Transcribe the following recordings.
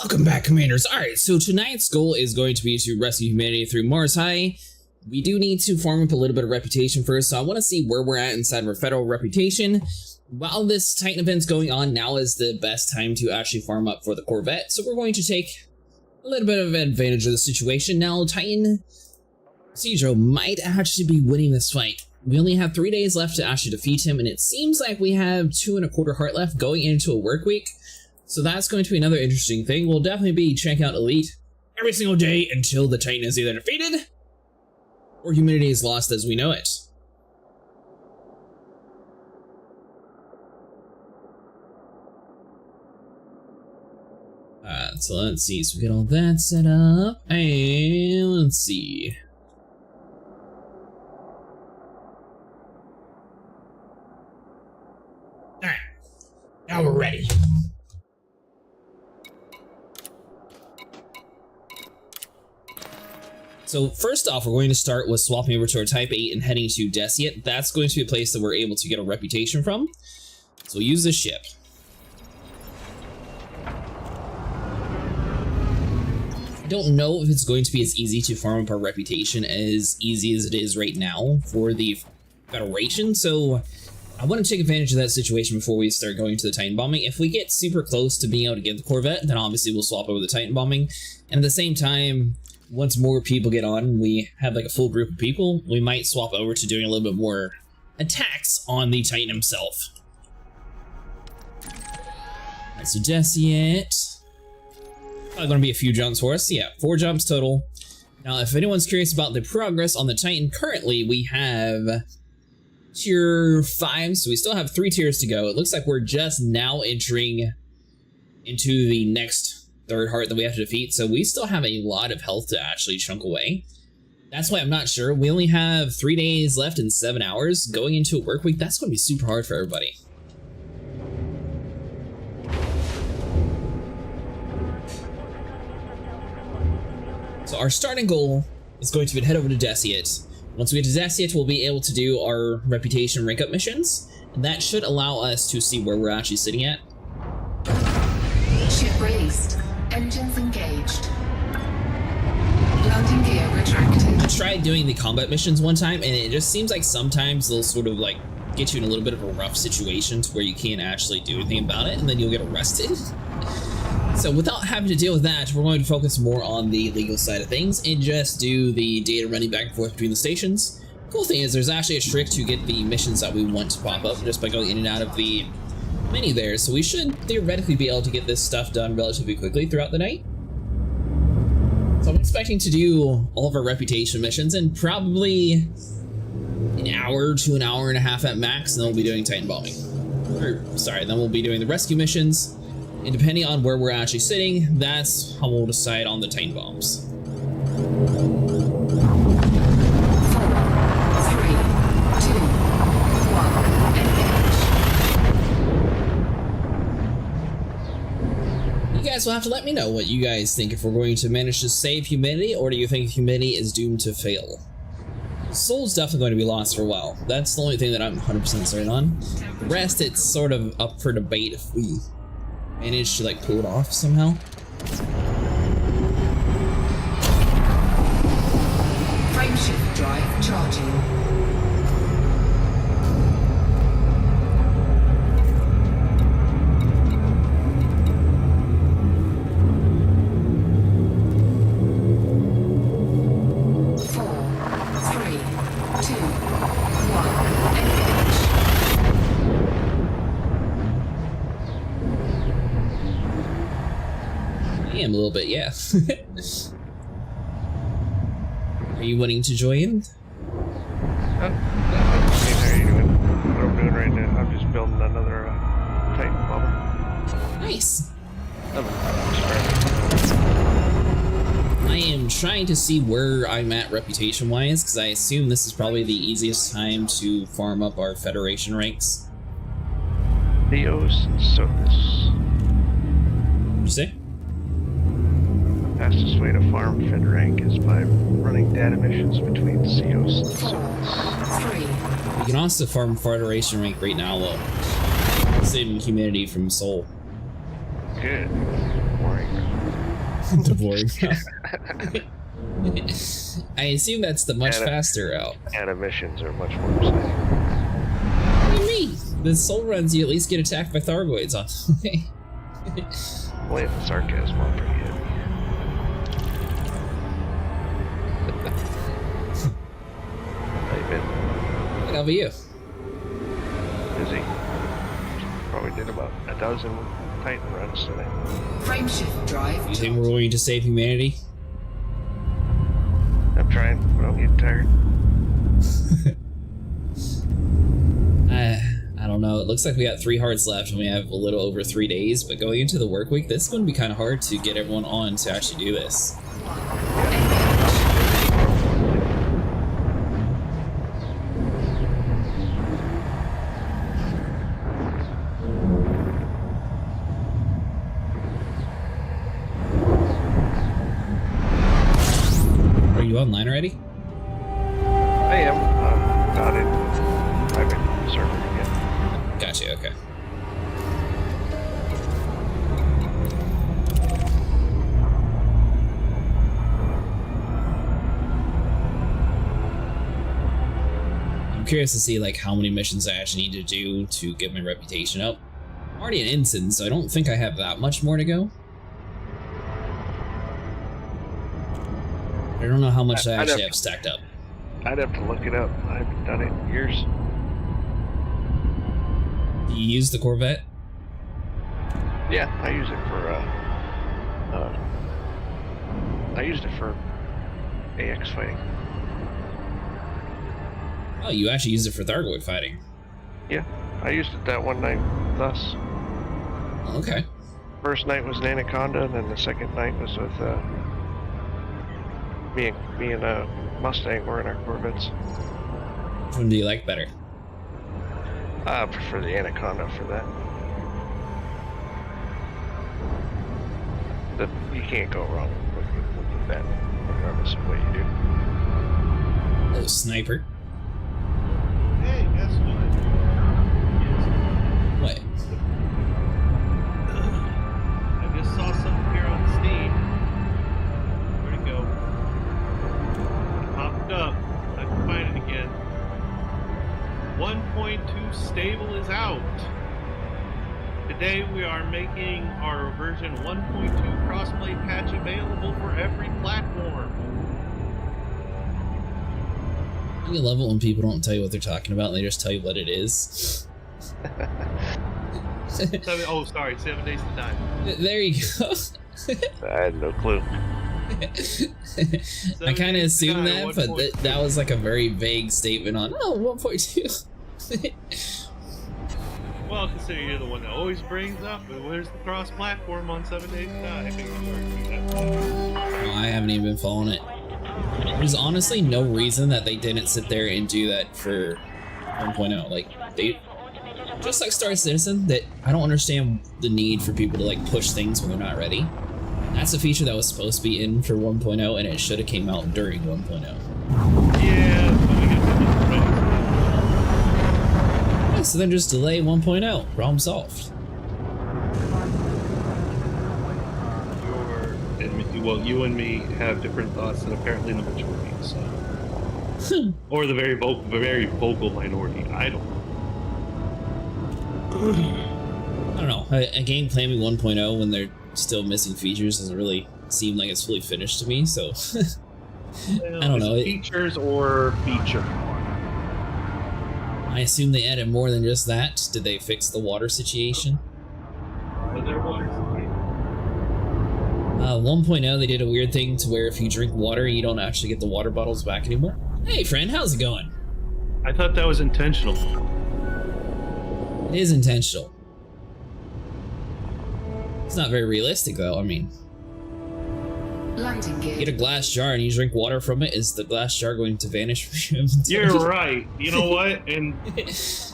Welcome back, Commanders. Alright, so tonight's goal is going to be to rescue humanity through Mars High. We do need to farm up a little bit of reputation first, so I want to see where we're at inside of our federal reputation. While this Titan event's going on, now is the best time to actually farm up for the Corvette, so we're going to take a little bit of advantage of the situation. Now, Titan Cocijo might actually be winning this fight. We only have 3 days left to actually defeat him, and it seems like we have 2.25 heart left going into a work week. So that's going to be another interesting thing. We'll definitely be checking out Elite every single day until the Titan is either defeated or humanity is lost as we know it. So let's see. So we get all that set up, and let's see. All right, now we're ready. So first off, we're going to start with swapping over to our Type 8 and heading to Deciet. That's going to be a place that we're able to get a reputation from. So we'll use this ship. I don't know if it's going to be as easy to farm up our reputation as easy as it is right now for the Federation. So I want to take advantage of that situation before we start going to the Titan bombing. If we get super close to being able to get the Corvette, then obviously we'll swap over the Titan bombing. And at the same time, once more people get on, we have like a full group of people, we might swap over to doing a little bit more attacks on the Titan himself. Alright, so Deciet. Probably going to be a few jumps for us. Yeah, 4 jumps total. Now, if anyone's curious about the progress on the Titan, currently we have tier 5, so we still have 3 tiers to go. It looks like we're just now entering into the next third heart that we have to defeat, so we still have a lot of health to actually chunk away. That's why I'm not sure. We only have 3 days left and 7 hours going into a work week. That's going to be super hard for everybody. So our starting goal is going to be to head over to Deciet. Once we get to Deciet, we'll be able to do our reputation rank up missions, and that should allow us to see where we're actually sitting at. Ship released. Engines engaged. Landing gear retracted. I tried doing the combat missions one time, and it just seems like sometimes they'll sort of like get you in a little bit of a rough situation to where you can't actually do anything about it, and then you'll get arrested. So without having to deal with that, we're going to focus more on the legal side of things and just do the data running back and forth between the stations. Cool thing is there's actually a trick to get the missions that we want to pop up just by going in and out of the menu there, so we should theoretically be able to get this stuff done relatively quickly throughout the night. So I'm expecting to do all of our reputation missions in probably an hour to an hour and a half at max, and then we'll be doing Titan bombing. Or, sorry, then we'll be doing the rescue missions, and depending on where we're actually sitting, that's how we'll decide on the Titan bombs. 4, 3, 2, 1, engage. You guys will have to let me know what you guys think, if we're going to manage to save humanity, or do you think humanity is doomed to fail? Soul's definitely going to be lost for a while. That's the only thing that I'm 100% certain on. The rest, it's sort of up for debate if we manage to like pull it off somehow. Frameshift drive charging. A little bit, yeah. Are you wanting to join? How are you doing? What I'm doing right now, I'm just building another Titan bomber. Nice. I am trying to see where I'm at reputation-wise, because I assume this is probably the easiest time to farm up our Federation ranks. Theos and Sothis. What'd you say? Fastest way to farm Fed rank is by running data missions between Theos and Sothis. We can also farm Federation rank right now, though. Saving humanity from Soul. Good. Boring. Dvorak. I assume that's the much faster route. And missions are much more exciting. What do you mean? The soul runs, you at least get attacked by thargoids on the way. Playing the sarcasm on pretty heavy. How you been? How about you? Busy. Probably did about a dozen Titan runs today. Frameshift drive. You think we're going to save humanity? I'm trying, but I'm getting tired. I don't know. It looks like we got 3 hearts left and we have a little over 3 days, but going into the work week, this is going to be kind of hard to get everyone on to actually do this. Are you online already? I am. Not in private server yet. Gotcha, okay. I'm curious to see like how many missions I actually need to do to get my reputation up. I'm already an ensign, so I don't think I have that much more to go. I don't know how much I actually have stacked up. I'd have to look it up. I haven't done it in years. Do you use the corvette? Yeah, I use it for I used it for AX fighting. Oh, you actually used it for thargoid fighting. Yeah, I used it that one night with us. Oh, okay. First night was an Anaconda, and then the second night was with me and Mustang were in our Corvettes. Which one do you like better? I prefer the Anaconda for that. You can't go wrong with that, regardless of what you do. Oh, sniper. Hey, guess what? What? I just saw something here on Steam. Where'd it go? It popped up. I can find it again. 1.2 stable is out. Today we are making our version 1.2 crossplay patch available for every platform. I love it when people don't tell you what they're talking about and they just tell you what it is. 7 days to die. There you go. I had no clue. I kind of assumed that, 1.2. but that was like a very vague statement on, 1.2. Well, consider you're the one that always brings up, where's the cross-platform on 7 days to die? Well, I haven't even been following it. There's honestly no reason that they didn't sit there and do that for 1.0. Like, they, just like Star Citizen, that I don't understand the need for people to like push things when they're not ready. That's a feature that was supposed to be in for 1.0 and it should have came out during 1.0. Yeah, but we got Yeah, so then just delay 1.0. Problem solved. You and me have different thoughts than apparently the majority, so. Or the very vocal minority. I don't know. A game claiming 1.0 when they're still missing features doesn't really seem like it's fully finished to me, so. I don't know. Features or feature? I assume they added more than just that. Did they fix the water situation? 1.0, they did a weird thing to where if you drink water, you don't actually get the water bottles back anymore. Hey, friend, how's it going? I thought that was intentional. It is intentional. It's not very realistic, though. I mean, Landing gear. get a glass jar and you drink water from it. Is the glass jar going to vanish from your inventory? You're right. You know what? And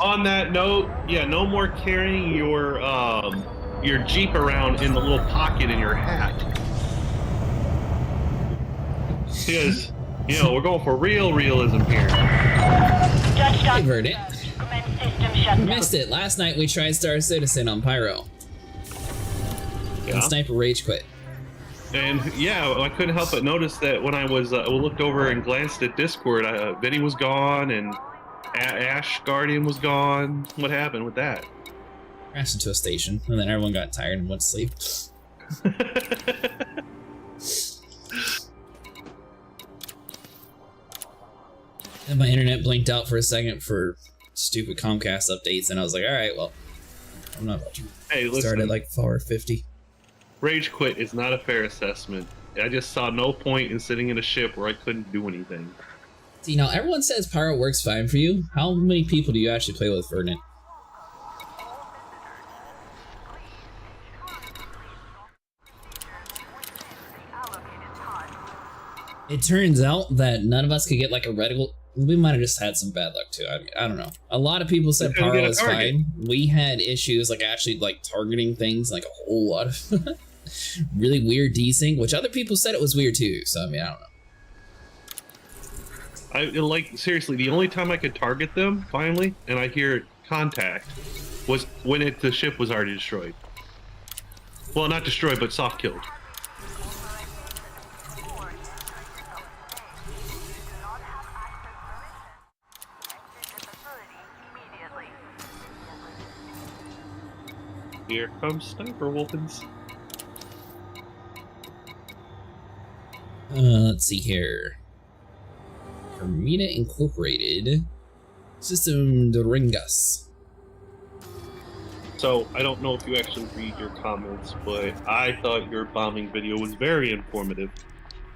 on that note, yeah, no more carrying your Jeep around in the little pocket in your hat. Because, we're going for real realism here. I heard it. We missed it. Last night we tried Star Citizen on Pyro. Yeah. And Sniper Rage quit. And yeah, I couldn't help but notice that when I was looked over and glanced at Discord, Vinny was gone and Ash Guardian was gone. What happened with that? Crashed into a station, and then everyone got tired and went to sleep. And my internet blinked out for a second for stupid Comcast updates, and I was like, all right, well, I'm not about to start at like 4:50. Rage quit is not a fair assessment. I just saw no point in sitting in a ship where I couldn't do anything. See, now everyone says Pyro works fine for you. How many people do you actually play with, Ferdinand? It turns out that none of us could get like a reticle. We might have just had some bad luck too. I mean, I don't know. A lot of people said Pyro was fine. We had issues like actually like targeting things, like a whole lot of really weird desync, which other people said it was weird too. So I mean, I don't know. Like seriously, the only time I could target them finally, and I hear contact, was when the ship was already destroyed. Well, not destroyed, but soft killed. Here comes Sniper Wolfens. Let's see here. Hermina Incorporated. System Doringas. So, I don't know if you actually read your comments, but I thought your bombing video was very informative.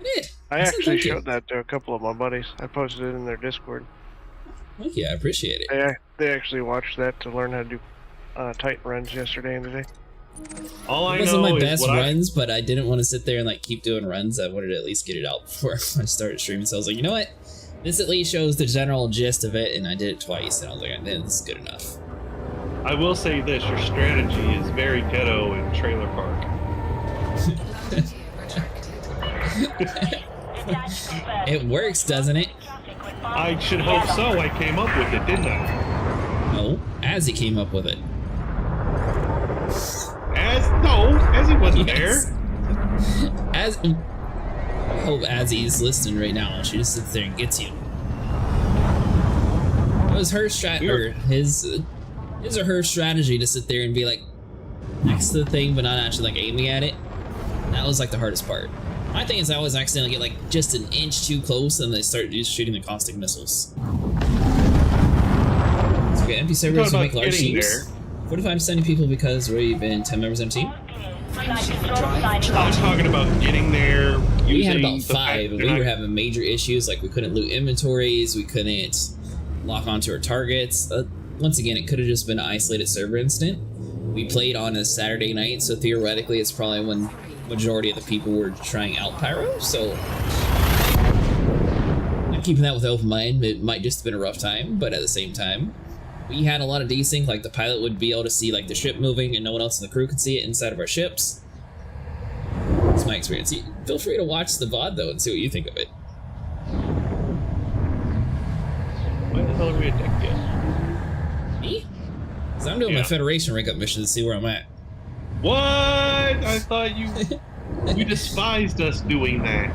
Yeah, I actually showed that to a couple of my buddies. I posted it in their Discord. Thank you, I appreciate it. They actually watched that to learn how to do Titan runs yesterday and today. All I know it wasn't my best is runs, but I didn't want to sit there and like keep doing runs. I wanted to at least get it out before I started streaming. So I was like, you know what? This at least shows the general gist of it, and I did it twice, and I was like, this is good enough. I will say this, your strategy is very ghetto in Trailer Park. It works, doesn't it? I should hope so. I came up with it, didn't I? No, Azzy came up with it. Azzy wasn't Yes. there. I hope Azzy's listening right now, and she just sits there and gets you. It was her his or her strategy to sit there and be like next to the thing, but not actually like aiming at it. That was like the hardest part. My thing is I always accidentally get like just an inch too close, and they start just shooting the caustic missiles. So okay, empty servers will make large teams. 45 to 70 people because we've been 10 members on a team. I'm talking about getting there. We had about 5, and we were having major issues. Like we couldn't loot inventories, we couldn't lock onto our targets. Once again, it could have just been an isolated server incident. We played on a Saturday night, so theoretically, it's probably when majority of the people were trying out Pyro. So I'm keeping that with open mind. It might just have been a rough time, but at the same time, we had a lot of desync. Like the pilot would be able to see like the ship moving, and no one else in the crew could see it inside of our ships. That's my experience. Feel free to watch the VOD though and see what you think of it. Why the hell are we at deck yet? Me? Because I'm doing my Federation rank up mission to see where I'm at. What? I thought you despised us doing that.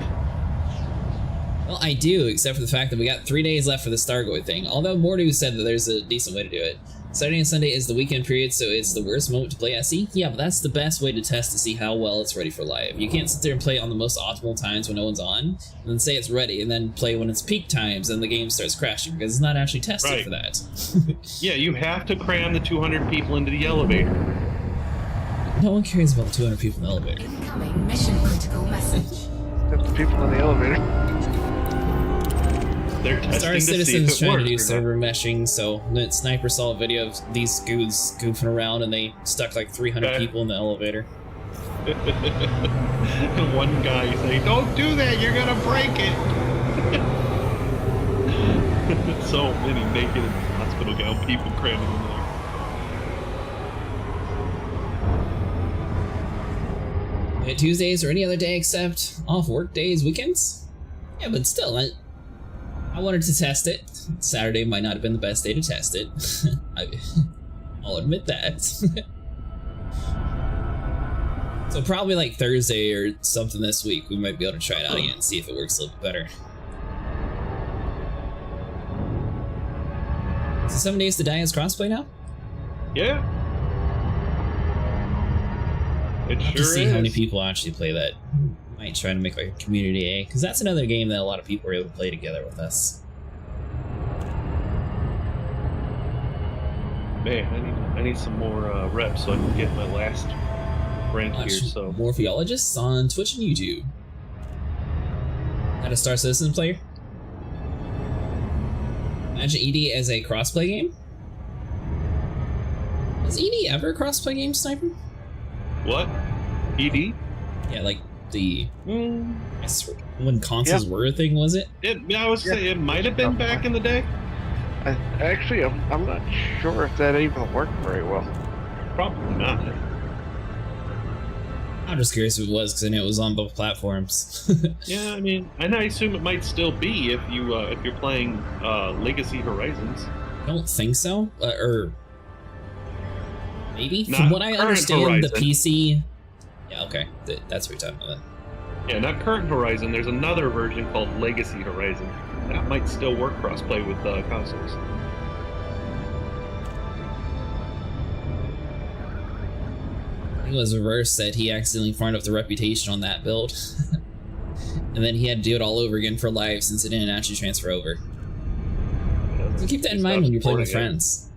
Well, I do, except for the fact that we got 3 days left for the thargoid thing. Although Morty said that there's a decent way to do it. Saturday and Sunday is the weekend period, so it's the worst moment to play SE. Yeah, but that's the best way to test to see how well it's ready for live. You can't sit there and play on the most optimal times when no one's on, and then say it's ready, and then play when it's peak times, and the game starts crashing, because it's not actually tested for that. Yeah, you have to cram the 200 people into the elevator. No one cares about 200 people in the elevator. Incoming mission critical message. That's the people in the elevator. They're testing Star to see Citizens if it trying to works do or server meshing, so the Sniper saw a video of these goons goofing around, and they stuck like 300 people in the elevator. And one guy saying, "Don't do that, you're gonna break it." So many naked in the hospital gown people cramming in there. Tuesdays or any other day except off work days, weekends? Yeah, but still, I wanted to test it. Saturday might not have been the best day to test it. I'll admit that. So So probably like Thursday or something this week, we might be able to try it out again and see if it works a little bit better. So 7 Days to Die is crossplay now? Yeah. It I'll sure see is. how many people actually play that. Might try to make like a community A, because that's another game that a lot of people are able to play together with us. Man, I need some more reps so I can get my last rank Watch here. So Morpheologists on Twitch and YouTube. Not a Star Citizen player? Imagine ED as a crossplay game? Was ED ever a crossplay game, Sniper? what? ED? Yeah, like the when consoles were a thing, was it? I was saying it might have been back in the day. Actually, I'm not sure if that even worked very well. Probably not. I'm just curious if it was, because I knew it was on both platforms. Yeah, I mean, and I assume it might still be if you're playing Legacy Horizons. I don't think so, or maybe. Not From what I current understand, Horizon. the PC. Yeah, okay, that's what you're talking about. Then. Yeah, not current Horizon. There's another version called Legacy Horizon. That might still work crossplay with consoles. I think it was reverse that he accidentally farmed up the reputation on that build, and then he had to do it all over again for live since it didn't actually transfer over. So keep that in mind when you're playing with friends.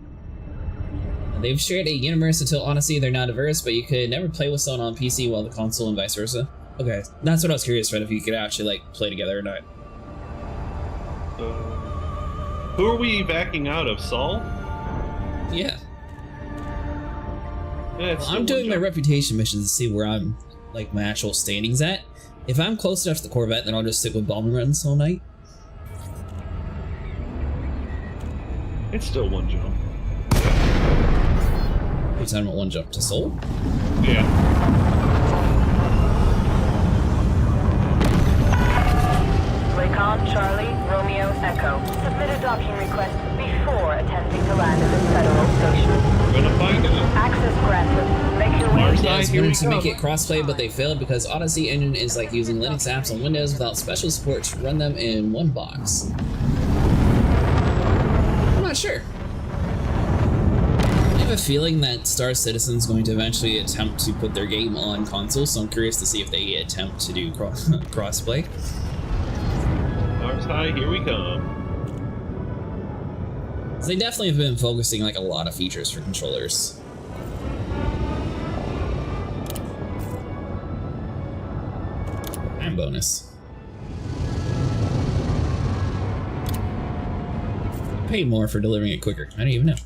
They've shared a universe until Odyssey. They're not diverse, but you could never play with someone on PC while the console and vice versa. Okay, that's what I was curious about, if you could actually like play together or not. Who are we backing out of? Saul? Yeah. Yeah, it's Well, still I'm doing one my job. reputation missions to see where I'm, like, my actual standings at. If I'm close enough to the Corvette, then I'll just stick with bombing runs all night. It's still one jump. You're talking about one jump to Soul? Yeah. Recon Charlie, Romeo Echo. Submit a docking request before attempting to land at this federal station. We're gonna find out. Access granted. Make your way Mars to Yeah, I was Here we wanted to go. make it crossplay, but they failed because Odyssey Engine is like using Linux apps on Windows without special support to run them in one box. I'm not sure. I have a feeling that Star Citizen's going to eventually attempt to put their game on console, so I'm curious to see if they attempt to do crossplay. Mars High, here we come. They definitely have been focusing like a lot of features for controllers. And bonus. Pay more for delivering it quicker. I don't even know.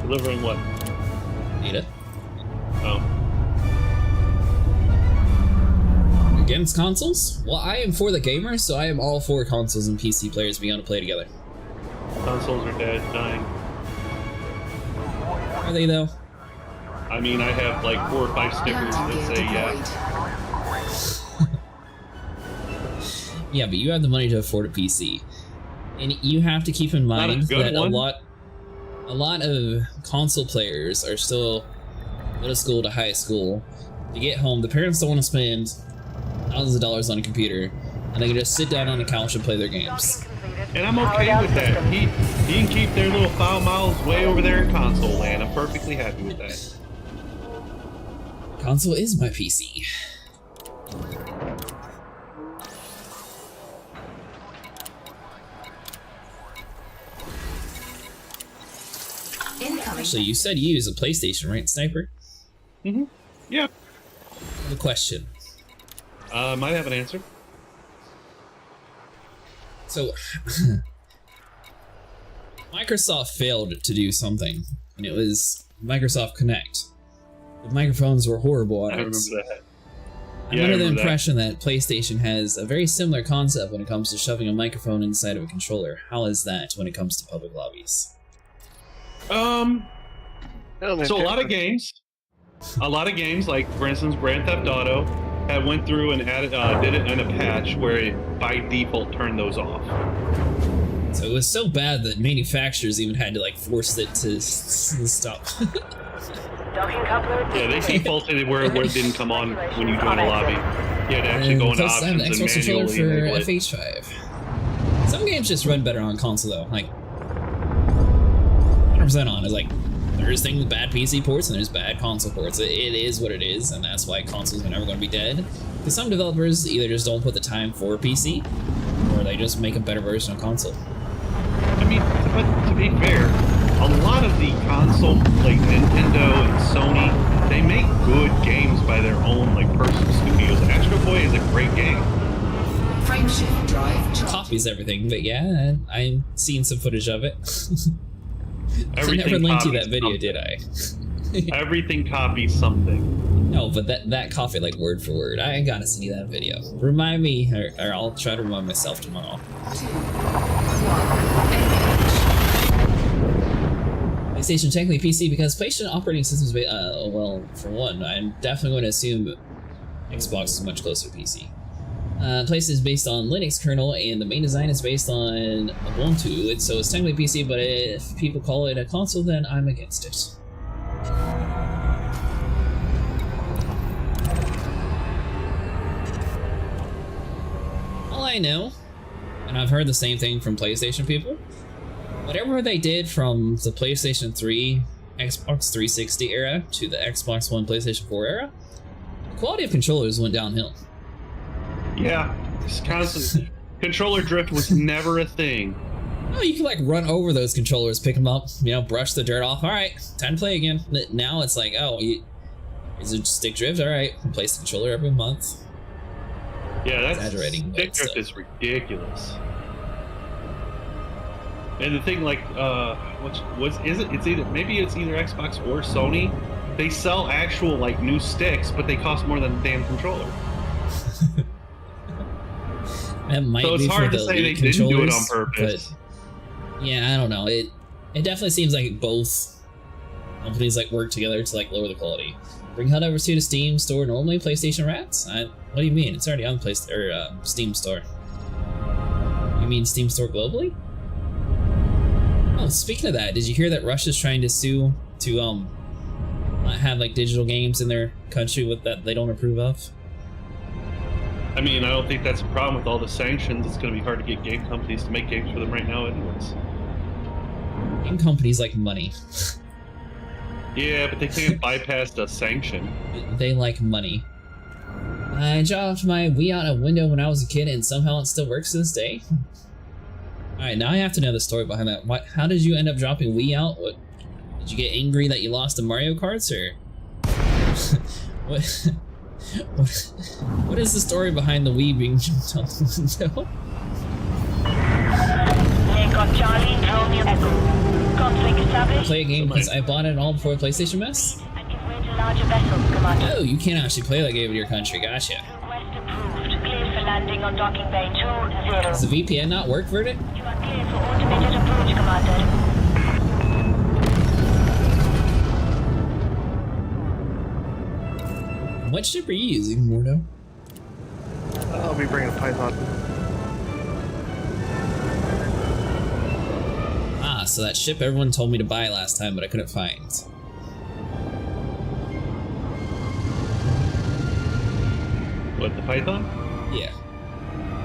Delivering what? Data. Oh. Against consoles? Well, I am for the gamers, so I am all for consoles and PC players being able to play together. Consoles are dead, dying. Are they though? I mean, I have like 4 or 5 stickers that say yeah. Yeah, but you have the money to afford a PC. And you have to keep in Not a mind good that one. a lot of console players are still middle school to high school. You get home, the parents don't want to spend thousands of dollars on a computer, and they can just sit down on the couch and play their games. And I'm okay with that. He can keep their little foul mouths way over there in console land. I'm perfectly happy with that. Console is my PC. Incoming. Actually, you said you use a PlayStation, right, Sniper? Mm-hmm. Yeah. The question. Might have an answer. So, Microsoft failed to do something, and it was Microsoft Connect. The microphones were horrible on I it. remember that. I'm Yeah, I under the remember that. impression that PlayStation has a very similar concept when it comes to shoving a microphone inside of a controller. How is that when it comes to public lobbies? So a lot of games, like for instance, Grand Theft Auto, had went through and added, did it in a patch where it by default turned those off. So it was so bad that manufacturers even had to like force it to stop. Docking coupler. Yeah, they defaulted where it didn't come on when you join a lobby. You had to actually go into Plus, I have an options and Xbox controller manually for enable it. FH5. Some games just run better on console though. Like 100% on is like there's things with bad PC ports and there's bad console ports. It is what it is, and that's why consoles are never going to be dead. Because some developers either just don't put the time for PC, or they just make a better version of console. I mean, but to be fair, a lot of the console, like Nintendo and Sony, they make good games by their own like personal studios. Astro Boy is a great game. Frameshift drive charged. Copies everything, but yeah, I've seen some footage of it. I Everything never linked you copies that video, something. did I? Everything copies something. No, but that copied like word for word. I gotta see that video. Remind me, or I'll try to remind myself tomorrow. 2, 1, engage. PlayStation technically PC because PlayStation operating systems. Well, for one, I'm definitely going to assume Xbox is much closer to PC. PlayStation is based on Linux kernel, and the main design is based on Ubuntu. So it's technically PC, but if people call it a console, then I'm against it. All I know, and I've heard the same thing from PlayStation people, whatever they did from the PlayStation 3, Xbox 360 era to the Xbox One, PlayStation 4 era, the quality of controllers went downhill. Yeah, this constant controller drift was never a thing. Oh, you can like run over those controllers, pick them up, you know, brush the dirt off. All right, time to play again. Now it's like, oh, is it stick drift? All right, replace the controller every month. Yeah, that's Exaggerating, stick but drift still. is ridiculous. And the thing, like, it's either Xbox or Sony. They sell actual like new sticks, but they cost more than the damn controller. That might So it's be hard for to the say they Elite didn't do it on controllers, purpose. but yeah, I don't know. It definitely seems like both companies like work together to like lower the quality. Bring Helldivers 2 to Steam Store normally. PlayStation Rats? What do you mean? It's already on the Steam Store. You mean Steam Store globally? Oh, speaking of that, did you hear that Russia's trying to sue to not have like digital games in their country with that they don't approve of? I mean, I don't think that's a problem with all the sanctions. It's going to be hard to get game companies to make games for them right now, anyways. Game companies like money. Yeah, but they can't bypass the sanction. They like money. I dropped my Wii out a window when I was a kid, and somehow it still works to this day. Alright, now I have to know the story behind that. How did you end up dropping Wii out? Did you get angry that you lost the Mario Karts, or what is the story behind the Wii being jumped out the window? Lincoln Charlie, Romeo Echo. Conflict established. Play a game because I bought it all before the PlayStation mess? And give way to larger vessels, Commander. Oh, you can't actually play that game in your country, gotcha. Request approved. Cleared for landing on docking bay 20. Does the VPN not work, Verdict? You are cleared for automated approach, Commander. What ship are you using, Mordo? I'll be bringing a Python. Ah, so that ship everyone told me to buy last time, but I couldn't find. What, the Python? Yeah.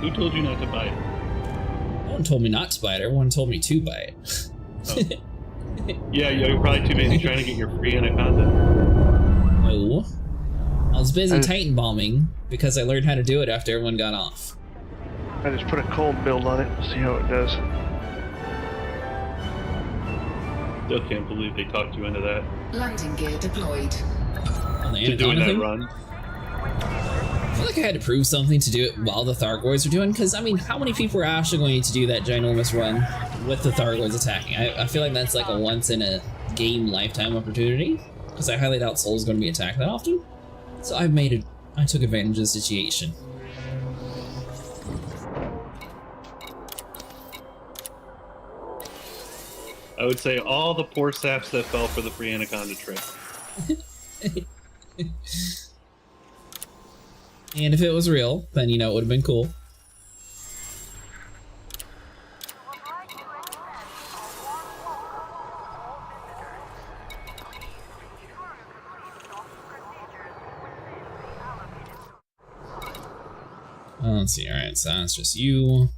Who told you not to buy it? No one told me not to buy it, everyone told me to buy it. Yeah, you're probably too busy trying to get your free Anaconda. No. I was busy I- Titan bombing because I learned how to do it after everyone got off. I just put a cold build on it. See how it does. Still can't believe they talked you into that. Landing gear deployed. On the To doing Anaconda that thing? run. I feel like I had to prove something to do it while the Thargoids were doing, because I mean, how many people are actually going to do that ginormous run with the Thargoids attacking? I feel like that's like a once in a game lifetime opportunity, because I highly doubt Soul's going to be attacked that often. So I took advantage of the situation. I would say all the poor saps that fell for the free Anaconda trick. And if it was real, then you know it would have been cool. Let's see. All right, so that's just you.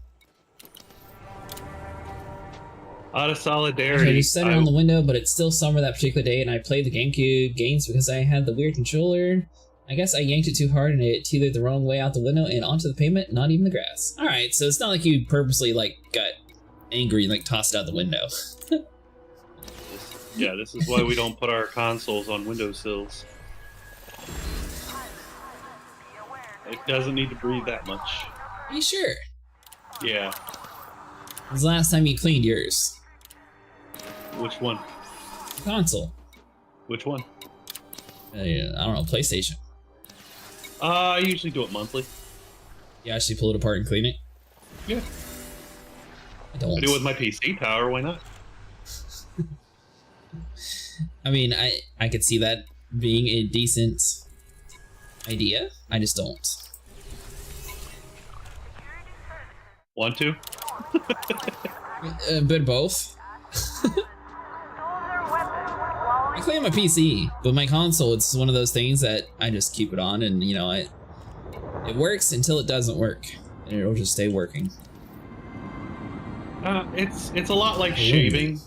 Out of I solidarity. just set it on the window, but it's still summer that particular day, and I played the GameCube games because I had the weird controller. I guess I yanked it too hard and it teetered the wrong way out the window and onto the pavement, not even the grass. All right, so it's not like you purposely like got angry and like tossed it out the window. Yeah, this is why we don't put our consoles on windowsills. It doesn't need to breathe that much. Are you sure? Yeah. When was the last time you cleaned yours? Which one? The console. Which one? I don't know, PlayStation. I usually do it monthly. You actually pull it apart and clean it? Yeah. I don't. I do it with my PC power, why not? I mean, I could see that being a decent idea. I just don't. Want to? A bit of both. I clean my PC, but my console, it's one of those things that I just keep it on and, you know, it works until it doesn't work. And it'll just stay working. It's a lot like shaving.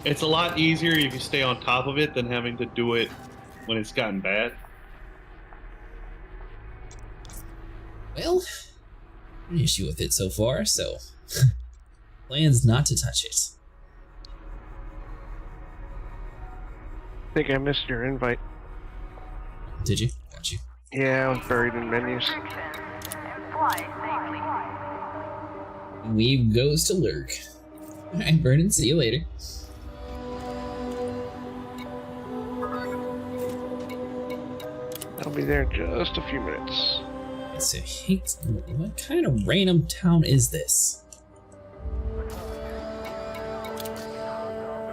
It's a lot easier if you stay on top of it than having to do it when it's gotten bad. Well, an issue with it so far, so plans not to touch it. I think I missed your invite. Did you? Got you. Yeah, I was buried in menus. Weeb goes to lurk. Alright, Vernon, see you later. I'll be there in just a few minutes. So, what kind of random town is this?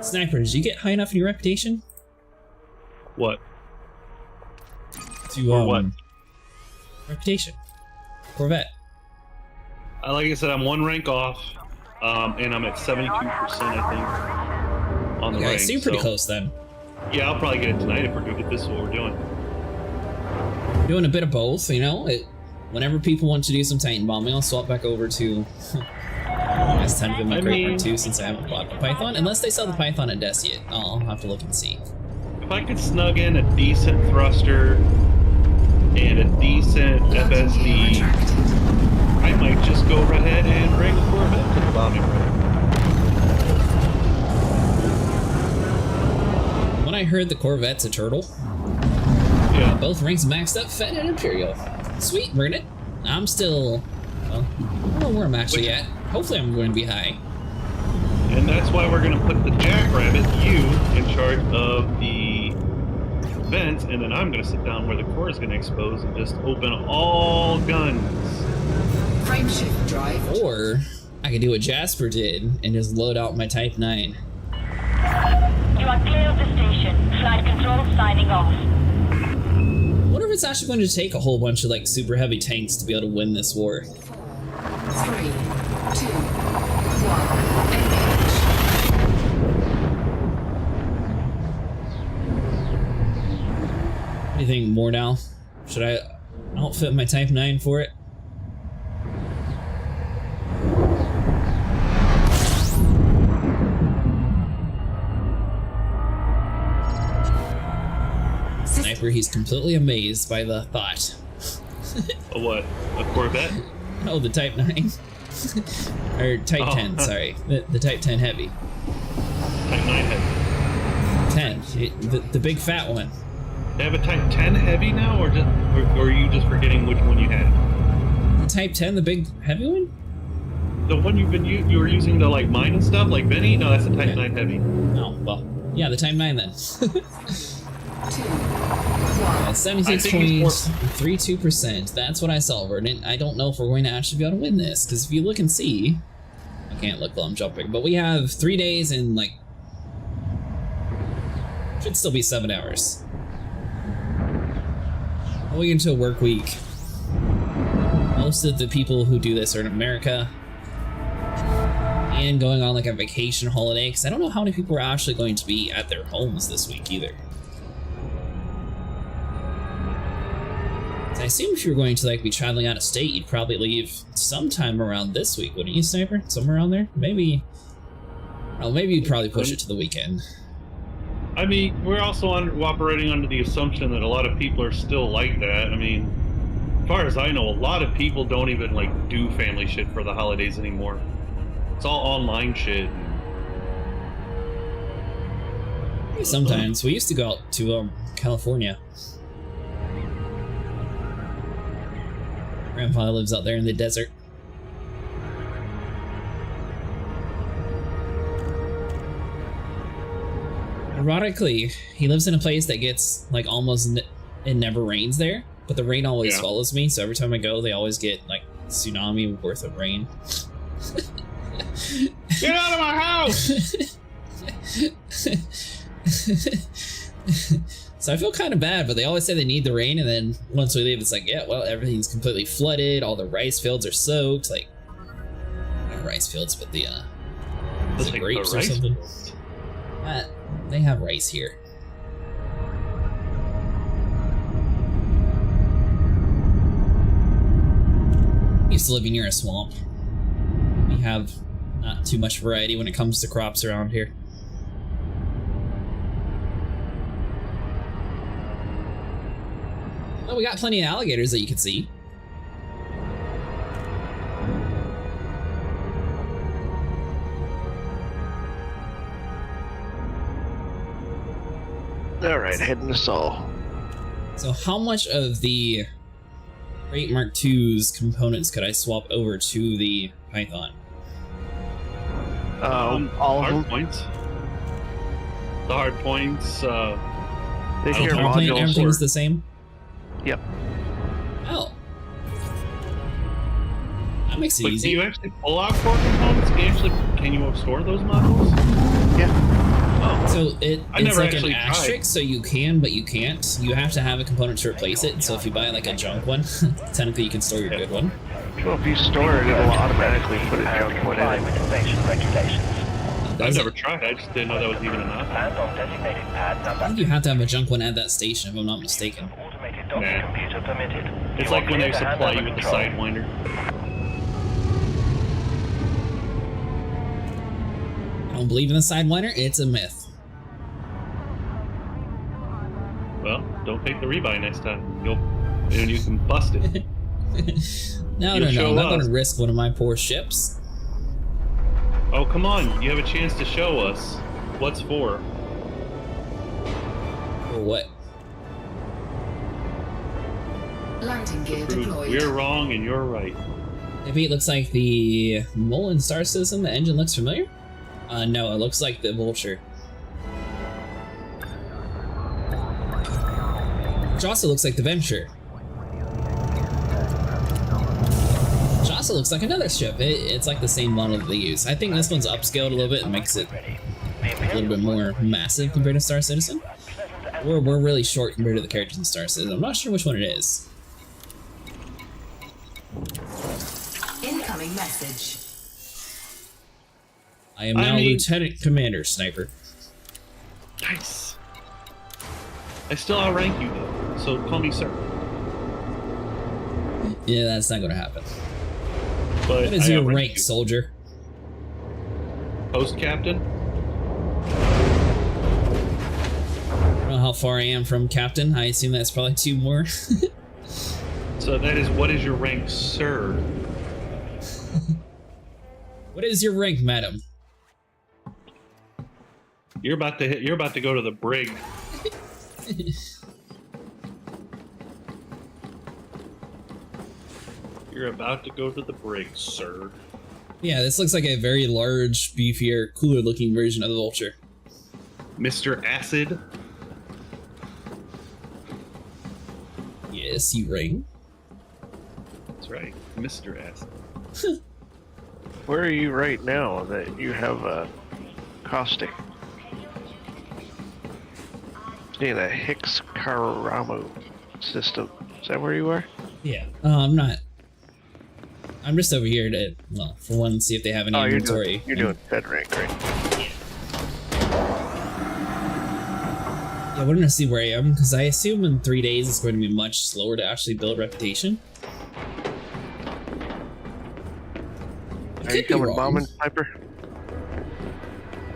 Sniper, did you get high enough in your reputation? What? To, Or what? Reputation. Corvette. Like I said, I'm one rank off, and I'm at 72%, I think, on the Okay, rank. so you're pretty close then. Yeah, I'll probably get it tonight if we're good. If this is what we're doing. Doing a bit of both, you know? Whenever people want to do some Titan bombing, I'll swap back over to as 10 of them in Great Part 2 since I haven't bought the Python. Unless they sell the Python at Des yet. I'll have to look and see. If I could snug in a decent thruster and a decent FSD, I might just go right ahead and bring the Corvette to the bombing range. When I heard the Corvette's a turtle, Yeah. both ranks maxed up, Fed and Imperial. Sweet, bring it. I'm still, well, I don't know where I'm actually at. Hopefully I'm going to be high. And that's why we're going to put the Jackrabbit, you, in charge of the vents, and then I'm going to sit down where the core is going to expose and just open all guns. Frameshift drive. Or I could do what Jasper did and just load out my Type 9. You are clear of the station. Flight control signing off. I wonder if it's actually going to take a whole bunch of like super heavy tanks to be able to win this war. 3, 2, 1, engage. What do you think, more now? Should I outfit my Type 9 for it? Sniper, he's completely amazed by the thought. A what? A Corvette? Oh, the Type 9. Or Type Oh. 10, sorry. The Type 10 Heavy. Type 9 Heavy. 10, the big fat one. They have a Type 10 Heavy now, or are you just forgetting which one you had? The Type 10, the big heavy one? The one you were using to like mine and stuff, like Benny? No, that's a Type 9 Heavy. Oh, well, yeah, the Type 9 then. 2, 1. 76.32%. That's what I saw, Vernon. I don't know if we're going to actually be able to win this, because if you look and see, I can't look while I'm jumping, but we have 3 days and like should still be 7 hours. Going into a work week. Most of the people who do this are in America and going on like a vacation holiday, because I don't know how many people are actually going to be at their homes this week either. assume if you were going to like be traveling out of state, you'd probably leave sometime around this week, wouldn't you, Sniper? Somewhere around there? Maybe. Well, maybe you'd probably push it to the weekend. I mean, we're also operating under the assumption that a lot of people are still like that. I mean, as far as I know, a lot of people don't even like do family shit for the holidays anymore. It's all online shit. Sometimes. We used to go out to California. Grandpa lives out there in the desert. Ironically, he lives in a place that gets like almost it never rains there, but the rain always follows me. So every time I go, they always get like tsunami worth of rain. Get out of my house! So I feel kind of bad, but they always say they need the rain, and then once we leave, it's like, yeah, well, everything's completely flooded. All the rice fields are soaked. Like, not rice fields, but the like grapes the or something. They have rice here. I used to live near a swamp. We have not too much variety when it comes to crops around here. Well, we got plenty of alligators that you can see. Alright, heading to Saul. So how much of the Great Mark II's components could I swap over to the Python? All of hard them. points. The hard points. They share Everything, modules. everything's the same? Yep. Oh. That makes it But easy. can you actually pull out core components? Can you store those modules? Yeah. Oh. So it's never like an actually asterisk, tried. so you can, but you can't. You have to have a component to replace it. So if you buy like a junk one, technically you can store your good one. Well, if you store it, it'll automatically put a junk one in. with station regulations. I've never tried. I just didn't know that was even an option. And on designated pad I number. think you have to have a junk one at that station, if I'm not mistaken. Automated docking Nah. computer permitted. It's You like are when clear they to hand supply over you with the control. Sidewinder. I don't believe in the Sidewinder. It's a myth. Well, don't take the rebuy next time. And you can bust it. No, You'll no, show I'm not going us. to risk one of my poor ships. Oh, come on. You have a chance to show us what's for. Or what? Landing gear Prove deployed. we're wrong and you're right. Maybe it looks like the Mullen Star System. The engine looks familiar? No, it looks like the Vulture. Which also looks like the Venture. Which also looks like another ship. It's like the same model that they use. I think this one's upscaled a little bit and makes it a little bit more massive compared to Star Citizen. We're really short compared to the characters in Star Citizen. I'm not sure which one it is. Incoming message. I am now Lieutenant Commander, Sniper. Nice. I still outrank you though, so call me sir. Yeah, that's not gonna happen. But What is I your outrank rank, you. soldier? Post captain? I don't know how far I am from Captain. I assume that's probably 2 more. So that is what is your rank, sir? What is your rank, madam? You're about to go to the brig. You're about to go to the brig, sir. Yeah, this looks like a very large, beefier, cooler looking version of the Vulture. Mr. Acid. Yes, you ring. That's right, Mr. Acid. Where are you right now that you have a caustic? See the Hicks Karamu system. Is that where you are? Yeah. I'm not. I'm just over here to, well, for one, see if they have any inventory. You're doing Fed rank, right? I wanted to see where I am, because I assume in 3 days it's going to be much slower to actually build reputation. Are you coming bombing, Sniper?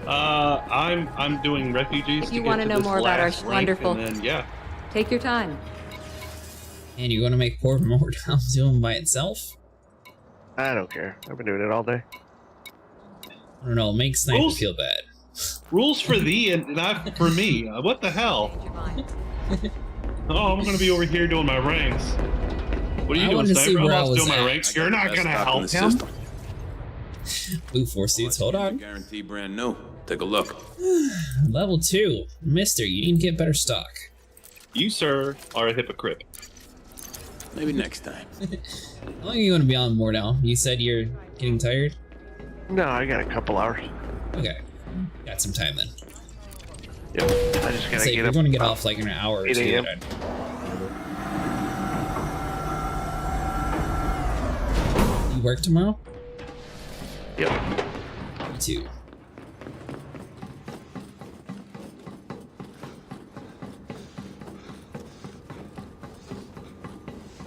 I'm doing refugees. If you want to know more about our wonderful, and then, yeah. Take your time. And you're going to make Corv more down doing by itself? I don't care. I've been doing it all day. I don't know, it makes Sniper feel bad. Rules for thee and not for me. What the hell? Oh, I'm gonna be over here doing my ranks. What are you doing, Sniper? I'm about to do my ranks. You're not gonna help him? Blue 4 suits, hold on. Guarantee brand new. Take a look. Level 2. Mister, you need to get better stock. You, sir, are a hypocrite. Maybe next time. How long are you going to be on more now? You said you're getting tired? No, I got a couple hours. Okay. Got some time then. Yep. I just gotta get we're up. going to get off like in an hour or 8 two. a.m. You work tomorrow? Yep. Me too.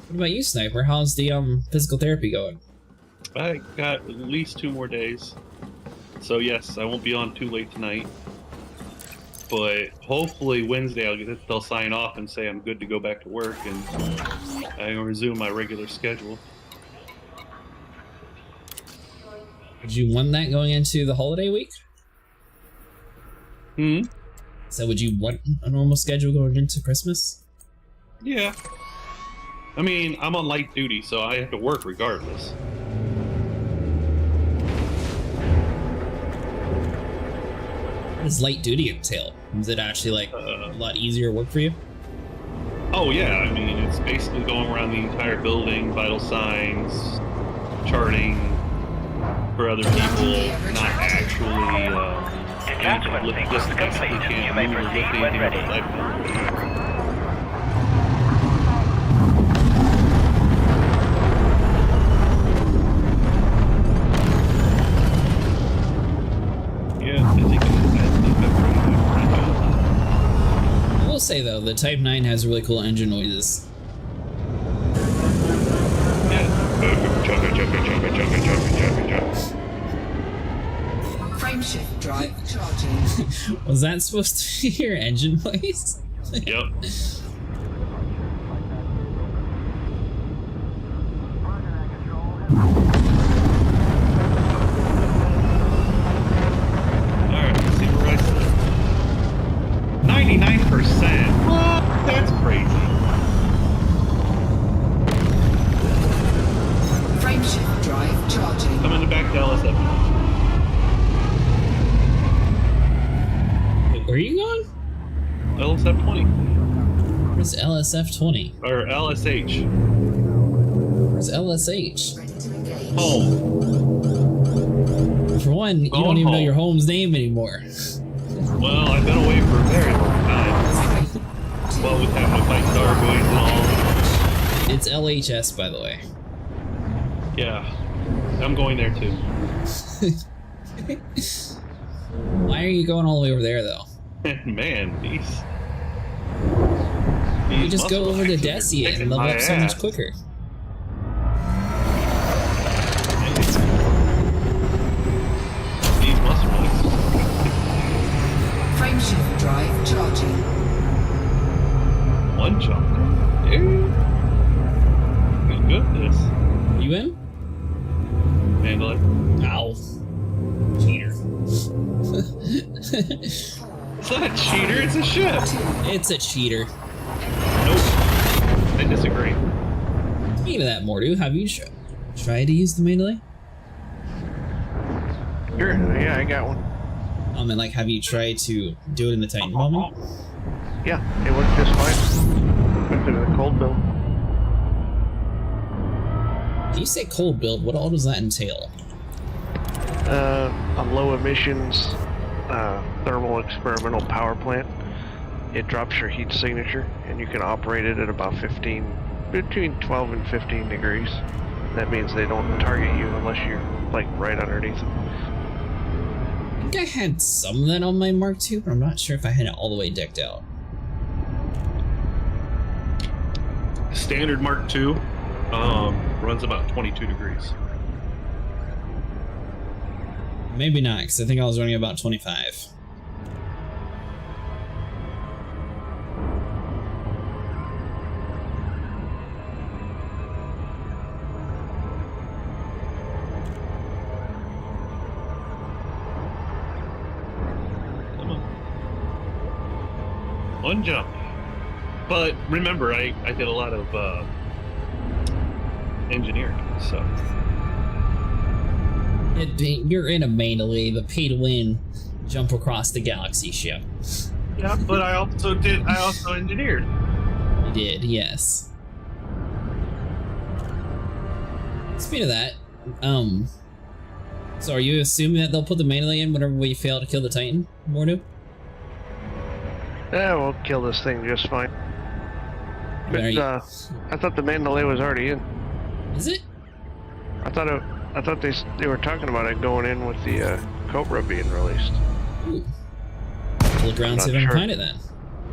What about you, Sniper? How's the physical therapy going? I got at least 2 more days. So yes, I won't be on too late tonight. But hopefully Wednesday they'll sign off and say I'm good to go back to work and I can resume my regular schedule. Would you want that going into the holiday week? So would you want a normal schedule going into Christmas? Yeah. I mean, I'm on light duty, so I have to work regardless. What does light duty entail? Is it actually like a lot easier work for you? Oh yeah, I mean, it's basically going around the entire building, vital signs, charting for other people, not actually Detachment sequence complete. You may proceed when ready. I will say though, the Type 9 has really cool engine noises. Frameshift drive charging. Was that supposed to be your engine noise? Yep. Alright, let's see where I sit. 99%? What? That's crazy. Frameshift drive charging. I'm in the back to LSF. Where are you going? LSF 20. Where's LSF 20? Or LSH. Where's LSH? Home. For one, you don't even know your home's name anymore. Well, I've been away for a very long time. Well, with having to fight thargoids and all. It's LHS, by the way. Yeah. I'm going there too. Why are you going all the way over there, though? Man, these You just go over to Desi and level up so much quicker. These muscle ones. Frameshift drive charging. One chocolate. Dude. Good this. You in? Handle it. Ow. Cheater. It's not a cheater, it's a ship. It's a cheater. Nope. I disagree. Speaking of that, Mordu, have you tried to use the melee? Sure. Yeah, I got one. And like, have you tried to do it in the Titan bombing? Yeah, it worked just fine. Went to the cold build. When you say cold build, what all does that entail? A low emissions thermal experimental power plant. It drops your heat signature and you can operate it at about between 12 and 15 degrees. That means they don't target you unless you're like right underneath them. I think I had some of that on my Mark II, but I'm not sure if I had it all the way decked out. standard Mark II runs about 22 degrees. Maybe not, because I think I was running about 25. Come on. One jump. But remember, I did a lot of engineering, so. You're in a melee, the pay to win jump across the galaxy ship. Yeah, but I also engineered. You did, yes. Speaking of that, so are you assuming that they'll put the melee in whenever we fail to kill the Titan, Mordo? Yeah, we'll kill this thing just fine. But I thought the Mandalay was already in. Is it? I thought they were talking about it going in with the Cobra being released. Ooh. Look around and see if I can find it then.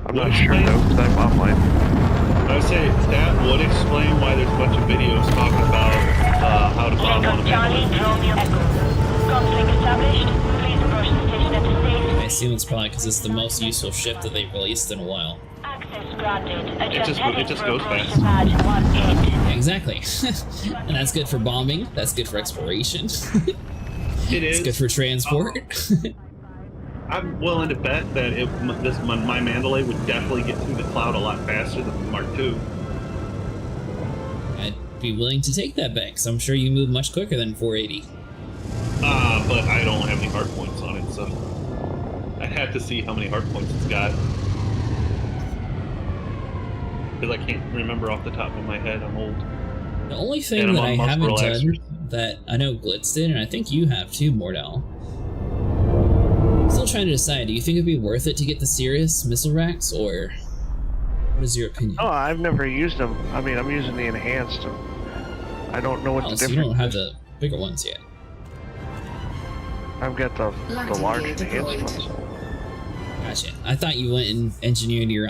I'm not sure though, because I'm offline. I would say that would explain why there's a bunch of videos talking about how to bomb on a Charlie, Romeo, Echo. Conflict established. Please approach the station at the station. I assume it's probably because it's the most useful ship that they've released in a while. Access granted. It just goes fast. Exactly. And that's good for bombing. That's good for exploration. It is. It's good for transport. I'm willing to bet that my Mandalay would definitely get through the cloud a lot faster than the Mark II. I'd be willing to take that bet, because I'm sure you move much quicker than 480. But I don't have any hard points on it, so I have to see how many hard points it's got. Because I can't remember off the top of my head. I'm old. The only thing that I haven't done that I know Glitz did, and I think you have too, Mordell. Still trying to decide, do you think it'd be worth it to get the Sirius missile racks, or what is your opinion? Oh, I've never used them. I mean, I'm using the enhanced. I don't know what the so difference you don't have the bigger ones yet. I've got the large enhanced ones. Gotcha. I thought you went and engineered your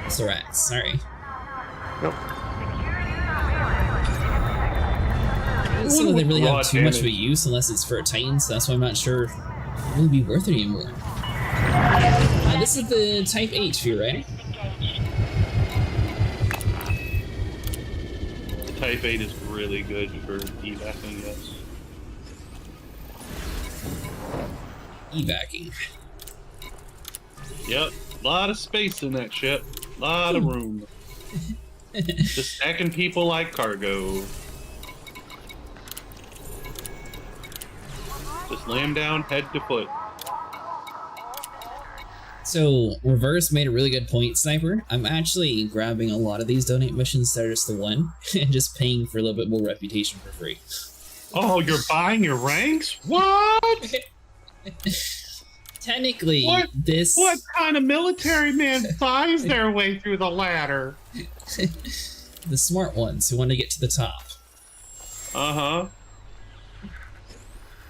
missile racks. Sorry. Nope. It doesn't seem like they really have too much of a use unless it's for a Titan, so that's why I'm not sure it would really be worth it anymore. This is the Type H view, right? The Type 8 is really good for evacing, yes. Evacing. Yep, a lot of space in that ship. A lot of room. Just stacking people like cargo. Just lay them down head to foot. So, Reverse made a really good point, Sniper. I'm actually grabbing a lot of these donate missions that are just the one, and just paying for a little bit more reputation for free. Oh, you're buying your ranks? What? Technically, What kind of military man buys their way through the ladder? The smart ones who want to get to the top. Uh-huh.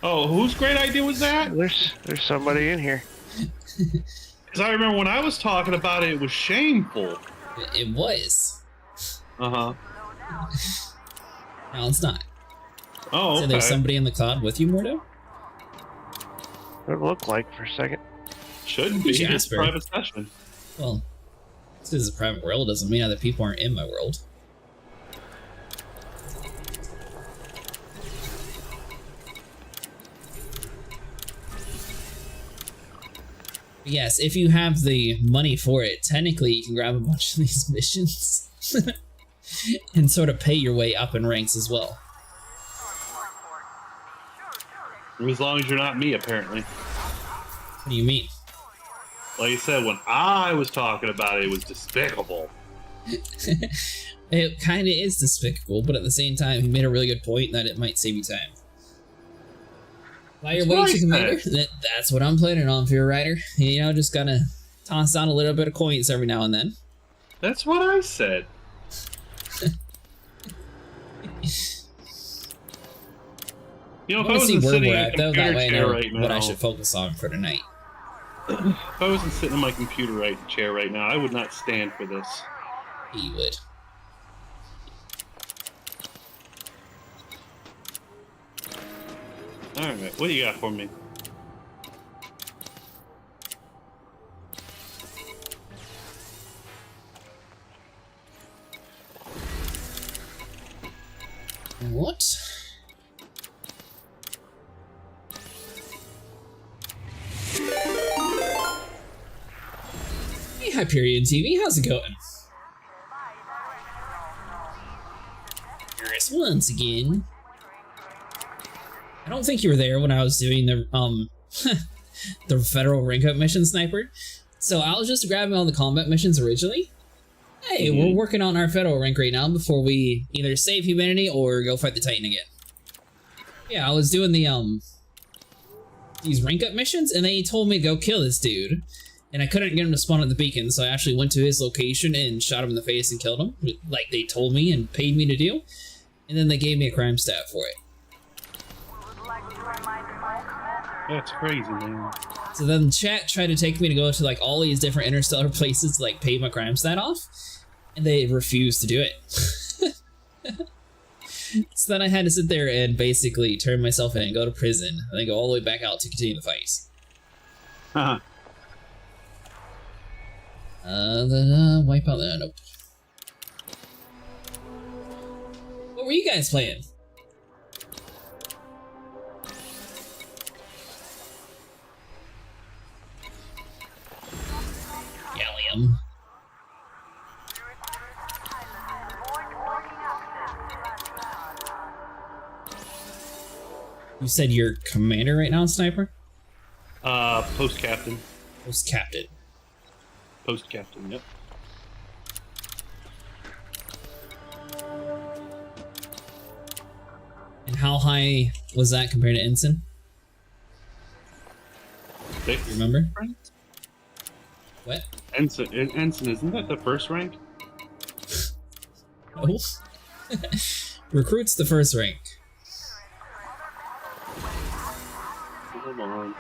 Oh, whose great idea was that? There's somebody in here. Because I remember when I was talking about it, it was shameful. It was. Uh-huh. No, it's not. Oh, okay. So there's somebody in the cloud with you, Mordo? What it looked like for a second. Shouldn't be. It's a private session. Well, this is a private world. Doesn't mean other people aren't in my world. Yes, if you have the money for it, technically you can grab a bunch of these missions and sort of pay your way up in ranks as well. As long as you're not me, apparently. What do you mean? Like I said, when I was talking about it, it was despicable. It kind of is despicable, but at the same time, he made a really good point that it might save you time. Buy your way, Chicken Maker. That's what I'm planning on for your rider. You know, just gotta toss out a little bit of coins every now and then. That's what I said. You know, if I wasn't sitting in a computer chair right now, what I should focus on for tonight. If I wasn't sitting in my computer chair right now, I would not stand for this. You would. Alright, what do you got for me? What? Hey, Hyperion TV, how's it going? Curious once again. I don't think you were there when I was doing the the federal rank up mission, Sniper. So I was just grabbing all the combat missions originally. Hey, we're working on our federal rank right now before we either save humanity or go fight the Titan again. Yeah, I was doing the these rank up missions, and they told me to go kill this dude, and I couldn't get him to spawn at the beacon, so I actually went to his location and shot him in the face and killed him, like they told me and paid me to do, and then they gave me a crime stat for it. That's crazy, man. So then chat tried to take me to go to like all these different interstellar places to like pay my crime stat off, and they refused to do it. So then I had to sit there and basically turn myself in and go to prison, and then go all the way back out to continue the fight. Uh-huh. Wipe out that. Nope. What were you guys playing? Gallium. You said you're commander right now, Sniper? Post captain. Post captain. Post captain, yep. And how high was that compared to ensign? 6. Remember? What? Ensign, isn't that the first rank? No. Recruit's the first rank. Come on.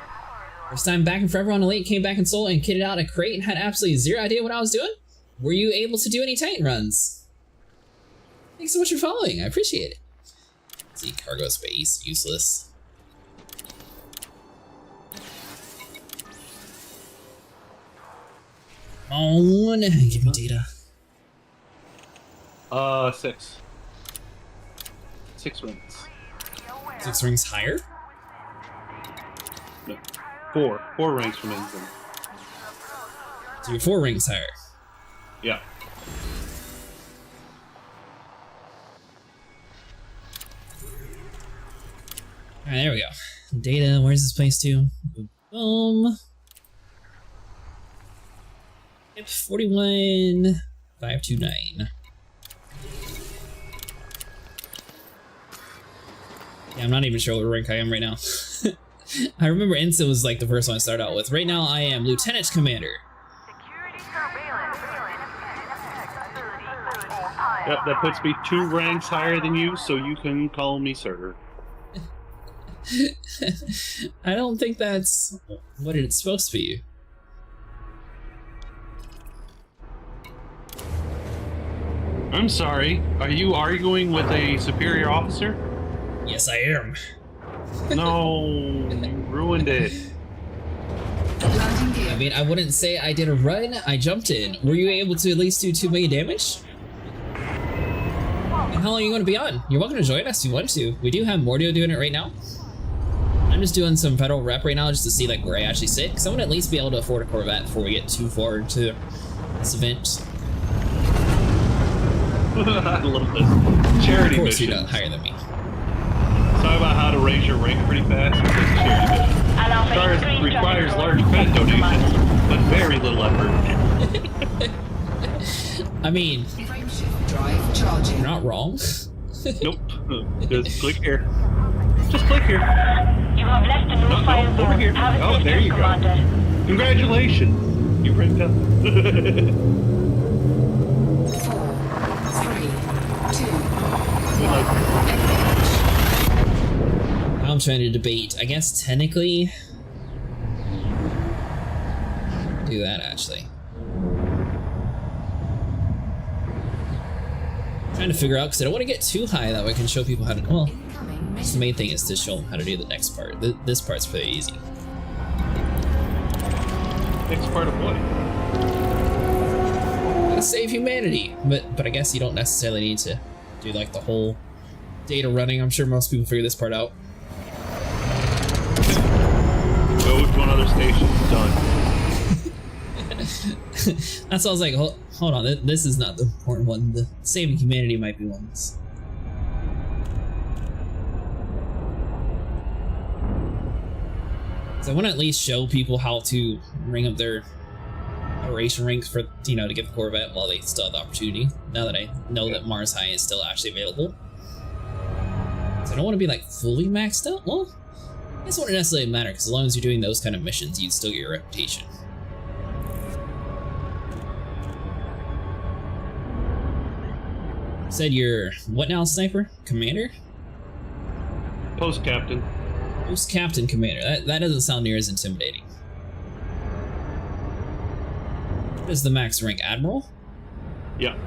First time back in forever on Elite, came back in Soul and kitted out a crate and had absolutely zero idea what I was doing. Were you able to do any Titan runs? Thanks so much for following, I appreciate it. See, cargo space, useless. Come on, give me data. 6. 6 ranks. 6 rings higher? No. 4. 4 ranks from ensign. So you're 4 rings higher. Yeah. Alright, there we go. Data, where's this place to? Boom. Yep, 41,529. Yeah, I'm not even sure what rank I am right now. I remember Ensign was like the first one I started out with. Right now I am Lieutenant Commander. Yep, that puts me 2 ranks higher than you, so you can call me sir. I don't think that's what it's supposed to be. I'm sorry, are you arguing with a superior officer? Yes, I am. No, you ruined it. I mean, I wouldn't say I did a run, I jumped in. Were you able to at least do 2 million damage? And how long are you going to be on? You're welcome to join us if you want to. We do have Mordio doing it right now. I'm just doing some federal rep right now just to see like where I actually sit, because I want to at least be able to afford a Corvette before we get too far into this event. I love this. Charity Of course mission. you're not higher than me. Talk about how to raise your rank pretty fast. It's a charity mission. Requires large credit donations, but very little effort. I mean, Drive charging. you're not wrong. Nope. Just click here. Just click here. You have left a new No, file over here. Have a Oh, safe there you trip, go. Commander. Congratulations. You ranked up. 4, 3, 2. I'm trying to debate. I guess technically do that actually. Trying to figure out because I don't want to get too high that way I can show people how to. Well, The main thing is to show them how to do the next part. This part's pretty easy. Next part of what? To save humanity, but I guess you don't necessarily need to do like the whole data running. I'm sure most people figure this part out. Go to another station. Done. That's why I was like, hold on, this is not the important one. The saving humanity might be ones. So I want to at least show people how to ring up their operation ranks for, you know, to get the Corvette while they still have the opportunity. Now that I know that Mars High is still actually available. So I don't want to be like fully maxed out. Well, I guess it wouldn't necessarily matter because as long as you're doing those kind of missions, you'd still get your reputation. Said you're what now, Sniper? Commander? Post captain. Post captain commander. That doesn't sound near as intimidating. What is the max rank? Admiral? Yeah.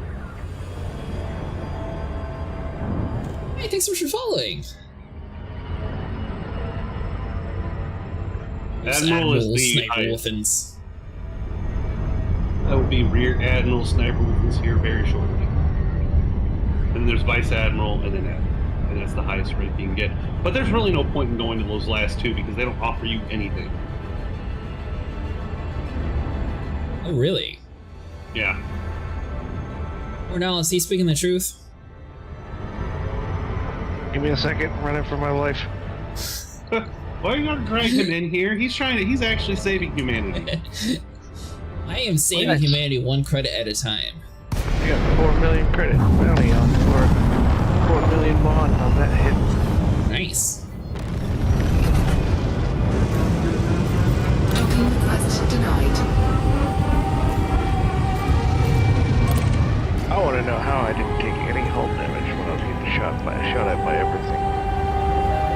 Hey, thanks so much for following. Admiral is the Sniper highest. Wolfens. That would be Rear Admiral Sniper Wolfens here very shortly. Then there's Vice Admiral and then Admiral. And that's the highest rank you can get. But there's really no point in going to those last two because they don't offer you anything. Oh, really? Yeah. Or now, is he speaking the truth? Give me a second, I'm running for my life. Why are you gonna drag him in here? He's actually saving humanity. I am saving humanity one credit at a time. I got 4 million credit bounty on for 4 million bond on that hit. Nice. Docking request denied. I want to know how I didn't take any hull damage when I was getting shot at by everything.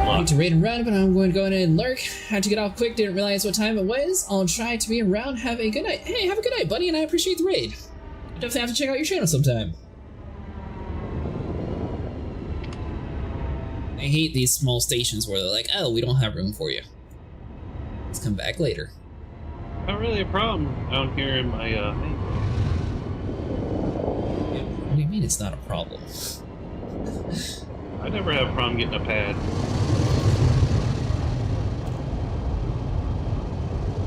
I need to raid and run, but I'm going to go in and lurk. Had to get off quick, didn't realize what time it was. I'll try to be around. Have a good night. Hey, have a good night, buddy, and I appreciate the raid. I definitely have to check out your channel sometime. I hate these small stations where they're like, oh, we don't have room for you. Let's come back later. Not really a problem down here in my thing. What do you mean it's not a problem? I never have a problem getting a pad.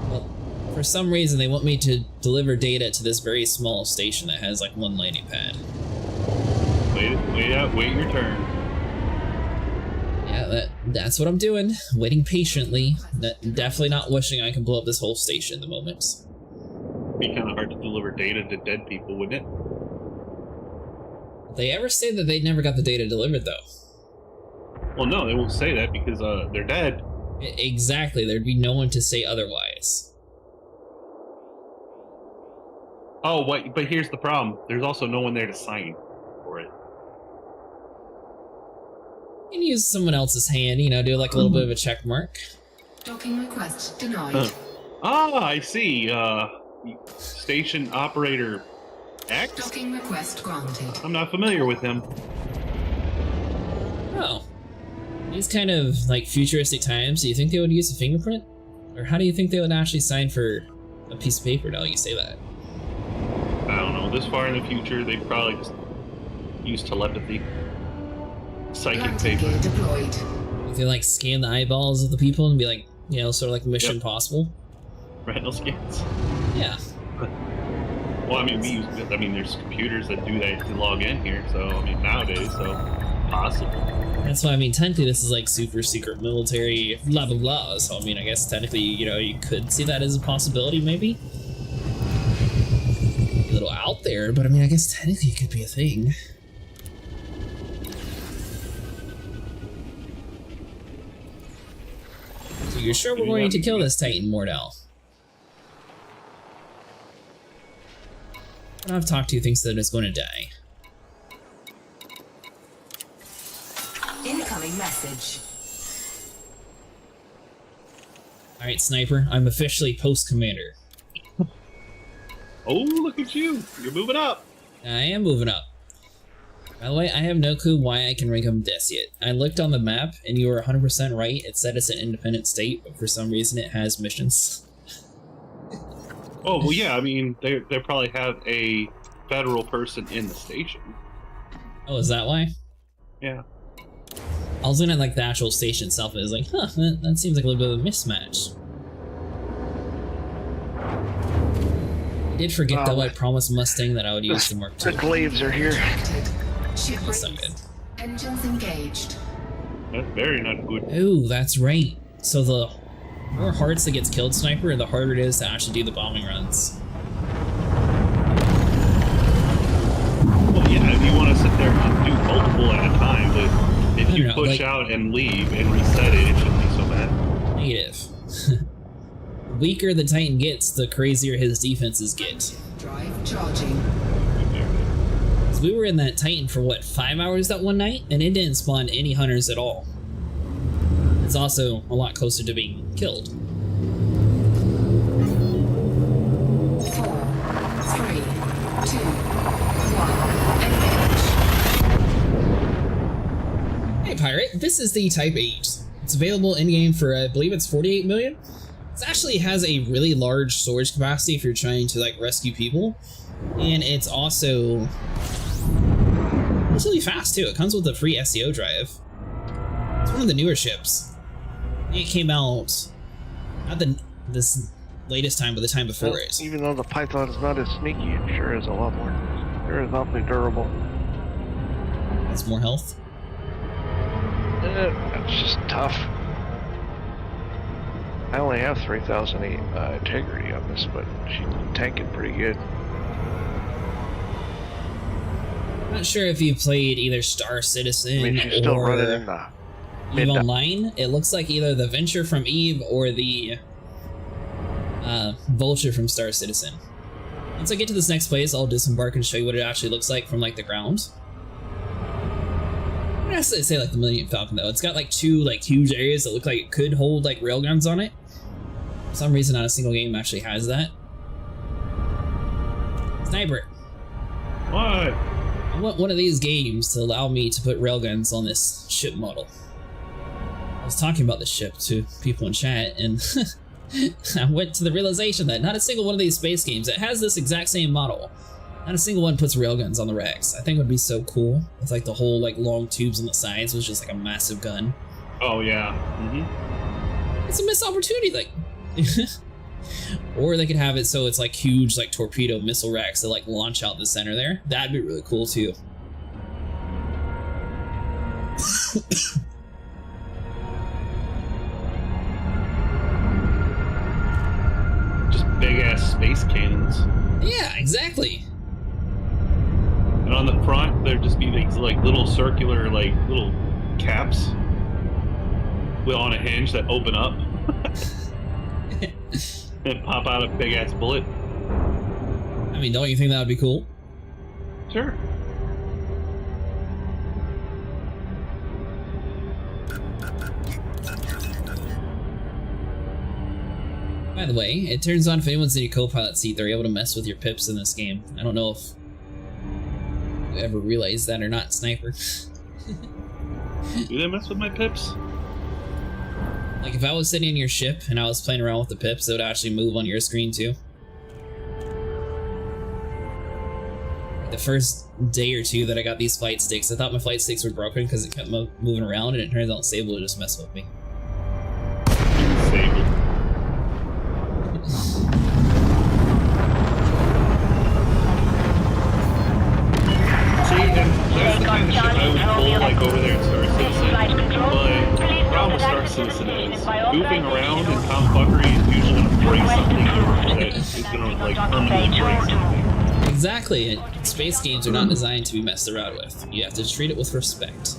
Well, for some reason they want me to deliver data to this very small station that has like one landing pad. Wait your turn. Yeah, that's what I'm doing. Waiting patiently. Definitely not wishing I can blow up this whole station at the moment. It'd be kind of hard to deliver data to dead people, wouldn't it? They ever say that they never got the data delivered, though? Well, no, they won't say that because they're dead. Exactly. There'd be no one to say otherwise. Oh, wait, but here's the problem. There's also no one there to sign for it. You can use someone else's hand, you know, do like a little bit of a check mark. Docking request denied. Ah, I see. Station operator X? Docking request granted. I'm not familiar with him. Oh. These kind of, like, futuristic times, do you think they would use a fingerprint? Or how do you think they would actually sign for a piece of paper now you say that? I don't know. This far in the future, they probably just use telepathy. Psychic Landing paper. gear deployed. They, like, scan the eyeballs of the people and be like, you know, sort of like Mission Impossible? Retinal scans. Yeah. Well, I mean, there's computers that do that to log in here, so, I mean, nowadays, so, possible. That's why, I mean, technically this is like super secret military blah blah blah, so I mean, I guess technically, you know, you could see that as a possibility, maybe? A little out there, but I mean, I guess technically it could be a thing. So you're sure we're going to kill this Titan, Mordell? I've talked to thinks that it's going to die. Incoming message. Alright, Sniper, I'm officially post commander. Oh, look at you. You're moving up. I am moving up. By the way, I have no clue why I can rank them this yet. I looked on the map, and you were 100% right. It said it's an independent state, but for some reason it has missions. Oh, well, yeah, I mean, they probably have a federal person in the station. Oh, is that why? Yeah. I was looking at like the actual station itself, and it was like, huh, that seems like a little bit of a mismatch. I did forget though, I promised Mustang that I would use the Mark II. The glaives are here. Ship That's not rates. good. Engines engaged. That's very not good. Ooh, that's right. So the more hearts that gets killed Sniper, the harder it is to actually do the bombing runs. Well, yeah, if you want to sit there and do multiple at a time, but if you push like, out and leave and reset it, it shouldn't be so bad. Negative. The weaker the Titan gets, the crazier his defenses get. Drive charging. So we were in that Titan for what, 5 hours that one night, and it didn't spawn any hunters at all. It's also a lot closer to being killed. 4, 3, 2, 1, engage. Hey Pirate, this is the Type 8. It's available in-game for, I believe it's 48 million? It actually has a really large storage capacity if you're trying to like rescue people. And it's also really fast too. It comes with a free SEO drive. It's one of the newer ships. It came out not this latest time, but the time before it. Even though the Python is not as sneaky, it sure is a lot more. Sure is awfully durable. Has more health. It's just tough. I only have 3,000 integrity on this, but she's tanking pretty good. I'm not sure if you played either Star Citizen I mean, she's still or running in the EVE Online. It looks like either the Venture from EVE or the Vulture from Star Citizen. Once I get to this next place, I'll disembark and show you what it actually looks like from like the ground. I'm gonna say like the Millennium Falcon though. It's got like two like huge areas that look like it could hold like railguns on it. For some reason, not a single game actually has that. Sniper. What? I want one of these games to allow me to put railguns on this ship model. I was talking about this ship to people in chat, and I went to the realization that not a single one of these space games that has this exact same model, not a single one puts railguns on the racks. I think it would be so cool if like the whole like long tubes on the sides was just like a massive gun. Oh yeah. Mm-hmm. It's a missed opportunity, like. Or they could have it so it's like huge like torpedo missile racks that like launch out the center there. That'd be really cool too. Just big ass space cannons. Yeah, exactly. And on the front, there'd just be these like little circular like little caps on a hinge that open up. And pop out a big ass bullet. I mean, don't you think that would be cool? Sure. By the way, it turns on if anyone's in your co-pilot seat, they're able to mess with your pips in this game. I don't know if you ever realized that or not, Sniper. Do they mess with my pips? Like if I was sitting in your ship and I was playing around with the pips, it would actually move on your screen too. The first day or two that I got these flight sticks, I thought my flight sticks were broken because it kept moving around, and it turns out Sable would just mess with me. Sable. See, and that's the kind of shit I would pull like over there in Star Citizen, but the problem with Star Citizen is goofing around and tomfuckery is usually going to break something that is going to like permanently break something. Exactly, and space games are not designed to be messed around with. You have to treat it with respect.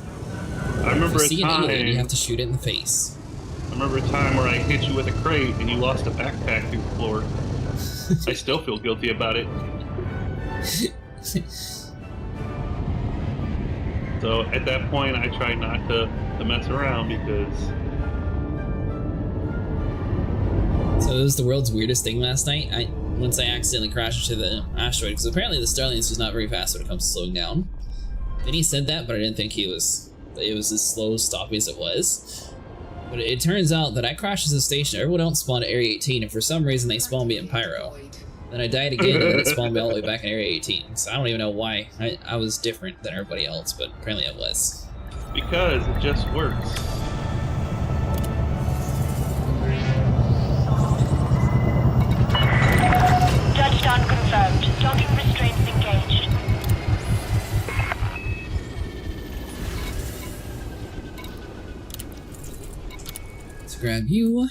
I remember If a you see an time. alien, you have to shoot it in the face. I remember a time where I hit you with a crate and you lost a backpack through the floor. I still feel guilty about it. So at that point, I tried not to mess around because. So it was the world's weirdest thing last night. Once I accidentally crashed into the asteroid, because apparently the Starlings was not very fast when it comes to slowing down. Then he said that, but I didn't think it was as slow stopping as it was. But it turns out that I crashed at the station, everyone else spawned at Area 18, and for some reason they spawned me in Pyro. Then I died again, and then it spawned me all the way back in Area 18. So I don't even know why I was different than everybody else, but apparently I was. Because it just works. Touchdown confirmed. Docking restraints engaged. Let's grab you.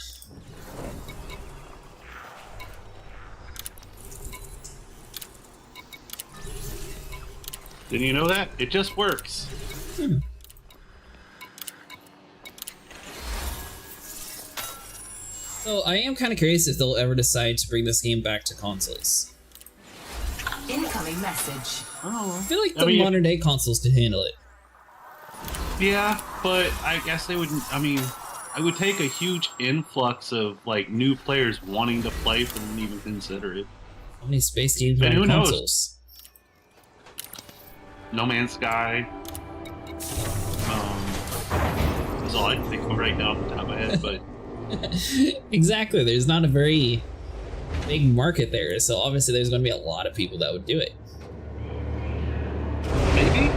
Didn't you know that? It just works. So I am kind of curious if they'll ever decide to bring this game back to consoles. Incoming message. I feel like the modern day consoles could handle it. Yeah, but I guess they wouldn't. I mean, I would take a huge influx of like new players wanting to play for them to even consider it. How many space games And are who on knows? consoles? No Man's Sky. That's all I can think of right now off the top of my head. But Exactly, there's not a very big market there, so obviously there's going to be a lot of people that would do it. maybe.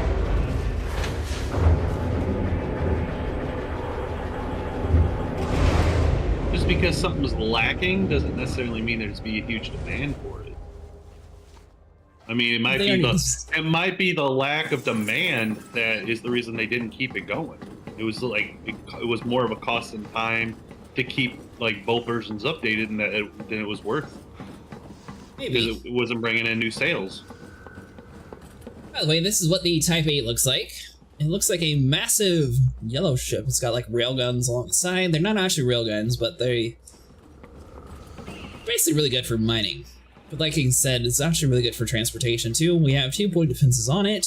Just because something's lacking doesn't necessarily mean there's be a huge demand for it. I mean, it might be the lack of demand that is the reason they didn't keep it going. It was like it was more of a cost and time to keep like both versions updated than it was worth. Maybe. Because it wasn't bringing in new sales. By the way, this is what the Type 8 looks like. It looks like a massive yellow ship. It's got like railguns along the side. They're not actually railguns, but they're basically really good for mining. But like I said, it's actually really good for transportation too. We have 2-point defenses on it.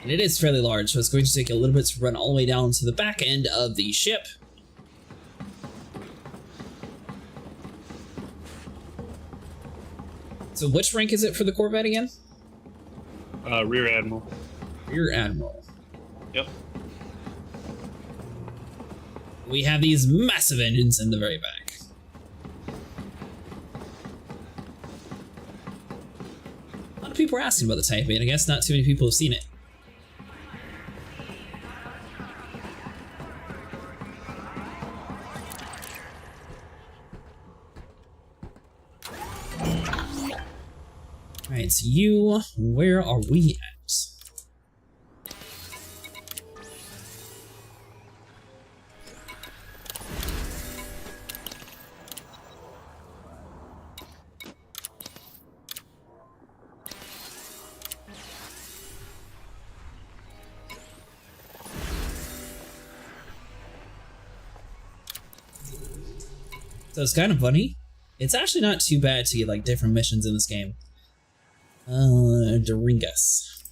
And it is fairly large, so it's going to take a little bit to run all the way down to the back end of the ship. So which rank is it for the Corvette again? Rear Admiral. Rear Admiral. Yep. We have these massive engines in the very back. A lot of people are asking about the Type 8. I guess not too many people have seen it. Alright, so you, where are we at? So it's kind of funny. It's actually not too bad to get like different missions in this game. Doringas.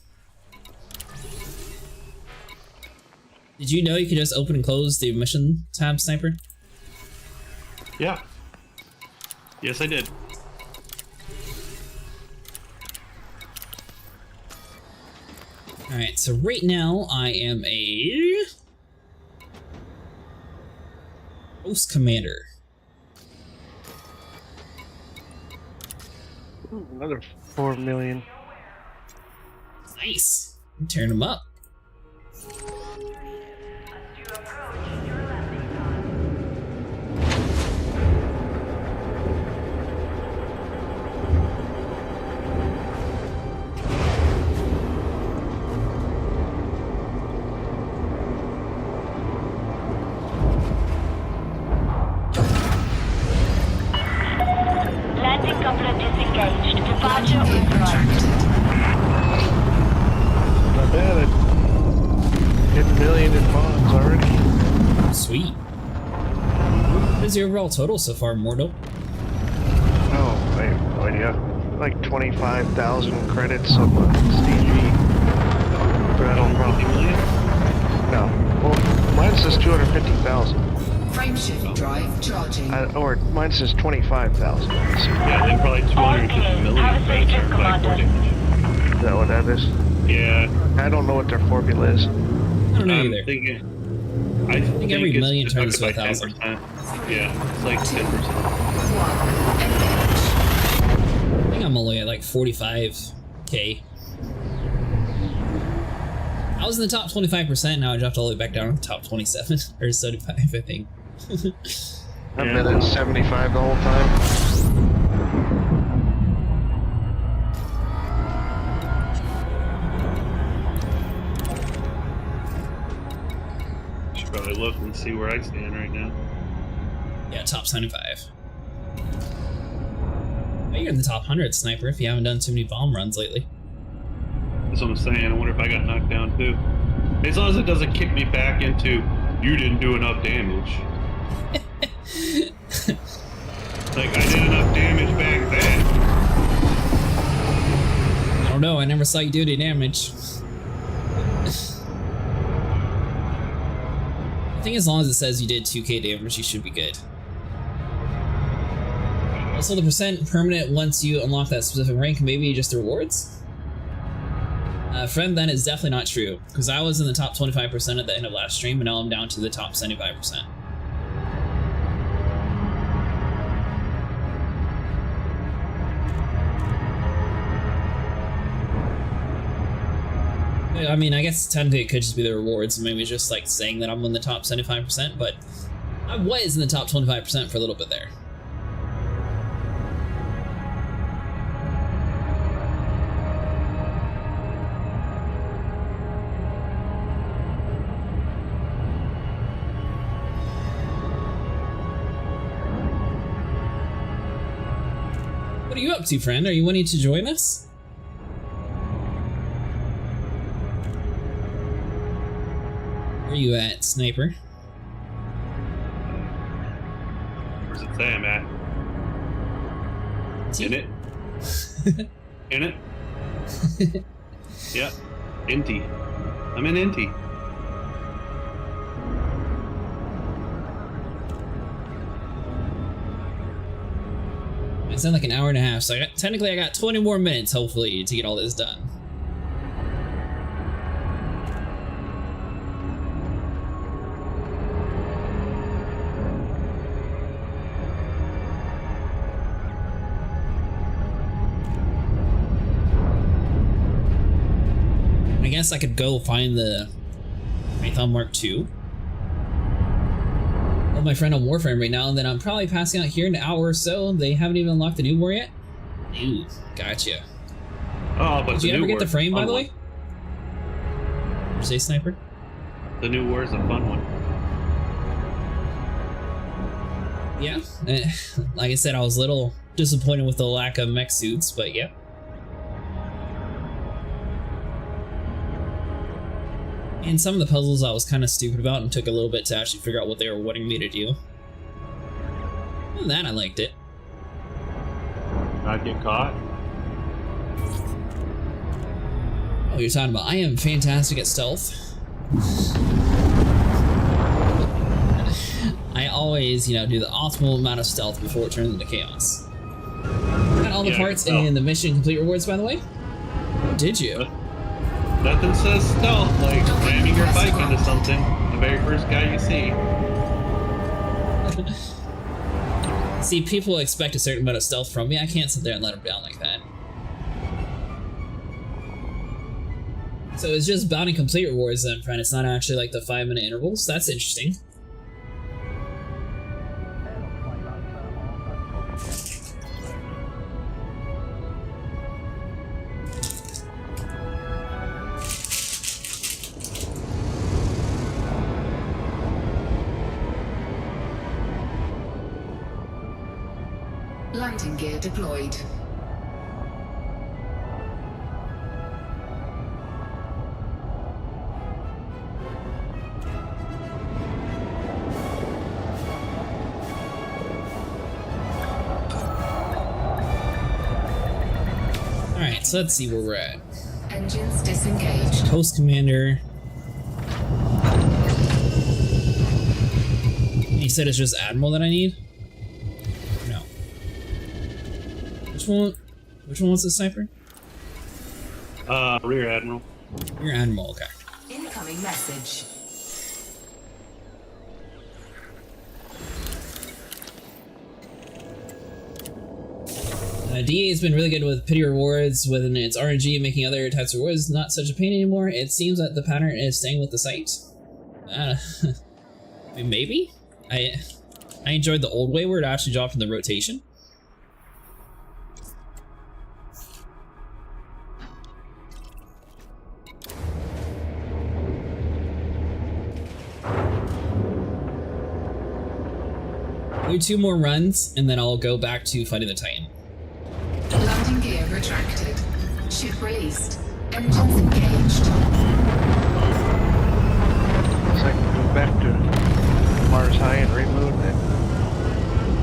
Did you know you could just open and close the mission tab, Sniper? Yeah. Yes, I did. Alright, so right now I am a Post Commander. Another 4 million. Nice. I'm tearing them up. Landing coupler disengaged. Departure authorized. Not bad. I hit 1 million in bonds already. Sweet. What is your overall total so far, Mortal? Oh, I have no idea. Like 25,000 credits of STG. But I don't know. No. Well, mine says 250,000. Frameshift drive charging. Or mine says 25,000. Yeah, then probably 250 million Have a safe trip, by Commander. damage. Is that what that is? Yeah. I don't know what their formula is. I don't know I'm either. thinking, I think every it's million turns to deducted by 1,000. 10%. Yeah, it's like 10%. I think I'm only at like 45k. I was in the top 25%, now I dropped all the way back down to the top 27 or 75, I think. I've been at 75 the whole time. Should probably look and see where I stand right now. Yeah, top 75. Oh, you're in the top 100, Sniper, if you haven't done too many bomb runs lately. That's what I'm saying. I wonder if I got knocked down too. As long as it doesn't kick me back into, you didn't do enough damage. Like, I did enough damage back then. I don't know, I never saw you do any damage. I think as long as it says you did 2k damage, you should be good. Also, the percent permanent once you unlock that specific rank, maybe just the rewards? Friend, that is definitely not true, because I was in the top 25% at the end of last stream, and now I'm down to the top 75%. I mean, I guess technically it could just be the rewards, maybe it's just like saying that I'm in the top 75%, but I was in the top 25% for a little bit there. What are you up to, friend? Are you wanting to join us? Where are you at, Sniper? Where's it say I'm at? In it? In it? Yep. Inty. I'm in Inty. It's been like an hour and a half, so technically I got 20 more minutes, hopefully, to get all this done. I guess I could go find the Python Mark II. With my friend on Warframe right now, and then I'm probably passing out here in an hour or so. They haven't even unlocked the new war yet. Ooh, gotcha. Oh, but did you ever get the frame, by the way? Did you say, Sniper? The new war is a fun one. Yeah, like I said, I was a little disappointed with the lack of mech suits, but yeah. And some of the puzzles I was kind of stupid about and took a little bit to actually figure out what they were wanting me to do. Other than that, I liked it. Not get caught? Oh, you're talking about I am fantastic at stealth. I always, do the optimal amount of stealth before it turns into chaos. Got all the parts in the mission complete rewards, by the way? Did you? Nothing says stealth like ramming your bike into something. The very first guy you see. See, people expect a certain amount of stealth from me. I can't sit there and let them down like that. So it's just bounty complete rewards then, friend. It's not actually like the 5-minute intervals. That's interesting. Landing gear deployed. Alright, so let's see where we're at. Engines disengaged. Post Commander. You said it's just Admiral that I need? No. Which one was the Sniper? Rear Admiral. Rear Admiral, okay. Incoming message. DA has been really good with pity rewards within its RNG and making other types of rewards not such a pain anymore. It seems that the pattern is staying with the site. Maybe? I enjoyed the old way where it actually dropped in the rotation. Do 2 more runs and then I'll go back to fighting the Titan. Landing gear retracted. Ship released. Engines engaged. So I can go back to Mars High and reload, and then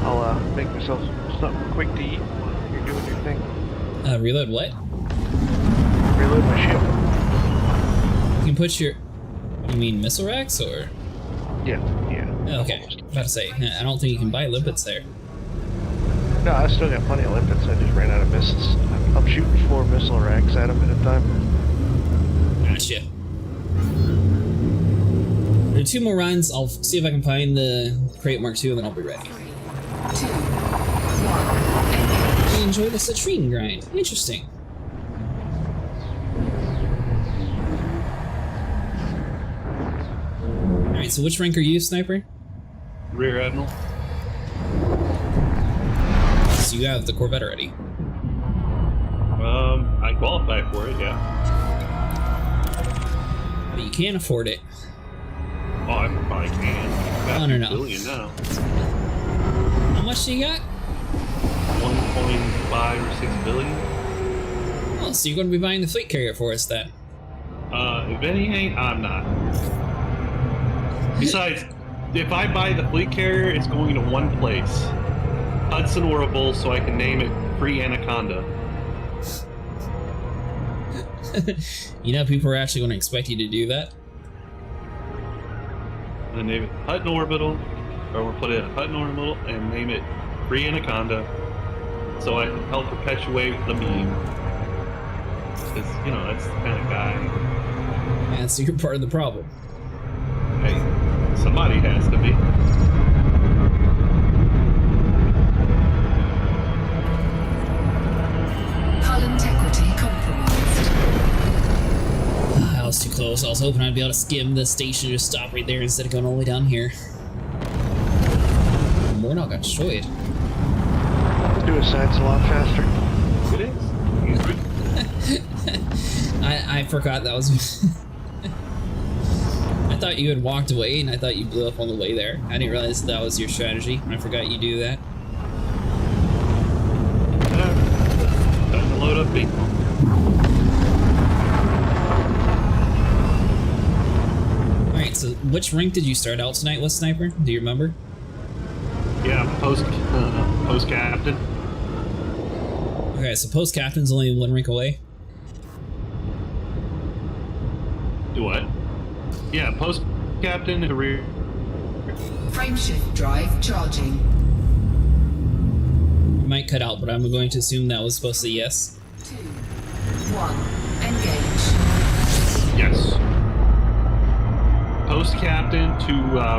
I'll make myself something quick to eat while you're doing your thing. Reload what? Reload my ship. You can put your... You mean missile racks or...? Yeah. Oh, okay. About to say, I don't think you can buy limpets there. No, I still got plenty of limpets. I just ran out of missiles. I'm shooting 4 missile racks at them at a time. Gotcha. There are 2 more runs. I'll see if I can find the crate Mark II, and then I'll be ready. 3, 2, 1. You enjoy the citrine grind. Interesting. Alright, so which rank are you, Sniper? Rear Admiral. So you have the Corvette already. I qualify for it, yeah. But you can't afford it. Oh, I probably can. Got I don't know. $2 billion now. How much do you got? 1.5 or 6 billion. Oh, so you're going to be buying the fleet carrier for us then. If any ain't, I'm not. Besides, if I buy the fleet carrier, it's going to one place. Hudson Orbital, so I can name it Free Anaconda. You know, people are actually going to expect you to do that. And then name it Hutton Orbital, or we'll put it in Hutton Orbital and name it Free Anaconda, so I can help perpetuate the meme. Because, you know, that's the kind of guy. And so you're part of the problem. Hey, somebody has to be. Hull integrity compromised. I was too close. I was hoping I'd be able to skim the station and just stop right there instead of going all the way down here. Mornock got destroyed. Suicide's a lot faster. It is. I forgot that was... I thought you had walked away and I thought you blew up on the way there. I didn't realize that was your strategy. I forgot you do that. Time to load up people. Alright, so which rank did you start out tonight with, Sniper? Do you remember? Yeah, post captain. Okay, so post captain's only 1 rank away. Do what? Yeah, post captain and rear. Frameshift drive charging. You might cut out, but I'm going to assume that was supposed to say yes. 2, 1. Engage. Yes. Post captain to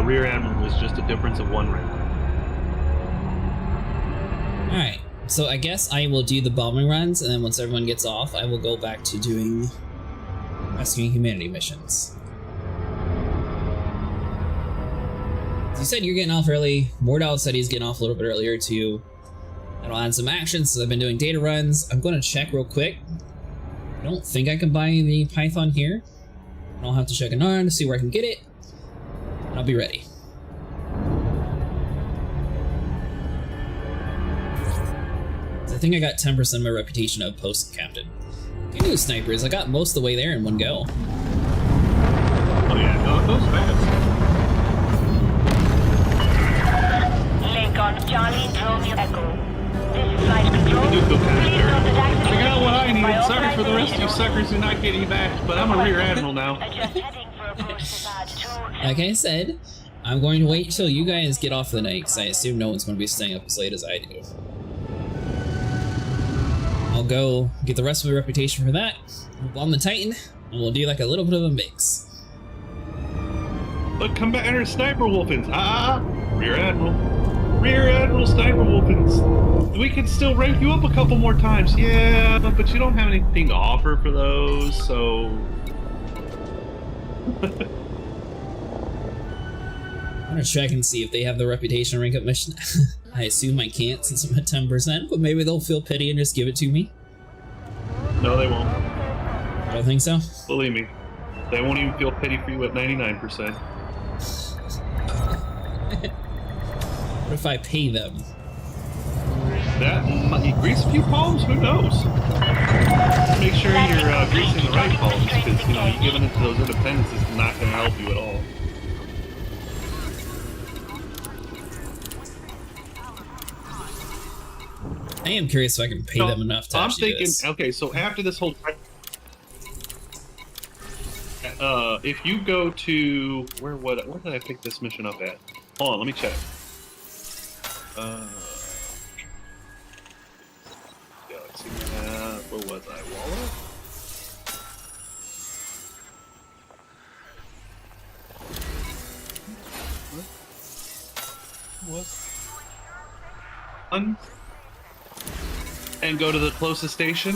rear admiral is just a difference of 1 rank. Alright, so I guess I will do the bombing runs, and then once everyone gets off, I will go back to doing rescuing humanity missions. You said you're getting off early. Mordal said he's getting off a little bit earlier too. That'll add some action since I've been doing data runs. I'm going to check real quick. I don't think I can buy the Python here. I'll have to check an arm to see where I can get it. And I'll be ready. I think I got 10% of my reputation of post captain. Good news, snipers. I got most of the way there in one go. Oh yeah, no, it goes fast. Lincoln, Charlie, Romeo, Echo. This is flight control. You do go kind of Please dirty. note that I got what I activation needed. by Sorry for the rest of you authorization suckers who not getting back, but I'm a rear admiral now. Adjust heading for approach to Pad 2. Like I said, I'm going to wait till you guys get off for the night because I assume no one's going to be staying up as late as I do. I'll go get the rest of the reputation for that. On the Titan, and we'll do like a little bit of a mix. Look, come back under Sniper Wolfens. Rear Admiral. Rear Admiral Sniper Wolfens. We can still rank you up a couple more times. Yeah, but you don't have anything to offer for those, so... I'm gonna check and see if they have the reputation rank up mission. I assume I can't since I'm at 10%, but maybe they'll feel pity and just give it to me. No, they won't. I don't think so. Believe me. They won't even feel pity for you at 99%. What if I pay them? That might grease a few palms? Who knows? Make sure you're greasing the right palms, because you giving it to those independents is not going to help you at all. I am curious if I can pay them enough to actually do this. Okay, so after this whole... if you go to... Where did I pick this mission up at? Hold on, let me check. Galaxy map, where was I? Walla? What? And go to the closest station.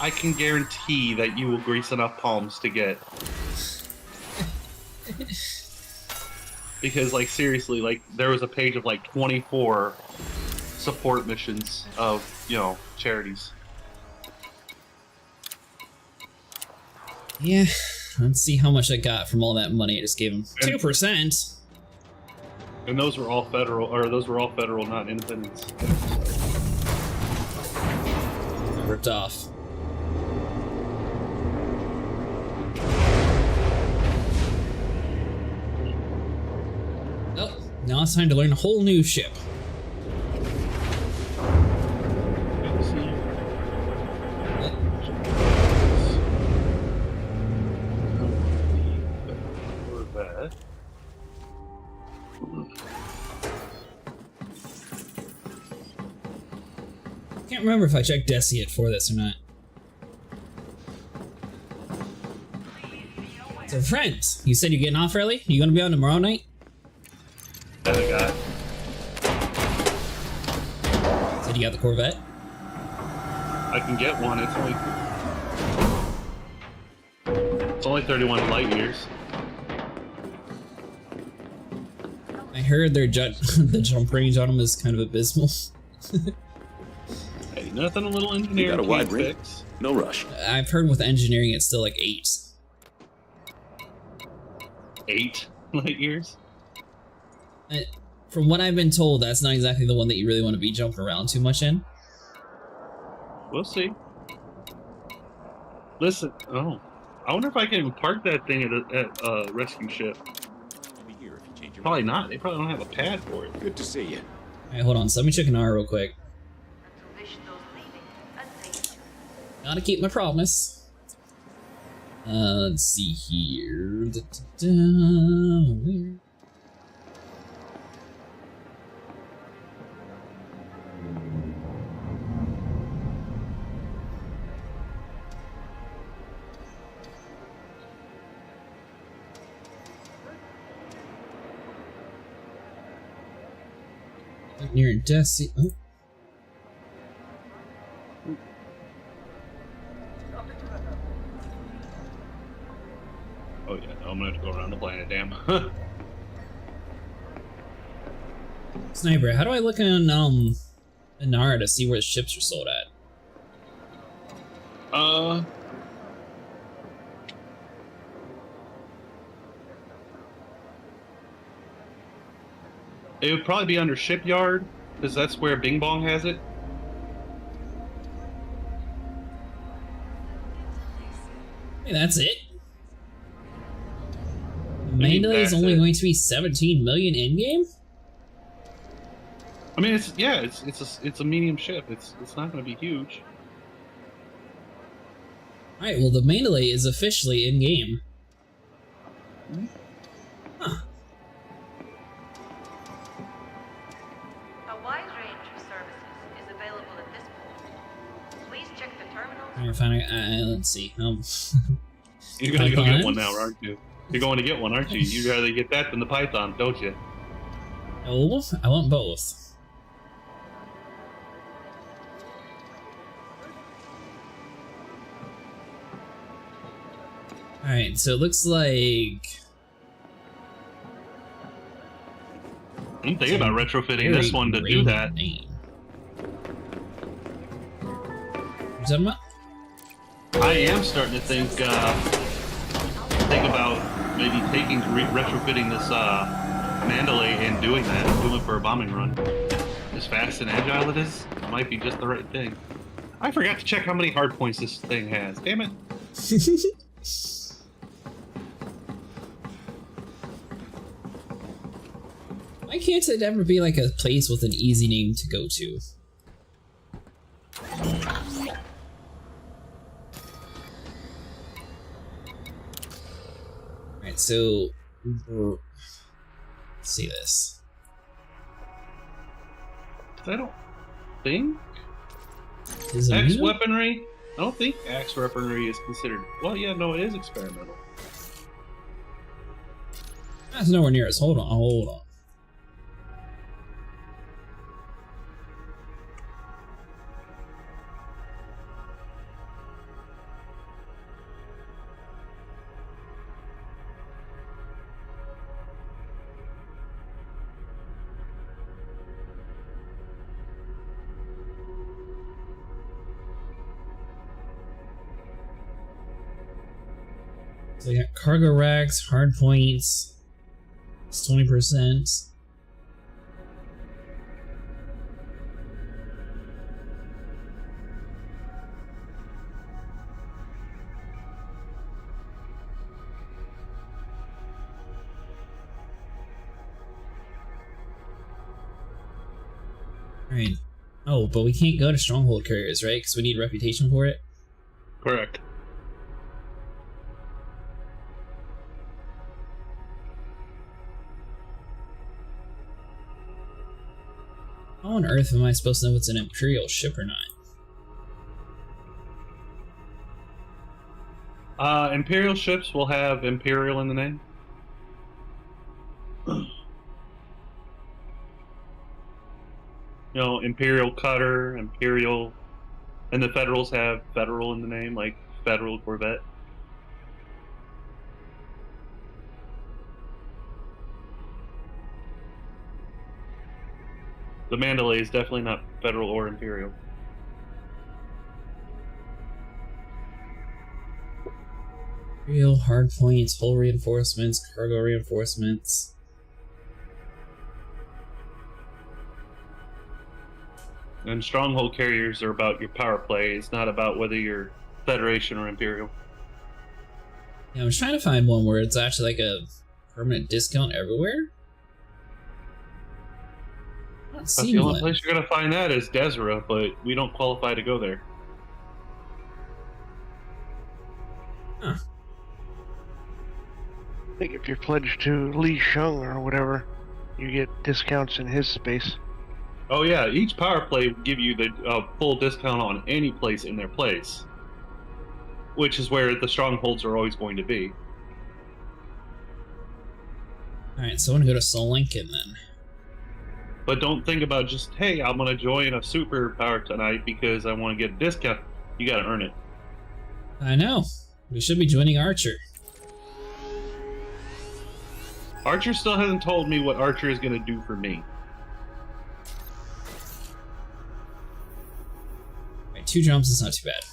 I can guarantee that you will grease enough palms to get. Because, like, seriously, like, there was a page of, like, 24 support missions of, you know, charities. Yeah, let's see how much I got from all that money I just gave them. 2%! And those were all federal, not independents. Ripped off. Oh, now it's time to learn a whole new ship. Can't remember if I checked Desiate for this or not. So, friends, you said you're getting off early? You gonna be on tomorrow night? That I got. Said you got the Corvette? I can get one. It's only 31 light years. I heard their the jump range on them is kind of abysmal. Hey, nothing a little engineering You got a wide can't ring? fix. No rush. I've heard with engineering it's still like 8. 8 light years? From what I've been told, that's not exactly the one that you really want to be jumping around too much in. We'll see. Listen, I wonder if I can park that thing at a rescue ship. Probably not. They probably don't have a pad for it. Good to see you. Alright, hold on. So let me check an hour real quick. Gotta keep my promise. Let's see here. Where? Near Desi. Oh. Oh yeah, no, I'm gonna have to go around the planet, damn. Sniper, how do I look on Inara to see where the ships are sold at? It would probably be under Shipyard, because that's where Bing Bong has it. Hey, that's it? Mandalay is only going to be 17 million in-game? I mean, it's a medium ship. It's not going to be huge. Alright, well the Mandalay is officially in-game. Huh. A wide range of services is available at this point. Alright, fine. Let's see. You're gonna go get Pythons? one now, aren't you? You're going to get one, aren't you? You'd rather get that than the Python, don't you? Oh, I want both. Alright, so it looks like... I'm thinking about retrofitting this one to do that. Name. What's that about? I am starting to think about maybe retrofitting this Mandalay and doing it for a bombing run. As fast and agile it is, it might be just the right thing. I forgot to check how many hard points this thing has. Damn it. Why can't it ever be like a place with an easy name to go to? Alright, so... let's see this. I don't think... Is it Axe new? weaponry? I don't think axe weaponry is considered... Well, yeah, no, it is experimental. That's nowhere near us. Hold on. So we got cargo racks, hard points, it's 20%. Alright. Oh, but we can't go to stronghold carriers, right? Because we need reputation for it? Correct. How on earth am I supposed to know if it's an Imperial ship or not? Imperial ships will have Imperial in the name. You know, Imperial Cutter, Imperial, and the Federals have Federal in the name, like Federal Corvette. The Mandalay is definitely not Federal or Imperial. Imperial, hard points, hull reinforcements, cargo reinforcements. And stronghold carriers are about your power play. It's not about whether you're Federation or Imperial. Yeah, I'm trying to find one where it's actually like a permanent discount everywhere. I don't That's see the only one. place you're gonna find that is Desera, but we don't qualify to go there. Huh. I think if you're pledged to Li Sheng or whatever, you get discounts in his space. Oh yeah, each power play will give you the full discount on any place in their place, which is where the strongholds are always going to be. Alright, so I want to go to Sol Lincoln then. But don't think about just, hey, I'm going to join a superpower tonight because I want to get a discount. You got to earn it. I know. We should be joining Archer. Archer still hasn't told me what Archer is going to do for me. Alright, 2 jumps is not too bad.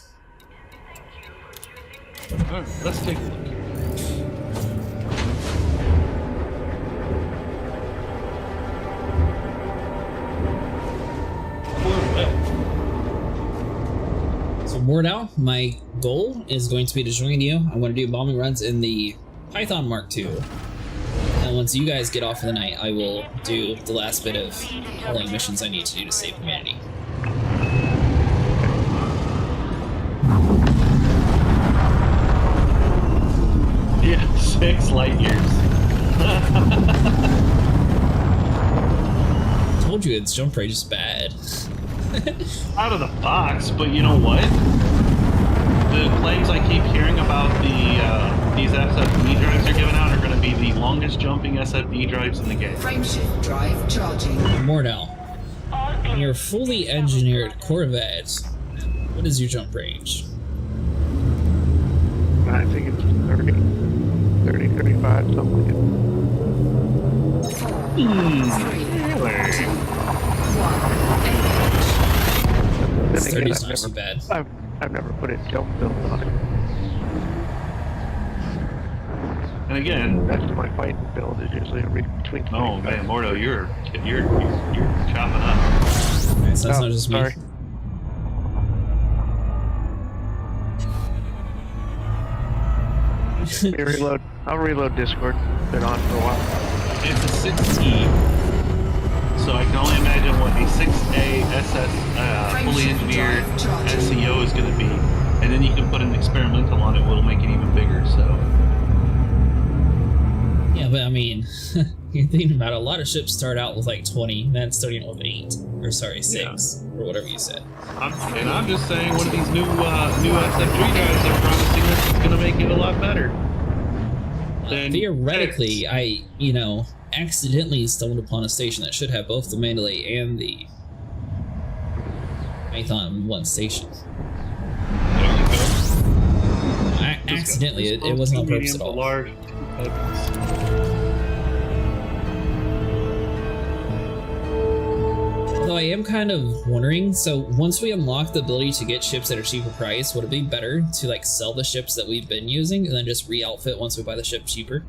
Alright, let's take a look. So Mordau, my goal is going to be to join you. I want to do bombing runs in the Python Mark II. And once you guys get off for the night, I will do the last bit of hauling missions I need to do to save humanity. Yeah, 6 light years. Told you its jump rate is bad. out of the box, but you know what? The claims I keep hearing about these SFD drives they're giving out are going to be the longest jumping SFD drives in the game. Frameshift drive charging. More now. In your fully engineered Corvette, what is your jump range? I think it's 30, 35, something like that. 4, 3, 2, 1, engage. This 30 is not too bad. I've never put a jump build on it. And again, That's my fighting build is usually between. oh man, Mordo, you're chopping up. Alright, so that's not just me. Sorry. Let me reload. I'll reload Discord. Been on for a while. It's a 6E, so I can only imagine what a 6A SS fully engineered SEO is going to be, and then you can put an experimental on it, which will make it even bigger. So. Yeah, but I mean, you're thinking about it, a lot of ships start out with like 20, then starting with 8, or sorry, 6, or whatever you said. I'm just saying, one of these new SFG guys are promising us it's going to make it a lot better. Theoretically, I, accidentally stumbled upon a station that should have both the Mandalay and the Python in one station. There you go. Accidentally, it wasn't on purpose at all. Large. Though I am kind of wondering, so once we unlock the ability to get ships at a cheaper price, would it be better to like sell the ships that we've been using and then just re-outfit once we buy the ship cheaper?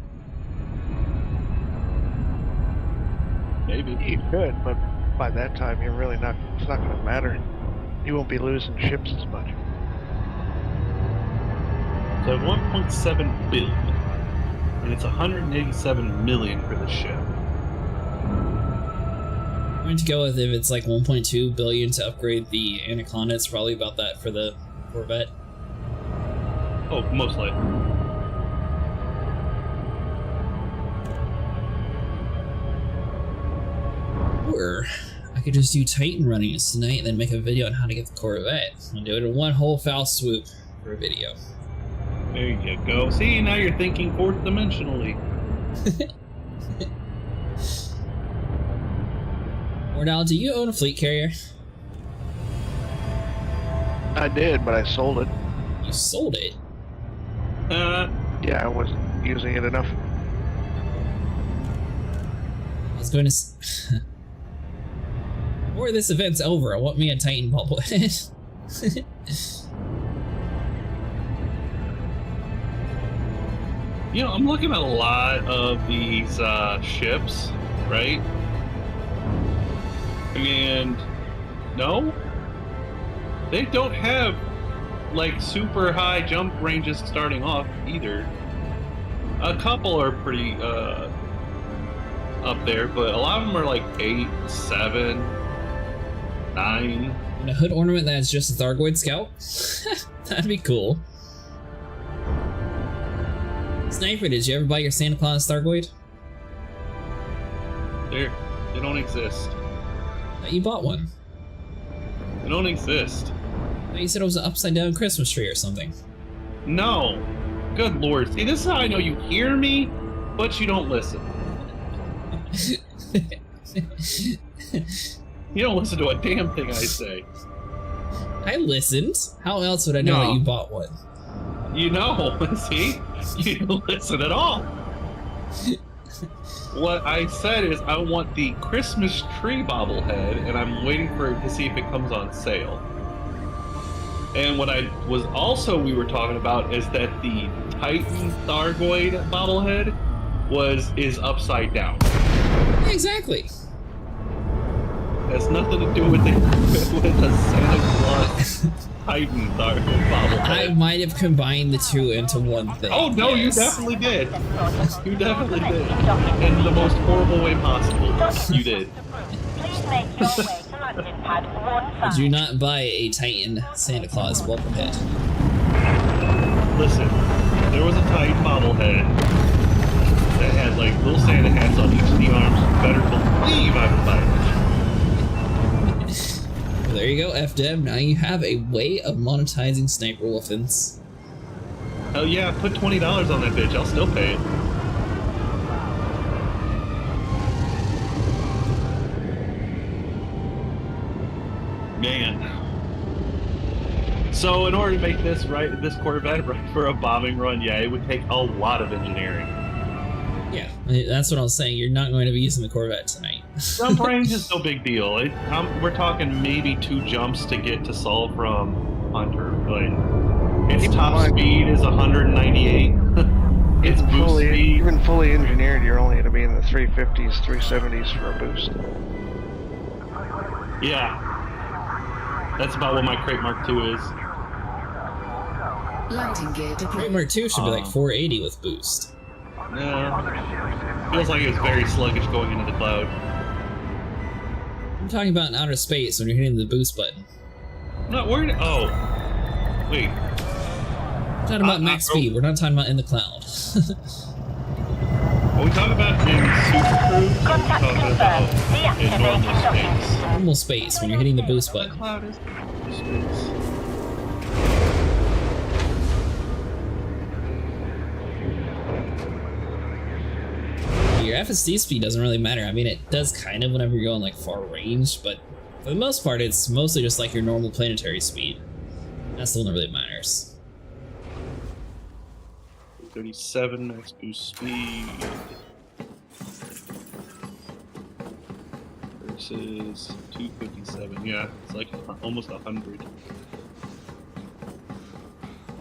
Maybe. You could, but by that time you're really not. It's not going to matter. You won't be losing ships as much. So 1.7 billion, and it's 187 million for the ship. I'm going to go with if it's like 1.2 billion to upgrade the Anaconda, it's probably about that for the Corvette. Oh, most likely. Or I could just do Titan runnings tonight and then make a video on how to get the Corvette. And do it in one whole foul swoop for a video. There you go. See, now you're thinking fourth dimensionally. Ordal, do you own a fleet carrier? I did, but I sold it. You sold it? Yeah, I wasn't using it enough. I was going to... Before this event's over, I want me a Titan bobblehead. I'm looking at a lot of these ships, right? And no, they don't have like super high jump ranges starting off either. A couple are pretty up there, but a lot of them are like 8, 7, 9. And a hood ornament that's just a Thargoid scout? That'd be cool. Sniper, did you ever buy your Santa Claus Thargoid? They don't exist. You bought one. They don't exist. You said it was an upside down Christmas tree or something. No. Good lord. See, this is how I know you hear me, but you don't listen. You don't listen to a damn thing I say. I listened. How else would I know that you bought one? You know, see? You don't listen at all. What I said is I want the Christmas tree bobblehead, and I'm waiting for it to see if it comes on sale. And what we were talking about is that the Titan Thargoid bobblehead is upside down. Exactly. Has nothing to do with the Santa Claus Titan Thargoid bobblehead. I might have combined the two into one thing. Oh no, yes. You definitely did. You definitely did. In the most horrible way possible. You did. Do not buy a Titan Santa Claus bobblehead. Listen, there was a Titan bobblehead that had like little Santa hats on each of the arms. You better believe I would buy it. There there you go, FDev. Now you have a way of monetizing sniper weapons. Oh yeah, put $20 on that bitch. I'll still pay it. Man. So in order to make this Corvette right for a bombing run, yeah, it would take a lot of engineering. Yeah, that's what I was saying. You're not going to be using the Corvette tonight. Jump range is no big deal. We're talking maybe 2 jumps to get to Sol from Hunter. Like, its top speed is 198. Its boost speed, even fully engineered, you're only going to be in the 350s, 370s for a boost. Yeah, that's about what my Crate Mark II is. Landing gear deployed. Crate Mark II should be like 480 with boost. Yeah, feels like it's very sluggish going into the cloud. I'm talking about in outer space when you're hitting the boost button. I'm not worried. Oh, wait. We're talking about max speed. We're not talking about in the cloud. Are we talking about in Super Cruise? Or are we Contact talking about confirmed. in normal Deactivating space? Normal space when you're hitting the boost button. Cloud is space. Your FSD speed doesn't really matter. I mean, it does kind of whenever you're going like far range, but for the most part, it's mostly just like your normal planetary speed. That's the one that really matters. 37 max boost speed versus 257. Yeah, it's like almost 100.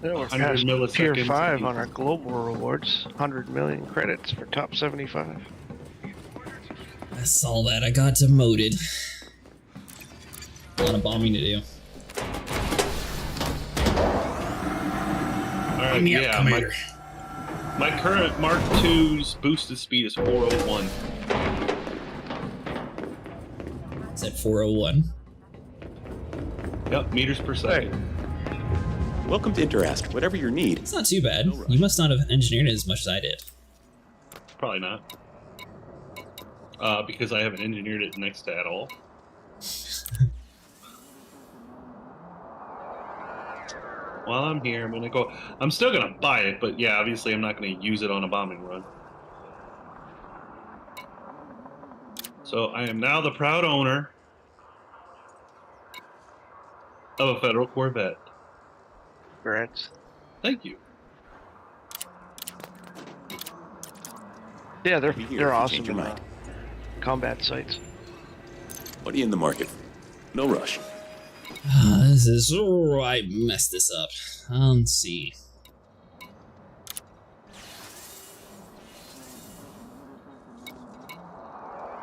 Yeah, we're 100 past tier milliseconds 5 on our global rewards. 100 million credits for top 75. I saw that. I got demoted. A lot of bombing to do. Alright, yeah, my current Mark II's boosted speed is 401. It's at 401. Yep, meters per second. Welcome to Interast. Whatever your need. It's not too bad. You must not have engineered it as much as I did. Probably not. Because I haven't engineered it next to at all. While I'm here, I'm still gonna buy it, but yeah, obviously I'm not gonna use it on a bombing run. So I am now the proud owner of a Federal Corvette. Congrats. Thank you. Yeah, Be here if you they're awesome change your in mind. combat sites. What are you in the market? No rush. This is... Oh, I messed this up. Let's see.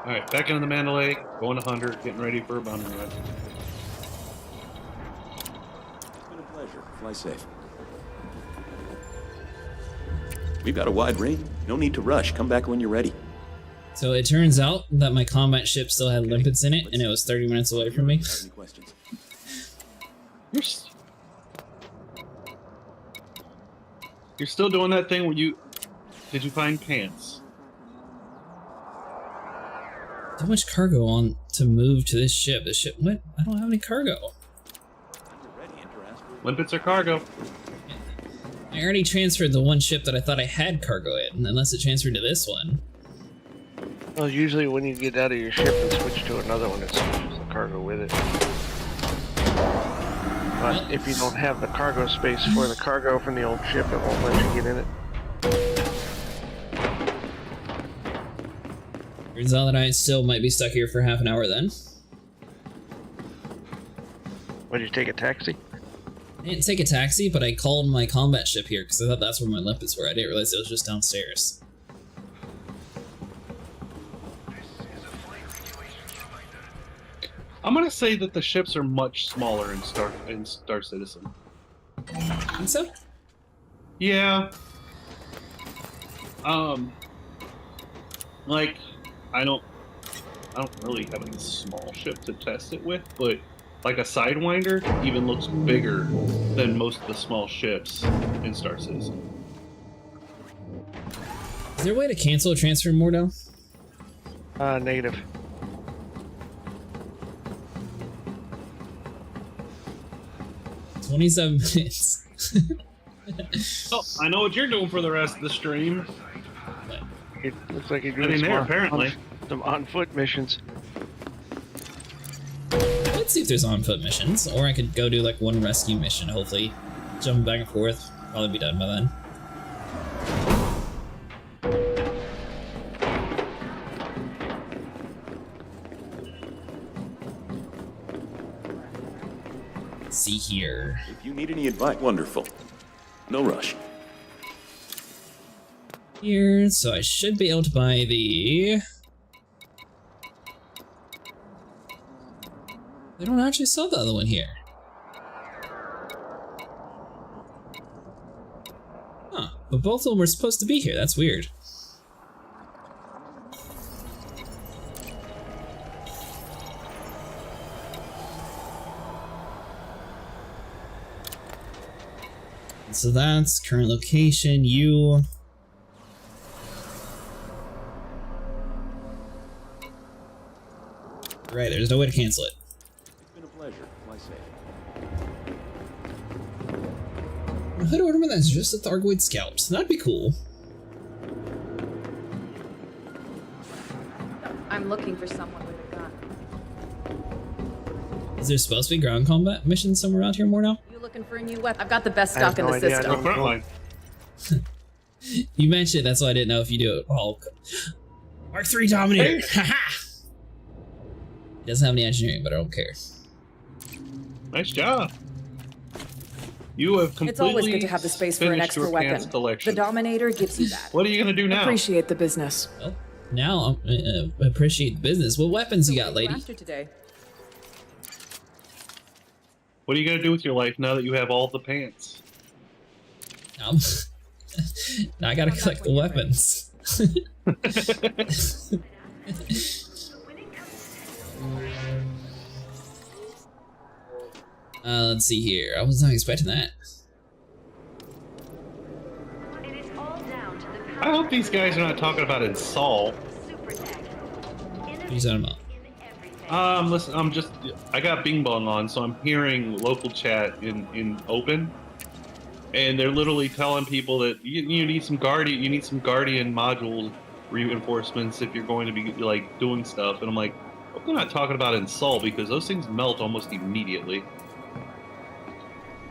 Alright, back into the Mandalay, going to Hunter, getting ready for a bombing run. It's been a pleasure. Fly safe. We've got a wide range. No need to rush. Come back when you're ready. So it turns out that my combat ship still had limpets in it, and it was 30 minutes away from me. Have any questions? You're still doing that thing where did you find pants? So much cargo on to move to this ship. This ship, what? I don't have any cargo. You're ready, Interast. Limpets are cargo. I already transferred the one ship that I thought I had cargo in, unless it transferred to this one. Well, usually when you get out of your ship and switch to another one, it switches the cargo with it. But if you don't have the cargo space for the cargo from the old ship, it won't let you get in it. Turns out that I still might be stuck here for half an hour then. Would you take a taxi? I didn't take a taxi, but I called my combat ship here because I thought that's where my limpets were. I didn't realize it was just downstairs. I'm gonna say that the ships are much smaller in Star Citizen. Think so? Yeah. Like, I don't really have any small ship to test it with, but like a Sidewinder even looks bigger than most of the small ships in Star Citizen. Is there a way to cancel a transfer, Mordo? Negative. 27 minutes. Oh, I know what you're doing for the rest of the stream. It looks like you're Getting doing there, some apparently. some on-foot missions. Let's see if there's on-foot missions, or I could go do like one rescue mission, hopefully. Jumping back and forth, probably be done by then. Let's see here. If you need any advice, wonderful. No rush. Here, so I should be able to buy the... They don't actually sell the other one here. Huh, but both of them were supposed to be here, that's weird. So that's current location, you... Right, there's no way to cancel it. It's been a pleasure. Fly safe. A hood ornament that's just a thargoid scout. That'd be cool. I'm looking for someone with a gun. Is there supposed to be ground combat missions somewhere around here more now? You looking for a new weapon? I've got the best I have stock in no the idea. I system. don't- Front line. You mentioned it, that's why I didn't know if you do it. Oh, Mark III Dominator! Haha! It doesn't have any engineering, but I don't care. Nice job. You have completely It's always good to have the space for an finished extra your weapon. pants collection. The Dominator gives you that. What are you gonna do now? Appreciate the business. Well, now I appreciate the business. What weapons you got, lady? Faster today. What are you gonna do with your life now that you have all the pants? Now I gotta collect the weapons. Let's see here. I was not expecting that. I hope these guys are not talking about Insol. What are you talking about? Listen, I got Bing Bong on, so I'm hearing local chat in open, and they're literally telling people that you need some guardian module reinforcements if you're going to be like doing stuff, and I'm like, hope they're not talking about Insol because those things melt almost immediately.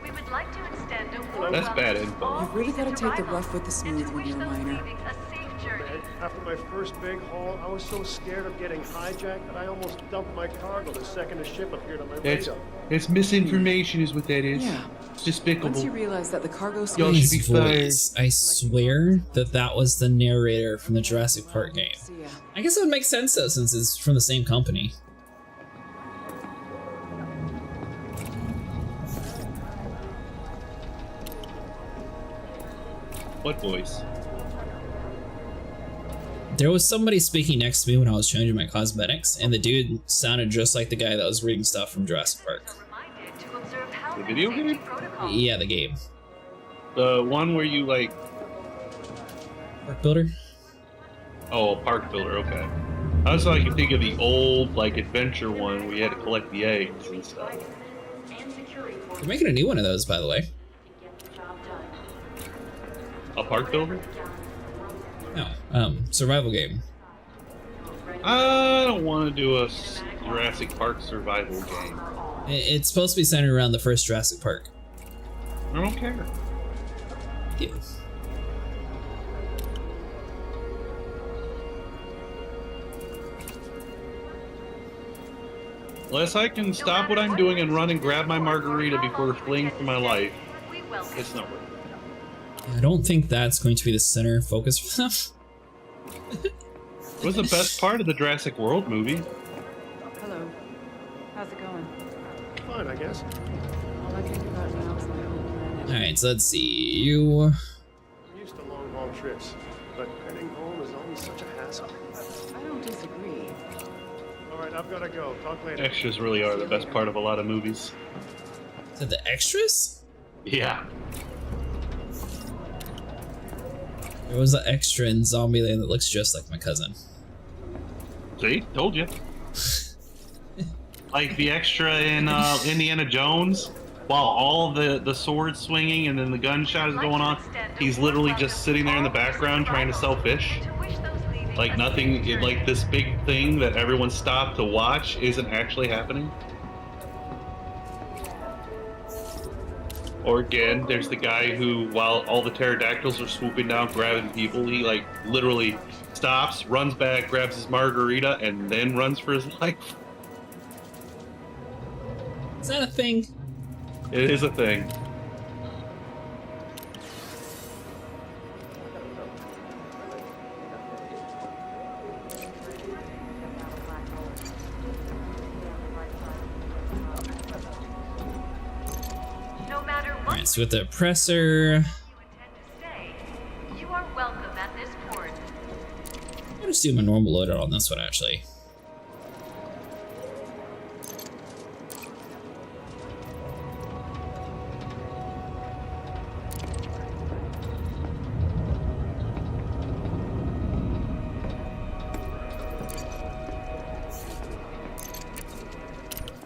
We would like to extend a warm That's bad welcome to info. all You've really got to take the arrivals rough with the smooth and when wish you're a those miner. leaving a safe journey. After my first big haul, I was so scared of getting hijacked that I almost dumped my cargo the second a ship appeared on my radar. It's misinformation is what that is. Yeah. It's despicable. Once you realize that the cargo Y'all space... should be fired. Voice. I swear that was the narrator from the Jurassic Park game. See ya. I guess it would make sense though, since it's from the same company. What voice? There was somebody speaking next to me when I was changing my cosmetics, and the dude sounded just like the guy that was reading stuff from Jurassic Park. Reminded to observe health The and video safety game? protocols. Yeah, the game. The one where you like... Park Builder? Oh, a park builder, okay. I was like, you think of the old, like, adventure one where you had to collect the eggs and stuff. They're making a new one of those, by the way. A park builder? No, survival game. I don't want to do a Jurassic Park survival game. It's supposed to be centered around the first Jurassic Park. I don't care. Yeah. Unless I can stop what I'm doing and run and grab my margarita before fleeing for my life, We welcome it's not worth it. I don't think that's going to be the center focus for them. It was the best part of the Jurassic World movie. Hello. How's it going? Fine, I guess. All I think about now is my home planet. Alright, so let's see. You... I'm used to long haul trips, but heading home is always such a hassle. I don't disagree. All right, I've got to go. Talk later. Extras really are the best part of a lot of movies. Is that the extras? Yeah. There was an extra in Zombieland that looks just like my cousin. See? Told you. Like the extra in Indiana Jones while all the swords swinging and then the gunshot is going on, he's literally just sitting there in the background trying to sell fish. Like nothing, like this big thing that everyone stopped to watch isn't actually happening. Or again, there's the guy who, while all the pterodactyls are swooping down, grabbing people, he like literally stops, runs back, grabs his margarita, and then runs for his life. Is that a thing? It is a thing. Alright, so with the oppressor, You are welcome at this port. I'm gonna just do my normal loadout on this one actually.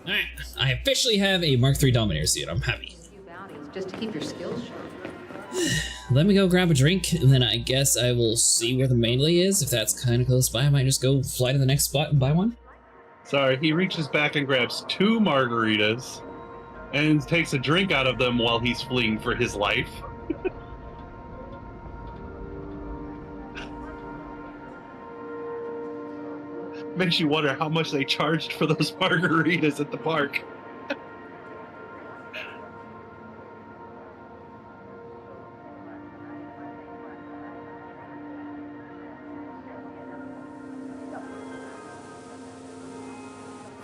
Alright, I officially have a Mark III Dominator suit. I'm happy. Just to keep your skills sharp. Let me go grab a drink, and then I guess I will see where the melee is. If that's kind of close by, I might just go fly to the next spot and buy one. Sorry, he reaches back and grabs 2 margaritas and takes a drink out of them while he's fleeing for his life. Makes you wonder how much they charged for those margaritas at the park.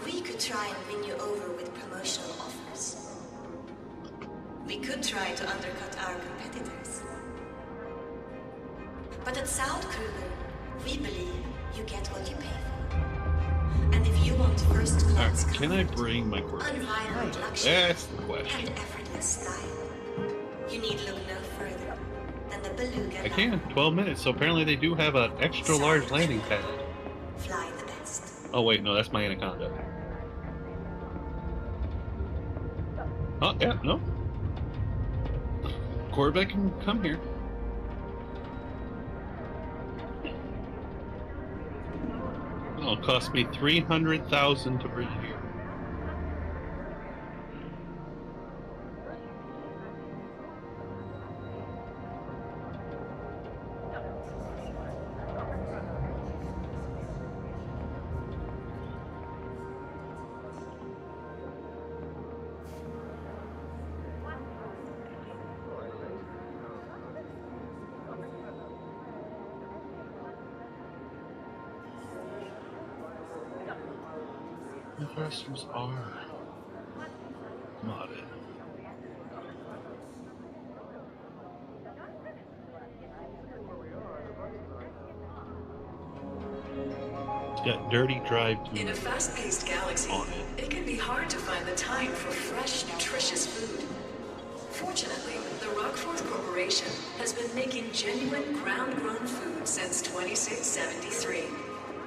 We could try and win you over with promotional offers. We could try to undercut our competitors. But at Soundkruger, we believe you get what you pay for. And if you want first class Alright, can I bring my corvette? unrivaled luxury That's the question. and effortless style, you need look no further than the Beluga. I can. 12 minutes. So apparently they do have an extra large landing pad. Fly the best. Oh wait, no, that's my Anaconda. Oh yeah, no. Corvette can come here. It'll cost me 300,000 to bring here. The restrooms are modded. It's got dirty drive In a fast-paced galaxy, it can be hard to find the time for fresh, nutritious food. Fortunately, the Rockforth Corporation has been making genuine ground-grown food since 2673.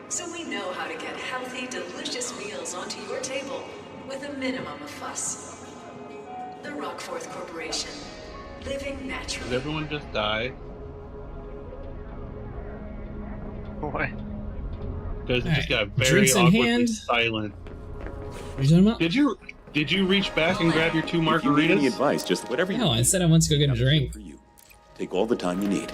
So we know how to get healthy, delicious meals onto your table with a minimum of fuss. The Rockforth Corporation. Living naturally. Did everyone just die? Why? Because it just got very Drinks in awkwardly hand. silent. What are you talking about? Did you reach back and grab your 2 margaritas? If you need any advice, just whatever you No, need. I said I went to go get a drink. Take all the time you need.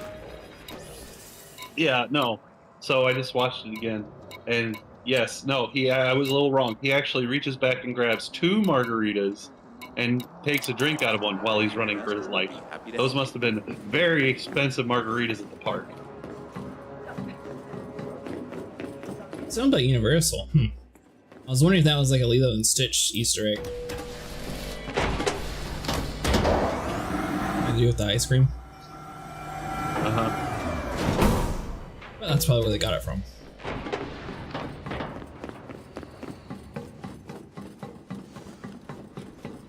Yeah, no. So I just watched it again, and yes, no, I was a little wrong. He actually reaches back and grabs 2 margaritas and takes a drink out of one while he's running for his life. Those must have been very expensive margaritas at the park. Sounds like Universal. I was wondering if that was like a Lilo and Stitch Easter egg. What to do with the ice cream? Uh-huh. Well, that's probably where they got it from.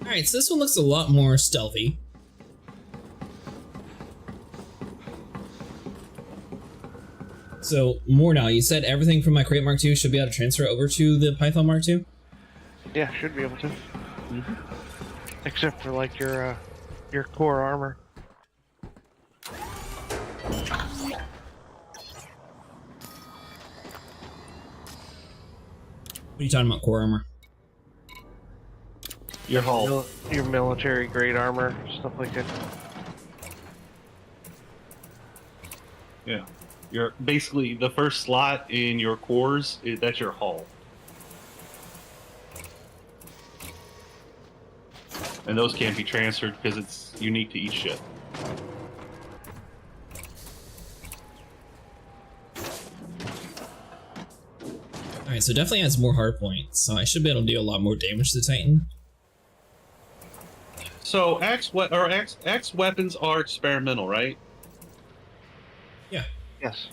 Alright, so this one looks a lot more stealthy. So, more now, you said everything from my Crate Mark II should be able to transfer over to the Python Mark II? Yeah, should be able to. Mm-hmm. Except for like your core armor. What are you talking about, core armor? Your hull. Your military grade armor, stuff like that. Yeah. Your basically the first slot in your cores, that's your hull. And those can't be transferred because it's unique to each ship. Alright, so it definitely has more hard points, so I should be able to do a lot more damage to Titan. So X weapons are experimental, right? Yeah. Yes.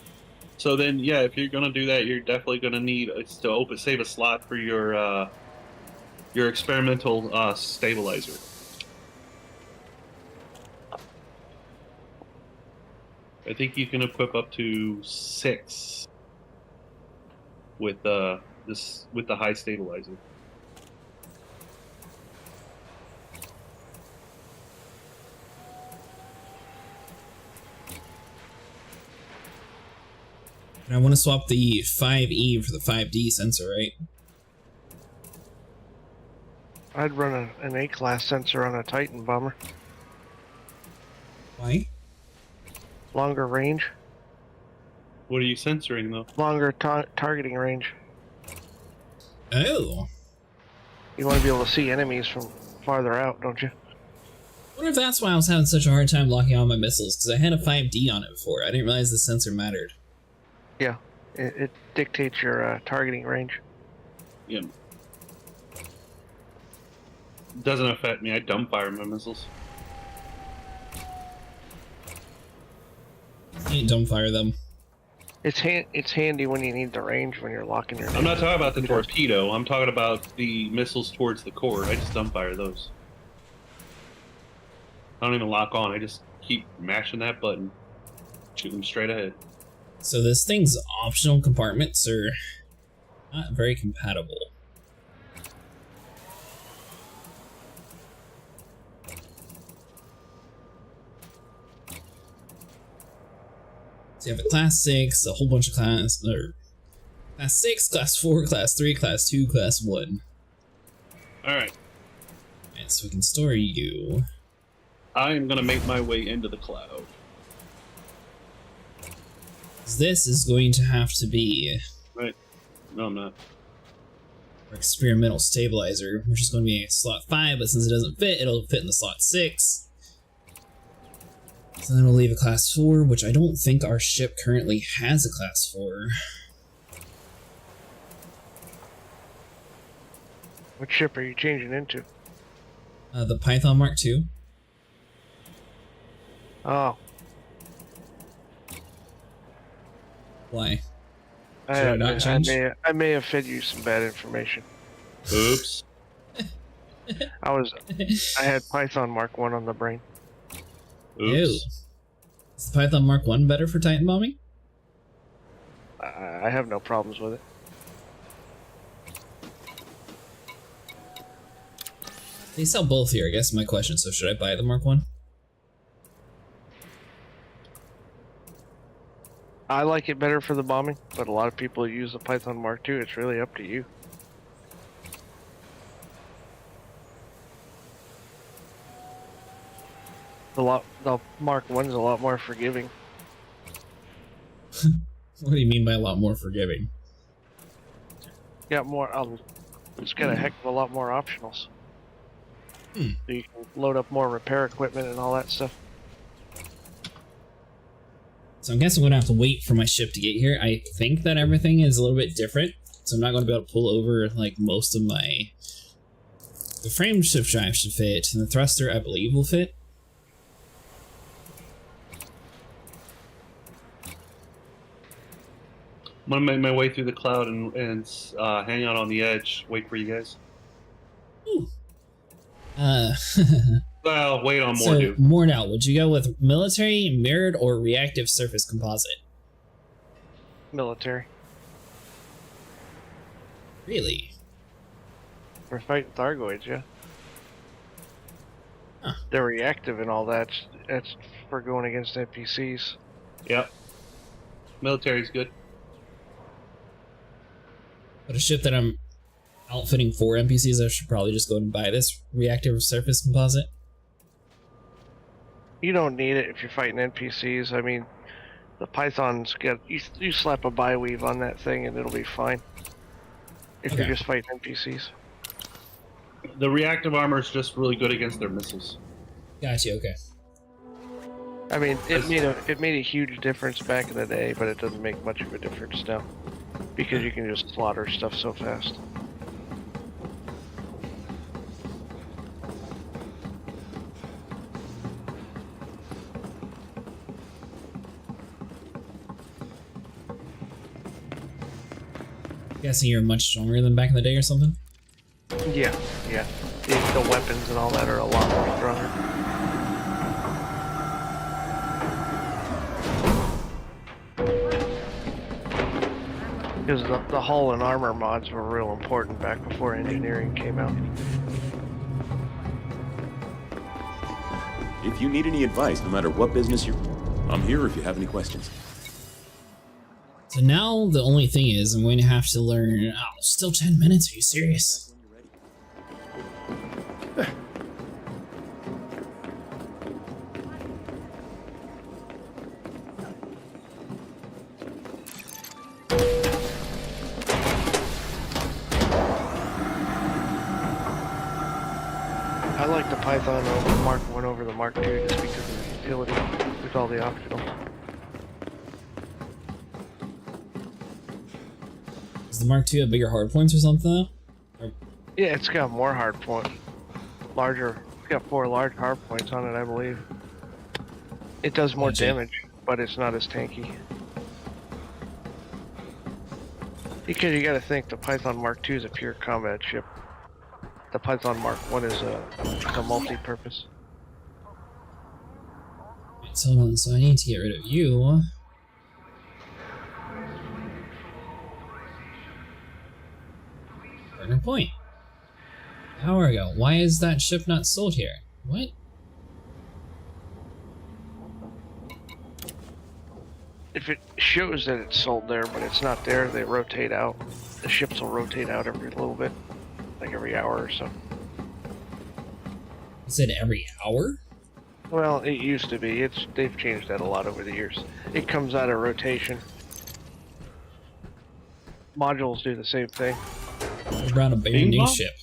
So then, yeah, if you're gonna do that, you're definitely gonna need to save a slot for your experimental stabilizer. I think you can equip up to 6 with the high stabilizer. And I want to swap the 5E for the 5D sensor, right? I'd run an A-class sensor on a Titan bomber. Why? Longer range. What are you censoring, though? Longer targeting range. Oh. You want to be able to see enemies from farther out, don't you? I wonder if that's why I was having such a hard time locking on my missiles, because I had a 5D on it before. I didn't realize the sensor mattered. Yeah, it dictates your targeting range. Yeah. Doesn't affect me. I dumbfire my missiles. You don't dumbfire them. It's handy when you need the range when you're locking your. I'm not talking about the torpedo. I'm talking about the missiles towards the core. I just dumbfire those. I don't even lock on. I just keep mashing that button. Shoot them straight ahead. So this thing's optional compartments are not very compatible. So you have a class 6, a whole bunch of class 6, class 4, class 3, class 2, class 1. Alright. And so we can store you. I am gonna make my way into the cloud. This is going to have to be Right. No, I'm not. our experimental stabilizer, which is going to be a slot 5, but since it doesn't fit, it'll fit in the slot 6. So then we'll leave a class 4, which I don't think our ship currently has a class 4. What ship are you changing into? The Python Mark II. Oh. Why? Should I not change? I may have fed you some bad information. Oops. I had Python Mark 1 on the brain. Oops. Ew. Is the Python Mark 1 better for Titan bombing? I have no problems with it. They sell both here, I guess is my question. So should I buy the Mark 1? I like it better for the bombing, but a lot of people use the Python Mark II. It's really up to you. The Mark 1's a lot more forgiving. What do you mean by a lot more forgiving? It's got a heck of a lot more optionals. So you can load up more repair equipment and all that stuff. So I guess I'm going to have to wait for my ship to get here. I think that everything is a little bit different, so I'm not going to be able to pull over like most of my... The frame shift drive should fit, and the thruster I believe will fit. I'm gonna make my way through the cloud and hang out on the edge. Wait for you guys. Ooh. Well, wait on So, Mordu. Mordau, would you go with military, mirrored, or reactive surface composite? Military. Really? We're fighting thargoids, yeah. they're reactive and all that. That's for going against NPCs. Yep. Military's good. But a ship that I'm outfitting for NPCs, I should probably just go and buy this reactive surface composite. You don't need it if you're fighting NPCs. I mean, the Pythons get you slap a bi-weave on that thing and it'll be fine. If you're just fighting NPCs. The reactive armor is just really good against their missiles. Gotcha. Okay. I mean, it made a huge difference back in the day, but it doesn't make much of a difference now because you can just slaughter stuff so fast. Guessing you're much stronger than back in the day or something? Yeah. The weapons and all that are a lot more stronger. Because the hull and armor mods were real important back before engineering came out. If you need any advice, no matter what business I'm here if you have any questions. So now the only thing is I'm going to have to learn... Oh, still 10 minutes? Are you serious? I like the Python over Mark 1 over the Mark 2 just because of the utility with all the optionals. Does the Mark II have bigger hard points or something though? Yeah, it's got more hard points. Larger. It's got 4 large hard points on it, I believe. It does more damage, but it's not as tanky. Because you gotta think the Python Mark II is a pure combat ship. The Python Mark 1 is a multi-purpose. So I need to get rid of you. Burner point. Hour ago. Why is that ship not sold here? What? If it shows that it's sold there, but it's not there, they rotate out. The ships will rotate out every little bit. Like every hour or so. You said every hour? Well, it used to be. They've changed that a lot over the years. It comes out of rotation. Modules do the same thing. What about a brand new ship?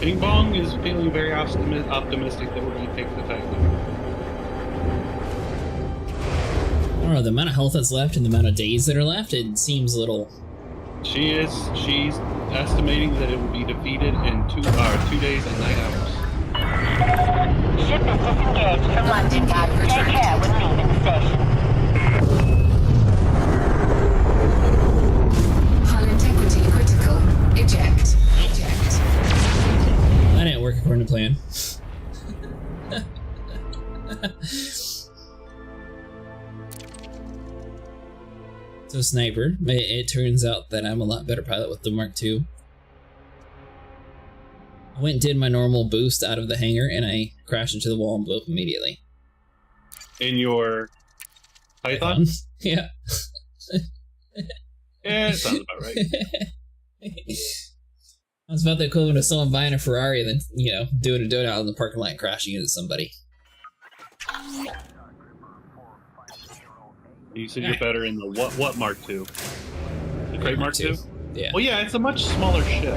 Bing Bong is feeling very optimistic that we're going to take the Titan. I don't know, the amount of health that's left and the amount of days that are left, it seems a little... She's estimating that it will be defeated in 2 days and 9 hours. Ship is disengaged from London, guys. Take care when leaving the station. Hull integrity critical. Eject. That didn't work according to plan. So sniper, it turns out that I'm a lot better pilot with the Mark II. I went and did my normal boost out of the hangar and I crashed into the wall and blew up immediately. In your Python? Yeah. Yeah, it sounds about right. That's about the equivalent of someone buying a Ferrari and then, you know, doing a donut in the parking lot and crashing into somebody. You said you're better in the what Mark II? The Crate Mark II? Yeah. Well, yeah, it's a much smaller ship.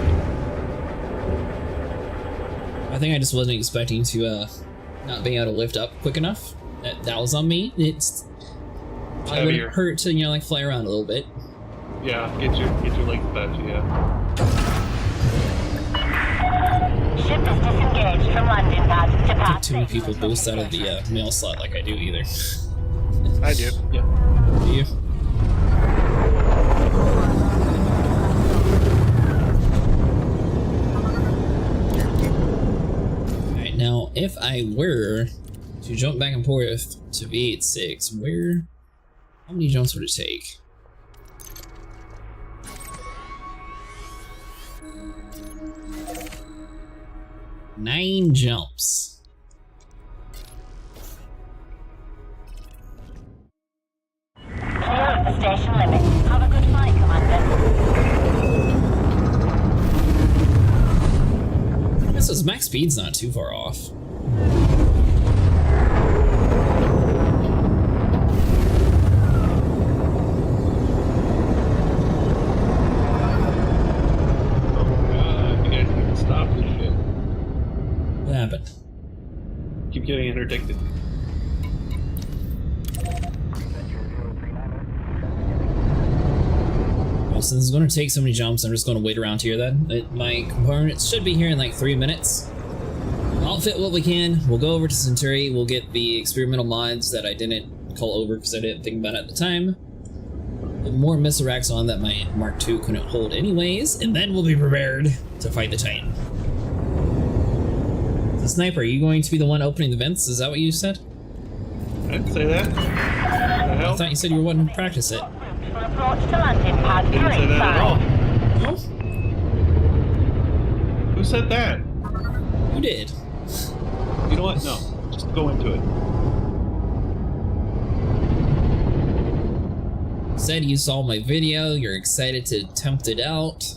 I think I just wasn't expecting to not being able to lift up quick enough. That was on me. It's probably wouldn't hurt to, you know, like fly around a little bit. Yeah, get your legs back, yeah. Ship is disengaged from London, guys. I don't think too many people boost out of the mail slot like I do either. I do. Yeah. Do you? Alright, now if I were to jump back and forth to V86, how many jumps would it take? 9 jumps. Clear of the station limits. Have a good flight, Commander. This was max speed's not too far off. What happened? Keep getting interdicted. Well, since it's going to take so many jumps, I'm just going to wait around here then. My components should be here in like 3 minutes. I'll fit what we can. We'll go over to Centauri. We'll get the experimental mods that I didn't call over because I didn't think about it at the time. With more missile racks on that my Mark II couldn't hold anyways, and then we'll be prepared to fight the Titan. So Sniper, are you going to be the one opening the vents? Is that what you said? I didn't say that. I thought you said you were wanting to practice it. Approach to landing pad 3. Didn't say that at all. No? Who said that? You did. You know what? No. Just go into it. Said you saw my video, you're excited to attempt it out.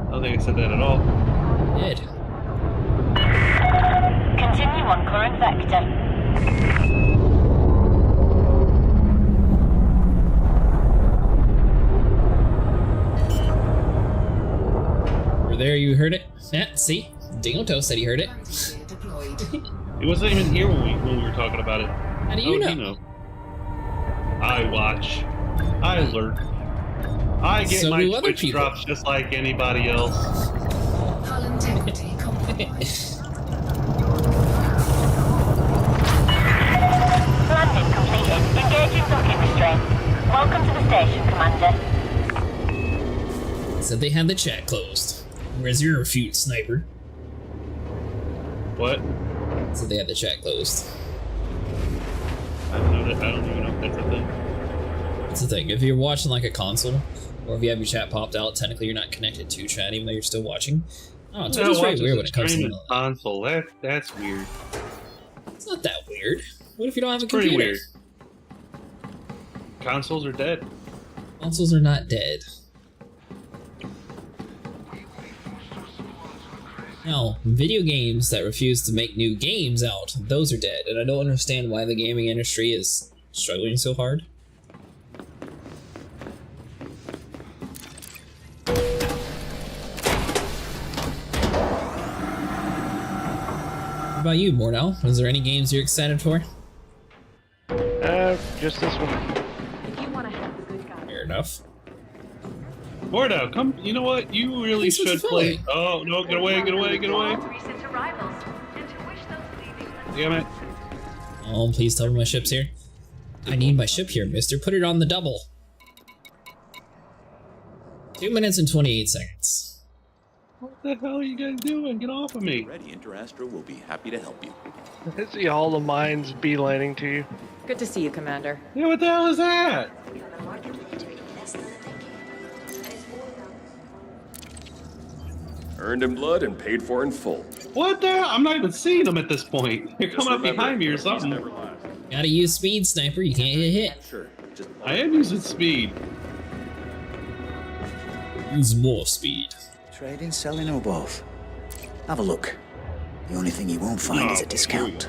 I don't think I said that at all. Did. Continue on current vector. We're there, you heard it? Yeah, see? Dingoto said he heard it. He wasn't even here when we were talking about it. How do you know? I watch. I lurk. I get So my do other Twitch people. drops just like anybody else. Hull integrity compromised. Landing completed. Engaging rocket restraint. Welcome to the station, Commander. Said they had the chat closed. Where's your refute, Sniper? What? Said they had the chat closed. I don't know that. I don't even know if that's a thing. That's the thing. If you're watching like a console, or if you have your chat popped out, technically you're not connected to chat, even though you're still watching. Oh, it's just very weird when it comes to the console. That's weird. It's not that weird. What if you don't have a Pretty computer? weird. Consoles are dead. Consoles are not dead. Now, video games that refuse to make new games out, those are dead, and I don't understand why the gaming industry is struggling so hard. What about you, Mordell? Is there any games you're excited for? Just this one. If you want to help the good guy. Fair enough. Mordo, come. You know what? You really Thanks for should fulfilling. play. Oh no! Get away! Get away! Get away! Recent arrivals, and to wish those leaving Damn it! Oh, please tell me my ship's here. I need my ship here, mister. Put it on the double. 2 minutes and 28 seconds. What the hell are you guys doing? Get off of me! Ready, Interastra will be happy to help you. I see all the mines beelining to you. Good to see you, Commander. Yeah, what the hell is that? Earned in blood and paid for in full. What the hell? I'm not even seeing them at this point. They're coming up behind me or something. Gotta use speed, Sniper. You can't get hit. Sure. Just I am using speed. Use more speed. Trading, selling, or both? Have a look. The only thing you won't find is a discount.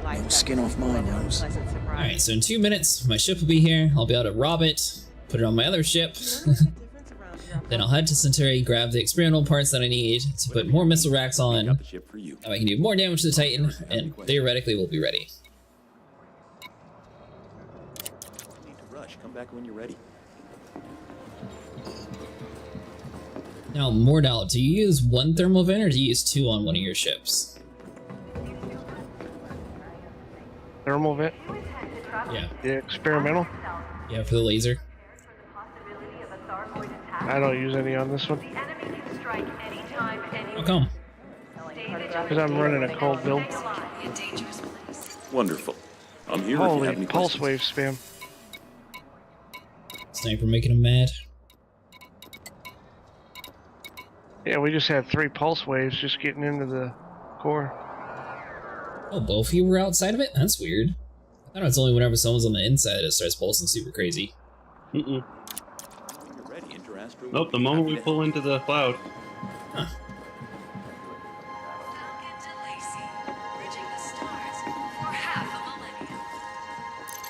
No skin off my nose. Alright, so in 2 minutes, my ship will be here. I'll be able to rob it, put it on my other ship. Then I'll head to Centauri, grab the experimental parts that I need to put more missile racks on. That way I can do more damage to the Titan, and theoretically we'll be ready. need to rush. Come back when you're ready. Now, Mordal, do you use one thermal vent or do you use 2 on one of your ships? Thermal vent? Yeah. The experimental? Yeah, for the laser. I don't use any on this one. How come? Because I'm running a cold build. be a dangerous place. Wonderful. I'm here if you Holy have any pulse questions. wave spam. Sniper making him mad. Yeah, we just had 3 pulse waves just getting into the core. Oh, both of you were outside of it? That's weird. I thought it's only whenever someone's on the inside it starts pulsing super crazy. Mm-mm. Nope, the moment we pull into the cloud. Huh.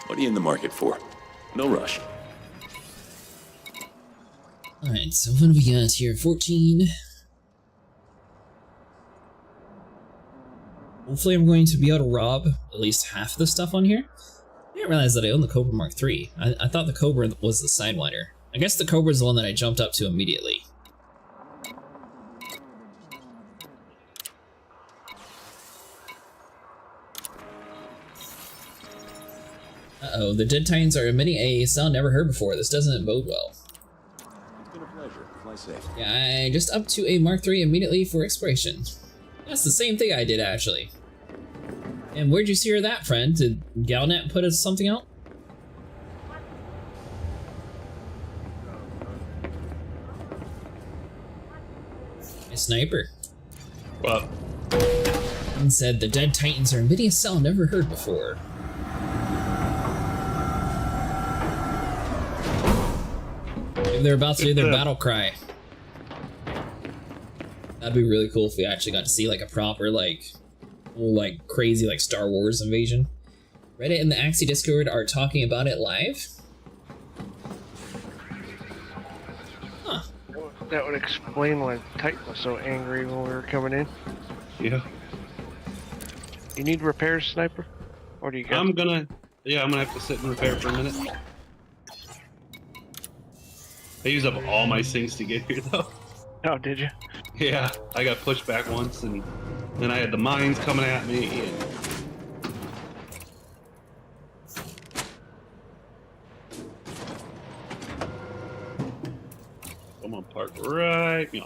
What are you in the market for? No rush. Alright, so what do we got here? 14. Hopefully I'm going to be able to rob at least half the stuff on here. I didn't realize that I own the Cobra Mark III. I thought the Cobra was the Sidewinder. I guess the Cobra is the one that I jumped up to immediately. Uh-oh, the Dead Titans are emitting a sound never heard before. This doesn't bode well. It's been a pleasure. Fly safe. Yeah, I just up to a Mark III immediately for exploration. That's the same thing I did, actually. And where'd you hear that, friend? Did Galnet put us something out? A sniper. What? And said the Dead Titans are emitting a sound never heard before. Maybe they're about to do their battle cry. That'd be really cool if we actually got to see like a proper crazy Star Wars invasion. Reddit and the Axie Discord are talking about it live. Huh. That would explain why Titan was so angry when we were coming in. Yeah. You need repairs, Sniper? Or do you got... I'm gonna have to sit and repair for a minute. I used up all my sinks to get here though. Oh, did you? Yeah, I got pushed back once and then I had the mines coming at me and... I'm gonna park right here.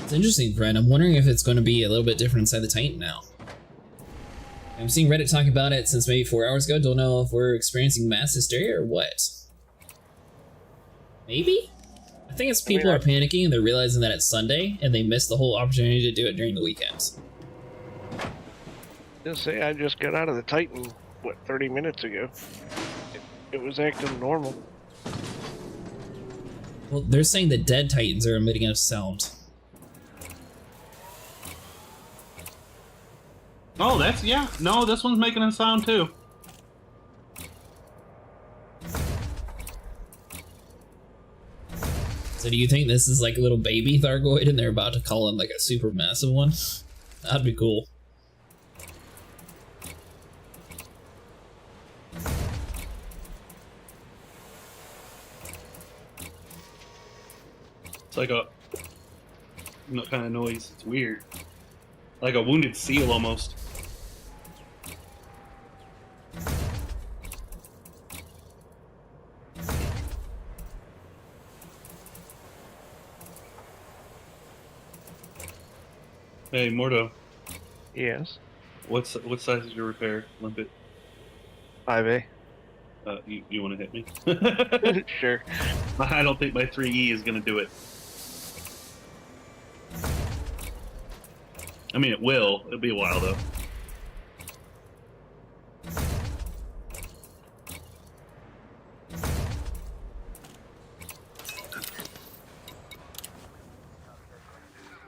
It's interesting, Brent. I'm wondering if it's going to be a little bit different inside the Titan now. I'm seeing Reddit talking about it since maybe 4 hours ago. Don't know if we're experiencing mass hysteria or what. Maybe? I think it's people are panicking and they're realizing that it's Sunday and they missed the whole opportunity to do it during the weekends. Just say I just got out of the Titan, what, 30 minutes ago. It was acting normal. Well, they're saying the Dead Titans are emitting a sound. Oh, yeah. No, this one's making a sound too. So do you think this is like a little baby thargoid and they're about to call in like a super massive one? That'd be cool. It's like a kind of noise. It's weird. Like a wounded seal almost. Hey, Mordo. Yes? What size is your repair, Limpet? 5A. You want to hit me? Sure. I don't think my 3E is going to do it. I mean, it will. It'll be a while, though.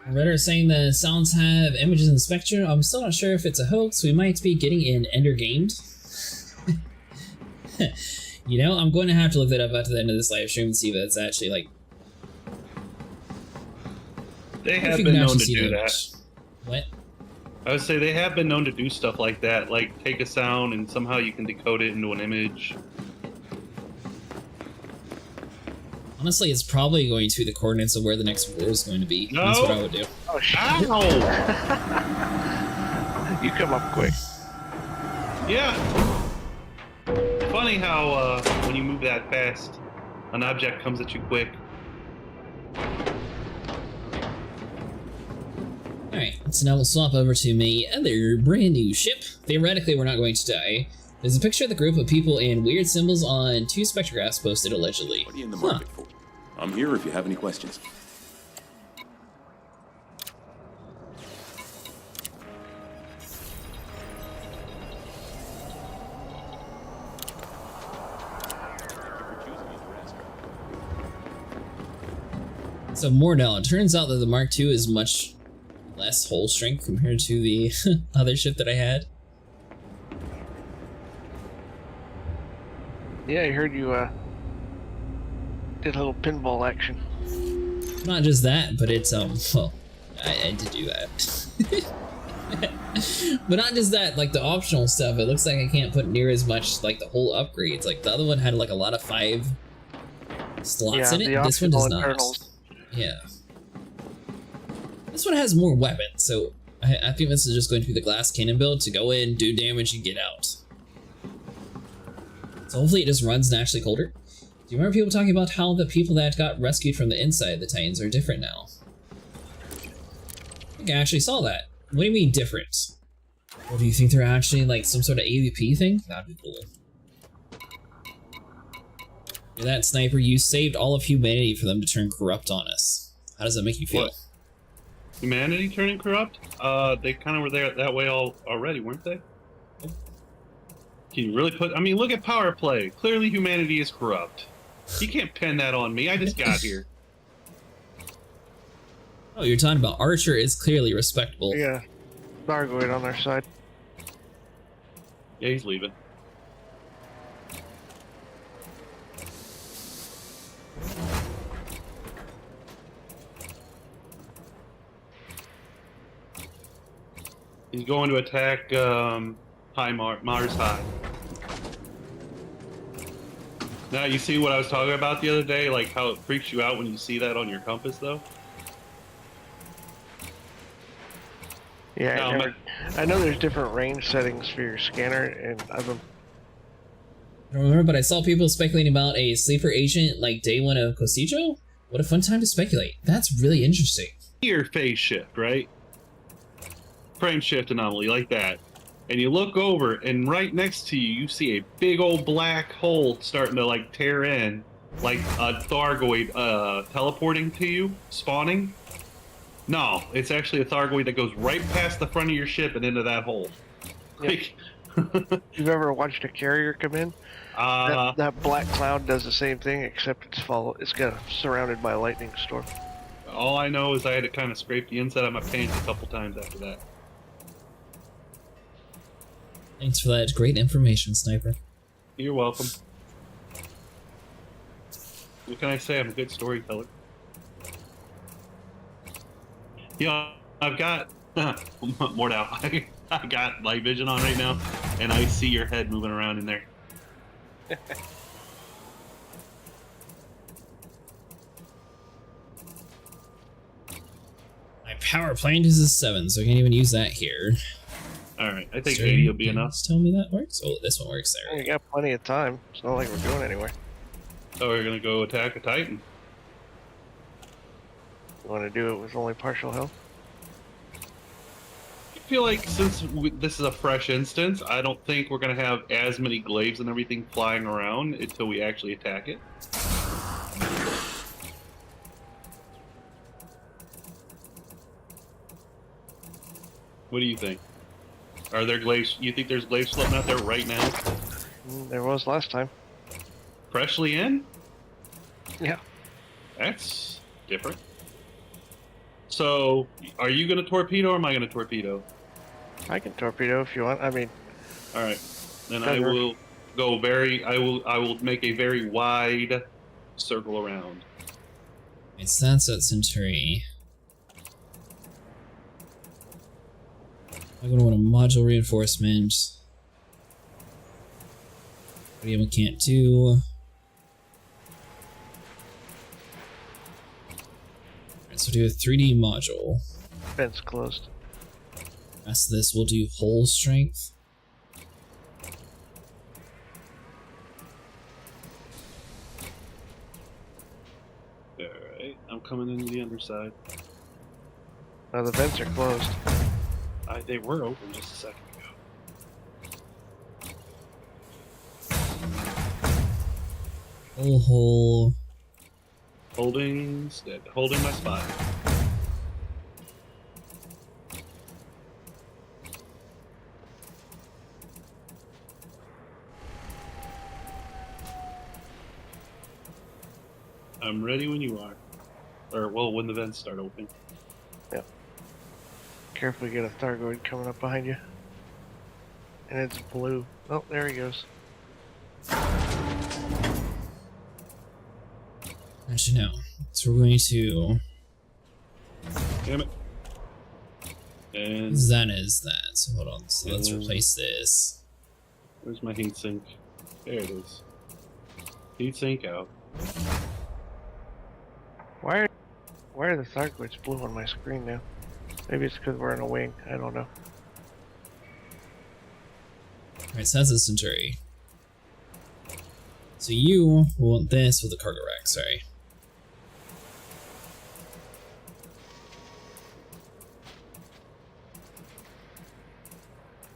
Reddit is saying the sounds have images in the spectrum. I'm still not sure if it's a hoax. We might be getting an ender gamed. You know, I'm going to have to look that up after the end of this live stream and see if that's actually like... They have been known to do that. What? I would say they have been known to do stuff like that, like take a sound and somehow you can decode it into an image. Honestly, it's probably going to be the coordinates of where the next war is going to be. No. That's what I would do. Oh, shit. Ow! You come up quick. Yeah. funny how when you move that fast, an object comes at you quick. Alright, so now we'll swap over to my other brand new ship. Theoretically, we're not going to die. There's a picture of the group of people and weird symbols on 2 spectrographs posted allegedly. What are you in the market for? I'm here if you have any questions. So Mordell, it turns out that the Mark II is much less hull strength compared to the other ship that I had. Yeah, I heard you did a little pinball action. Not just that, but it's well, I did do that. But not just that, like the optional stuff, it looks like I can't put near as much like the whole upgrades. Like the other one had like a lot of 5 slots in it. This one does not. Internals. Yeah. This one has more weapons, so I think this is just going to be the glass cannon build to go in, do damage, and get out. So hopefully it just runs naturally colder. Do you remember people talking about how the people that got rescued from the inside of the Titans are different now? I think I actually saw that. What do you mean different? Or do you think they're actually like some sort of AVP thing? That'd be cool. You're that sniper, you saved all of humanity for them to turn corrupt on us. How does that make you feel? What? Humanity turning corrupt? They kind of were there that way already, weren't they? Can you really put... I mean, look at power play. Clearly humanity is corrupt. You can't pin that on me. I just got here. Oh, you're talking about Archer is clearly respectable. Yeah. Thargoid on their side. Yeah, he's leaving. He's going to attack Mars High. Now, you see what I was talking about the other day? Like how it freaks you out when you see that on your compass, though? Yeah, No, I know there's different range settings for your scanner, and I don't remember, but I saw people speculating about a sleeper agent like day 1 of Cocijo. What a fun time to speculate. That's really interesting. Your phase shift, right? Frame shift anomaly, like that. And you look over, and right next to you, you see a big old black hole starting to, like, tear in. Like a Thargoid teleporting to you, spawning. No, it's actually a Thargoid that goes right past the front of your ship and into that hole. Yep. You've ever watched a carrier come in? That black cloud does the same thing, except it's got surrounded by a lightning storm. All I know is I had to kind of scrape the inside of my pants a couple times after that. Thanks for that great information, Sniper. You're welcome. What can I say? I'm a good storyteller. Yeah, I've got more now. I got light vision on right now, and I see your head moving around in there. My power plant is a 7, so I can't even use that here. Alright, I think 80 will be enough. Tell me that works? Oh, this one works there. We got plenty of time. It's not like we're going anywhere. So we're gonna go attack a Titan. You want to do it with only partial health? I feel like since this is a fresh instance, I don't think we're gonna have as many glaives and everything flying around until we actually attack it. What do you think? Are there glaives? You think there's glaives floating out there right now? There was last time. Freshly in? Yeah. That's different. So, are you going to torpedo or am I going to torpedo? I can torpedo if you want. I mean... Alright. Then I will go I will make a very wide circle around. It's Sunset Century. I'm gonna want a module reinforcement. We can't do. Alright, so do a 3D module. Fence closed. Rest of this we'll do hull strength. I'm coming into the underside. No, the vents are closed. They were open just a second ago. Hole. Holding my spot. I'm ready when you are. Or, well, when the vents start opening. Yep. Carefully get a thargoid coming up behind you. And it's blue. Oh, there he goes. Actually, no. So we're going to... Damn it. And... That is that. So hold on. So let's replace this. Where's my heatsink? There it is. Heatsink out. Why are the thargoids blue on my screen now? Maybe it's because we're in a wing. I don't know. Alright, so that's a Centauri. So you want this with the cargo rack, sorry.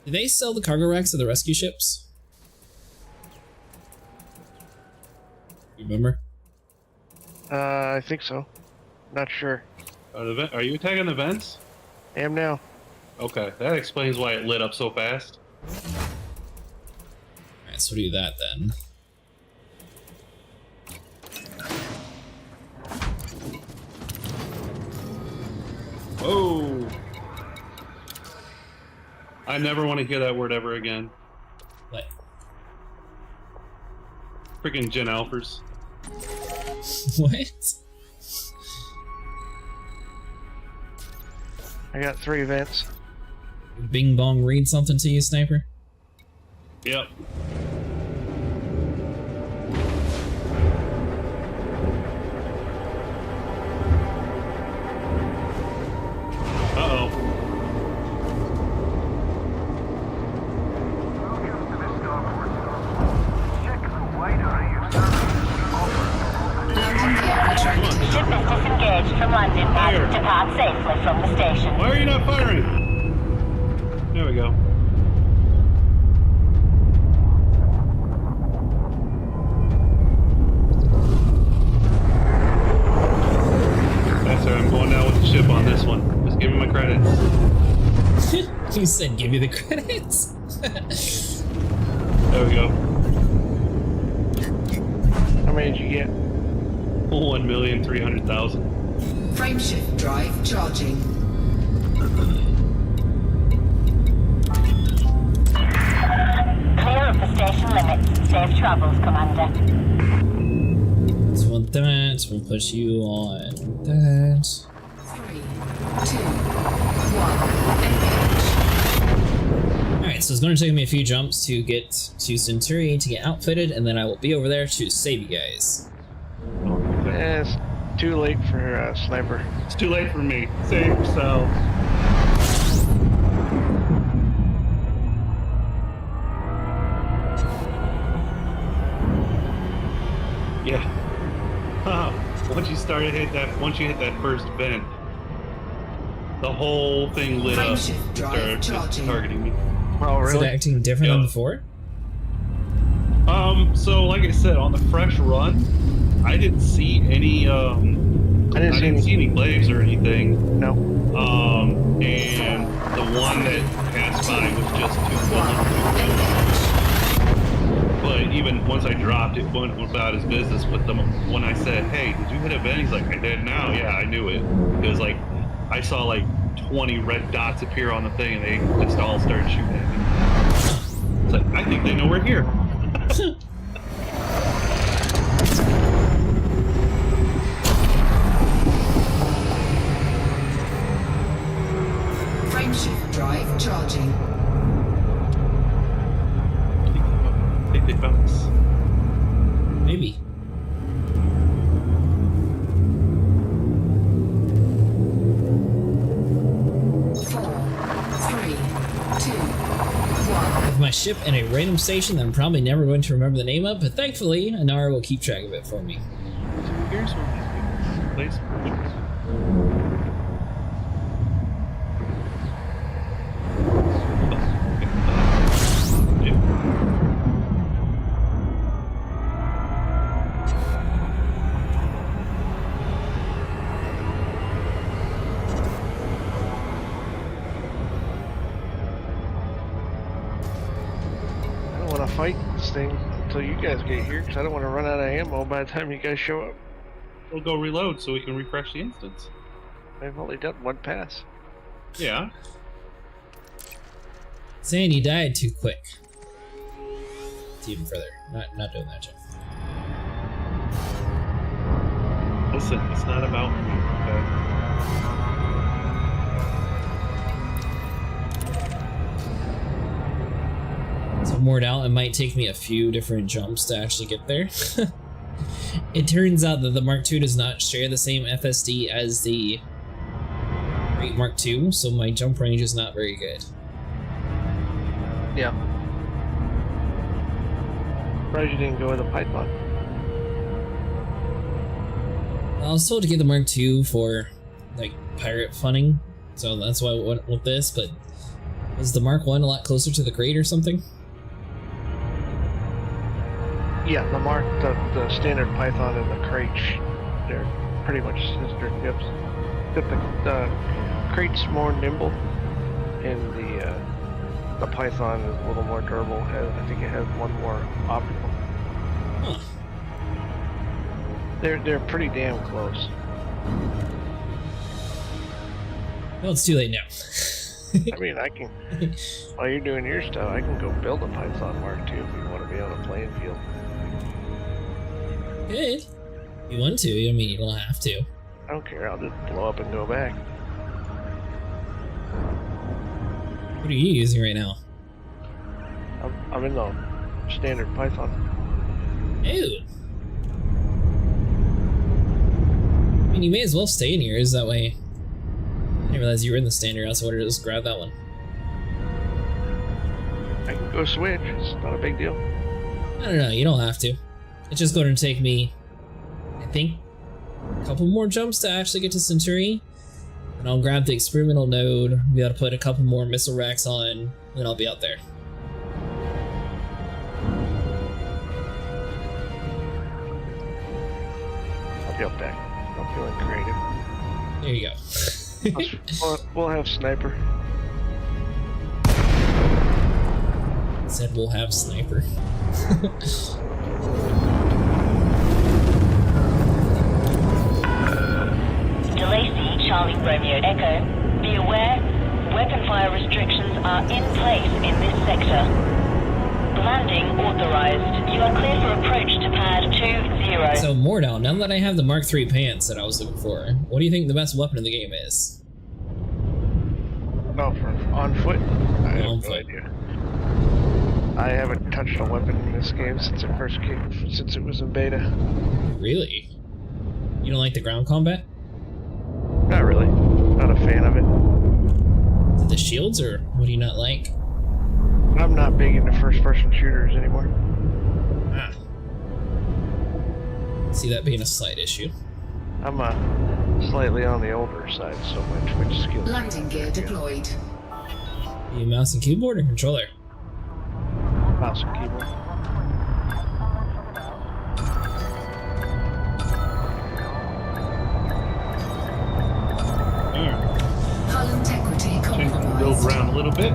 Do they sell the cargo racks of the rescue ships? Remember? I think so. Not sure. Are you attacking the vents? I am now. Okay, that explains why it lit up so fast. Alright, so we'll do that then. Oh! I never want to hear that word ever again. What? Freaking Gen Alphers. What? I got 3 vents. Bing bong read something to you, Sniper? Yep. Uh-oh. Shipment disengaged from landing pad. Depart safely from the station. Why are you not firing? There we go. That's right, I'm going down with the ship on this one. Just give me my credits. You said give me the credits. There we go. How many did you get? 1,300,000. Frameshift drive charging. Clear of the station limits. Safe travels, Commander. So we want that. We'll put you on that. 3, 2, 1, engage. Alright, so it's going to take me a few jumps to get to Centauri to get outfitted, and then I will be over there to save you guys. It's too late for Sniper. It's too late for me. Save yourself. Yeah. Once you hit that first vent, the whole thing lit up. Started just targeting me. Oh, really? Is it acting different than before? So like I said, on the fresh run, I didn't see any I didn't see any glaives or anything. No. And the one that passed by was just too close. But even once I dropped, it went about his business with them. When I said, "Hey, did you hit a vent?" He's like, "I did now." Yeah, I knew it. It was like I saw like 20 red dots appear on the thing, and they just all started shooting at me. It's like, I think they know we're here. Frameshift drive charging. I think they found us. Maybe. My ship in a random station that I'm probably never going to remember the name of, but thankfully, Anara will keep track of it for me. Here's one. place purchase. Fight this thing until you guys get here, because I don't want to run out of ammo by the time you guys show up. We'll go reload so we can refresh the instance. I've only done one pass. Yeah. Saying you died too quick. It's even further. Not doing that, Jeff. Listen, it's not about me, okay? So moored out, it might take me a few different jumps to actually get there. It turns out that the Mark II does not share the same FSD as the Great Mark II, so my jump range is not very good. Yeah. Surprised you didn't go with a Python. I was told to get the Mark II for, like, pirate funning, so that's why I went with this, but was the Mark I a lot closer to the Great or something? Yeah, the standard Python and the crate, they're pretty much sister ships. The crate's more nimble, and the Python is a little more durable. I think it has one more optical. Huh. They're pretty damn close. Well, it's too late now. I mean, I can, while you're doing your stuff, I can go build a Python Mark II if you want to be on a playing field. Good. You want to, I mean, you don't have to. I don't care, I'll just blow up and go back. What are you using right now? I'm in the standard Python. Ew. I mean, you may as well stay in yours, that way. I didn't realize you were in the standard, else I would have just grabbed that one. I can go switch, it's not a big deal. I don't know, you don't have to. It's just going to take me, I think, a couple more jumps to actually get to Centauri. And I'll grab the experimental node, be able to put a couple more missile racks on, and I'll be out there. I'll be up back. I'm feeling creative. There you go. We'll have sniper. Said we'll have sniper. Delay C, Charlie Romeo Echo. Be aware, weapon fire restrictions are in place in this sector. Landing authorized. You are clear for approach to pad 20. So, Mordau, now that I have the Mark III pants that I was looking for, what do you think the best weapon in the game is? No, for on foot? I have no idea. I haven't touched a weapon in this game since it was in beta. Really? You don't like the ground combat? Not really. Not a fan of it. Is it the shields, or what do you not like? I'm not big into first-person shooters anymore. Ah. See that being a slight issue. I'm slightly on the older side, so my twitch skills. Landing gear deployed. You mouse and keyboard or controller? Mouse and keyboard. Hull integrity compromised. Build around a little bit.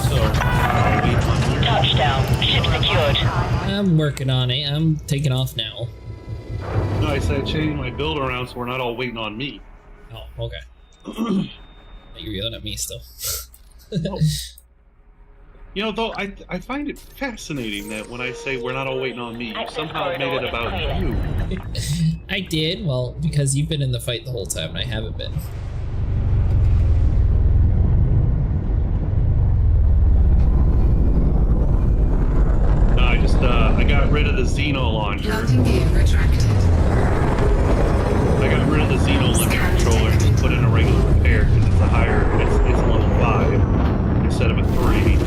So, touchdown. Ship secured. I'm working on it. I'm taking off now. No, I said change my build around so we're not all waiting on me. Oh, okay. You're yelling at me still. No. You know, though, I find it fascinating that when I say we're not all waiting on me, you somehow made it about you. I did, well, because you've been in the fight the whole time and I haven't been. No, I got rid of the Xeno launcher. Landing gear retracted. I got rid of the Xeno launcher controller and just put in a regular repair because it's a higher, it's a level 5 instead of a 3.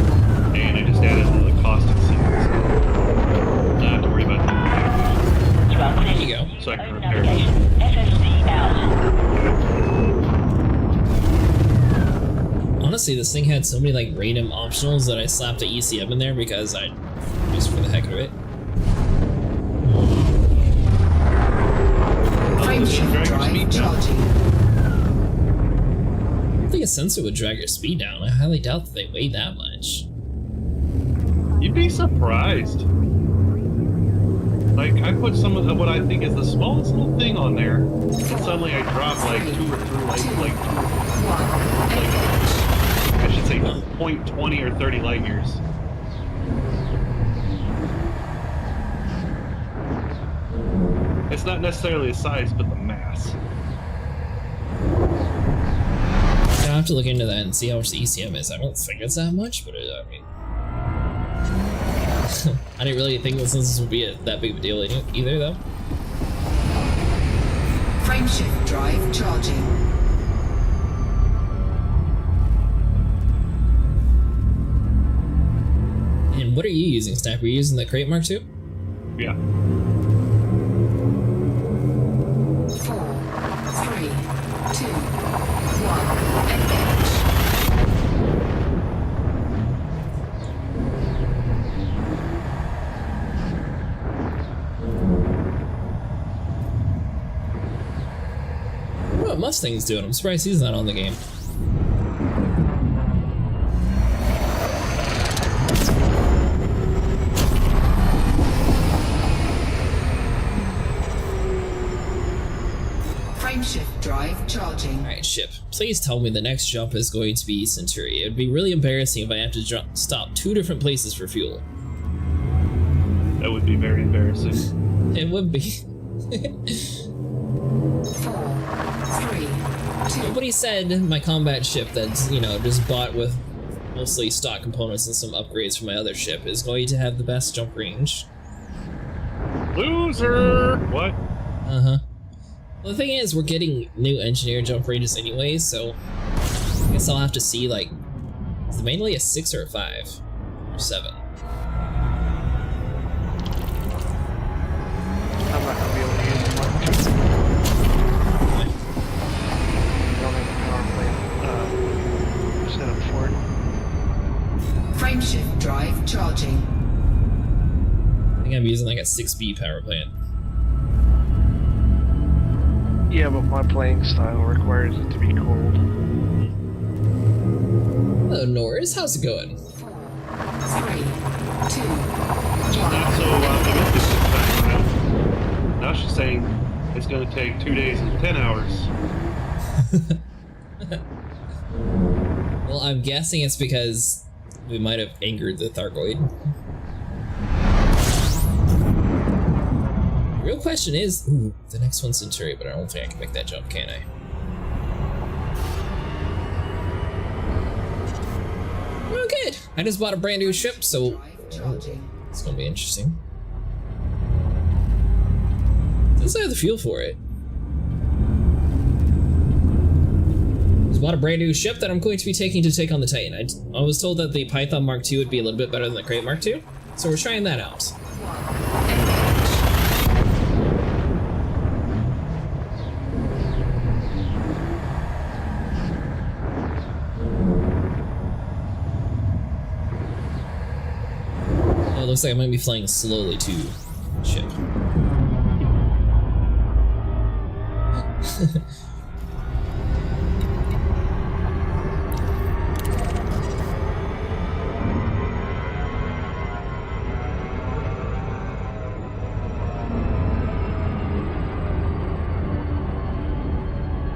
And I just added the caustic seals. So not have to worry about that. There you go. So I can honestly, this thing had so many like random optionals that I slapped an ECM in there because I just for the heck of it. Frameshift drive charging. I don't think a sensor would drag your speed down. I highly doubt that they weigh that much. You'd be surprised. Like, I put some of what I think is the smallest little thing on there, and suddenly I drop like 2 or 3 like I should say 0.20 or 30 light years. It's not necessarily the size, but the mass. I'll have to look into that and see how much the ECM is. I don't think it's that much, but I mean... I didn't really think this would be that big of a deal either, though. Frameshift drive charging. And what are you using, Snap? Are you using the Crate Mark II? Yeah. 4, 3, 2, 1, engage. What Mustang's doing? I'm surprised he's not on the game. Frameshift drive charging. Alright, ship. Please tell me the next jump is going to be Centuri. It would be really embarrassing if I have to stop 2 different places for fuel. That would be very embarrassing. It would be. 4, 3, 2. Nobody said my combat ship that's, you know, just bought with mostly stock components and some upgrades from my other ship is going to have the best jump range. Loser! What? Uh-huh. Well, the thing is, we're getting new engineer jump ranges anyway, so I guess I'll have to see, like, is it mainly a 6 or a 5? Or 7? I'm not gonna be able to use them much. I don't have a power plant set up for it. Frameshift drive charging. I think I'm using like a 6B power plant. Yeah, but my playing style requires it to be cold. Hello, Norris. How's it going? 4, 3, 2, 1. Not so optimistic this time around. Now she's saying it's going to take 2 days and 10 hours. Well, I'm guessing it's because we might have angered the thargoid. The real question is, ooh, the next one's Centuri, but I don't think I can make that jump, can I? Oh, good. I just bought a brand new ship, so it's gonna be interesting. Does I have the fuel for it? Just bought a brand new ship that I'm going to be taking to take on the Titan. I was told that the Python Mark II would be a little bit better than the Crate Mark II, so we're trying that out. Oh, it looks like I might be flying slowly to ship.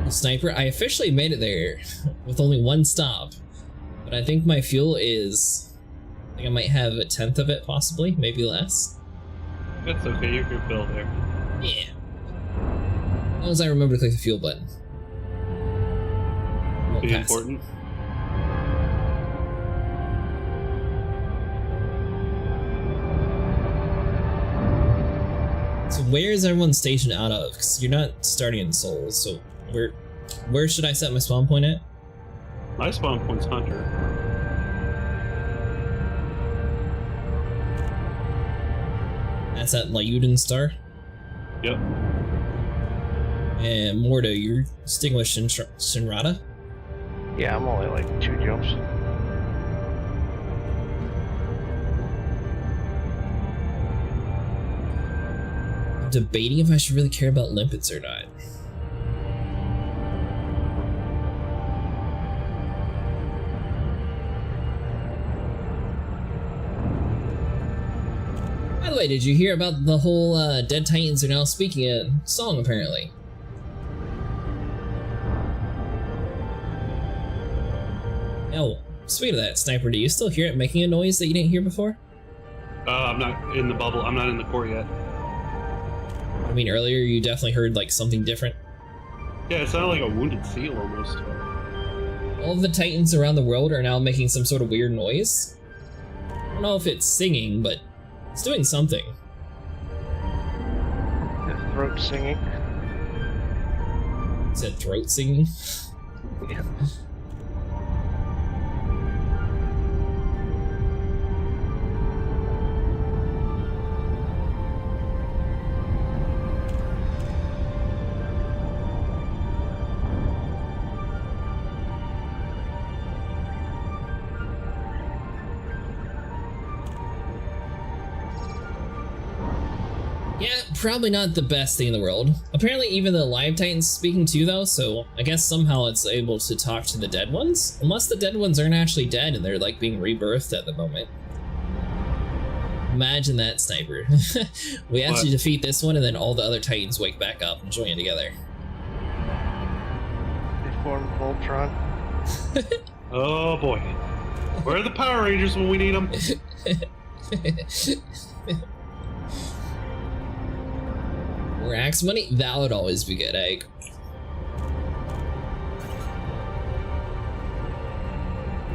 Sniper, I officially made it there with only 1 stop, but I think my fuel is, I think I might have 1/10 of it, possibly, maybe less. That's okay, you can fill there. Yeah. As long as I remember to click the fuel button. Won't Be pass it. important. So where is everyone stationed out of? Because you're not starting in Seoul, so where should I set my spawn point at? My spawn point's Hunter. That's at Lyuden Star? Yep. And Mordo, you're extinguished Shinrata? Yeah, I'm only like 2 jumps. Debating if I should really care about limpets or not. By the way, did you hear about the whole Dead Titans are now speaking a song, apparently? Oh, speaking of that, Sniper, do you still hear it making a noise that you didn't hear before? I'm not in the bubble. I'm not in the core yet. I mean, earlier you definitely heard like something different. Yeah, it sounded like a wounded seal almost. All of the Titans around the world are now making some sort of weird noise. I don't know if it's singing, but it's doing something. The throat singing. It said throat singing? Yeah. Yeah, probably not the best thing in the world. Apparently even the live Titan's speaking too though, so I guess somehow it's able to talk to the dead ones? Unless the dead ones aren't actually dead and they're like being rebirthed at the moment. Imagine that, Sniper. We actually defeat this one and then all the other Titans wake back up and join together. They form Voltron. Oh boy. Where are the Power Rangers when we need them? Rax money? That would always be good, Egg.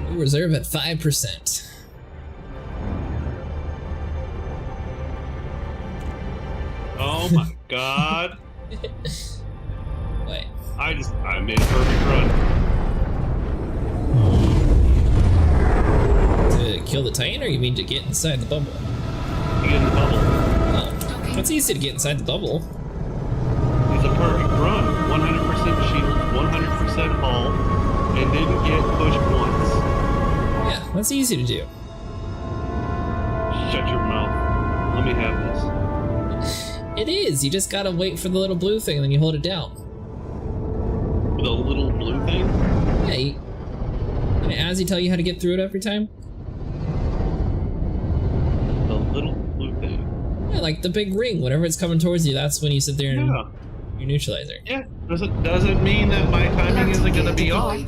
We reserve at 5%. Oh my god. Wait. I made a perfect run. To kill the Titan, or you mean to get inside the bubble? To get in the bubble. Oh, it's easy to get inside the bubble. It's a perfect run. 100% shield, 100% hull, and didn't get pushed once. Yeah, that's easy to do. Shut your mouth. Let me have this. It is. You just gotta wait for the little blue thing and then you hold it down. The little blue thing? Yeah, and as he tell you how to get through it every time? The little blue thing? Yeah, like the big ring. Whenever it's coming towards you, that's when you sit there and you neutralize her. Yeah, doesn't mean that my timing isn't gonna be off.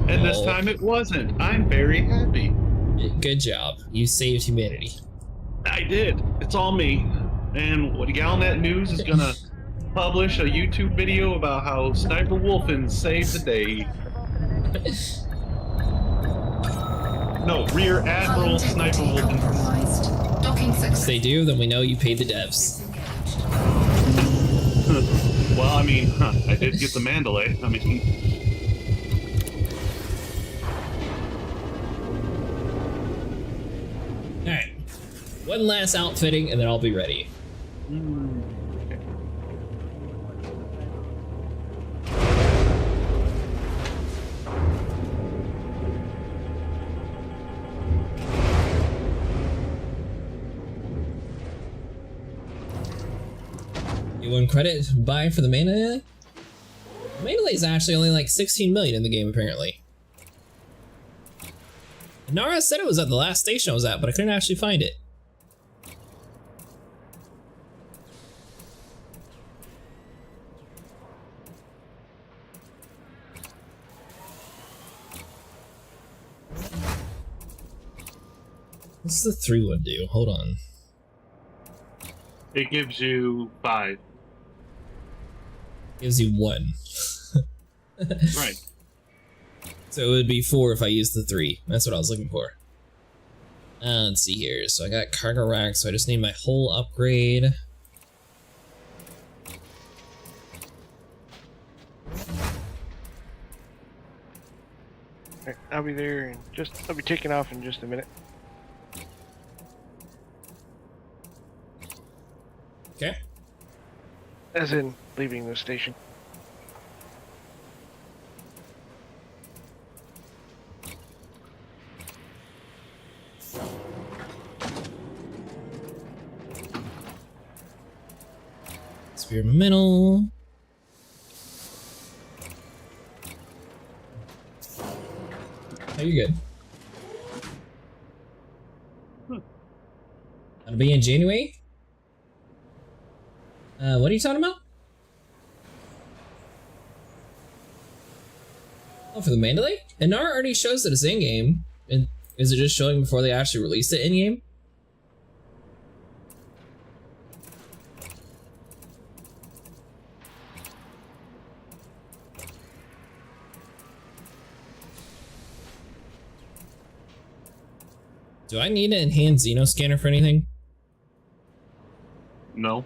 And this time it wasn't. I'm very happy. Good job. You saved humanity. I did. It's all me. And what Galnet News is gonna publish a YouTube video about how Sniper Wolfen saved the day. No, Rear Admiral Sniper Wolfen. If they do, then we know you paid the devs. Well, I mean, I did get the Mandalay. I mean... Alright. One last outfitting and then I'll be ready. Okay. You won credit buy for the Mandalay? Mandalay is actually only like 16 million in the game apparently. Nara said it was at the last station I was at, but I couldn't actually find it. What's the 3 one do? Hold on. It gives you 5. Gives you 1. Right. So it would be 4 if I used the 3. That's what I was looking for. Let's see here. So I got cargo rack, so I just need my whole upgrade. Alright, I'll be there and I'll be taking off in just a minute. Okay. As in leaving the station. Experimental. Oh, you're good. That'll be in January? What are you talking about? Oh, for the Mandalay? And Nara already shows that it's in-game. And is it just showing before they actually released it in-game? Do I need an enhanced Xeno scanner for anything? No.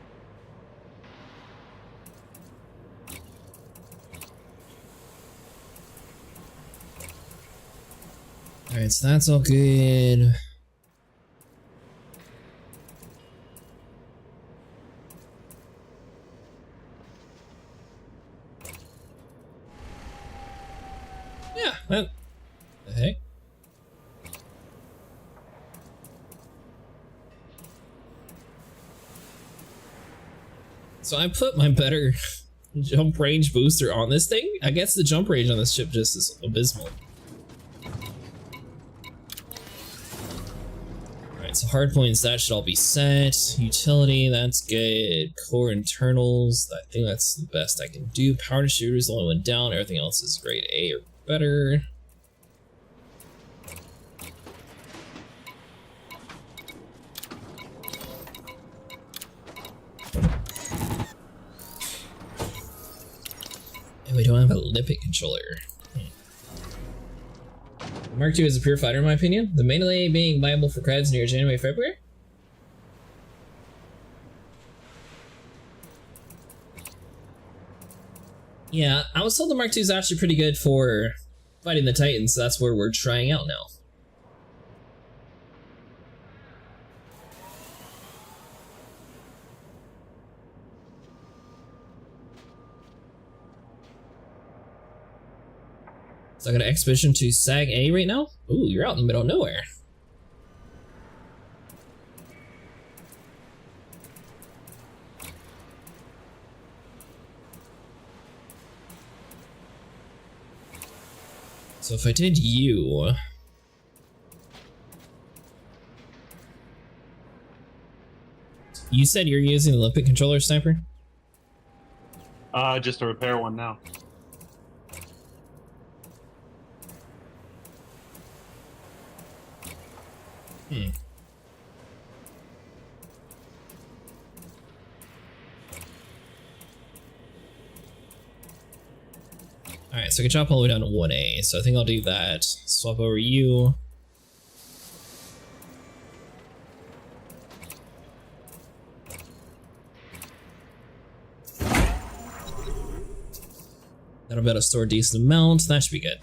Alright, so that's all good. Yeah, that... The heck? So I put my better jump range booster on this thing. I guess the jump range on this ship just is abysmal. Alright, so hard points, that should all be set. Utility, that's good. Core internals, I think that's the best I can do. Power to shooters, the only one down. Everything else is grade A or better. We don't have a limpet controller. Mark II is a pure fighter in my opinion. The Mandalay being viable for creds near January, February? Yeah, I was told the Mark II is actually pretty good for fighting the Titans, so that's where we're trying out now. So I got an expedition to Sag A right now? Ooh, you're out in the middle of nowhere. So if I did you... You said you're using the limpet controller, Sniper? Just to repair one now. Alright, so I can chop all the way down to 1A, so I think I'll do that. Swap over you. That'll be able to store a decent amount, that should be good.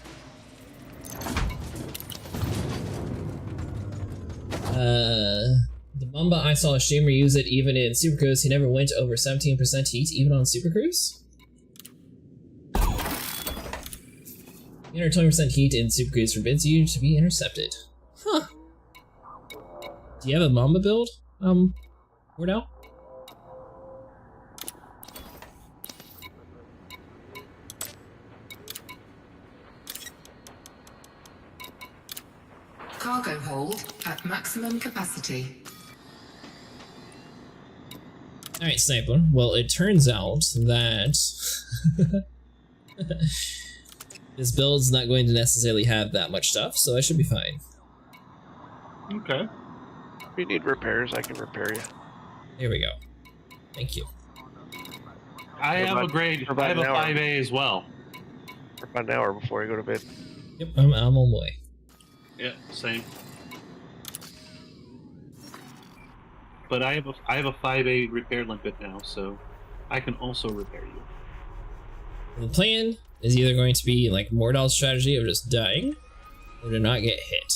The Mamba, I saw a streamer use it even in Super Cruise. He never went over 17% heat, even on Super Cruise. 20% heat in Super Cruise forbids you to be intercepted. Huh. Do you have a Mamba build? Where now? Cargo hold at maximum capacity. Alright, Sniper. Well, it turns out that this build's not going to necessarily have that much stuff, so I should be fine. Okay. If you need repairs, I can repair you. There we go. Thank you. I have a grade. I have a 5A as well. For about an hour before I go to bed. Yep, I'm on my way. Yeah, same. But I have a 5A repair limpet now, so I can also repair you. The plan is either going to be like Mordal's strategy of just dying, or to not get hit.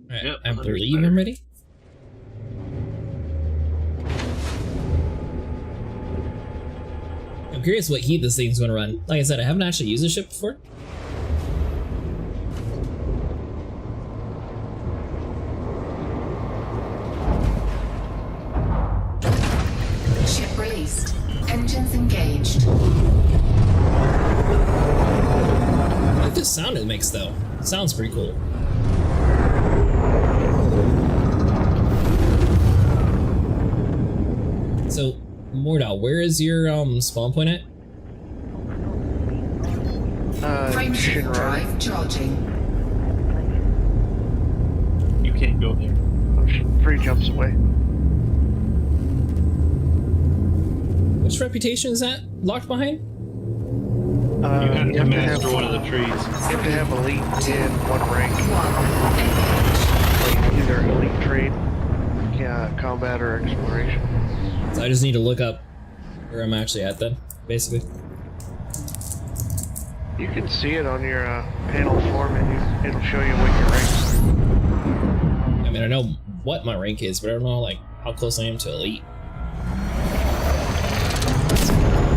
Alright, yep, I believe I'm ready. I'm curious what heat this thing's going to run. Like I said, I haven't actually used this ship before. sound it makes though. It sounds pretty cool. So, Mordal, where is your spawn point at? Frameshift drive charging. You can't go there. I'm 3 jumps away. Which reputation is that locked behind? You have to master one of the trees. You have to have elite in 1 rank. Like either elite trade, combat, or exploration. So I just need to look up where I'm actually at then, basically. You can see it on your panel 4 menu. It'll show you what your ranks are. I mean, I know what my rank is, but I don't know like how close I am to elite.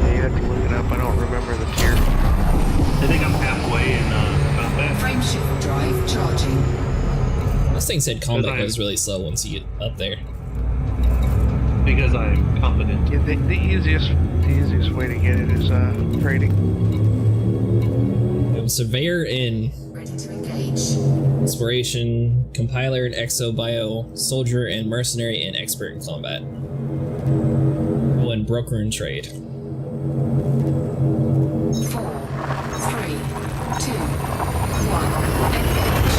Yeah, you have to look it up. I don't remember the tier. I think I'm halfway in combat. Frameshift drive charging. This thing said combat goes really slow once you get up there. Because I'm confident. Yeah, the easiest way to get it is trading. Surveyor in Exploration, Compiler in Exo Bio, Soldier and Mercenary, and Expert in Combat. Oh, and Broker in Trade. 4, 3, 2, 1, engage.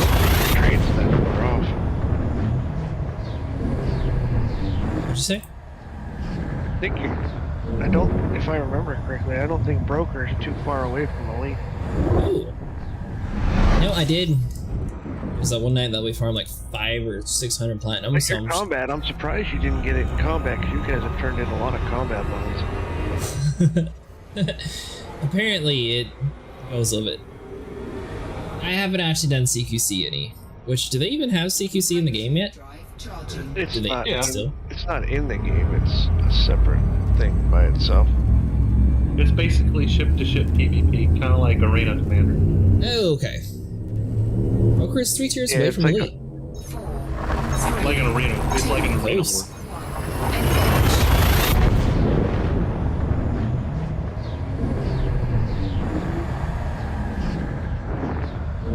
Trade's that far off. What'd you say? If I remember correctly, I don't think Broker is too far away from elite. Ooh. No, I did. It was that one night that we farmed like 500 or 600 platinum. Like your combat, I'm surprised you didn't get it in combat because you guys have turned in a lot of combat levels. Apparently, it goes a bit. I haven't actually done CQC any. Which, do they even have CQC in the game yet? It's not. Still? It's not in the game. It's a separate thing by itself. It's basically ship-to-ship PvP, kind of like Arena Commander. Oh, okay. Broker is 3 tiers away from elite. Like an arena. It's like an arena war.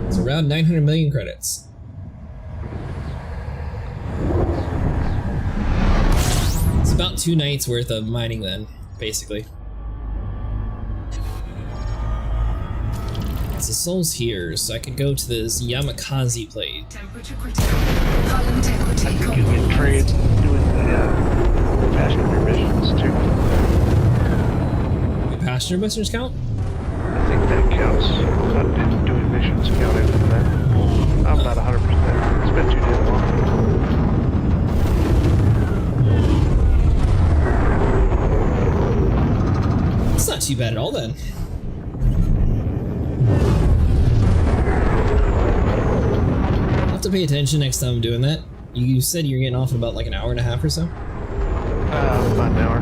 It's around 900 million credits. It's about 2 nights worth of mining then, basically. So Soul's here, so I could go to this Yamakaze plate. Temperature critical. Hull integrity I think you can trade doing the passenger missions too. The passenger missions count? I think that counts. Not doing missions counted for that. I'm not 100%. It's been too damn long. It's not too bad at all then. I'll have to pay attention next time I'm doing that. You said you're getting off in about like an hour and a half or so? About an hour.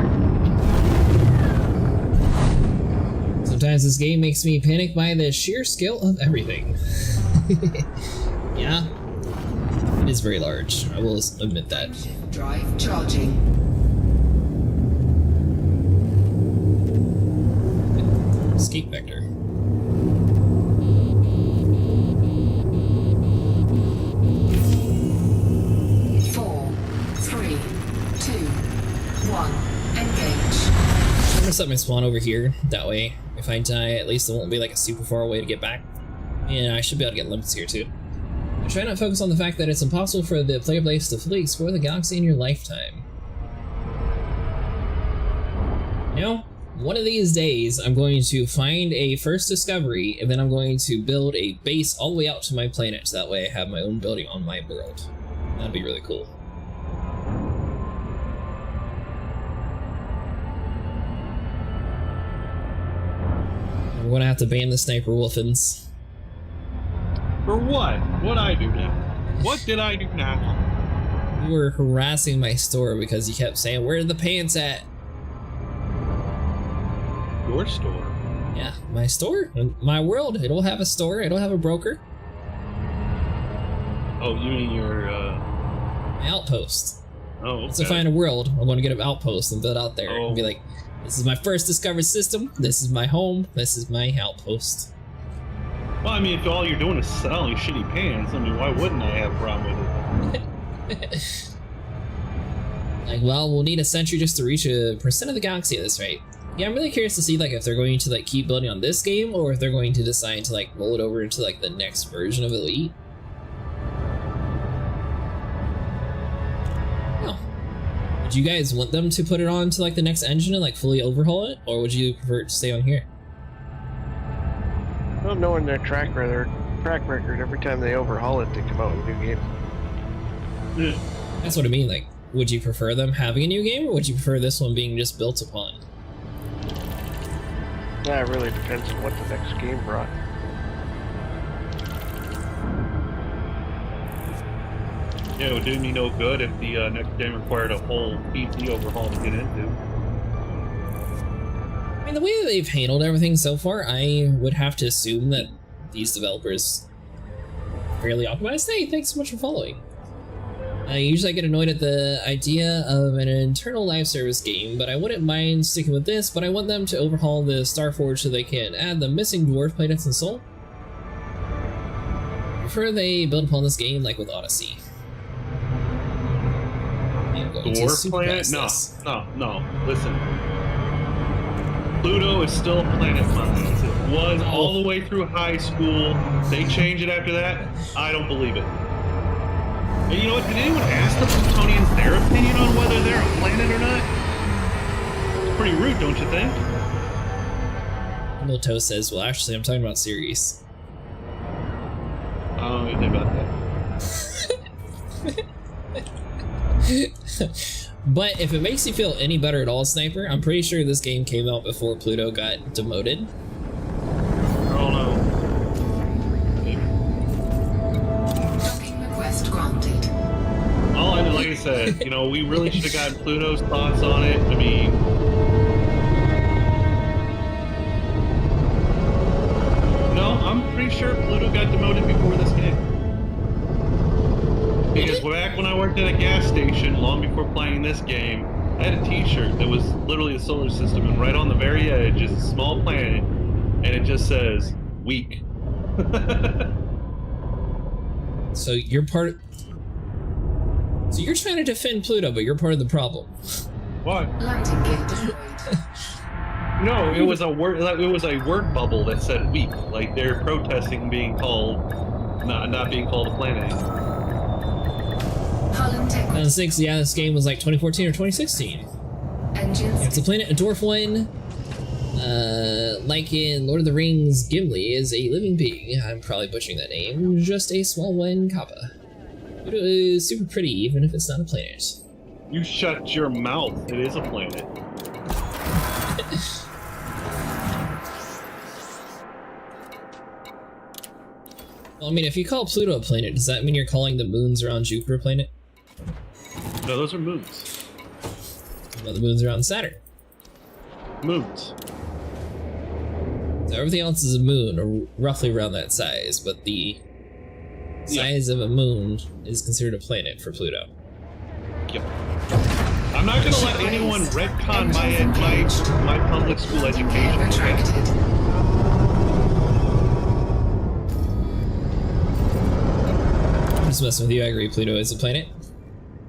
Sometimes this game makes me panic by the sheer scale of everything. Yeah, it is very large. I will admit that. drive charging. Escape vector. I'm gonna set my spawn over here. That way, if I die, at least it won't be like a super far away to get back. And I should be able to get limits here too. I try not to focus on the fact that it's impossible for the player base to fully explore the galaxy in your lifetime. You know, one of these days, I'm going to find a first discovery, and then I'm going to build a base all the way out to my planet, so that way I have my own building on my world. That'd be really cool. I'm gonna have to ban the sniper wolfins. For what? What'd I do now? What did I do now? You were harassing my store because you kept saying, "Where are the pants at?" Your store? Yeah, my store. My world. It'll have a store. It'll have a broker. Oh, you mean your, My outpost. Oh, okay. Once I find a world, I'm gonna get an outpost and build out there and be like, "This is my first discovered system. This is my home. This is my outpost." Well, I mean, if all you're doing is selling shitty pants, I mean, why wouldn't I have a problem with it? Like, well, we'll need a century just to reach a percent of the galaxy at this rate. Yeah, I'm really curious to see like if they're going to like keep building on this game or if they're going to decide to like roll it over into like the next version of Elite. Oh. Would you guys want them to put it on to like the next engine and like fully overhaul it, or would you prefer it to stay on here? Well, knowing their track record, every time they overhaul it, they come out with a new game. Yeah. That's what I mean. Like, would you prefer them having a new game, or would you prefer this one being just built upon? That really depends on what the next game brought. Yeah, it would do me no good if the next game required a whole PC overhaul to get into. I mean, the way that they've handled everything so far, I would have to assume that these developers are fairly optimized. Hey, thanks so much for following. Usually I get annoyed at the idea of an internal live service game, but I wouldn't mind sticking with this, but I want them to overhaul the Starforge so they can add the missing dwarf planets and soul. I prefer they build upon this game like with Odyssey. Dwarf planet? No. Listen. Pluto is still a planet, Mines. It was all the way through high school. They change it after that? I don't believe it. And you know what? Did anyone ask the Plutonians their opinion on whether they're a planet or not? It's pretty rude, don't you think? Milto says, well, actually, I'm talking about Ceres. Oh, you think about that. But if it makes you feel any better at all, Sniper, I'm pretty sure this game came out before Pluto got demoted. Oh no. Granted. All I know, like I said, you know, we really should have gotten Pluto's thoughts on it. I mean, no, I'm pretty sure Pluto got demoted before this game. Because back when I worked at a gas station, long before playing this game, I had a t-shirt that was literally a solar system, and right on the very edge is a small planet, and it just says, weak. So you're So you're trying to defend Pluto, but you're part of the problem. What? Landing gear deployed. No, it was a word bubble that said weak, like they're protesting being called not being called a planet. 2006, yeah, this game was like 2014 or 2016. Engines. It's a planet, a dwarf one. Like in Lord of the Rings, Gimli is a living being. I'm probably butchering that name. Just a small one, Kappa. It is super pretty, even if it's not a planet. You shut your mouth. It is a planet. Well, I mean, if you call Pluto a planet, does that mean you're calling the moons around Jupiter a planet? No, those are moons. What about the moons around Saturn? Moons. So everything else is a moon, or roughly around that size, but the size of a moon is considered a planet for Pluto. Yep. I'm not gonna let anyone retcon my public school education. I'm just messing with you, I agree Pluto is a planet.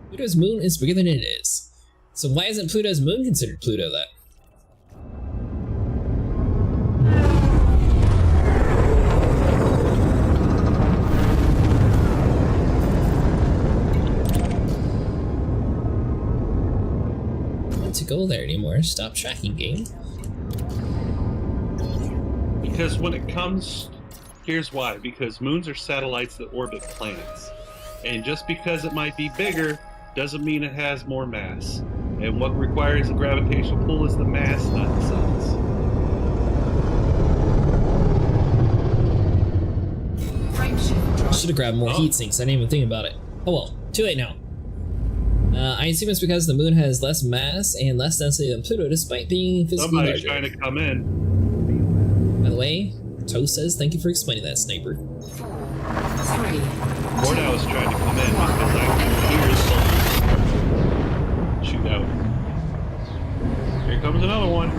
Pluto's moon is bigger than it is. So why isn't Pluto's moon considered Pluto then? To go there anymore. Stop tracking, game. Because when it comes, here's why. Because moons are satellites that orbit planets, and just because it might be bigger doesn't mean it has more mass. And what requires a gravitational pull is the mass, not the size. Should have grabbed more heat sinks. I didn't even think about it. Oh well, too late now. I assume it's because the moon has less mass and less density than Pluto, despite being physically Somebody's larger. trying to come in. By the way, Toe says, thank you for explaining that, Sniper. 4, 3. Mordow is trying to come in because I can hear his shoot out. Here comes another one.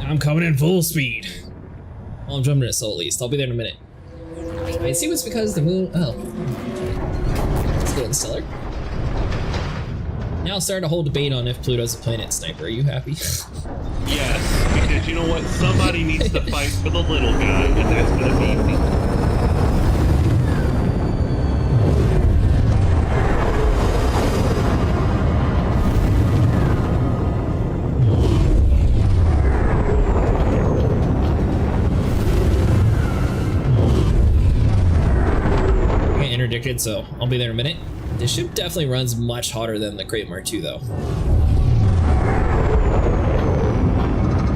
I'm coming in full speed. Well, I'm jumping to Soul at least. I'll be there in a minute. I assume it's because the moon. Oh. Let's go in Stellar. Now I'll start a whole debate on if Pluto's a planet. Sniper, are you happy? Yes, because you know what? Somebody needs to fight for the little guy, and that's gonna be me. Interdicted, so I'll be there in a minute. This ship definitely runs much hotter than the Great Mark II, though.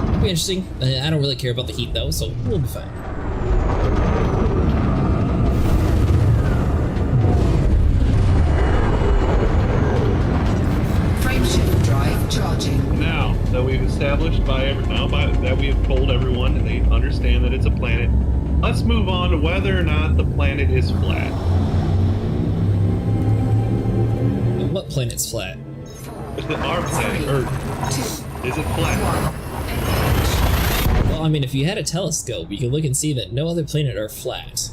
It'll be interesting. I don't really care about the heat, though, so we'll be fine. Frameshift drive charging. Now that we've established that we have told everyone and they understand that it's a planet, let's move on to whether or not the planet is flat. What planet's flat? Our planet, Earth. Is it flat? Well, I mean, if you had a telescope, you could look and see that no other planet are flat.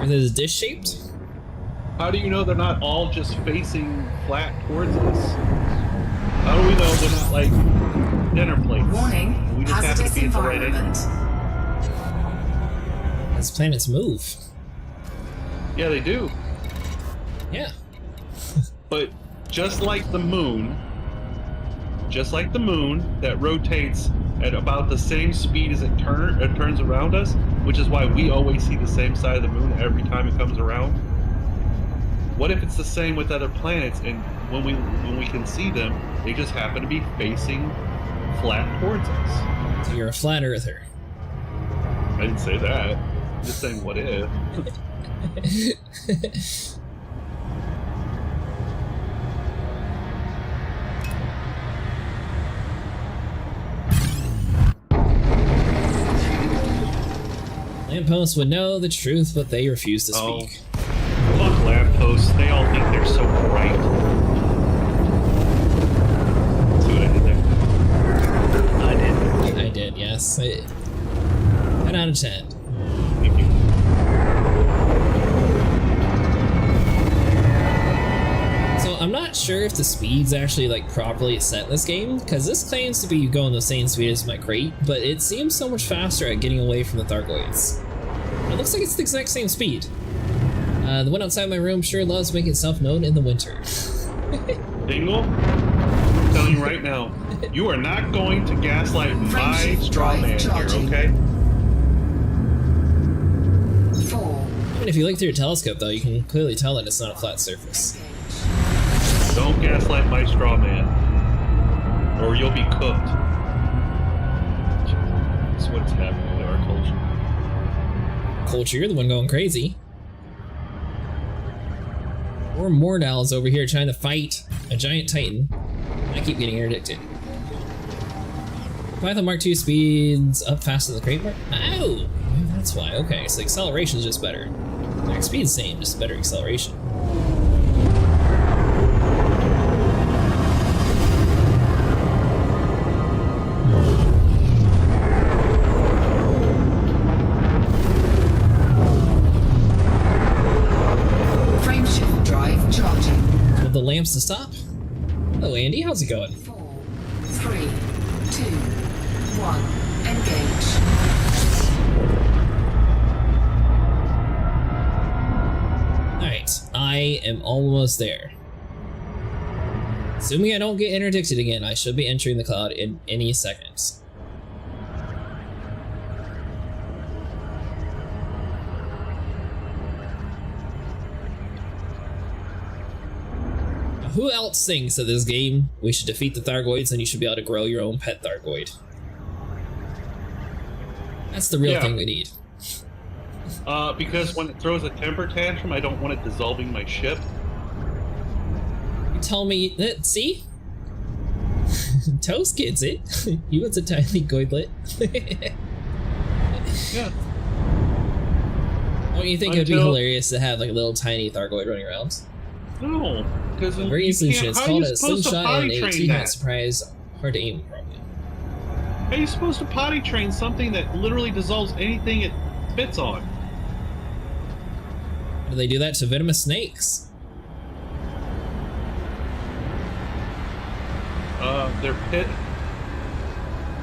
Earth is dish-shaped? How do you know they're not all just facing flat towards us? How do we know they're not like dinner plates? Warning, we just happen to be at the right angle. These planets move. Yeah, they do. Yeah. But just like the moon that rotates at about the same speed as it turns around us, which is why we always see the same side of the moon every time it comes around. What if it's the same with other planets, and when we can see them, they just happen to be facing flat towards us? So you're a flat earther. I didn't say that. I'm just saying what if. Lampposts would know the truth, but they refuse to speak. Fuck lampposts. They all think they're so bright. See what I did there? I did, yes. 10 out of 10. Thank you. So I'm not sure if the speed's actually like properly set in this game, because this claims to be going the same speed as my crate, but it seems so much faster at getting away from the thargoids. It looks like it's the exact same speed. The one outside my room sure loves making itself known in the winter. Dingle, I'm telling you right now, you are not going to gaslight my straw man here, okay? I mean, if you look through your telescope, though, you can clearly tell that it's not a flat surface. Don't gaslight my straw man, or you'll be cooked. That's what's happening to our culture. Culture, you're the one going crazy. Or Mordal's over here trying to fight a giant titan. I keep getting interdicted. Python Mark II speeds up faster than the Crate Mark. Oh, that's why. Okay, so the acceleration is just better. Their speed's the same, just better acceleration. The lamps to stop. Hello, Andy. How's it going? 4, 3, 2, 1. Engage. Alright, I am almost there. Assuming I don't get interdicted again, I should be entering the cloud in any second. Who else thinks that this game we should defeat the thargoids and you should be able to grow your own pet thargoid? That's the real thing we need. Because when it throws a temper tantrum, I don't want it dissolving my ship. You tell me that, see? Toast gets it. He wants a tiny goidlet. Yeah. Don't you think it'd be hilarious to have like a little tiny thargoid running around? No, because very solution. It's called a slingshot and a 2-hit surprise. Hard to aim, probably. How are you supposed to potty train something that literally dissolves anything it spits on? How do they do that to venomous snakes?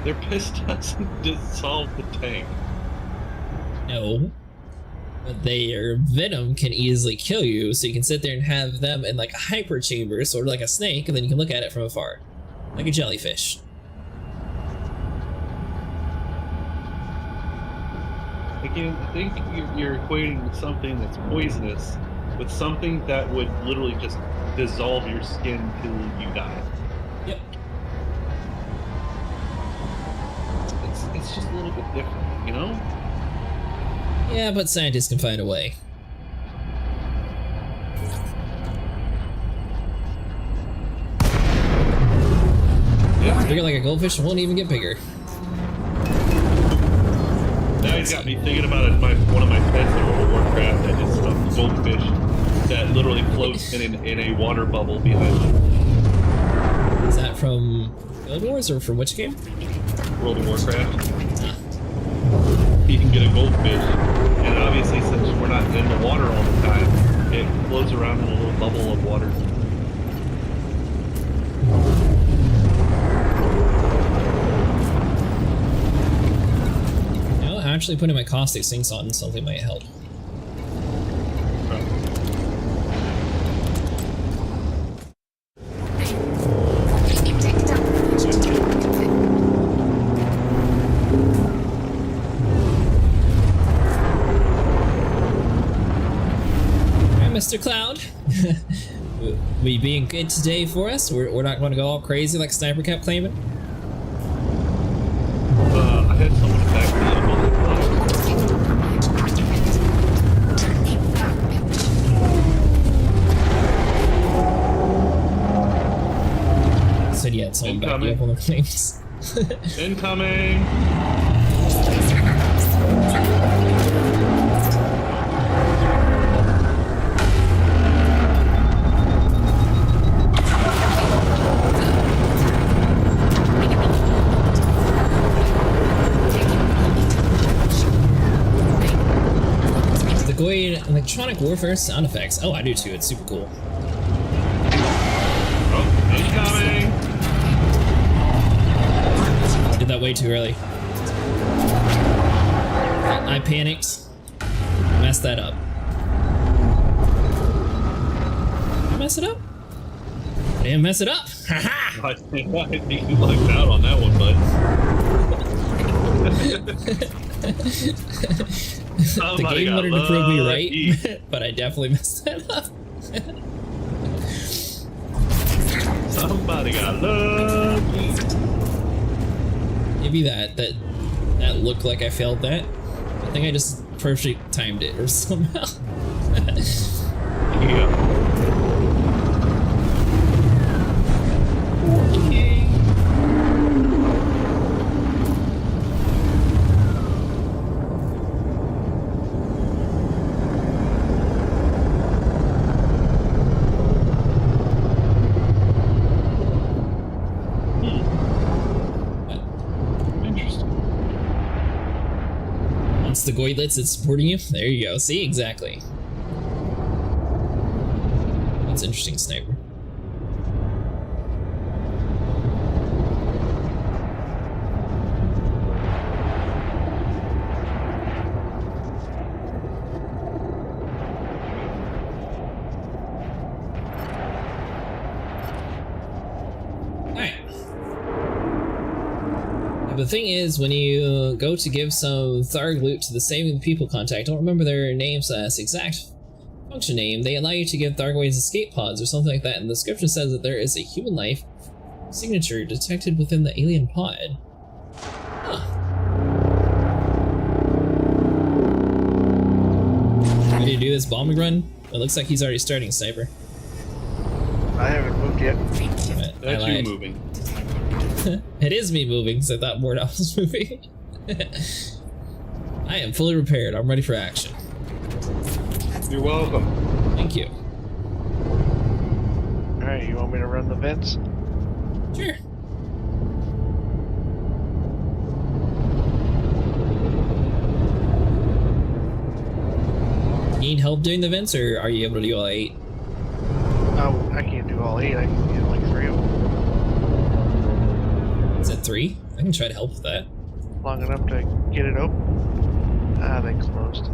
Their piss doesn't dissolve the tank. No. But their venom can easily kill you, so you can sit there and have them in like a hyper chamber, sort of like a snake, and then you can look at it from afar. Like a jellyfish. Again, I think you're equating something that's poisonous with something that would literally just dissolve your skin till you die. Yep. It's just a little bit different, you know? Yeah, but scientists can find a way. Yeah, bigger like a goldfish won't even get bigger. Now he's got me thinking about it. One of my pets in World of Warcraft that is a goldfish that literally floats in a water bubble behind him. Is that from Guild Wars or from which game? World of Warcraft. He can get a goldfish, and obviously since we're not in the water all the time, it floats around in a little bubble of water. You know, actually putting my caustic sinks on something might help. Mr. Cloud, we being good today for us? We're not going to go all crazy like Sniper kept claiming? I had someone attack me Said you had someone back you up on the claims. Incoming! Electronic warfare sound effects. Oh, I do too. It's super cool. Oh, incoming! I did that way too early. I panicked. Messed that up. Did I mess it up? I didn't mess it up. Haha! I think you lucked out on that one, bud. The game wanted to prove me right, but I definitely messed that up. Somebody got lucky. Maybe that looked like I failed that. I think I just perfectly timed it or somehow. Yeah. The goidlets that's supporting you. There you go. See, exactly. That's interesting, Sniper. The thing is, when you go to give some Tharg loot to the Saving the People contact, don't remember their names as exact function name, they allow you to give Thargoids escape pods or something like that, and the description says that there is a human life signature detected within the alien pod. Huh. Ready to do this bombing run? It looks like he's already starting, Sniper. I haven't moved yet. That's you moving. It is me moving, because I thought Mordau was moving. I am fully repaired. I'm ready for action. You're welcome. Thank you. Alright, you want me to run the vents? Sure. help doing the vents, or are you able to do all 8? Oh, I can't do all 8. I can do like 3 of them. Is it 3? I can try to help with that. Long enough to get it open. Ah, they closed.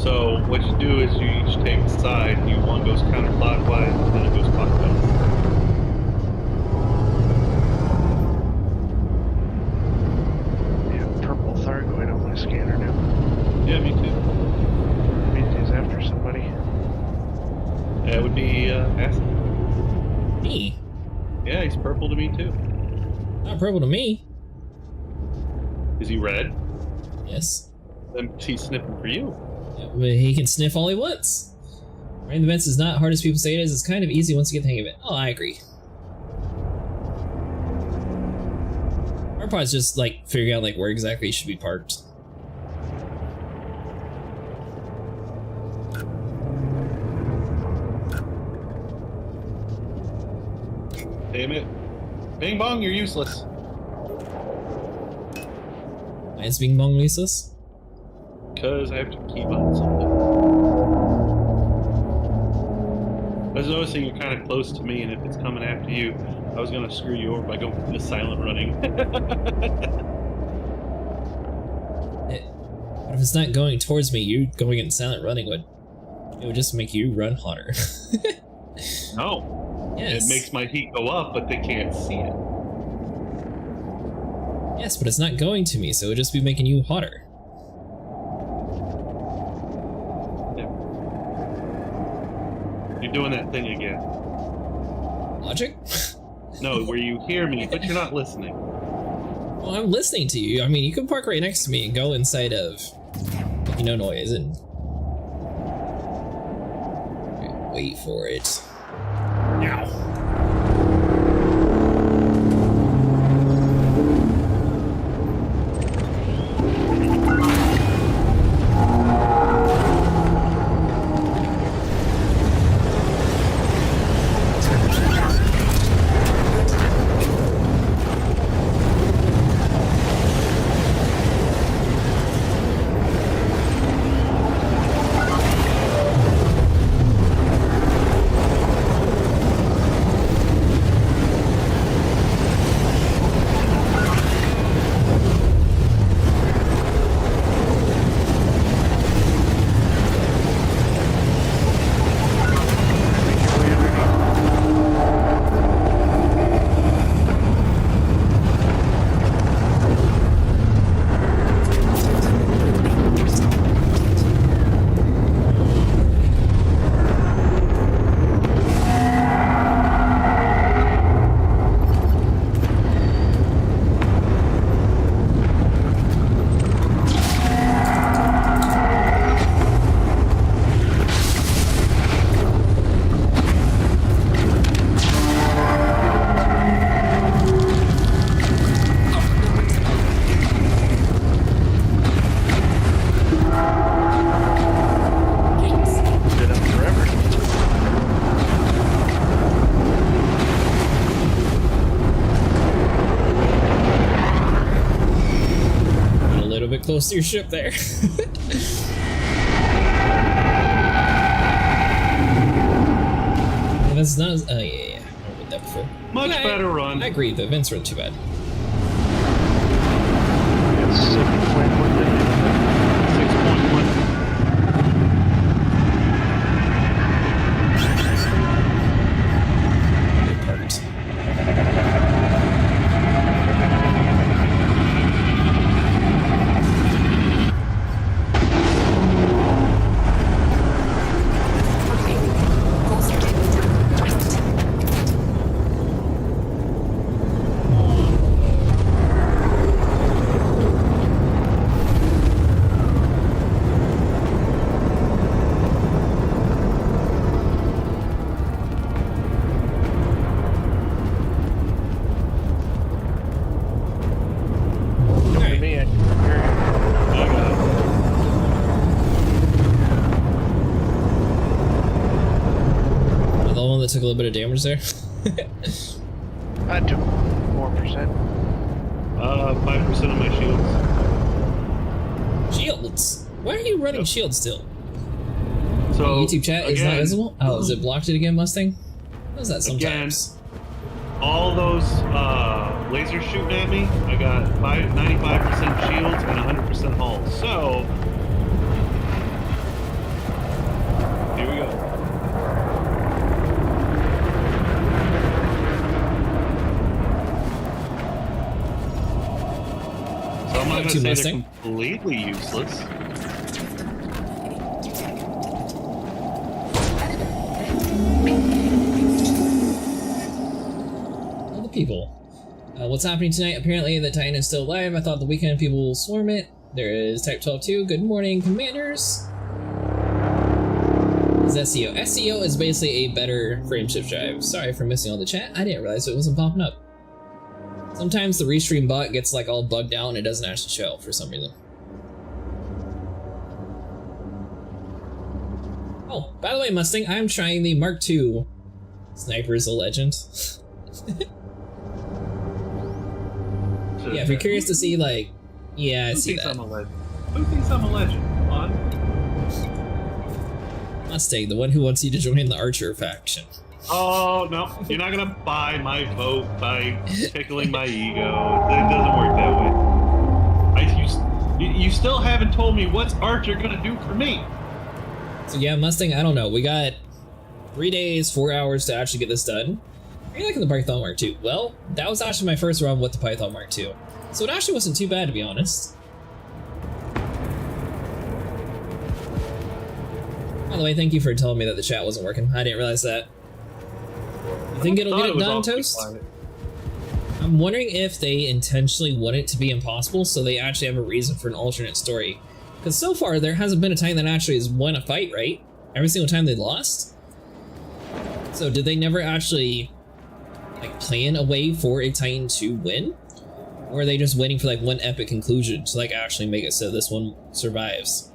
So what you do is you each take a side. One goes counterclockwise, and then it goes clockwise. Yeah, purple thargoid on my scanner now. Yeah, me too. Means he's after somebody. That would be Acid. Me? Yeah, he's purple to me too. Not purple to me. Is he red? Yes. Then he's sniffing for you. Yeah, but he can sniff all he wants. Running the vents is not hard as people say it is. It's kind of easy once you get the hang of it. Oh, I agree. Our part's just like figuring out like where exactly you should be parked. Damn it. Bing bong, you're useless. Why is Bing Bong useless? Because I have to keep on something. I was noticing you're kind of close to me, and if it's coming after you, I was going to screw you over by going into silent running. But if it's not going towards me, you going in silent running would just make you run hotter. No. Yes. It makes my heat go up, but they can't see it. Yes, but it's not going to me, so it would just be making you hotter. Yeah. You're doing that thing again. Logic? No, where you hear me, but you're not listening. Well, I'm listening to you. I mean, you can park right next to me and go inside of making no noise and wait for it. Now. Close to your ship there. That's not as, yeah, I read that before. Much better run. I agree, the vents weren't too bad. It's 6.1 million. 6.1. Took a little bit of damage there. I took 4%. 5% of my shields. Shields? Why are you running shield still? So YouTube chat is not visible? Oh, is it blocked it again, Mustang? Does that sometimes? Again, all those lasers shooting at me, I got 95% shields and 100% hull. So, here we go. So I'm not going to say they're completely useless. People. What's happening tonight? Apparently the Titan is still alive. I thought the weekend people will swarm it. There is Type 12 2. Good morning, commanders. Is SEO. SEO is basically a better frameshift drive. Sorry for missing all the chat. I didn't realize it wasn't popping up. Sometimes the restream bot gets like all bugged out and it doesn't actually show for some reason. Oh, by the way, Mustang, I'm trying the Mark II. Sniper is a legend. Yeah, if you're curious to see, like, yeah, I see that. Who thinks I'm a legend? Come on. Mustang, the one who wants you to join the Archer faction. Oh, no. You're not going to buy my vote by tickling my ego. It doesn't work that way. You still haven't told me what's Archer going to do for me. So yeah, Mustang, I don't know. We got 3 days, 4 hours to actually get this done. Are you liking the Python Mark II? Well, that was actually my first run with the Python Mark II. So it actually wasn't too bad, to be honest. By the way, thank you for telling me that the chat wasn't working. I didn't realize that. You think it'll get it done, Toast? I'm wondering if they intentionally want it to be impossible so they actually have a reason for an alternate story. Because so far, there hasn't been a Titan that actually has won a fight, right? Every single time they lost? So did they never actually like plan a way for a Titan to win? Or are they just waiting for like one epic conclusion to like actually make it so this one survives?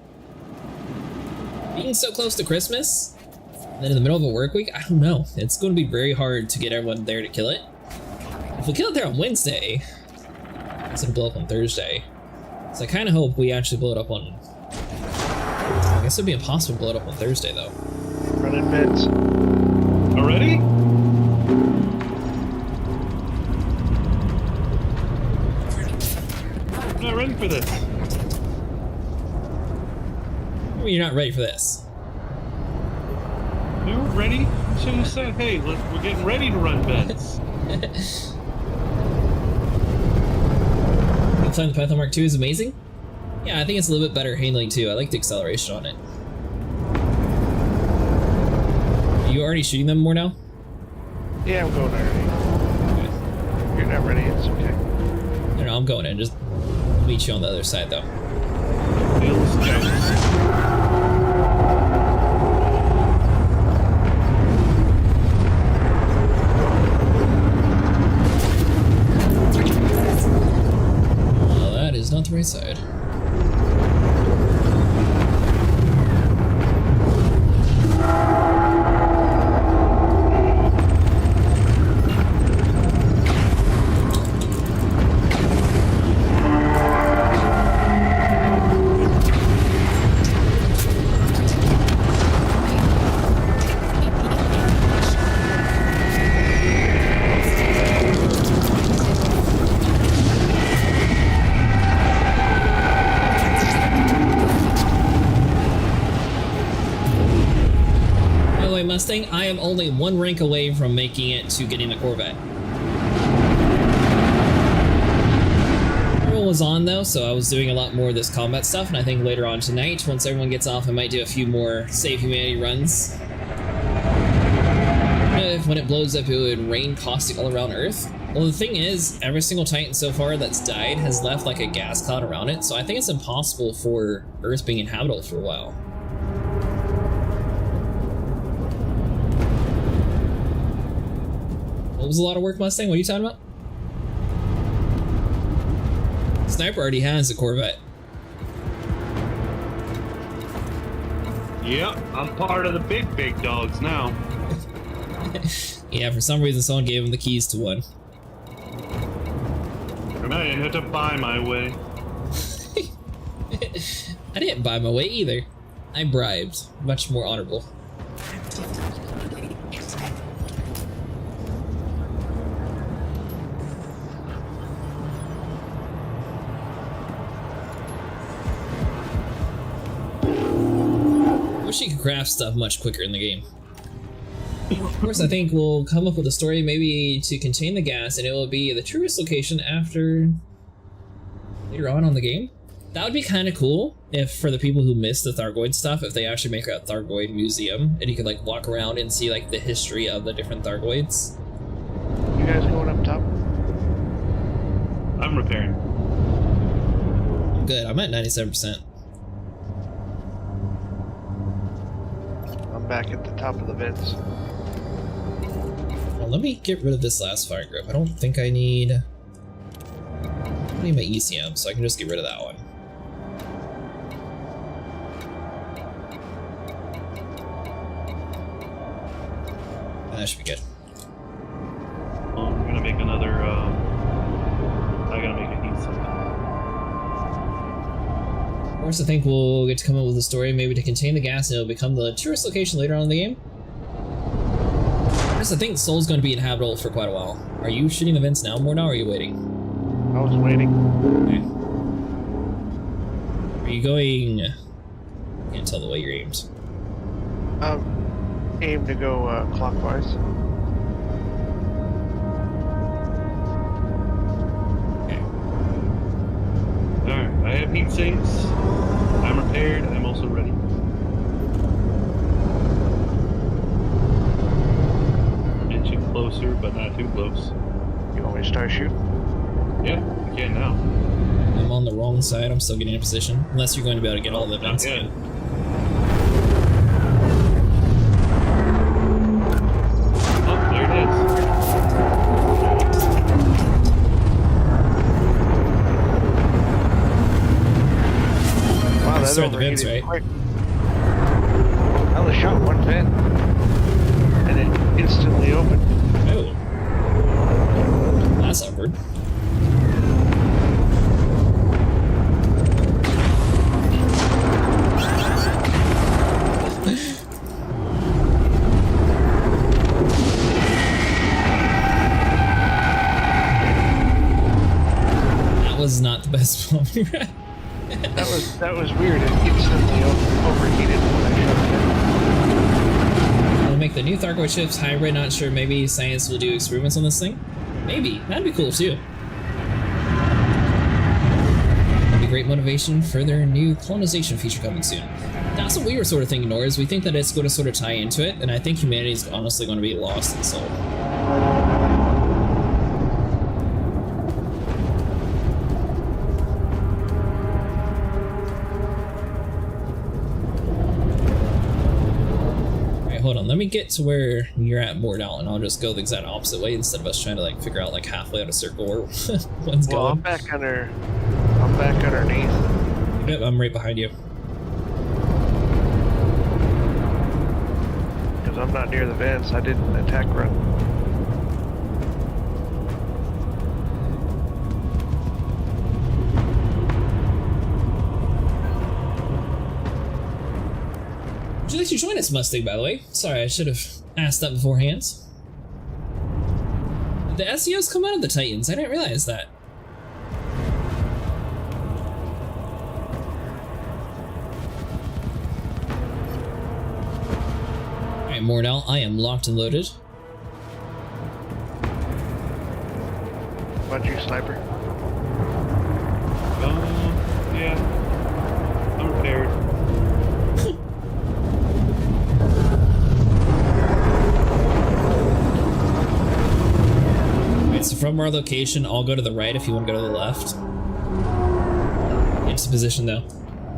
Being so close to Christmas, and then in the middle of a work week, I don't know. It's going to be very hard to get everyone there to kill it. If we kill it there on Wednesday, it's going to blow up on Thursday. So I kind of hope we actually blow it up on... I guess it'd be impossible to blow it up on Thursday though. Running beds. Already? I'm not ready for this. I mean, you're not ready for this. We weren't ready. You should have said, hey, we're getting ready to run beds. The Python Mark II is amazing? Yeah, I think it's a little bit better handling too. I like the acceleration on it. Are you already shooting them more now? Yeah, I'm going already. You're not ready, it's okay. No, I'm going in. Just meet you on the other side though. Well, that is not the right side. Mustang, I am only one rank away from making it to getting the Corvette. Everyone was on though, so I was doing a lot more of this combat stuff, and I think later on tonight, once everyone gets off, I might do a few more Save Humanity runs. If when it blows up, it would rain caustic all around Earth. Well, the thing is, every single Titan so far that's died has left like a gas cloud around it, so I think it's impossible for Earth being inhabitable for a while. What was a lot of work, Mustang? What are you talking about? Sniper already has a Corvette. Yep, I'm part of the big dogs now. Yeah, for some reason someone gave him the keys to one. And I didn't have to buy my way. I didn't buy my way either. I bribed. Much more honorable. Wish you could craft stuff much quicker in the game. Of course, I think we'll come up with a story maybe to contain the gas, and it will be the tourist location after later on the game. That would be kind of cool if, for the people who missed the Thargoid stuff, if they actually make a Thargoid museum and you could like walk around and see like the history of the different Thargoids. You guys going up top? I'm repairing. I'm good. I'm at 97%. I'm back at the top of the vents. Well, let me get rid of this last fire grip. I don't think I need my ECM, so I can just get rid of that one. That should be good. I'm gonna make another, I gotta make a heat sink. Of course, I think we'll get to come up with a story maybe to contain the gas and it'll become the tourist location later on in the game. Of course, I think Seoul's going to be inhabitable for quite a while. Are you shooting events now more now, or are you waiting? I was waiting. Okay. Are you going... I can't tell the way you're aimed. Aim to go clockwise. Okay. Alright, I have heat sinks. I'm repaired. I'm also ready. Inching closer, but not too close. You want me to start shooting? Yeah, I can now. I'm on the wrong side. I'm still getting in position. Unless you're going to be able to get all the events in. Start the vents, right? Quick. I was shot one vent, and it instantly opened. Oh, that's awkward. That was not the best spawn we had. That was weird. It instantly overheated when I shut it We'll make the new Thargoid ships hybrid. Not sure. Maybe science will do experiments on this thing. Maybe that'd be cool too. That'd be great motivation for their new colonization feature coming soon. That's what we were sort of thinking, Nora, is we think that it's going to sort of tie into it, and I think humanity is honestly going to be lost in Seoul. Hold on, let me get to where you're at Mordal, and I'll just go the exact opposite way instead of us trying to like figure out like halfway out a circle where one's going. I'm back underneath. Yep, I'm right behind you. Because I'm not near the vents, I didn't attack run. Would you like to join us, Mustang, by the way? Sorry, I should have asked that beforehand. The SEOs come out of the Titans. I didn't realize that. Alright, Mordal, I am locked and loaded. About you, sniper? Yeah. I'm prepared. So from our location, I'll go to the right if you want to go to the left. Into position though.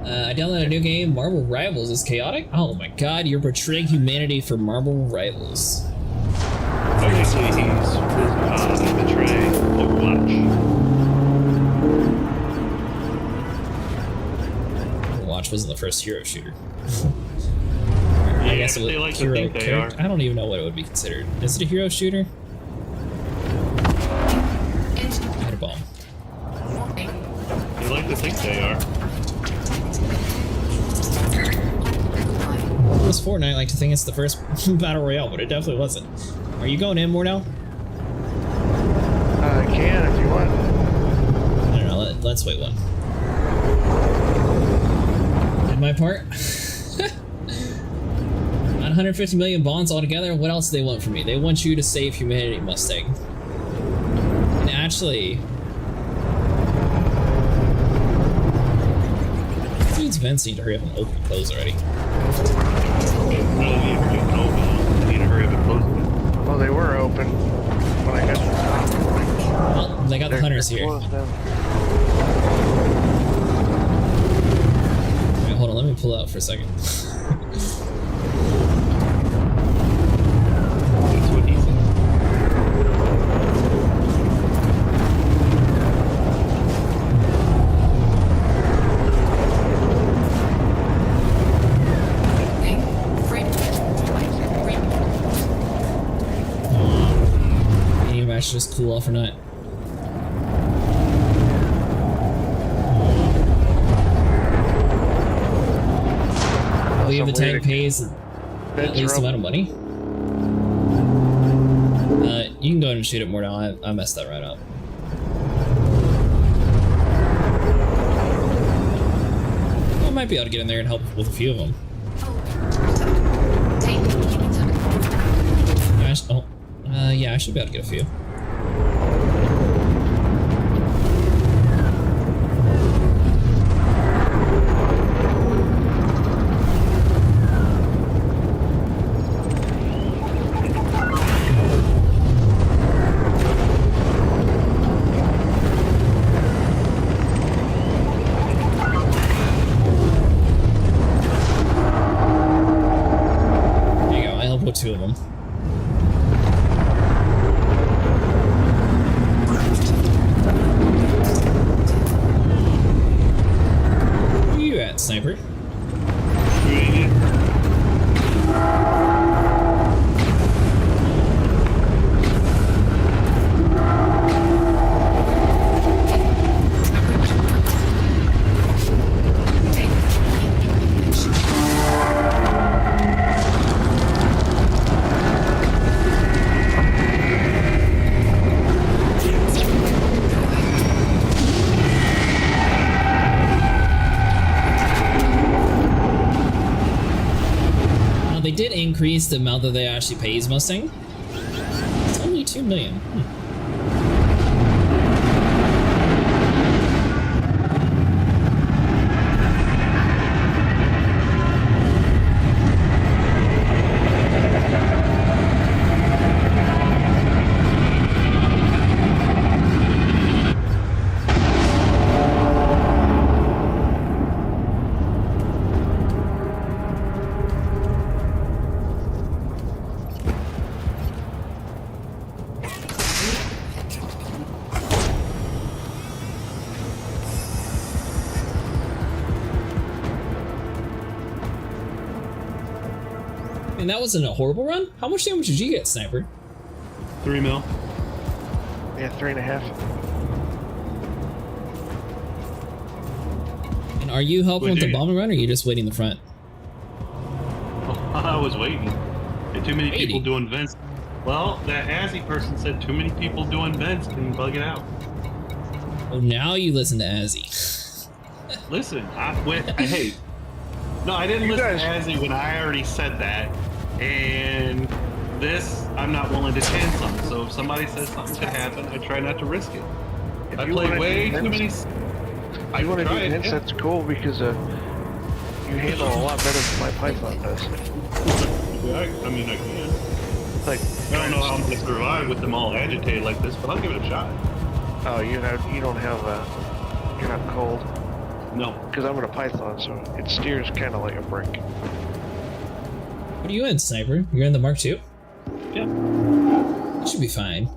I downloaded a new game, Marble Rivals. Is chaotic? Oh my god, you're betraying humanity for Marble Rivals. Obviously he's betraying Overwatch. Overwatch wasn't the first hero shooter. Yeah, I guess it was like hero to think they character. are. I don't even know what it would be considered. Is it a hero shooter? Bomb. They like to think they are. Sometimes Fortnite like to think it's the first battle royale, but it definitely wasn't. Are you going in more now? I can if you want. I don't know. Let's wait one. Did my part. 150 million bonds altogether. What else do they want from me? They want you to save humanity, Mustang. And actually, dude's vents need to hurry up and open and close already. Need to hurry up and close them. Well, they were open when I got to the top. Well, they got the hunters here. Closed now. Alright, hold on. Let me pull out for a second. Should just cool off or not. Oh, you have a tank pays at least amount of money? You can go ahead and shoot it more now. I messed that right up. I might be able to get in there and help with a few of them. Yeah, I should be able to get a few. There you go, I helped with 2 of them. Sniper. They did increase the amount that they actually pays Mustang. It's only 2 million. And that wasn't a horrible run? How much damage did you get, Sniper? 3 mil. Yeah, 3.5. And are you helping with the bombing run, or are you just waiting in the front? Oh, I was waiting. There too many people doing vents. Well, that Azzy person said too many people doing vents can bug it out. Oh, now you listen to Azzy. Listen, hey. No, I didn't listen to Azzy when I already said that. And this, I'm not willing to chance on. So if somebody says something could happen, I try not to risk it. I play way too many. I want to do vents, that's cool because you handle a lot better than my Python does. Yeah, I mean, I can. Like, I don't know how I'm going to survive with them all agitated like this, but I'll give it a shot. Oh, you don't have you're not cold. No. Because I'm in a Python, so it steers kind of like a brick. What are you in, Sniper? You're in the Mark II? Yeah. You should be fine.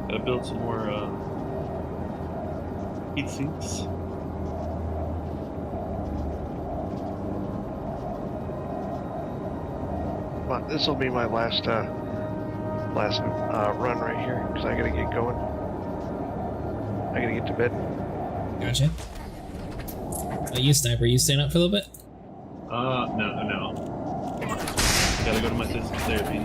Gotta build some more heat sinks. But this will be my last run right here, because I gotta get going. I gotta get to bed. Gotcha. Oh, you sniper, you staying up for a little bit? No. Gotta go to my physical therapy.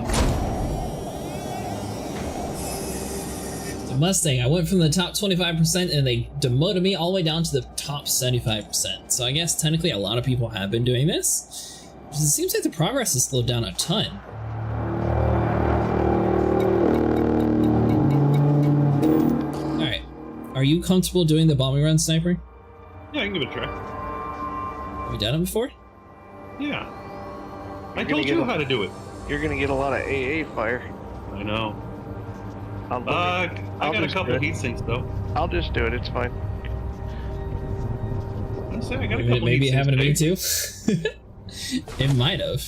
So Mustang, I went from the top 25% and they demoted me all the way down to the top 75%. So I guess technically a lot of people have been doing this. It seems like the progress has slowed down a ton. Alright. Are you comfortable doing the bombing run, Sniper? Yeah, I can give it a try. Have you done it before? Yeah. I told you how to do it. You're gonna get a lot of AA fire. I know. I got a couple heat sinks though. I'll just do it, it's fine. I say I got a couple maybe it happened to me too. It might have.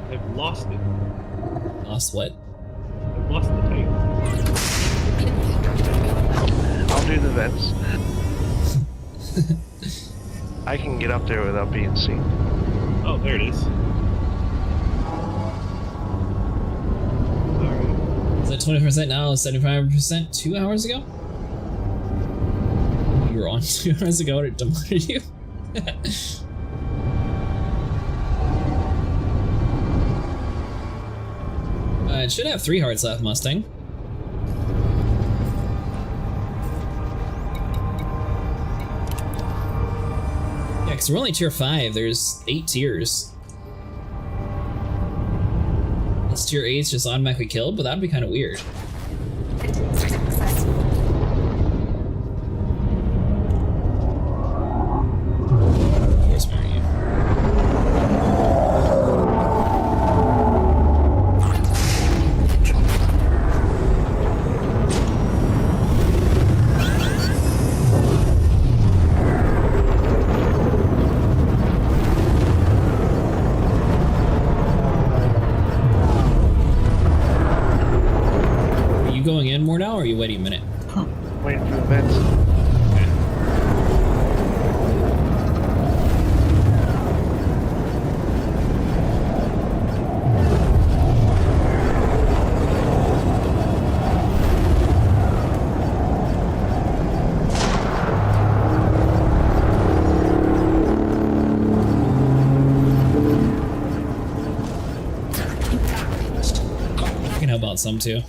I've lost it. Lost what? I've lost the tape. I'll do the vents. I can get up there without being seen. Oh, there it is. Is that 20% now? 75% 2 hours ago? You were on 2 hours ago and it demoted you? It should have 3 hearts left, Mustang. Yeah, because we're only tier 5, there's 8 tiers. This tier 8's just automatically killed, but that'd be kind of weird. Going in more now, or are you waiting a minute? Waiting for the vents. I can help out some too.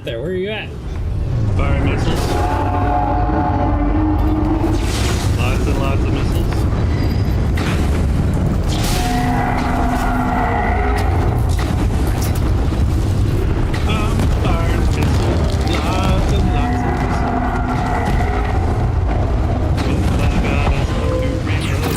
There, where are you at? Fire missiles. Lots and lots of missiles. Fire missiles. Lots and lots of missiles. I got us to reload.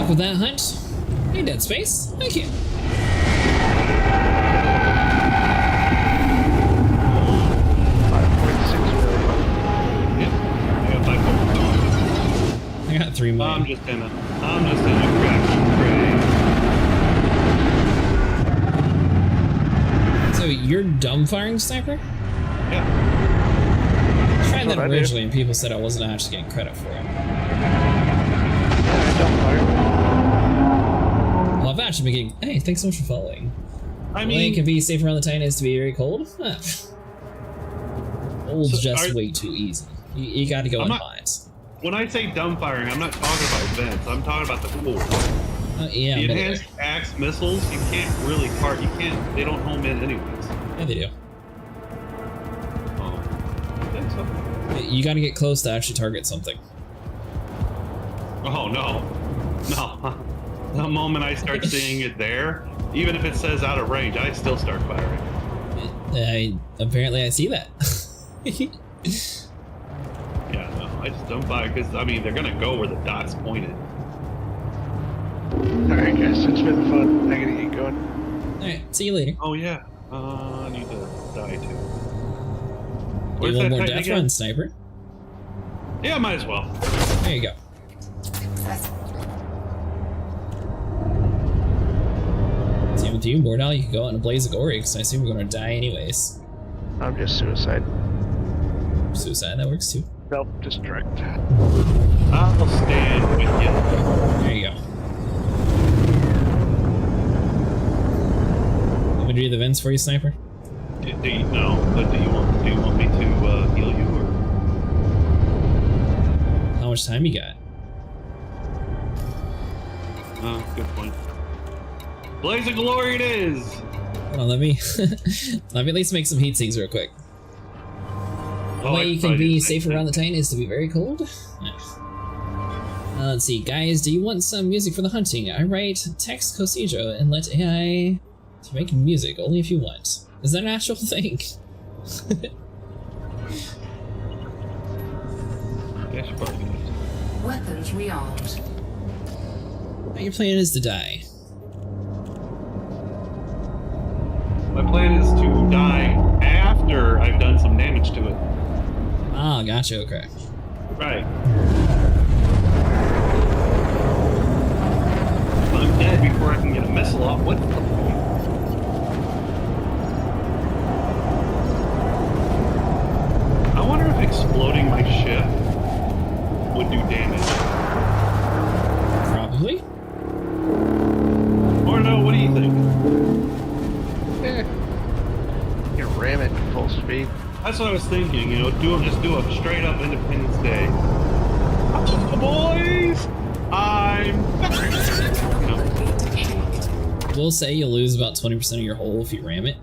With that hunt. Hey, Dead Space. Thank you. I got 3 million. I'm just in a crash. So you're dumbfiring, Sniper? Yeah. I tried that originally and people said I wasn't actually getting credit for it. Well, I've actually been getting. Hey, thanks so much for following. I mean, it can be safe around the Titans to be very cold. Huh. Cold's just way too easy. You got to go in pods. When I say dumbfiring, I'm not talking about vents. I'm talking about the core. Yeah. The enhanced axe missiles, you can't really part. You can't. They don't home in anyways. Yeah, they do. Oh, I think so. You got to get close to actually target something. Oh no, no. The moment I start seeing it there, even if it says out of range, I still start firing. Apparently I see that. Yeah, no, I just don't fire because I mean they're gonna go where the dot's pointed. Alright guys, it's been fun. I gotta get going. Alright, see you later. Oh yeah, I need to die too. Do one more death run, sniper. Yeah, might as well. There you go. Same with you, Mordal. You can go out in a blaze of glory because I assume we're going to die anyways. I'm just suicide. Suicide, that works too. Self-destruct. I'll stand with you. There you go. Want me to do the vents for you, sniper? Do you know? But do you want me to heal you or? How much time you got? Oh, good point. Blaze of glory it is! Hold on, let me at least make some heat sinks real quick. The way you can be safe around the Titan is to be very cold. Let's see, guys, do you want some music for the hunting? I write text Cocijo and let AI to make music only if you want. Is that an actual thing? Yeah, should probably do it. Weapons rearmed. Your plan is to die. My plan is to die after I've done some damage to it. Ah, gotcha, okay. Right. If I'm dead before I can get a missile off, what's the point? I wonder if exploding my ship would do damage. Probably. Or no, what do you think? You ram it full speed. That's what I was thinking, you know, just do a straight up Independence Day. Oh, boys! I'm back! You know? We'll say you'll lose about 20% of your hull if you ram it.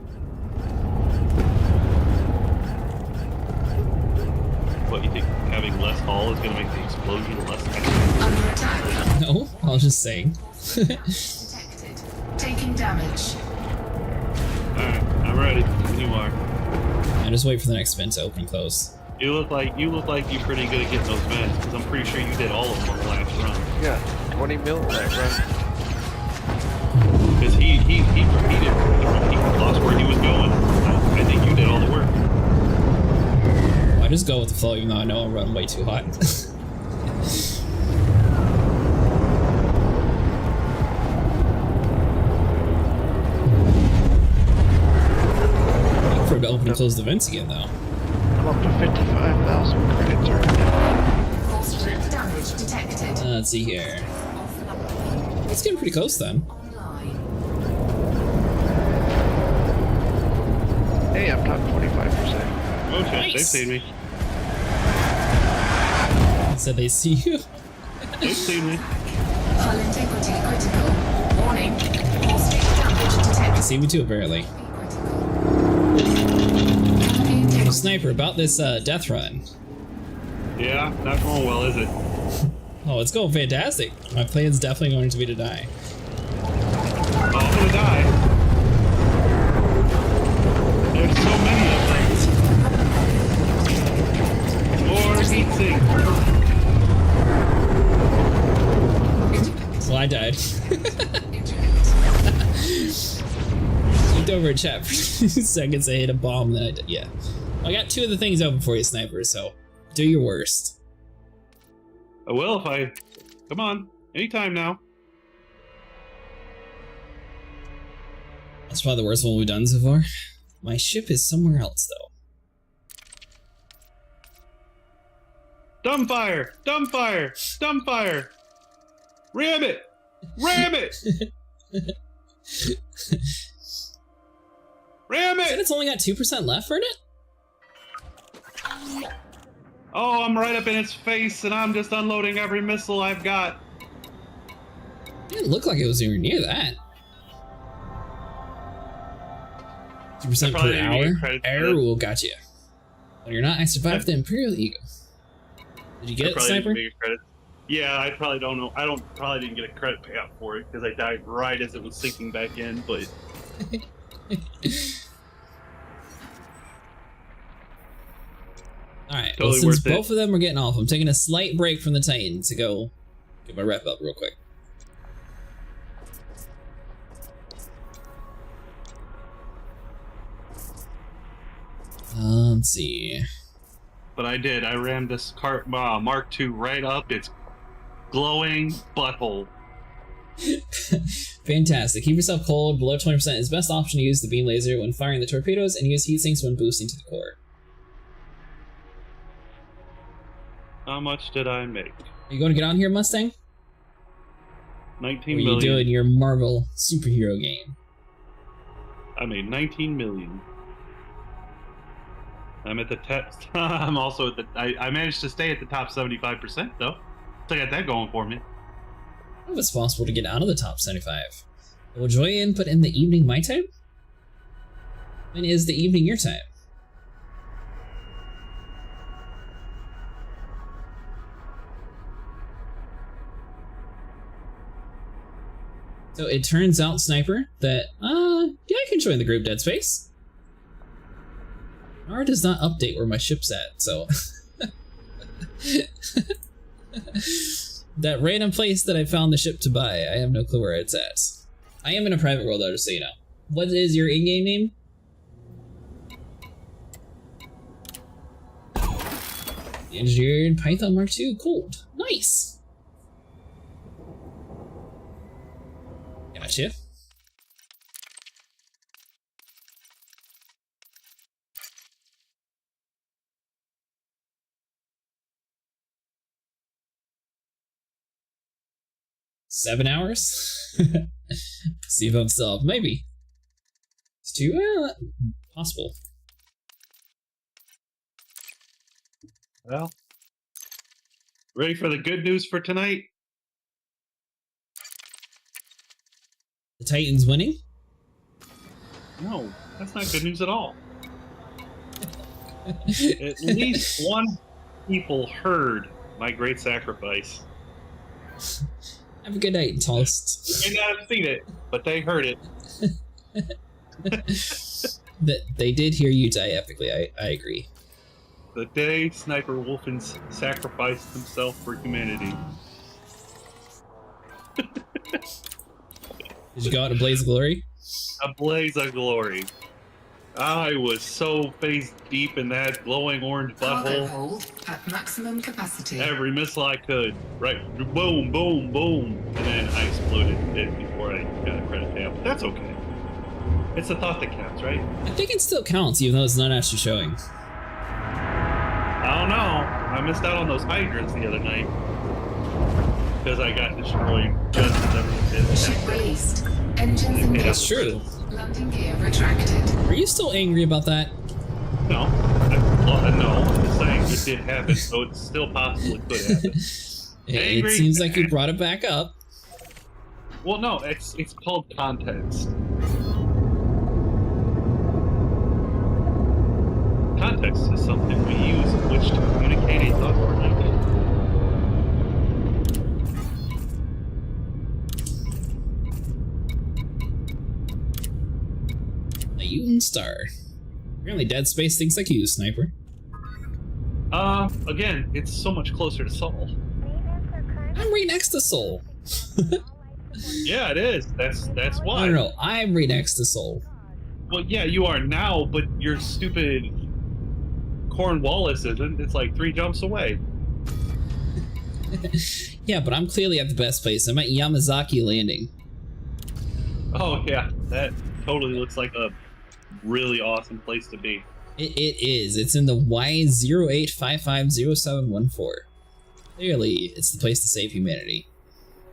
What, you think having less hull is going to make the explosion less effective? Under attack. No, I was just saying. Detected. Taking damage. Alright, I'm ready. You are. I just wait for the next vent to open and close. You look like you're pretty good at getting those vents, because I'm pretty sure you did all of them on the last run. Yeah, 20 mil that run. Because he lost where he was going. I think you did all the work. I just go with the flow even though I know I'm running way too hot. Wait for it to open and close the vents again though. I'm up to 55,000 credits right now. Force field damage detected. Let's see here. It's getting pretty close then. Hey, I'm top 25%. Oh shit, Nice. they've seen me. Said they see you. They've seen me. Hull integrity critical. Warning. Force field damage They detected. see me too apparently. Sniper, about this death run. Yeah, not going well, is it? Oh, it's going fantastic. My plan's definitely going to be to die. Oh, I'm gonna die. There's so many of them. More heat sink. Well, I died. Looked over at chat for 2 seconds, I hit a bomb, then I did. Yeah. I got 2 of the things open for you, Sniper, so do your worst. I will if I... Come on. Anytime now. That's probably the worst one we've done so far. My ship is somewhere else, though. Dumbfire! Dumbfire! Dumbfire! Ram it! Ram it! Ram it! Said it's only got 2% left for it? Oh, I'm right up in its face, and I'm just unloading every missile I've got. It didn't look like it was anywhere near that. 2% per hour? Error rule, gotcha. When you're not, I survived the Imperial Eagle. Did you get it, Sniper? Yeah, I probably don't know. Probably didn't get a credit payout for it because I died right as it was sinking back in, but. Alright, Totally well, since worth it. both of them are getting off, I'm taking a slight break from the Titan to go get my rep up real quick. Let's see. But I did. I rammed this Mark II right up its glowing butthole. Fantastic. Keep yourself cold. Below 20% is best option to use the beam laser when firing the torpedoes, and use heat sinks when boosting to the core. How much did I make? Are you going to get on here, Mustang? 19 or are you million. doing your Marvel superhero game? I made 19 million. I'm at the top. I'm also at the. I managed to stay at the top 75% though. So I got that going for me. If it's possible to get out of the top 75. Will Joy input in the evening my time? When is the evening your time? So it turns out, Sniper, that, yeah, I can join the group, Dead Space. R does not update where my ship's at, so... That random place that I found the ship to buy, I have no clue where it's at. I am in a private world, though, just so you know. What is your in-game name? The Engineered Python Mark II, cool. Nice! Gotcha. $7 hours? See if I'm still up. Maybe. It's too possible. Well, ready for the good news for tonight? The Titans winning? No, that's not good news at all. At least one people heard my great sacrifice. Have a good night, Toast. They may not have seen it, but they heard it. That they did hear you die epically, I agree. The day Sniper Wolfens sacrificed himself for humanity. Did you go out in a blaze of glory? A blaze of glory. I was so face deep in that glowing orange Cargo butthole. hold at maximum capacity. Every missile I could. Right. Boom, boom, boom. And then I exploded it before I got a credit payout. But that's okay. It's the thought that counts, right? I think it still counts, even though it's not actually showing. I don't know. I missed out on those hydrants the other night. Because I got destroyed just as everyone did. Ship released. Engines engaged. That's true. Landing gear retracted. Are you still angry about that? No. No. I'm just saying it did happen, so it's still possible it could happen. It seems like you brought it back up. Well, no. It's called context. Context is something we use in which to communicate a thought or language. A Uton Star. Apparently Dead Space thinks like you, Sniper. Again, it's so much closer to Sol. I'm right next to Sol. Yeah, it is. That's why. No, I'm right next to Sol. Well, yeah, you are now, but your stupid Cornwallis isn't. It's like 3 jumps away. Yeah, but I'm clearly at the best place. I'm at Yamazaki Landing. Oh, yeah. That totally looks like a really awesome place to be. It is. It's in the Y08550714. Clearly, it's the place to save humanity.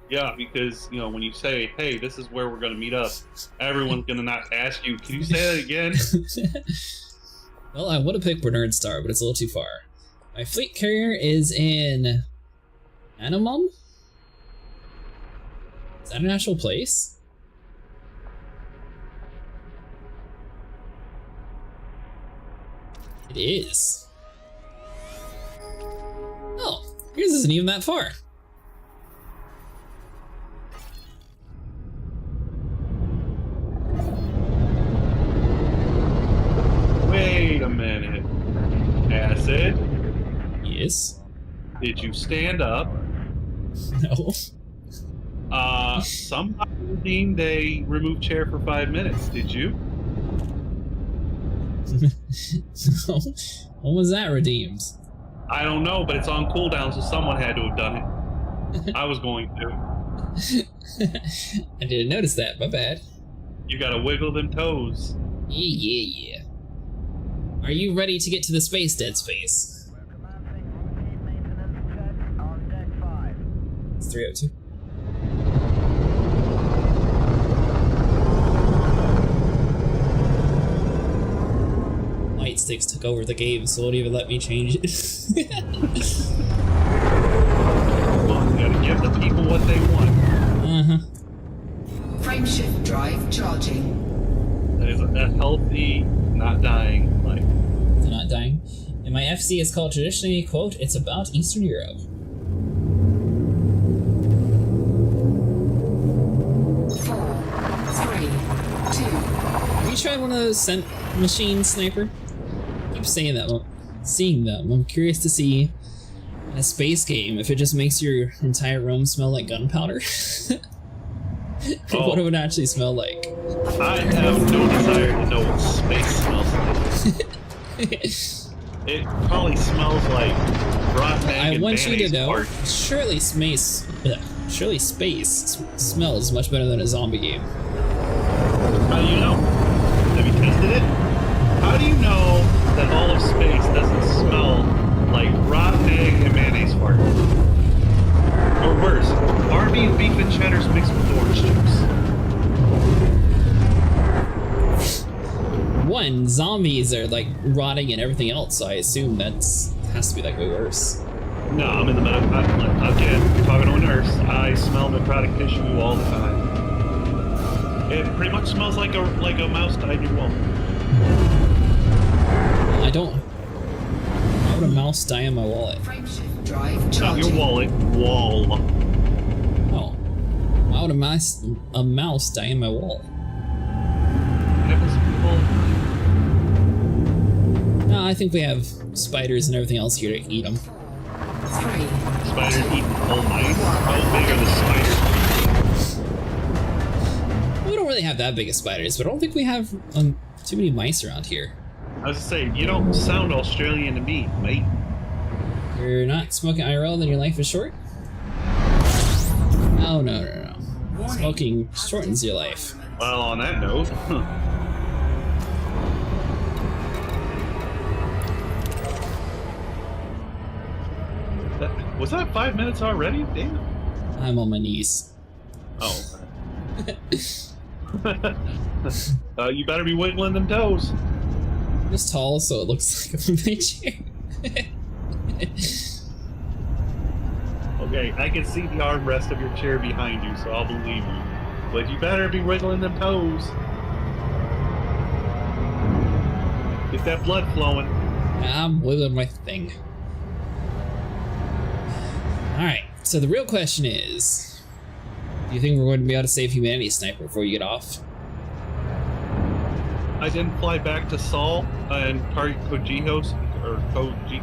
Yeah, because, when you say, hey, this is where we're going to meet up, everyone's going to not ask you, can you say that again? Well, I would have picked Bernard Star, but it's a little too far. My fleet carrier is in Anamum? Is that an actual place? It is. Oh, yours isn't even that far. Acid? Yes. Did you stand up? No. Somebody redeemed a remove chair for 5 minutes. Did you? No. When was that redeemed? I don't know, but it's on cooldown, so someone had to have done it. I was going to. I didn't notice that. My bad. You gotta wiggle them toes. Yeah. Are you ready to get to the space, Dead Space? It's 302. Light sticks took over the game, so it won't even let me change it. Well, you gotta give the people what they want. Frameshift drive charging. That is a healthy, not dying life. They're not dying. And my FC is called traditionally, quote, it's about Eastern Europe. 4, 3, 2. Have you tried one of those scent machine sniper? I keep saying that, seeing them. I'm curious to see in a space game if it just makes your entire room smell like gunpowder. What it would actually smell like. I have no desire to know what space smells like. It probably smells like rotten egg. I want you to know, surely space smells much better than a zombie game. How do you know? Have you tested it? How do you know that all of space doesn't smell like rotten egg and mayonnaise fart? Or worse, Arby's beef and cheddars mixed with orange juice. One, zombies are like rotting and everything else, so I assume that's has to be like way worse. No, I'm in the middle. Again, you're talking to a nurse. I smell necrotic tissue all the time. It pretty much smells like a mouse died in your wall. I don't. Why would a mouse die in my wallet? Drive Not charging. your wallet, wall. Oh. Why would a mouse die in my wall? No, I think we have spiders and everything else here to eat them. 3. Spiders eat whole mice? How big are the spiders? We don't really have that big of spiders, but I don't think we have too many mice around here. I was saying, you don't sound Australian to me, mate. You're not smoking IRL, then your life is short? Oh, no. Smoking shortens your life. Well, on that note, was that 5 minutes already? Damn. I'm on my knees. Oh. You better be wiggling them toes. I'm just tall, so it looks like I'm in my chair. Okay, I can see the armrest of your chair behind you, so I'll believe you. But you better be wiggling them toes. Get that blood flowing. I'm wiggling my thing. Alright, so the real question is, do you think we're going to be able to save humanity, Sniper, before you get off? I didn't fly back to Sol and target Cocijo,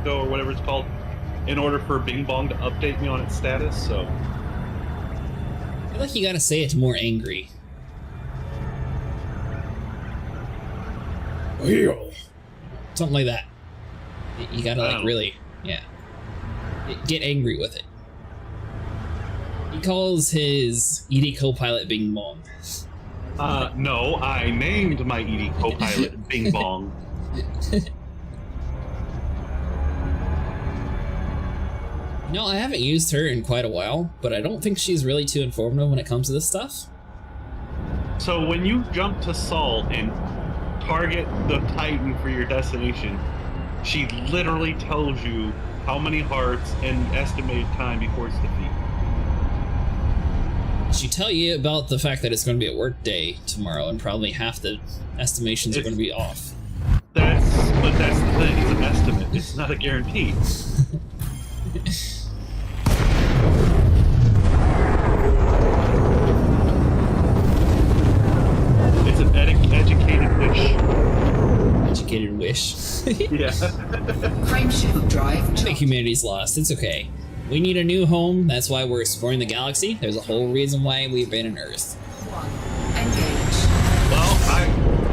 or whatever it's called, in order for Bing Bong to update me on its status, so... I feel like you gotta say it more angry. Something like that. You gotta like really, yeah. Get angry with it. He calls his ED co-pilot Bing Bong. No, I named my ED co-pilot Bing Bong. No, I haven't used her in quite a while, but I don't think she's really too informative when it comes to this stuff. So when you jump to Sol and target the Titan for your destination, she literally tells you how many hearts and estimated time before its defeat. She tell you about the fact that it's going to be a work day tomorrow, and probably half the estimations are going to be off. That's the thing. It's an estimate. It's not a guarantee. It's an educated wish. Educated wish. Yeah. Frameshift drive. I think humanity's lost. It's okay. We need a new home. That's why we're exploring the galaxy. There's a whole reason why we abandoned Earth. Engage. Well,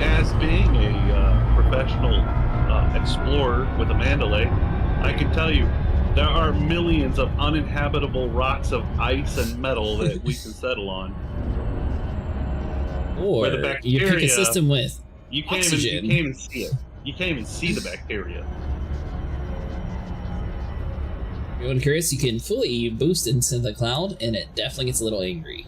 as being a professional explorer with a Mandalay, I can tell you there are millions of uninhabitable rocks of ice and metal that we can settle on. Or the bacteria, you pick a system with you can't oxygen. even see it. You can't even see the bacteria. If you're curious, you can fully boost into the cloud, and it definitely gets a little angry.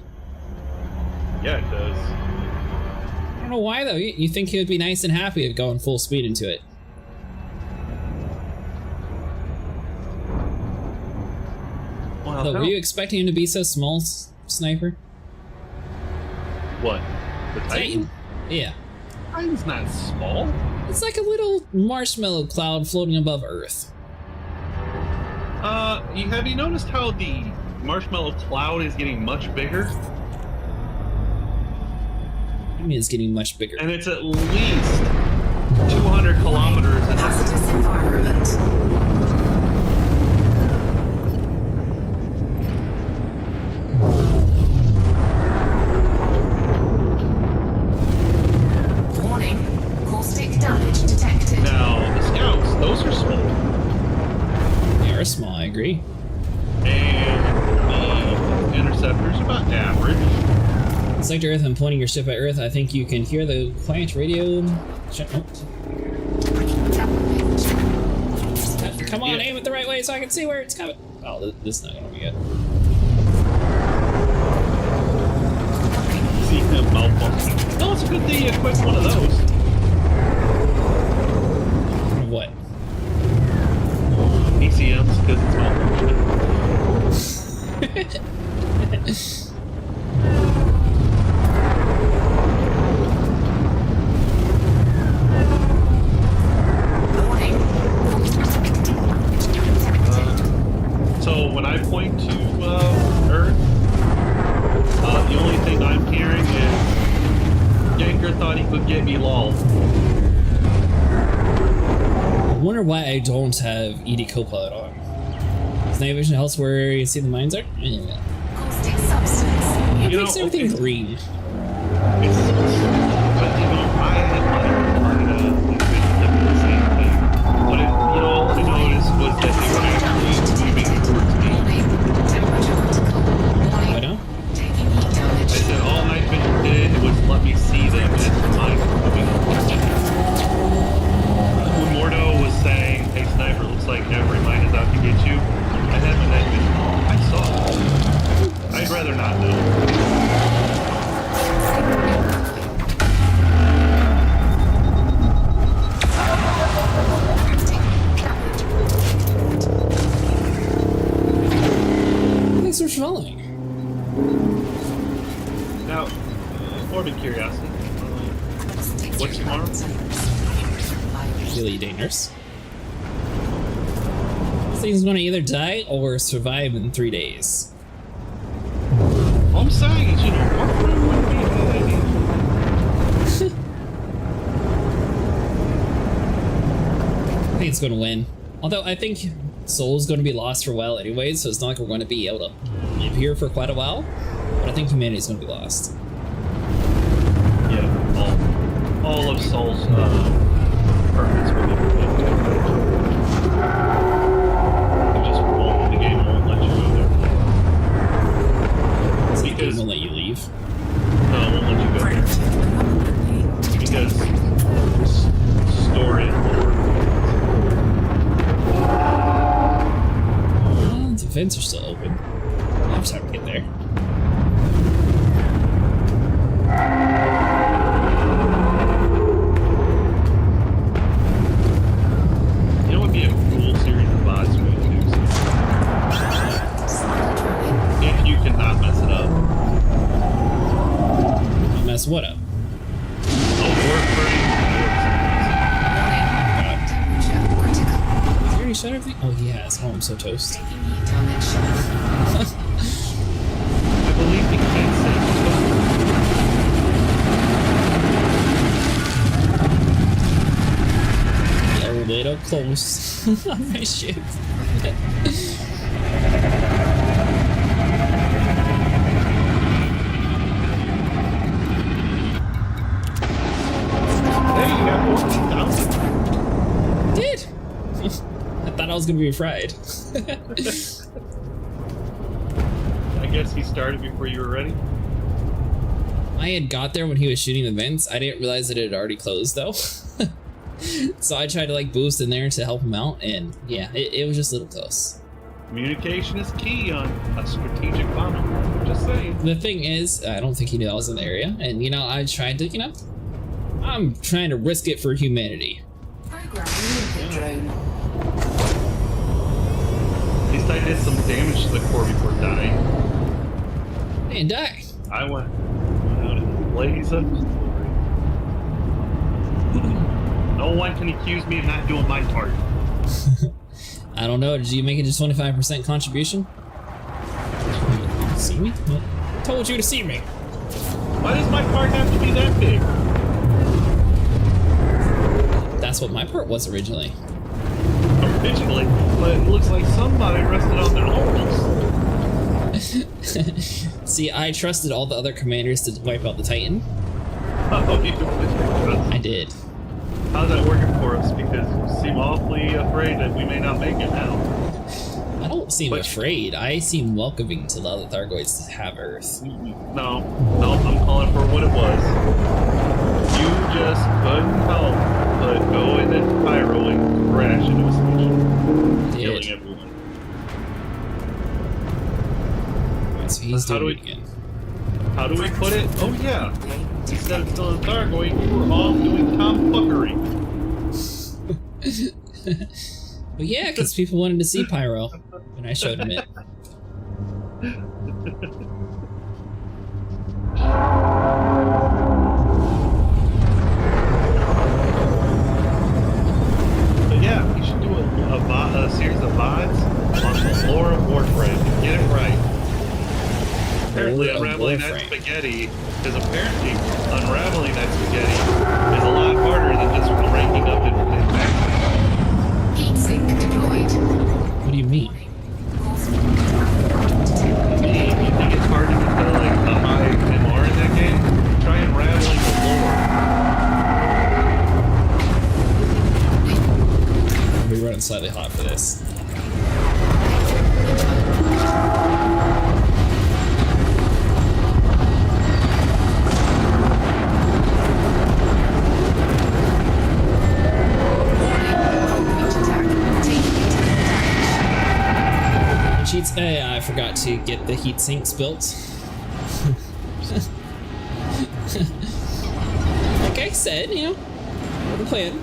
Yeah, it does. I don't know why though. You think he would be nice and happy of going full speed into it. Well, So, were you expecting him to be so small, Sniper? What? The Titan? Yeah. Titan's not small. It's like a little marshmallow cloud floating above Earth. Have you noticed how the marshmallow cloud is getting much bigger? I mean, it's getting much bigger. And it's at least 200 kilometers in Hazardous environment. Warning, caustic damage detected. Now, the scouts, those are small. They are small, I agree. And the interceptors about average. Select Earth and pointing your ship at Earth. I think you can hear the quiet radio. Come on, aim it the right way so I can see where it's coming. Oh, this is not gonna be good. See him malfunction. No, it's a good thing you equipped one of those. What? PCMs, because it's malfunctioning. So when I point to Earth, the only thing I'm hearing is Yanker thought he could get me lol. I wonder why I don't have ED Copilot on. Is night vision helps where you see the mines are? Yeah. Caustic substance. It makes everything green. It's, but you know, I had the same thing. But it, you know, all I noticed was that they were actually moving towards me. I know. I said all night vision did was let me see them as the mines were moving up. When Mordo was saying, "Hey, Sniper, looks like every mine is out to get you," I had my night vision. I saw it. I'd rather not know. Thanks for following. Now, morbid curiosity. What's tomorrow? Really dangerous. This thing's gonna either die or survive in 3 days. All I'm saying is, you know, Warframe wouldn't be a bad idea. I think it's gonna win. Although I think Soul's gonna be lost for a while anyway, so it's not like we're gonna be able to live here for quite a while. But I think humanity's gonna be lost. Yeah, all of Soul's permits will be revoked. You just won't, the game won't let you go there. So the game won't let you leave? No, it won't let you go there. Because story and lore. Well, the vents are still open. I just have to get there. You know what would be a cool series of VODs we would do? If you cannot mess it up. Mess what up? Has he already shut everything? Oh, he has. Oh, I'm so toast. I believe he can't say Yeah, a little bit. close on my ship. Hey, you got 14,000. Did? I thought I was gonna be fried. I guess he started before you were ready. I had got there when he was shooting the vents. I didn't realize that it had already closed though. So I tried to like boost in there to help him out, and yeah, it was just a little close. Communication is key on a strategic bomber. Just saying. The thing is, I don't think he knew I was in the area, and you know, I tried to, you know, I'm trying to risk it for humanity. Program movement drone. At least I did some damage to the core before dying. I didn't die. I went out in a blaze of glory. No one can accuse me of not doing my part. I don't know. Did you make it to 25% contribution? See me? I told you to see me. Why does my part have to be that big? That's what my part was originally. Originally, but it looks like somebody rested on their laurels. See, I trusted all the other commanders to wipe out the Titan. Oh, you I did. How's that working for us? Because you seem awfully afraid that we may not make it now. I don't seem afraid. I seem welcoming to allow the Thargoids to have Earth. No, I'm calling for what it was. You just couldn't help but go in and pyro and crash into a station, killing everyone. So he's doing it again. How do we put it? Oh yeah. Instead of killing Thargoid, you were off doing tomfuckery. But yeah, because people wanted to see Pyro when I showed him it. But yeah, you should do a series of VODs on the lore of Warframe. Get it right. Apparently unraveling that spaghetti is apparently unraveling that spaghetti is a lot harder than just ranking up in back. Heat sink deployed. What do you mean? You think it's hard to get like a high MR in that game? Try unraveling the lore. I'll be running slightly hot for this. Cheats. I forgot to get the heat sinks built. Like I said, you know, what the plan.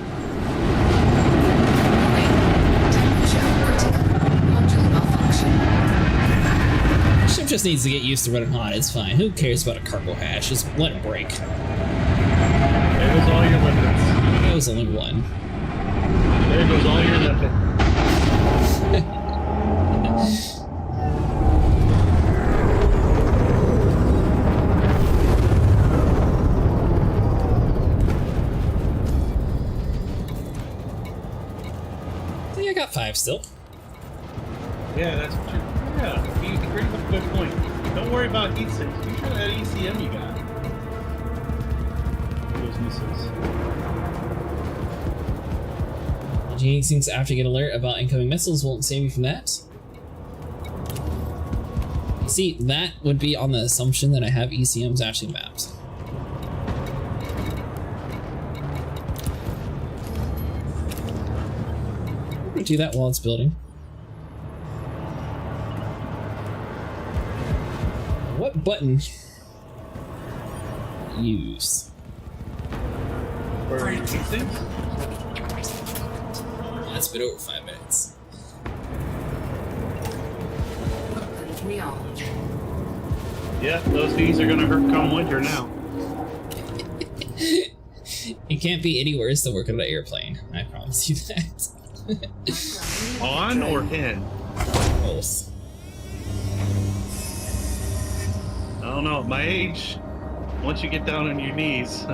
Ship just needs to get used to running hot. It's fine. Who cares about a cargo hatch? Just let it break. There goes all your limits. It was only one. There goes all your limits. See, I got 5 still. Yeah, that's what you. Yeah, you bring up a good point. Don't worry about heat sinks. You sure that ECM you got? Those missiles. Heat sinks after you get alert about incoming missiles won't save you from that. See, that would be on the assumption that I have ECMs actually mapped. I'm gonna do that while it's building. What button use? For heat sinks? It's been over 5 minutes. Yeah, those fees are gonna hurt come winter now. It can't be any worse than working on an airplane. I promise you that. On or in? Both. I don't know. At my age, once you get down on your knees,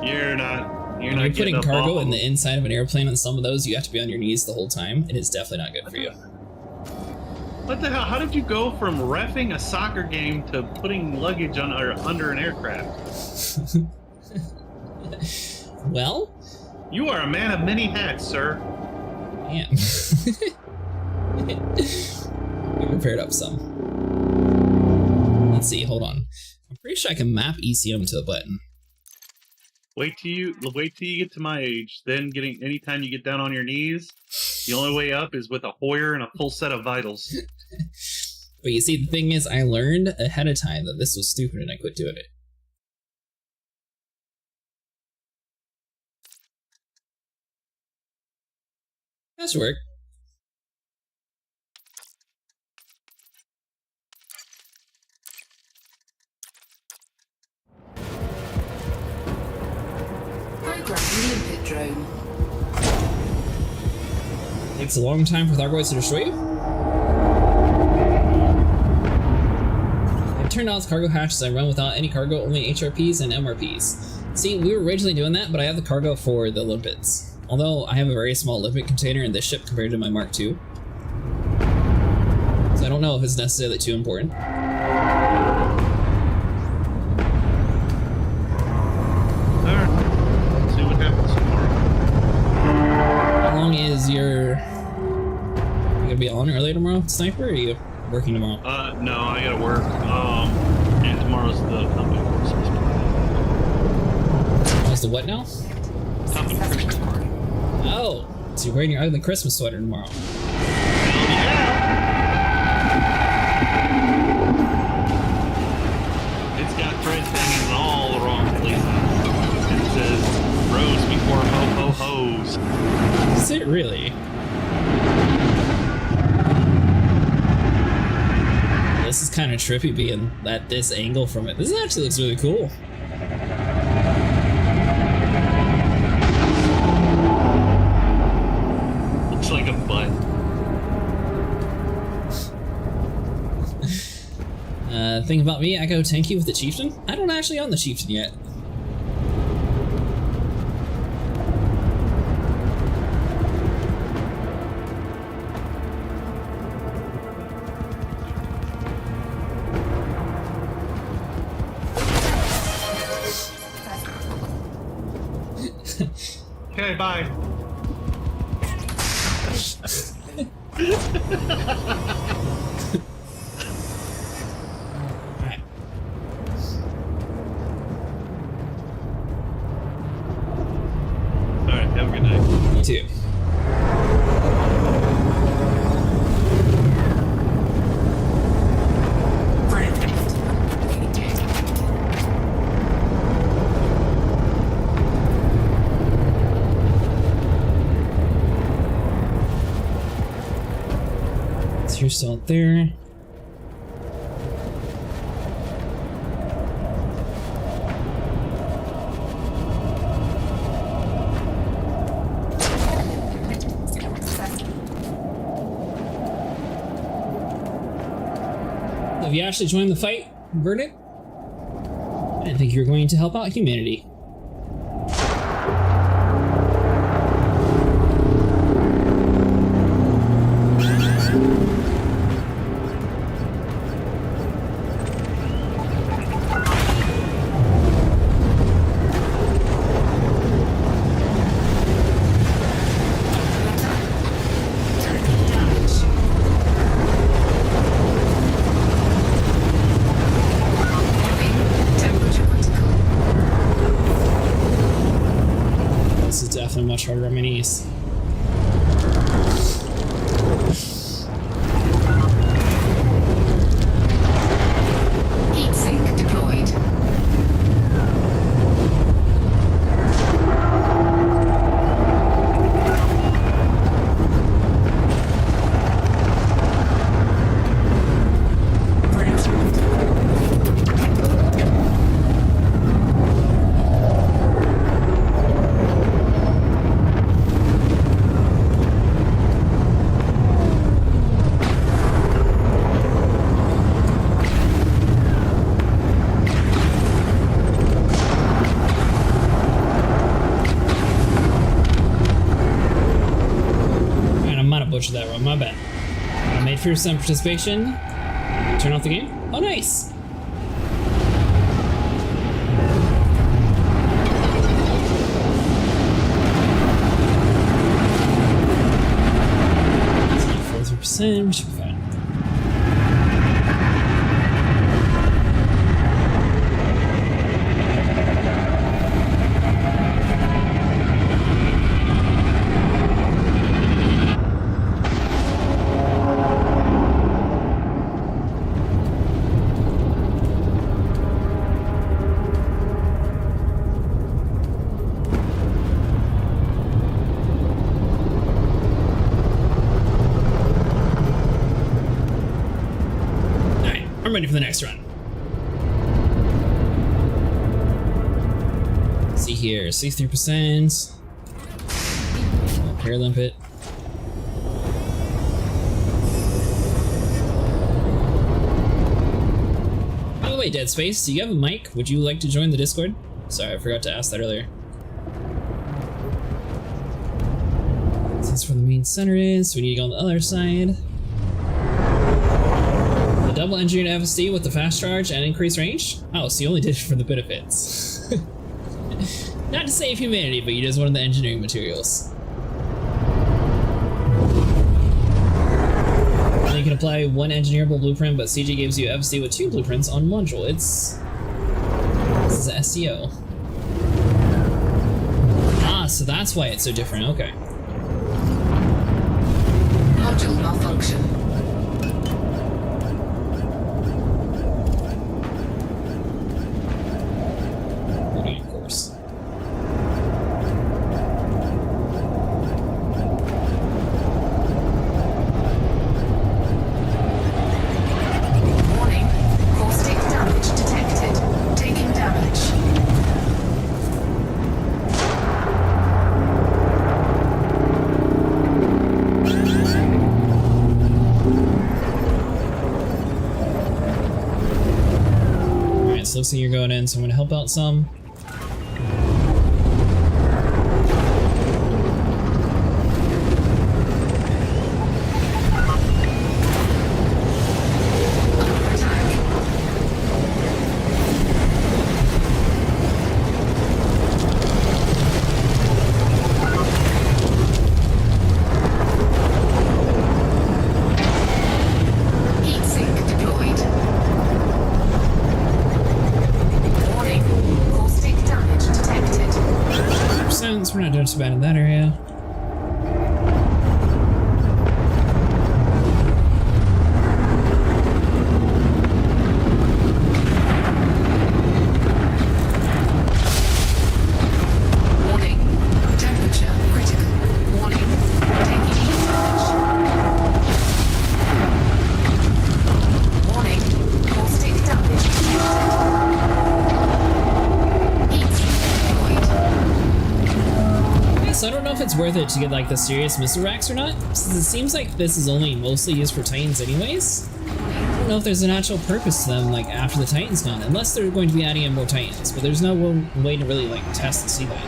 you're not When you're putting cargo in the inside of an airplane on some of those, you have to be on your knees the whole time. It is definitely not good for you. What the hell? How did you go from reffing a soccer game to putting luggage on or under an aircraft? Well, you are a man of many hats, sir. Man. We prepared up some. Let's see, hold on. I'm pretty sure I can map ECM to a button. Wait till you get to my age. Then anytime you get down on your knees, the only way up is with a Hoyer and a full set of vitals. But you see, the thing is, I learned ahead of time that this was stupid and I quit doing it. That should work. Programming limpet drone. Takes a long time for thargoids to destroy you. I've turned off cargo hatches. I run without any cargo, only HRPs and MRPs. See, we were originally doing that, but I have the cargo for the limpets. Although I have a very small limpet container in this ship compared to my Mark II. So I don't know if it's necessarily too important. Alright. See what happens tomorrow. How long is you gonna be on early tomorrow, Sniper, or are you working tomorrow? No, I gotta work. And tomorrow's the company Christmas party. What's the what now? Company Christmas party. Oh, so you're wearing your ugly Christmas sweater tomorrow. It's got threads hanging in all the wrong places. It says "Rose before ho ho hos." Is it really? This is kind of trippy being at this angle from it. This actually looks really cool. Looks like a butt. Thing about me, I go tanky with the Chieftain. I don't actually own the Chieftain yet. Okay, bye. Alright, have a good night. You too. So you're still out there. Have you actually joined the fight, Verdict? I didn't think you were going to help out humanity. of butchered that one. My bad. I made 3% participation. Turn off the game. Oh, nice. %, we should be fine. I'm ready for the next run. See here, 63%. Hair limpet. By the way, Dead Space, do you have a mic? Would you like to join the Discord? Sorry, I forgot to ask that earlier. That's where the main center is, so we need to go on the other side. Double engineered FSD with the fast charge and increased range? Oh, so you only did it for the benefits. Not to save humanity, but you just wanted the engineering materials. And you can apply one engineerable blueprint, but CG gives you FSD with 2 blueprints on module. This is an SEO. Ah, so that's why it's so different. Okay. Module malfunction. Looks like you're going in, so I'm going to help out some. We're not doing so bad in that area. Warning. Temperature critical. Warning. Taking heat damage. Warning. Caustic damage detected. Heat sink deployed. So I don't know if it's worth it to get like the serious missile racks or not, since it seems like this is only mostly used for Titans anyways. I don't know if there's an actual purpose to them like after the Titan's gone, unless they're going to be adding in more Titans, but there's no way to really like test and see that.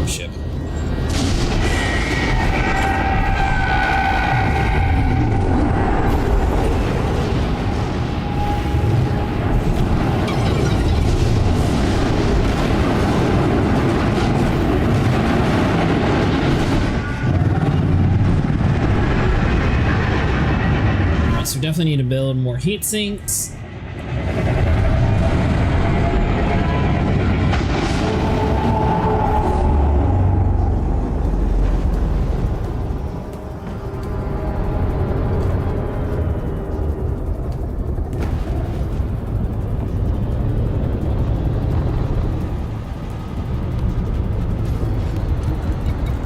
Ship. We definitely need to build more heat sinks.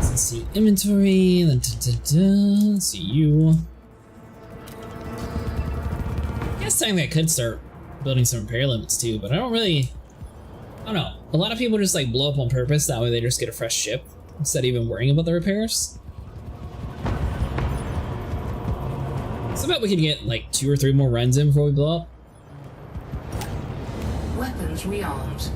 Let's see inventory. Let's see you. I could start building some repair limits too, but I don't know. A lot of people just like blow up on purpose, that way they just get a fresh ship instead of even worrying about the repairs. So I bet we could get like 2 or 3 more runs in before we blow up. Weapons rearmed.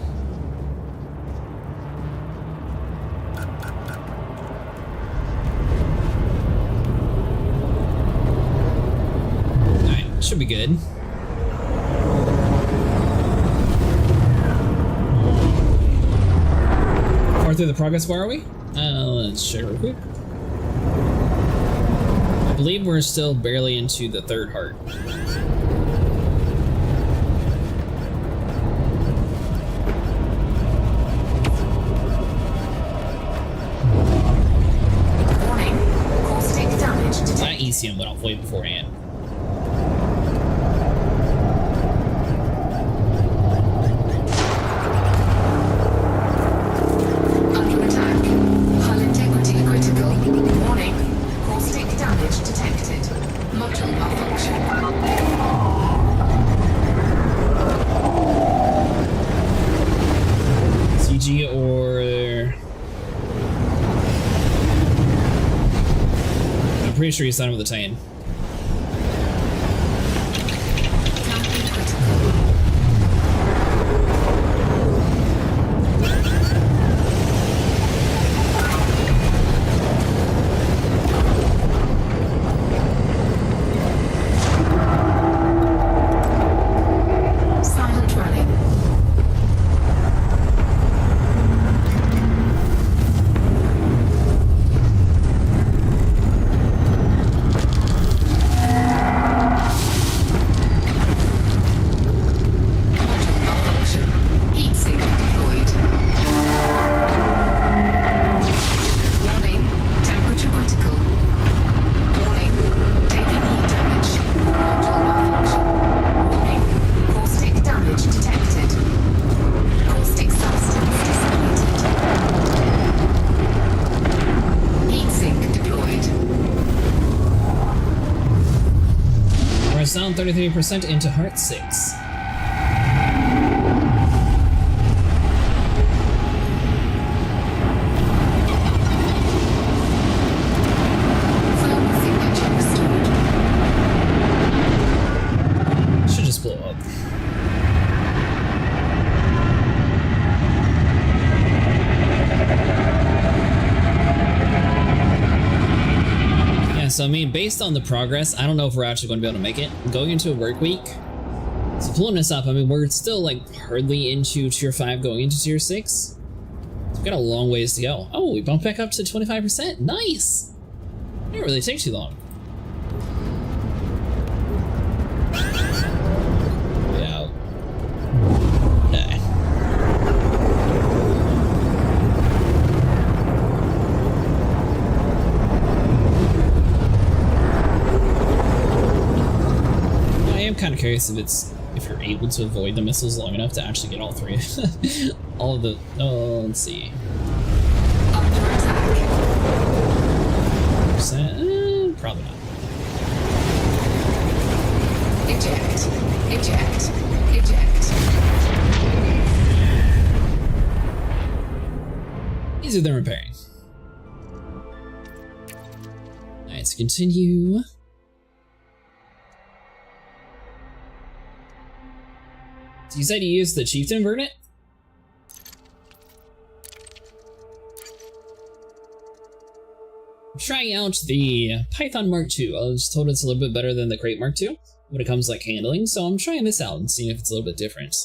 Should be good. Far through the progress bar are we? Let's check real quick. I believe we're still barely into the third heart. Warning, caustic damage detected. That ECM went off way beforehand. Under attack. Hull integrity critical. Warning, caustic damage detected. Module malfunction. CG or... I'm pretty sure he's done with the Titan. Damping critical. Silent running. Module malfunction. Heat sink deployed. Warning, temperature critical. Warning, taking heat damage. Module malfunction. Warning, caustic damage detected. Caustic substance dissipated. Heat sink deployed. We're down 33% into Heart 6. Thermal signature restored. Should just blow up. Yeah, so I mean, based on the progress, I don't know if we're actually going to be able to make it. Going into a work week, so pulling this up, I mean, we're still like hardly into tier 5 going into tier 6. So we've got a long ways to go. Oh, we bumped back up to 25%. Nice! Didn't really take too long. Yeah. Okay. I am kind of curious if you're able to avoid the missiles long enough to actually get all three. All of the... Oh, let's see. Under attack. Probably not. Eject. Eject. Eject. Easier than repairing. Alright, let's continue. So you said you used the Chieftain Vernet? I'm trying out the Python Mark II. I was told it's a little bit better than the Crate Mark II when it comes to like handling, so I'm trying this out and seeing if it's a little bit different.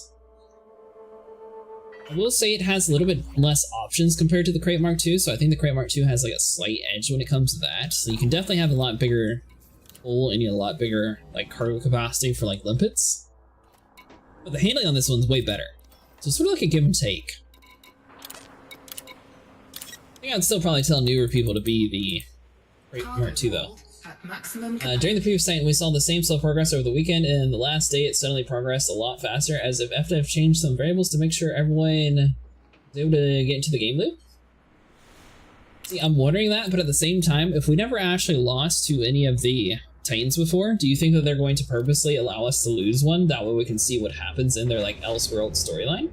I will say it has a little bit less options compared to the Crate Mark II, so I think the Crate Mark II has like a slight edge when it comes to that. So you can definitely have a lot bigger pull and a lot bigger like cargo capacity for like limpets. But the handling on this one's way better. So it's sort of like a give and take. I think I'd still probably tell newer people to be the Crate Mark II though. At maximum During the previous Titan, we saw the same slow progress over the weekend, and the last day it suddenly progressed a lot faster, as if FDev changed some variables to make sure everyone was able to get into the game loop. See, I'm wondering that, but at the same time, if we never actually lost to any of the Titans before, do you think that they're going to purposely allow us to lose one? That way we can see what happens in their like Elseworld storyline?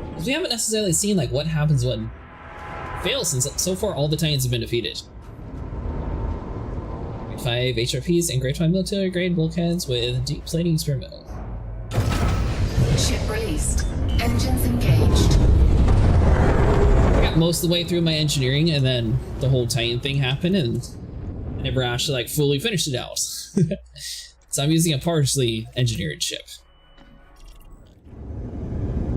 Because we haven't necessarily seen like what happens when it fails, since so far all the Titans have been defeated. 5 HRPs and grade 5 military grade bulkheads with deep plating experimental. Ship released. Engines engaged. I got most of the way through my engineering, and then the whole Titan thing happened, and I never actually like fully finished it out. So I'm using a partially engineered ship.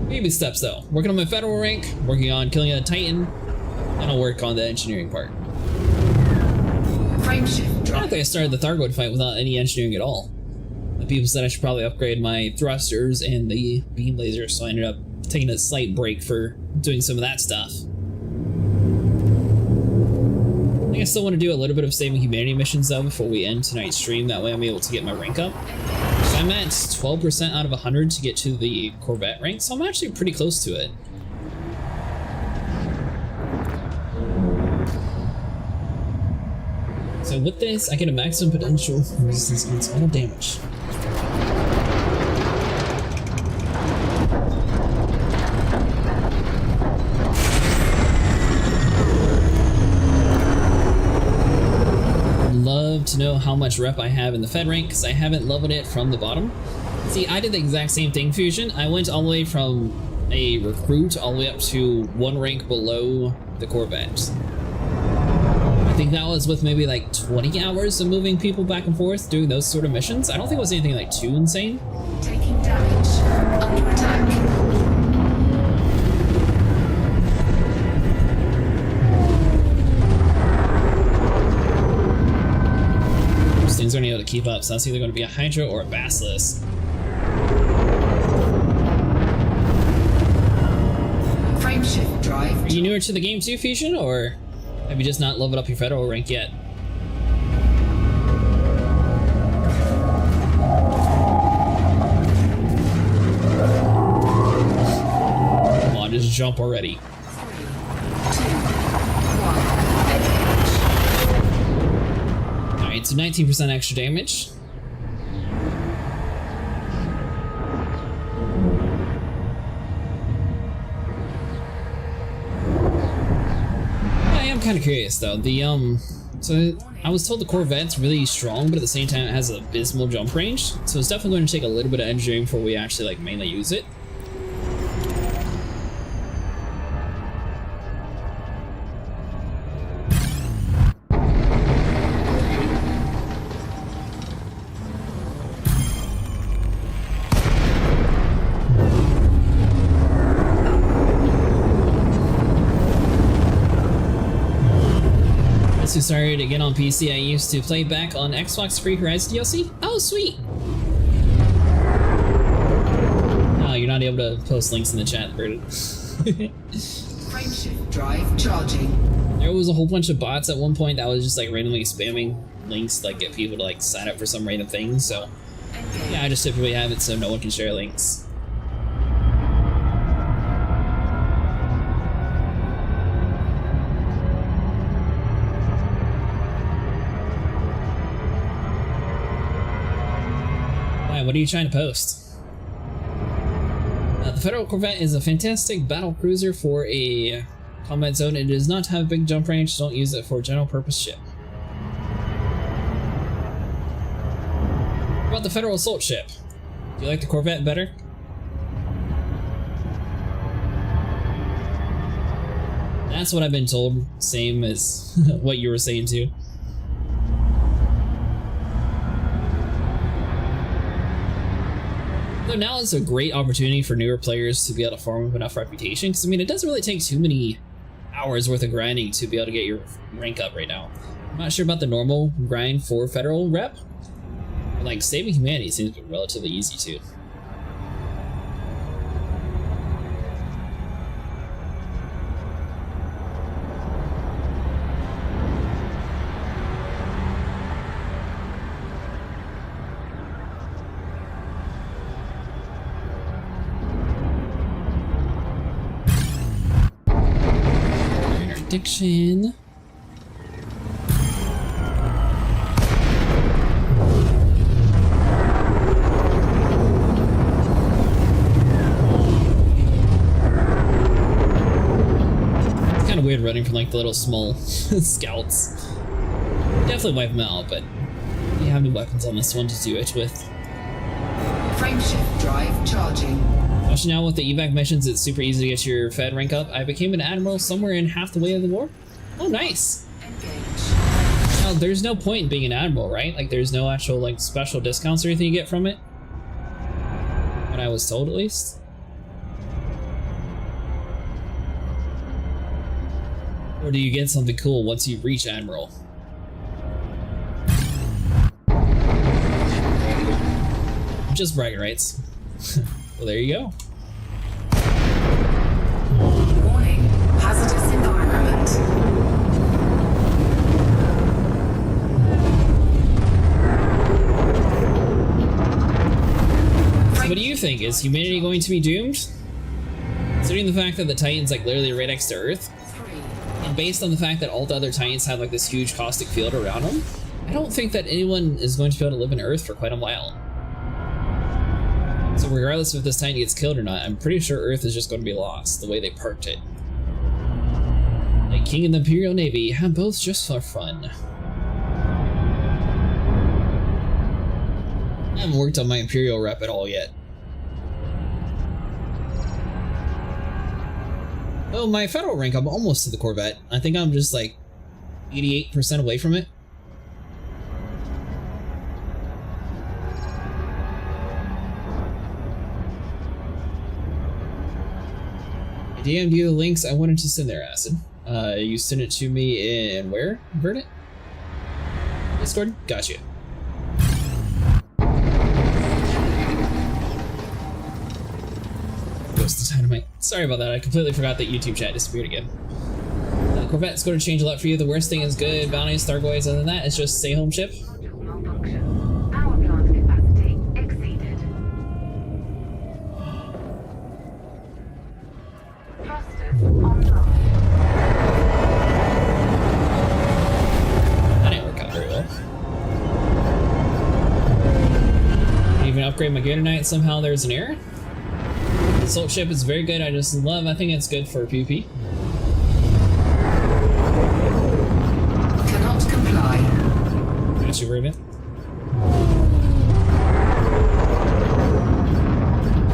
Baby steps though. Working on my federal rank, working on killing a Titan, and I'll work on the engineering part. Frame shift I don't drive. think I started the thargoid fight without any engineering at all. The people said I should probably upgrade my thrusters and the beam laser, so I ended up taking a slight break for doing some of that stuff. I think I still want to do a little bit of saving humanity missions though before we end tonight's stream, that way I'm able to get my rank up. So I'm at 12% out of 100 to get to the corvette rank, so I'm actually pretty close to it. So with this, I get a maximum potential resistance against all damage. Love to know how much rep I have in the Fed rank, because I haven't leveled it from the bottom. See, I did the exact same thing, Fusion. I went all the way from a recruit all the way up to one rank below the corvette. I think that was with maybe like 20 hours of moving people back and forth doing those sort of missions. I don't think it was anything like too insane. Taking damage. Under attack. Those things aren't able to keep up, so that's either going to be a Hydra or a Basilisk. Frame shift drive. Are you newer to the game too, Fusion, or have you just not leveled up your federal rank yet? Come on, just jump already. 3, 2, 1. Alright, so 19% extra damage. Kind of curious though. So I was told the Corvette's really strong, but at the same time it has an abysmal jump range. So it's definitely going to take a little bit of engineering before we actually like mainly use it. Who started again on PC, I used to play back on Xbox Free Horizon DLC. Oh, sweet! Oh, you're not able to post links in the chat, Bert. Frame shift drive charging. There was a whole bunch of bots at one point that was just like randomly spamming links to like get people to like sign up for some random thing, so yeah, I just typically have it so no one can share links. What are you trying to post? The Federal Corvette is a fantastic battle cruiser for a combat zone. It does not have a big jump range, so don't use it for a general purpose ship. What about the Federal Assault Ship? Do you like the Corvette better? That's what I've been told, same as what you were saying too. So now is a great opportunity for newer players to be able to farm up enough reputation, because I mean it doesn't really take too many hours worth of grinding to be able to get your rank up right now. I'm not sure about the normal grind for federal rep, but like saving humanity seems to be relatively easy too. Addiction. It's kind of weird running from like the little small scouts. Definitely wipe them out, but you have new weapons on this one to do it with. Frameshift drive charging. Especially now with the evac missions, it's super easy to get your Fed rank up. I became an admiral somewhere in half the way of the war. Oh, nice. Engage. Now Well, there's no point in being an admiral, right? Like, there's no actual, like, special discounts or anything you get from it? What I was told, at least. Or do you get something cool once you reach admiral? Just bragging rights. Well, there you go. Warning, hazardous environment. So what do you think? Is humanity going to be doomed? Considering the fact that the Titan's like literally right next to Earth, and based on the fact that all the other Titans have like this huge caustic field around them, I don't think that anyone is going to be able to live on Earth for quite a while. So regardless of if this Titan gets killed or not, I'm pretty sure Earth is just going to be lost, the way they parked it. Like King and the Imperial Navy have both just for fun. I haven't worked on my Imperial rep at all yet. Oh, my federal rank, I'm almost to the corvette. I think I'm just like 88% away from it. I DM'd you the links I wanted to send there, Acid. You sent it to me in where? Verdant? Discord? Gotcha. Ghost of Dynamite. Sorry about that, I completely forgot that YouTube chat disappeared again. Corvette's going to change a lot for you. The worst thing is good bounties, thargoids. Other than that, it's just stay home ship. That didn't work out very well. Didn't even upgrade my Gator Knight. Somehow there's an error. The assault ship is very good. I think it's good for PvP. Cannot comply. Got you, Raven.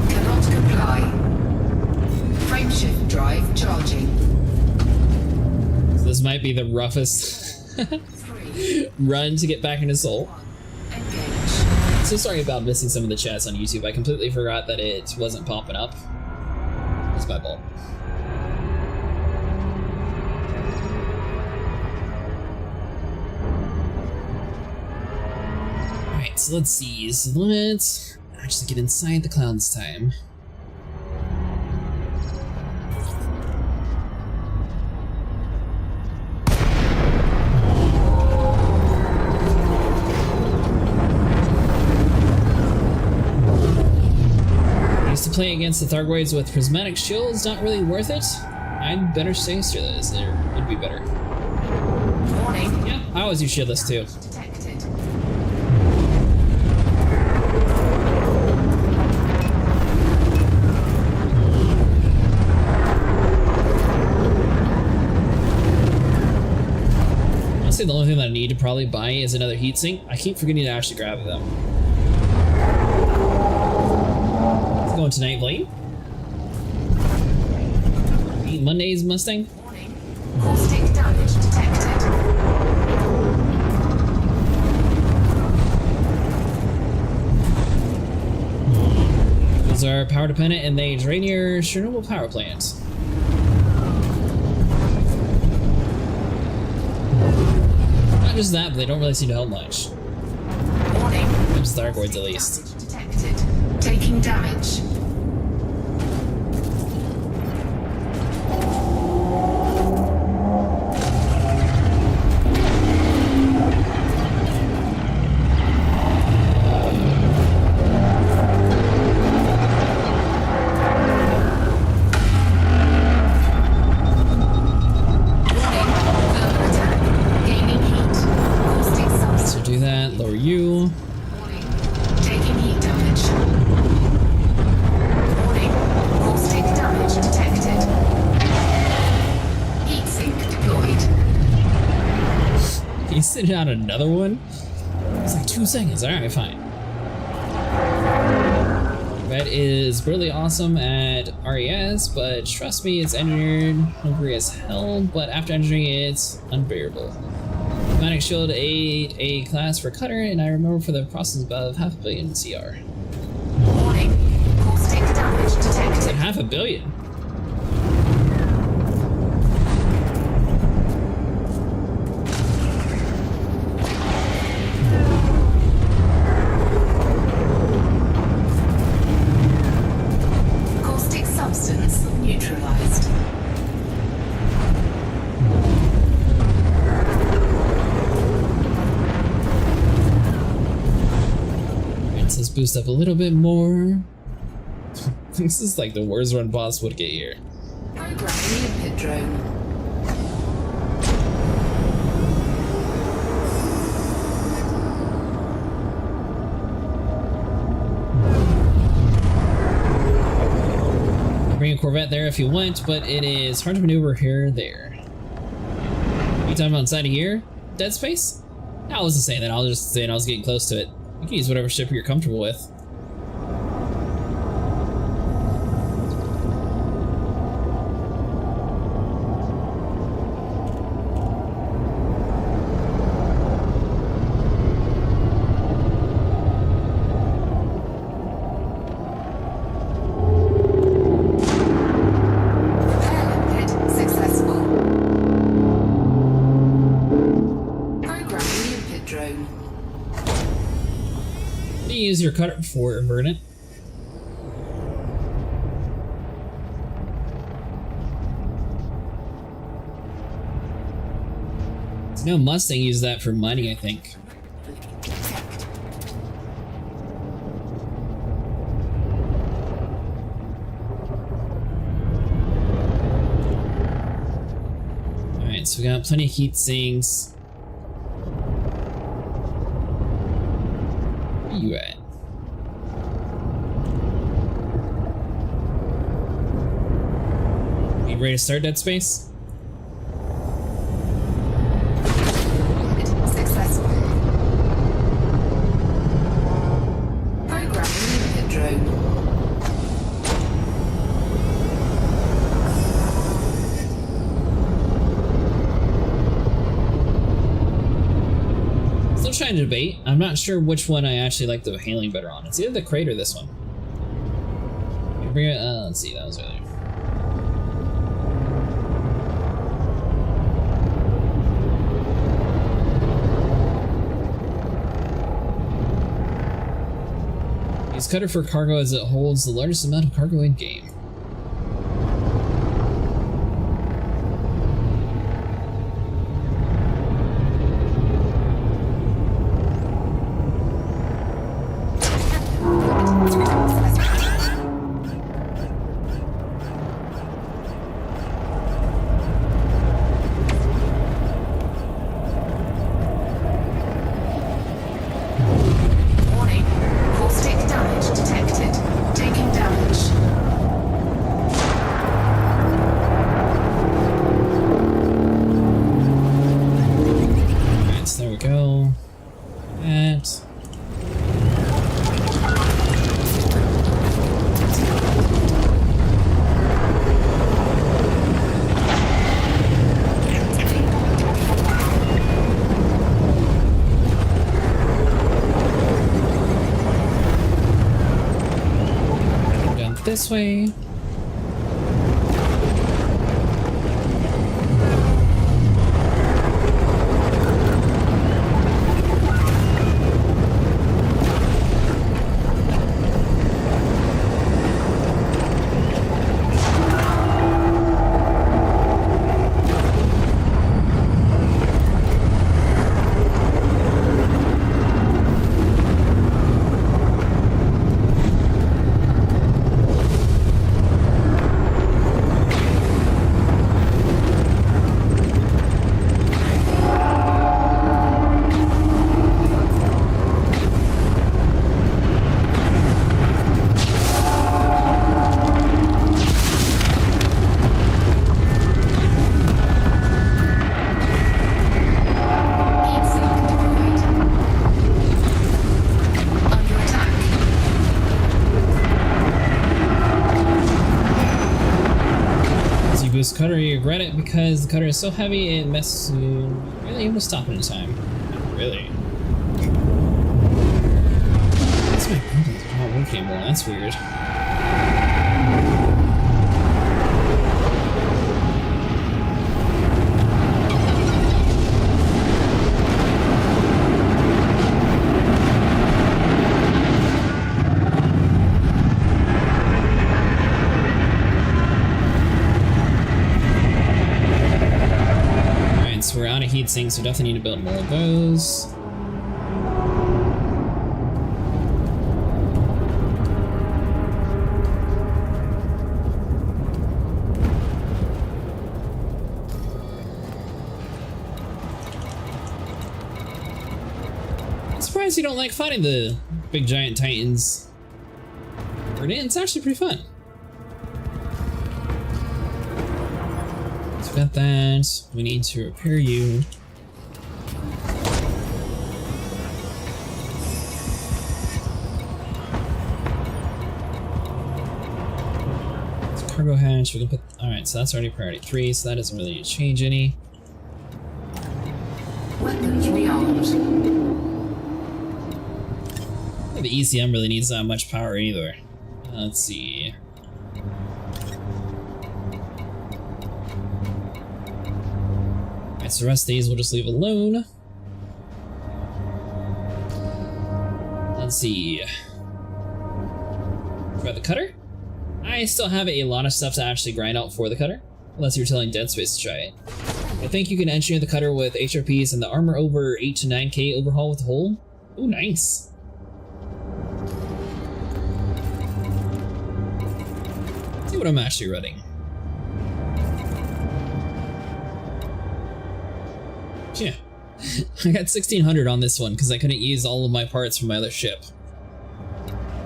Cannot comply. Frameshift drive charging. So this might be the roughest run to get back into Soul. So sorry about missing some of the chats on YouTube. I completely forgot that it wasn't popping up. It's my fault. Alright, so let's see. So let's actually get inside the cloud this time. To play against the Thargoids with prismatic shields, not really worth it. I'd better stay shieldless. It'd be better. Warning. Yeah, I always use shieldless too. Detected. Honestly, the only thing that I need to probably buy is another heatsink. I keep forgetting to actually grab them. Going to Nightblade. Eat Monday's Mustang. Warning. Caustic damage detected. Those are power dependent and they drain your Chernobyl power plant. Not just that, but they don't really seem to help much. Warning. Those Thargoids at least. Detected. Taking damage. So do that, lower you. Taking heat damage. Warning. Caustic damage detected. Heat sink deployed. He sent out another one? It's like 2 seconds. Alright, fine. That is really awesome at RES, but trust me, it's engineered hungry as hell, but after engineering it's unbearable. Automatic shield A class for cutter, and I remember for the process above 500 million CR. Warning. Caustic damage detected. It's at 500 million. Caustic substance neutralized. Let's boost up a little bit more. This is like the worst run possible to get here. Programming the pit drone. Bring a corvette there if you want, but it is hard to maneuver here or there. You talking about inside of here? Dead space? No, I wasn't saying that. I was just saying I was getting close to it. You can use whatever ship you're comfortable with. Use your cutter for inverted. No, Mustang used that for mining, I think. Alright, so we got plenty of heat sinks. Where you at? You ready to start Dead Space? Successful. Programming the pit drone. Still trying to debate. I'm not sure which one I actually like the handling better on. It's either the crate or this one. Bring it. Let's see. That was earlier. Use cutter for cargo as it holds the largest amount of cargo in game. This way. cutter, you regret it because the cutter is so heavy it messes you. Really able to stop it in time. Really? That's my buildings are not working anymore. That's weird. We're out of heat sinks, so definitely need to build more of those. I'm surprised you don't like fighting the big giant titans. It's actually pretty fun. Got that. We need to repair you. It's a cargo hatch. We can put. All right, so that's already priority 3, so that doesn't really need to change any. Weapons rearmed. The ECM really needs that much power either. Let's see. So the rest of these we'll just leave alone. Let's see. Got the cutter. I still have a lot of stuff to actually grind out for the cutter, unless you're telling Dead Space to try it. I think you can engineer the cutter with HRPs and the armor over 8 to 9k overhaul with the hull. Ooh, nice. Let's see what I'm actually running. Yeah, I got 1600 on this one because I couldn't use all of my parts from my other ship.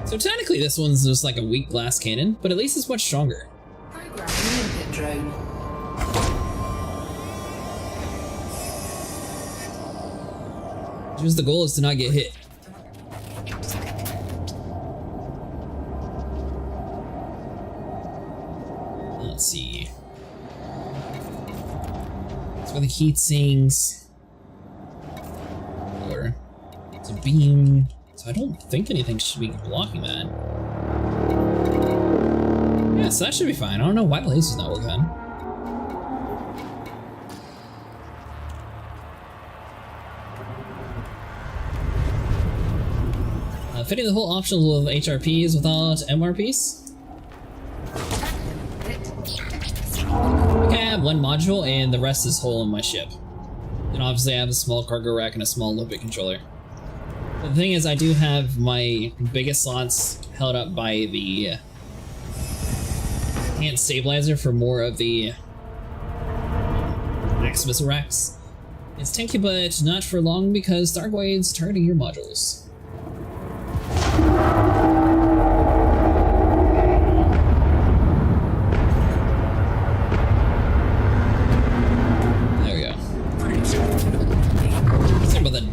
So technically this one's just like a weak glass cannon, but at least it's much stronger. Drone. Just the goal is to not get hit. Let's see. So the heat sinks. It's a beam, so I don't think anything should be blocking that. Yeah, so that should be fine. I don't know why the laser's not working. Fitting the whole optional with HRPs without MRPs. Okay, I have one module and the rest is whole in my ship. And obviously I have a small cargo rack and a small limpet controller. But the thing is, I do have my biggest slots held up by the hand stabilizer for more of the max missile racks. It's tanky, but not for long because thargoids targeting your modules.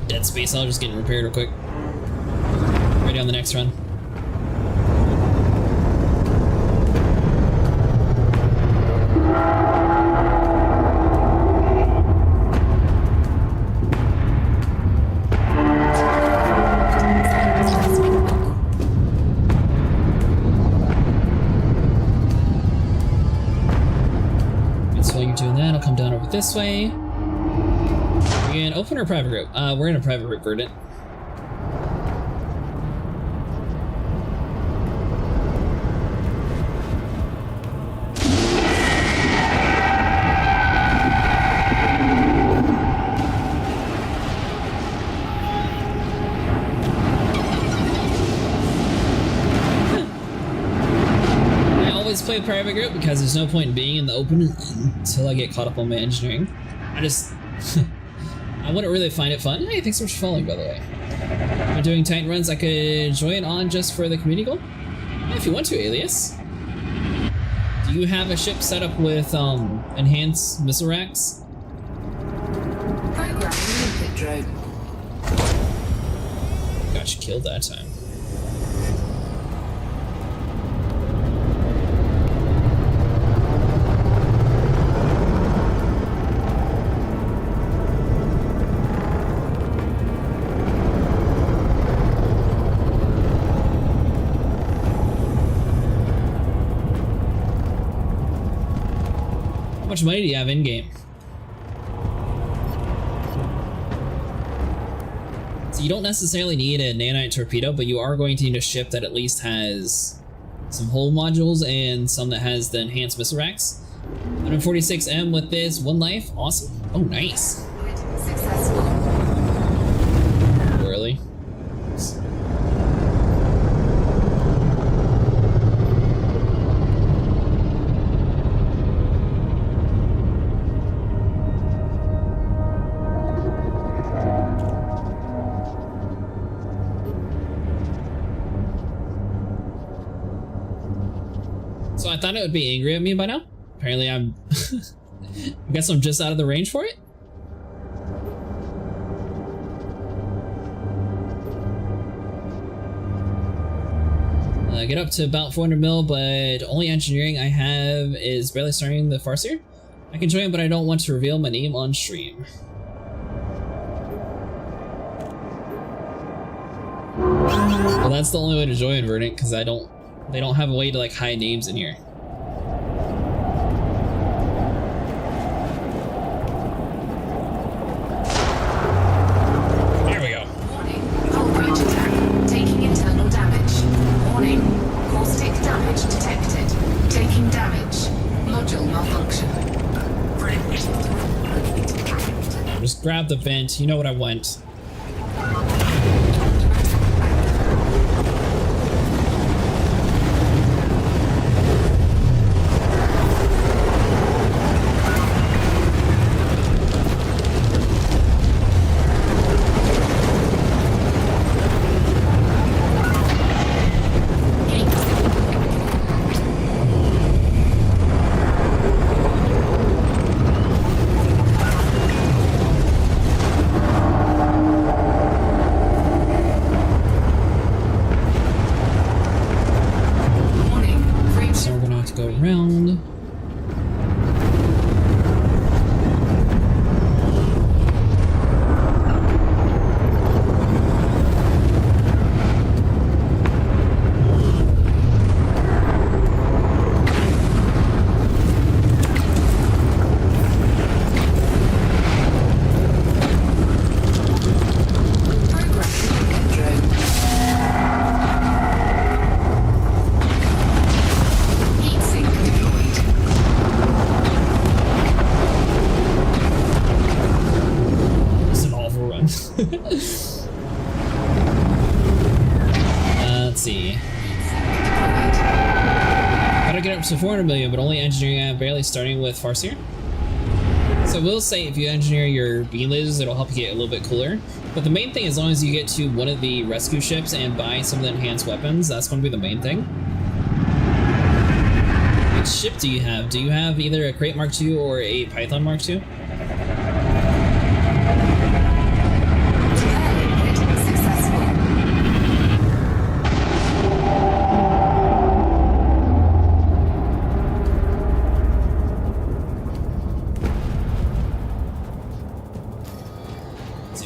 Dead Space, I'll just get it repaired real quick. Ready on the next run. So while you're doing that, I'll come down over this way. And open our private group. We're in a private group, Verdant. I always play private group because there's no point in being in the open until I get caught up on my engineering. I just... I wouldn't really find it fun. Hey, thanks so much for following, by the way. If I'm doing Titan runs, I could join on just for the community goal. Yeah, if you want to, Alias. Do you have a ship set up with enhanced missile racks? Programming limpet drone. Got you killed that time. much money do you have in game? So you don't necessarily need a nanite torpedo, but you are going to need a ship that at least has some hull modules and some that has the enhanced missile racks. 146M with this, 1 life, awesome. Oh, nice. Successful. Early. So I thought it would be angry at me by now. Apparently I'm I guess I'm just out of the range for it. Get up to about 400 mil, but only engineering I have is barely starting the Farseer. I can join, but I don't want to reveal my name on stream. Well, that's the only way to join, Verdant, because they don't have a way to like hide names in here. There we go. Warning, hull breach attack. Taking internal damage. Warning, caustic damage detected. Taking damage. Module malfunction. Just grab the vent. You know what I want. Let's see. Gotta get up to 400 million, but only engineering I'm barely starting with Farseer. So we'll say if you engineer your beam lasers, it'll help you get a little bit cooler. But the main thing, as long as you get to one of the rescue ships and buy some of the enhanced weapons, that's going to be the main thing. Which ship do you have? Do you have either a Crate Mark II or a Python Mark II?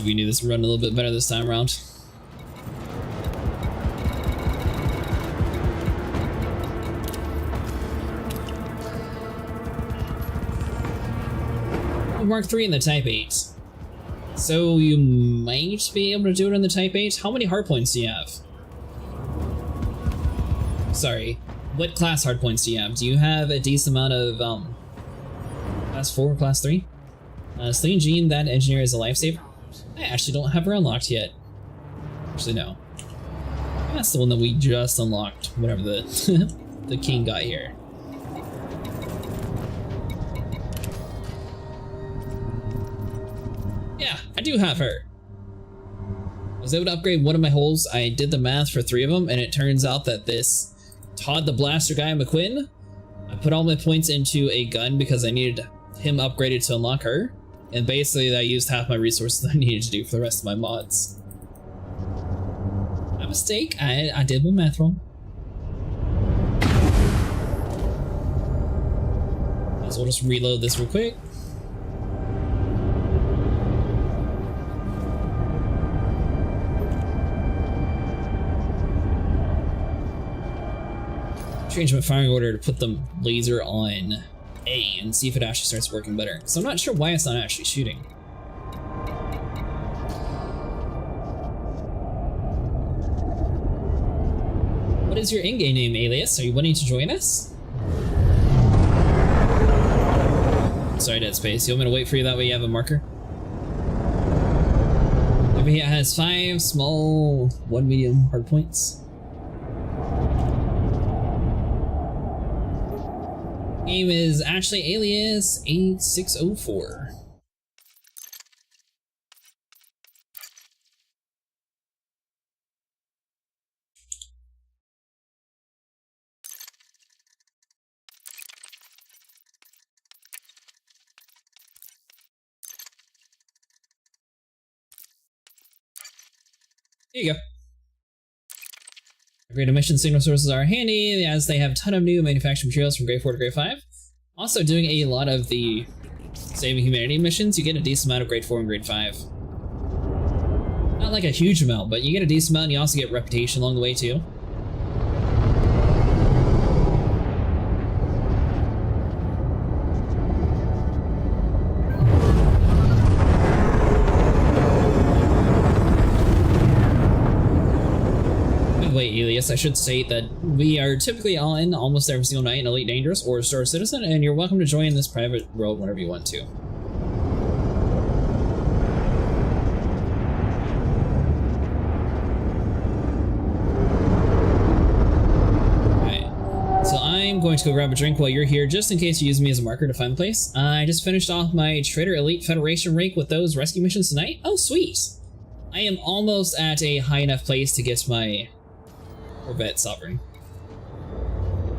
We knew this would run a little bit better this time around. Mark III in the Type 8. So you might be able to do it on the Type 8. How many hard points do you have? Sorry, what class hard points do you have? Do you have a decent amount of class 4, class 3? Celine Jean, that engineer is a lifesaver. I actually don't have her unlocked yet. Actually, no. That's the one that we just unlocked, whatever the the king got here. Yeah, I do have her. I was able to upgrade one of my holes. I did the math for 3 of them, and it turns out that this Todd the Blaster guy, McQuinn, I put all my points into a gun because I needed him upgraded to unlock her. And basically, I used half my resources I needed to do for the rest of my mods. My mistake. I did my math wrong. Might as well just reload this real quick. Change my firing order to put the laser on A and see if it actually starts working better. So I'm not sure why it's not actually shooting. What is your in-game name, Alias? Are you wanting to join us? Sorry, Dead Space. You want me to wait for you? That way you have a marker? Every hit has 5 small, 1 medium hard points. Game is actually Alias 8604. Here you go. Upgrade emission signal sources are handy as they have a ton of new manufactured materials from grade 4 to grade 5. Also, doing a lot of the saving humanity missions, you get a decent amount of grade 4 and grade 5. Not like a huge amount, but you get a decent amount and you also get reputation along the way too. Wait, Elias, I should state that we are typically on almost every single night in Elite Dangerous or Star Citizen, and you're welcome to join this private world whenever you want to. Alright, so I'm going to go grab a drink while you're here, just in case you use me as a marker to find a place. I just finished off my Trader Elite Federation rank with those rescue missions tonight. Oh, sweet! I am almost at a high enough place to get my corvette sovereign.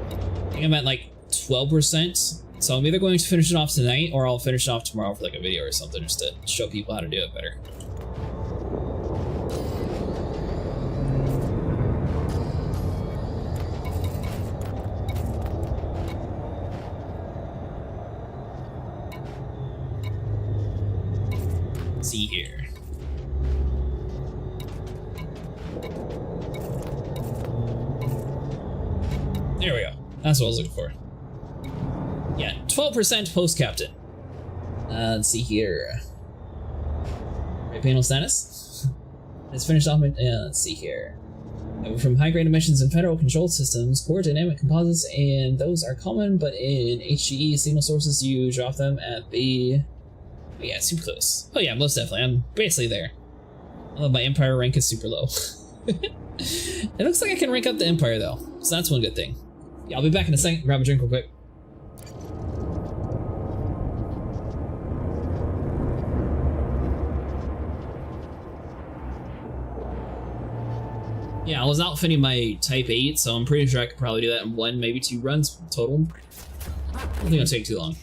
I think I'm at like 12%, so I'm either going to finish it off tonight or I'll finish it off tomorrow for like a video or something just to show people how to do it better. Let's see here. There we go. That's what I was looking for. Yeah, 12% post-captain. Let's see here. Right panel status. Let's finish off my... let's see here. From high-grade emissions in federal control systems, core dynamic composites, and those are common, but in HGE signal sources, you drop them at the... Oh yeah, super close. Oh yeah, most definitely. I'm basically there. Although my Empire rank is super low. It looks like I can rank up the Empire, though, so that's one good thing. Yeah, I'll be back in a second. Grab a drink real quick. Yeah, I was outfitting my Type 8, so I'm pretty sure I could probably do that in 1, maybe 2 runs total. I don't think it'll take too long.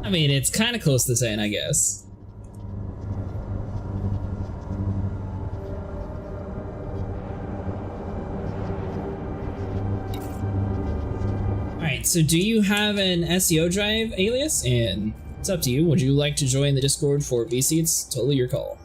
I mean, it's kind of close to 10, I guess. Alright, so do you have an SEO drive, Alias? And it's up to you. Would you like to join the Discord for VC? It's totally your call.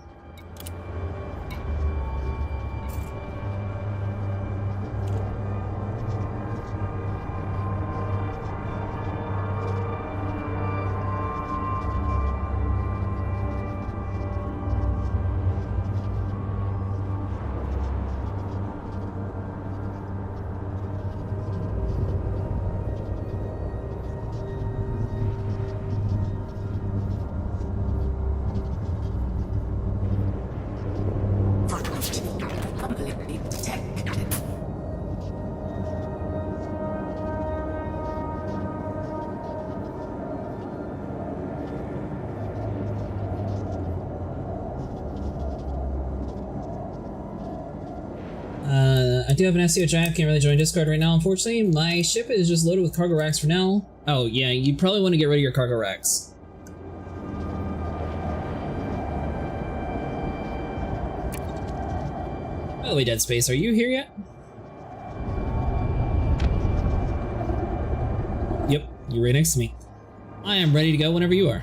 I do have an SEO drive, can't really join Discord right now, unfortunately. My ship is just loaded with cargo racks for now. Oh yeah, you probably want to get rid of your cargo racks. By the way, Dead Space, are you here yet? Yep, you're right next to me. I am ready to go whenever you are.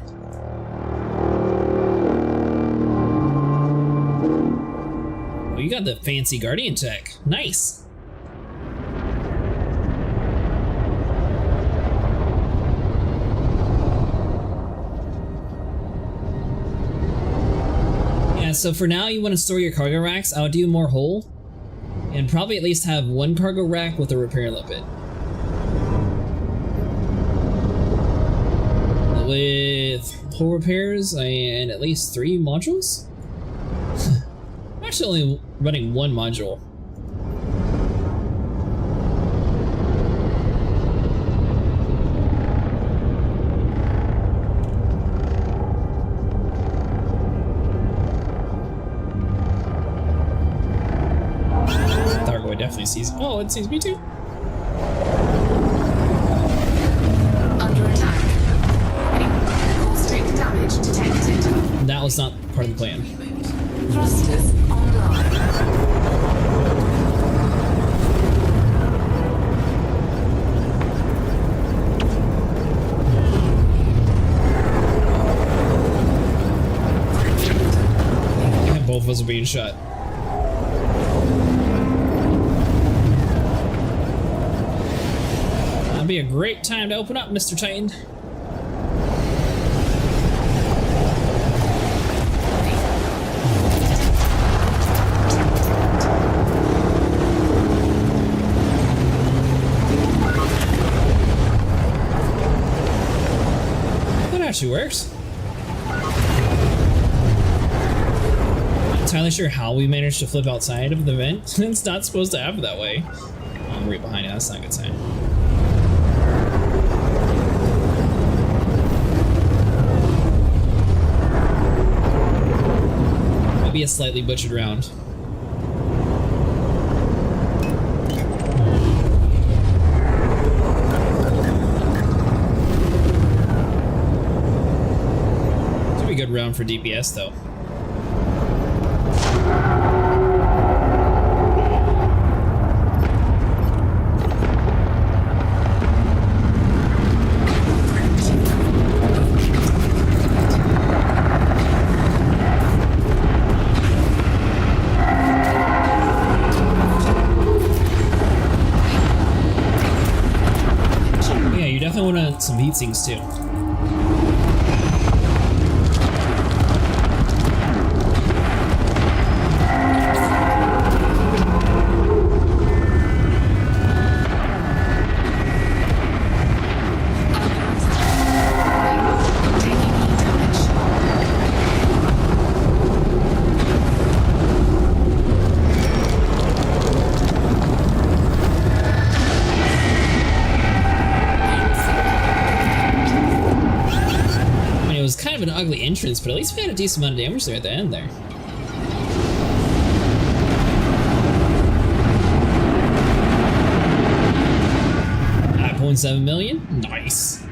Oh, you got the fancy Guardian tech. Nice. Yeah, so for now you want to store your cargo racks. I'll do more hull and probably at least have one cargo rack with a repair limpet. With hull repairs and at least 3 modules? I'm actually only running 1 module. Thargoid definitely sees. Oh, it sees me too. Under attack. Caustic damage detected. That was not part of the plan. Thrusters online. And both of us are being shot. That'd be a great time to open up, Mr. Titan. Actually works. Not entirely sure how we managed to flip outside of the vent. It's not supposed to happen that way. I'm right behind it. That's not a good sign. Might be a slightly butchered round. Good round for DPS though. Yeah, you definitely want some heat sinks too. Of an ugly entrance, but at least we had a decent amount of damage there at the end there. $5.7 million? Nice.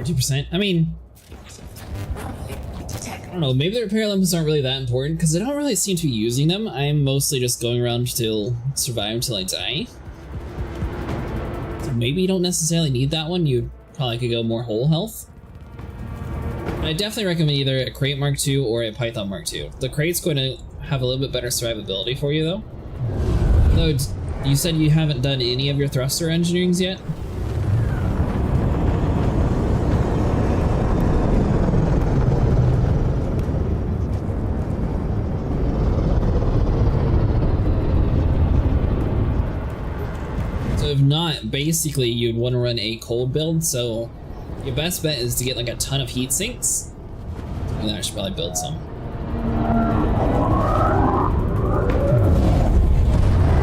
2%. I mean, I don't know, maybe the repair elements aren't really that important because I don't really seem to be using them. I'm mostly just going around to survive until I die. So maybe you don't necessarily need that one. You probably could go more whole health. But I definitely recommend either a crate Mark II or a Python Mark II. The crate's going to have a little bit better survivability for you though. Though you said you haven't done any of your thruster engineerings yet? So if not, basically you'd want to run a cold build, so your best bet is to get like a ton of heat sinks. And then I should probably build some.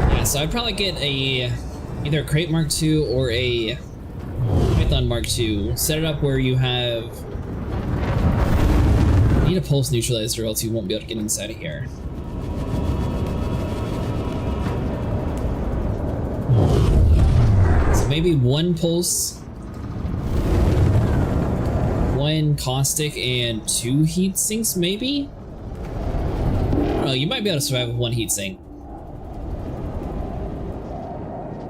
Yeah, so I'd probably get either a crate Mark II or a Python Mark II. Set it up where you have... You need a pulse neutralizer or else you won't be able to get inside of here. So maybe one pulse, one caustic, and 2 heat sinks, maybe? Oh, you might be able to survive with 1 heat sink.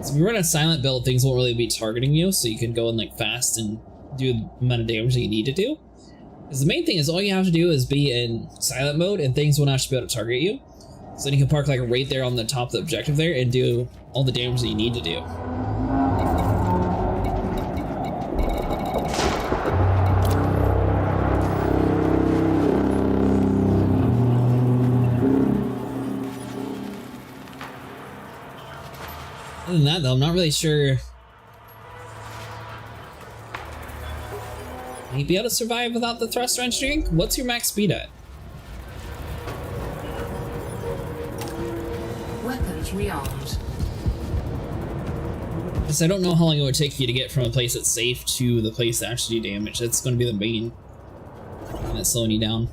So if you run a silent build, things won't really be targeting you, so you can go in like fast and do the amount of damage that you need to do. Because the main thing is all you have to do is be in silent mode and things will not be able to target you. So then you can park like right there on the top of the objective there and do all the damage that you need to do. Other than that though, I'm not really sure you'd be able to survive without the thruster engineering. What's your max speed at? Weapons rearmed. Because I don't know how long it would take you to get from a place that's safe to the place that actually do damage. That's going to be the main thing that's slowing you down.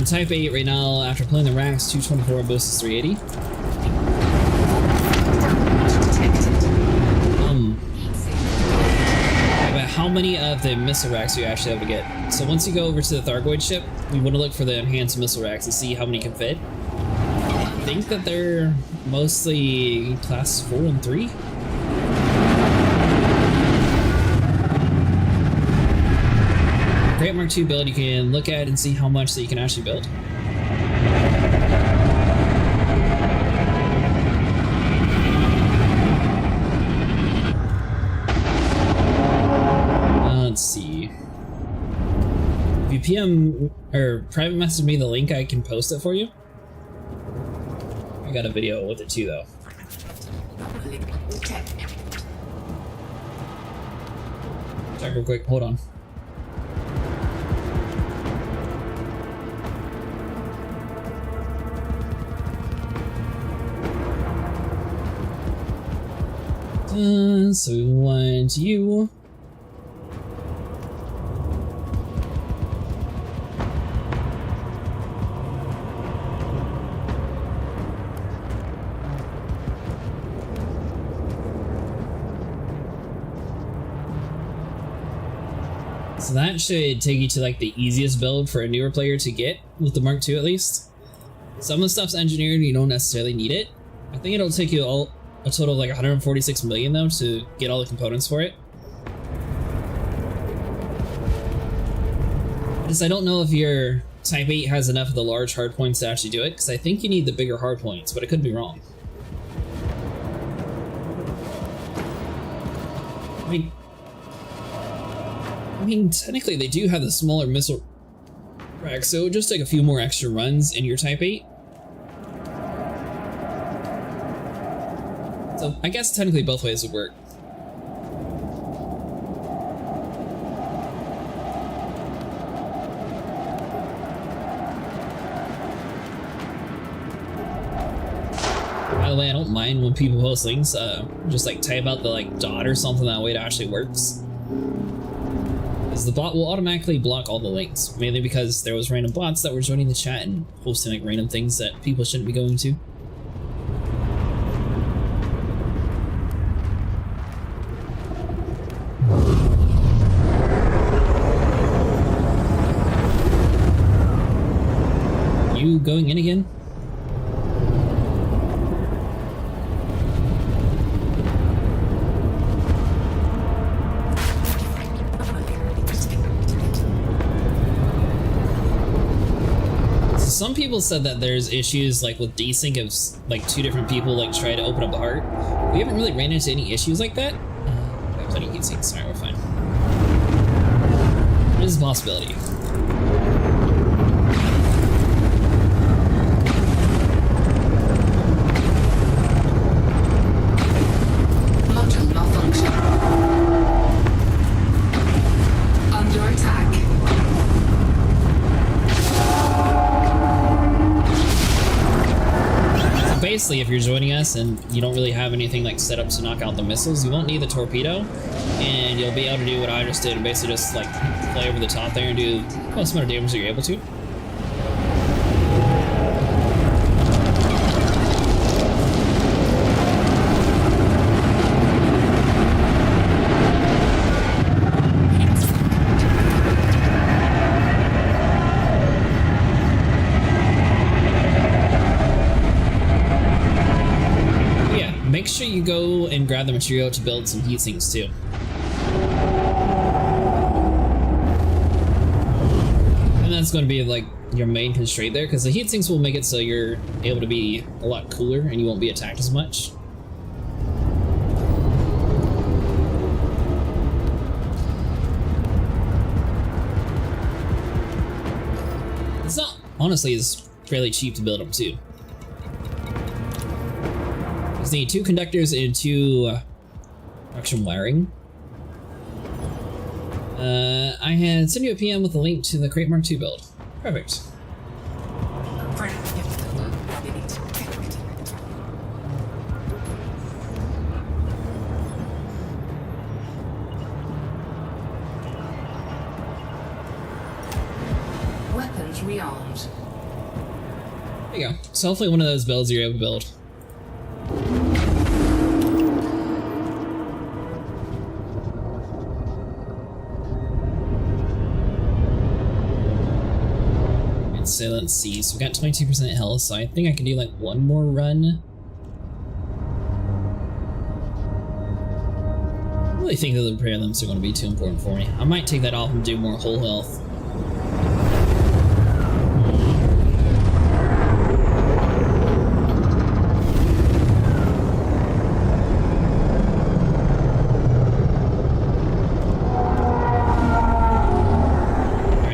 Type 8 right now, after pulling the racks, 224 boosts 380. But how many of the missile racks do you actually have to get? So once you go over to the Thargoid ship, we want to look for the enhanced missile racks and see how many can fit. I think that they're mostly class 4 and 3. Crate Mark II build you can look at and see how much that you can actually build. Let's see. If you PM or private message me the link, I can post it for you. I got a video with it too though. Check real quick, hold on. So we want you. So that should take you to like the easiest build for a newer player to get with the Mark II at least. Some of the stuff's engineered, you don't necessarily need it. I think it'll take you a total of like 146 million though to get all the components for it. Because I don't know if your Type 8 has enough of the large hardpoints to actually do it, because I think you need the bigger hardpoints, but I could be wrong. I mean, technically they do have the smaller missile rack, so it would just take a few more extra runs in your Type 8. So I guess technically both ways would work. By the way, I don't mind when people post links, just like type out the like dot or something, that way it actually works. Because the bot will automatically block all the links, mainly because there was random bots that were joining the chat and posting like random things that people shouldn't be going to. You going in again? Some people said that there's issues like with desync of like two different people like try to open up a heart. We haven't really ran into any issues like that. We have plenty of heat sinks. Alright, we're fine. It is a possibility. Module malfunction. Under attack. Basically, if you're joining us and you don't really have anything like set up to knock out the missiles, you won't need the torpedo, and you'll be able to do what I just did and basically just like play over the top there and do the most amount of damage that you're able to. Make sure you go and grab the material to build some heat sinks too. And that's going to be like your main constraint there, because the heat sinks will make it so you're able to be a lot cooler and you won't be attacked as much. It's not, honestly, it's fairly cheap to build them too. Just need 2 conductors and 2 production wiring. I had sent you a PM with a link to the Crate Mark II build. Perfect. Weapons rearmed. There you go. So hopefully one of those builds you're able to build. So let's see, so we got 22% health, so I think I can do like one more run. I don't really think that the repair limits are going to be too important for me. I might take that off and do more whole health.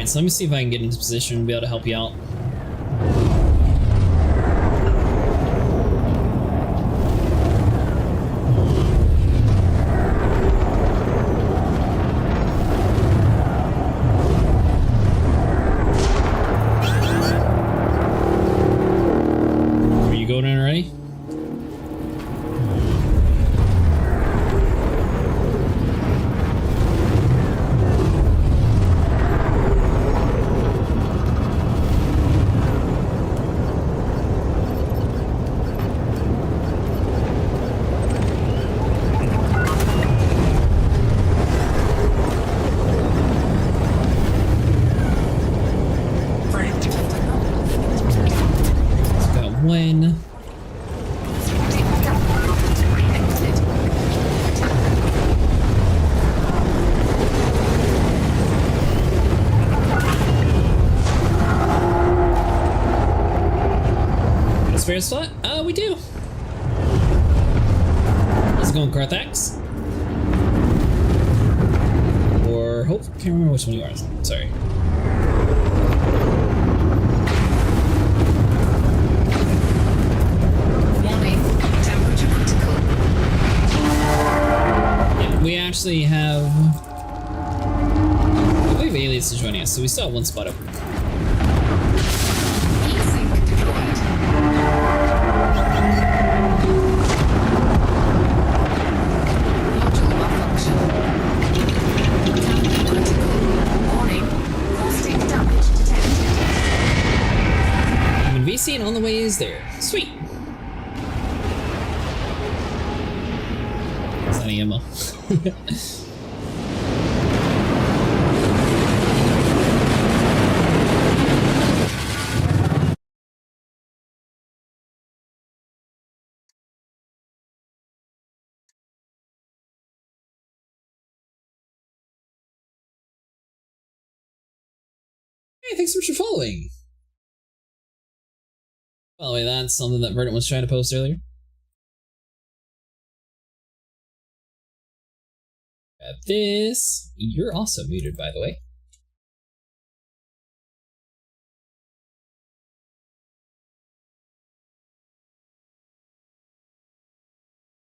So let me see if I can get into position and be able to help you out. Are you going in already? Spare slot? We do. Let's go with Carthax. Or Hope? Can't remember which one you are. Sorry. Warning, temperature critical. so we still have one spot open. Heat sink deployed. Module malfunction. Cabin critical. Warning. Caustic damage detected. Human VC and on the way is there. Sweet. It's not any ammo. Hey, thanks so much for following. By the way, that's something that Verdant was trying to post earlier. Got this. You're also muted, by the way.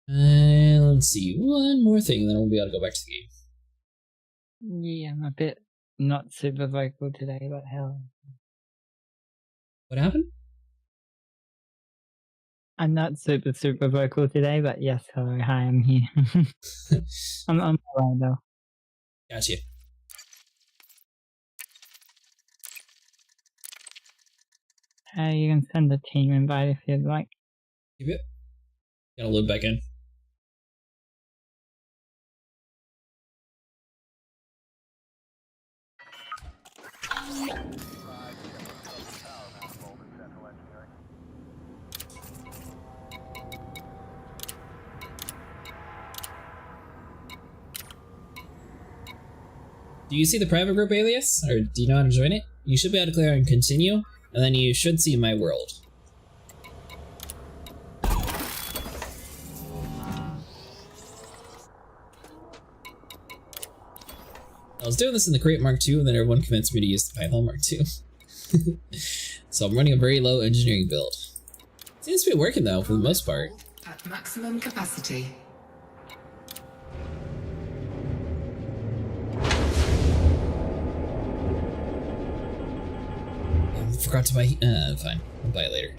And let's see, one more thing, then we'll be able to go back to the game. Yeah, I'm a bit not super vocal today, but hell. What happened? I'm not super vocal today, but yes, hello, hi, I'm here. I'm on my way though. Gotcha. You can send a team invite if you'd like. Keep it. Gotta load back in. Do you see the private group alias? Or do you know how to join it? You should be able to click on continue, and then you should see my world. I was doing this in the Crate Mark II, and then everyone convinced me to use the Python Mark II. So I'm running a very low engineering build. Seems to be working though, for the most part. At maximum capacity. Forgot to buy. Fine. I'll buy it later.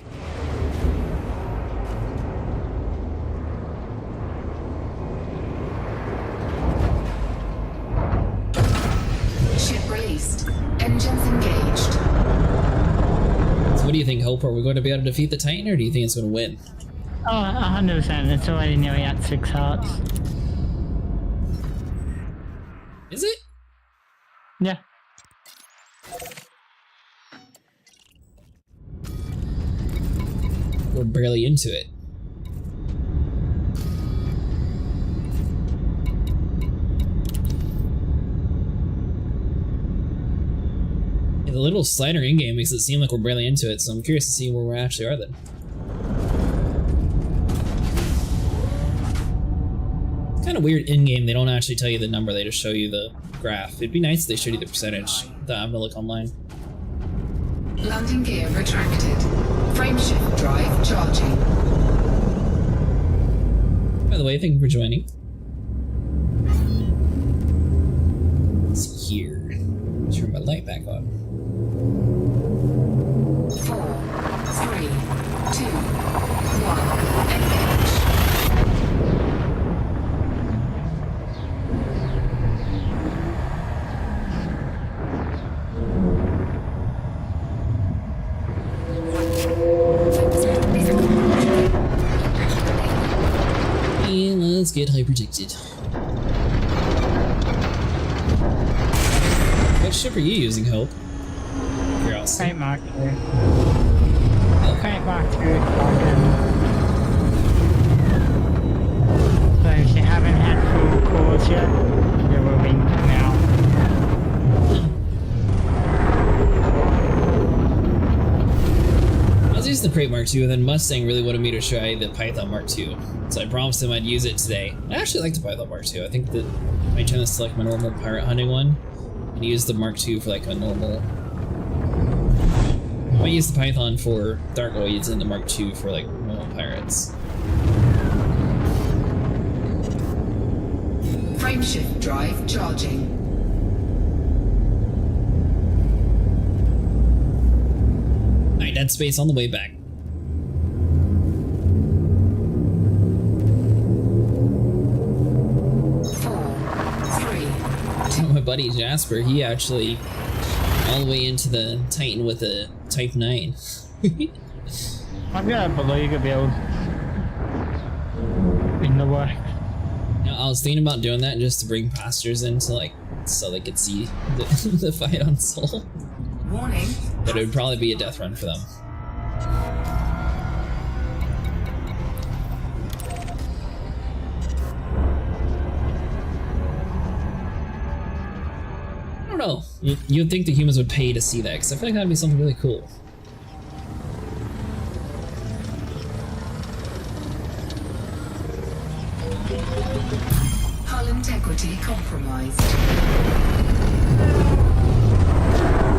Ship released. Engines engaged. So what do you think, Hope? Are we going to be able to defeat the Titan, or do you think it's going to win? Oh, 100%. It's already nearly at 6 hearts. Is it? Yeah. We're barely into it. Yeah, the little slider in-game makes it seem like we're barely into it, so I'm curious to see where we actually are then. It's kind of weird in-game, they don't actually tell you the number, they just show you the graph. It'd be nice if they showed you the percentage. I'm gonna look online. Landing gear retracted. Frameshift drive charging. By the way, thank you for joining. Let's see here. Turn my light back on. 4, 3, 2, 1, engage. And let's get hyper-protected. What ship are you using, Hope? You're awesome. Crate Mark II. Crate Mark II. So if you haven't had full cores yet, you will be now. I was using the Crate Mark II, and then Mustang really wanted me to try the Python Mark II. So I promised him I'd use it today. I actually like the Python Mark II. I think that I might turn this to like my normal pirate hunting one, and use the Mark II for like a normal. I might use the Python for thargoids and the Mark II for like normal pirates. Frameshift drive charging. Dead space on the way back. My buddy Jasper, he actually all the way into the Titan with a Type 9. I've got a beluga build in the work. You know, I was thinking about doing that just to bring pastors in to like so they could see the fight on Soul. Warning. But it would probably be a death run for them. I don't know. You'd think the humans would pay to see that, because I feel like that'd be something really cool. Hull integrity compromised.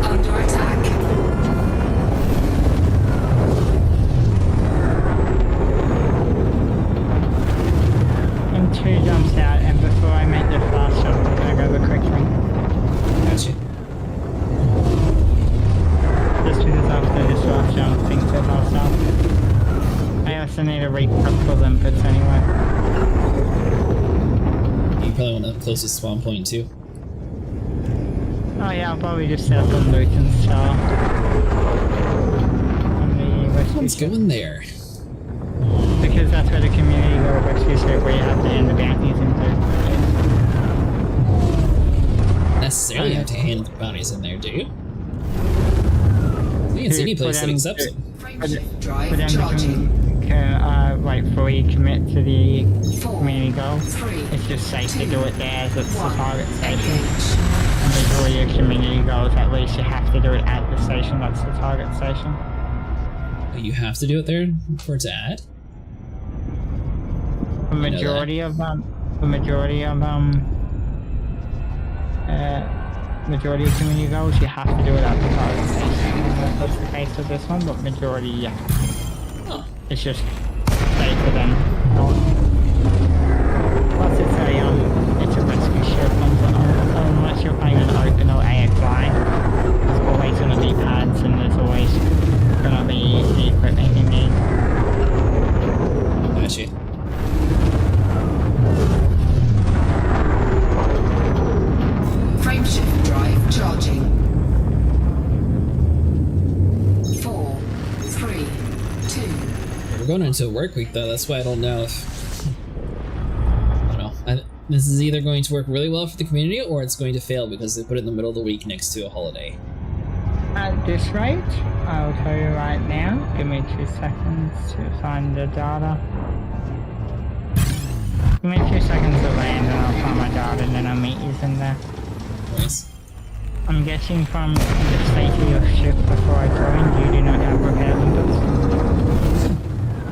Under attack. I'm 2 jumps out, and before I make the fast jump, I'm gonna go the quick thing. Gotcha. Just because after this last jump, things get lost up. I also need to reprep for limpets anyway. You probably want the closest spawn point too. Oh yeah, I'll probably just set up on Luton's Star. Let's go in there. Because that's where the community will rescue ship where you have to hand the bounties into. Necessarily have to hand the bounties in there, do you? I think it's any place that accepts them. For them to fully commit to the community goal, it's just safe to do it there as it's the target station. And the majority of community goals, at least you have to do it at the station that's the target station. You have to do it there for it to add? The majority of community goals, you have to do it at the target station. That's the case with this one, but majority, yeah. Huh. It's just safe for them. Plus it's a rescue ship, unless you're playing an open or AFI, there's always going to be pads and there's always going to be the equipment you need. Gotcha. Frameshift drive charging. 4, 3, 2. We're going into a work week though, that's why I don't know if... I don't know. This is either going to work really well for the community or it's going to fail because they put it in the middle of the week next to a holiday. At this rate, I'll tell you right now, give me 2 seconds to find the data. Give me 2 seconds to land and I'll find my data and then I'll meet you in there. Nice. I'm guessing from the state of your ship before I joined, you do not have repair limpets.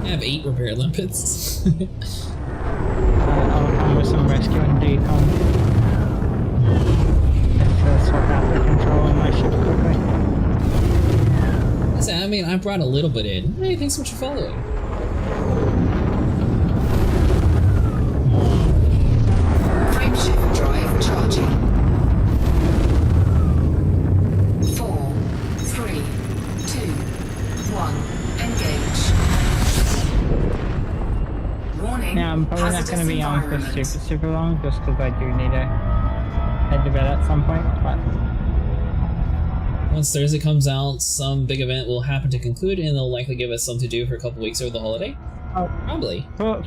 I have 8 repair limpets. I'll come with some rescue and decom. Let's swap out the control on my ship quickly. I mean, I brought a little bit in. Hey, thanks so much for following. Frameshift drive charging. 4, 3, 2, 1. Engage. Warning. Now, I'm probably not going to be on for super long, just because I do need to head to bed at some point, but... Once Thursday comes out, some big event will happen to conclude and they'll likely give us something to do for a couple weeks over the holiday. Probably. For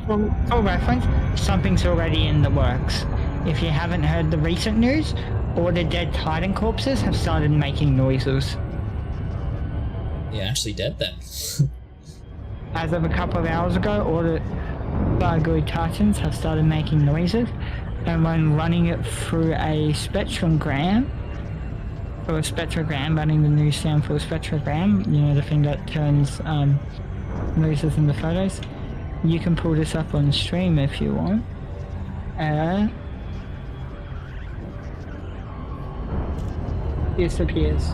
reference, something's already in the works. If you haven't heard the recent news, all the dead Titan corpses have started making noises. Yeah, actually dead then. As of a couple of hours ago, all the thargoid Titans have started making noises, and when running it through a spectrogram, running the news sound for a spectrogram, you know, the thing that turns noises into photos, you can pull this up on stream if you want. Disappears.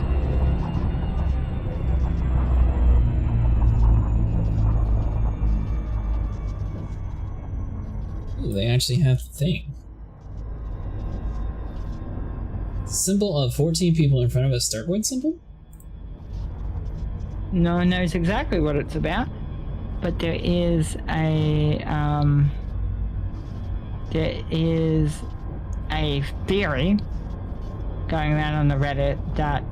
Ooh, they actually have the thing. Symbol of 14 people in front of a thargoid symbol? no one knows exactly what it's about, but there is a theory going around on the Reddit that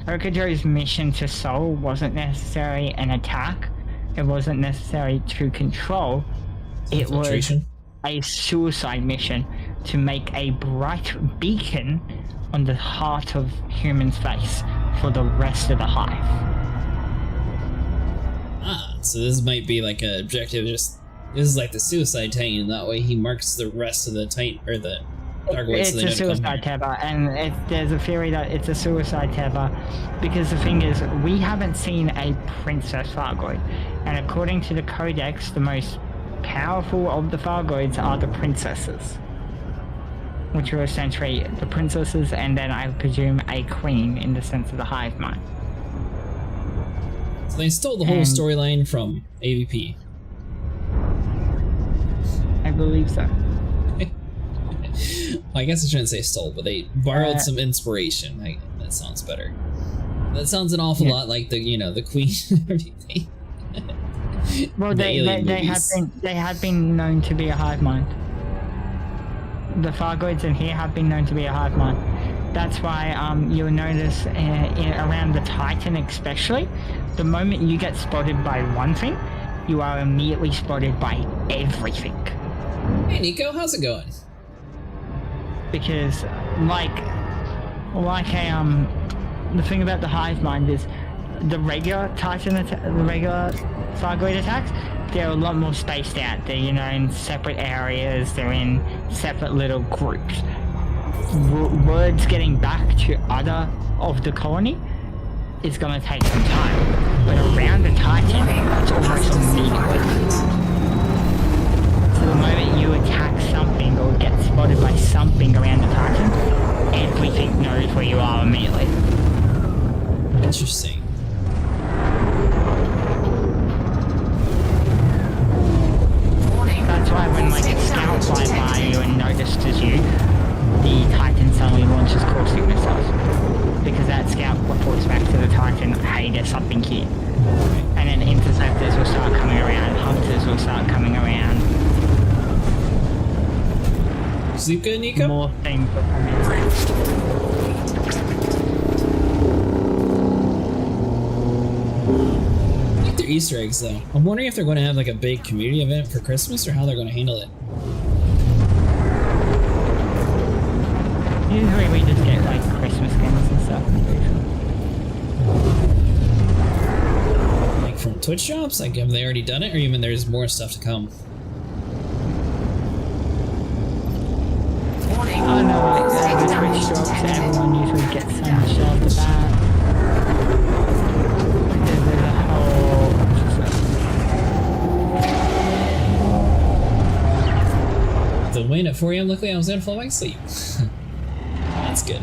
Cocijo's mission to Sol wasn't necessarily an attack, it wasn't necessarily to control, it was a suicide mission to make a bright beacon on the heart of human space for the rest of the Hive. Ah, so this might be like an objective, this is like the suicide Titan, that way he marks the rest of the Titan, or the thargoids. It's a suicide tether, and there's a theory that it's a suicide tether, because the thing is, we haven't seen a princess thargoid, and according to the codex, the most powerful of the thargoids are the princesses, which are essentially the princesses, and then I presume a queen in the sense of the hive mind. So they stole the whole storyline from AVP. I believe so. Well, I guess I shouldn't say stole, but they borrowed some inspiration. That sounds better. That sounds an awful lot like the queen and everything. Well, they have been known to be a hive mind. The thargoids in here have been known to be a hive mind. That's why you'll notice around the Titan especially, the moment you get spotted by one thing, you are immediately spotted by everything. Hey Nico, how's it going? Because the thing about the hive mind is the regular Titan the regular thargoid attacks, they're a lot more spaced out. They're in separate areas, they're in separate little groups. Words getting back to other of the colony is going to take some time, but around the Titan it's almost immediate. So the moment you attack something or get spotted by something around the Titan, everything knows where you are immediately. Interesting. That's why when a scout flies by you and notices you, the Titan suddenly launches caustic missiles. Because that scout reports back to the Titan, hey, there's something here. And then interceptors will start coming around, hunters will start coming around. Sleep good, Nico? More things will come in. I like their Easter eggs though. I'm wondering if they're going to have like a big community event for Christmas or how they're going to handle it. Usually we just get like Christmas games and stuff. Like from Twitch shops? Like have they already done it, or even there's more stuff to come? Oh no, like the Twitch shops, everyone usually gets so much stuff to that. There's a whole bunch of stuff. The win at 4 AM, luckily I was able to fall back asleep. That's good. I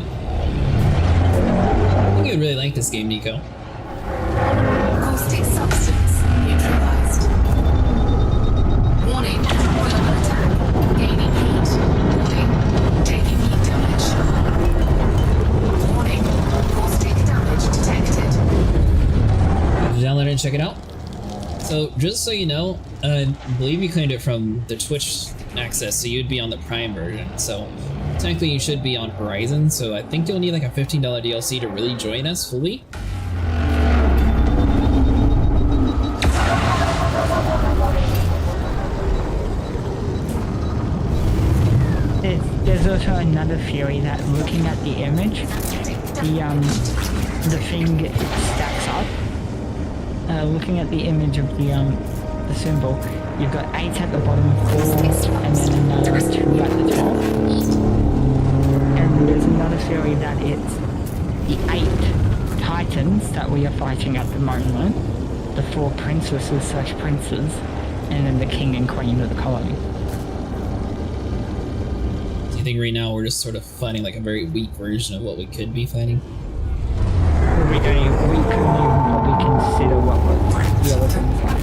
think you would really like this game, Nico. Caustic substance neutralized. Warning, oil attack. Gaining heat. Warning, taking heat damage. Warning, caustic damage detected. Download it and check it out. So, just so you know, I believe you claimed it from the Twitch access, so you'd be on the Prime version. So, technically you should be on Horizon, so I think you'll need like a $15 DLC to really join us fully. There's also another theory that looking at the image, the thing stacks up. Looking at the image of the symbol, you've got 8 at the bottom, 4, and then another 2 at the top. And there's another theory that it's the 8 Titans that we are fighting at the moment, the 4 princesses/princes, and then the king and queen of the colony. Do you think right now we're just sort of fighting like a very weak version of what we could be fighting? We couldn't even probably consider what the other things like.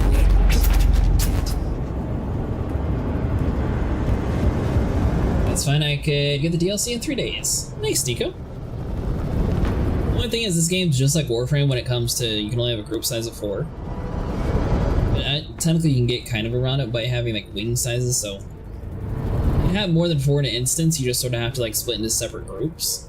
That's fine, I could get the DLC in 3 days. Nice, Nico. Only funny thing is, this game's just like Warframe when it comes to you can only have a group size of 4. But technically, you can get kind of around it by having like wing sizes. So you have more than 4 in an instance. You just sort of have to like split into separate groups.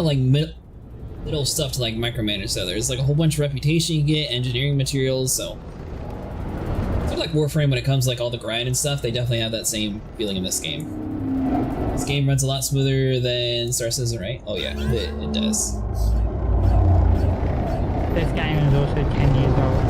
Like middle stuff to like micromanage. So there's like a whole bunch of reputation you get, engineering materials. So sort of like Warframe when it comes to like all the grind and stuff. They definitely have that same feeling in this game. This game runs a lot smoother than Star Citizen, right? Oh yeah, it does. This game is also 10 years old.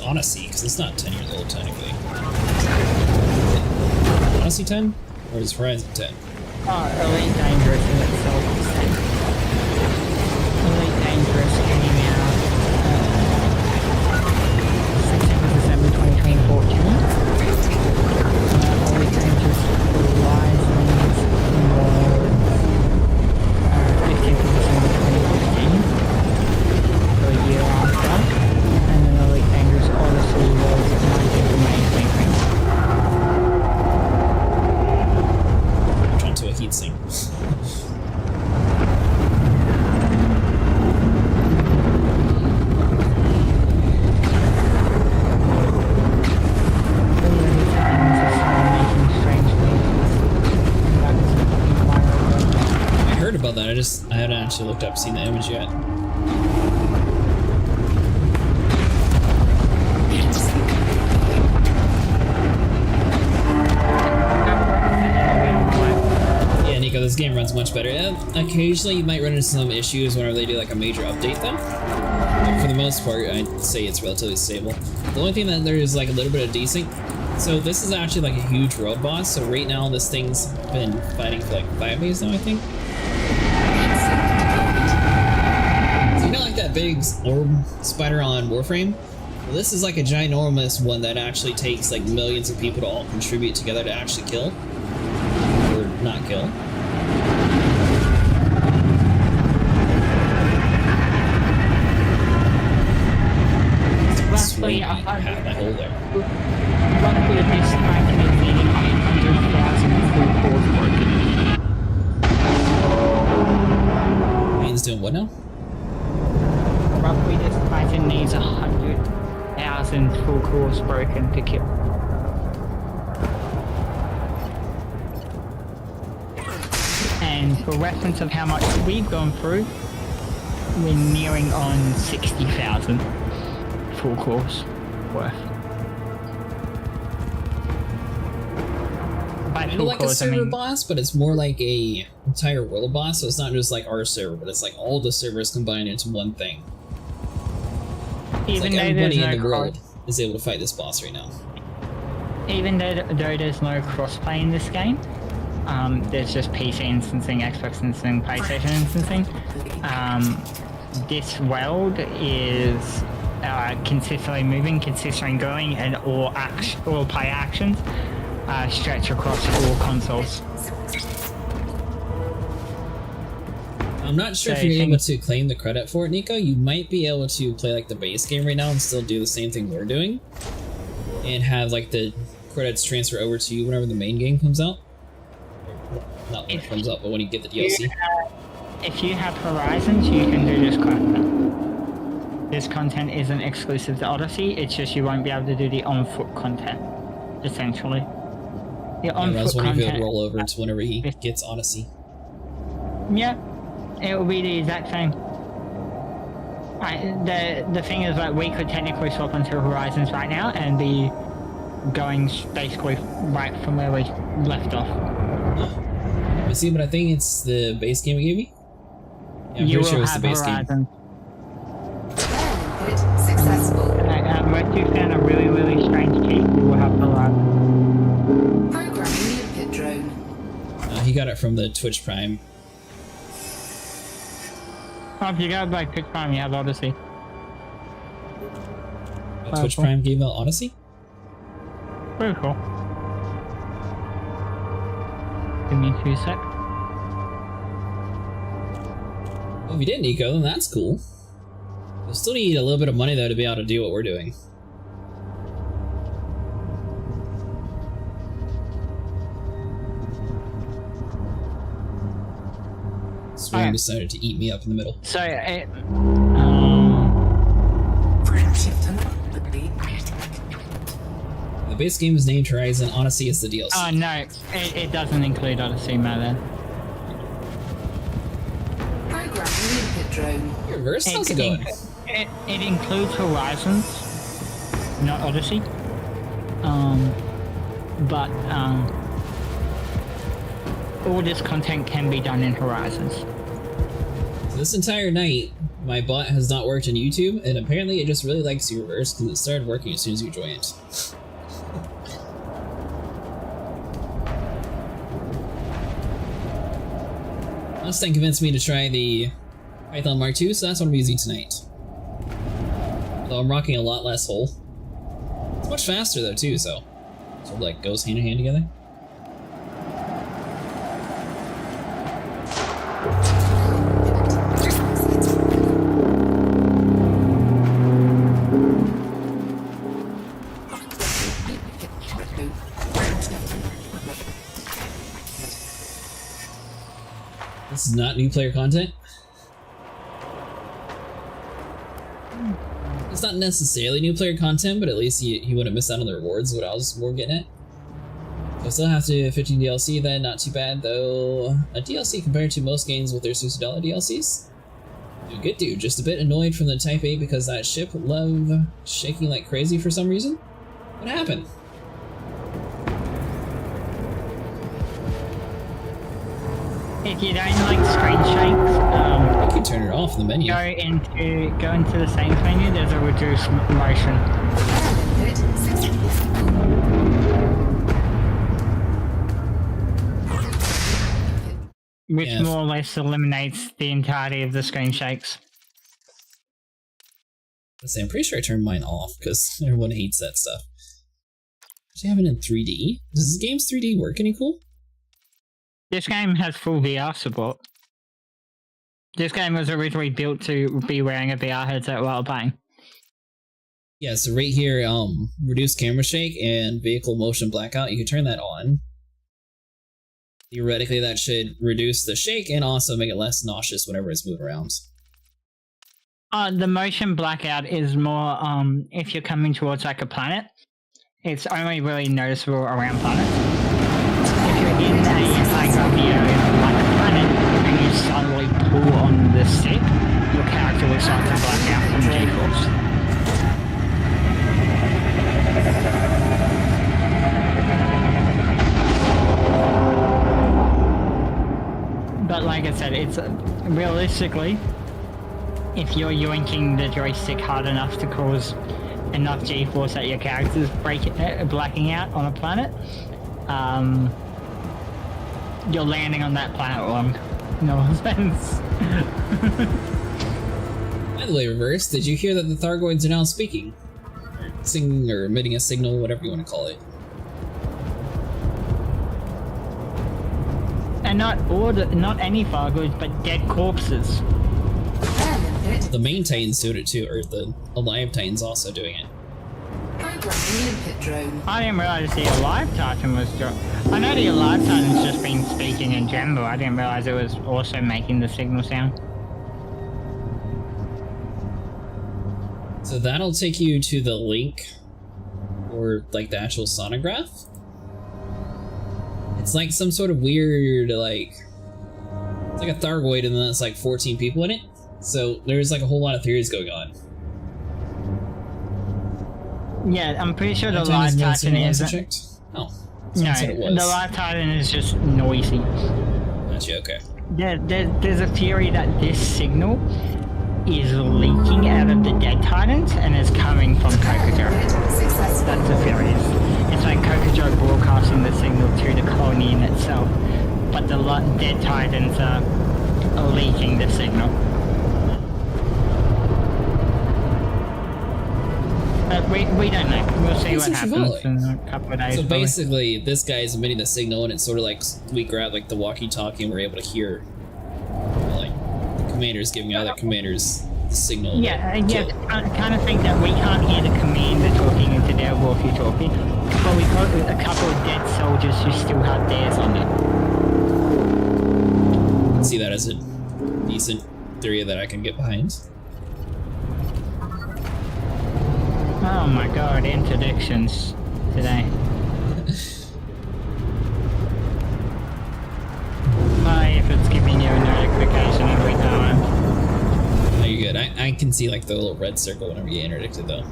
Odyssey, because it's not 10 years old technically. Odyssey 10? Or is Horizon 10? Elite Dangerous in itself is 10. Elite Dangerous came out December 2014. Elite Dangerous Horizon was 15th of December 2015. So a year after. Odyssey was 19th of May 2020. Trying to a heatsink. I heard about that. I haven't actually looked up, seen the image yet. This game runs much better. Occasionally you might run into some issues whenever they do like a major update though. But for the most part, I'd say it's relatively stable. The only thing that there is like a little bit of desync. So this is actually like a huge world boss. So right now this thing's been fighting for like 5 days now, I think. So you know like that big orb spider on Warframe? Well, this is like a ginormous one that actually takes like millions of people to all contribute together to actually kill. Or not kill. Roughly my hole there. Roughly this Titan is needing 100,000 full cores broken. Means doing what now? Roughly this Titan needs 100,000 full cores broken to kill. And for reference of how much we've gone through, we're nearing on 60,000 full course worth. By full like course, a server boss, but it's more like a entire world boss, so it's not just like our server, but it's like all the servers combined into one thing. Even like though everybody in the world is able to fight this boss right now. Even though there's no crossplay in this game, there's just PC instancing, Xbox instancing, PlayStation instancing. This world is consistently moving, consistently going, and all play actions stretch across all consoles. I'm not sure if you're able to claim the credit for it, Nico. You might be able to play like the base game right now and still do the same thing we're doing, and have like the credits transfer over to you whenever the main game comes out. Not when it comes out, but when you get the DLC. If you have Horizons, you can do this content. This content isn't exclusive to Odyssey, it's just you won't be able to do the on-foot content, essentially. The on-foot content... roll over to whenever he gets Odyssey. Yeah, it will be the exact same. The thing is that we could technically swap onto Horizons right now and be going basically right from where we left off. I see, but I think it's the base game it gave me. Yeah, I'm pretty sure it was the base game. Successful. Unless you found a really, really strange key, you will have Horizon. Programming limpet drone. he got it from the Twitch Prime. Oh, if you got it by Twitch Prime, you have Odyssey. Twitch Prime gave out Odyssey? Very cool. Give me 2 sec. Well, if you did, Nico, then that's cool. We'll still need a little bit of money, though, to be able to do what we're doing. Sweet decided to eat me up in the middle. So, the base game is named Horizon. Odyssey is the DLC. Oh, no. It doesn't include Odyssey, man. Programming input drone. Your reverse? How's it going? It includes Horizons, not Odyssey. But all this content can be done in Horizons. So this entire night, my bot has not worked on YouTube, and apparently it just really likes you reverse because it started working as soon as you joined. Mustang convinced me to try the Python Mark II, so that's what I'm using tonight. Though I'm rocking a lot less hole. It's much faster though too, so sort of like goes hand in hand together. This is not new player content. It's not necessarily new player content, but at least he wouldn't miss out on the rewards, what I was more getting at. I still have to 15 DLC then, not too bad though. A DLC compared to most games with their $60 DLCs. Dude, good dude, just a bit annoyed from the Type 8 because that ship loved shaking like crazy for some reason. What happened? If you don't like screen shakes, you can turn it off in the menu. Go into the settings menu. There's a reduce motion. Which more or less eliminates the entirety of the screen shakes. I'm pretty sure I turned mine off because everyone hates that stuff. Does it have it in 3D? Does this game's 3D work any cool? This game has full VR support. This game was originally built to be wearing a VR headset while playing. Yeah, so right here, reduce camera shake and vehicle motion blackout, you can turn that on. Theoretically, that should reduce the shake and also make it less nauseous whenever it's moving around. The motion blackout is more, if you're coming towards like a planet, it's only really noticeable around planets. If you're in a view like a planet and you suddenly pull on the stick, your character will start to black out from G-force. But like I said, it's realistically, if you're yoinking the joystick hard enough to cause enough G-force that your character's blacking out on a planet, you're landing on that planet wrong. No offense. By the way, Reverse, did you hear that the thargoids are now speaking? Or singing or emitting a signal, whatever you want to call it. And not any thargoids, but dead corpses. The main Titan's doing it too, or the Alive Titan's also doing it. I didn't realize the Alive Titan was I know the Alive Titan's just been speaking in general. I didn't realize it was also making the signal sound. So that'll take you to the link, or like the actual sonograph. It's like some sort of weird, like, it's like a thargoid and then it's like 14 people in it. So there's like a whole lot of theories going on. Yeah, I'm pretty sure the Live Titan isn't. Oh. No, the Live Titan is just noisy. Gotcha, okay. There's a theory that this signal is leaking out of the dead Titans and is coming from Cocijo. That's the theory. It's like Cocijo broadcasting the signal to the colony in itself. but the dead Titans are leaking the signal. But we don't know. We'll see what happens in a couple of days. So basically, this guy is emitting the signal, and it's sort of like we grab like the walkie-talkie, and we're able to hear like the commanders giving other commanders the signal. Yeah, I kind of think that we can't hear the commander talking into their walkie-talkie, but we've got a couple of dead soldiers who still have theirs on it. I see that as a decent theory that I can get behind. Oh my god, interdictions today. If it's giving you a notification every time. No, you're good. I can see like the little red circle whenever you get interdicted though.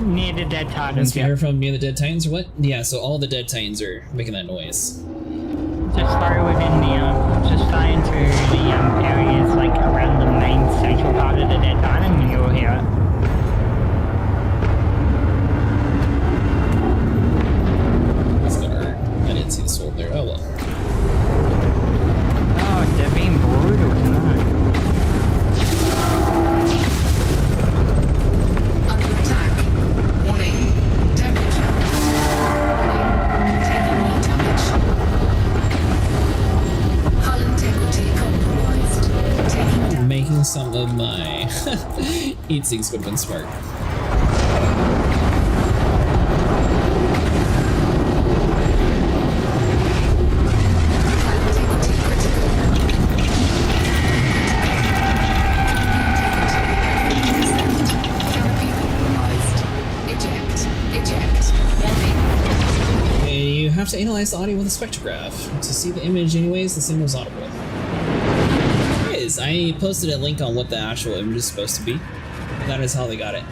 Near the dead Titans. You heard from near the dead Titans or what? Yeah, so all the dead Titans are making that noise. Just throw within the, just fly into the areas like around the main central part of the dead Titan and you'll hear it. It's gonna hurt. I didn't see the sword there. Oh well. Oh, they're being brutal tonight. Making some of my heat sinks would have been smart. And you have to analyze the audio with a spectrograph. To see the image anyways, the signal is audible. I posted a link on what the actual image is supposed to be. That is how they got it.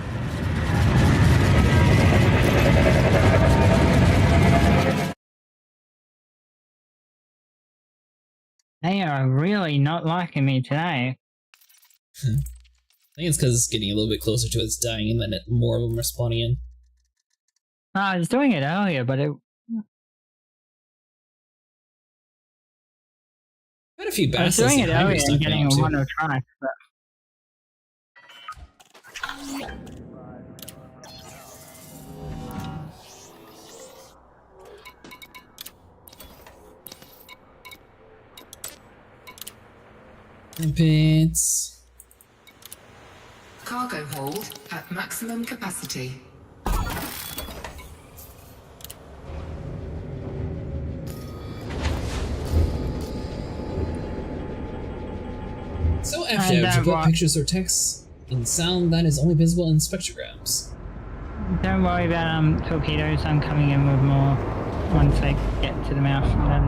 They are really not liking me today. I think it's because it's getting a little bit closer to its dying and then more of them are spawning in. I was doing it earlier, but it... Had a few I was doing it earlier and getting a mono track, but... Pits. Cargo hold at maximum capacity. So after you got pictures or text in sound that is only visible in spectrograms. Don't worry about torpedoes. I'm coming in with more once they get to the mouth. That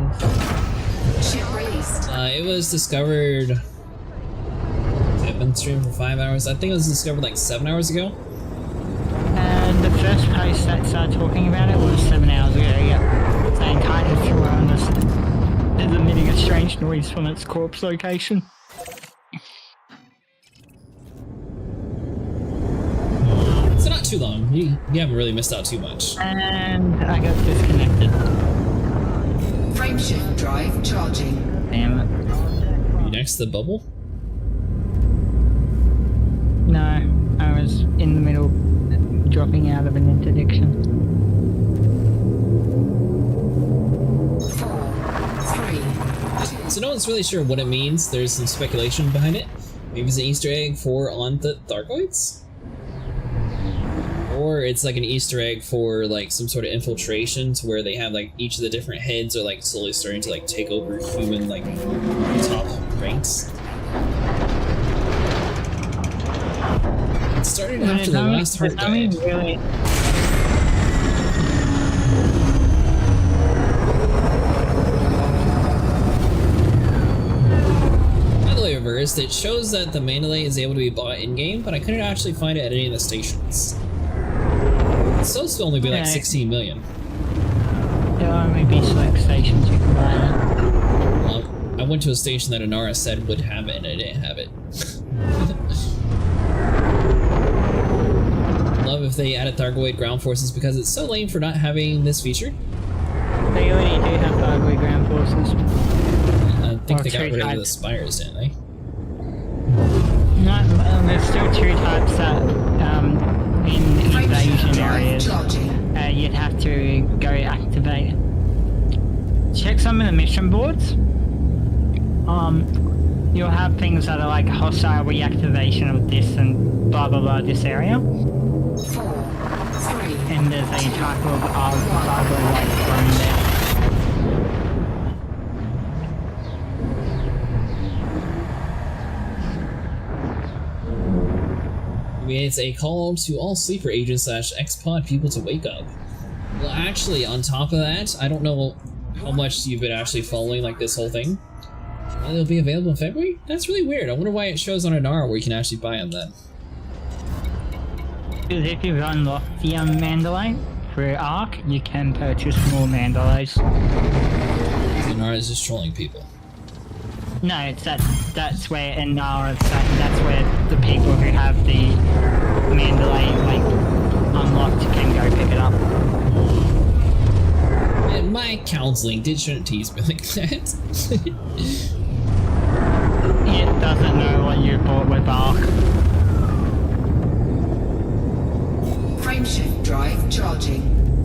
is. Ship released. It was discovered. I've been streaming for 5 hours. I think it was discovered like 7 hours ago. And the first post that started talking about it was 7 hours ago. Yeah, saying Titan flew on this is emitting a strange noise from its corpse location. So not too long. You haven't really missed out too much. And I got disconnected. Frameshift drive charging. Damn it. Are you next to the bubble? No, I was in the middle, dropping out of an interdiction. 4, 3, 2. So no one's really sure what it means. There's some speculation behind it. Maybe it's an Easter egg for on the thargoids? Or it's like an Easter egg for like some sort of infiltration to where they have like each of the different heads are like slowly starting to like take over human like top ranks. It started after the last heart died. Really... By the way, reversed, it shows that the Mandalay is able to be bought in-game, but I couldn't actually find it at any of the stations. It's supposed to only be like 16 million. There are maybe select stations you can buy it. Well, I went to a station that Anara said would have it, and I didn't have it. love if they added thargoid ground forces because it's so lame for not having this feature. They already do have thargoid ground forces. I think they got rid of the spires, didn't they? No, there's still 2 types that in invasion areas you'd have to go activate. Check some of the mission boards. You'll have things that are like hostile reactivation of this and blah blah blah this area. 4, 3, and there's a type of thargoid like from there. It's a call to all sleeper agents / X-Pod people to wake up. Well, actually, on top of that, I don't know how much you've been actually following like this whole thing. Well, it'll be available in February? That's really weird. I wonder why it shows on an hour where you can actually buy them then. Because if you unlock the Mandalay through Arc, you can purchase more Mandalays. Nara is just trolling people. No, it's that's where in Nara, that's where the people who have the Mandalay like unlocked can go pick it up. And my counseling shouldn't tease me like that. It doesn't know what you bought with Arc. Frameshift drive charging.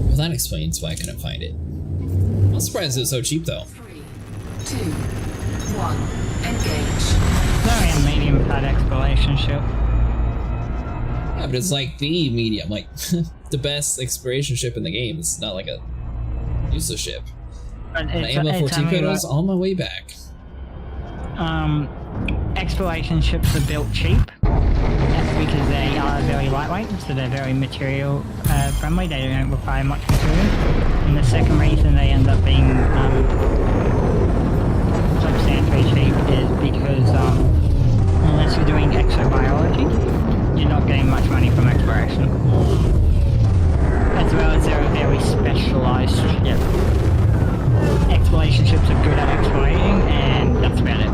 Well, that explains why I couldn't find it. I'm surprised it's so cheap though. 3, 2, 1, engage. Sorry, a medium pad exploration ship. Yeah, but it's like the medium, like the best exploration ship in the game. It's not like a useless ship. My ammo 14 pedals on my way back. Exploration ships are built cheap. That's because they are very lightweight, so they're very material friendly. They don't require much material. And the second reason they end up being substantially cheap is because unless you're doing exobiology, you're not getting much money from exploration. As well as they're a very specialized ship. Exploration ships are good at explorating, and that's about it.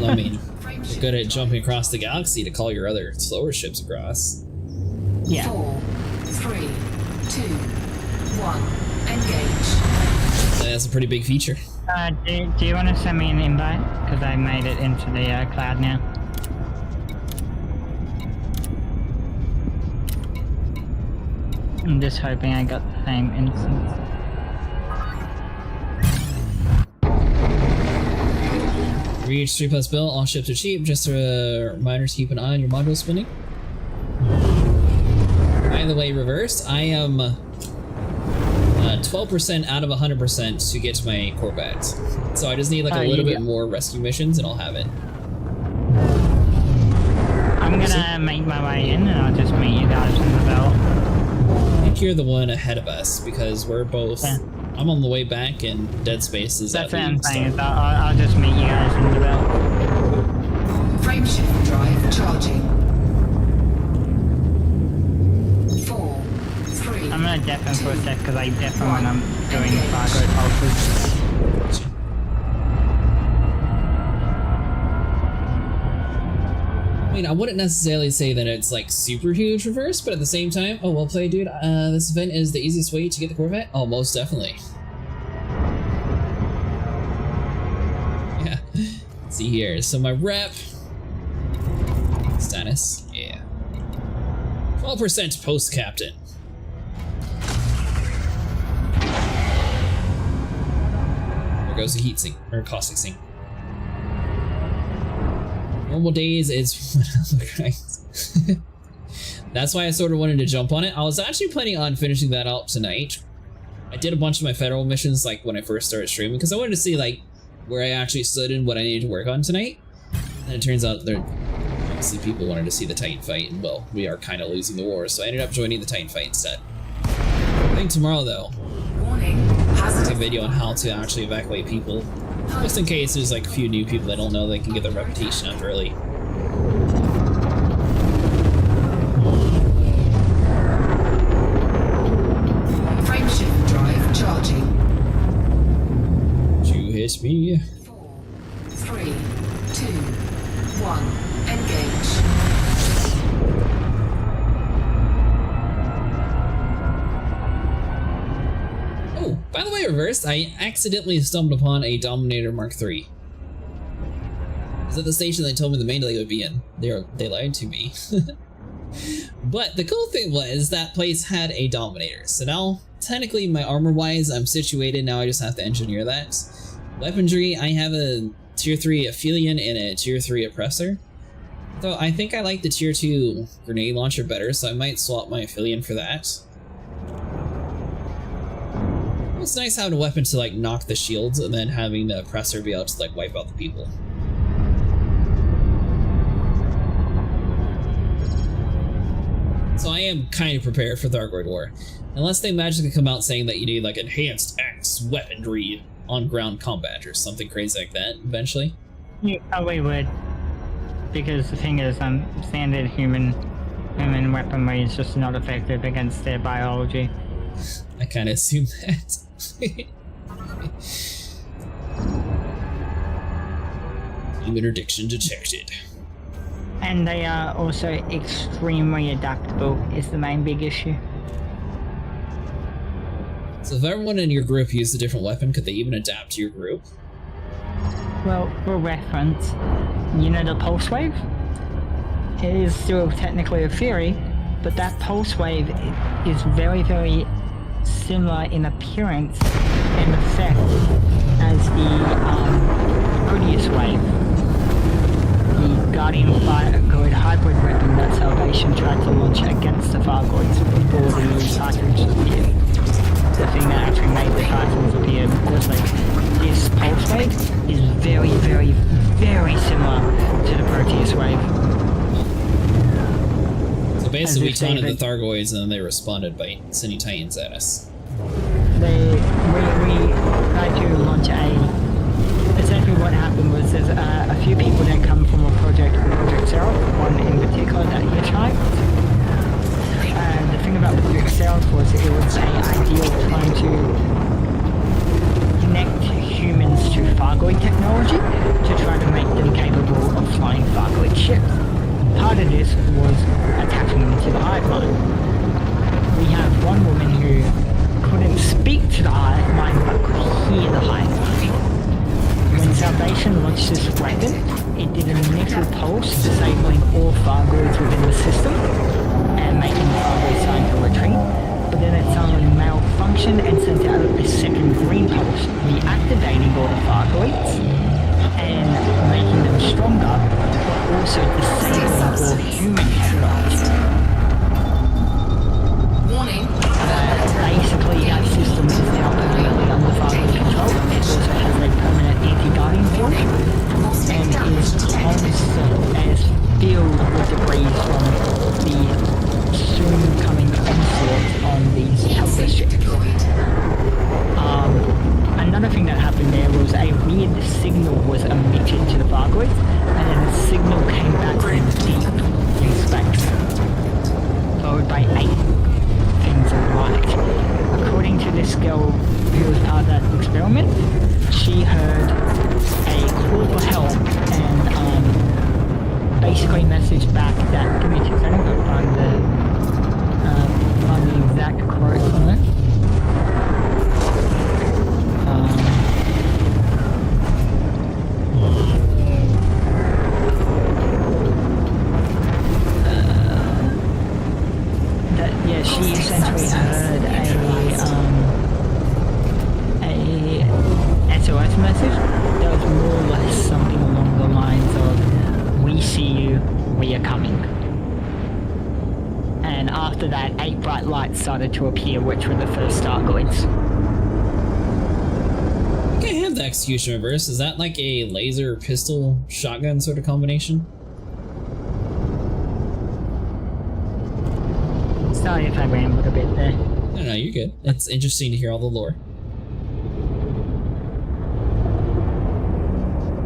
Well, I mean, you're good at jumping across the galaxy to call your other slower ships across. Yeah. 4, 3, 2, 1, engage. That's a pretty big feature. Do you want to send me an invite? Because I made it into the cloud now. I'm just hoping I got the same instance. Reach 3+ bill, all ships are cheap, just a reminder to keep an eye on your module spinning. By the way, reversed, I am 12% out of 100% to get to my corvette. So I just need like a little bit more rescue missions and I'll have it. I'm gonna make my way in and I'll just meet you guys in the belt. I think you're the one ahead of us because we're both... Yeah. I'm on the way back and Dead Space is That's what I'm saying, I'll just meet you guys in the belt. Frameshift drive charging. 4, 3. I'm gonna deafen for a sec because I deafen when I'm doing thargoid pulses. I mean, I wouldn't necessarily say that it's like super huge reverse, but at the same time, oh, well played, dude. This event is the easiest way to get the Corvette? Oh, most definitely. Yeah. Let's see here. So my rep status, yeah. 12% post captain. There goes the heat sink, or caustic sink. Normal days is That's why I sort of wanted to jump on it. I was actually planning on finishing that out tonight. I did a bunch of my federal missions like when I first started streaming because I wanted to see like where I actually stood and what I needed to work on tonight. And it turns out there obviously people wanted to see the Titan fight, and well, we are kind of losing the war, so I ended up joining the Titan fight instead. I think tomorrow though, there's a video on how to actually evacuate people. Just in case there's like a few new people that don't know, they can get their reputation up early. Frameshift drive charging. You hit me. 4, 3, 2, 1, engage. Oh, by the way, Reverse, I accidentally stumbled upon a Dominator Mark III. It's at the station they told me the main delay would be in. They lied to me. But the cool thing was that place had a Dominator. So now, technically, my armor-wise, I'm situated. Now I just have to engineer that. Weaponry, I have a Tier 3 Aphelion and a Tier 3 Oppressor. Though I think I like the Tier 2 Grenade Launcher better, so I might swap my Aphelion for that. It's nice having a weapon to like knock the shields and then having the Oppressor be able to like wipe out the people. So I am kind of prepared for Thargoid War. Unless they magically come out saying that you need like enhanced axe weaponry on ground combat or something crazy like that eventually. You probably would. Because the thing is, standard human weaponry is just not effective against their biology. I kind of assume that. Human addiction detected. And they are also extremely adaptable is the main big issue. So if everyone in your group used a different weapon, could they even adapt to your group? Well, for reference, you know the pulse wave? It is still technically a theory, but that pulse wave is very, very similar in appearance and effect as the Odyssey wave. The Guardian Thargoid hybrid weapon that Salvation tried to launch against the Thargoids before the Titans appeared. The thing that actually made the Titans appear was like, this pulse wave is very, very, very similar to the Proteus wave. So basically we taunted the Thargoids and then they responded by sending Titans at us. We tried to launch essentially what happened was there's a few people that come from a project Seraph, one in particular that hitchhiked. The thing about Project Seraph was it was an ideal trying to connect humans to Thargoid technology to try to make them capable of flying Thargoid ships. Part of this was attaching them to the hive mind. We have one woman who couldn't speak to the hive mind but could hear the hive mind. When Salvation launched this weapon, it did an initial pulse, disabling all Thargoids within the system, and making the Thargoids sign to retreat, but then it suddenly malfunctioned and sent out a second green pulse, reactivating all the Thargoids, and making them stronger, but also disabling all human technology. Warning. Basically, that system is now permanently under Thargoid control. It also has a permanent anti-guardian field, and is constant as filled with debris from the soon coming onslaught on these helpless ships. Another thing that happened there was a weird signal was emitted to the Thargoids, and then the signal came back from deep in space, followed by 8 things of light. According to this girl who was part of that experiment, she heard a call for help and basically messaged back that, give me 2 seconds, I'll find the exact quote from it. She essentially heard a SOS message that was more or less something along the lines of, "We see you, we are coming." And after that, 8 bright lights started to appear, which were the first Thargoids. I think I have the execution reverse. Is that like a laser pistol shotgun sort of combination? Sorry if I rambled a bit there. No, you're good. It's interesting to hear all the lore.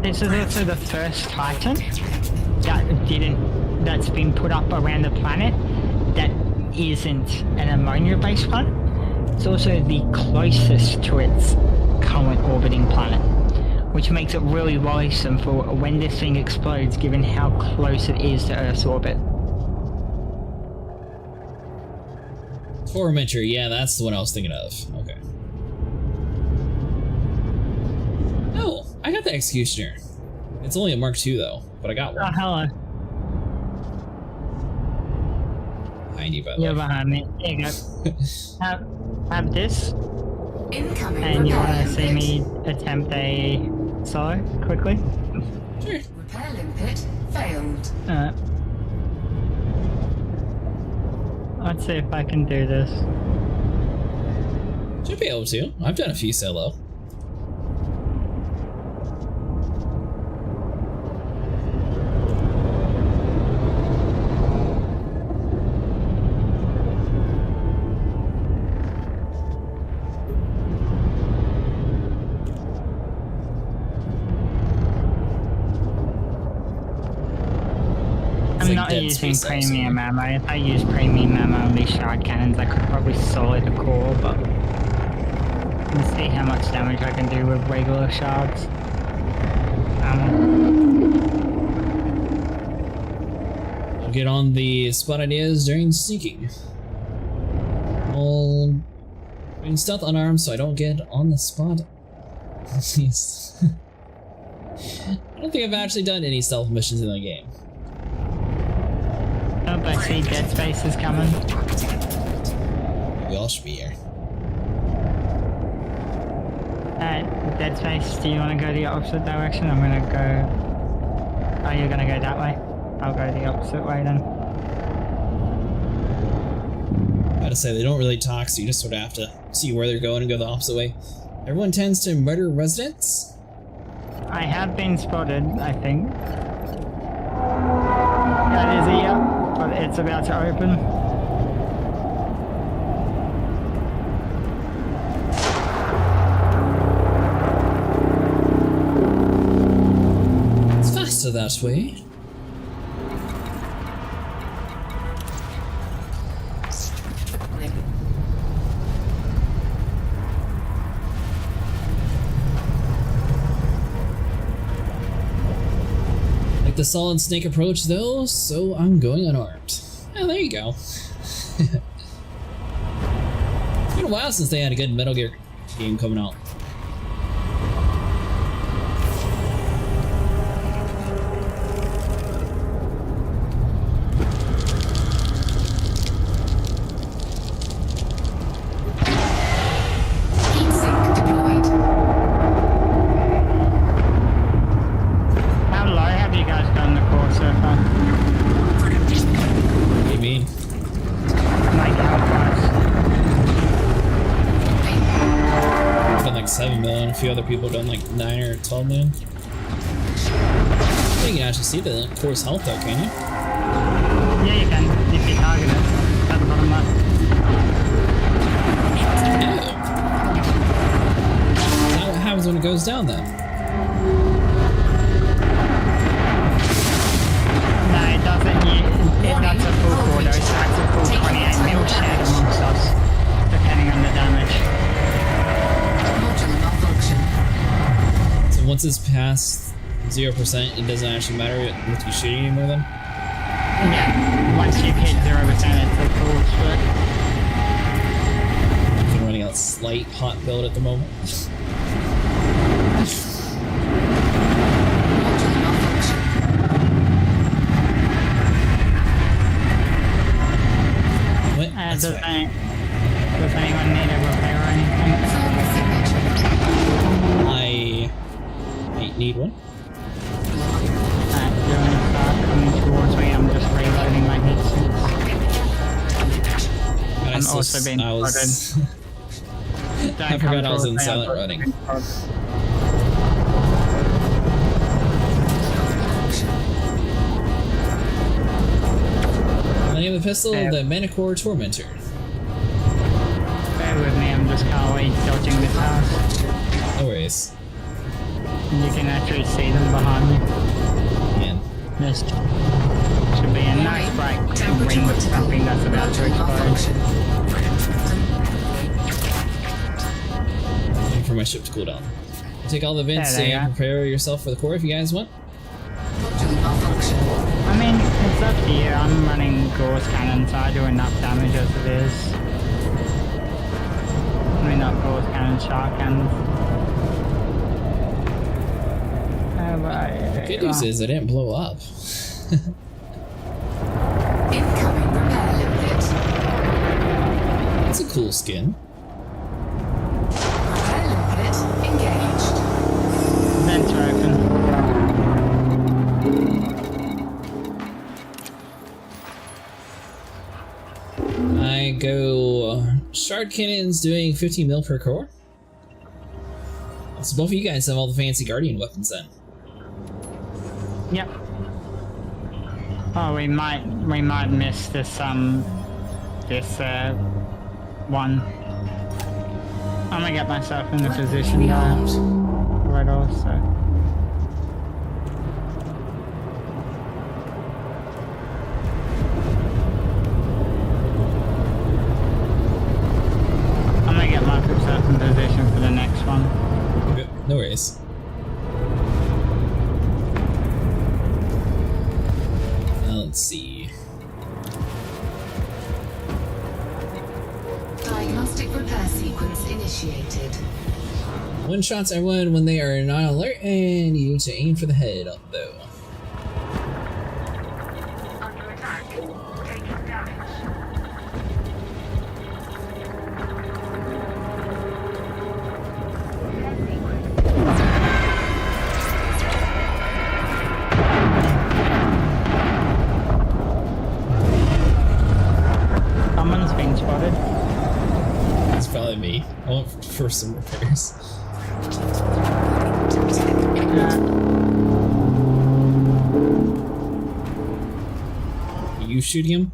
This is also the first Titan that's been put up around the planet that isn't an ammonia-based planet. It's also the closest to its current orbiting planet, which makes it really worrisome for when this thing explodes, given how close it is to Earth's orbit. Tormentor, yeah, that's the one I was thinking of. Okay. I got the Executioner. It's only a Mark II though, but I got one. Oh, hello. Behind you, by the You're way. behind me. There you go. have this. Incoming And you want to repair see limpet. me attempt a solo quickly? Sure. Repair limpet failed. Let's see if I can do this. Should be able to. I've done a few solo. I'm not using premium ammo. If I use premium ammo on these shard cannons, I could probably solo the core, but let's see how much damage I can do with regular shards. I'll get on the spot ideas during sneaking. I'll bring stealth unarmed so I don't get on the spot. Please. I don't think I've actually done any stealth missions in the game. Oh, I see Dead Space is coming. We all should be here. Dead Space, do you want to go the opposite direction? I'm gonna go... Oh, you're gonna go that way? I'll go the opposite way then. I gotta say, they don't really talk, so you just sort of have to see where they're going and go the opposite way. Everyone tends to murder residents? I have been spotted, I think. That is here, but it's about to open. It's faster that way. The solid snake approach though, so I'm going unarmed. Oh, there you go. It's been a while since they had a good Metal Gear game coming out. A few other people done like 9 or 12 million. You can actually see the core's health though, can you? Yeah, you can, if you target it. At the bottom left. No. Is that what happens when it goes down then? No, it doesn't. That's a full core dose, that's a full 28 mil shared amongst us, depending on the damage. Once it's past 0%, it doesn't actually matter if you shoot anymore then? Yeah, once you've hit 0%, it's a full split. I'm running a slight hot build at the moment. What? Does anyone need a repair or anything? I need one. You're gonna start coming towards me. I'm just reloading my headset. I'm also being spotted. I forgot I was in silent running. The name of the pistol, the Manicore Tormentor. Bear with me, I'm just calmly dodging the cars. No worries. You can actually see them behind you. Man. This should be a nice bright ring with something that's about to explode. Waiting for my ship to cool down. Take all the vents and prepare yourself for the core if you guys want. I mean, it's up to you. I'm running Gauss cannon, so I do enough damage as it is. I mean, not Gauss cannon, shark cannons. Good news is it didn't blow up. Incoming repair limpet. That's a cool skin. Repair limpet engaged. Vents are open. I go shard cannons doing 15 mil per core. So both of you guys have all the fancy guardian weapons then. Yep. Oh, we might miss this one. I'm gonna get myself in the position right also. I'm gonna get myself in position for the next one. Okay, no worries. Let's see. Diagnostic repair sequence initiated. One shots are one when they are not alert, and you need to aim for the head, though. Under attack. Taking damage. Someone's being spotted. It's probably me. I want for some repairs. Are you shooting him?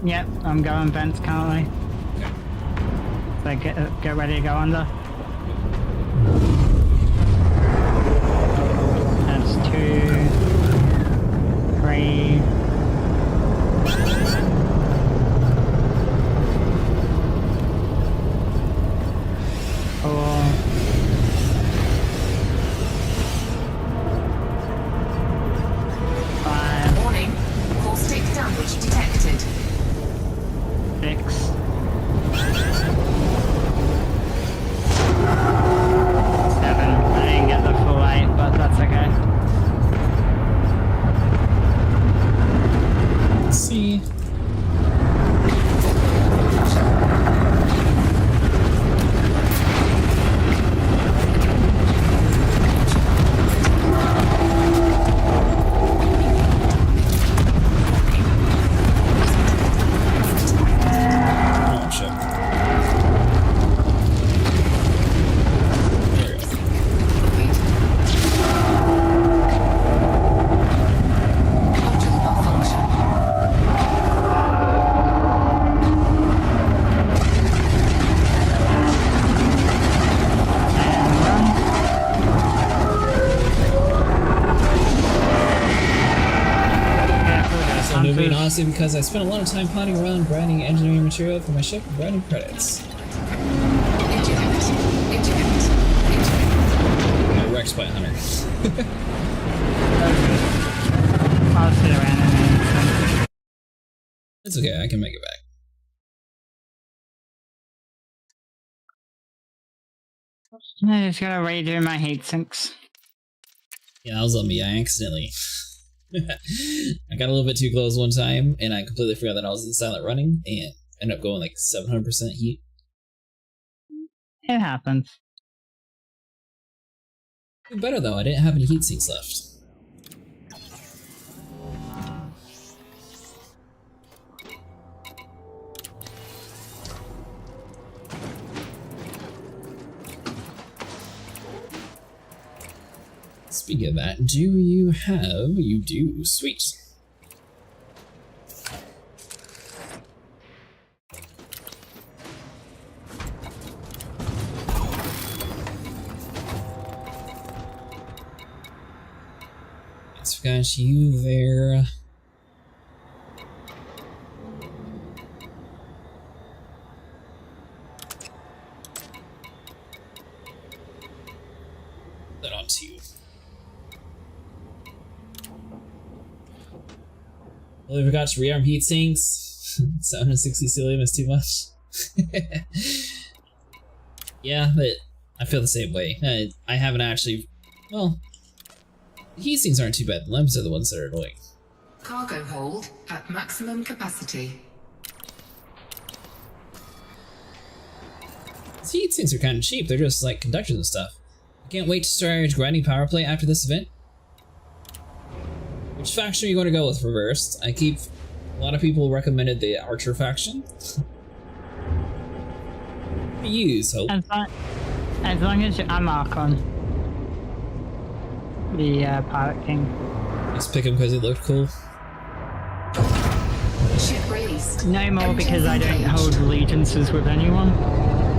Yep, I'm going vents currently. So get ready to go under. That's 2, 3. 4. 5. Warning. Caustic damage detected. 6. 7. I didn't get the full 8, but that's okay. Let's see. Oh, shit. There we go. Module malfunction. So moving honestly because I spent a lot of time plotting around grinding engineering material for my ship and grinding credits. I wrecked by a hunter. I'll sit around and then. It's okay, I can make it back. I just gotta redo my heat sinks. Yeah, that was on me. I accidentally. I got a little bit too close one time, and I completely forgot that I was in silent running, and ended up going like 700% heat. It happens. Better though, I didn't have any heat sinks left. Speaking of that, do you have... You do. Sweet. Yes, we got you there. That onto you. Well, we forgot to rearm heat sinks. 760 cilium is too much. Yeah, but I feel the same way. I haven't actually... Well, The heat sinks aren't too bad. The lamps are the ones that are annoying. Cargo hold at maximum capacity. These heat sinks are kind of cheap. They're just like conductors and stuff. I can't wait to start grinding power play after this event. Which faction are you going to go with, Reversed? A lot of people recommended the Archer faction. Use hope. As long as I'm Archon. The Pirate King. Just pick him because he looked cool. Ship released. No more because I don't hold allegiances with anyone.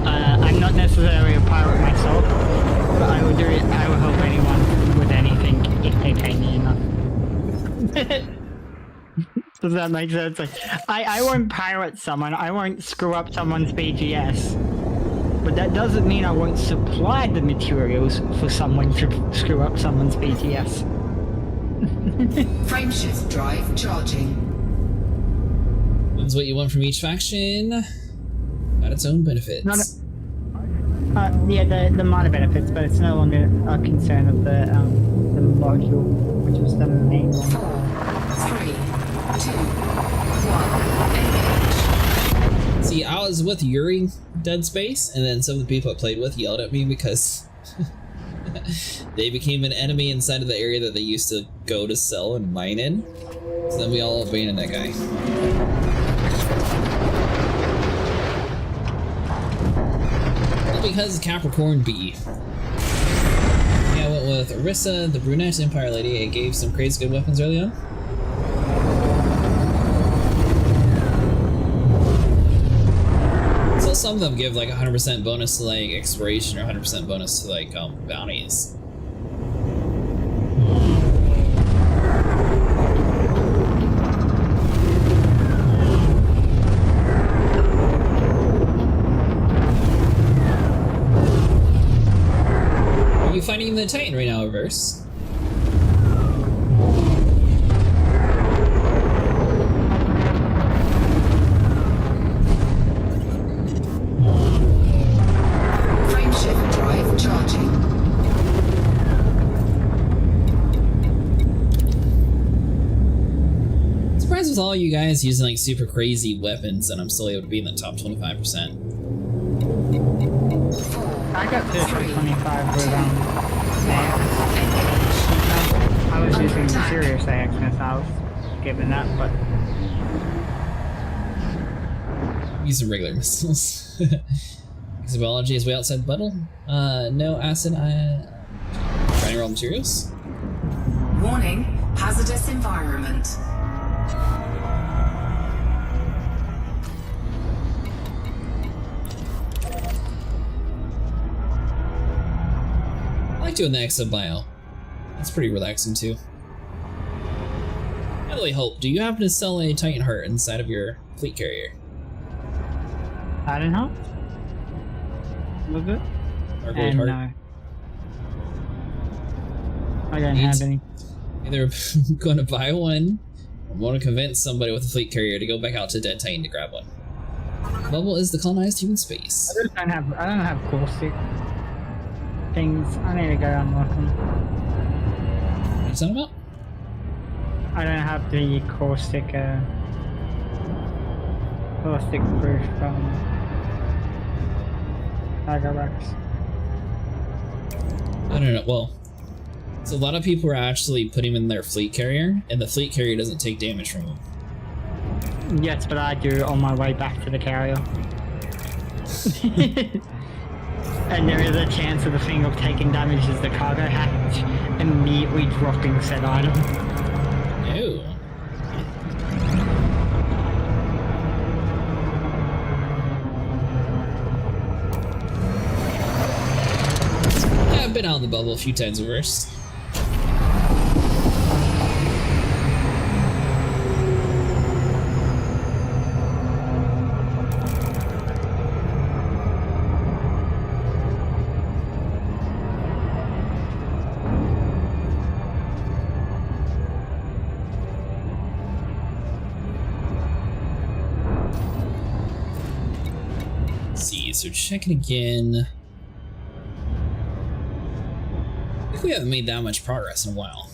I'm not necessarily a pirate myself, but I will do it. I will help anyone with anything if they pay me enough. Does that make sense? Like, I won't pirate someone. I won't screw up someone's BGS. But that doesn't mean I won't supply the materials for someone to screw up someone's BGS. Frameshift drive charging. That's what you want from each faction. Got its own benefits. Yeah, the minor benefits, but it's no longer a concern of the module, which was the main one. 4, 3, 2, 1, engage. See, I was with Yuri Dead Space, and then some of the people I played with yelled at me because they became an enemy inside of the area that they used to go to sell and mine in. So then we all abandoned that guy. Because Capricorn B. Yeah, I went with Orisa, the brunette Empire lady. It gave some crazy good weapons early on. So some of them give like 100% bonus to like exploration or 100% bonus to like bounties. Are you fighting the Titan right now, Reverse? Frameshift drive charging. Surprised with all you guys using like super crazy weapons and I'm still able to be in the top 25%. I got this for 25 with I was using serious AX missiles, given that, but using regular missiles. Exobiology is way outside the bundle. No acid. Trying raw materials. Warning, hazardous environment. I like doing the exobio. That's pretty relaxing too. By the way, Hope, do you happen to sell a Titan Heart inside of your fleet carrier? I don't know. Was it? Thargoid Heart? No. I don't have any. Either going to buy one, or want to convince somebody with a fleet carrier to go back out to Dead Titan to grab one. Bubble is the colonized human space. I don't have caustic things. I need to go unlock them. What's that about? I don't have the caustic proof Agarex. I don't know. Well, so a lot of people are actually putting them in their fleet carrier, and the fleet carrier doesn't take damage from them. Yes, but I do on my way back to the carrier. And there is a chance of the thing of taking damage as the cargo hatch immediately dropping said item. Ew. Yeah, I've been out in the bubble a few times reversed. So checking again. I think we haven't made that much progress in a while.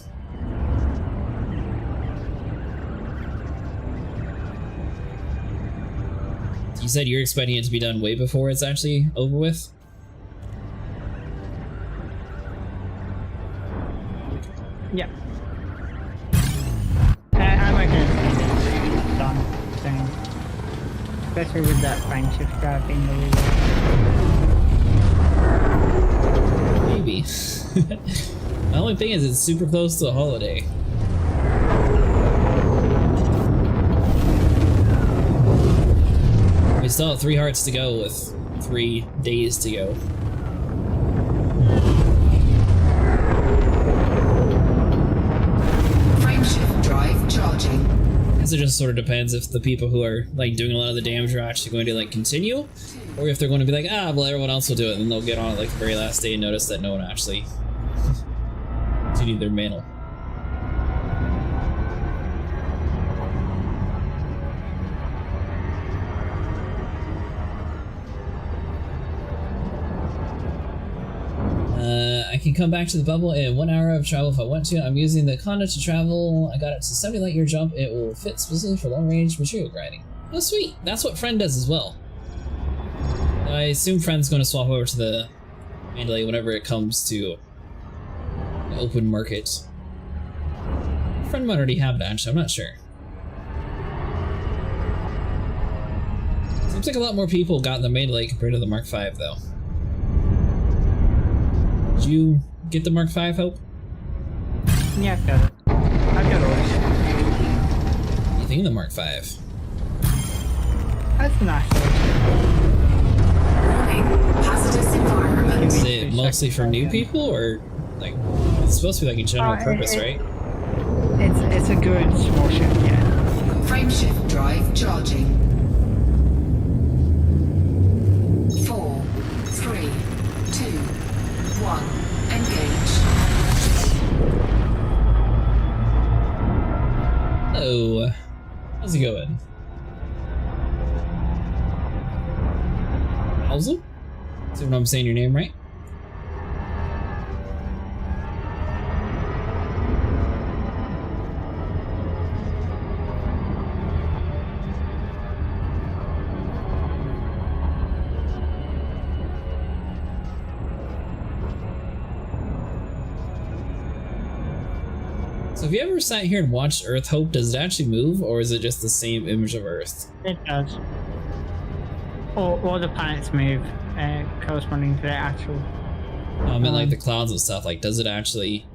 You said you're expecting it to be done way before it's actually over with? Yep. I reckon it's done soon. Especially with that friendship drive being released. Maybe. The only thing is it's super close to a holiday. We still have 3 hearts to go with 3 days to go. Frameshift drive charging. So it just sort of depends if the people who are like doing a lot of the damage are actually going to like continue, or if they're going to be like, ah, well, everyone else will do it, and then they'll get on it like the very last day and notice that no one actually continued their mantle. I can come back to the bubble in 1 hour of travel if I want to. I'm using the Conda to travel. I got it to 70 light year jump. It will fit specifically for long range material grinding. Oh sweet, that's what Friend does as well. I assume Friend's going to swap over to the Mandalay whenever it comes to the open market. Friend might already have it actually, I'm not sure. Seems like a lot more people got the Mandalay compared to the Mark V though. Did you get the Mark V, Hope? Yeah, I've got it. I've got Odyssey. What do you think of the Mark V? That's nice. Hazardous environment. Is it mostly for new people, or like it's supposed to be like a general purpose, right? It's a good small ship, yeah. Frameshift drive charging. 4, 3, 2, 1. Engage. Hello. How's it going? How's it? Is if I'm saying your name right? So have you ever sat here and watched Earth, Hope? Does it actually move, or is it just the same image of Earth? It does. All the planets move corresponding to their actual... I meant like the clouds and stuff, like does it actually...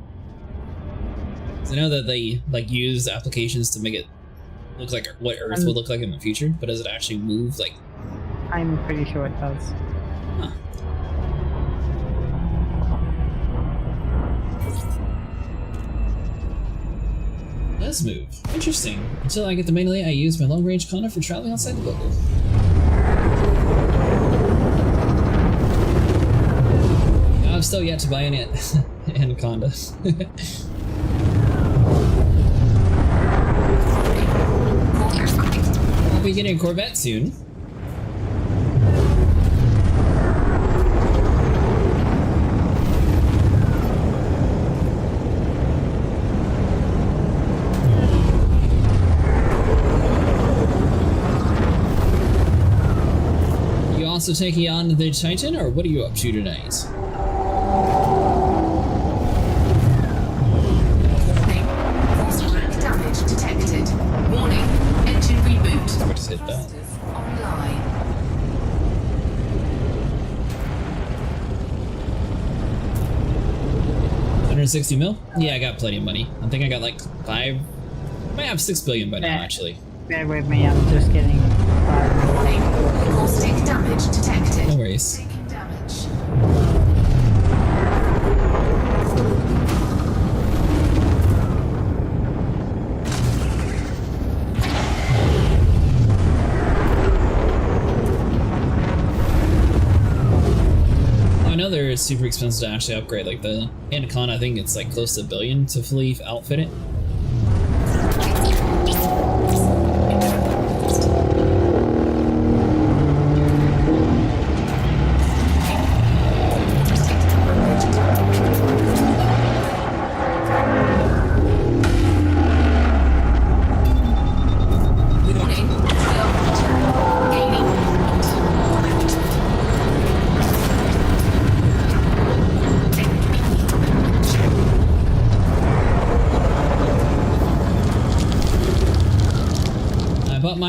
Cause I know that they like use applications to make it look like what Earth would look like in the future, but does it actually move like... I'm pretty sure it does. Huh. It does move. Interesting. Until I get the Mandalay, I use my long-range Conda for traveling outside the bubble. I'm still yet to buy an Anaconda. I'll be getting a Corvette soon. You also taking on the Titan, or what are you up to tonight? Detected. Warning. Engine reboot. I just hit that. Online. 160 mil? Yeah, I got plenty of money. I think I got like 5. I might have 6 billion by now, actually. Bear with me, I'm just getting 5. Warning. Caustic damage detected. No worries. Taking damage. I know they're super expensive to actually upgrade. Like the Anaconda, I think it's like close to $1 billion to fully outfit it.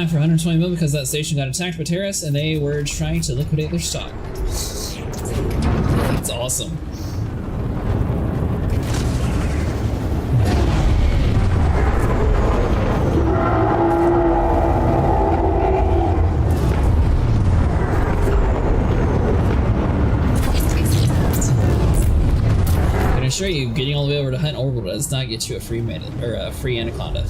offline for 120 mil because that station got attacked by terrorists and they were trying to liquidate their stock. That's awesome. I can assure you, getting all the way over to Hunt Orbital does not get you a free or a free anaconda.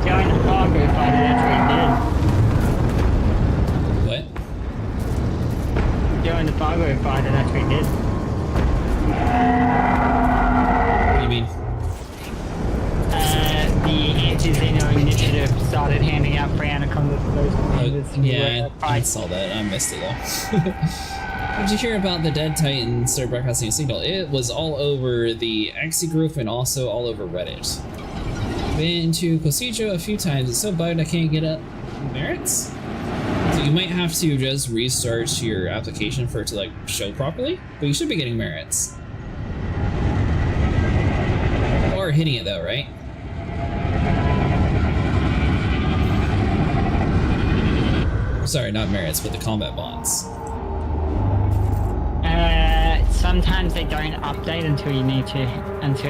Join the cargo fighter, that's what he did. What? Join the cargo fighter, that's what he did. What do you mean? The anti-Xeno initiative started handing out free anacondas to those commanders. Yeah, I saw that. I missed it all. Did you hear about the dead Titan started broadcasting a signal? It was all over the Axie group and also all over Reddit. Been to Cocijo a few times. It's so bugged I can't get up merits. So you might have to just restart your application for it to like show properly, but you should be getting merits. Or hitting it though, right? Sorry, not merits, but the combat bonds. Sometimes they don't update until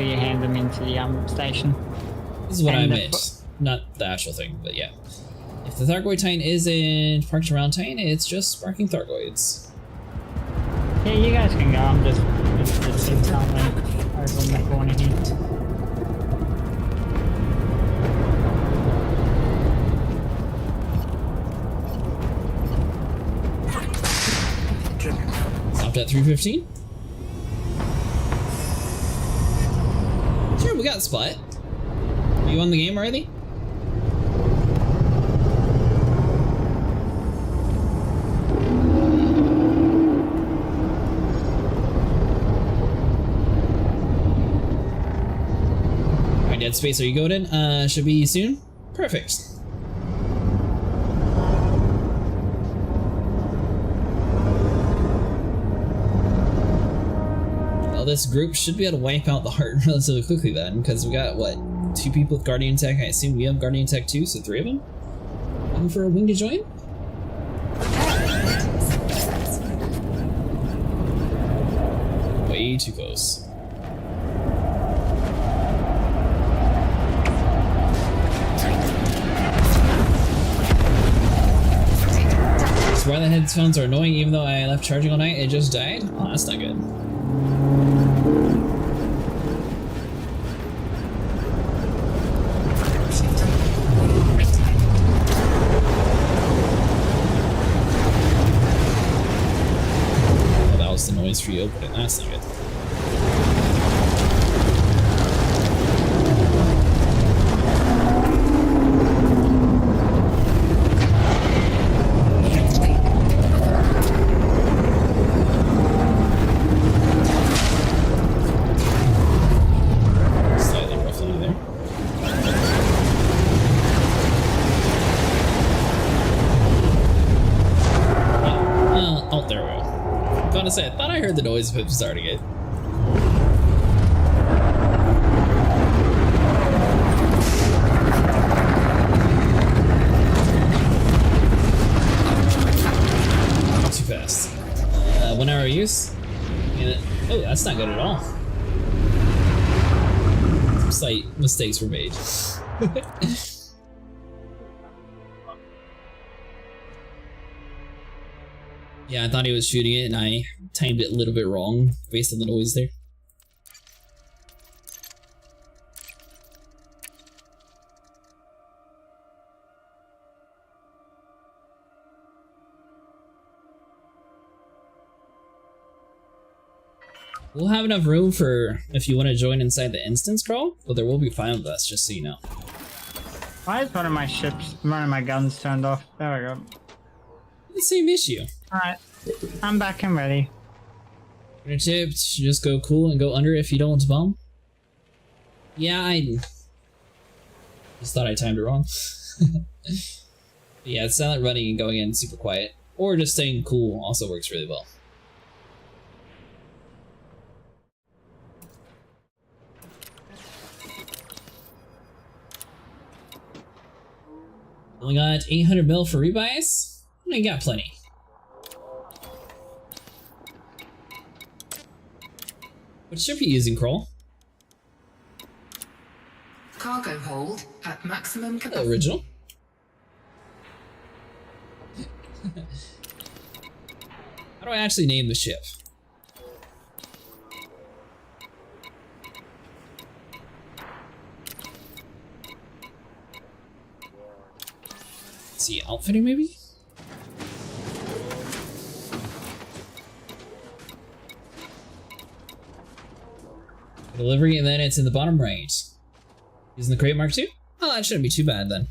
you hand them into the station. This is what I meant, not the actual thing, but yeah. If the Thargoid Titan isn't parked around Titan, it's just sparking Thargoids. Yeah, you guys can go. I'm just somewhere over in the corner here. Stopped at 315. Sure, we got a spot. Are you on the game already? Alright, Dead Space, are you going in? Should be soon? Perfect. This group should be able to wipe out the heart relatively quickly then, because we got, what, 2 people with Guardian Tech? I assume we have Guardian Tech too, so 3 of them? Looking for a wing to join? Way too close. So why the headphones are annoying even though I left charging all night, it just died? Oh, that's not good. The noise for you, but that's not good. Slightly rough line there. Oh, there we go. Honestly, I thought I heard the noise of him starting it. Too fast. 1 hour use? Oh, that's not good at all. Some slight mistakes were made. Yeah, I thought he was shooting it and I timed it a little bit wrong based on the noise there. We'll have enough room for if you want to join inside the instance crawl, but there will be 5 of us, just so you know. Why is one of my guns turned off? There we go. The same issue. Alright, I'm back and ready. Your tip, just go cool and go under if you don't want to bomb. Yeah, I just thought I timed it wrong. Yeah, it's silent running and going in super quiet, or just staying cool also works really well. Only got 800 mil for rebuys. I got plenty. What ship are you using, Kroll? Cargo hold at maximum capacity. Original. How do I actually name the ship? Let's see, outfitting maybe? Delivery, and then it's in the bottom right. Using the crate mark II? Oh, that shouldn't be too bad then.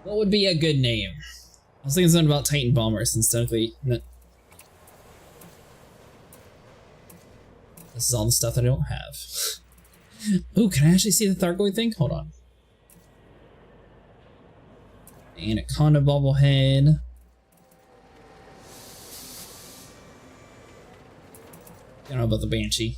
What would be a good name? I was thinking something about Titan Bombers instead of the... This is all the stuff that I don't have. Ooh, can I actually see the Thargoid thing? Hold on. Anaconda bobblehead. I don't know about the Banshee.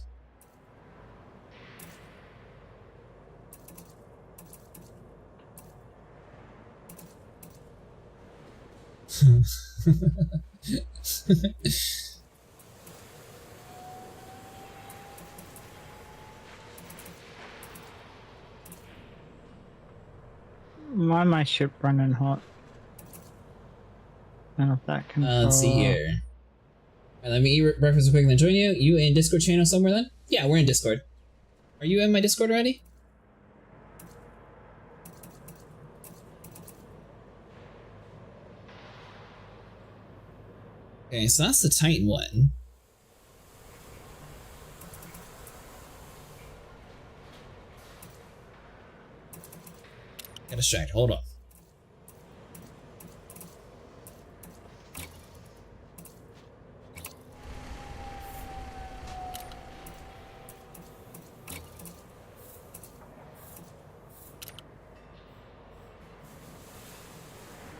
Why my ship running hot? I don't know if that can. Let's see here. Right, let me reference real quick and then join you. You in Discord channel somewhere then? Yeah, we're in Discord. Are you in my Discord already? Okay, so that's the Titan one. Got distracted, hold on.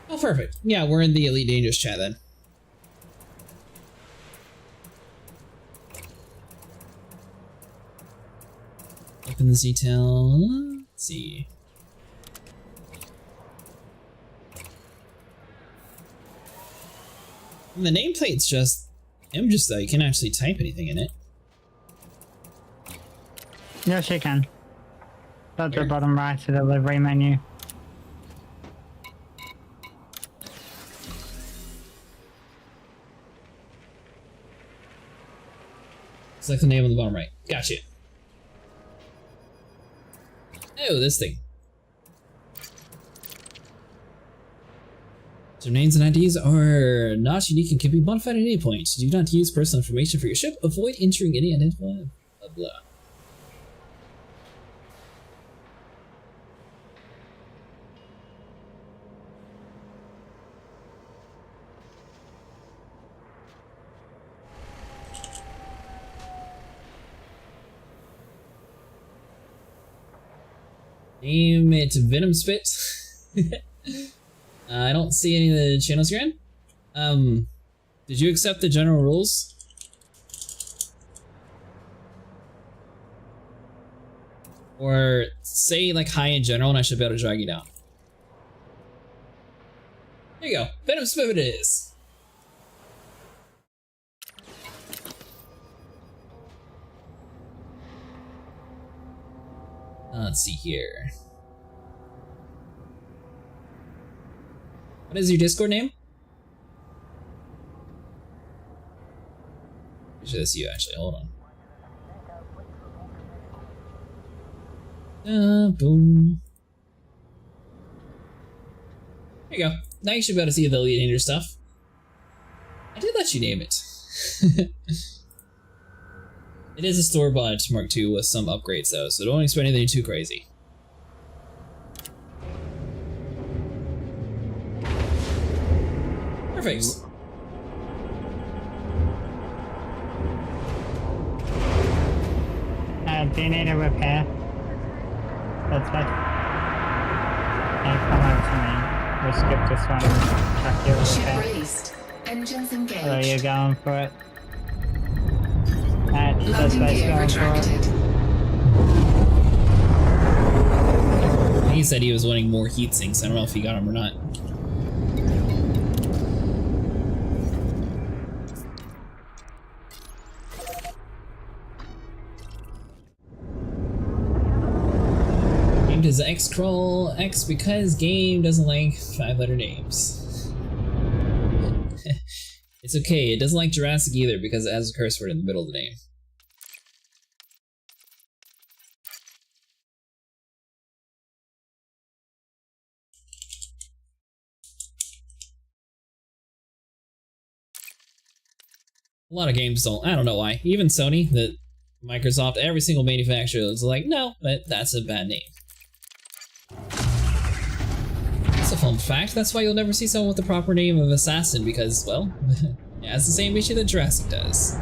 Oh, perfect. Yeah, we're in the Elite Dangerous chat then. Open this detail. Let's see. And the nameplate's just images though. You can't actually type anything in it. Yes, you can. That's the bottom right of the delivery menu. Select the name on the bottom right. Gotcha. Oh, this thing. So names and IDs are not unique and can be modified at any point. Do not use personal information for your ship. Avoid entering any identifier. Blah blah. Name it Venom Spit. I don't see any of the channels you're in. Did you accept the general rules? Or say like hi in general and I should be able to drag you down. There you go. Venom Spit it is. Let's see here. What is your Discord name? Pretty sure that's you actually. Hold on. Boom. There you go. Now you should be able to see the Elite Dangerous stuff. I did let you name it. It is a store-bought Mark II with some upgrades though, so don't expect anything too crazy. Perfect. Do you need a repair? That's it. Hey, come over to me. We'll skip this one and track your repair. Ship released. Engines engaged. So you're going for it? That's gear retracted. He said he was wanting more heat sinks. I don't know if he got them or not. Game does X crawl X because game doesn't like 5-letter names. It's okay, it doesn't like Jurassic either because it has a curse word in the middle of the name. A lot of games don't. I don't know why. Even Sony, that Microsoft, every single manufacturer is like, no, that's a bad name. That's a fun fact. That's why you'll never see someone with the proper name of Assassin because, well, it has the same issue that Jurassic does.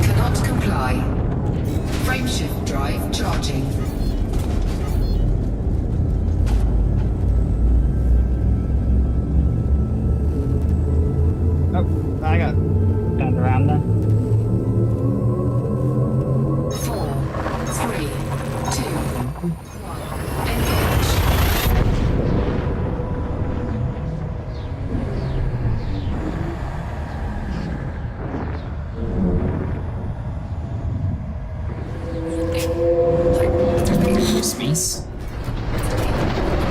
Cannot comply. Frameshift drive charging. Oh, I got turned around then. 4, 3, 2, 1. Engage. Space.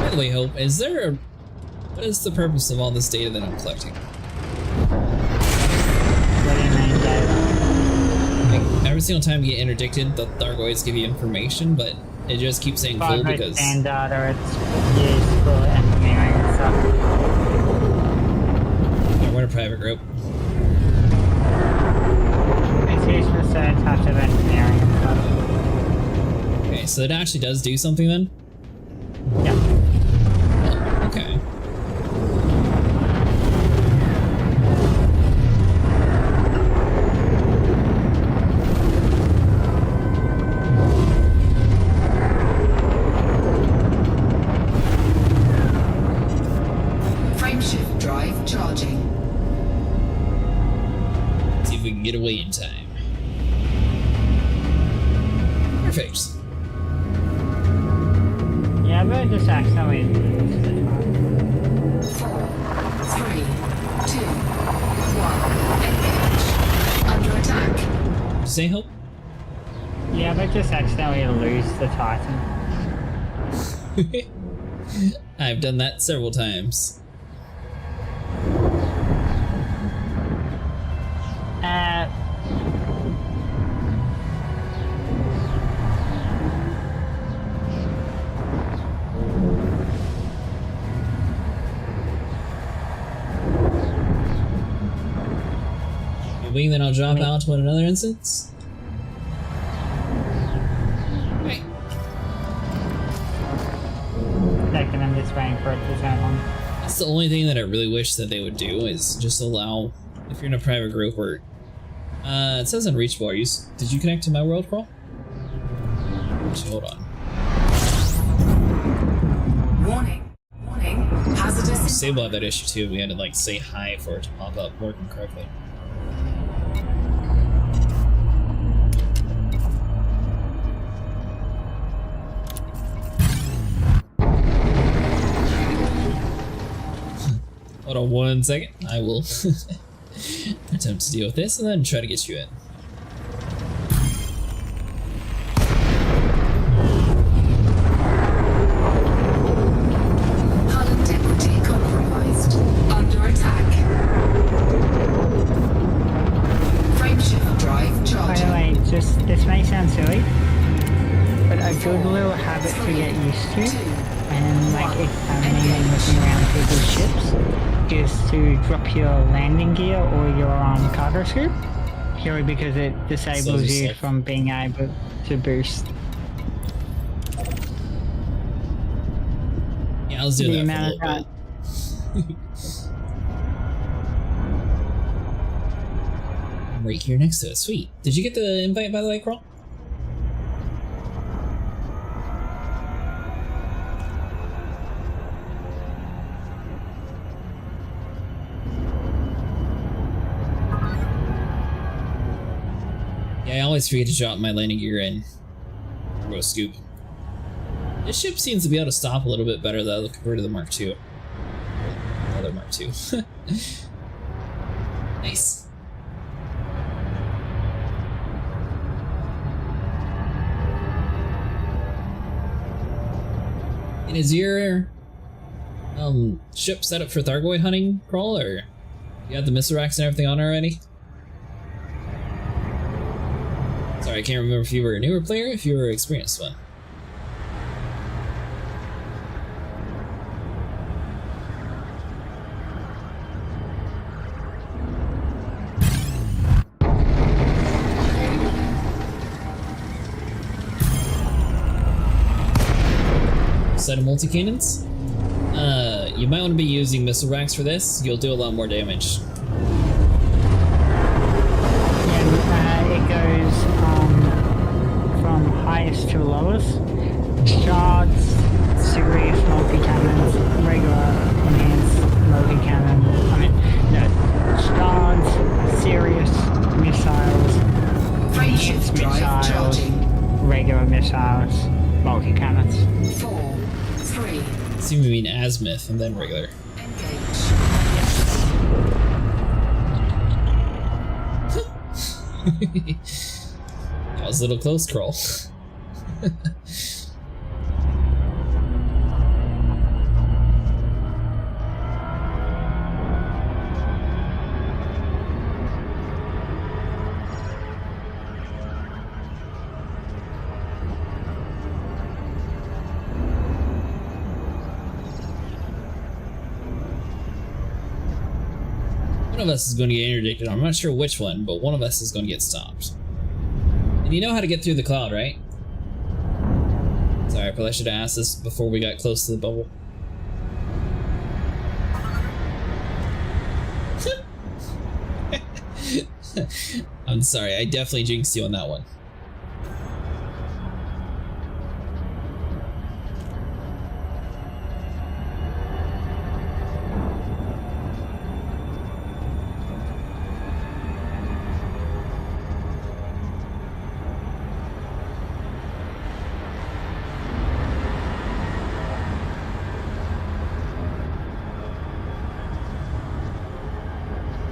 By the way, Hope, what is the purpose of all this data that I'm collecting? Like, every single time you get interdicted, the thargoids give you information, but it just keeps saying full because... And data, it's used for engineering and stuff. Yeah, we're in a private group. It's used for certain types of engineering and stuff. Okay, so it actually does do something then? Yeah. Oh, okay. Frameshift drive charging. See if we can get away in time. Perfect. Yeah, but just accidentally. 4, 3, 2, 1. Engage. Under attack. Say Hope? Yeah, but just accidentally lose the Titan. I've done that several times. Wing, then I'll drop out to another instance. Right. Second, I'm just waiting for it to turn on. That's the only thing that I really wish that they would do is just allow, if you're in a private group or it says unreachable. Did you connect to my world crawl? Actually, hold on. Warning. Hazardous. Sable had that issue too. We had to like say hi for it to pop up working correctly. Hold on 1 second. I will attempt to deal with this and then try to get you in. Hull integrity compromised. Under attack. Frameshift drive By charging. the way, this may sound silly, but a good little habit to get used to, and like examining and looking around people's ships, is to drop your landing gear or your cargo scoop, purely because it disables you from being able to boost. Yeah, I was doing The that amount for a little bit. I'm right here next to it. Sweet. Did you get the invite, by the way, Crawl? I always forget to drop my landing gear in. Go scoop. This ship seems to be able to stop a little bit better though compared to the Mark II. Other Mark II. Nice. And is your ship set up for thargoid hunting, Crawl, or you have the missile racks and everything on already? Sorry, I can't remember if you were a newer player or if you were an experienced one. Set of multi-cannons? You might want to be using missile racks for this. You'll do a lot more damage. Yeah, it goes from highest to lowest. Shards, serious multi-cannons, regular enhanced multi-cannon. I mean, no, shards, serious missiles, enhanced missiles, regular missiles, multi-cannons. 4, 3. See, we mean azimuth and then regular. That was a little close, Crawl. One of us is going to get interdicted. I'm not sure which one, but one of us is going to get stopped. And you know how to get through the cloud, right? Sorry, I probably should have asked this before we got close to the bubble. I'm sorry, I definitely jinxed you on that one.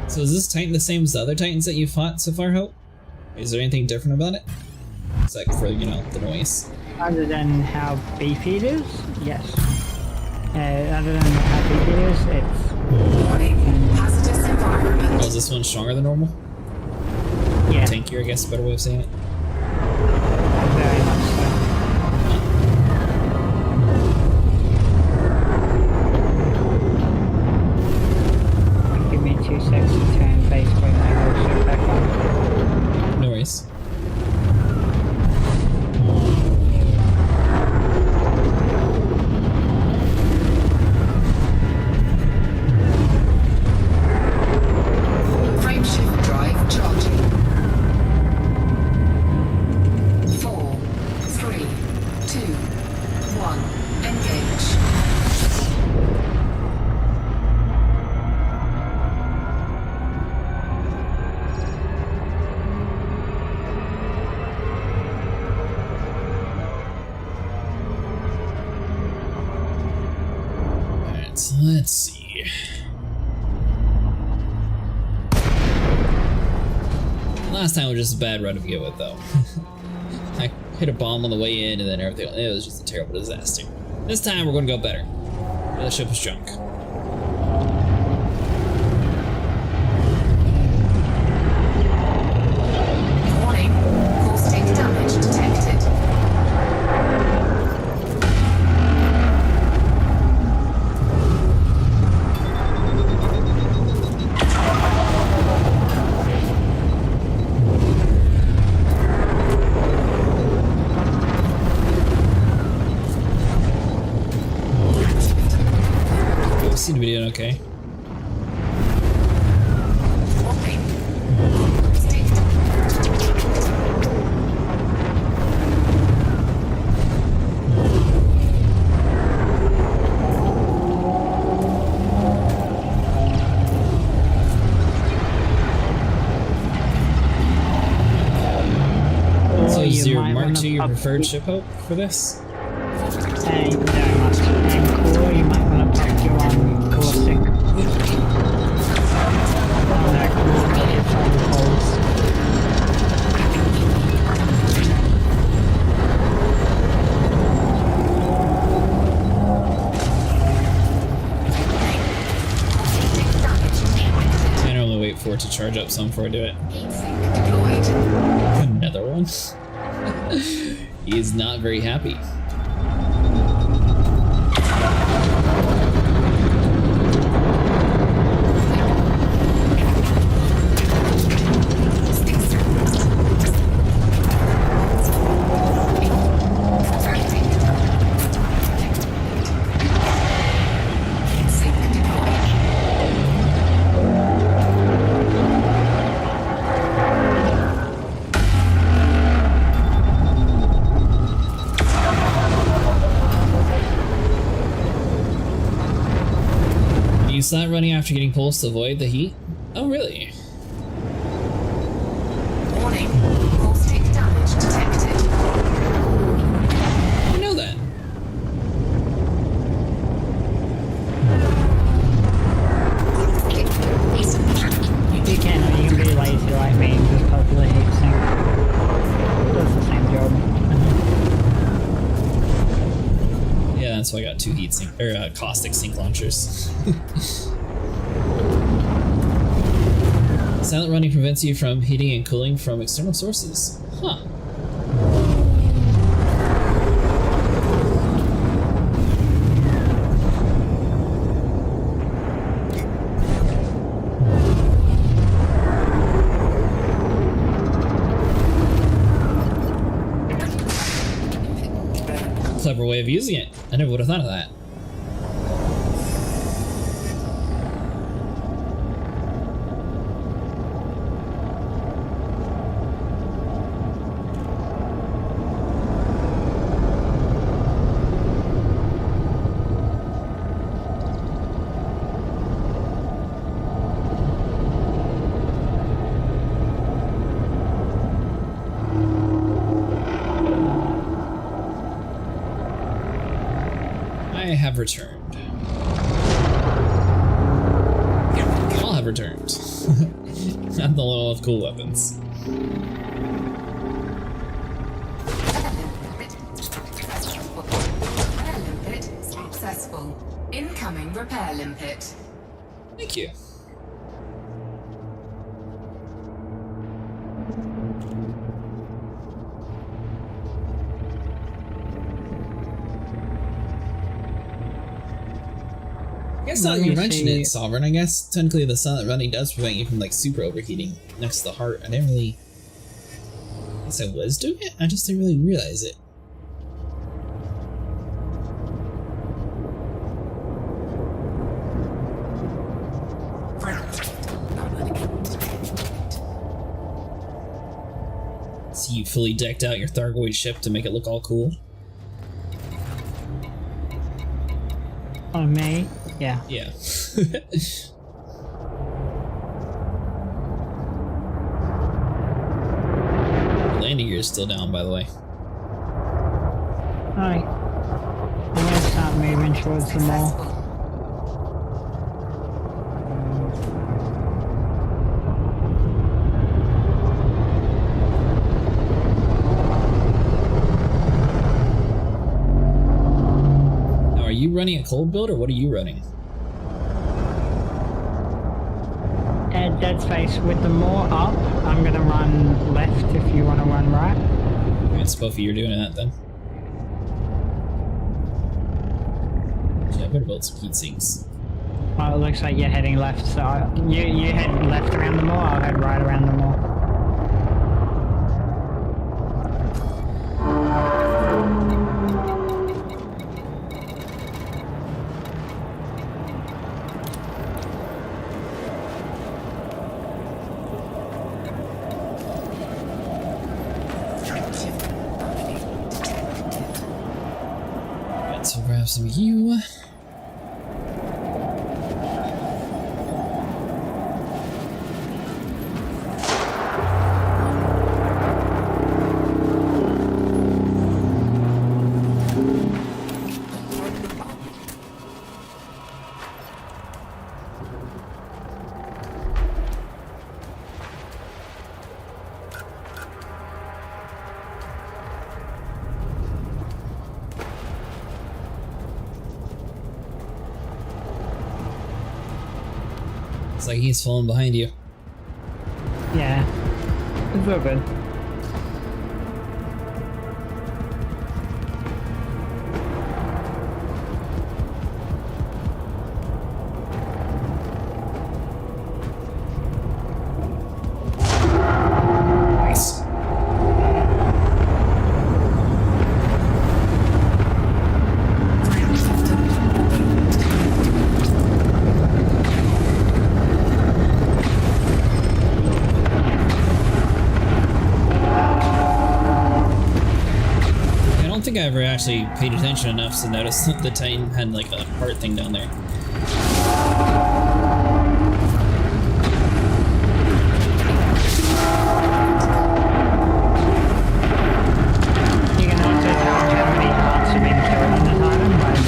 So is this Titan the same as the other Titans that you fought so far, Hope? Is there anything different about it? Except for, you know, the noise. Other than how beefy it is, yes. Other than how beefy it is, it's... Hazardous environment. Oh, is this one stronger than normal? Yeah. Tankier, I guess, is a better way of saying it. Very much so. Give me 2 seconds to turn base point my whole ship back on. No worries. Frameshift drive charging. 4, 3, 2, 1. Engage. Alright, so let's see. Last time was just a bad run to begin with, though. I hit a bomb on the way in and then everything. It was just a terrible disaster. This time we're going to go better. The ship was junk. Warning. Caustic damage detected. We seem to be doing okay. your preferred ship hope for this? Very much. And core, you might want to pop your caustic. On that core, it's on the poles. I normally wait for it to charge up some before I do it. Another one? He is not very happy. Not running after getting pulse to avoid the heat? Oh, really? Warning, caustic damage detected. I know that. You can be lazy like me and just pop the heat sink. Does the same job. Yeah, that's why I got 2 heat sink or caustic sink launchers. Silent running prevents you from heating and cooling from external sources. Huh. Clever way of using it. I never would have thought of that. Have returned. All have returned. I'm the one with cool weapons. Repair limpet successful. Incoming repair limpet. Thank you. I guess now that you mention it, Sovereign, I guess technically the silent running does prevent you from like super overheating next to the heart. I didn't really... I guess I was doing it? I just didn't really realize it. So you fully decked out your Thargoid ship to make it look all cool? On me? Yeah. Yeah. Landing gear is still down, by the way. Alright. I'm gonna start moving towards the mall. Now, are you running a cold build, or what are you running? Dead space with the more up. I'm gonna run left if you want to run right. It's both of you are doing that then. Yeah, I better build some heat sinks. Well, it looks like you're heading left, so you head left around the mall, I'll head right around the mall. Let's grab some of you. Looks like he's falling behind you. Yeah. It's all good. I ever actually paid attention enough to notice that the Titan had like a heart thing down there. You can also tell how many hearts have been killed on the Titan by the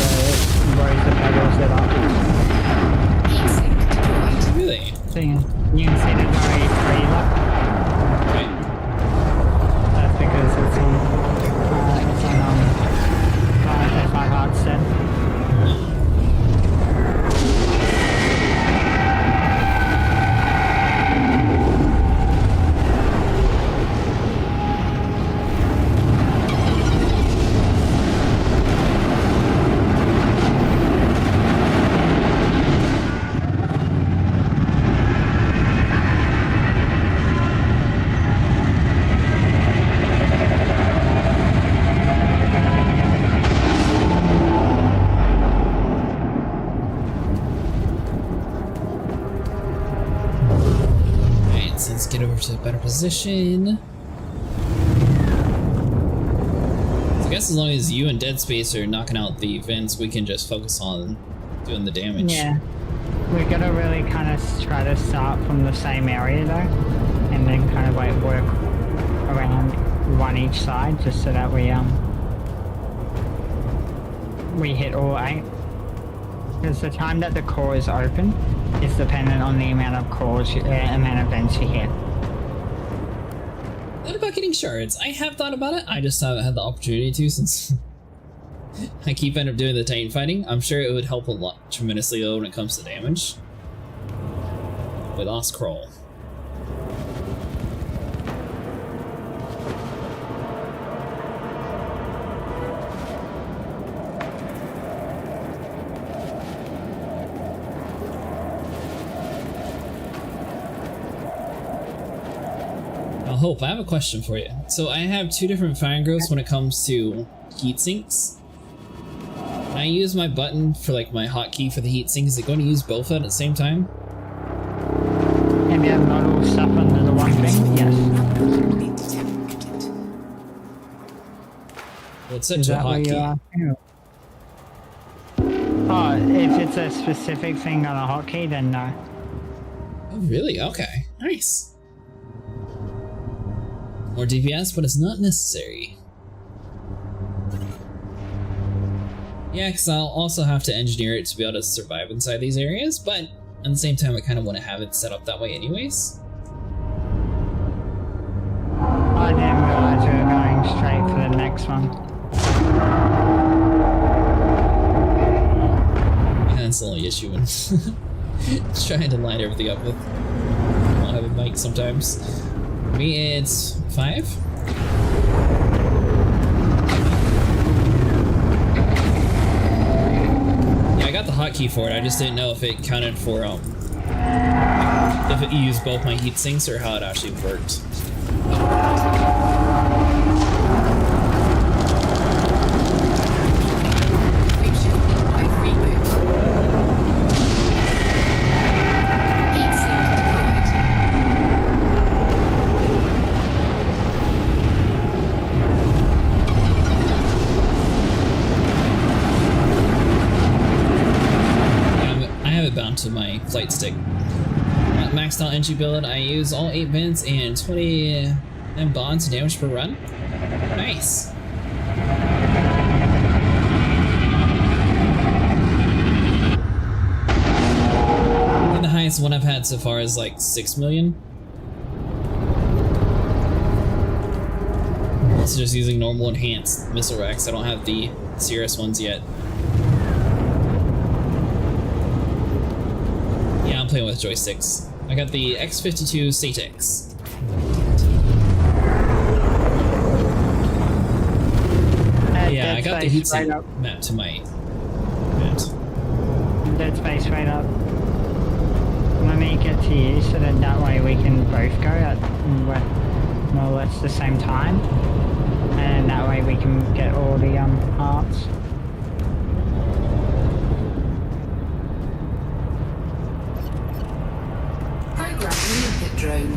rows of pedals that are. Really? So you can see there's already 3 left. Okay. That's because it's on my heart set. Get over to a better position. So I guess as long as you and Dead Space are knocking out the vents, we can just focus on doing the damage. Yeah. We're gonna really kind of try to start from the same area though, and then kind of like work around one each side, just so that we hit all 8. Because the time that the core is open is dependent on the amount of cores, amount of vents you hit. What about getting shards? I have thought about it. I just haven't had the opportunity to since I keep end up doing the Titan fighting. I'm sure it would help a lot tremendously though when it comes to damage. We lost Kroll. Hope, I have a question for you. So I have 2 different fire growths when it comes to heat sinks. Can I use my button for like my hotkey for the heat sink? Is it going to use both at the same time? And we have not all stuff under the one thing? Yes. Well, it's such a hotkey. Oh, if it's a specific thing on a hotkey, then no. Oh, really? Okay. Nice. More DPS, but it's not necessary. Yeah, because I'll also have to engineer it to be able to survive inside these areas, but at the same time I kind of want to have it set up that way anyways. I didn't realize we were going straight for the next one. And that's the only issue when trying to line everything up with I'll have a mic sometimes. For me, it's 5. Yeah, I got the hotkey for it. I just didn't know if it counted for if it used both my heat sinks or how it actually worked. To my flight stick. Maxed out NG build, I use all 8 vents and 20 bonds damage per run. Nice. I think the highest one I've had so far is like 6 million. Also just using normal enhanced missile racks. I don't have the Cirrus ones yet. playing with joysticks. I got the X52 Satix. Yeah, I got the heatsink mapped to my event. Dead Space right up. Let me get to you so that way we can both go at more or less the same time. And that way we can get all the parts. Drone.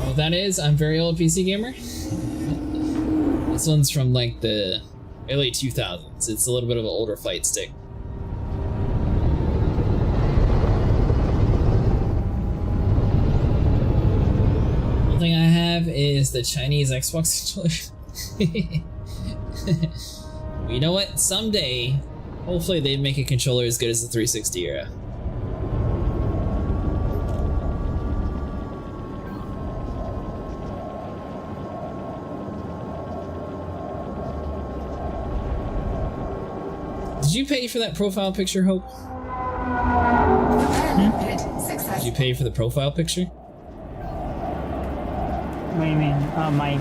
What that is, I'm very old PC gamer. This one's from like the early 2000s. It's a little bit of an older flight stick. One thing I have is the Chinese Xbox controller. You know what? Someday, hopefully they make a controller as good as the 360 era. Did you pay for that profile picture, Hope? Did you pay for the profile picture? What do you mean? Oh, my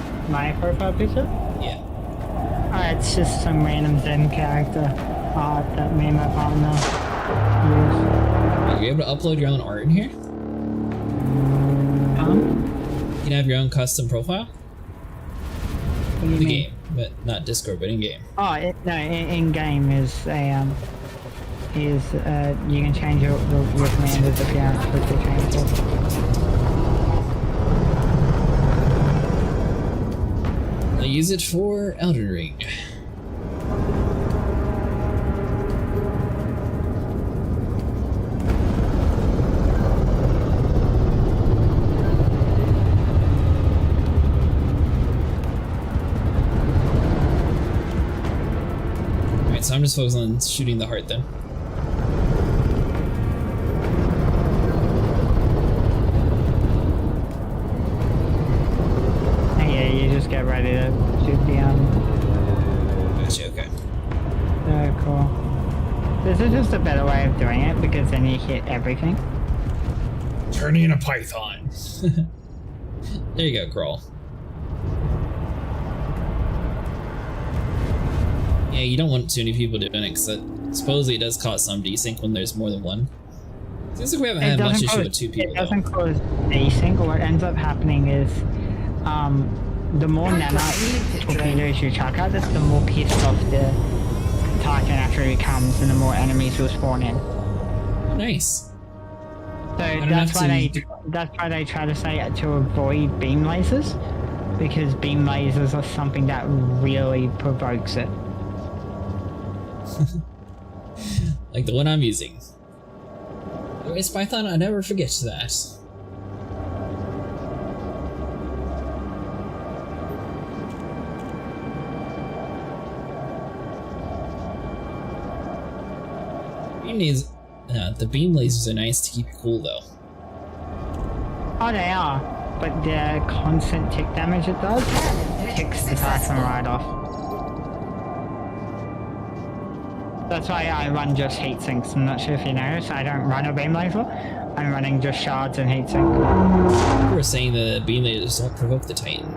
profile picture? Yeah. It's just some random Zen character that me and my partner use. Are you able to upload your own art in here? You can have your own custom profile? What do you the mean? Game, but not Discord, but in game. Oh, in game is a you can change your commander's appearance with the changeable. I'll use it for Elden Ring. Alright, so I'm just focused on shooting the heart then. Get ready to shoot the Gotcha, okay. Cool. This is just a better way of doing it because then you hit everything. Turning a python. There you go, Crawl. Yeah, you don't want too many people doing it because supposedly it does cause some desync when there's more than one. Seems like we haven't had much issue with two people. It doesn't cause desync. What ends up happening is the more nanite torpedoes you chuck at this, the more pissed off the Titan actually becomes and the more enemies will spawn in. Nice. So that's why they try to say it to avoid beam lasers, because beam lasers are something that really provokes it. Like the one I'm using. It's Python, I never forget that. The beam lasers are nice to keep you cool though. Oh, they are, but the constant tick damage it does ticks the Titan right off. That's why I run just heat sinks. I'm not sure if you noticed, I don't run a beam laser. I'm running just shards and heat sink. You were saying the beam lasers don't provoke the Titan.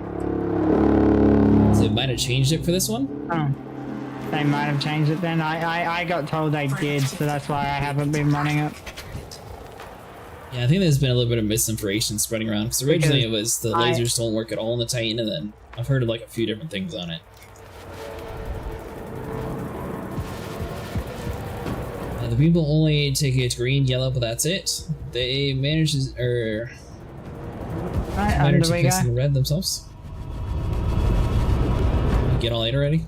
So it might have changed it for this one? Oh. They might have changed it then. I got told they did, so that's why I haven't been running it. Yeah, I think there's been a little bit of misinformation spreading around, because originally it was the lasers don't work at all in the Titan, and then I've heard of like a few different things on it. The people only take it green, yellow, but that's it. They manage to, manage to piss in the red themselves. You get all 8 already?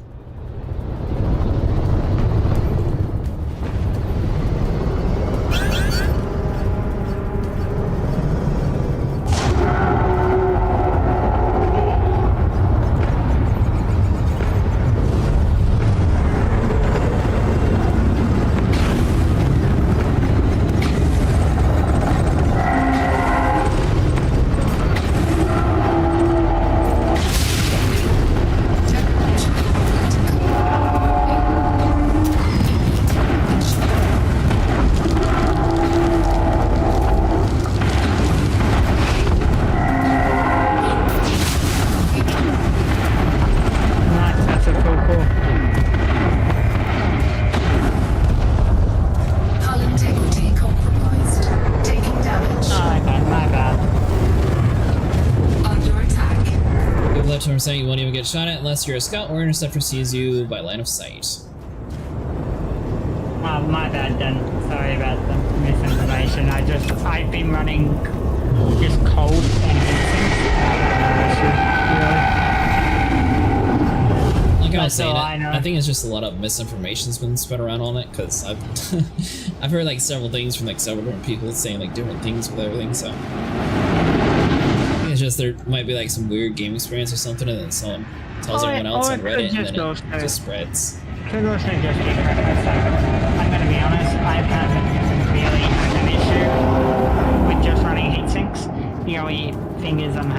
100% you won't even get shot at unless you're a scout or interceptor sees you by line of sight. Oh, my bad then. Sorry about the misinformation. I've been running just cold and like I was saying, I think it's just a lot of misinformation's been spread around on it, because I've I've heard like several things from like several different people saying like different things with everything, so it's just there might be like some weird game experience or something, and then someone tells everyone else on Reddit, and then it just spreads. Could also just be I'm gonna be honest, I haven't really had an issue with just running heat sinks. The only thing is I'm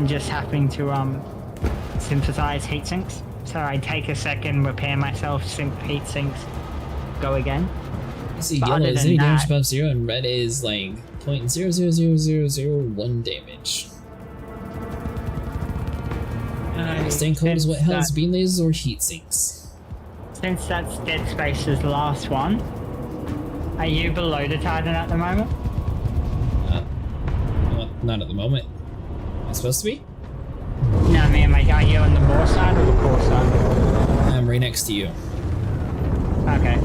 just having to synthesize heat sinks. So I take a second, repair myself, sync heat sinks, go again. You see, yellow is any damage above 0, and red is like 0.000001 damage. Staying cold is what helps beam lasers or heat sinks. Since that's Dead Space's last one, are you below the Titan at the moment? Not at the moment. Am I supposed to be? No, I mean, like, are you on the bore side or the core side? I'm right next to you. Okay,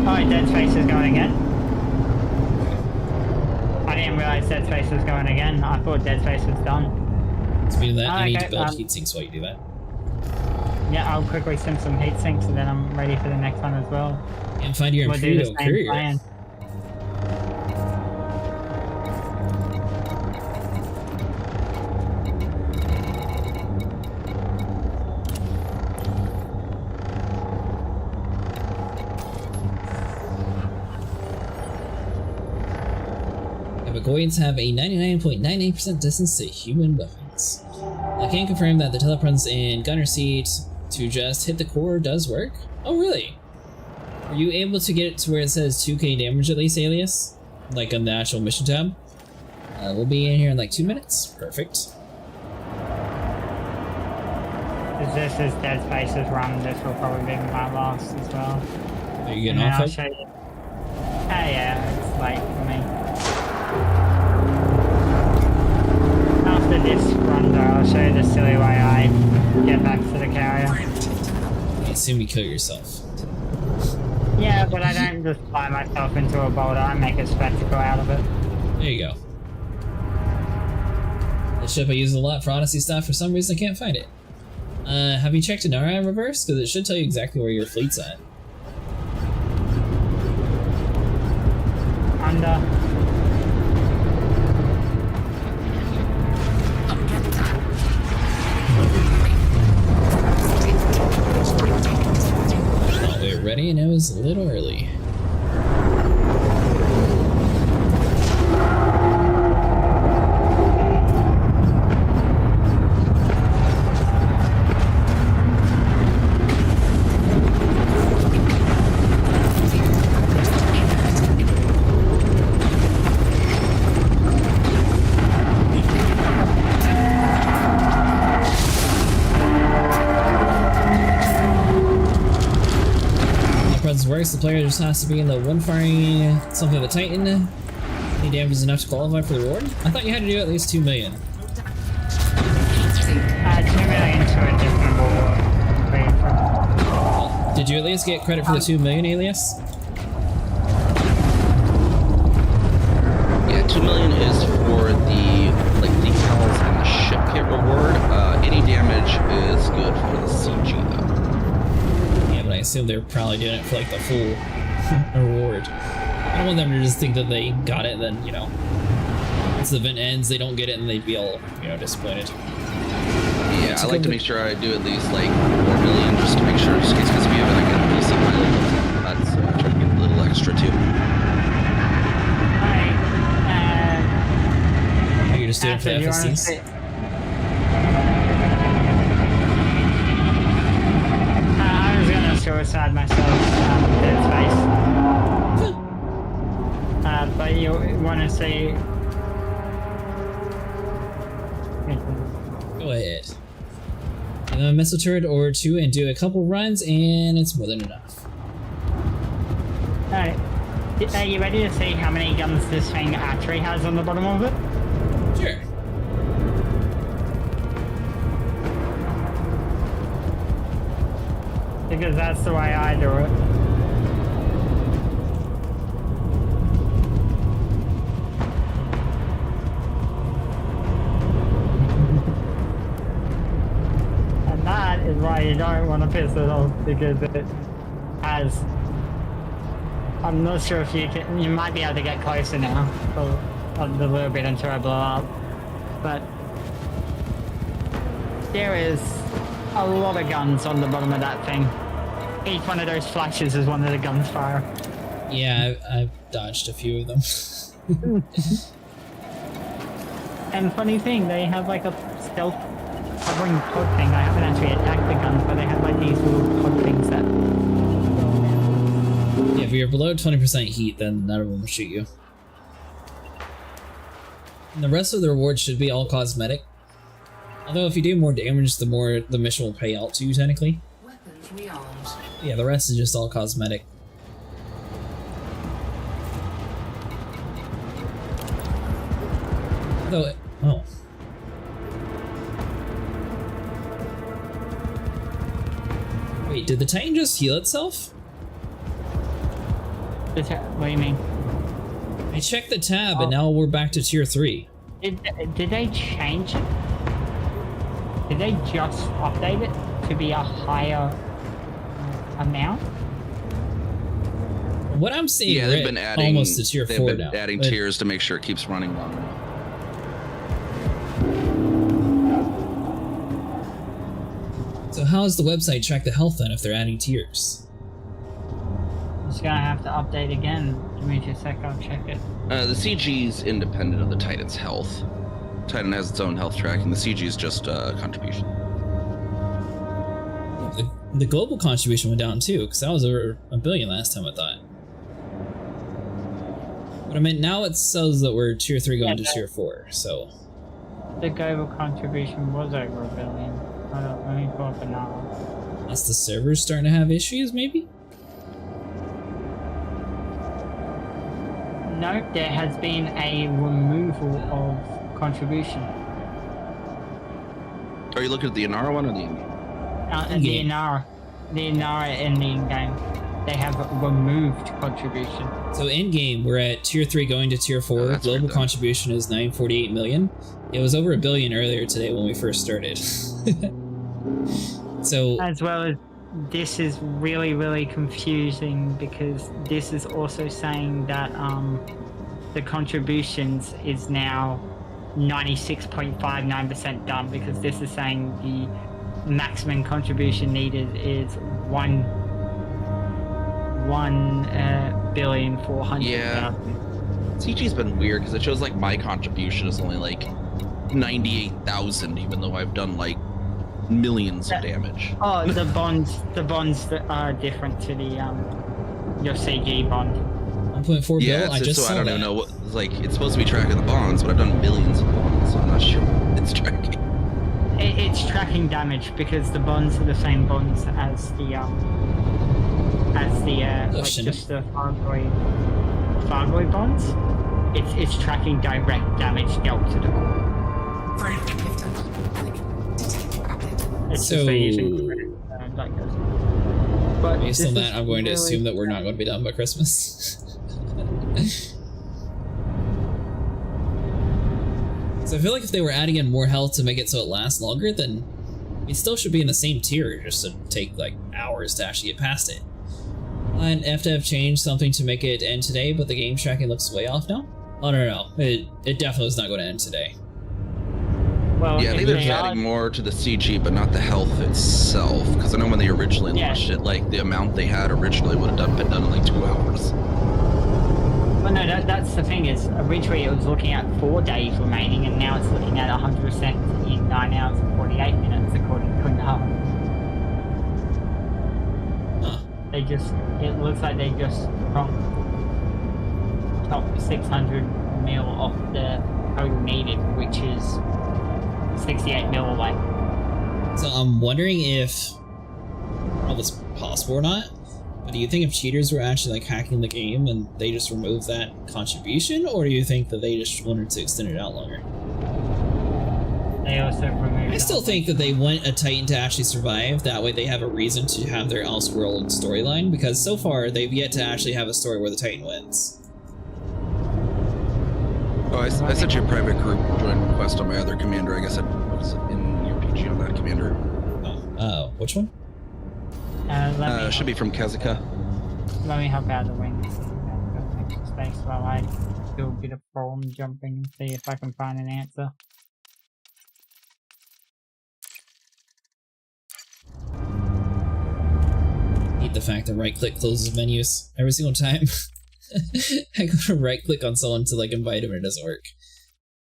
oh, Dead Space is going again? I didn't realize Dead Space was going again. I thought Dead Space was done. Speaking of that, I need to build heat sinks while you do that. Yeah, I'll quickly sim some heat sinks and then I'm ready for the next one as well. And find your Imperial courier. Plan. Thargoids have a 99.98% distance to human weapons. I can confirm that the telepresence in gunner seat to just hit the core does work. Oh really? Are you able to get it to where it says 2k damage at least, Alias? Like on the actual mission tab? We'll be in here in like 2 minutes. Perfect. As this is Dead Space's run, this will probably be my last as well. Are you getting off of? Oh yeah, it's late for me. After this run though, I'll show you the silly way I get back to the carrier. I assume you kill yourself. Yeah, but I don't just fly myself into a boulder, I make a spectacle out of it. There you go. The ship I use a lot for Odyssey stuff, for some reason I can't find it. Have you checked Inara in reverse? Because it should tell you exactly where your fleet's at. Under. We're ready, and it was a little early. Works, the player just has to be in the one firing something of the Titan. Any damage is enough to qualify for the reward? I thought you had to do at least 2 million. 2 million to a different reward. Did you at least get credit for the 2 million, Alias? Yeah, 2 million is for the decals and the ship kit reward. Any damage is good for the CG though. I assume they're probably doing it for like the full reward. I don't want them to just think that they got it, then, you know, once the event ends, they don't get it, and they'd be all, you know, disappointed. Yeah, I like to make sure I do at least like 4 million just to make sure, just in case, because we have like a PC pilot, that's try to get a little extra too. Are you just doing it for the FSCs? Suicide myself, Dead Space. But you want to see? Go ahead. And then a missile turret or two and do a couple runs, and it's more than enough. Alright. Are you ready to see how many guns this thing actually has on the bottom of it? Sure. Because that's the way I do it. And that is why you don't want to piss it off, because it has... I'm not sure if you can... You might be able to get closer now, for a little bit until I blow up. But... there is a lot of guns on the bottom of that thing. Each one of those flashes is one of the guns fire. Yeah, I've dodged a few of them. And funny thing, they have like a stealth covering pod thing. I haven't actually attacked the guns, but they have like these little pod things that... Yeah, if you're below 20% heat, then none of them will shoot you. And the rest of the rewards should be all cosmetic. Although if you do more damage, the more the mission will pay out to you, technically. Weapons rearmed. Yeah, the rest is just all cosmetic. Though, oh. Wait, did the Titan just heal itself? What do you mean? I checked the tab and now we're back to tier 3. Did they change it? Did they just update it to be a higher amount? What I'm seeing, yeah, they've been adding almost to tier 4 now. They've been adding tiers to make sure it keeps running long enough. So how does the website track the health then if they're adding tiers? Just gonna have to update again. Give me just a sec, I'll check it. The CG is independent of the Titan's health. Titan has its own health tracking. The CG is just contribution. The global contribution went down too, because that was over 1 billion last time I thought. But I mean, now it says that we're tier 3 going to tier 4, so... The global contribution was over 1 billion. Let me pull up another. Unless the server's starting to have issues, maybe? No, there has been a removal of contribution. Are you looking at the Inara one or the in-game? The Inara in the in-game. They have removed contribution. So in-game, we're at tier 3 going to tier 4. Global contribution is 948 million. It was over 1 billion earlier today when we first started. So... As well as, this is really, really confusing because this is also saying that the contributions is now 96.59% done, because this is saying the maximum contribution needed is 1,400,000. Yeah. CG's been weird because it shows like my contribution is only like 98,000, even though I've done like millions of damage. Oh, the bonds that are different to the your CG bond. 1.4 yeah, bill. I just so saw I don't that. even know what, like, it's supposed to be tracking the bonds, but I've done millions of bonds, so I'm not sure what it's tracking. It's tracking damage because the bonds are the same bonds as the like just the thargoid bonds. It's tracking direct damage dealt to the core. It's So, just using like this. But based on that, I'm going to assume that we're not going to be done by Christmas. So I feel like if they were adding in more health to make it so it lasts longer, then we still should be in the same tier, just to take like hours to actually get past it. And FDev changed something to make it end today, but the game tracking looks way off now. Oh no, it definitely is not going to end today. Well, yeah, I think they're adding more to the CG, but not the health itself. Because I know when they originally launched it, like the amount they had originally would have been done in like 2 hours. Well, no, that's the thing is, originally it was looking at 4 days remaining, and now it's looking at 100% in 9 hours and 48 minutes, according to Kunhar. It looks like they just topped 600 mil off the total needed, which is 68 mil away. So I'm wondering if all this is possible or not. But do you think if cheaters were actually like hacking the game and they just removed that contribution, or do you think that they just wanted to extend it out longer? They also removed I still think that they want a Titan to actually survive. That way they have a reason to have their Elseworld storyline, because so far they've yet to actually have a story where the Titan wins. Oh, I sent you a private group join request on my other commander. I guess I was in your PG on that commander. Oh, which one? Should be from Cocijo. Let me help out the wing. Space while I do a bit of problem jumping and see if I can find an answer. Hate the fact that right-click closes menus every single time. I go to right-click on someone to like invite him and it doesn't work.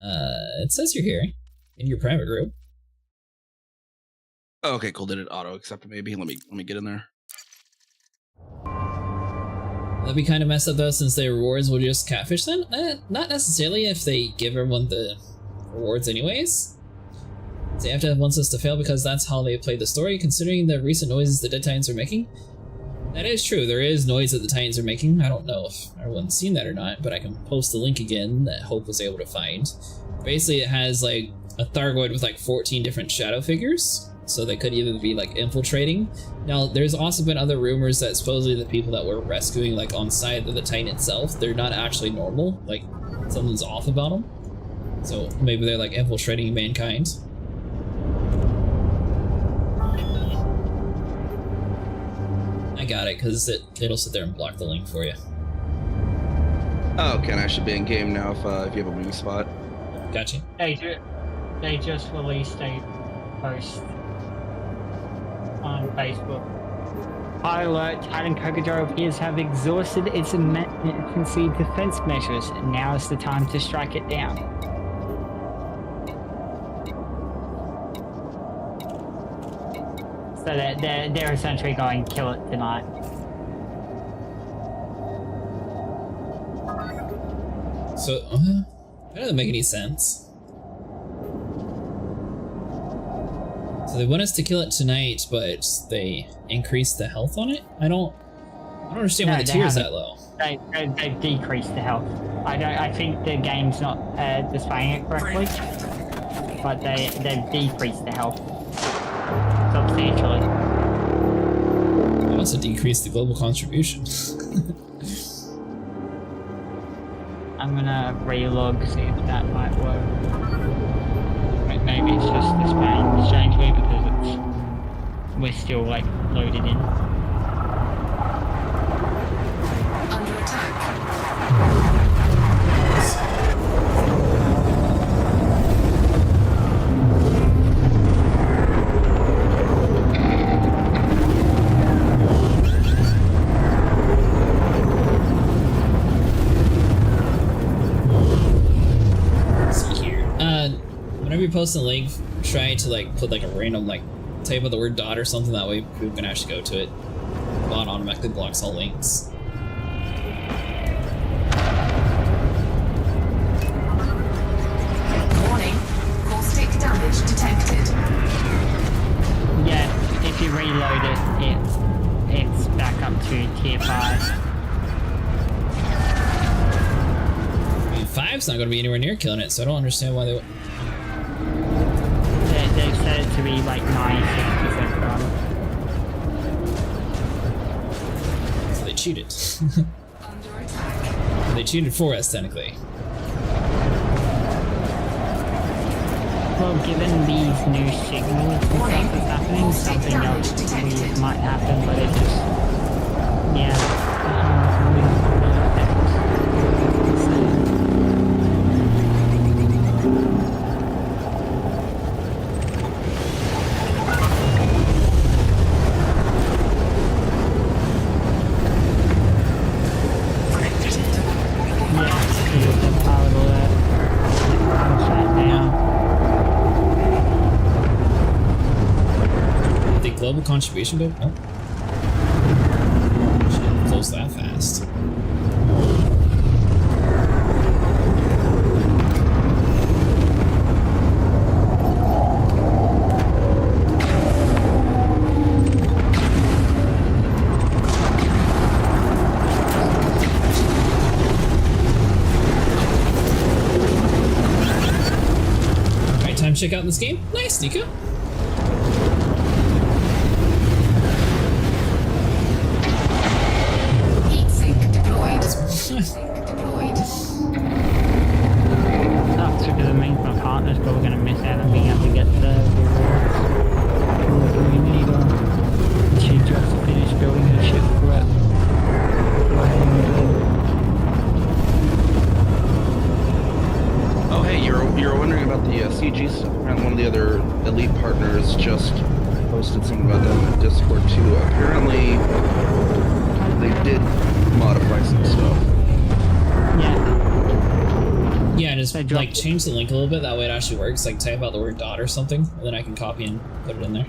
It says you're here in your private group. Oh, okay, cool. Did it auto accept maybe? Let me get in there. That'd be kind of messed up though, since their rewards will just catfish them. Not necessarily if they give everyone the rewards anyways. They have to want us to fail because that's how they play the story, considering the recent noises the Dead Titans are making. That is true, there is noise that the Titans are making. I don't know if everyone's seen that or not, but I can post the link again that Hope was able to find. Basically it has like a Thargoid with like 14 different shadow figures, so they could even be like infiltrating. Now there's also been other rumors that supposedly the people that were rescuing like on site of the Titan itself, they're not actually normal, like something's off about them. So maybe they're like infiltrating mankind. I got it, because it'll sit there and block the link for you. Oh, okay, I should be in game now if you have a wing spot. Gotcha. They just released a post on Facebook. High alert, Titan Cocijo appears to have exhausted its emergency defense measures. Now is the time to strike it down. So they're essentially going kill it tonight. So, that doesn't make any sense. So they want us to kill it tonight, but they increase the health on it? I don't understand why the tier is that low. They decreased the health. I think the game's not displaying it correctly, but they've decreased the health substantially. It also decreased the global contribution. I'm gonna relog, see if that might work. Maybe it's just displaying strangely because we're still like loaded in. Under attack. Whenever you post a link, try to like put like a random like type of the word dot or something, that way people can actually go to it. Bot automatically blocks all links. Warning, caustic damage detected. Yeah, if you reload it, it's back up to tier 5. I mean, 5's not going to be anywhere near killing it, so I don't understand why they would. They've set it to be like 96% done. So they cheated. They cheated for us, technically. Well, given these new signals and stuff that's happening, something else weird might happen, but it just... yeah. Global contribution go? Oh. Shouldn't close that fast. check out in this game? Nice, Nico. Heatsink deployed. Deployed. That's because it means my partner's probably going to miss out on being able to get the community done. She just finished building her ship for it. Oh, hey, you're wondering about the CG stuff. And one of the other elite partners just posted something about that in Discord too. Apparently, they did modify some stuff. Yeah. Yeah, just like change the link a little bit. That way it actually works. Like type out the word dot or something, and then I can copy and put it in there.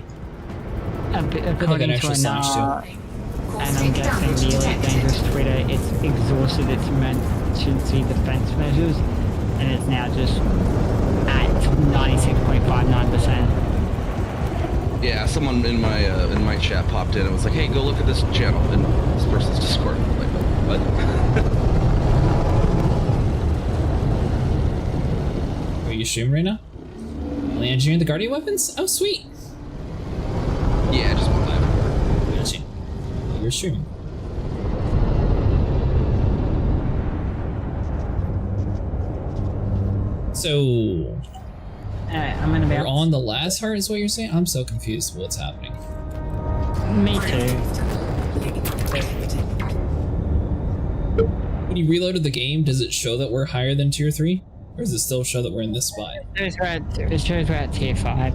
According to an, and I'm guessing the Elite Dangerous Twitter, it's exhausted its emergency defense measures, and it's now just at 96.59%. Yeah, someone in my chat popped in and was like, "Hey, go look at this channel." And this person's Discord. I'm like, what? Are you streaming right now? Only engineering the Guardian weapons? Oh, sweet. Yeah, just one time. Gotcha. You're streaming. So, I'm gonna be we're on the last heart, is what you're saying? I'm so confused with what's happening. Me too. When you reloaded the game, does it show that we're higher than tier 3? Or does it still show that we're in this spot? It shows we're at tier 5.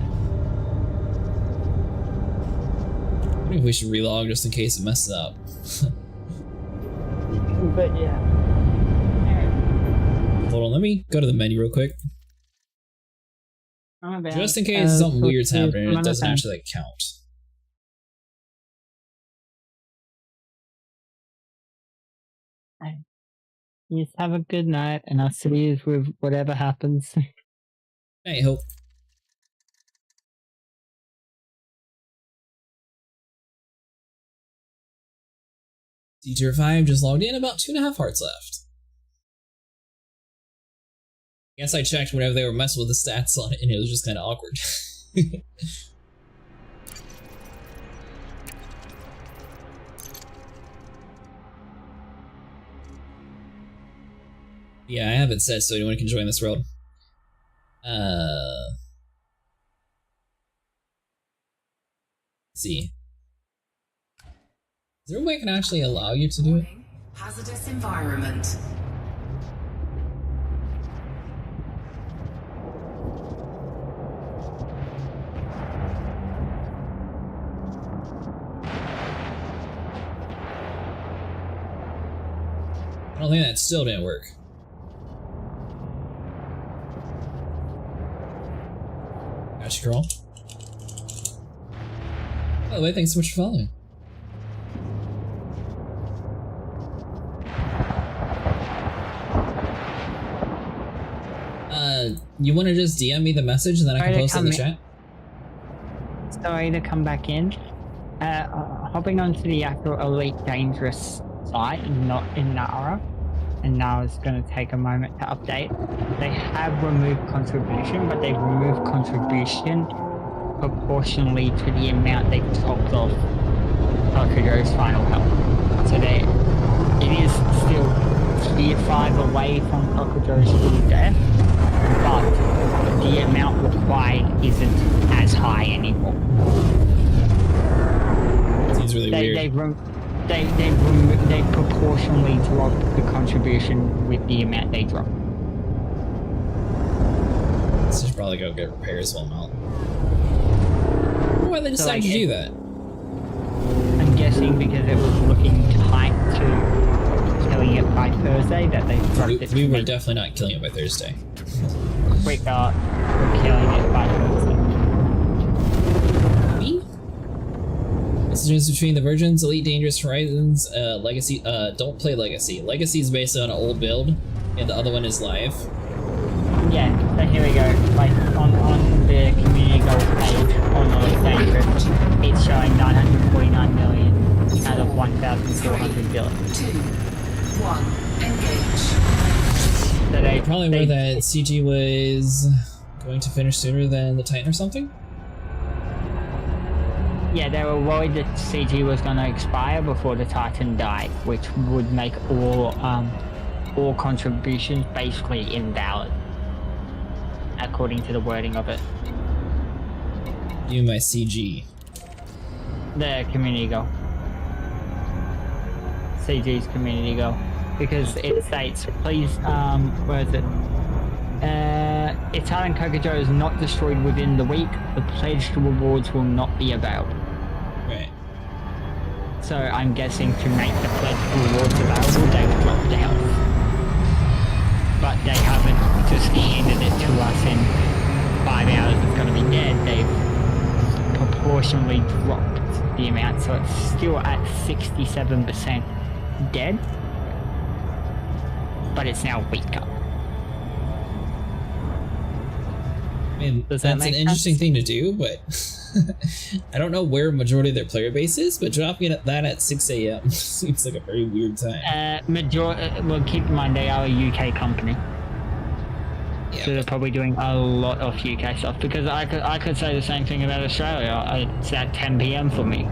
I think we should relog just in case it messes up. But yeah. Hold on, let me go to the menu real quick. Just in case something weird's happening and it doesn't actually like, count. You have a good night, and I'll see you with whatever happens. Hey, hope. Tier 5 just logged in, about 2.5 hearts left. I guess I checked whenever they were messing with the stats on it, and it was just kind of awkward. Yeah, I haven't said so anyone can join this world. Let's see. Is there a way I can actually allow you to do it? Hazardous environment. I don't think that still didn't work. Gotcha, girl. By the way, thanks so much for following. You want to just DM me the message and then I can post it in the chat? Sorry to come back in. Hopping onto the actual Elite Dangerous site, not in Nara, and now it's going to take a moment to update. They have removed contribution, but they've removed contribution proportionally to the amount they've topped off Cocijo's final health. So it is still tier 5 away from Cocijo's full death, but the amount required isn't as high anymore. Seems really weird. They proportionally drop the contribution with the amount they drop. This should probably go get repairs while I'm out. Why they decided to do that? I'm guessing because it was looking tight to killing it by Thursday that they dropped it. We were definitely not killing it by Thursday. Quicker for killing it by Thursday. Messages between the versions, Elite Dangerous Horizons, Legacy, don't play Legacy. Legacy is based on an old build, and the other one is live. Yeah, so here we go. Like, on the community goals page on Elite Dangerous, it's showing 949 million out of 1,400 billion. 2, 1, engage. So probably where that CG was going to finish sooner than the Titan or something? Yeah, they were worried that CG was going to expire before the Titan died, which would make all contributions basically invalid, according to the wording of it. You my CG. The community goal. CG's community goal. Because it states, please, where is it? If Titan Cocijo is not destroyed within the week, the pledged rewards will not be available. Right. So I'm guessing to make the pledged rewards available, they've dropped the health. But they haven't just handed it to us in 5 hours it's going to be dead. They've proportionally dropped the amount, so it's still at 67% dead, but it's now weaker. I mean, that's an interesting thing to do, but I don't know where majority of their player base is, but dropping that at 6 a.m. seems like a very weird time. Well, keep in mind they are a UK company. Yeah, so they're probably doing a lot of UK stuff, because I could say the same thing about Australia. It's at 10 p.m. for me.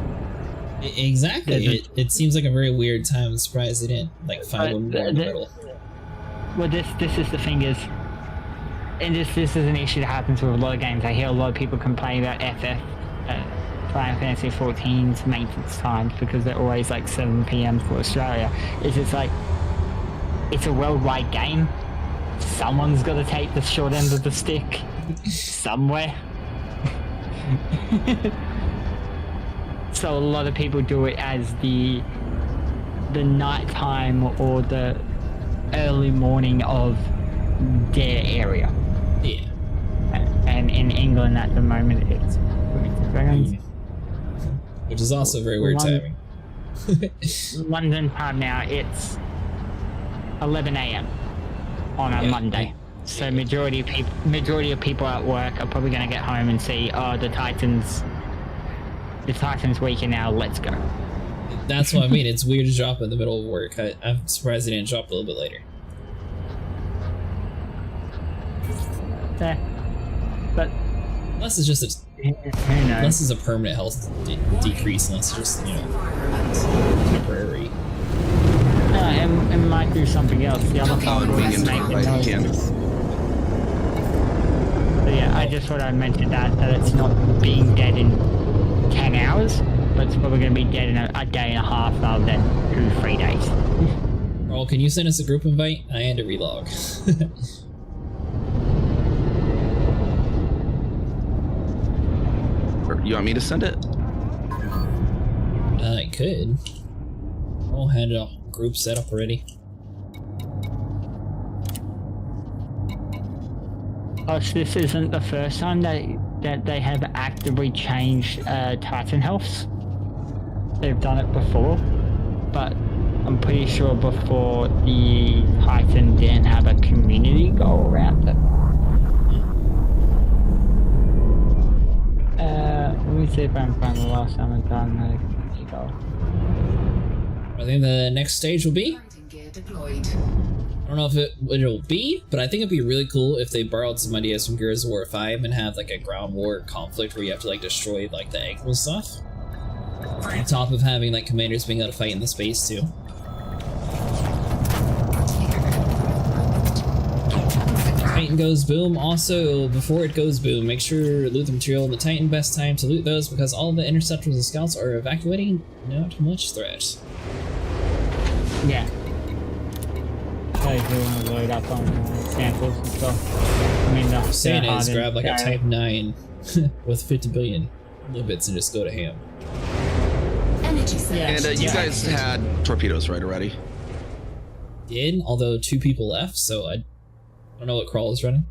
Exactly. It seems like a very weird time. I'm surprised they didn't find one more in the middle. Well, this is the thing is, and this is an issue that happens with a lot of games. I hear a lot of people complain about Final Fantasy XIV's maintenance times, because they're always like 7 p.m. for Australia. It's like, it's a worldwide game. Someone's got to take the short end of the stick somewhere. So a lot of people do it as the nighttime or the early morning of their area. Yeah. And in England at the moment it's which is also very weird timing. London time now, it's 11 a.m. on a Monday. So majority of people at work are probably going to get home and see, oh, the Titans weaker now, let's go. That's what I mean. It's weird to drop in the middle of work. I'm surprised they didn't drop a little bit later. Yeah. But unless it's just unless it's a permanent health decrease, unless it's just, temporary. It might do something else. The other part would make the noise. So yeah, I just thought I'd mention that it's not being dead in 10 hours, but it's probably going to be dead in a day and a half rather than 2-3 days. Well, can you send us a group invite? I had to relog. You want me to send it? I could. I'll had a group set up already. Oh, so this isn't the first time that they have actively changed Titan healths. They've done it before, but I'm pretty sure before the Titan didn't have a community goal around it. Let me see if I can find the last time I've done a community goal. I think the next stage will be, I don't know if it'll be, but I think it'd be really cool if they borrowed some ideas from Gears of War 5 and have like a ground war conflict where you have to like destroy like the ankle stuff. On top of having like commanders being able to fight in the space too. Titan goes boom. Also, before it goes boom, make sure to loot the material in the Titan. Best time to loot those because all the interceptors and scouts are evacuating. Not much threat. Yeah. I do want to load up on samples and stuff. I mean, the saying is grab like a Type 9 with 50 billion bits and just go to ham. And you guys had torpedoes right already? Did, although 2 people left, so I don't know what Crawl is running.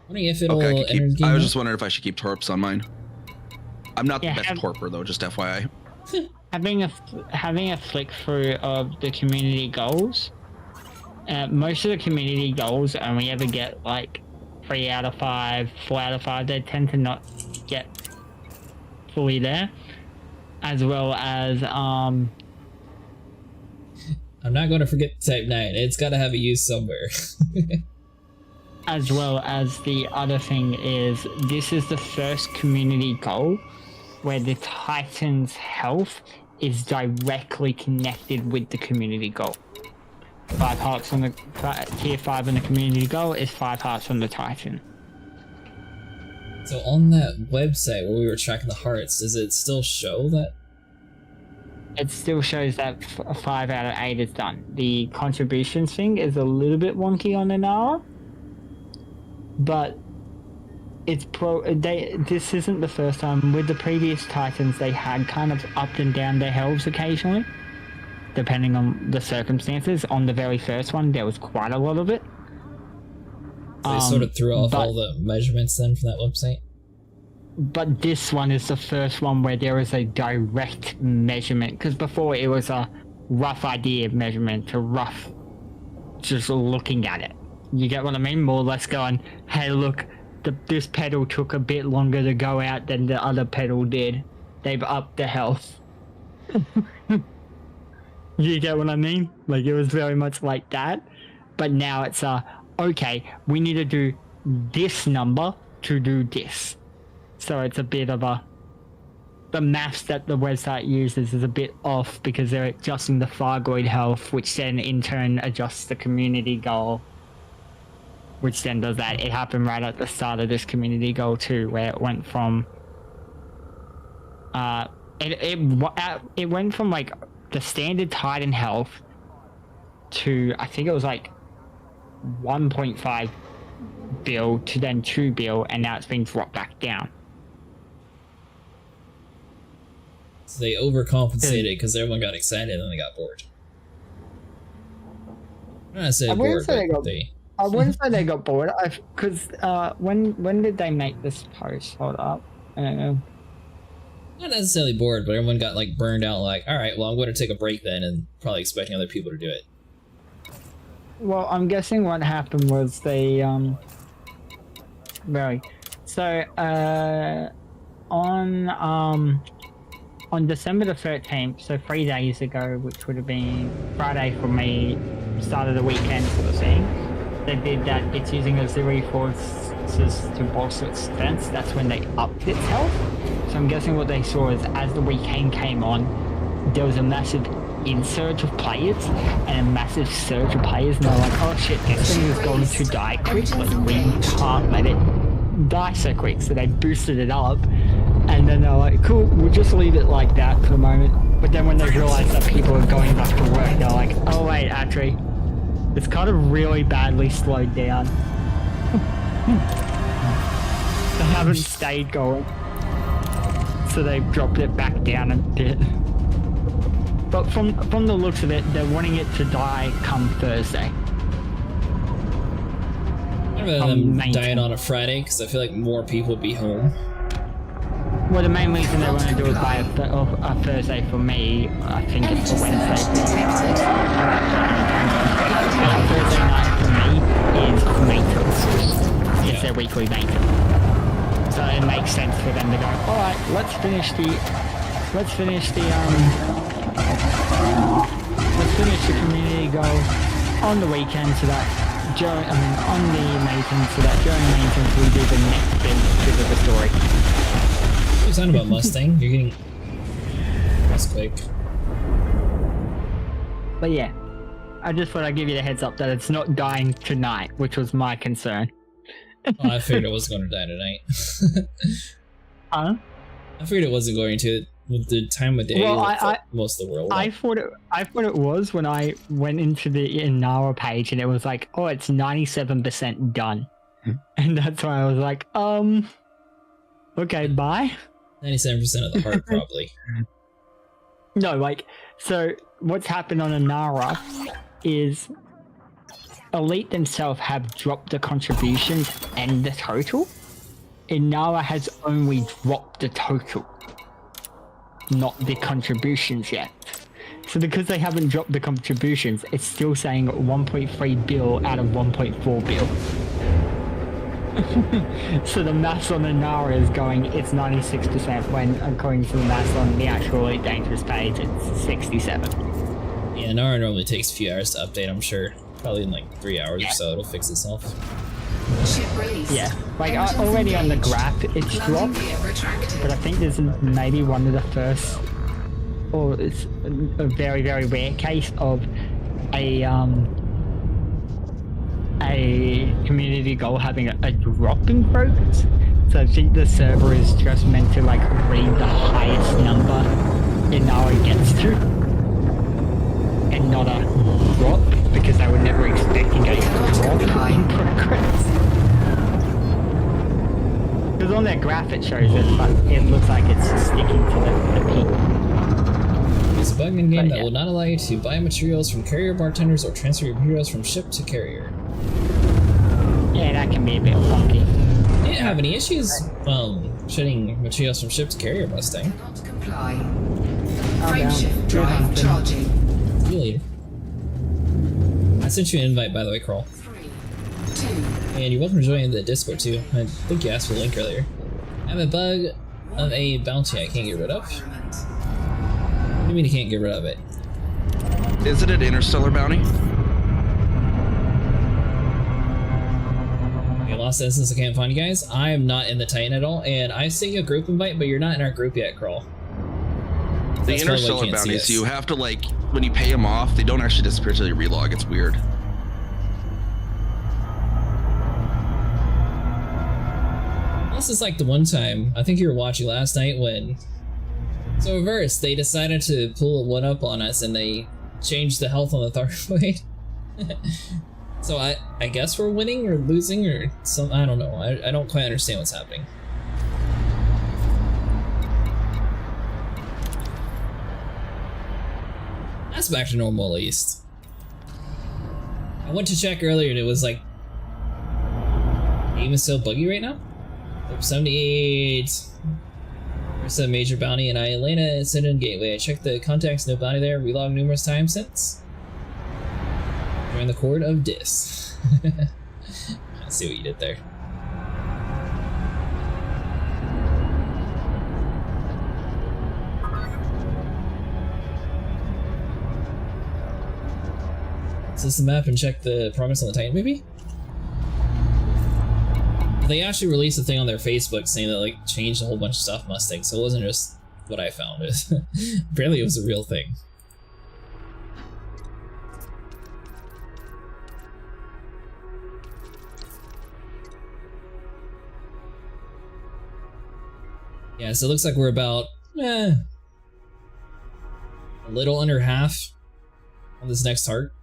Wondering if it'll enter the game. I was just wondering if I should keep torps on mine. I'm not the best torper though, just FYI. having a flick through of the community goals, most of the community goals only ever get like 3 out of 5, 4 out of 5. They tend to not get fully there, as well as I'm not going to forget Type 9. It's got to have a use somewhere. as well as the other thing is, this is the first community goal where the Titan's health is directly connected with the community goal. 5 hearts on the tier 5 on the community goal is 5 hearts on the Titan. So on that website where we were tracking the hearts, does it still show that? It still shows that 5 out of 8 is done. The contributions thing is a little bit wonky on an hour, but it's this isn't the first time. With the previous Titans, they had kind of upped and down their healths occasionally, depending on the circumstances. On the very first one, there was quite a lot of it. So they sort of threw off all the measurements then from that website? But this one is the first one where there is a direct measurement, because before it was a rough idea measurement to rough just looking at it. You get what I mean? More or less going, hey look, this pedal took a bit longer to go out than the other pedal did. They've upped the health. You get what I mean? Like, it was very much like that. But now it's okay, we need to do this number to do this. So it's a bit of the maths that the website uses is a bit off because they're adjusting the thargoid health, which then in turn adjusts the community goal, which then does that. It happened right at the start of this community goal too, where it went from it went from like the standard Titan health to, I think it was like 1.5 bill to then 2 bill, and now it's been dropped back down. So they overcompensated because everyone got excited and they got bored. I'm not saying bored, but I wouldn't say they got bored. Because when did they make this post? Hold up. I don't know. Not necessarily bored, but everyone got like burned out. Like, all right, well, I'm going to take a break then, and probably expecting other people to do it. Well, I'm guessing what happened was they So on December the 13th, so 3 days ago, which would have been Friday for me, start of the weekend sort of thing, they did that. It's using auxiliary forces to bolster its defense. That's when they upped its health. So I'm guessing what they saw is as the weekend came on, there was a massive insurge of players and a massive surge of players, and they're like, oh shit, this thing is going to die quickly. We can't let it die so quick. So they boosted it up, and then they're like, cool, we'll just leave it like that for the moment. But then when they realize that people are going back to work, they're like, oh wait, actually, it's kind of really badly slowed down. They haven't stayed going, so they've dropped it back down a bit. But from the looks of it, they're wanting it to die come Thursday. I'd rather them dying on a Friday, because I feel like more people would be home. Well, the main reason they want to do it by a Thursday for me, I think it's a Wednesday. Thursday night for me is maintenance. It's their weekly maintenance. So it makes sense for them to go, alright, let's finish the community goal on the weekend so that on the maintenance, so that during maintenance we do the next bit of the story. You're talking about Mustang, you're getting... That's quick. But yeah, I just thought I'd give you the heads up that it's not dying tonight, which was my concern. Oh, I figured it was going to die tonight. Huh? I figured it wasn't going to. With the time of day, most of the world. I thought it was when I went into the Inara page and it was like, oh, it's 97% done, and that's why I was like, okay, bye. 97% of the heart, probably. No, like, so what's happened on Inara is Elite themselves have dropped the contributions and the total. Inara has only dropped the total, not the contributions yet. So because they haven't dropped the contributions, it's still saying 1.3 bill out of 1.4 bill. So the maths on Inara is going, it's 96%, when according to the maths on the actual Elite Dangerous page, it's 67. Yeah, Inara normally takes a few hours to update, I'm sure. Probably in like 3 hours or so it'll fix itself. Ship released. Yeah, like already on the graph it's dropped, but I think this is maybe one of the first, or it's a very, very rare case of a community goal having a drop in progress. So I think the server is just meant to like read the highest number it now gets to, and not a drop, because they were never expecting a drop in progress. Because on their graph it shows it, but it looks like it's sticking to the peak. There's a bug in game that will not allow you to buy materials from carrier bartenders or transfer your materials from ship to carrier. Yeah, that can be a bit funky. You didn't have any issues shipping materials from ship to carrier, Mustang. Cannot comply. Frameshift drive charging. See you later. I sent you an invite, by the way, Kroll. 3, 2. And you're welcome to join the Discord too. I think you asked for the link earlier. I have a bug of a bounty I can't get rid of. What do you mean you can't get rid of it? Is it an interstellar bounty? I lost it since I can't find you guys. I am not in the Titan at all, and I sent you a group invite, but you're not in our group yet, Kroll. The interstellar bounties, you have to, like, when you pay them off, they don't actually disappear until you relog. It's weird. This is like the one time, I think you were watching last night when, so reverse, they decided to pull a one up on us and they changed the health on the thargoid. So I guess we're winning or losing or some, I don't know. I don't quite understand what's happening. That's back to normal at least. I went to check earlier and it was like, game is so buggy right now. 78. There's a major bounty in Iolana Incident Gateway. I checked the contacts, no bounty there. Relogged numerous times since. Join the Court of Dis. I see what you did there. Is this the map and check the progress on the Titan maybe? They actually released a thing on their Facebook saying that like changed a whole bunch of stuff Mustang, so it wasn't just what I found. Apparently it was a real thing. Yeah, so it looks like we're about a little under half on this next heart.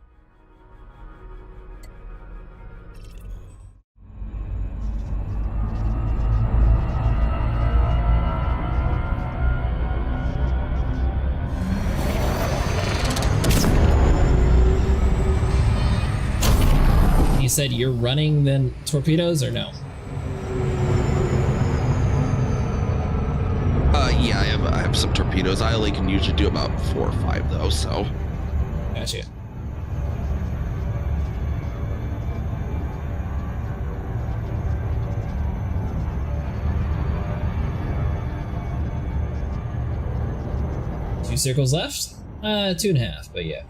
You said you're running then torpedoes or no? Yeah, I have some torpedoes. I only can usually do about 4 or 5 though, so. Gotcha. Two circles left? 2.5, but yeah.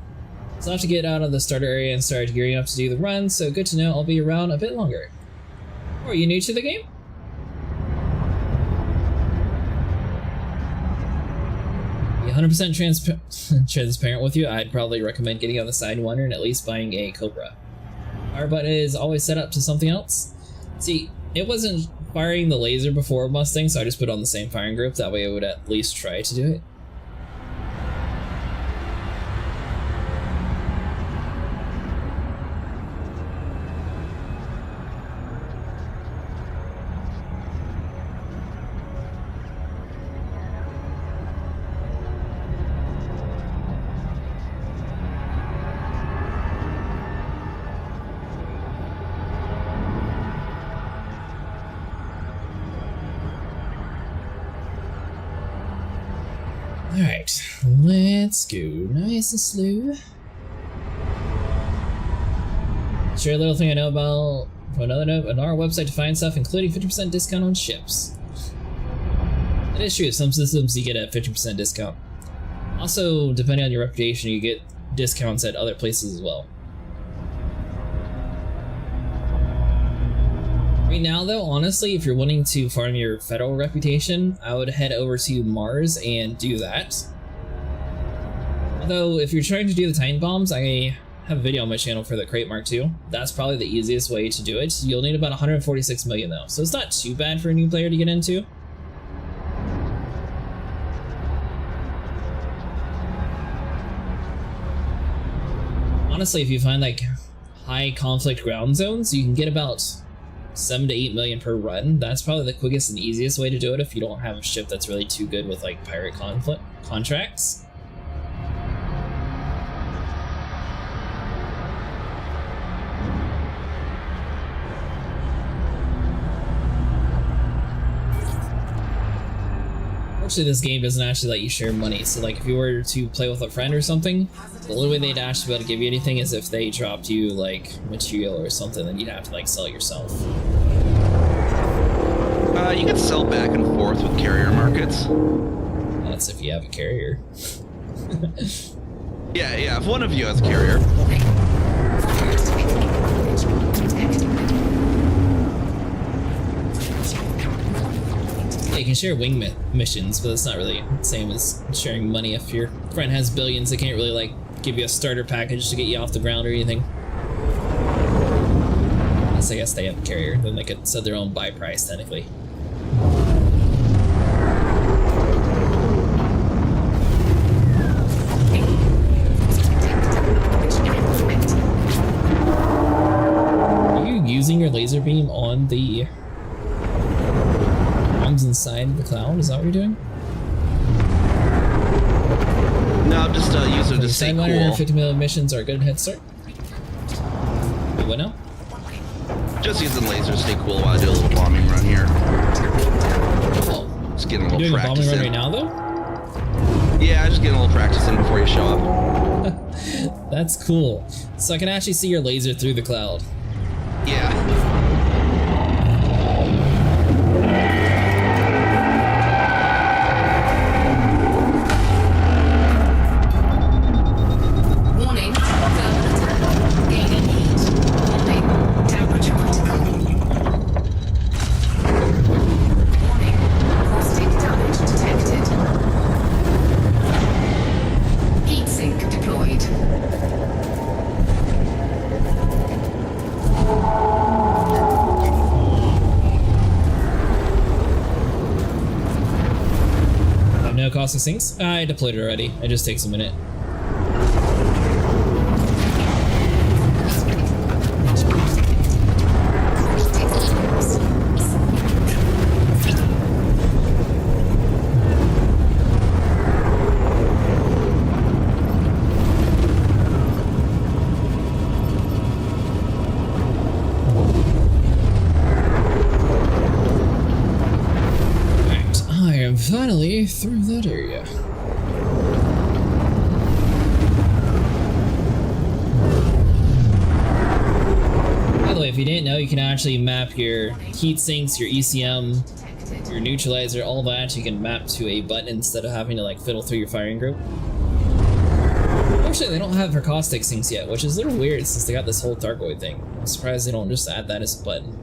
So I'll have to get out of the starter area and start gearing up to do the run, so good to know I'll be around a bit longer. Are you new to the game? Be 100% transparent with you, I'd probably recommend getting on the Sidewinder and at least buying a Cobra. Fire button is always set up to something else. See, it wasn't firing the laser before Mustang, so I just put on the same firing group, that way I would at least try to do it. Alright, let's go nice and slow. Share a little thing I know about from another note, on our website to find stuff, including 50% discount on ships. That is true, some systems you get a 50% discount. Also, depending on your reputation, you get discounts at other places as well. Right now, though, honestly, if you're wanting to farm your federal reputation, I would head over to Mars and do that. Although, if you're trying to do the Titan Bombs, I have a video on my channel for the Crate Mark II. That's probably the easiest way to do it. You'll need about 146 million, though, so it's not too bad for a new player to get into. Honestly, if you find like high conflict ground zones, you can get about 7 to 8 million per run. That's probably the quickest and easiest way to do it if you don't have a ship that's really too good with like pirate conflict contracts. Actually, this game doesn't actually let you share money, so like if you were to play with a friend or something, the only way they'd actually be able to give you anything is if they dropped you like material or something, then you'd have to like sell it yourself. You can sell back and forth with carrier markets. That's if you have a carrier. Yeah, if one of you has a carrier. You can share wing missions, but it's not really the same as sharing money. If your friend has billions, they can't really like give you a starter package to get you off the ground or anything. Unless I guess they have a carrier, then they could set their own buy price technically. Are you using your laser beam on the inside the cloud? Is that what you're doing? No, just use it to stay cool. 150 million missions are a good head start. Wait, what now? Just using lasers to stay cool while I do a little bombing run here. Oh, just getting a little doing practice a bombing in. run right now, though? Yeah, just getting a little practice in before you show up. That's cool. So I can actually see your laser through the cloud. Yeah. Caustic sinks? I deployed it already. It just takes a minute. Finally through that area. By the way, if you didn't know, you can actually map your heat sinks, your ECM, your neutralizer, all that you can map to a button instead of having to like fiddle through your firing group. Actually, they don't have for caustic sinks yet, which is a little weird since they got this whole thargoid thing. I'm surprised they don't just add that as a button.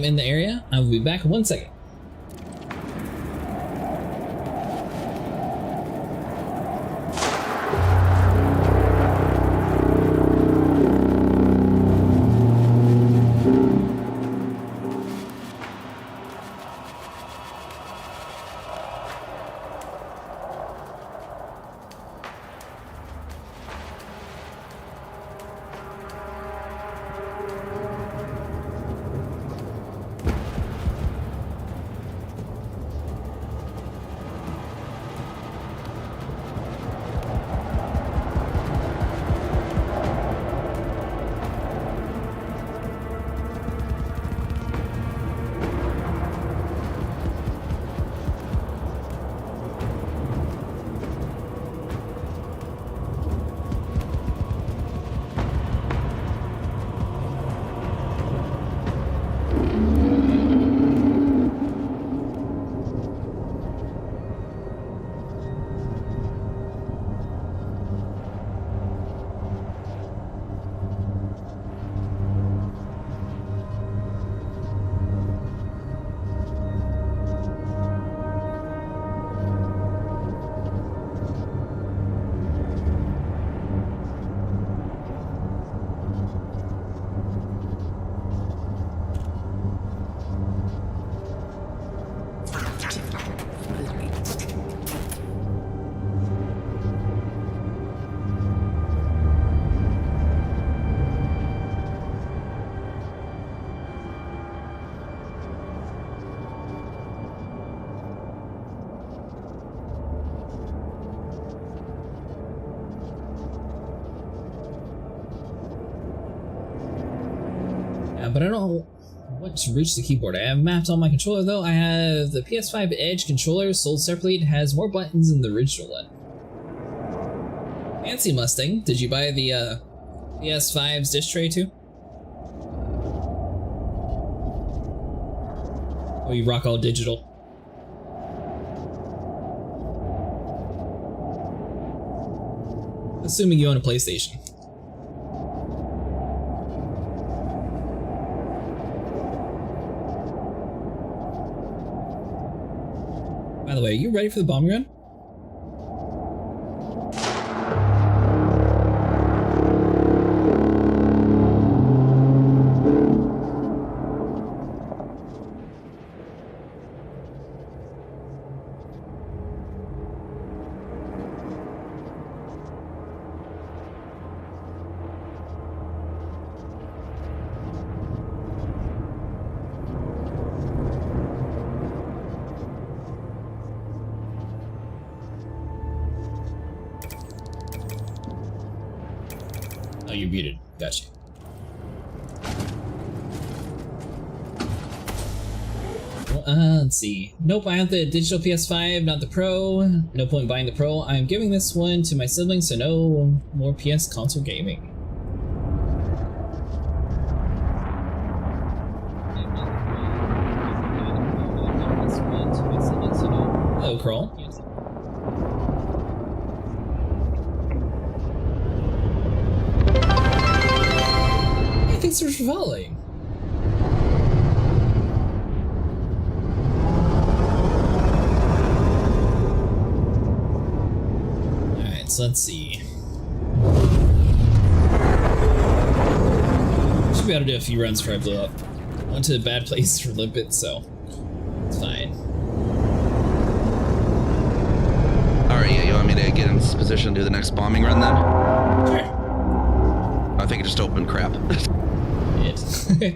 In the area. I will be back in 1 second. But I don't know what to reach the keyboard. I have mapped all my controller though. I have the PS5 Edge controller sold separately. It has more buttons than the original one. Fancy Mustang. Did you buy the PS5's disk tray too? Oh, you rock all digital. Assuming you own a PlayStation. By the way, are you ready for the bombing run? Oh, you're muted. Gotcha. Well, let's see. Nope, I have the digital PS5, not the Pro. No point in buying the Pro. I'm giving this one to my siblings, so no more PS console gaming. Hello, Kroll. Thanks for following. Alright, so let's see. Should be able to do a few runs before I blow up. I went to a bad place for a little bit, so it's fine. Alright, yeah, you want me to get in this position to do the next bombing run then? Sure. I think it just opened crap. Do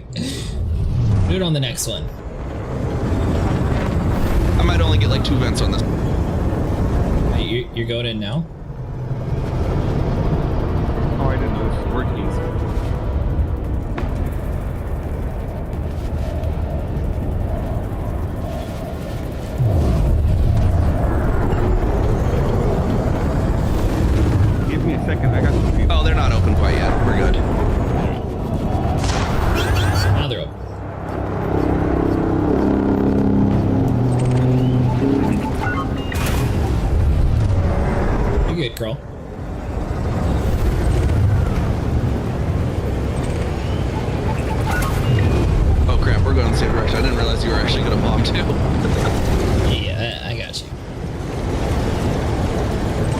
it on the next one. I might only get like 2 vents on this. You're going in now? Oh, I didn't know this was working. Give me a second, I got some people. Oh, they're not open quite yet. We're good. Now they're open. You're good, girl. Oh crap, we're going in the same direction. I didn't realize you were actually going to bomb too. Yeah, I got you.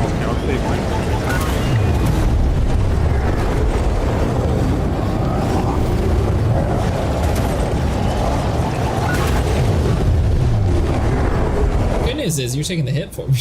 Okay, I'll save mine. Good news is you're taking the hit for me.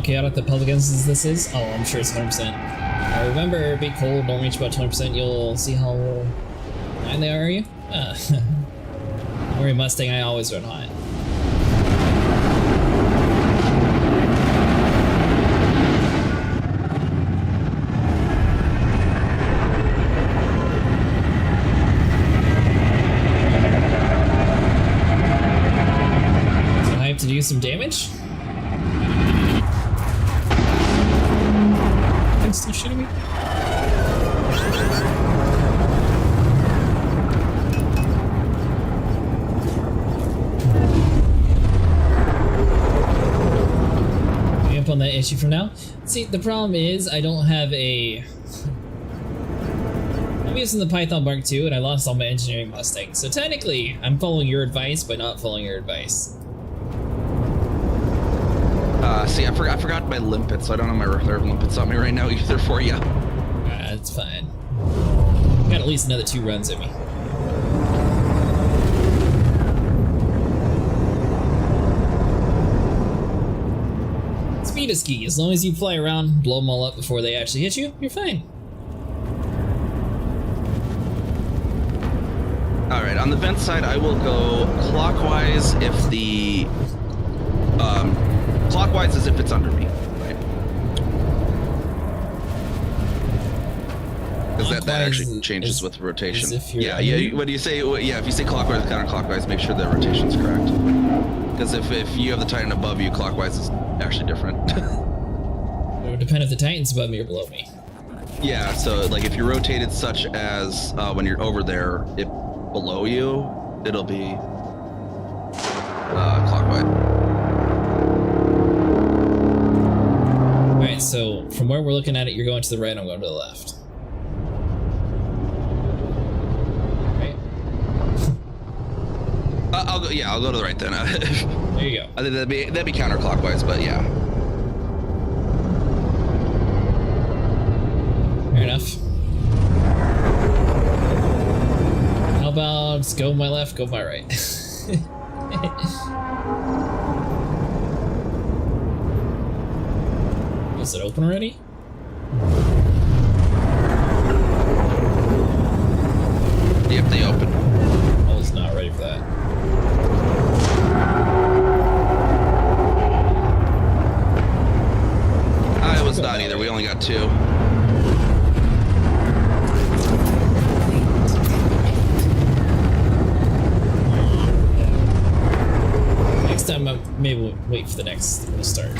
Chaotic the Pelicans this is? Oh, I'm sure it's 100%. Remember, be cold, don't reach about 20%, you'll see how high they are you? Don't worry, Mustang, I always run hot. So I have to do some damage? Still shooting me? issue from now. See, the problem is I don't have a... I'm using the Python Mark II and I lost all my engineering Mustang. So technically, I'm following your advice by not following your advice. See, I forgot my limpet, so I don't have my reserve limpets on me right now either for you. That's fine. Got at least another 2 runs at me. Speed is key. As long as you fly around, blow them all up before they actually hit you, you're fine. Alright, on the vent side, I will go clockwise if the... clockwise as if it's under me, right? Because that actually changes with rotation. Yeah, when you say, if you say clockwise, counterclockwise, make sure the rotation's correct. Because if you have the Titan above you, clockwise is actually different. It would depend if the Titan's above me or below me. Yeah, so like if you're rotated such as when you're over there, if below you, it'll be clockwise. Alright, so from where we're looking at it, you're going to the right, I'm going to the left. Right? I'll go to the right then. There you go. I think that'd be counterclockwise, but yeah. Fair enough. How about go my left, go my right? Is it open already? Yep, they open. I was not ready for that. I was not either. We only got 2. Next time, maybe we'll wait for the next one to start.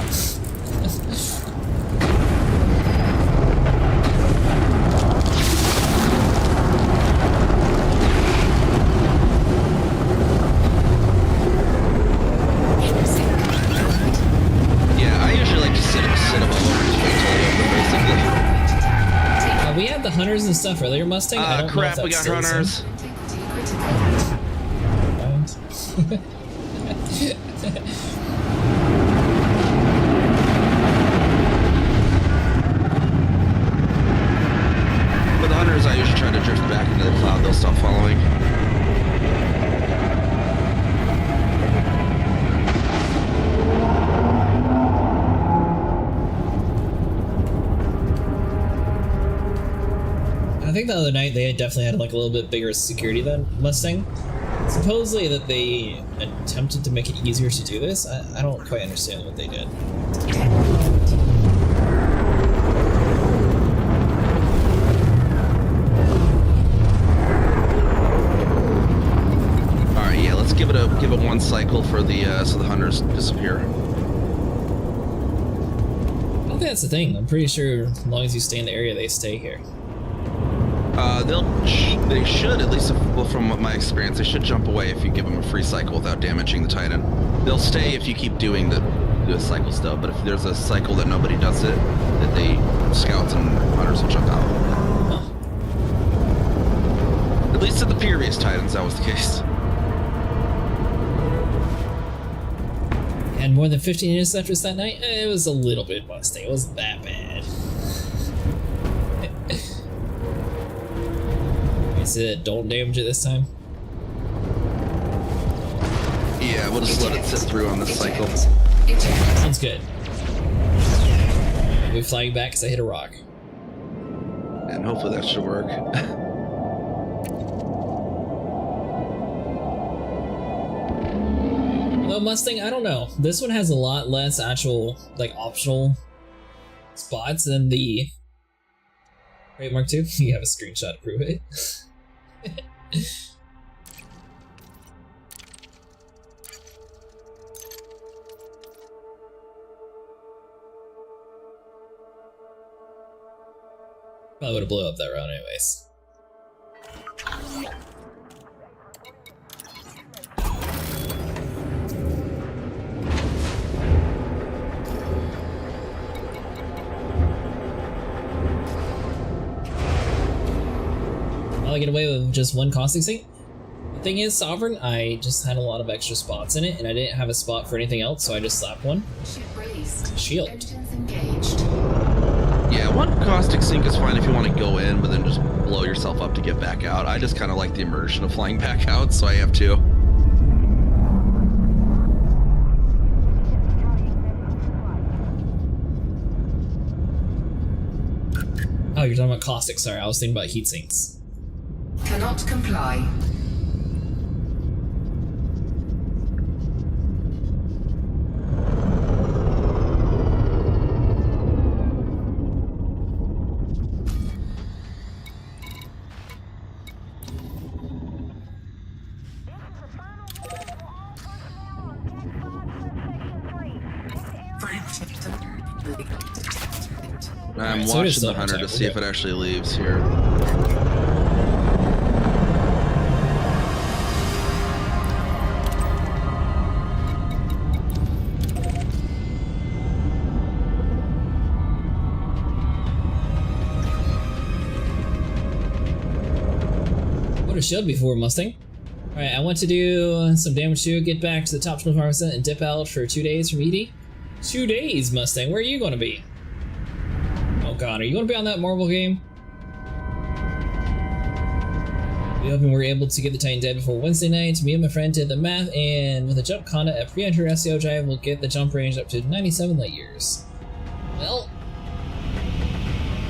We had the hunters and stuff earlier, Mustang. I don't crap, know if we got hunters. With the hunters, I usually try to drift back into the cloud. They'll stop following. I think the other night they definitely had like a little bit bigger security than Mustang. Supposedly that they attempted to make it easier to do this. I don't quite understand what they did. All right, yeah, let's give it 1 cycle for the so the hunters disappear. I don't think that's the thing. I'm pretty sure as long as you stay in the area, they stay here. They should, at least from my experience, they should jump away if you give them a free cycle without damaging the Titan. They'll stay if you keep doing the cycles though, but if there's a cycle that nobody does it, that they scouts and hunters will jump out. Huh. At least at the previous Titans, that was the case. And more than 15 interceptors that night? It was a little bit Mustang. It wasn't that bad. Is it don't damage it this time? Yeah, we'll just let it sit through on this cycle. Sounds good. I'll be flying back because I hit a rock. And hopefully that should work. Although Mustang, I don't know. This one has a lot less actual, like, optional spots than the Great Mark II. You have a screenshot to prove it. Probably would have blew up that round anyways. I'll get away with just one caustic sink. The thing is, Sovereign, I just had a lot of extra spots in it, and I didn't have a spot for anything else, so I just slapped one. Ship released. Shield. Engines engaged. Yeah, one caustic sink is fine if you want to go in, but then just blow yourself up to get back out. I just kind of like the immersion of flying back out, so I have two. Oh, you're talking about caustic. Sorry, I was thinking about heat sinks. Cannot comply. I'm watching the hunter to see if it actually leaves here. What a shield before, Mustang. Alright, I want to do some damage to it, get back to the top 25% and dip out for 2 days from ED. 2 days, Mustang, where are you going to be? Oh god, are you going to be on that Marvel game? We hoping we're able to get the Titan dead before Wednesday night. Me and my friend did the math, and with a jump conda at 300 SEO drive, we'll get the jump range up to 97 light years. Well,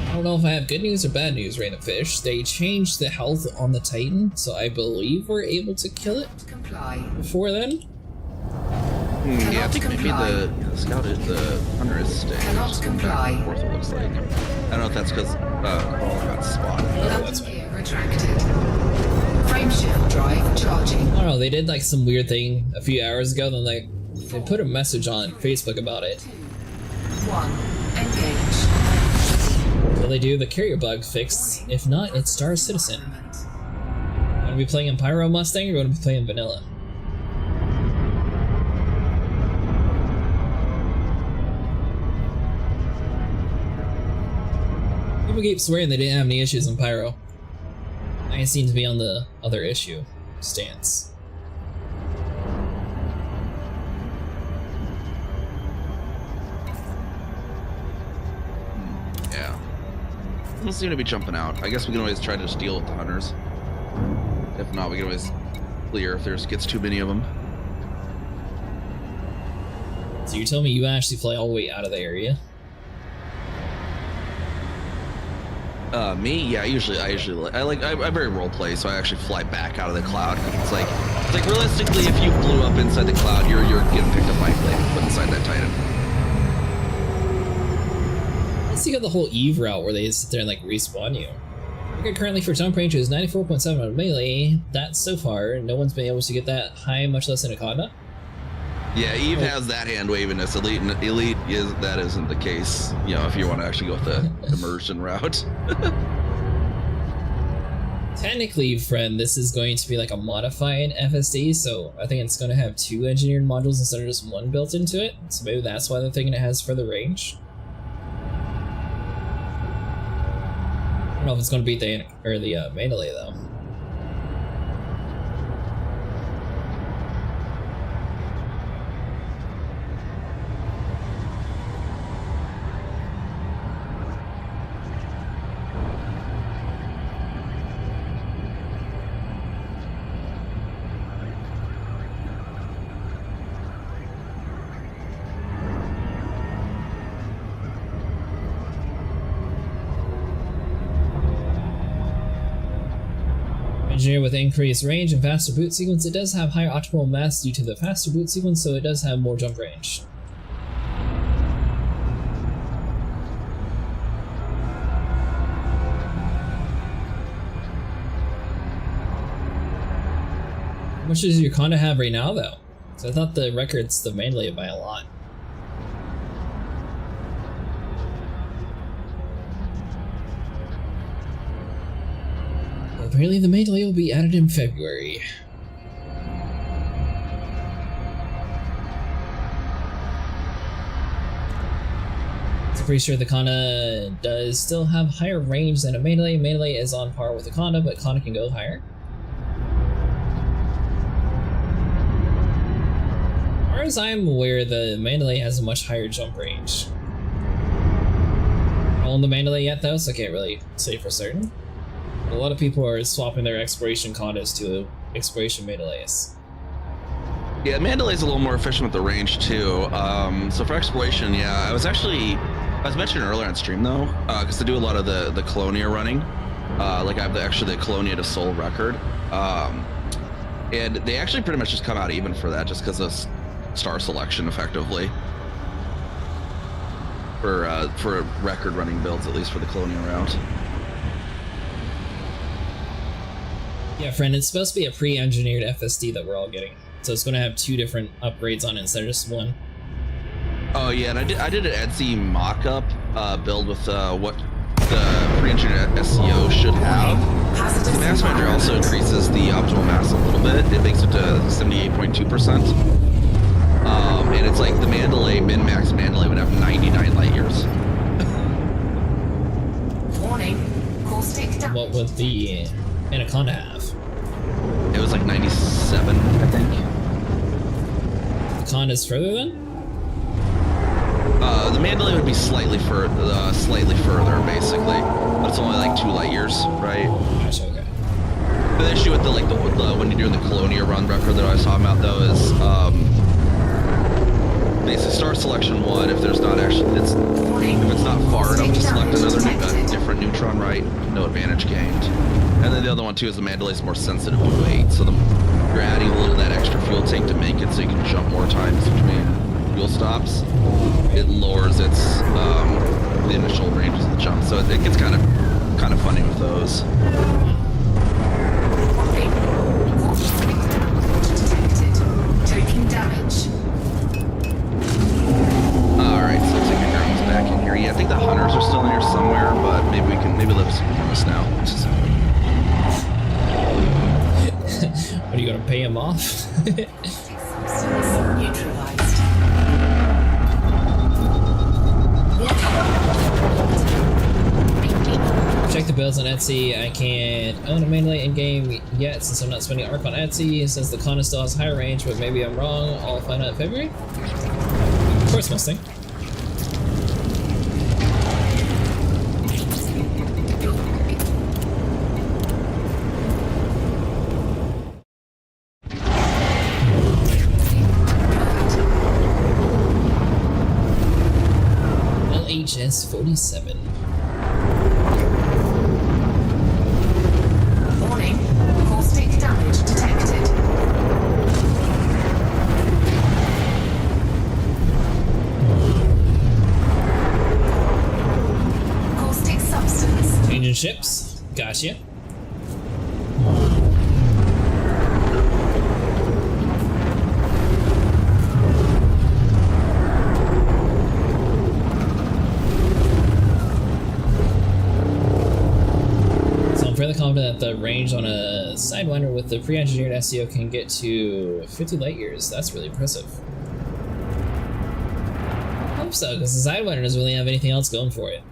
I don't know if I have good news or bad news, Random Fish. They changed the health on the Titan, so I believe we're able to kill it before then. Yeah, I think maybe the scout is the hunter is staying. Cannot comply. Fourth, it looks like. I don't know if that's because got spotted. That's gear retracted. Frame shift drive charging. I don't know, they did like some weird thing a few hours ago, then like they put a message on Facebook about it. 1. Engage. Will they do the carrier bug fixed? If not, it's Star Citizen. Gonna be playing in Pyro Mustang or gonna be playing Vanilla? People keep swearing they didn't have any issues in Pyro. I seem to be on the other issue stance. Yeah. Doesn't seem to be jumping out. I guess we can always try to just deal with the hunters. If not, we can always clear if there's gets too many of them. So you're telling me you actually fly all the way out of the area? Me? Yeah, I very role play, so I actually fly back out of the cloud. It's like realistically, if you blew up inside the cloud, you're getting picked up by a plane and put inside that Titan. Let's see, got the whole Eve route where they sit there and like respawn you. Record currently for jump range is 94.7 on melee. That's so far. No one's been able to get that high, much less in a Conda. Yeah, Eve has that hand waviness. Elite isn't the case. You know, if you want to actually go with the immersion route. Technically, friend, this is going to be like a modified FSD, so I think it's going to have 2 engineered modules instead of just 1 built into it. So maybe that's why they're thinking it has further range. I don't know if it's going to beat the melee though. Engineer with increased range and faster boot sequence, it does have higher optimal mass due to the faster boot sequence, so it does have more jump range. How much does your Conda have right now, though? So I thought the record's the melee by a lot. Apparently the melee will be added in February. Pretty sure the Conda does still have higher range than a Melee. Melee is on par with the Conda, but Conda can go higher. As far as I'm aware, the Mandalay has a much higher jump range. I don't own the Mandalay yet though, so I can't really say for certain. But a lot of people are swapping their exploration Condas to exploration Mandalays. Yeah, Mandalay's a little more efficient with the range too. So for exploration, yeah, I was mentioning earlier on stream though, because I do a lot of the Colonia running. Like I have the Colonia to Soul record. And they actually pretty much just come out even for that, just because of star selection effectively. For record running builds, at least for the Colonia route. Yeah, friend, it's supposed to be a pre-engineered FSD that we're all getting. So it's going to have 2 different upgrades on it instead of just 1. Oh yeah, and I did an Etsy mock-up build with what the pre-engineered SEO should have. The mass manager also increases the optimal mass a little bit. It makes it to 78.2%. And it's like the Mandalay, min-max Mandalay would have 99 light years. Warning, caustic damage. What would the Anaconda have? It was like 97, I think. The Conda's further then? The Mandalay would be slightly further, basically, but it's only like 2 light years, right? Gosh, okay. The issue with the when you're doing the Colonia run record that I was talking about though is basically star selection 1. If there's not actually, if it's not far enough to select another different neutron, right? No advantage gained. And then the other one too is the Mandalay's more sensitive to weight, so you're adding a little of that extra fuel tank to make it so you can jump more times between fuel stops. It lowers its the initial ranges of the jump, so it gets kind of funny with those. Taking damage. All right, so taking everyone's back in here. Yeah, I think the hunters are still in here somewhere, but maybe let us confirm this now. What, are you gonna pay him off? Neutralized. Check the builds on Etsy. I can't own a Mandalay in-game yet since I'm not spending Arc on Etsy. It says the Conda still has higher range, but maybe I'm wrong. I'll find out in February. Of course, Mustang. LHS 47. Warning, caustic damage detected. Caustic substance. Changing ships. Gotcha. Fairly confident that the range on a Sidewinder with the pre-engineered SEO can get to 50 light years. That's really impressive. I hope so, because the Sidewinder doesn't really have anything else going for it.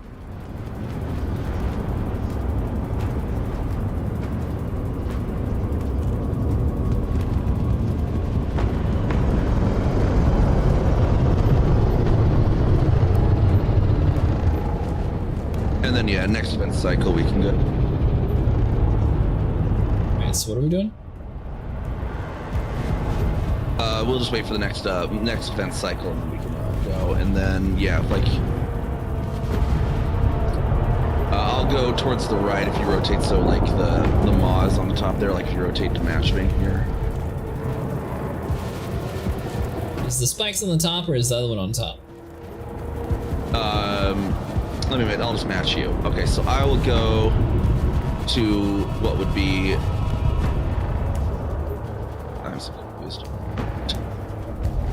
And then yeah, next event cycle we can go. So what are we doing? We'll just wait for the next event cycle and then we can go. And then yeah, like I'll go towards the right if you rotate. So like the Maws on the top there, like if you rotate to match me here. Is the spikes on the top or is the other one on top? Let me wait. I'll just match you. Okay, so I will go to what would be. I'm so confused.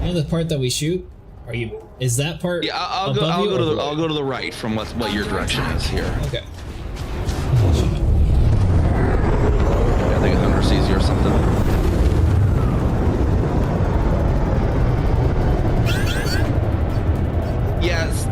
You know the part that we shoot? Is that part? Yeah, I'll go to the right from what your direction is here. Okay. I think a hunter sees you or something. Yes.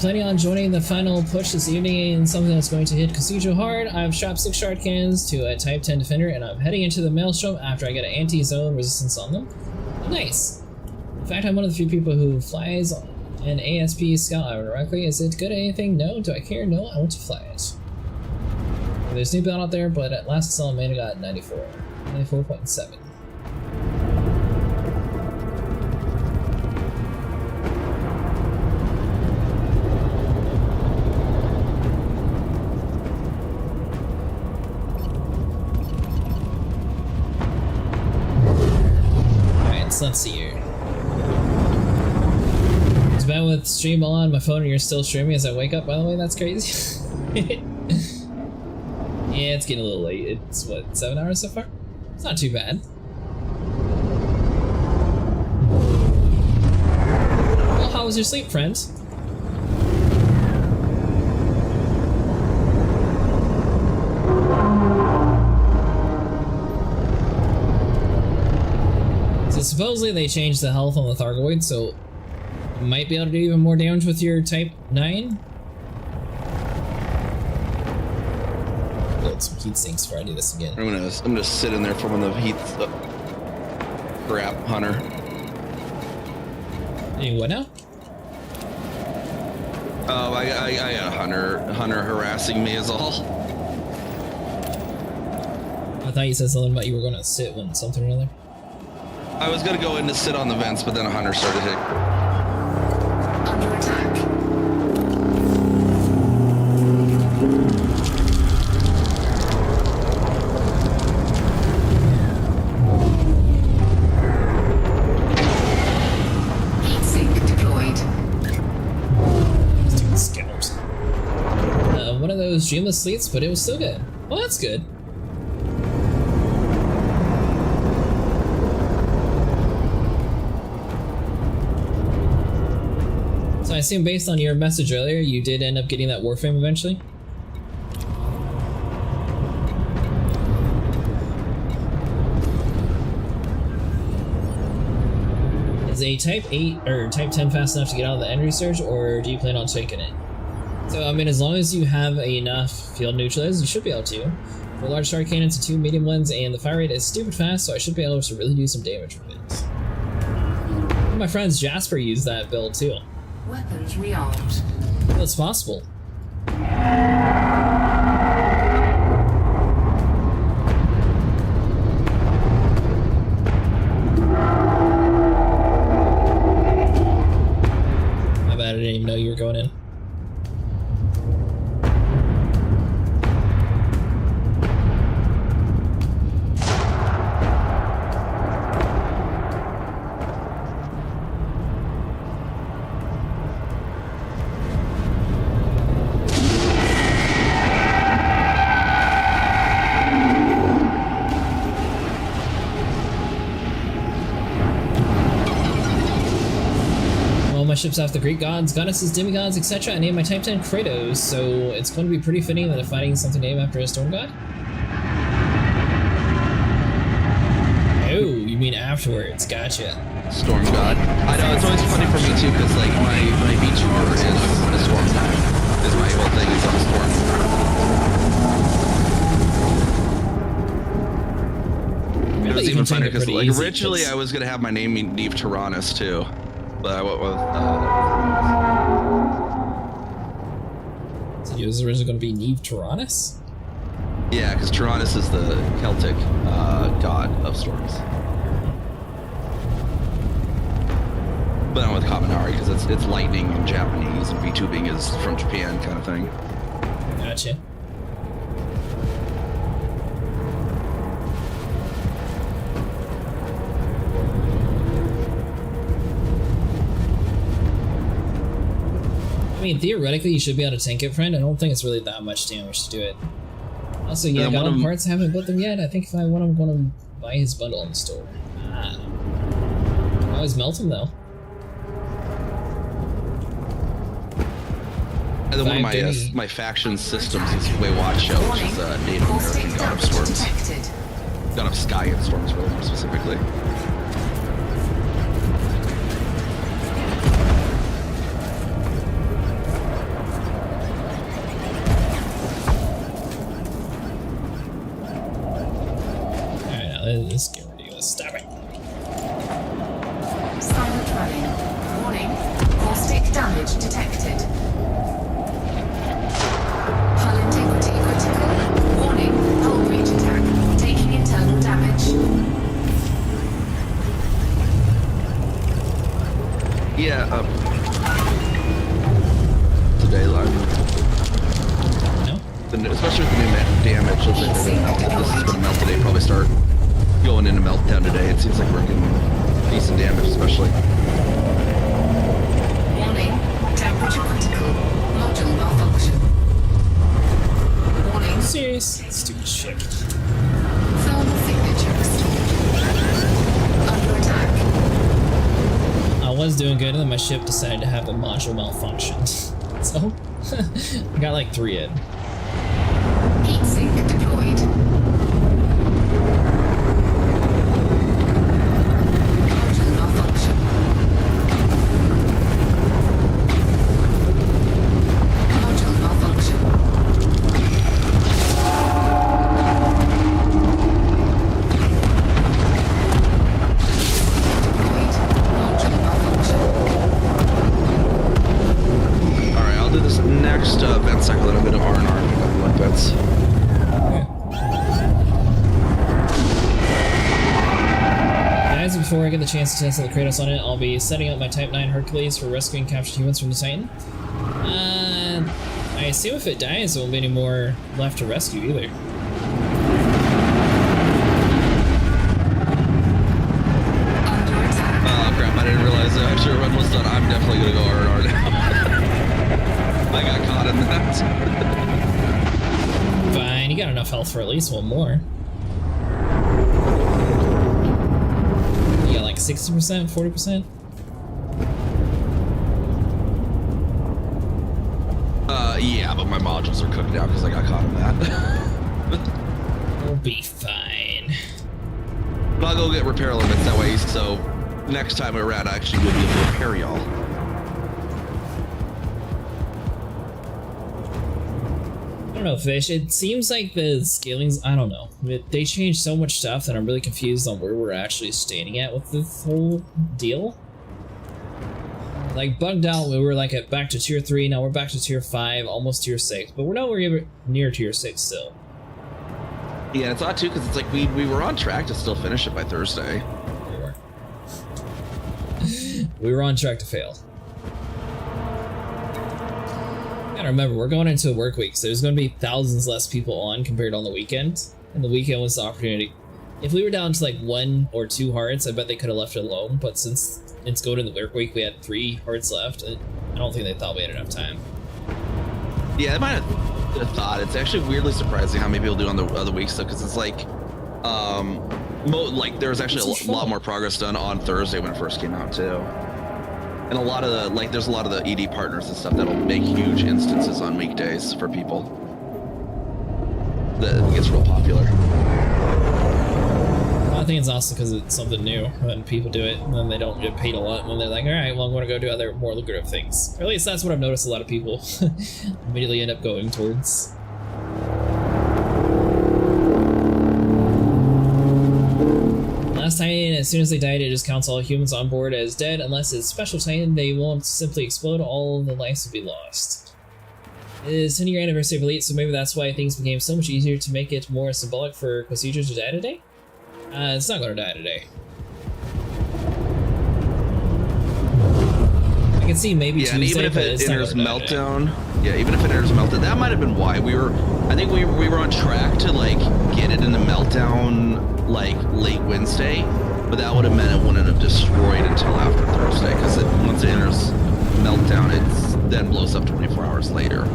planning on joining the final push this evening in something that's going to hit Cocijo hard. I've strapped 6 shard cannons to a Type 10 Defender, and I'm heading into the Maelstrom after I get an anti-zone resistance on them. Nice! In fact, I'm one of the few people who flies an ASP scout directly. Is it good at anything? No. Do I care? No, I want to fly it. There's new build out there, but at last I saw Mana got 94. 94.7. Let's see here. It's bad with stream all on my phone and you're still streaming as I wake up, by the way, that's crazy. Yeah, it's getting a little late. It's what, 7 hours so far? It's not too bad. Well, how was your sleep, friend? Supposedly they changed the health on the thargoid, so you might be able to do even more damage with your Type 9. Build some heat sinks before I do this again. I'm gonna sit in there for when the heat grab Hunter. You what now? Oh, I got Hunter harassing me is all. I thought you said something about you were gonna sit when something or another. I was gonna go in to sit on the vents, but then a Hunter started hitting. Under attack. Heat sink deployed. Stupid scouters. One of those dreamless sleeps, but it was still good. Well, that's good. So I assume based on your message earlier, you did end up getting that Warframe eventually? Is a Type 8 or Type 10 fast enough to get out of the end research, or do you plan on taking it? So, I mean, as long as you have enough field neutralizers, you should be able to. For large shard cannons and 2 medium ones, and the fire rate is stupid fast, so I should be able to really do some damage with it. One of my friends Jasper used that build too. Weapons rearmed. That's possible. My bad, I didn't even know you were going in. My ships off the Greek gods, goddesses, demigods, etc. I named my Type 10 Kratos, so it's going to be pretty fitting that I'm fighting something named after a storm god. Oh, you mean afterwards? Gotcha. Storm god. I know, it's always funny for me too, because like my VTuber is a storm god. Is my whole thing is on storm. It was even funnier because like originally I was gonna have my name Neve Tyrannus too. But I went with, So it was originally going to be Neve Tyrannus? Yeah, because Tyrannus is the Celtic god of storms. But I'm with Kaminari because it's lightning in Japanese and VTubing is from Japan kind of thing. Gotcha. I mean, theoretically, you should be able to tank it, friend. I don't think it's really that much damage to do it. Also, yeah, got all the parts, haven't built them yet. I think if I want, I'm going to buy his bundle in the store. I always melt him, though. And then one of my faction systems is Waywatch, which is a Native American god of storms. God of sky and storms, really, more specifically. damage detected. Hull integrity critical. Warning, hull breach attack. Taking internal damage. Yeah, today, like, no? Especially with the new damage, looks like they're gonna melt. This is gonna melt today, probably start going into meltdown today. It seems like we're getting decent damage, especially. Warning, temperature critical. Module malfunction. Warning. Serious? Stupid shit. Thermal signature restored. Under attack. I was doing good, and then my ship decided to have a module malfunction. So, I got like 3 in. Heat sink deployed. Module malfunction. Module malfunction. Alright, I'll do this next vent cycle, then I'm going to R&R and pick up more vents. Guys, before I get the chance to test out the Kratos on it, I'll be setting up my Type 9 Hercules for rescuing captured humans from the Titan. I assume if it dies, there won't be any more left to rescue either. Oh crap, I didn't realize that after run was done. I'm definitely going to go R&R now. I got caught in that. Fine, you got enough health for at least one more. You got like 60%, 40%? Yeah, but my modules are cooked now because I got caught in that. We'll be fine. But I'll go get repair limits that way, so next time we're around, I actually will be able to repair y'all. I don't know, Fish. It seems like the scalings, I don't know. They changed so much stuff that I'm really confused on where we're actually standing at with this whole deal. Like, bugged out, we were like back to tier 3, now we're back to tier 5, almost tier 6, but we're nowhere near tier 6 still. Yeah, and it's odd too, because it's like we were on track to still finish it by Thursday. We were. We were on track to fail. Gotta remember, we're going into a work week, so there's going to be thousands less people on compared on the weekend. And the weekend was the opportunity. If we were down to like 1 or 2 hearts, I bet they could have left it alone, but since it's going to the work week, we had 3 hearts left. I don't think they thought we had enough time. Yeah, I might have thought. It's actually weirdly surprising how many people do on the other weeks, though, because it's like, there was actually a lot more progress done on Thursday when it first came out, too. And a lot of the, there's a lot of the ED partners and stuff that'll make huge instances on weekdays for people. That gets real popular. I think it's also because it's something new when people do it and then they don't get paid a lot when they're like, all right, well, I'm going to go do other more lucrative things. Or at least that's what I've noticed a lot of people immediately end up going towards. Last Titan, as soon as they died, it just counts all humans on board as dead. Unless it's special Titan, they won't simply explode, all the lives will be lost. It is 10-year anniversary of Elite, so maybe that's why things became so much easier to make it more symbolic for Cocijo to die today? It's not going to die today. I can see maybe Tuesday, and even if it enters meltdown, even if it enters meltdown, that might have been why I think we were on track to get it into meltdown late Wednesday, but that would have meant it wouldn't have destroyed until after Thursday, because once it enters meltdown, it then blows up 24 hours later.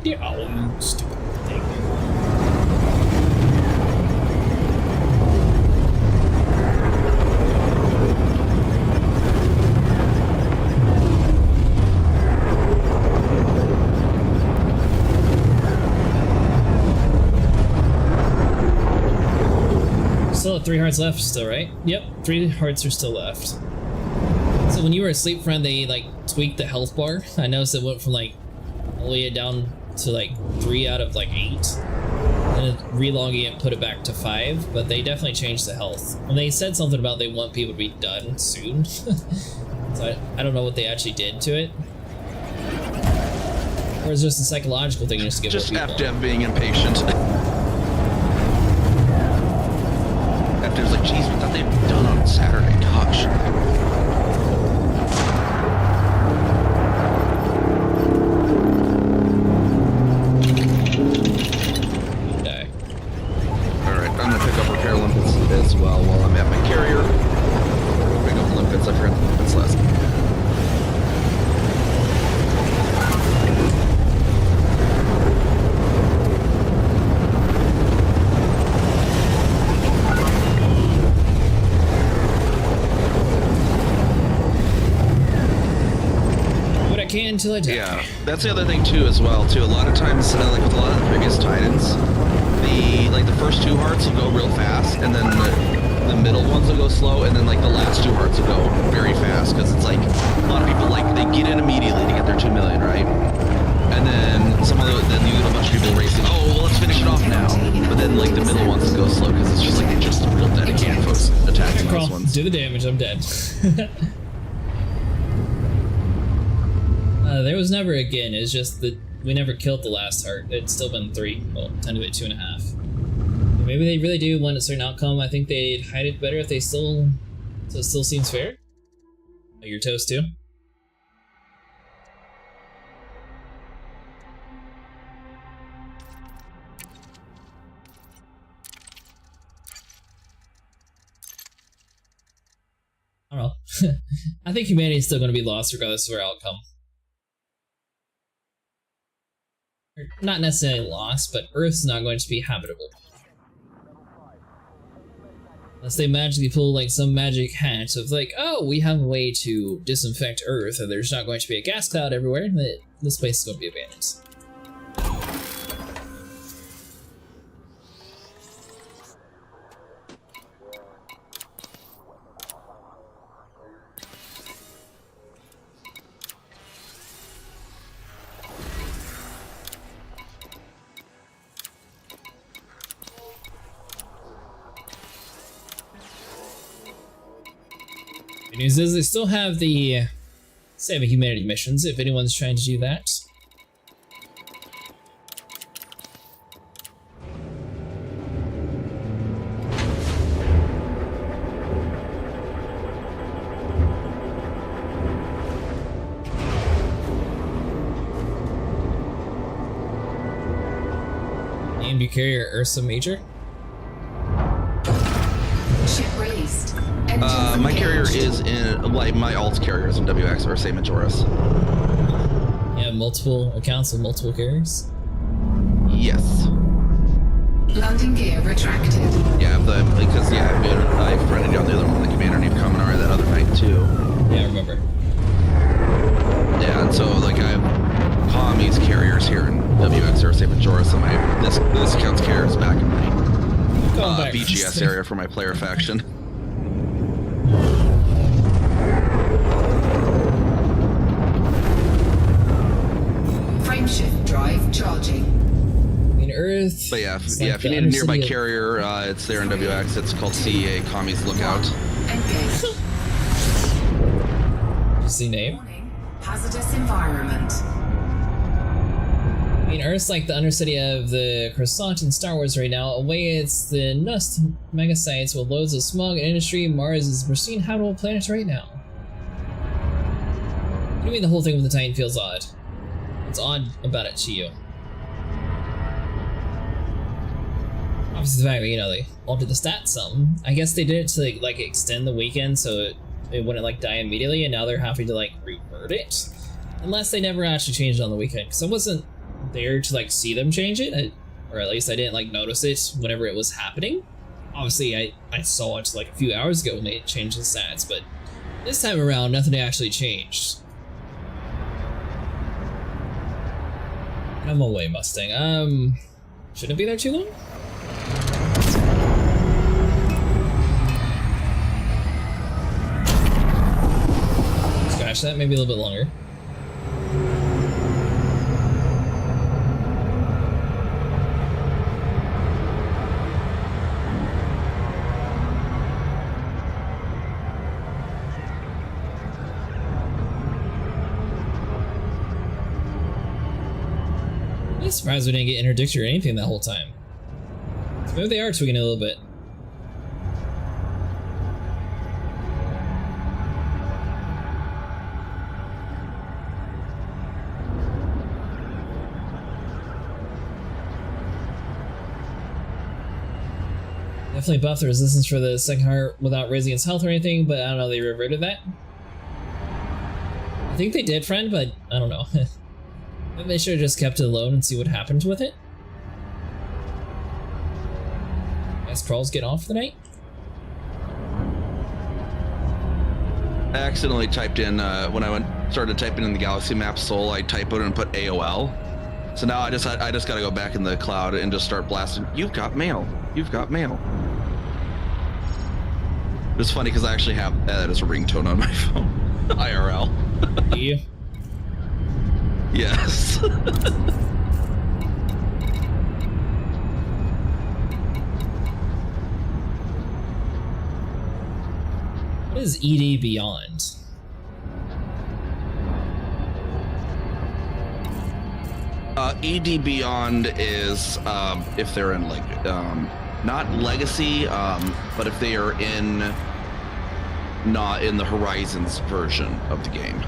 Oh, stupid thing. Still have 3 hearts left still, right? Yep, 3 hearts are still left. So when you were asleep, friend, they tweaked the health bar. I noticed it went from all the way down to 3 out of 8. then relogging it put it back to 5, but they definitely changed the health. And they said something about they want people to be done soon. So I don't know what they actually did to it. Or is it just a psychological thing just to give more people? FDev being impatient. FDev's like, geez, we thought they'd be done on Saturday. Gosh. I'm gonna pick up repair limpets as well while I'm at my carrier. Pick up limpets, I forgot the limpets last. What I can till I die. Yeah, that's the other thing too as well too. A lot of times, like with a lot of the previous Titans, the first 2 hearts will go real fast, and then the middle ones will go slow, and then like the last 2 hearts will go very fast, because it's like a lot of people like they get in immediately to get their 2 million, right? And then then you get a bunch of people racing. Oh, well, let's finish it off now. But then like the middle ones will go slow because it's just like they just real dedicated folks attacking those ones. Do the damage. I'm dead. There was never again. It's just that we never killed the last heart. It's still been 3. Well, 10 to it 2.5. Maybe they really do want a certain outcome. I think they'd hide it better if they still. So it still seems fair. Oh, you're toast too. I don't know. I think humanity is still going to be lost regardless of our outcome. Not necessarily lost, but Earth's not going to be habitable. Unless they magically pull like some magic hat of like, oh, we have a way to disinfect Earth, and there's not going to be a gas cloud everywhere, this place is going to be abandoned. Good news is they still have the Saving Humanity missions if anyone's trying to do that. Named you carry your Ursa Major? Ship released. My carrier is in, like, my alt carrier is in WX or say Majoris. You have multiple accounts with multiple carriers? Yes. Landing gear retracted. Yeah, because I fronted you on the other one, the commander named Kaminari that other night too. Yeah, I remember. Yeah, and so like I have Kami's carriers here in WX or say Majoris, and this account's carrier is back in my BGS area for my player faction. Frameshift drive charging. In Earth. But yeah, if you need a nearby carrier, it's there in WX. It's called CEA Kami's Lookout. Interesting name. Hazardous environment. I mean, Earth's like the undercity of the croissant in Star Wars right now. Away, it's the Nust mega sites with loads of smog and industry. Mars is a pristine habitable planet right now. What do you mean the whole thing with the Titan feels odd? What's odd about it to you? Obviously the fact that, you know, they altered the stats some. I guess they did it to like extend the weekend so it wouldn't like die immediately, and now they're having to like revert it. Unless they never actually changed it on the weekend, because I wasn't there to like see them change it, or at least I didn't like notice it whenever it was happening. Obviously I saw it like a few hours ago when they changed the stats, but this time around nothing actually changed. I'm away, Mustang. Shouldn't be there too long? Scratch that, maybe a little bit longer. I'm surprised we didn't get interdicted or anything that whole time. So maybe they are tweaking it a little bit. Definitely buffed the resistance for the second heart without raising its health or anything, but I don't know, they reverted that. I think they did, friend, but I don't know. Maybe they should have just kept it alone and see what happened with it. Guess Crawl's getting off for the night. I accidentally typed in, when I started typing in the galaxy map Sol, I typed it and put AOL. So now I just gotta go back in the cloud and just start blasting, "You've got mail, you've got mail." It's funny because I actually have that as a ringtone on my phone. IRL. Do you? Yes. What is ED Beyond? ED Beyond is if they're in not Legacy, but if they are not in the Horizons version of the game,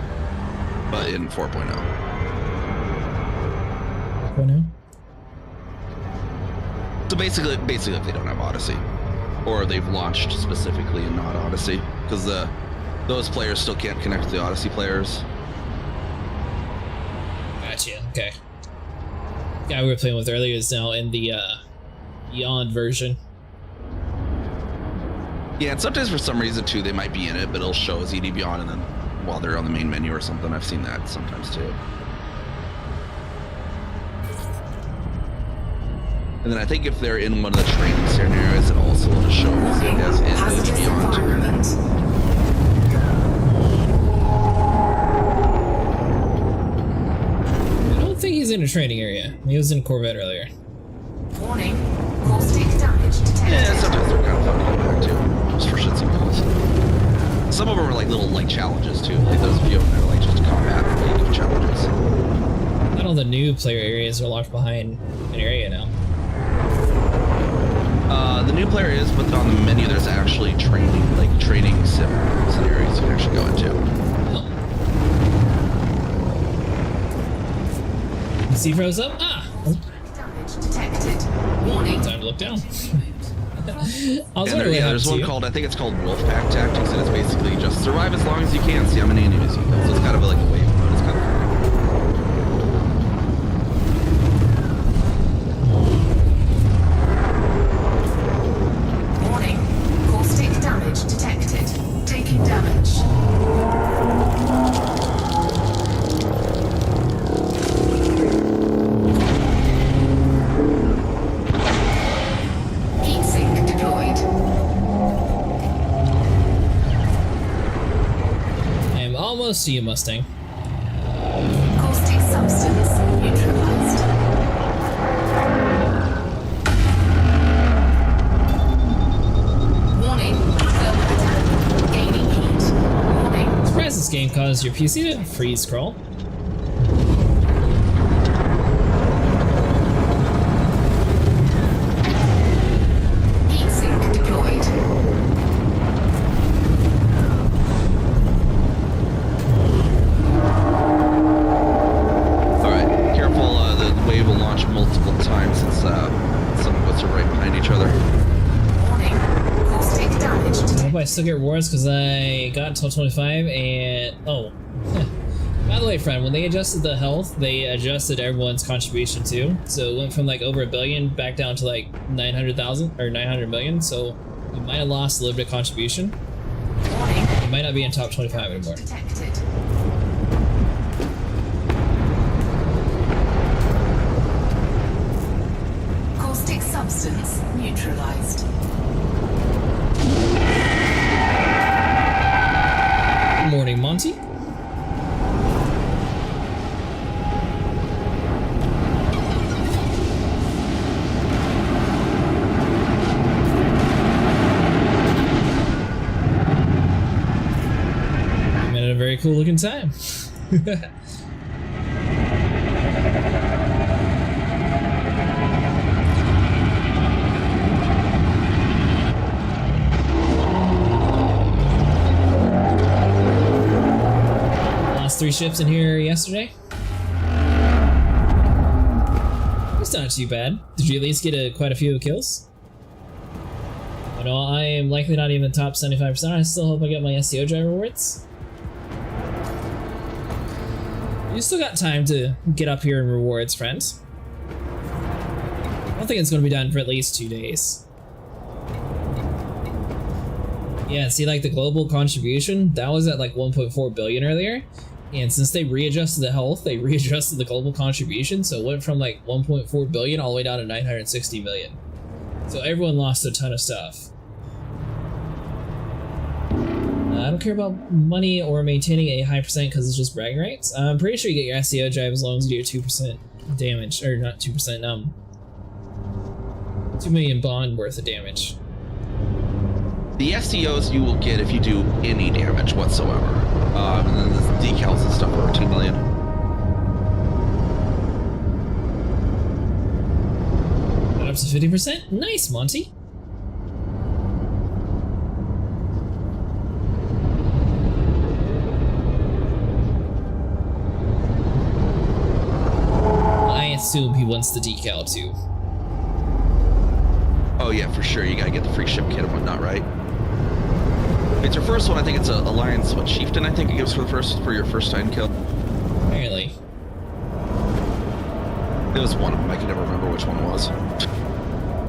but in 4.0. 4.0? So basically if they don't have Odyssey, or they've launched specifically and not Odyssey, because those players still can't connect to the Odyssey players. Gotcha, okay. The guy we were playing with earlier is now in the Beyond version. Yeah, and sometimes for some reason too, they might be in it, but it'll show as ED Beyond, and then while they're on the main menu or something, I've seen that sometimes too. And then I think if they're in one of the training scenarios, it also will show as in ED Beyond. I don't think he's in a training area. He was in Corvette earlier. Warning, caustic damage detected. Yeah, sometimes they're kind of fun to go back to, just for shits and giggles. Some of them are like little challenges too. Like those few of them are like just combat related challenges. Not all the new player areas are locked behind an area now. The new player is, but on the menu there's actually training scenarios you can actually go into. C froze up? Ah! Damage detected. Warning. Time to look down. There's one called, I think it's called Wolfpack Tactics, and it's basically just survive as long as you can, see how many enemies you kill. So it's kind of like a wave mode. It's kind of fun. Warning, caustic damage detected. Taking damage. Almost to you, Mustang. Caustic substance neutralized. Warning, thermal attack. Gaining heat. Warning. Surprised this game caused your PC to freeze crawl. Heat sink deployed. Multiple times since some of us are right behind each other. Warning, caustic damage detected. I hope I still get rewards because I got until 25 and oh. By the way, friend, when they adjusted the health, they adjusted everyone's contribution too. So it went from like over 1 billion back down to like 900,000 or 900 million. So you might have lost a little bit of contribution. Warning. You might not be in top 25 anymore. Detected. Caustic substance neutralized. Good morning, Monty. You had a very cool looking time. ships in here yesterday? It's not too bad. Did you at least get quite a few kills? You know, I am likely not even top 75%. I still hope I get my SEO drive rewards. You still got time to get up here in rewards, friends. I don't think it's going to be done for at least 2 days. Yeah, see, like the global contribution, that was at like 1.4 billion earlier. And since they readjusted the health, they readjusted the global contribution. So it went from like 1.4 billion all the way down to 960 million. So everyone lost a ton of stuff. I don't care about money or maintaining a high percent because it's just bragging rights. I'm pretty sure you get your SEO drive as long as you do 2% damage, or not 2%, 2 million bond worth of damage. The SEOs you will get if you do any damage whatsoever. And then the decals and stuff are 2 million. Got up to 50%? Nice, Monty. I assume he wants the decal too. Oh yeah, for sure. You gotta get the free ship kit and whatnot, right? It's your first one. I think it's a Alliance Chieftain. I think it gives for your first time kill. Apparently. There was one of them. I can never remember which one it was.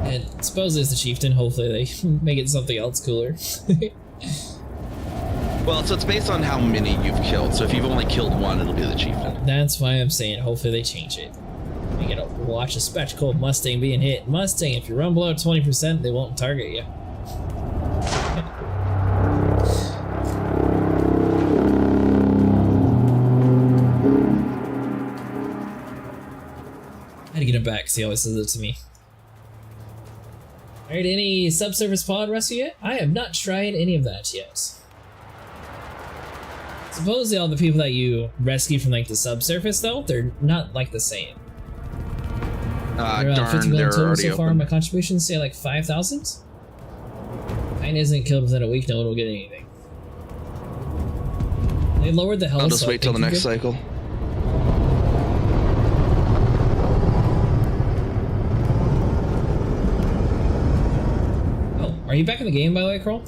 And supposedly it's the Chieftain. Hopefully they make it something else cooler. Well, so it's based on how many you've killed. So if you've only killed one, it'll be the Chieftain. That's why I'm saying hopefully they change it. You gotta watch a spectacle of Mustang being hit. Mustang, if you run below 20%, they won't target you. I had to get him back because he always says it to me. Alright, any subsurface pod rescue yet? I have not tried any of that yet. Supposedly all the people that you rescue from like the subsurface though, they're not like the same. Darn, 50 million they're total already so far. open. My contributions say like 5,000. Mine isn't killed within a week. No one will get anything. They lowered the health. I'll just wait till the next cycle. Oh, are you back in the game by the way, Kroll?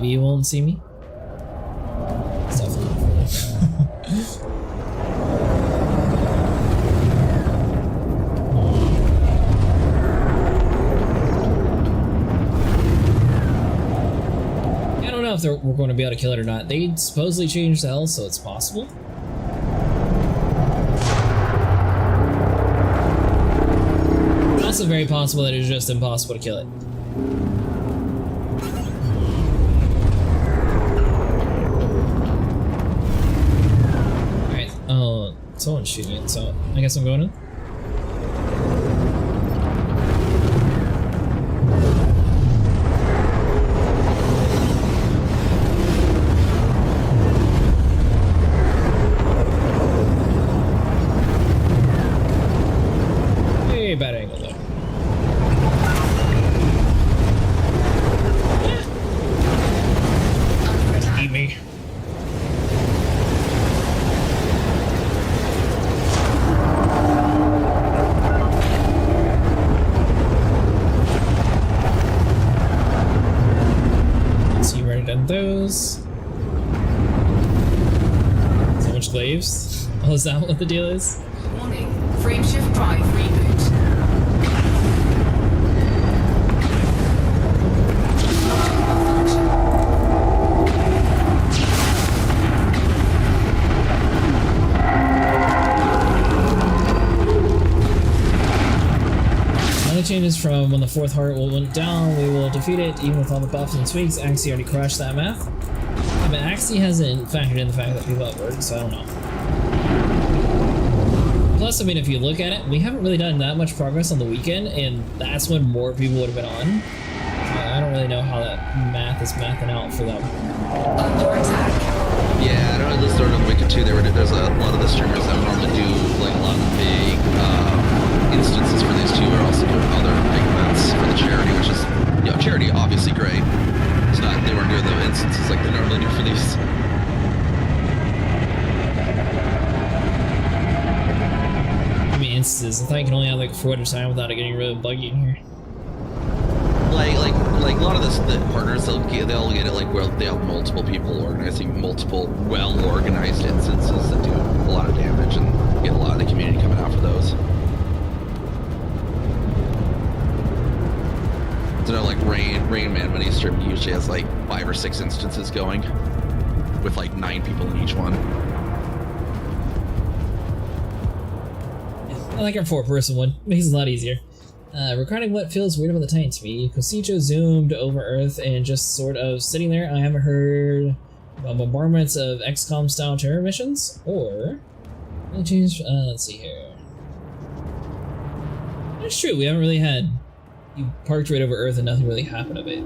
You won't see me. It's definitely I don't know if we're going to be able to kill it or not. They supposedly changed the health, so it's possible. It's also very possible that it's just impossible to kill it. Someone's shooting it, so I guess I'm going in. Hey, bad angle though. Eat me. Those. So much glaives. Oh, is that what the deal is? Warning. Frameshift drive reboot. Changes from when the fourth heart went down, we will defeat it even with all the buffs and tweaks. Actually already crushed that math. but Axie hasn't factored in the fact that people have work, so I don't know. Plus, I mean, if you look at it, we haven't really done that much progress on the weekend, and that's when more people would have been on. I don't really know how that math is mathing out for them. Yeah, I don't know. This during the weekend too. There's a lot of the streamers that would normally do like a lot of the big instances for these two are also doing other big events for the charity, which is, you know, charity obviously great. It's not, they weren't doing the instances like they normally do for these. I mean, instances. I thought you can only have like 4 at a time without it getting really buggy in here. Like a lot of the partners, they'll get it like where they have multiple people organizing multiple well-organized instances that do a lot of damage and get a lot of the community coming out for those. So like Rain Man, when he's streaming, he usually has like 5 or 6 instances going with like 9 people in each one. I like our 4-person one. Makes it a lot easier. Regarding what feels weird about the Titan to me, Cocijo zoomed over Earth and just sort of sitting there. I haven't heard about bombardments of XCOM style terror missions, or let's see here. It's true, we haven't really had you parked right over Earth and nothing really happened of it.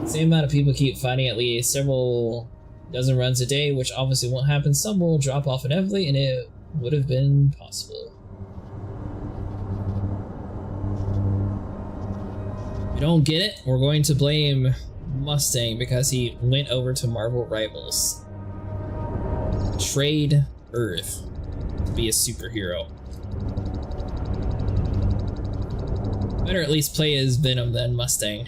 The same amount of people keep fighting at least several dozen runs a day, which obviously won't happen. Some will drop off inevitably, and it would have been possible. If you don't get it, we're going to blame Mustang because he went over to Marvel Rivals. Trade Earth to be a superhero. Better at least play as Venom than Mustang.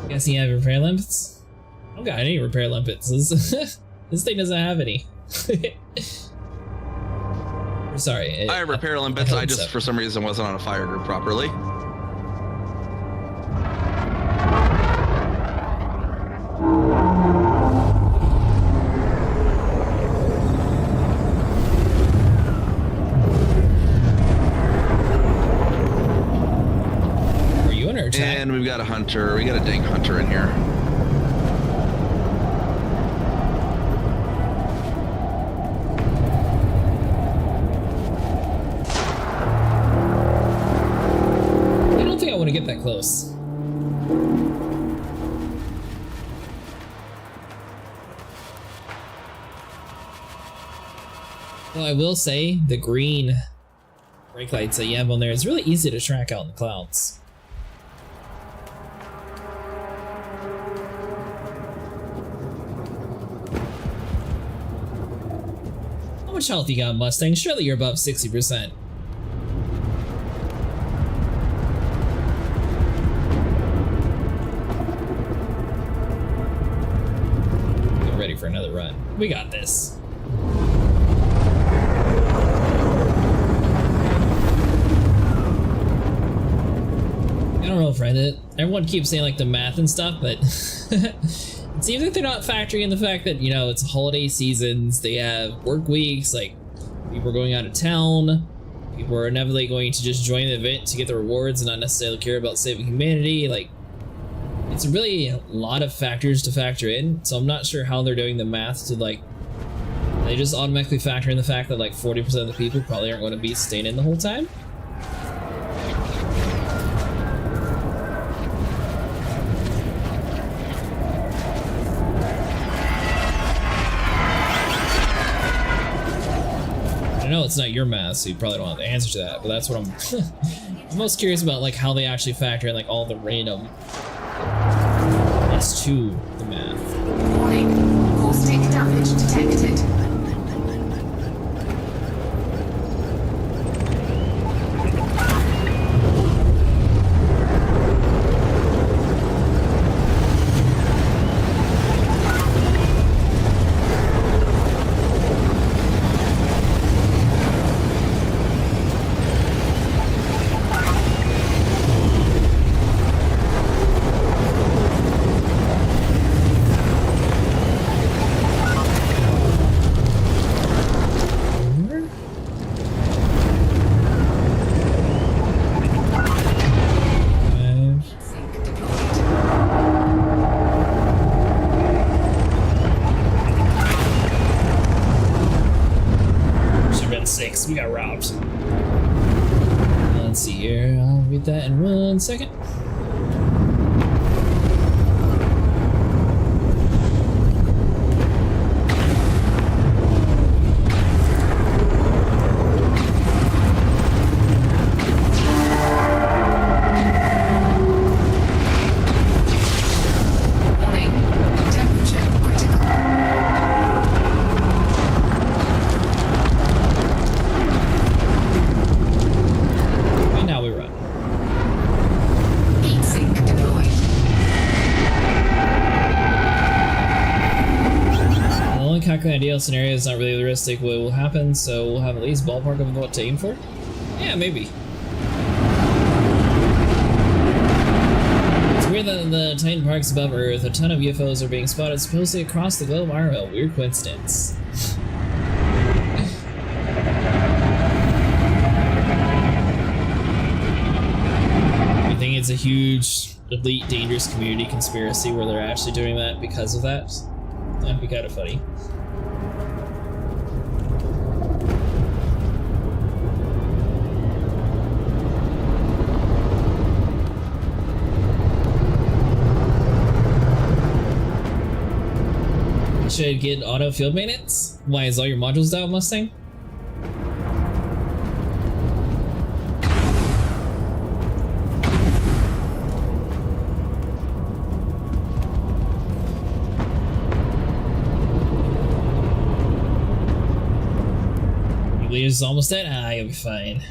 Guess you have repair limpets? I don't got any repair limpets. This thing doesn't have any. Sorry. I have repair limpets. I just, for some reason, wasn't on a fire group properly. Are you under attack? And we've got a hunter. We got a dank hunter in here. I don't think I want to get that close. Well, I will say the green brake lights that you have on there is really easy to track out in the clouds. How much health you got, Mustang? Surely you're above 60%. Get ready for another run. We got this. I don't know, friend. Everyone keeps saying like the math and stuff, but it seems like they're not factoring in the fact that, you know, it's holiday seasons, they have work weeks, like people are going out of town, people are inevitably going to just join the event to get the rewards and not necessarily care about saving humanity. Like, it's really a lot of factors to factor in, so I'm not sure how they're doing the math to like, they just automatically factor in the fact that like 40% of the people probably aren't going to be staying in the whole time. I know it's not your math, so you probably don't have the answer to that, but that's what I'm most curious about, like how they actually factor in like all the random to the math. Warning, caustic damage detected. got robbed. Let's see here. I'll read that in 1 second. Ideal scenario is not really realistic what will happen, so we'll have at least ballpark of what to aim for. Yeah, maybe. It's weird that the Titan parks above Earth, a ton of UFOs are being spotted supposedly across the globe. IRL, weird coincidence. I think it's a huge, elite, dangerous community conspiracy where they're actually doing that because of that. That'd be kind of funny. Should get auto field maintenance? Why, is all your modules down, Mustang? Leader's almost dead? Ah, you'll be fine.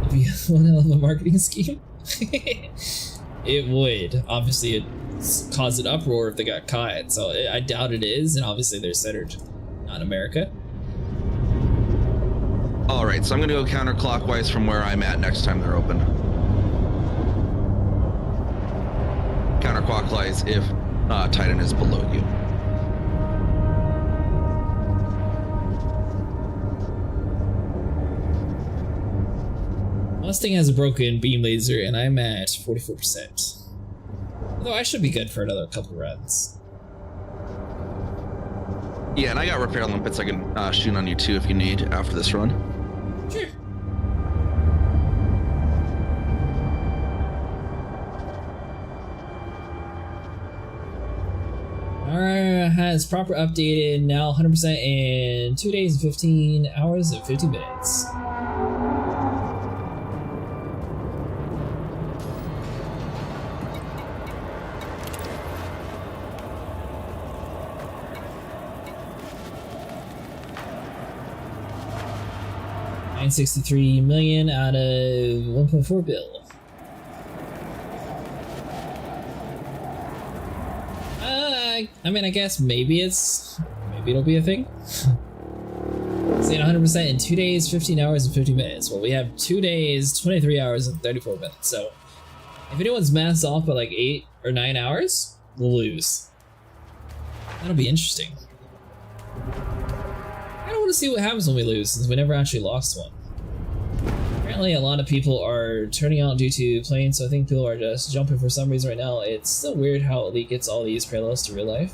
It'd be one hell of a marketing scheme. It would. Obviously, it cause an uproar if they got caught, so I doubt it is, and obviously they're centered on America. Alright, so I'm gonna go counterclockwise from where I'm at next time they're open. Counterclockwise if Titan is below you. Mustang has a broken beam laser, and I'm at 44%. Although I should be good for another couple runs. Yeah, and I got repair limpets I can shoot on you too if you need after this run. Sure. Has proper updated now 100% in 2 days and 15 hours and 50 minutes. $963 million out of 1.4 bill. I mean, I guess maybe it'll be a thing. Saying 100% in 2 days, 15 hours, and 50 minutes. Well, we have 2 days, 23 hours, and 34 minutes. So, if anyone's maths off by like 8 or 9 hours, we'll lose. That'll be interesting. I don't want to see what happens when we lose, since we never actually lost one. Apparently, a lot of people are turning out due to planes, so I think people are just jumping for some reason right now. It's still weird how Elite gets all these parallels to real life.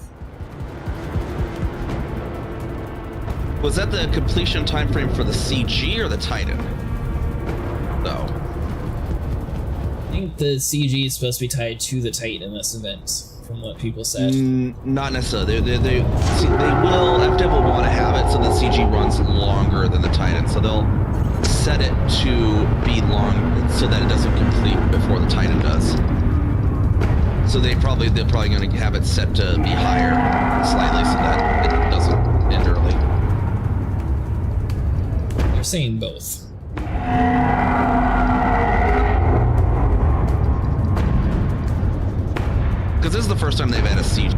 Was that the completion time frame for the CG or the Titan? No. I think the CG is supposed to be tied to the Titan in this event, from what people said. Not necessarily. They will, FDev will want to have it so the CG runs longer than the Titan, so they'll set it to be long so that it doesn't complete before the Titan does. So they're probably going to have it set to be higher slightly so that it doesn't end early. They're saying both. Because this is the first time they've had a CG.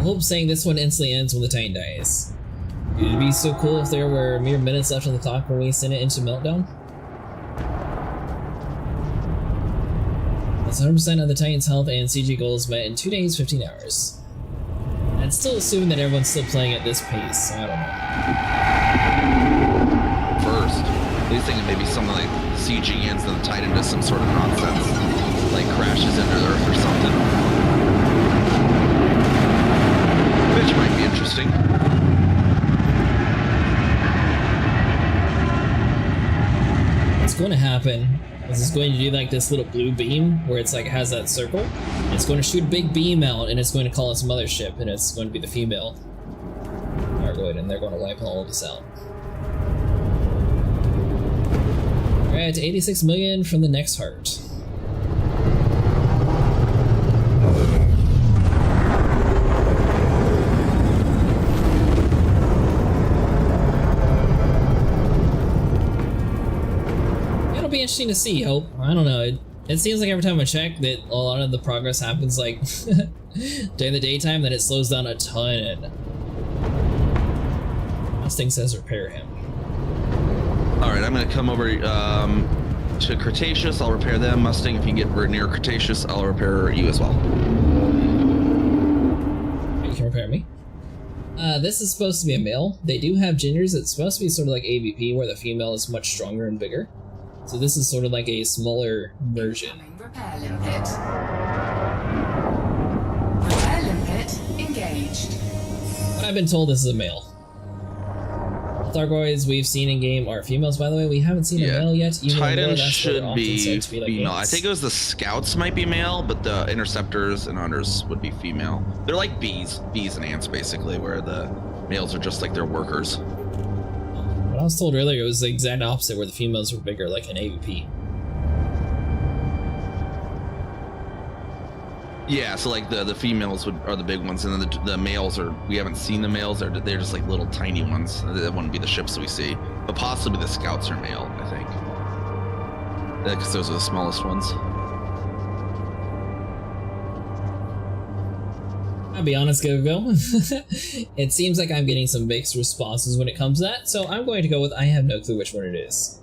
Hope saying this one instantly ends when the Titan dies. It'd be so cool if there were mere minutes left on the clock when we send it into meltdown. That's 100% of the Titan's health and CG goals met in 2 days, 15 hours. And still assuming that everyone's still playing at this pace, so I don't know. First, at least thinking maybe something like CG ends, then the Titan does some sort of nonsense, like crashes into Earth or something. Which might be interesting. What's going to happen is it's going to do like this little blue beam where it's like has that circle. It's going to shoot a big beam out and it's going to call its mothership, and it's going to be the female thargoid, and they're going to wipe all of us out. Alright, 86 million from the next heart. It'll be interesting to see, Hope. I don't know. It seems like every time I check that a lot of the progress happens like during the daytime, then it slows down a ton. Mustang says repair him. Alright, I'm gonna come over to Cretaceous. I'll repair them. Mustang, if you get near Cretaceous, I'll repair you as well. You can repair me. This is supposed to be a male. They do have genders. It's supposed to be sort of like AVP, where the female is much stronger and bigger. So this is sort of like a smaller version. Repair limpet. Repair limpet engaged. But I've been told this is a male. The Thargoids we've seen in game are females, by the way. We haven't seen a male yet. Even Titan though should be like female. I think it was the scouts might be male, but the interceptors and hunters would be female. They're like bees and ants basically, where the males are just like their workers. What I was told earlier, it was the exact opposite, where the females were bigger, like an AVP. Yeah, so like the females are the big ones, and then the males are, we haven't seen the males, they're just like little tiny ones. That wouldn't be the ships that we see, but possibly the scouts are male, I think. Because those are the smallest ones. I'll be honest, Go. It seems like I'm getting some mixed responses when it comes to that, so I'm going to go with I have no clue which one it is.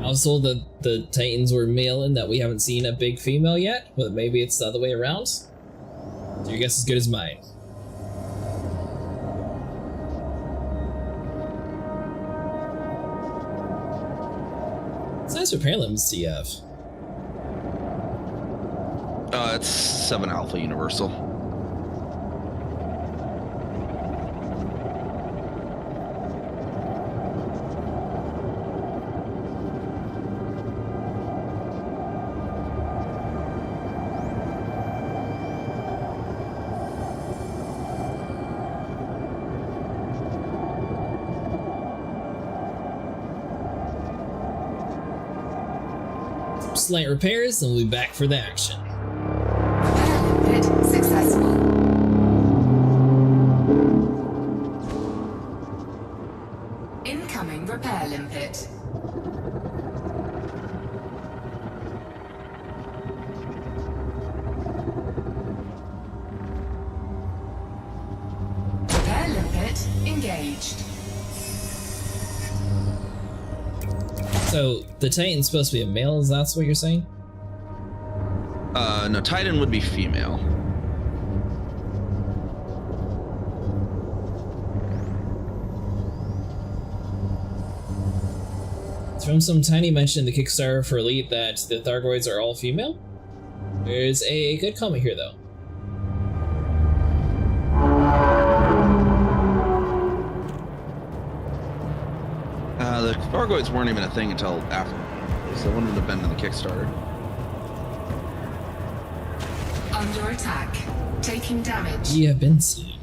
I was told that the Titans were male and that we haven't seen a big female yet, but maybe it's the other way around. So your guess is as good as mine. What size repair limbs do you have? It's 7 Alpha Universal. Slight repairs, and we'll be back for the action. Repair limpet successful. Incoming repair limpet. Repair limpet engaged. So the Titan's supposed to be a male, is that what you're saying? No, Titan would be female. From some tiny mention in the Kickstarter for Elite that the Thargoids are all female. There's a good comment here though. The Thargoids weren't even a thing until after, so it wouldn't have been in the Kickstarter. Under attack. Taking damage. We have been seen.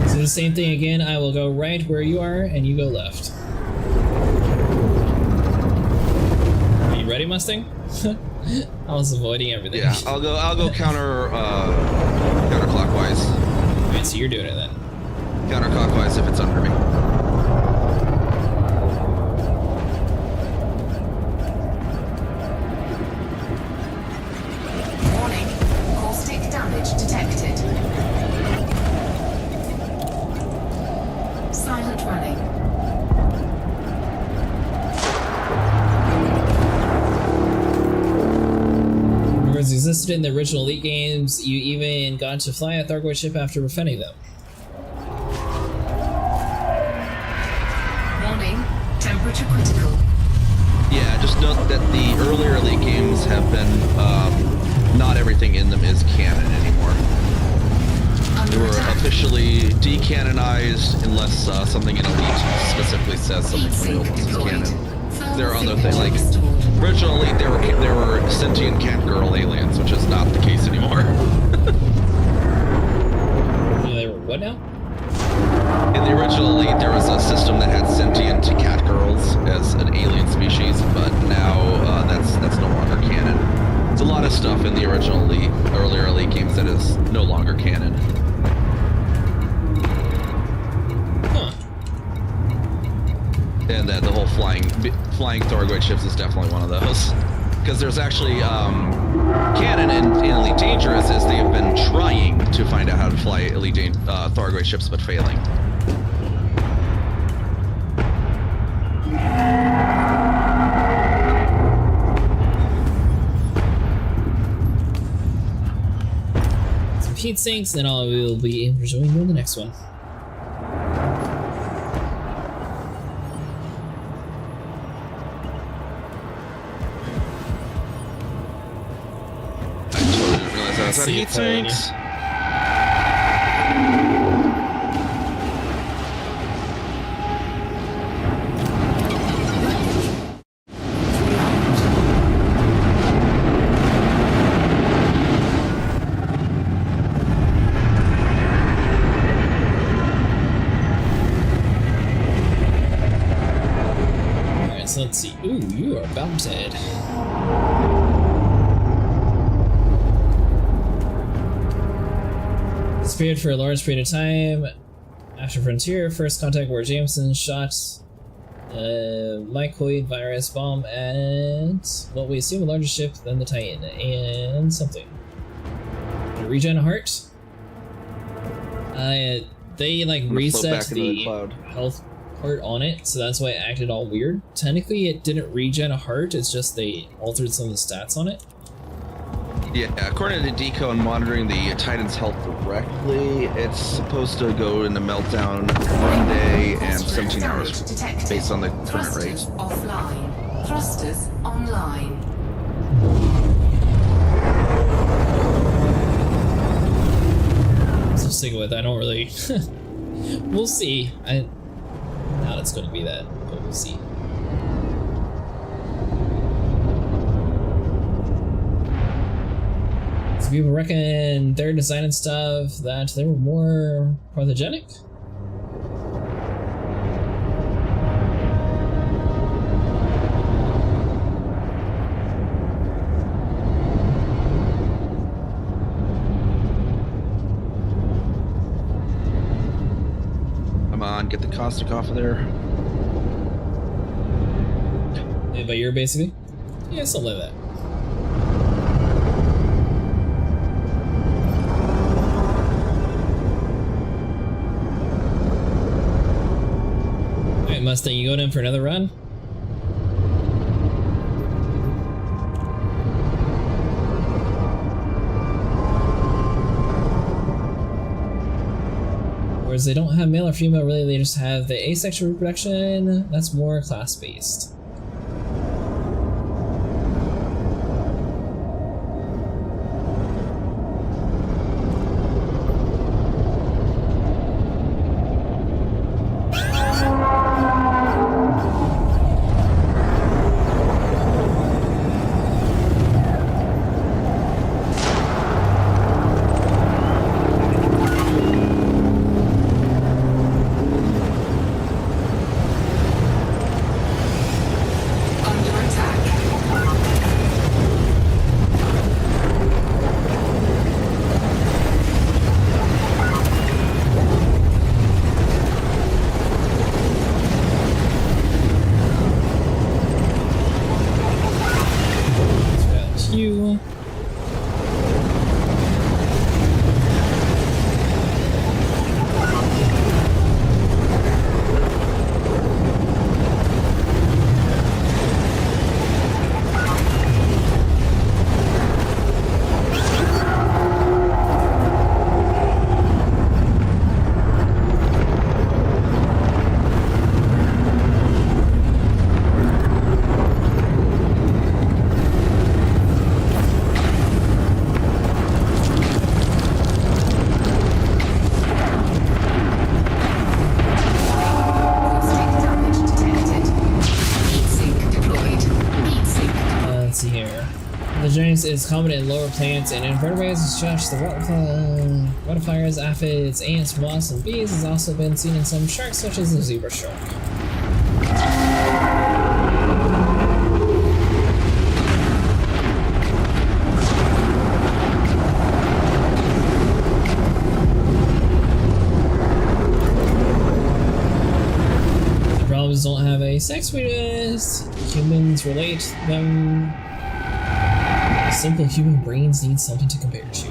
So the same thing again, I will go right where you are, and you go left. Are you ready, Mustang? I was avoiding everything. Yeah, I'll go counterclockwise. Alright, so you're doing it then. Counterclockwise if it's under me. Warning. Caustic damage detected. Silent running. Whereas existed in the original Elite games, you even got to fly a Thargoid ship after befriending them. Temperature critical. Yeah, just note that the earlier Elite games have been, not everything in them is canon anymore. They were officially decanonized unless something in Elite specifically says something from the old ones is canon. There are other things, like, original Elite, there were sentient cat girl aliens, which is not the case anymore. They were what now? In the original Elite, there was a system that had sentient cat girls as an alien species, but now that's no longer canon. There's a lot of stuff in the original Elite, earlier Elite games that is no longer canon. Huh. And that the whole flying thargoid ships is definitely one of those. Because there's actually canon in Elite Dangerous is they have been trying to find out how to fly Elite thargoid ships, but failing. Some heat sinks, then we'll be rejoining you in the next one. Is that heat sinks? Alright, so let's see. Ooh, you are bounted. Disappeared for a large period of time. After Frontier, first contact where Jameson shot mycoid virus bomb and what we assume a larger ship than the Titan and something. Regen a heart. They like reset the health part on it, so that's why it acted all weird. Technically, it didn't regen a heart. It's just they altered some of the stats on it. Yeah, according to Deco and monitoring the Titan's health directly, it's supposed to go into meltdown 1 day and 17 hours based on the current rate. Offline. Thrusters online. So sticking with that, I don't really. We'll see. I doubt it's going to be that, but we'll see. People reckon their design and stuff that they were more pathogenic. Come on, get the caustic off of there. Yeah, but you're basically? Yeah, something like that. Mustang, you going in for another run? Whereas they don't have male or female, really, they just have the asexual reproduction. That's more class-based. Giants is common in lower plants and invertebrates such the butterflies, aphids, ants, wasps, and bees. Has also been seen in some sharks such as the zebra shark. The problems don't have a sex sweetness. Humans relate them. Simple human brains need something to compare to.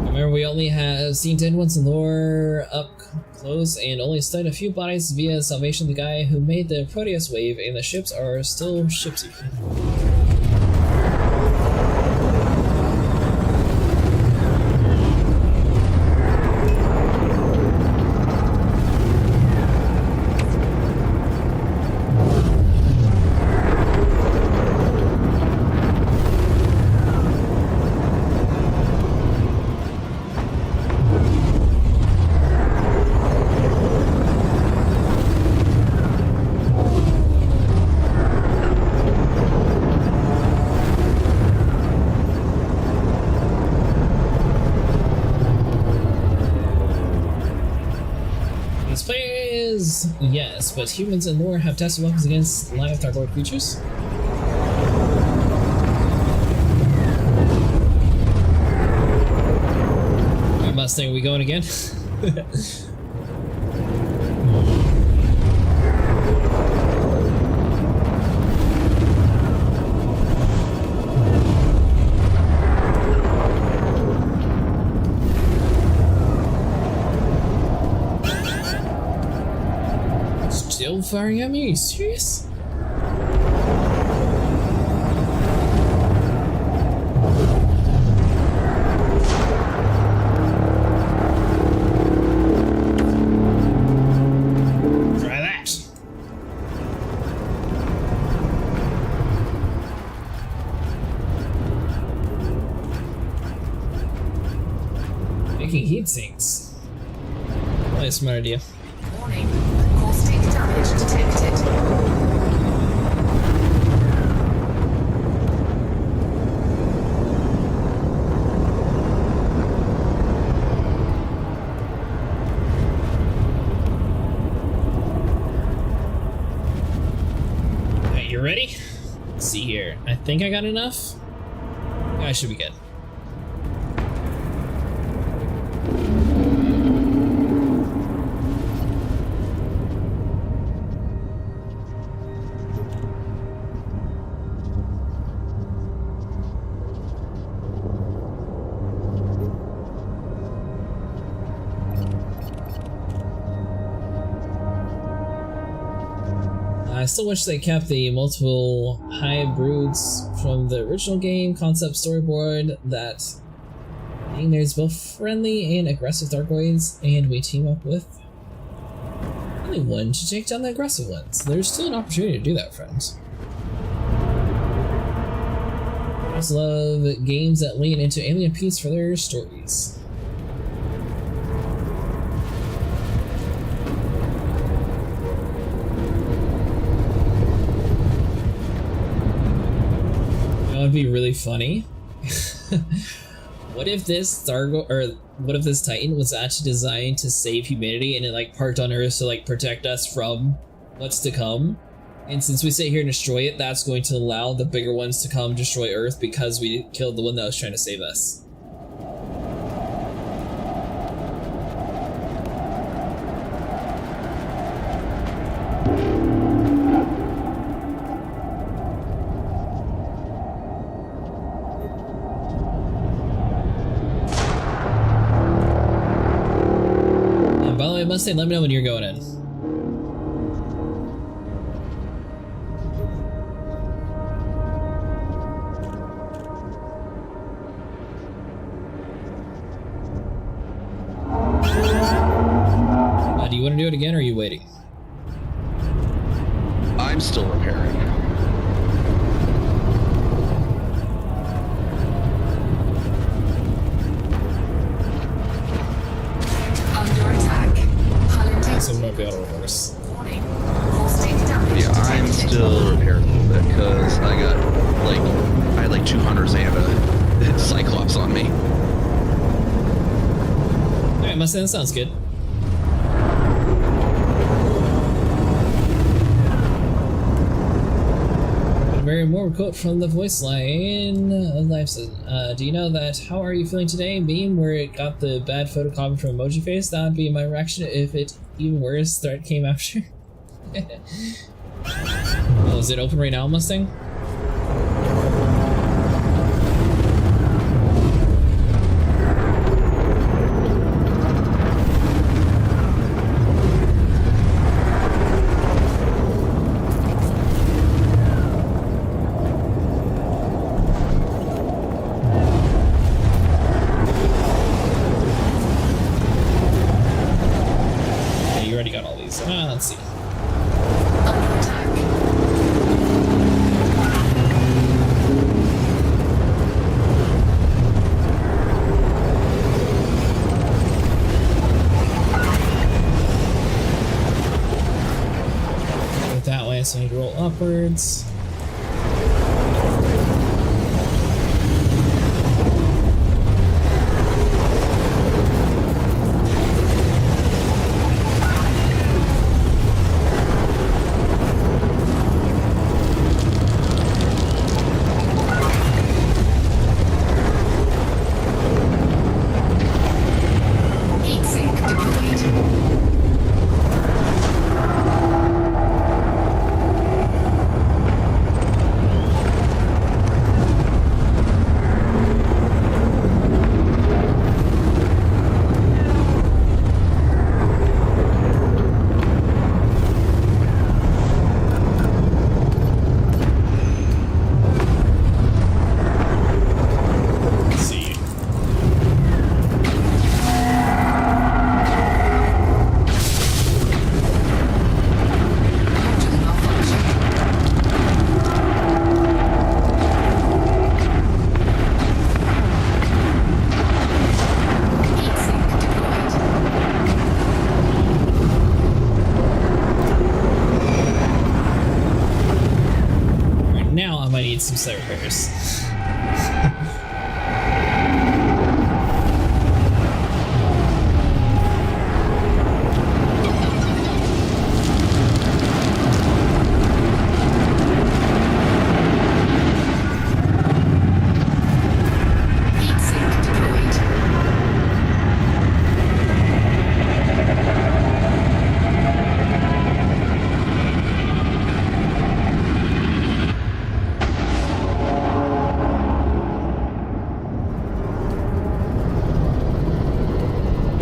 Remember, we only have seen dead ones in lore up close and only studied a few bodies via salvation. The guy who made the Proteus wave and the ships are still shipsy. Yes, but humans and lore have tested weapons against live thargoid creatures. Alright, Mustang, are we going again? Still firing at me? Are you serious? Try that. Making heat sinks. Probably a smart idea. Warning. Caustic damage detected. Alright, you ready? Let's see here. I think I got enough. Yeah, I should be good. I still wish they kept the multiple hive broods from the original game concept storyboard that there's both friendly and aggressive thargoids, and we team up with only one to take down the aggressive ones. There's still an opportunity to do that, friends. I just love games that lean into alien peace for their stories. That would be really funny. What if this what if this Titan was actually designed to save humanity and it like parked on Earth to like protect us from what's to come? And since we sit here and destroy it, that's going to allow the bigger ones to come destroy Earth because we killed the one that was trying to save us. I must say, let me know when you're going in. Do you want to do it again, or are you waiting? I'm still repairing. Under attack. So we might be able to reverse. Yeah, I'm still repairing a little bit because I had like 2 hunters and a Cyclops on me. Alright, Mustang, that sounds good. A very more quote from the voice line. Life says, do you know that how are you feeling today? Meme where it got the bad photocopy from Emoji Face? That would be my reaction if it even worse threat came after. Oh, is it open right now, Mustang? Yeah, you already got all these. Let's see. That way, so I need to roll upwards. Some slight repairs.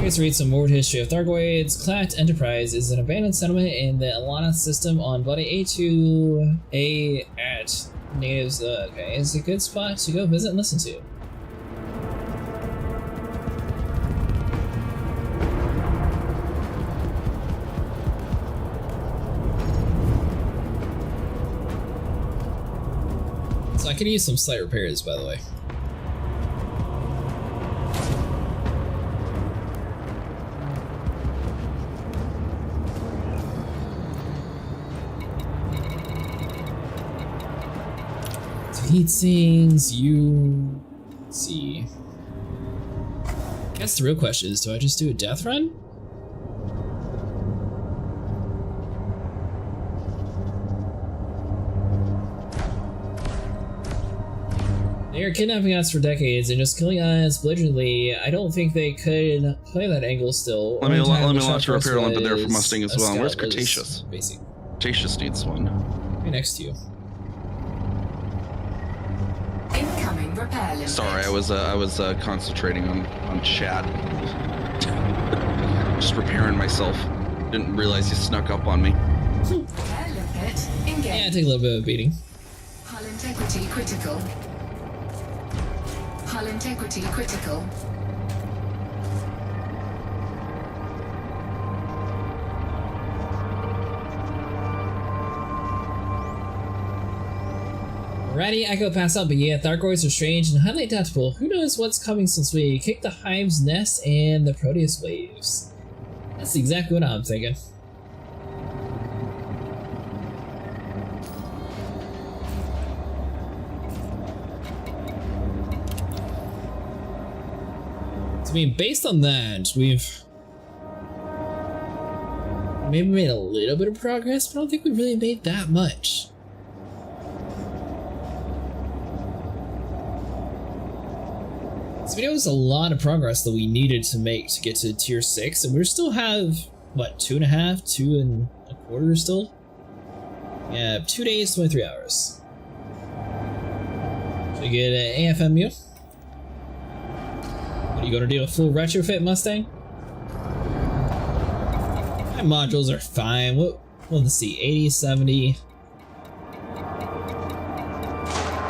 To read some more history of Thargoids. Clact Enterprise is an abandoned settlement in the Alana system on body A2A at natives. Okay, it's a good spot to go visit and listen to. So I could use some slight repairs, by the way. Heat sinks, you... Let's see. I guess the real question is, do I just do a death run? They are kidnapping us for decades and just killing us belligerently. I don't think they could play that angle still. Let me launch a repair limpet there for Mustang as well. Where's Cretaceous? Cretaceous needs one. Right next to you. Incoming repair limpet. Sorry, I was concentrating on chat. Just repairing myself. Didn't realize you snuck up on me. Repair limpet engaged. Yeah, take a little bit of a beating. Hull integrity critical. Hull integrity critical. Alrighty, I go pass out, but yeah, thargoids are strange and highly adaptable. Who knows what's coming since we kicked the hive's nest and the Proteus waves? That's exactly what I'm thinking. So, I mean, based on that, we've maybe made a little bit of progress, but I don't think we really made that much. This video was a lot of progress that we needed to make to get to tier 6, and we still have, what, 2.5, 2.25 still? Yeah, 2 days, 23 hours. So we get an AFMU. What are you gonna do, a full retrofit Mustang? My modules are fine. Let's see, 80, 70.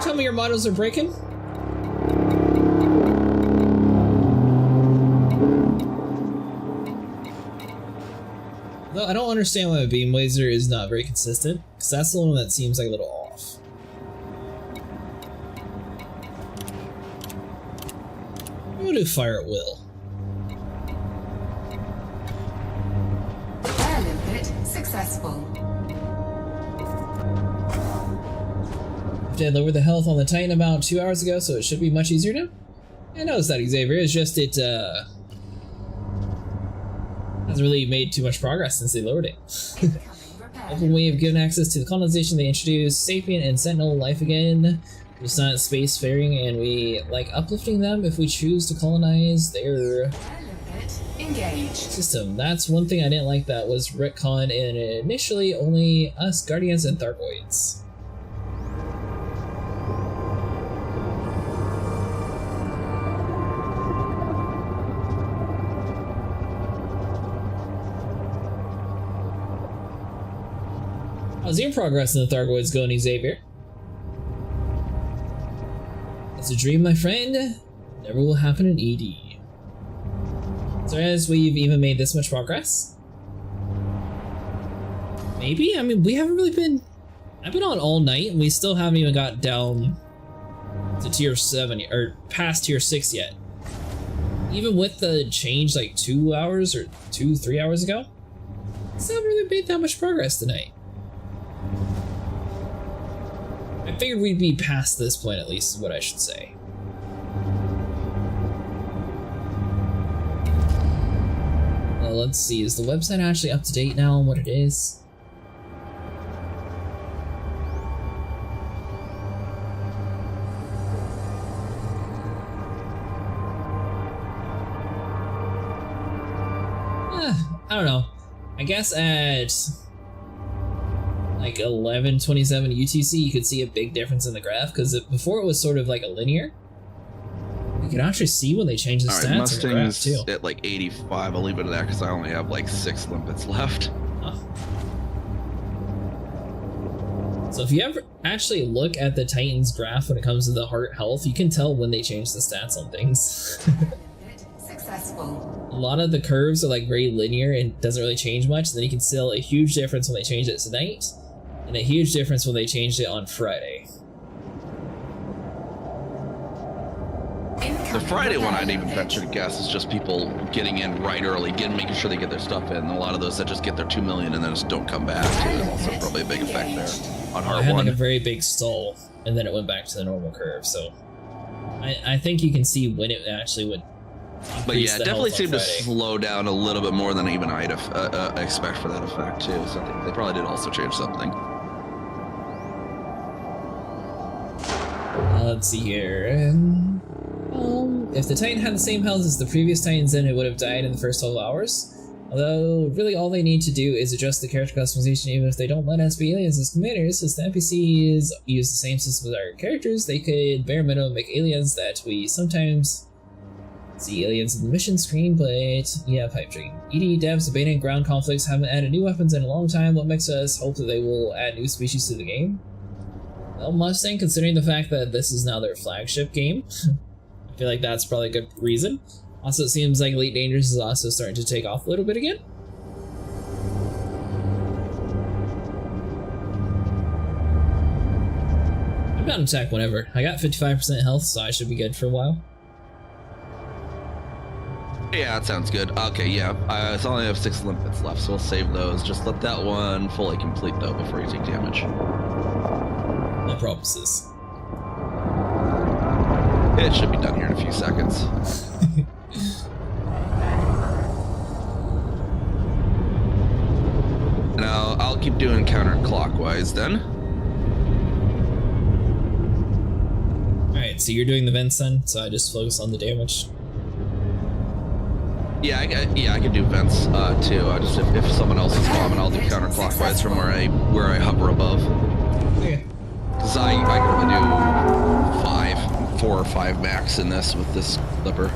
Tell me your modules are breaking? Though I don't understand why my beam laser is not very consistent, because that's the one that seems like a little off. We'll do fire at will. Air limpet successful. Did lower the health on the Titan about 2 hours ago, so it should be much easier now. I noticed that, Xavier. It's just it hasn't really made too much progress since they lowered it. Open wave given access to the colonization they introduced sapient and sentinel life again. It's not spacefaring, and we like uplifting them if we choose to colonize their system. That's one thing I didn't like that was retcon and initially only us Guardians and Thargoids. How's your progress in the Thargoids going, Xavier? It's a dream, my friend. Never will happen in ED. So as we've even made this much progress? Maybe? I mean, we haven't really been... I've been on all night, and we still haven't even got down to tier 7, or past tier 6 yet. Even with the change like 2 hours or 3 hours ago, still haven't really made that much progress tonight. I figured we'd be past this point at least, is what I should say. Well, let's see, is the website actually up to date now on what it is? I don't know. I guess at like 11:27 UTC, you could see a big difference in the graph, because before it was sort of like a linear. You can actually see when they change the stats. Mustang's in the graph too. at like 85. I'll leave it at that because I only have like 6 limpets left. Oh. So if you ever actually look at the Titan's graph when it comes to the heart health, you can tell when they change the stats on things. Successful. A lot of the curves are like very linear and doesn't really change much. Then you can see a huge difference when they change it tonight, and a huge difference when they changed it on Friday. The Friday one, I'd even venture to guess, is just people getting in right early, making sure they get their stuff in. And a lot of those that just get their 2 million and then just don't come back too. Is also probably a big effect there on Heart I had 1. like a very big stall, and then it went back to the normal curve. So I think you can see when it actually would. But yeah, it definitely seemed to slow down a little bit more than even I'd expect for that effect too. So I think they probably did also change something. Let's see here. If the Titan had the same health as the previous Titans, then it would have died in the first 12 hours. Although, really all they need to do is adjust the character customization. Even if they don't let us be aliens as commanders, since the NPCs use the same system as our characters, they could bare minimum make aliens that we sometimes see aliens in the mission screen, but yeah, pipe dream. ED devs debating ground conflicts haven't added new weapons in a long time. What makes us hope that they will add new species to the game? Well, Mustang, considering the fact that this is now their flagship game, I feel like that's probably a good reason. Also, it seems like Elite Dangerous is also starting to take off a little bit again. down to attack whenever. I got 55% health, so I should be good for a while. Yeah, that sounds good. Okay, yeah. I only have 6 limpets left, so we'll save those. Just let that one fully complete, though, before you take damage. No promises. It should be done here in a few seconds. Now, I'll keep doing counterclockwise then. Alright, so you're doing the vents then, so I just focus on the damage. Yeah, I can do vents too. I just if someone else is bombing, I'll do counterclockwise from where I hover above. Okay. Cause I can only do 4 or 5 max in this with this clipper.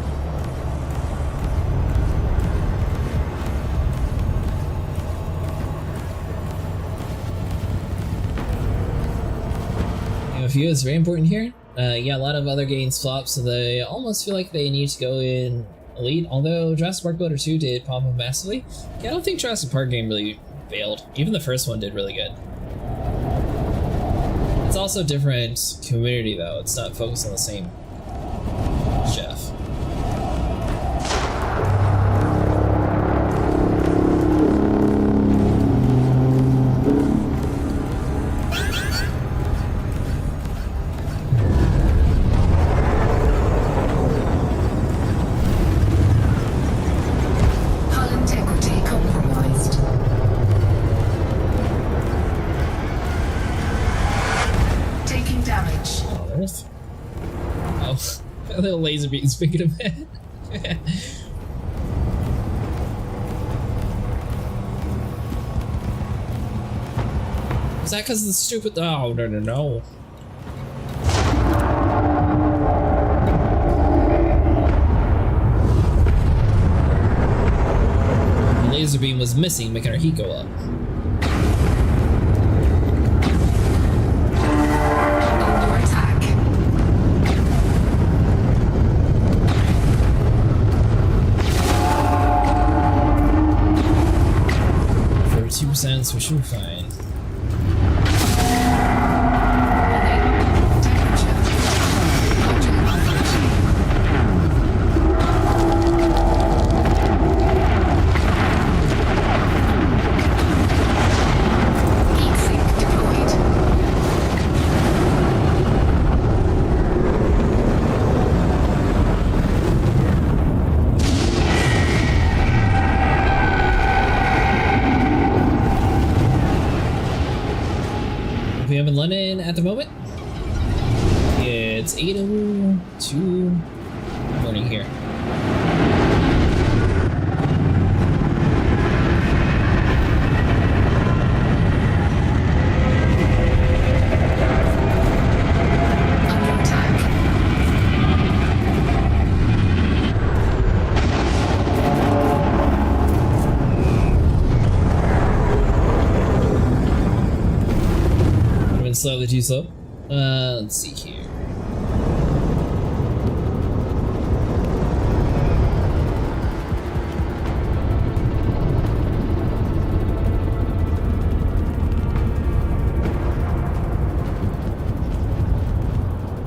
A few is very important here. Yeah, a lot of other games flop, so they almost feel like they need to go in Elite, although Jurassic Park Builder 2 did pop up massively. Yeah, I don't think Jurassic Park game really failed. Even the first one did really good. It's also a different community though, it's not focused on the same chef. Little laser beams picking him at. Is that because of the stupid? Oh no. The laser beam was missing, making our heat go up. 2%, so we should be fine. We have in London at the moment. It's 8:02 morning here. Slightly too slow. Let's see here.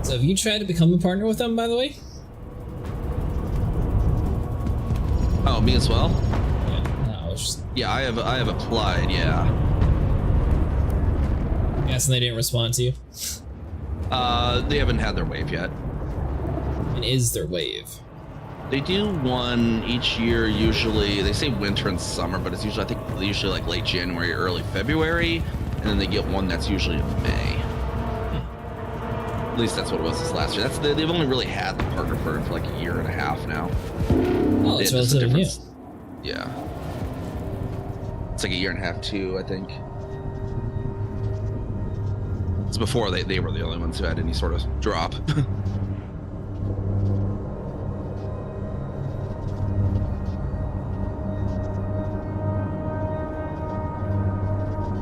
So have you tried to become a partner with them, by the way? Oh, me as well? Yeah, no, I was just... Yeah, I have applied, yeah. Yes, and they didn't respond to you? They haven't had their wave yet. And is their wave? They do one each year, usually. They say winter and summer, but it's usually, I think, usually like late January, early February, and then they get one that's usually in May. At least that's what it was this last year. They've only really had the partner for like a year and a half now. Oh, it's relatively new. Yeah. It's like a year and a half too, I think. It's before they were the only ones who had any sort of drop.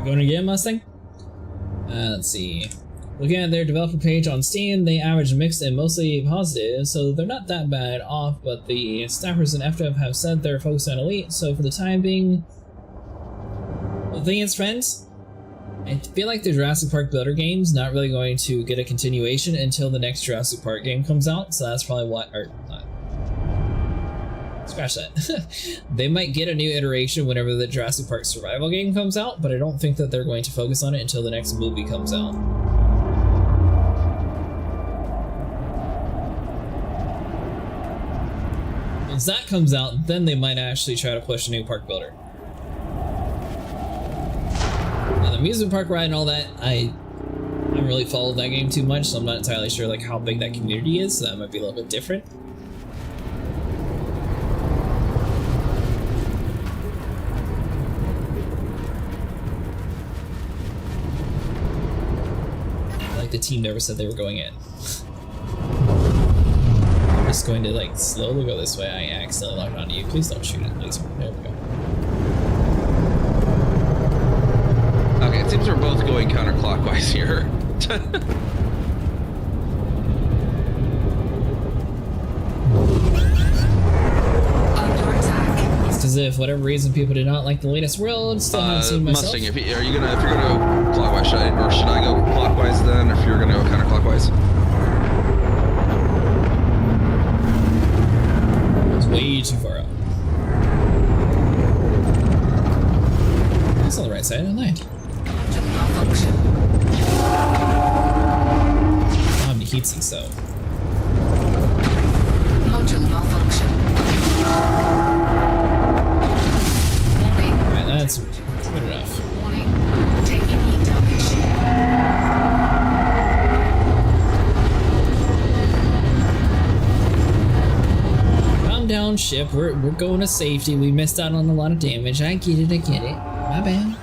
Going again, Mustang? Let's see. Looking at their developer page on Steam, they average mixed and mostly positive, so they're not that bad off, but the staffers in FDev have said they're focused on Elite, so for the time being... The thing is, friends, I feel like the Jurassic Park Builder game's not really going to get a continuation until the next Jurassic Park game comes out, so that's probably why, or not. Scratch that. They might get a new iteration whenever the Jurassic Park Survival game comes out, but I don't think that they're going to focus on it until the next movie comes out. Once that comes out, then they might actually try to push a new park builder. Now, the amusement park ride and all that, I haven't really followed that game too much, so I'm not entirely sure like how big that community is, so that might be a little bit different. Like the team never said they were going in. I'm just going to like slowly go this way. I accidentally locked onto you. Please don't shoot it, please. There we go. Okay, it seems we're both going counterclockwise here. It's because if whatever reason people did not like the latest world, still haven't seen myself. Mustang, if you're gonna go clockwise, should I go clockwise then, if you're gonna go counterclockwise? It's way too far up. It's on the right side of the line. How many heat sinks though? Module malfunction. Alright, that's good enough. Warning. Taking heat damage. Calm down, ship. We're going to safety. We missed out on a lot of damage. I get it. My bad.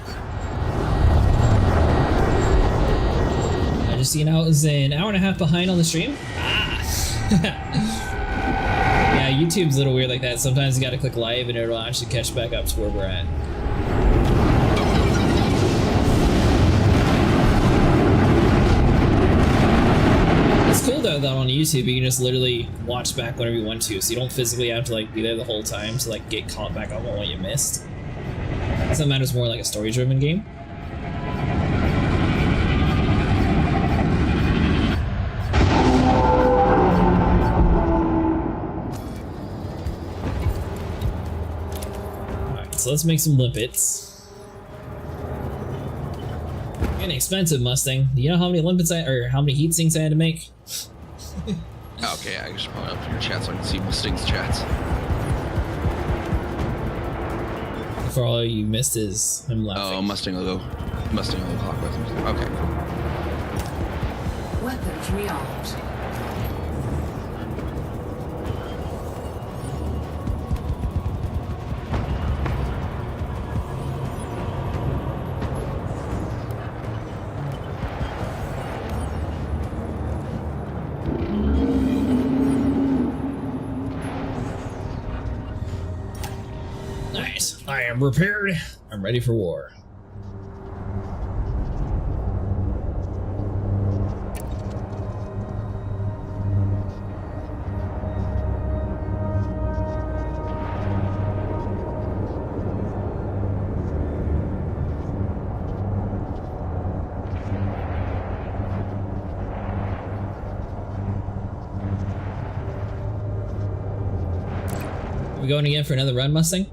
I just seen I was an hour and a half behind on the stream. Yeah, YouTube's a little weird like that. Sometimes you gotta click live and it'll actually catch back up to where we're at. It's cool though that on YouTube you can just literally watch back whenever you want to, so you don't physically have to like be there the whole time to like get caught back up on what you missed. So that matters more like a story-driven game. So let's make some limpets. An expensive Mustang. Do you know how many limpets or how many heat sinks I had to make? Okay, I should probably open your chat so I can see Mustang's chats. For all you missed is him laughing. Oh, Mustang will go clockwise. Okay. Weapons rearmed. Nice. I am prepared. I'm ready for war. Are we going again for another run, Mustang?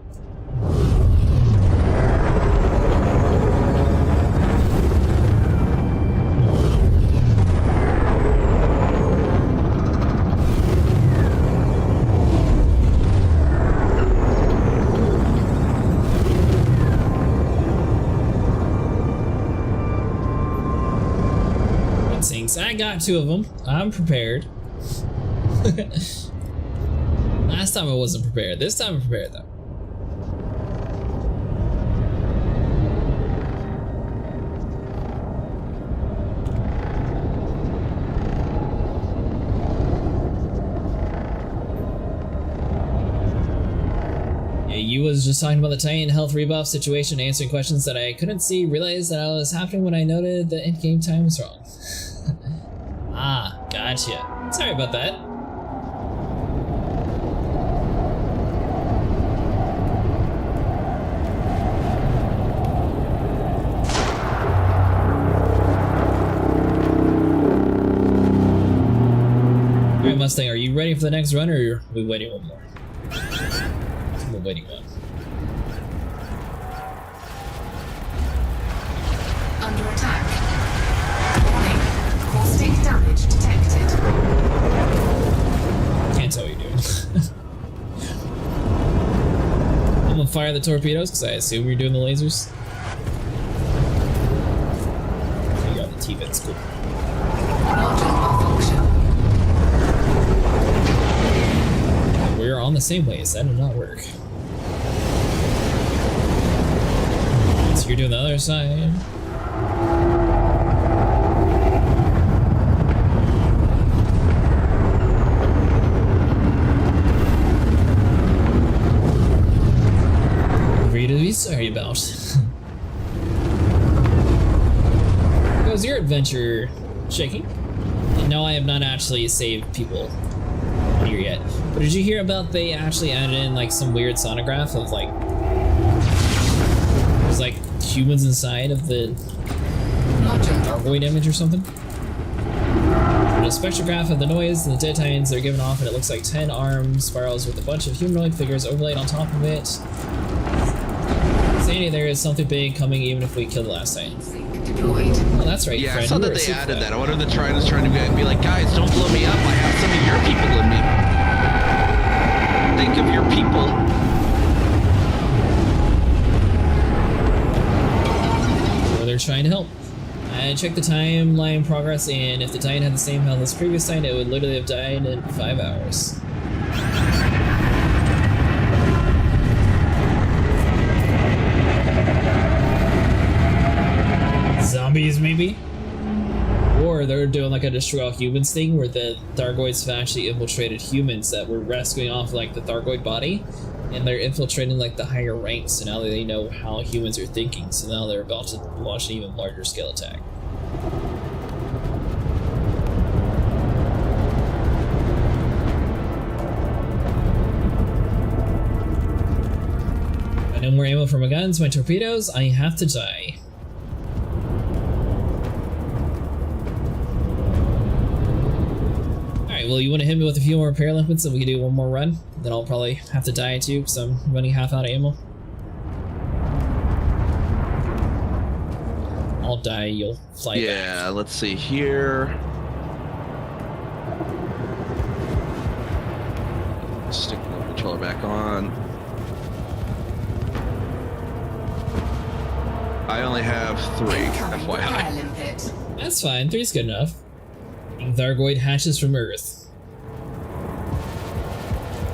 I got 2 of them. I'm prepared. Last time I wasn't prepared. This time I'm prepared though. Yeah, you was just talking about the Titan health rebuff situation, answering questions that I couldn't see, realized that I was happening when I noted the in-game time was wrong. Ah, gotcha. Sorry about that. Mustang, are you ready for the next run, or are we waiting one more? We're waiting one. Under attack. Warning. Caustic damage detected. Can't tell what you're doing. I'm gonna fire the torpedoes because I assume you're doing the lasers. You got the T-Vents, cool. We're on the same ways, that did not work. So you're doing the other side. To be sorry about. How's your adventure, Shaky? No, I have not actually saved people here yet. But did you hear about they actually added in like some weird sonograph of like there's like humans inside of the thargoid image or something? There's a spectrograph of the noise and the dead titans they're giving off, and it looks like 10 arm spirals with a bunch of humanoid figures overlaid on top of it. Saying there is something big coming even if we kill the last Titan. Oh, that's right. Yeah, friend. I saw that they added that. I wonder if the Triton is trying to be like, guys, don't blow me up. I have some of your people in me. Think of your people. Or they're trying to help. I checked the timeline progress, and if the Titan had the same health as previous Titan, it would literally have died in 5 hours. Zombies, maybe? Or they're doing like a destroy all humans thing where the thargoids have actually infiltrated humans that were rescuing off like the thargoid body, and they're infiltrating like the higher ranks, so now they know how humans are thinking, so now they're about to launch an even larger scale attack. I no more ammo for my guns, my torpedoes, I have to die. Well, you want to hit me with a few more repair liquids so we can do one more run? Then I'll probably have to die too because I'm running half out of ammo. I'll die, you'll fly back. Yeah, let's see here. Stick the controller back on. I only have 3, FYI. That's fine, 3's good enough. Thargoid hatches from Earth.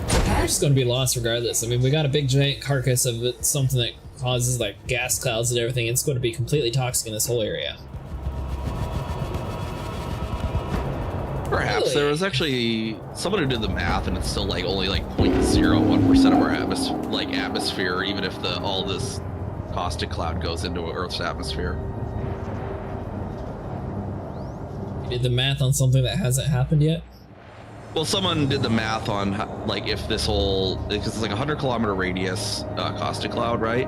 We're just going to be lost regardless. I mean, we got a big giant carcass of it, something that causes like gas clouds and everything. It's going to be completely toxic in this whole area. Perhaps there was actually someone who did the math, and it's still like only like 0.01% of our atmosphere, even if all this caustic cloud goes into Earth's atmosphere. Did the math on something that hasn't happened yet? Well, someone did the math on like if this whole, because it's like 100-kilometer radius caustic cloud, right?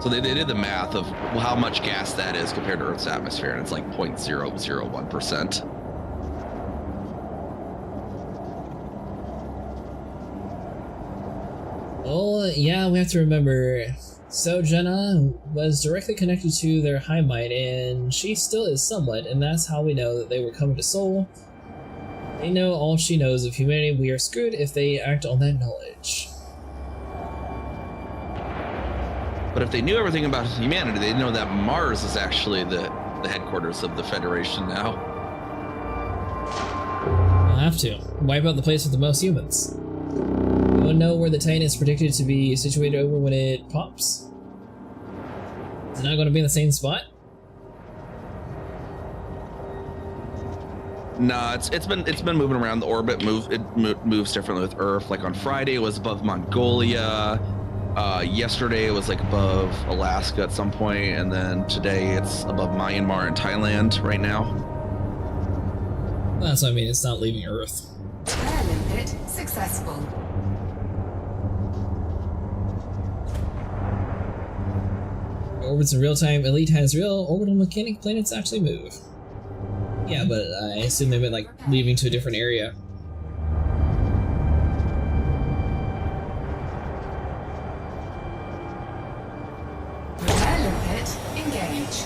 So they did the math of how much gas that is compared to Earth's atmosphere, and it's like 0.001%. Well, yeah, we have to remember. So Jenna was directly connected to their high might, and she still is somewhat, and that's how we know that they were coming to Seoul. They know all she knows of humanity. We are screwed if they act on that knowledge. But if they knew everything about humanity, they'd know that Mars is actually the headquarters of the Federation now. I'll have to. Wipe out the place with the most humans. You want to know where the Titan is predicted to be situated over when it pops? Is it not going to be in the same spot? Nah, it's been moving around. The orbit moves differently with Earth. Like on Friday, it was above Mongolia. Yesterday, it was like above Alaska at some point, and then today it's above Myanmar and Thailand right now. That's what I mean. It's not leaving Earth. Air limpet successful. Orbits in real time. Elite has real orbital mechanic planets actually move. Yeah, but I assume they meant like leaving to a different area. Repair limpet engaged.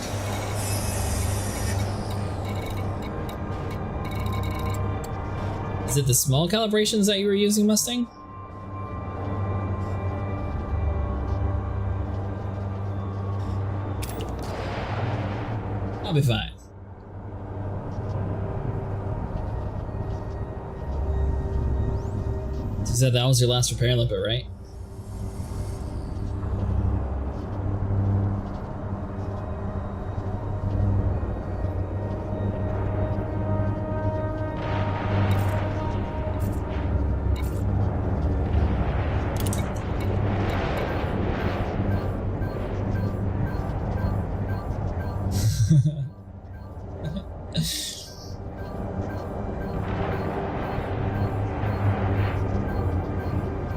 Is it the small calibrations that you were using, Mustang? I'll be fine. You said that was your last repair limpet, right?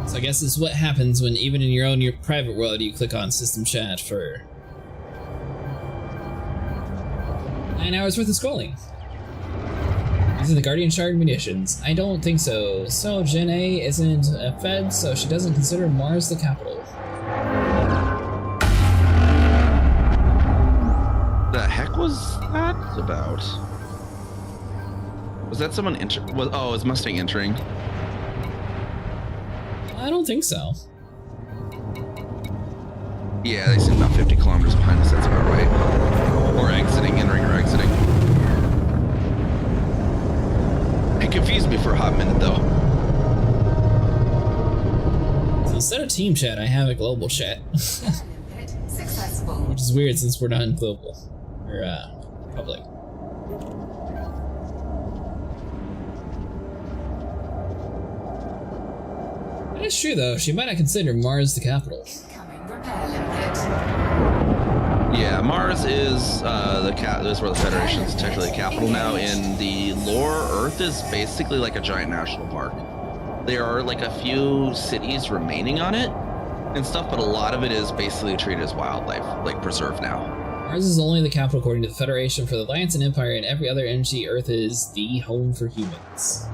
So I guess this is what happens when even in your private world you click on system chat for 9 hours worth of scrolling. Using the Guardian Shard munitions. I don't think so. So Gen A isn't a Fed, so she doesn't consider Mars the capital. The heck was that about? Was that someone oh, it was Mustang entering. I don't think so. Yeah, they seem about 50 kilometers behind us, that's about right. Or exiting, entering or exiting. It confused me for a hot minute though. So instead of team chat, I have a global chat. Successful. Which is weird since we're not in global. Or public. That is true though, she might not consider Mars the capital. Yeah, Mars is is where the Federation is technically the capital now. In the lore, Earth is basically like a giant national park. There are like a few cities remaining on it and stuff, but a lot of it is basically treated as wildlife, like preserve now. Mars is only the capital according to the Federation. For the Alliance and Empire and every other entity, Earth is the home for humans.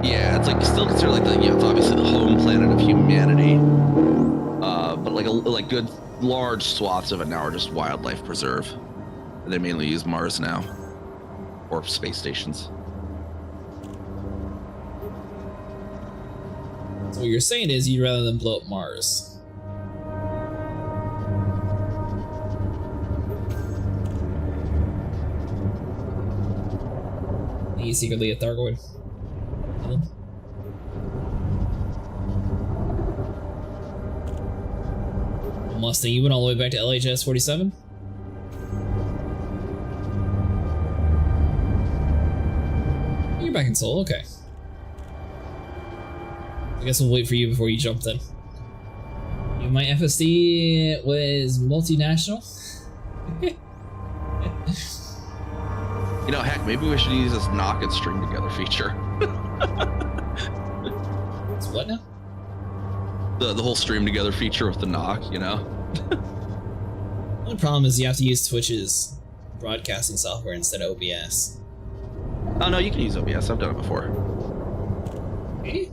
Yeah, it's like still considered like the, it's obviously the home planet of humanity, but like good large swaths of it now are just wildlife preserve. They mainly use Mars now, or space stations. So what you're saying is you'd rather than blow up Mars. He's secretly a thargoid. Mustang, you went all the way back to LHS 47? You're back in Seoul, okay. I guess we'll wait for you before you jump then. My FSD was multinational? You know, heck, maybe we should use this knock and string together feature. It's what now? The whole stream together feature with the knock, you know? The only problem is you have to use Twitch's broadcasting software instead of OBS. Oh no, you can use OBS. I've done it before. Really?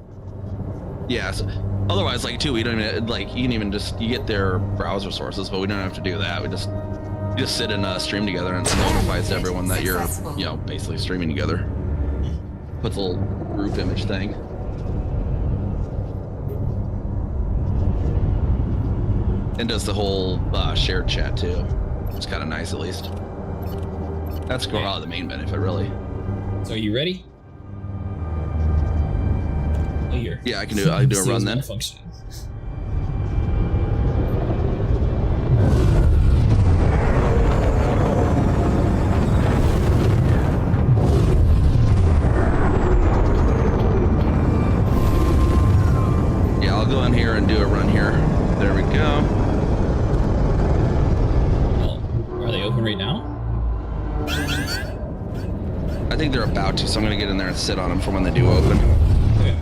Yeah. So, otherwise, like too, we don't even like you can even just you get their browser sources, but we don't have to do that. We just sit and stream together, and it notifies everyone that you're basically streaming together. Puts a little group image thing. And does the whole shared chat too. It's kind of nice, at least. That's the main benefit, really. So are you ready? Oh, you're. Yeah, I can do. I can do a run then. Functioning. Yeah, I'll go in here and do a run here. There we go. Are they open right now? I think they're about to, so I'm gonna get in there and sit on them for when they do open. Okay.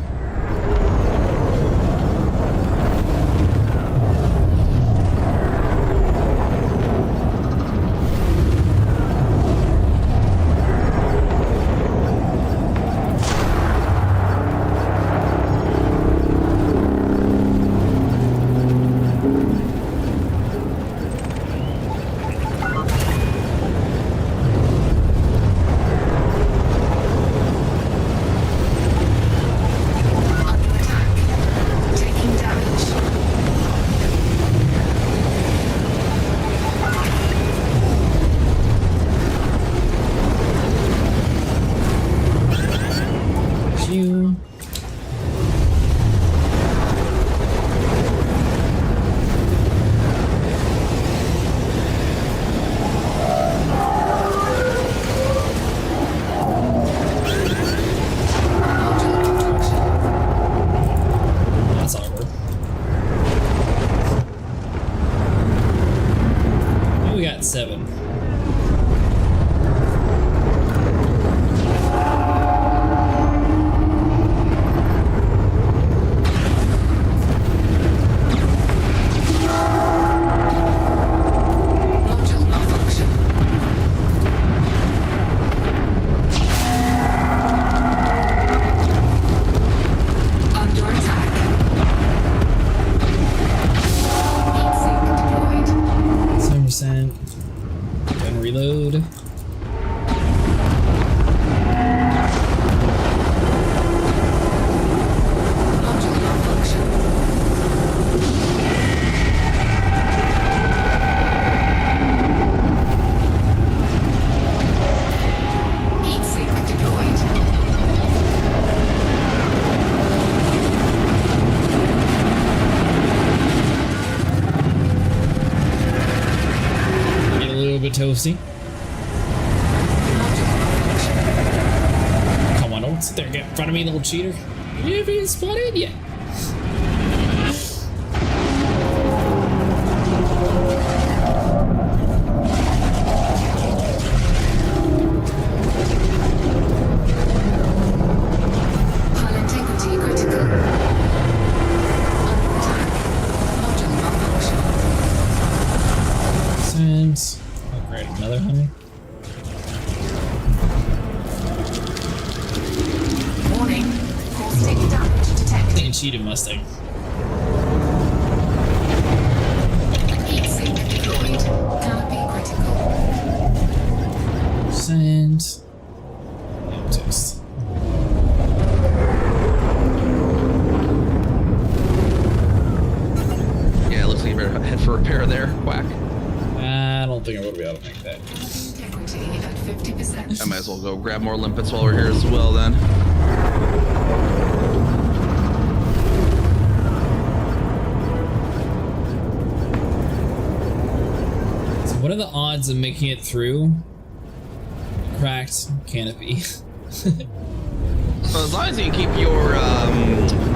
Toasty. Come on, don't sit there, get in front of me, little cheater. You haven't even spotted yet. Another Humvee. Warning, caustic damage detected. They cheated Mustang. Heat sink deployed. Canopy critical. Send. Toast. Yeah, it looks like you better head for repair there, Quack. I don't think I would be able to make that. Integrity at 50%. I might as well go grab more limpets while we're here as well then. So what are the odds of making it through cracked canopy? Well, as long as you can keep your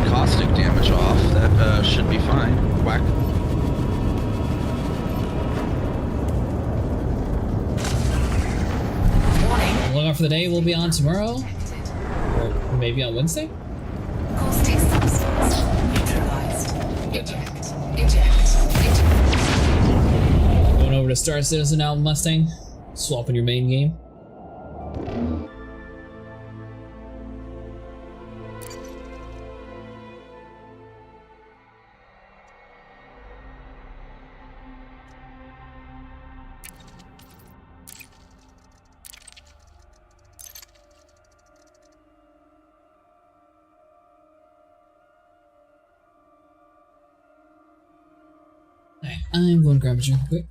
caustic damage off, that should be fine. Quack. Log off for the day. We'll be on tomorrow, or maybe on Wednesday. Caustic substance neutralized. Eject. Eject. Going over to Star Citizen now, Mustang. Swapping your main game. I'm going to grab a drink quick.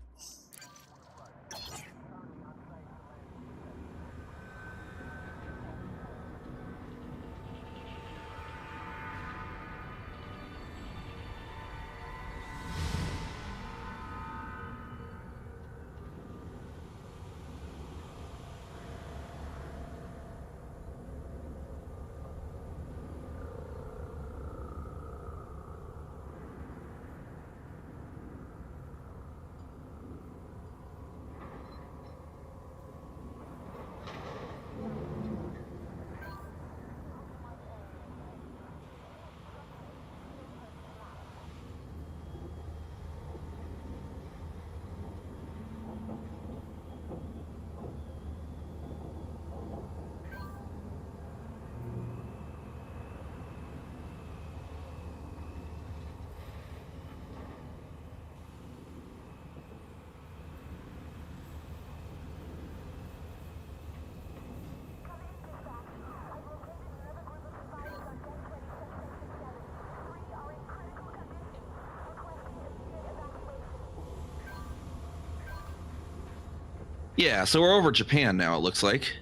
Yeah, so we're over Japan now, it looks like.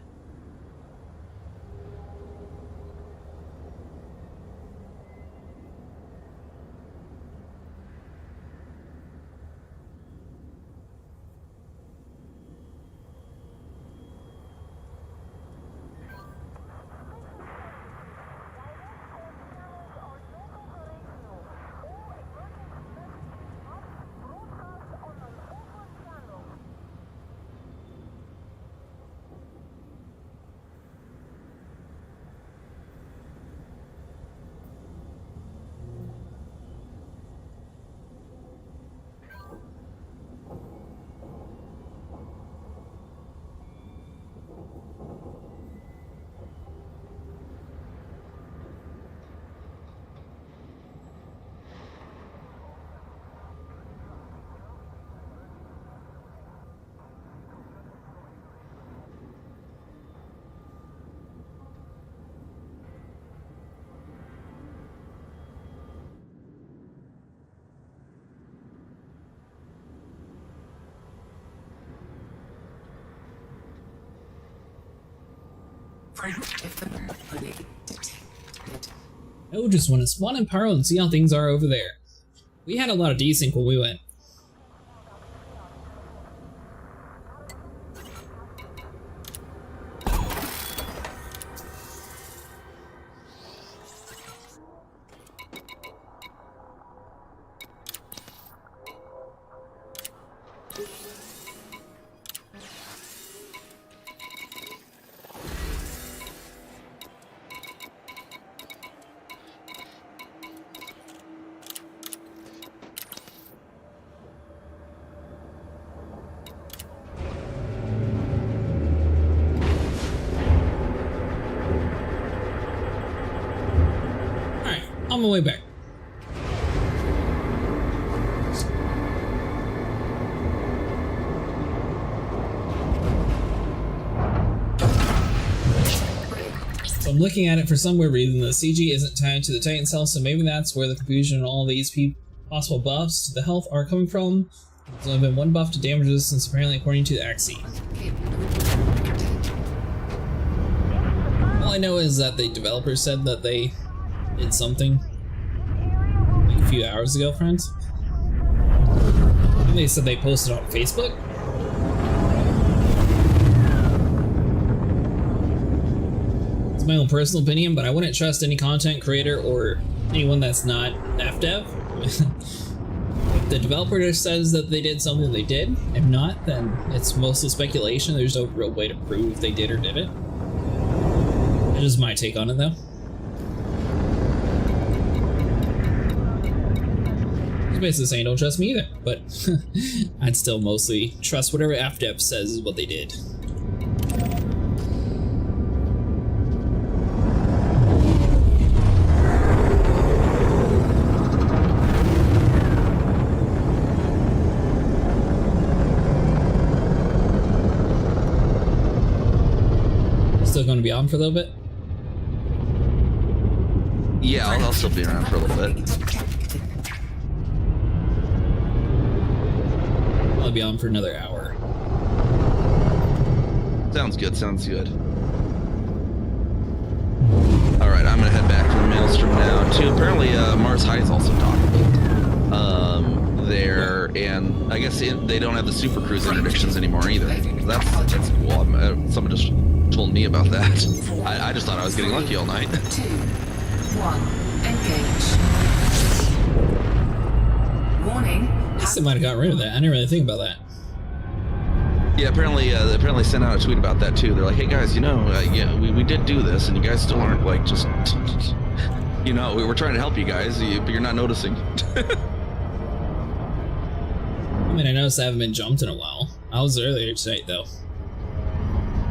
I just want to spawn in Pyro and see how things are over there. We had a lot of desync when we went. On my way back. So I'm looking at it for some weird reason. The CG isn't tied to the Titan cell, so maybe that's where the confusion and all these possible buffs to the health are coming from. There's only been one buff to damage resistance, apparently, according to the Axie. All I know is that the developer said that they did something like a few hours ago, friends. And they said they posted on Facebook. It's my own personal opinion, but I wouldn't trust any content creator or anyone that's not FDev. If the developer just says that they did something, they did. If not, then it's mostly speculation. There's no real way to prove they did or didn't. It's just my take on it, though. It's basically saying don't trust me either, but I'd still mostly trust whatever FDev says is what they did. Still going to be on for a little bit? Yeah, I'll still be around for a little bit. I'll be on for another hour. Sounds good, sounds good. Alright, I'm gonna head back to the maelstrom now, too. Apparently, Mars High is also talking. There, and I guess they don't have the Super Cruise interdictions anymore either. That's cool. Someone just told me about that. I just thought I was getting lucky all night. 2, 1, engage. Warning. I guess they might have got rid of that. I didn't really think about that. Yeah, apparently they sent out a tweet about that too. They're like, hey guys, you know, yeah, we did do this, and you guys still aren't like just, you know, we were trying to help you guys, but you're not noticing. I mean, I noticed I haven't been jumped in a while. I was earlier tonight though.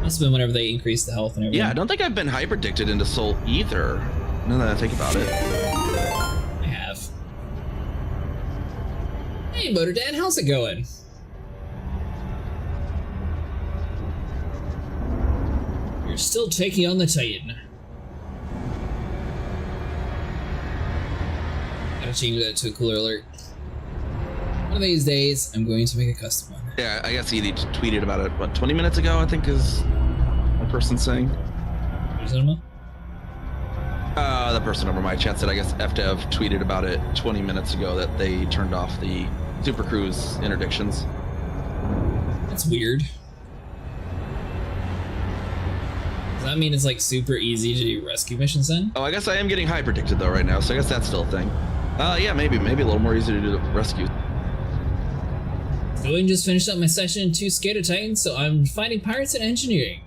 Must have been whenever they increased the health and everything. Yeah, I don't think I've been hyperdicted into Soul either. Now that I think about it. I have. Hey, Motor Dad, how's it going? You're still taking on the Titan. Gotta change that to a cooler alert. One of these days, I'm going to make a custom one. Yeah, I guess he tweeted about it, what, 20 minutes ago, I think is the person saying. The person over my chat said, I guess FDev tweeted about it 20 minutes ago that they turned off the Super Cruise interdictions. That's weird. Does that mean it's like super easy to do rescue missions then? Oh, I guess I am getting hyperdicted though right now, so I guess that's still a thing. Yeah, maybe a little more easy to do the rescue. So I just finished up my session in 2 Skater Titans, so I'm fighting pirates and engineering.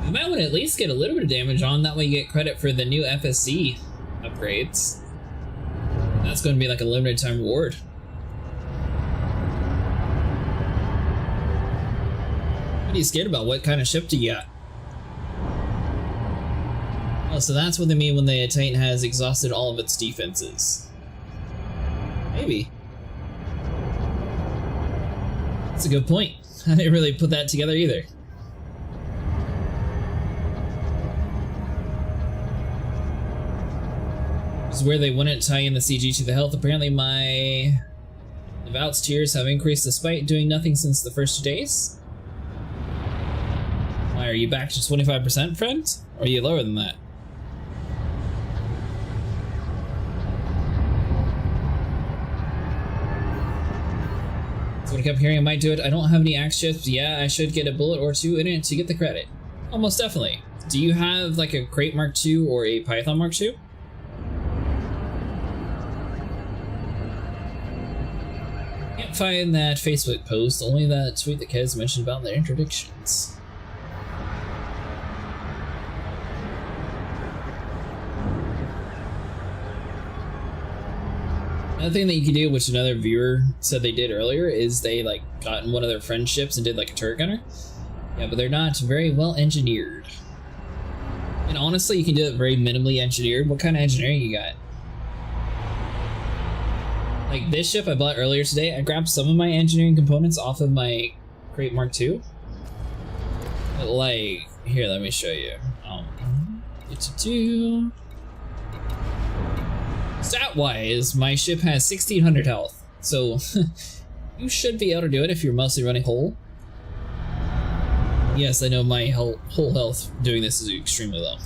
You might want to at least get a little bit of damage on, that way you get credit for the new FSC upgrades. That's going to be like a limited time reward. What are you scared about? What kind of ship do you got? Oh, so that's what they mean when the Titan has exhausted all of its defenses. Maybe. That's a good point. I didn't really put that together either. This is where they wouldn't tie in the CG to the health. Apparently my Devout's tiers have increased despite doing nothing since the first 2 days. Why, are you back to 25%, friend? Or are you lower than that? So what I kept hearing I might do it. I don't have any axe chips. Yeah, I should get a bullet or 2 in it to get the credit. Almost definitely. Do you have like a Crate Mark II or a Python Mark II? Can't find that Facebook post, only that tweet that Kez mentioned about the interdictions. Another thing that you can do, which another viewer said they did earlier, is they like got in one of their friend ships and did like a turret gunner. Yeah, but they're not very well engineered. And honestly, you can do it very minimally engineered. What kind of engineering you got? Like this ship I bought earlier today, I grabbed some of my engineering components off of my Crate Mark II. But like, here, let me show you. Stat-wise, my ship has 1600 health, so you should be able to do it if you're mostly running hull. Yes, I know my hull health doing this is extremely low.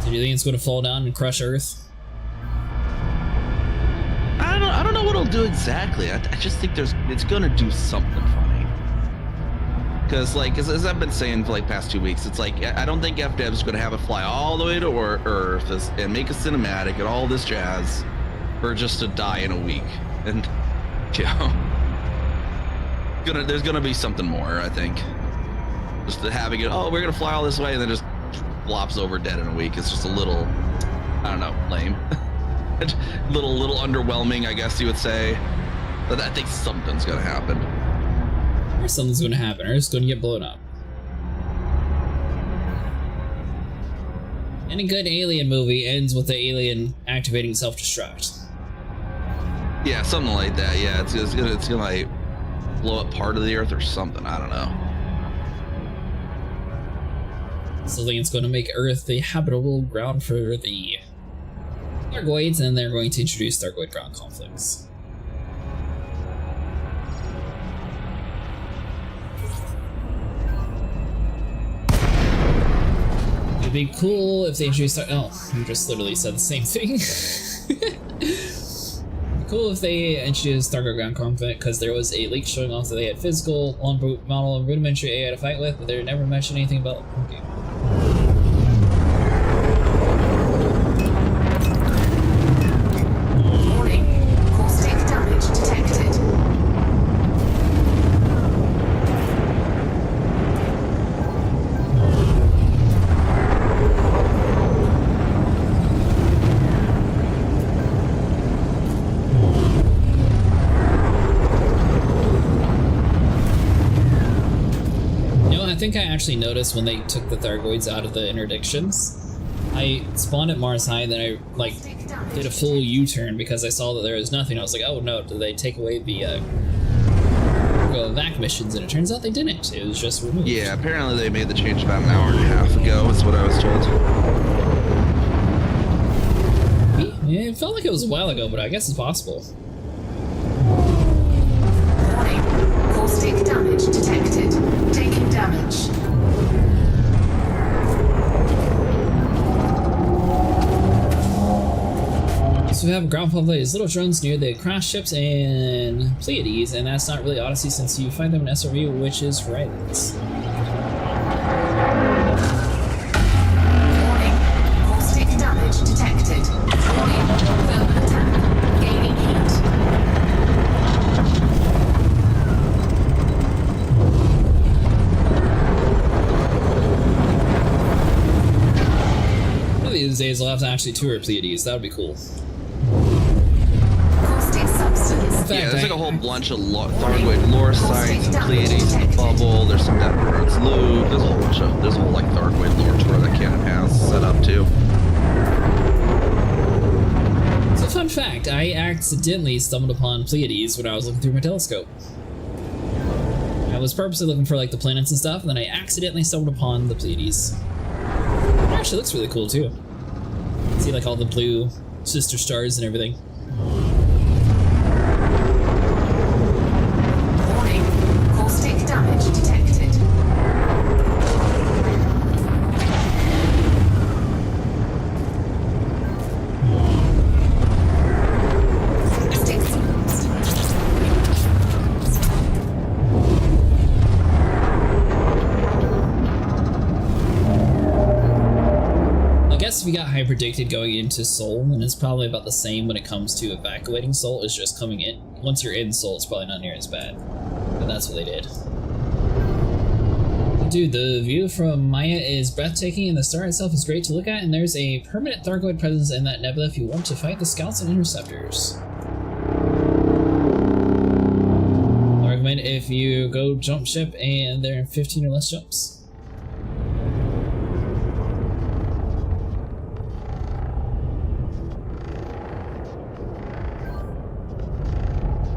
So do you think it's going to fall down and crush Earth? I don't know what it'll do exactly. I just think it's gonna do something funny. Because like as I've been saying for like past 2 weeks, it's like I don't think FDev's gonna have it fly all the way to Earth and make a cinematic and all this jazz for just to die in a week. And there's gonna be something more, I think. Just having it, oh, we're gonna fly all this way and then just flops over dead in a week. It's just a little, I don't know, lame. little underwhelming, I guess you would say. But I think something's gonna happen. Or something's gonna happen, or it's gonna get blown up. Any good alien movie ends with the alien activating self-destruct. Yeah, something like that. Yeah, it's gonna like blow up part of the Earth or something. I don't know. So I think it's going to make Earth the habitable ground for the thargoids, and they're going to introduce thargoid ground conflicts. It'd be cool if they introduced. Oh, you just literally said the same thing. Cool if they introduced thargoid ground conflict, because there was a leak showing off that they had physical, on-boot model, and rudimentary AI to fight with, but they never mentioned anything about. Okay. I think I actually noticed when they took the thargoids out of the interdictions. I spawned at Mars High, then I like did a full U-turn because I saw that there was nothing. I was like, oh no, did they take away the vac missions? And it turns out they didn't. It was just removed. Yeah, apparently they made the change about an hour and a half ago, is what I was told. Yeah, it felt like it was a while ago, but I guess it's possible. Warning. Caustic damage detected. Taking damage. So we have ground conflict, little drones near the crash ships and Pleiades, and that's not really Odyssey since you find them in SRV, which is right. Warning. Caustic damage detected. Warning. Thermal attack. Gaining heat. One of these days I'll have to actually tour Pleiades, that would be cool. Caustic substance. Yeah, there's like a whole bunch of thargoid lore sites, and Pleiades in the bubble, there's some Dead Birds loop, there's a whole bunch of, there's a whole like thargoid lore tour that Canon has set up too. So fun fact, I accidentally stumbled upon Pleiades when I was looking through my telescope. I was purposely looking for like the planets and stuff, and then I accidentally stumbled upon the Pleiades. It actually looks really cool too. See like all the blue sister stars and everything. Warning. Caustic damage detected. We got high predicted going into Sol, and it's probably about the same when it comes to evacuating Sol. It's just coming in. Once you're in Sol, it's probably not near as bad. But that's what they did. Dude, the view from Maya is breathtaking, and the star itself is great to look at, and there's a permanent thargoid presence in that nebula if you want to fight the scouts and interceptors. I recommend if you go jump ship and they're in 15 or less jumps.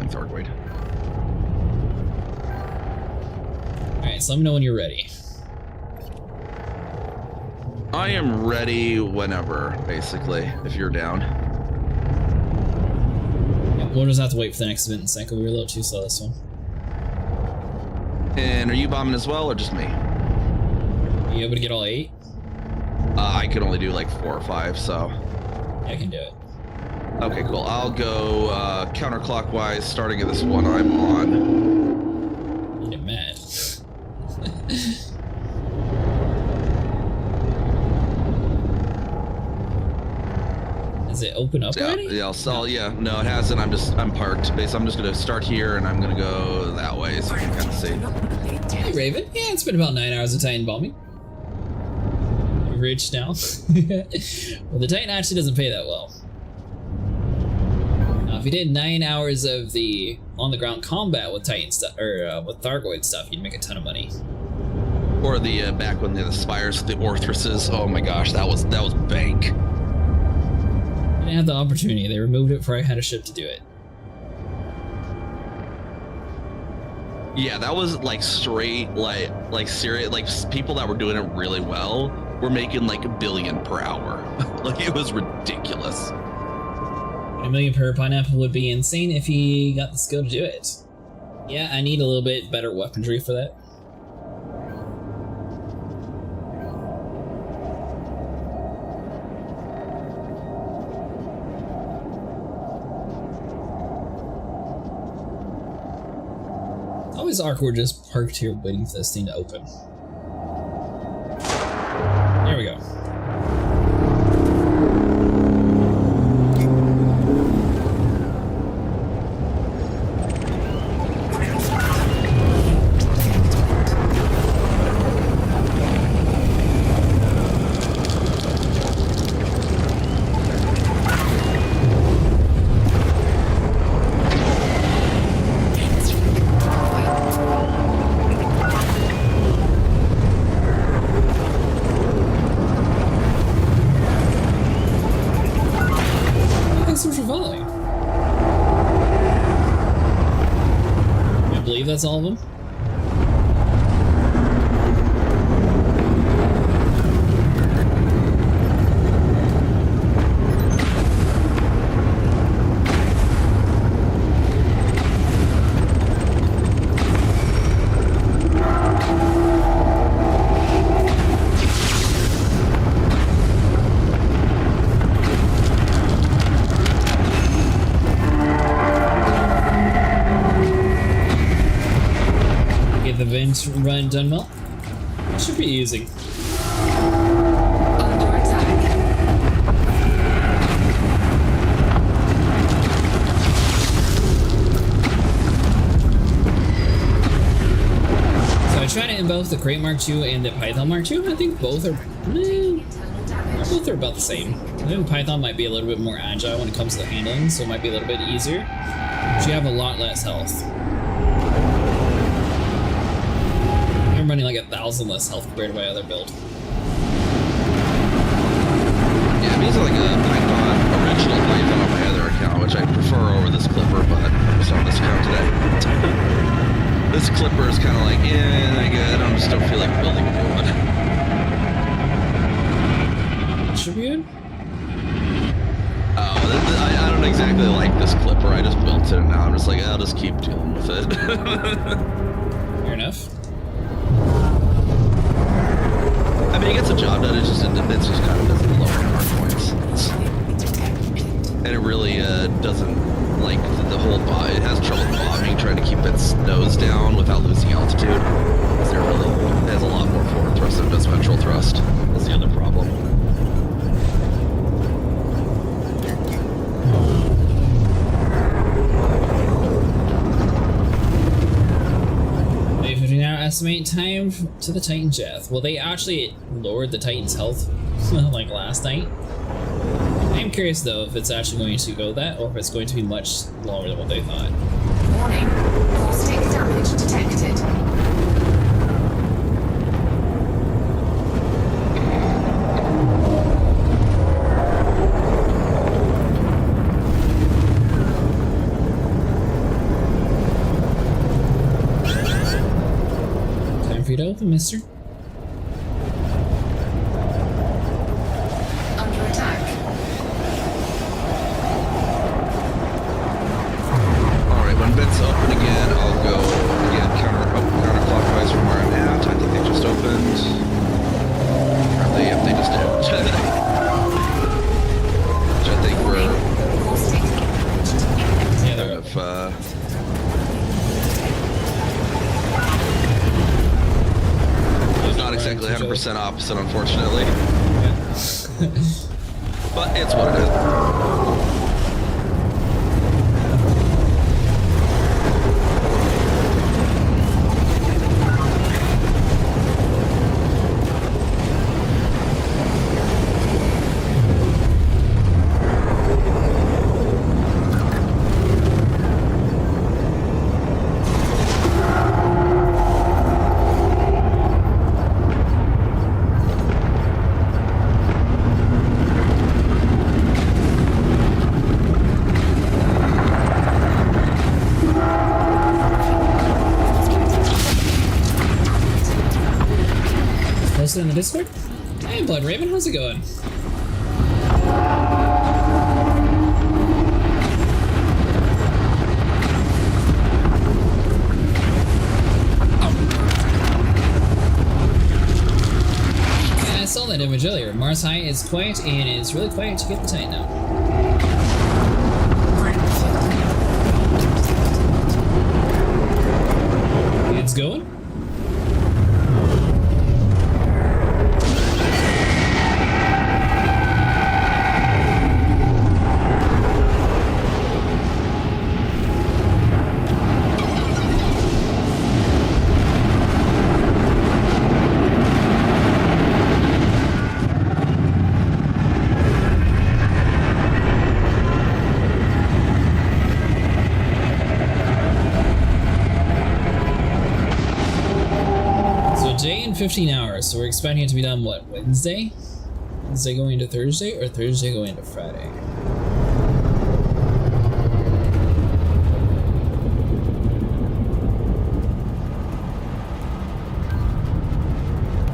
Thargoid. Alright, so let me know when you're ready. I am ready whenever, basically, if you're down. Yeah, we'll just have to wait for the next event in Psycho. We were a little too slow this one. And are you bombing as well, or just me? Are you able to get all 8? I could only do like 4 or 5, so. Yeah, I can do it. Okay, cool. I'll go counterclockwise, starting at this one I'm on. You get mad. Does it open up already? Yeah, yeah, no, it hasn't. I'm parked. Basically, I'm just gonna start here and I'm gonna go that way so you can kind of see. Hey, Raven. Yeah, it's been about 9 hours of Titan bombing. You're rich now. Well, the Titan actually doesn't pay that well. If you did 9 hours of the on-the-ground combat with Titan stuff or with Thargoid stuff, you'd make a ton of money. Or the back when the spires, the Orthruses. Oh my gosh, that was bank. I didn't have the opportunity. They removed it before I had a ship to do it. Yeah, that was like straight, like serious, like people that were doing it really well were making like $1 billion per hour. Like it was ridiculous. $1 million per pineapple would be insane if he got the skill to do it. Yeah, I need a little bit better weaponry for that. It's always awkward just parked here waiting for this thing to open. There we go. That's all of them? Run done well. What should be using? Under attack. So I tried it in both the Crate Mark II and the Python Mark II. I think both are about the same. I think Python might be a little bit more agile when it comes to the handling, so it might be a little bit easier. But you have a lot less health. I'm running like 1,000 less health compared to my other build. Yeah, I'm using like a Python, original Python on my other account, which I prefer over this Clipper, but I'm just on this account today. This Clipper is kind of like, yeah, I good. I just don't feel like building a new one. Distributed? Oh, I don't exactly like this Clipper. I just built it, and now I'm just like, I'll just keep dealing with it. Fair enough. I mean, it gets a job done. It's just kind of doesn't lower hard points. And it really doesn't like the whole bot. It has trouble bombing, trying to keep its nose down without losing altitude. It has a lot more forward thrust than it does ventral thrust. That's the other problem. Estimate time to the Titan death. Well, they actually lowered the Titan's health like last night. I am curious though if it's actually going to go that or if it's going to be much longer than what they thought. Warning. Caustic damage detected. Time for you to open, mister. Under attack. Alright, when vents open again, I'll go again counterclockwise from where I'm at. I think they just opened. Or yep, they just did. Which I think we're kind of not exactly 100% opposite, unfortunately. But it's what it is. Posted in the Discord? Hey, Blood Raven, how's it going? Yeah, I saw that image earlier. Mars High is quiet, and it's really quiet to get the Titan out. It's going? Day and 15 hours, so we're expecting it to be done, what, Wednesday? Wednesday going into Thursday, or Thursday going into Friday?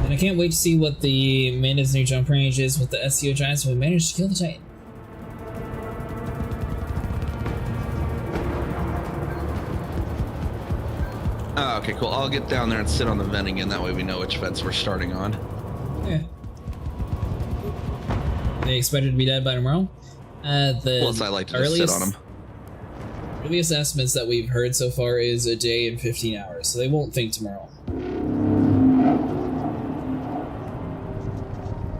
And I can't wait to see what the Amanda's new jump range is with the SEO Giants when we manage to kill the Titan. Oh, okay, cool. I'll get down there and sit on the vent again. That way we know which vents we're starting on. Yeah. They expected to be dead by tomorrow? Plus, I like to just sit on them. Earliest estimates that we've heard so far is a day and 15 hours, so they won't think tomorrow.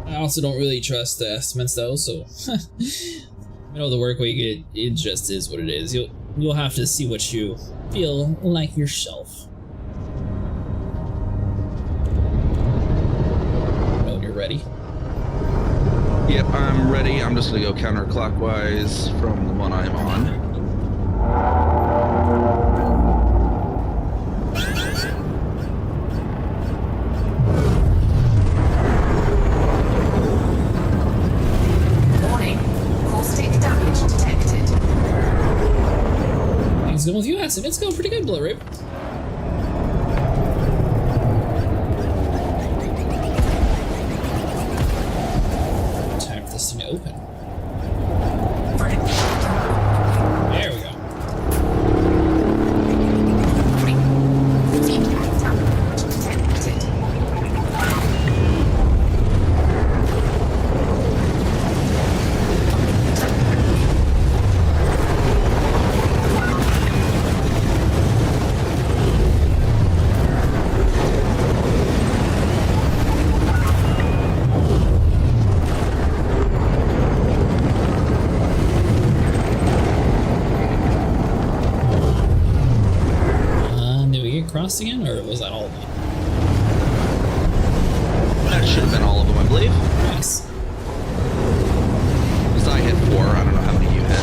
I also don't really trust the estimates though, so middle of the work week, it just is what it is. You'll have to see what you feel like yourself. Well, you're ready. Yep, I'm ready. I'm just gonna go counterclockwise from the one I'm on. Going with you, Acid. It's going pretty good, Blood Rape. Time for this thing to open. There we go. Crossed again, or was that all of them? That should have been all of them, I believe. Nice. Because I hit 4, I don't know how many you hit.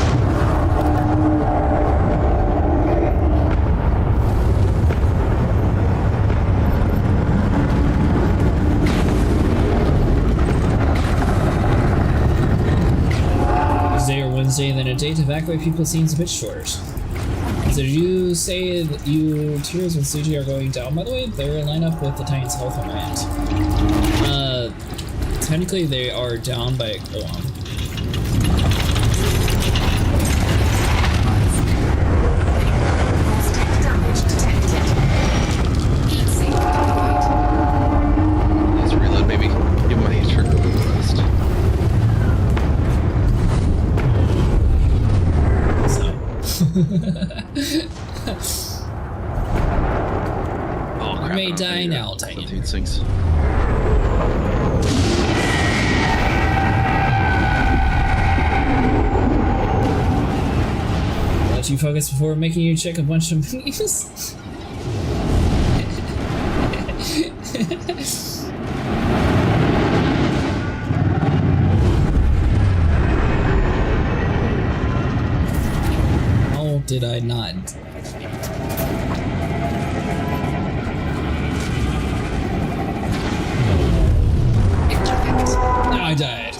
Wednesday, then a day to evacuate people seems a bit short. So did you say that your tiers with CG are going down, by the way? They're in line up with the Titan's health on my end. Technically they are down by a koan. Let's reload, baby. Give my trigger boost. Oh crap! You may die now, Titan. Dude sinks. Let you focus before making you check a bunch of menus. How did I not? Now I died.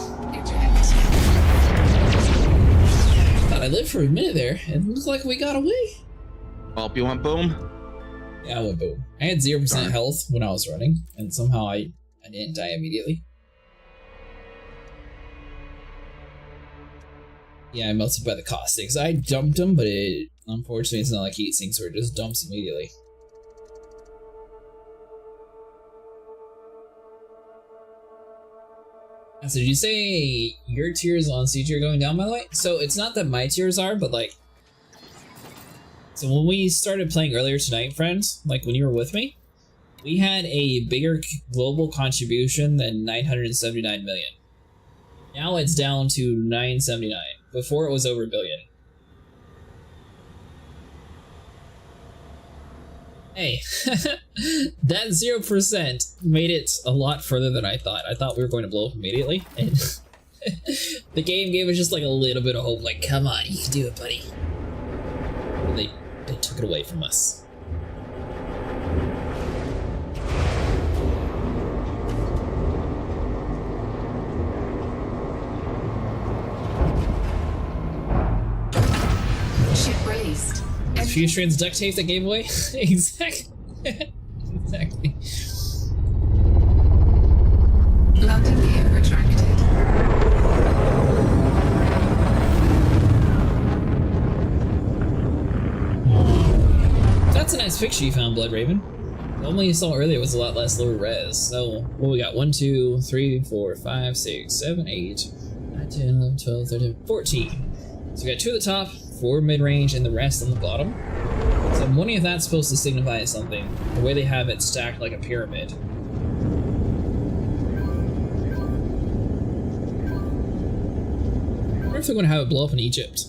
Thought I lived for a minute there. It looked like we got away. Well, you want boom? Yeah, I went boom. I had 0% health when I was running, and somehow I didn't die immediately. Yeah, I melted by the caustics. I dumped them, but it unfortunately it's not like heat sinks where it just dumps immediately. So did you say your tiers on CG are going down, by the way? So it's not that my tiers are, but like... So when we started playing earlier tonight, friends, like when you were with me, we had a bigger global contribution than 979 million. Now it's down to 979. Before it was over a billion. Hey, that 0% made it a lot further than I thought. I thought we were going to blow up immediately, and the game gave us just like a little bit of hope, like, come on, you can do it, buddy. And they took it away from us. Ship released. Futurans duct tape that gave away? Exactly. Exactly. Landing gear retracted. That's a nice picture you found, Blood Raven. The one you saw earlier was a lot less lower res. So, what we got? 1, 2, 3, 4, 5, 6, 7, 8, 9, 10, 11, 12, 13, 14. So we got 2 at the top, 4 mid-range, and the rest on the bottom. So I'm wondering if that's supposed to signify something, the way they have it stacked like a pyramid. I wonder if they're going to have it blow up in Egypt.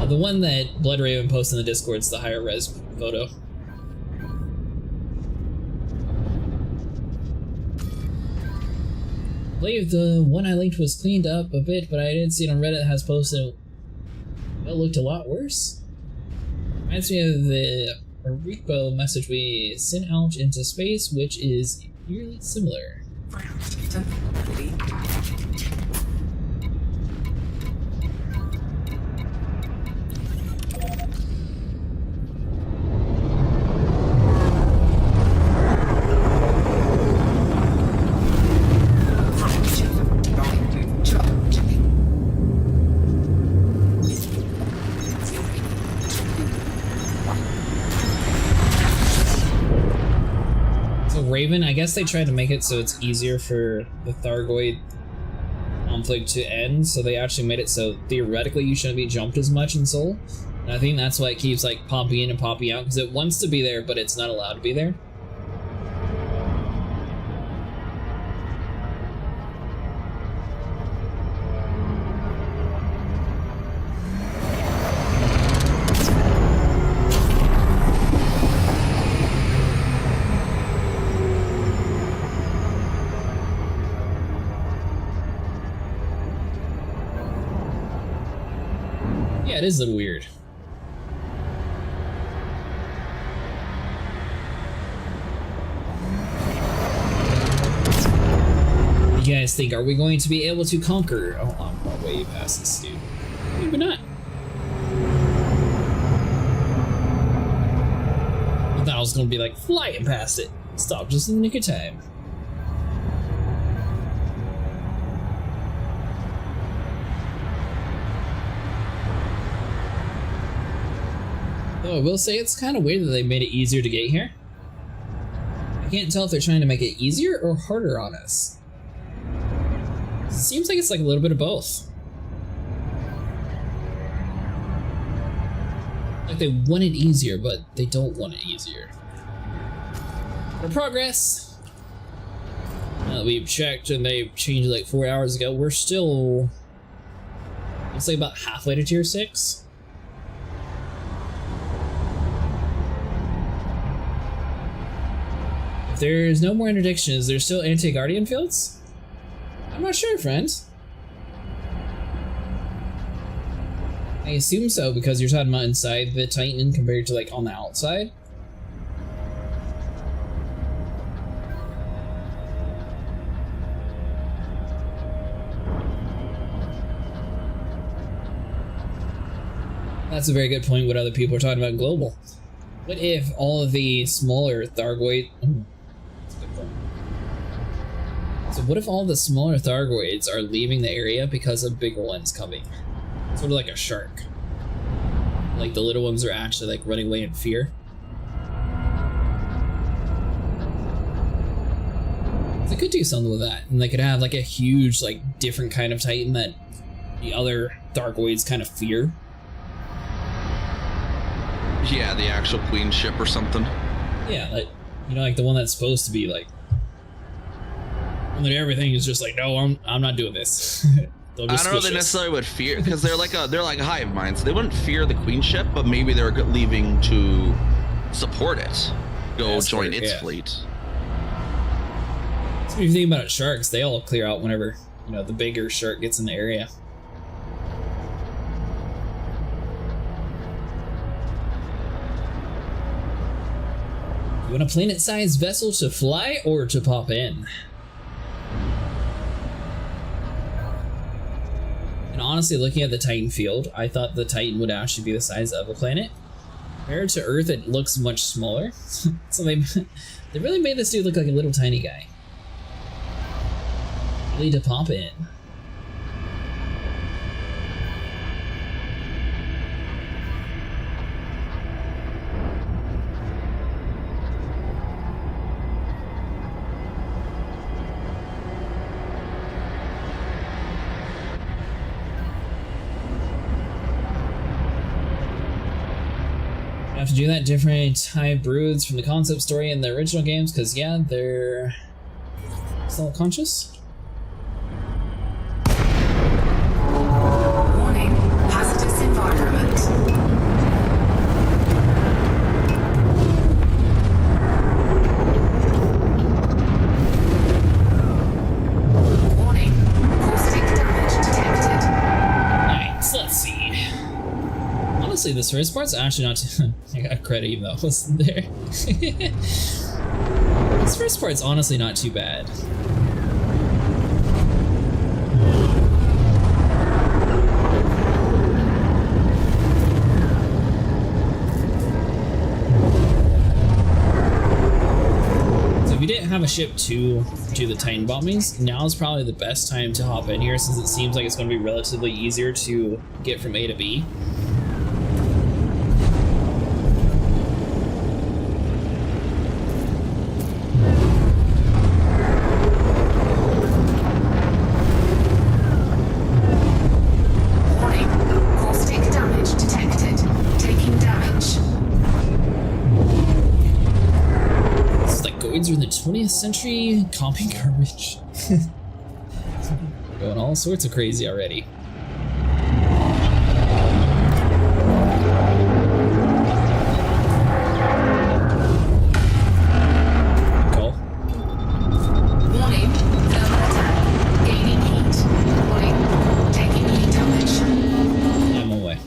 The one that Blood Raven posted in the Discord is the higher res photo. I believe the one I linked was cleaned up a bit, but I didn't see it on Reddit has posted it looked a lot worse. Reminds me of the repo message we sent out into space, which is eerily similar. Raven, I guess they tried to make it so it's easier for the Thargoid conflict to end, so they actually made it so theoretically you shouldn't be jumped as much in Soul. And I think that's why it keeps like popping in and popping out, because it wants to be there, but it's not allowed to be there. Yeah, it is a little weird. Yeah, guys think? Are we going to be able to conquer? Oh, I'm way past this, dude. Maybe not. I thought I was gonna be like flying past it. Stop just in the nick of time. Though I will say it's kind of weird that they made it easier to get here. I can't tell if they're trying to make it easier or harder on us. It seems like it's like a little bit of both. Like they want it easier, but they don't want it easier. For progress. Now that we've checked and they've changed like 4 hours ago, we're still, let's say, about halfway to tier 6. If there's no more interdictions, there's still anti-guardian fields? I'm not sure, friend. I assume so, because you're talking about inside the Titan compared to like on the outside. That's a very good point what other people are talking about global. What if all of the smaller thargoid... Ooh, that's a good point. So what if all the smaller thargoids are leaving the area because of bigger ones coming? Sort of like a shark. Like the little ones are actually like running away in fear. They could do something with that, and they could have like a huge, like different kind of Titan that the other thargoids kind of fear. Yeah, the actual queen ship or something. Yeah, like, you know, like the one that's supposed to be like, and then everything is just like, no, I'm not doing this. I don't know if they necessarily would fear, because they're like hive minds. They wouldn't fear the queen ship, but maybe they're leaving to support it, go join its fleet. So if you think about it, sharks, they all clear out whenever, you know, the bigger shark gets in the area. You want a planet-sized vessel to fly or to pop in? And honestly, looking at the Titan field, I thought the Titan would actually be the size of a planet. Compared to Earth, it looks much smaller. So they really made this dude look like a little tiny guy. Really to pop in. Have to do that different hive broods from the concept story in the original games, because yeah, they're still conscious. Warning, hazardous environment. Warning, caustic damage detected. Alright, so let's see. Honestly, this first part's actually not too... I got credit even though I wasn't there. This first part's honestly not too bad. So if you didn't have a ship to do the Titan bombings, now is probably the best time to hop in here, since it seems like it's going to be relatively easier to get from A to B. Are in the 20th century, comping garbage. Going all sorts of crazy already. Call. Warning, thermal attack. Gaining heat. Warning, taking heat damage. I'm away.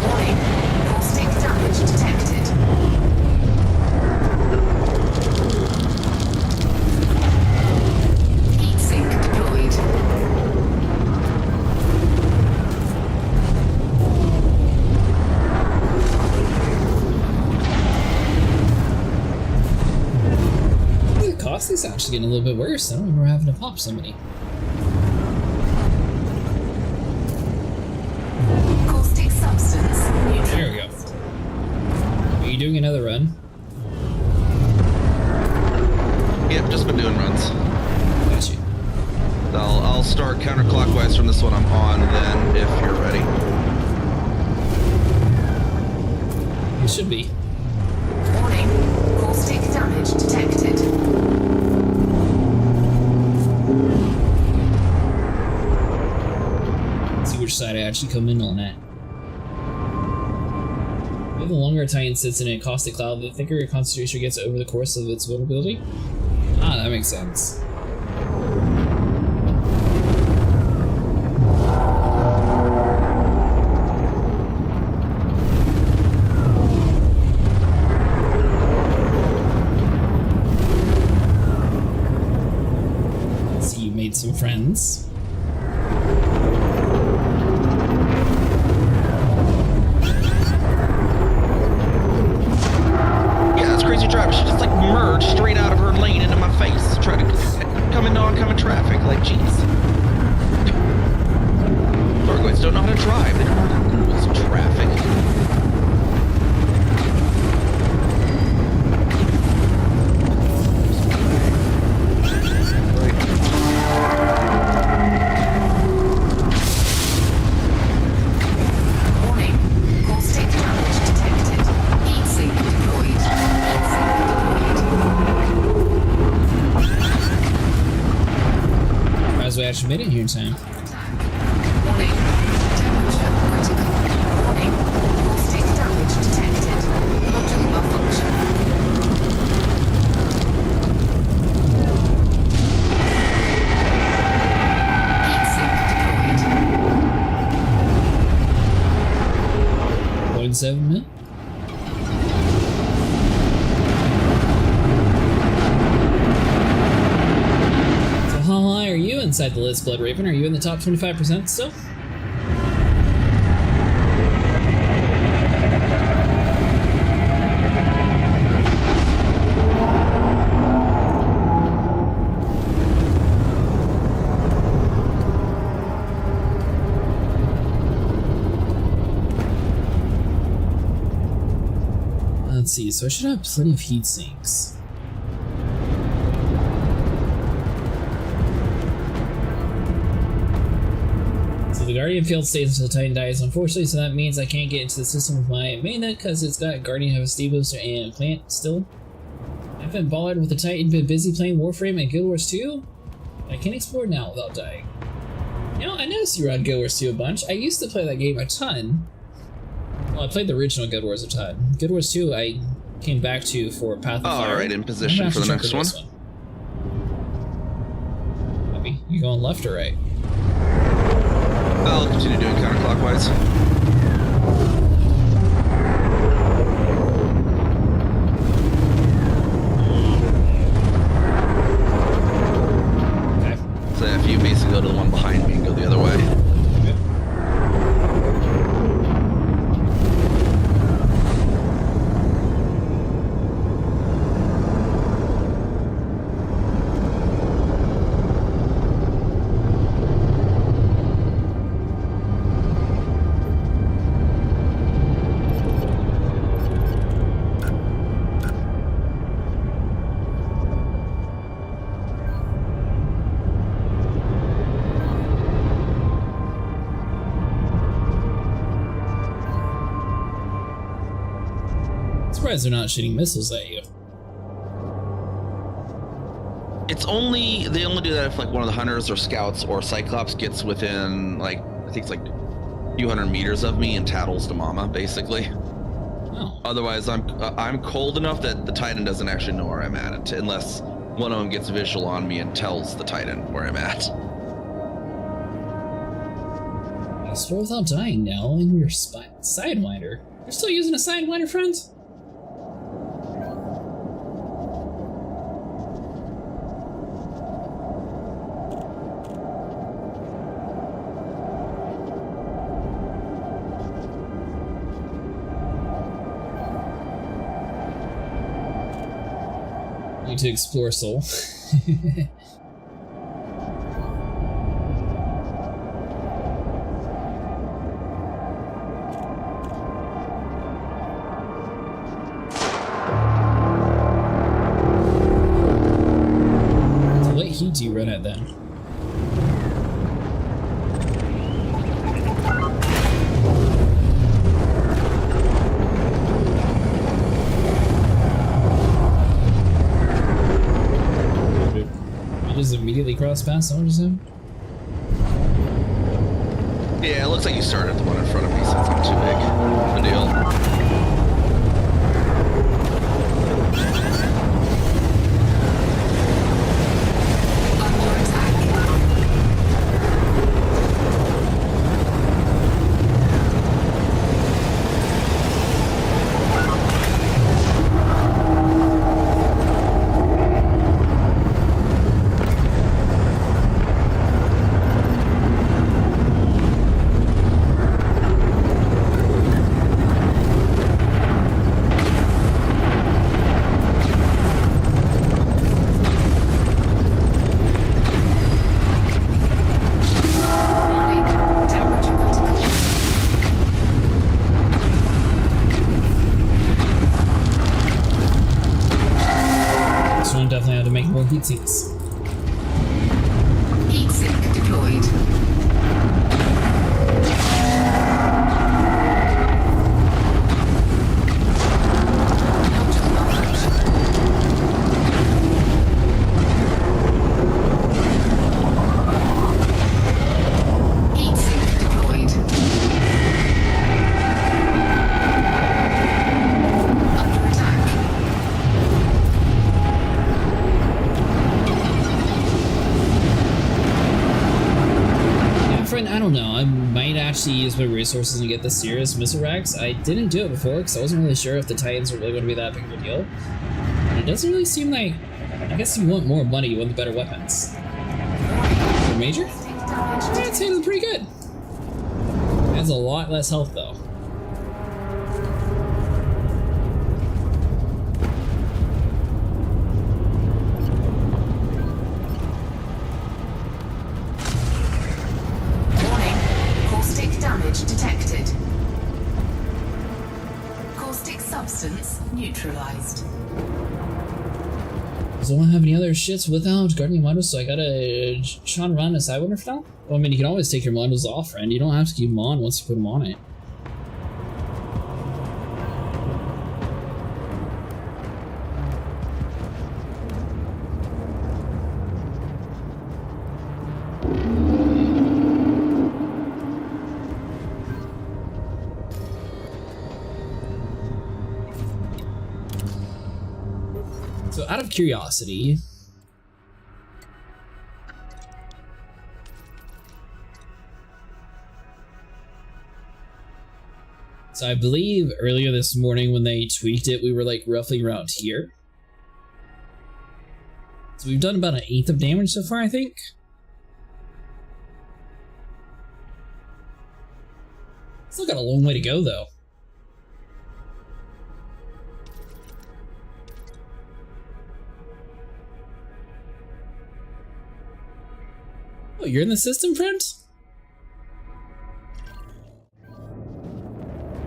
Warning, caustic damage detected. This is actually getting a little bit worse. I don't remember having to pop so many. Caustic substance. There we go. Are you doing another run? Yep, just been doing runs. Got you. I'll start counterclockwise from this one I'm on, then if you're ready. It should be. Warning. Caustic damage detected. Let's see which side I actually come in on that. The longer a Titan sits in a caustic cloud, the thicker your concentration gets over the course of its vulnerability. Ah, that makes sense. See, you made some friends. Driver, she just like merged straight out of her lane into my face, trying to come into oncoming traffic. Like, jeez. Thargoids don't know how to drive. They don't know how to rules of traffic. Warning. Caustic damage detected. Heat sink deployed. Surprised we actually made it here in time. Warning. Temperature critical. Warning. Caustic damage detected. Module malfunction. Heat sink deployed. 0.7 mil? So how high are you inside the list, Blood Raven? Are you in the top 25% still? Let's see, so I should have plenty of heat sinks. So the Guardian field stays until Titan dies, unfortunately, so that means I can't get into the system with my mainnet because it's got Guardian have a speed booster and plant still. I've been bothered with the Titan, been busy playing Warframe and Guild Wars 2. I can explore now without dying. You know, I noticed you were on Guild Wars 2 a bunch. I used to play that game a ton. Well, I played the original Guild Wars a ton. Guild Wars 2 I came back to for Path of Fire. Alright, in position for the next one. Copy. You going left or right? I'll continue doing counterclockwise. Okay. So if you basically go to the one behind me and go the other way. Surprised they're not shooting missiles at you. They only do that if like one of the hunters or scouts or Cyclops gets within like, I think it's like a few hundred meters of me and tattles to mama, basically. Oh. Otherwise, I'm cold enough that the Titan doesn't actually know where I'm at unless one of them gets visual on me and tells the Titan where I'm at. Explore without dying now in your Sidewinder. You're still using a Sidewinder, friends? Need to explore Seoul. So what heat do you run at then? Just immediately cross past him? Yeah, it looks like you started the one in front of me, so it's not too big of a deal. Heat sinks. Heat sink deployed. Heat sink deployed. Under attack. Friend, I don't know. I might actually use my resources and get the serious missile racks. I didn't do it before because I wasn't really sure if the Titans were really going to be that big of a deal. But it doesn't really seem like... I guess you want more money, you want the better weapons. For Major? I'd say they're pretty good. Has a lot less health though. Detected. Caustic substance neutralized. Does anyone have any other shits without guardian modules? So I gotta Sean run a Sidewinder for now? Well, I mean, you can always take your modules off, friend. You don't have to keep them on once you put them on it. So out of curiosity, so I believe earlier this morning when they tweaked it, we were like roughly around here. So we've done about 1/8 of damage so far, I think. Still got a long way to go though. Oh, you're in the system, friend?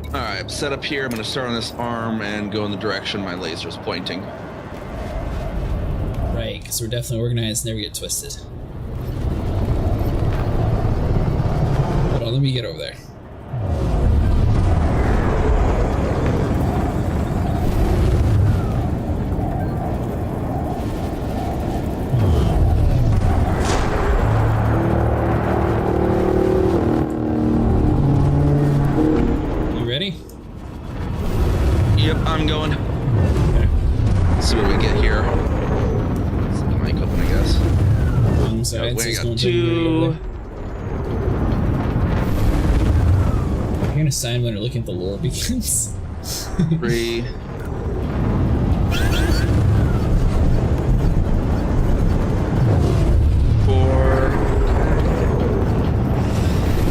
Alright, set up here. I'm going to start on this arm and go in the direction my laser's pointing. Right, because we're definitely organized, never get twisted. Hold on, let me get over there. Yep, I'm going. Okay. Let's see what we get here. Set the mic open, I guess. Sorry, we got 2. You're gonna sign when you're looking at the lore beacons. 3.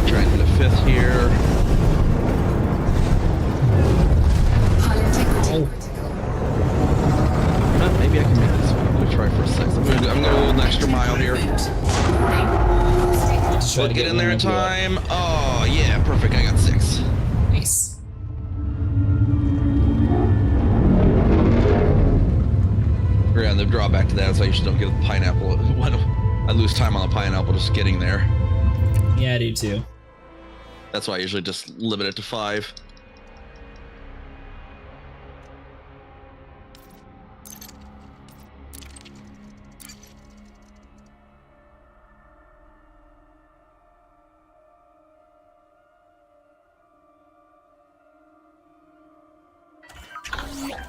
Trying to the 5th here. Maybe I can make this one. to get in there in one up. time. Oh, yeah, perfect. I got 6. Nice. Yeah, the drawback to that is I usually don't get a pineapple. When I lose time on the pineapple just getting there. Yeah, I do too. That's why I usually just limit it to 5.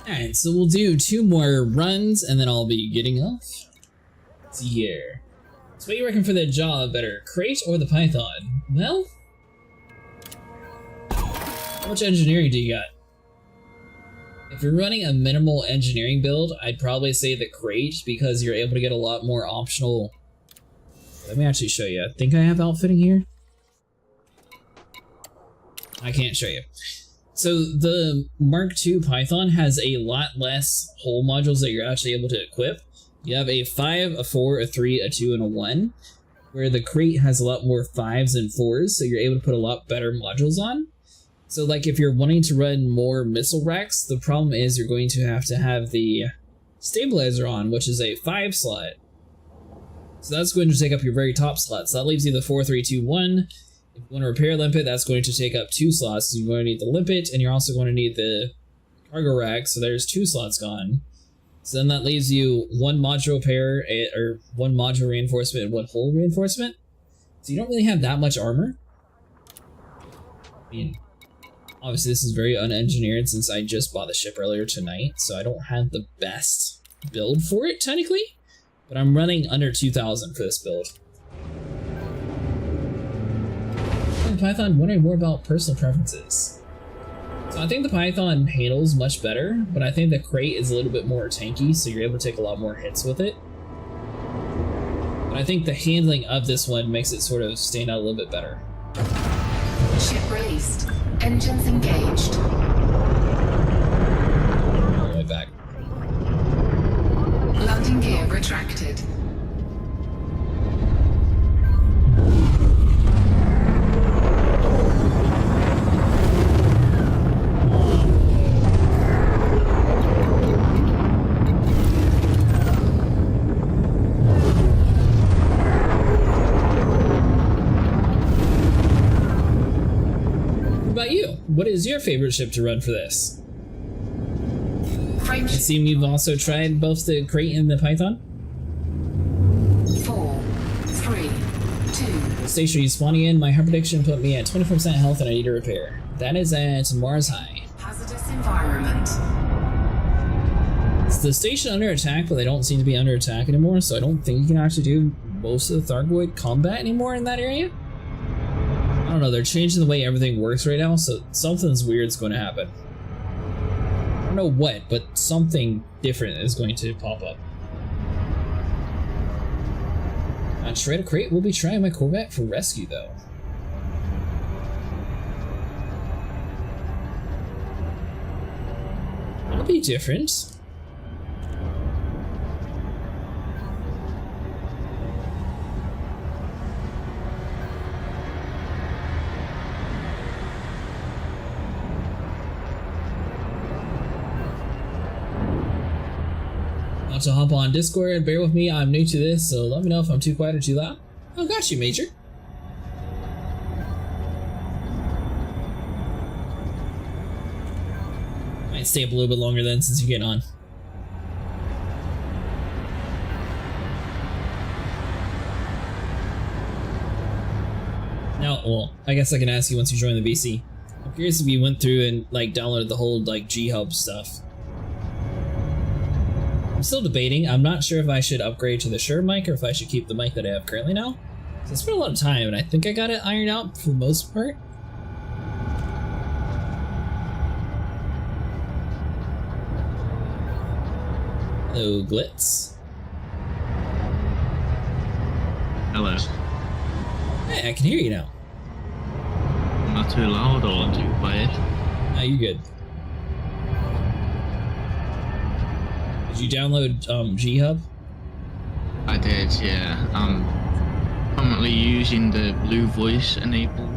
Alright, so we'll do 2 more runs and then I'll be getting off. Let's see here. So what do you reckon for the job better, crate or the Python? Well, how much engineering do you got? If you're running a minimal engineering build, I'd probably say the crate because you're able to get a lot more optional. Let me actually show you. I think I have outfitting here. I can't show you. So the Mark II Python has a lot less hull modules that you're actually able to equip. You have a 5, a 4, a 3, a 2, and a 1, where the crate has a lot more 5s and 4s, so you're able to put a lot better modules on. So like if you're wanting to run more missile racks, the problem is you're going to have the stabilizer on, which is a 5 slot. So that's going to take up your very top slot. So that leaves you the 4, 3, 2, 1. If you want to repair limpet, that's going to take up 2 slots. So you're going to need the limpet, and you're also going to need the cargo rack. So there's 2 slots gone. So then that leaves you 1 module repair, or 1 module reinforcement, and 1 hull reinforcement. So you don't really have that much armor. I mean, obviously this is very unengineered since I just bought the ship earlier tonight, so I don't have the best build for it technically. But I'm running under 2,000 for this build. Python, wondering more about personal preferences. So I think the Python handles much better, but I think the crate is a little bit more tanky, so you're able to take a lot more hits with it. But I think the handling of this one makes it sort of stand out a little bit better. Ship released. Engines engaged. All the way back. Landing gear retracted. What is your favorite ship to run for this? I assume you've also tried both the crate and the Python? 4, 3, 2. The station you spawning in, my prediction put me at 24% health and I need a repair. That is at Mars High. Hazardous environment. Is the station under attack, but they don't seem to be under attack anymore, so I don't think you can actually do most of the thargoid combat anymore in that area? I don't know, they're changing the way everything works right now, so something's weird's going to happen. I don't know what, but something different is going to pop up. On Shredder Crate, we'll be trying my Corvette for rescue, though. It'll be different. To hop on Discord, bear with me, I'm new to this, so let me know if I'm too quiet or too loud. Oh, got you, Major. Might stay up a little bit longer then since you're getting on. Now, well, I guess I can ask you once you join the BC. I'm curious if you went through and like downloaded the whole like G-Hub stuff. I'm still debating. I'm not sure if I should upgrade to the Shure mic or if I should keep the mic that I have currently now. So it's been a lot of time and I think I got it ironed out for the most part. Hello, Glitz. Hello. Hey, I can hear you now. Not too loud or too quiet? No, you're good. Did you download G-Hub? I did, yeah. currently using the blue voice enabled.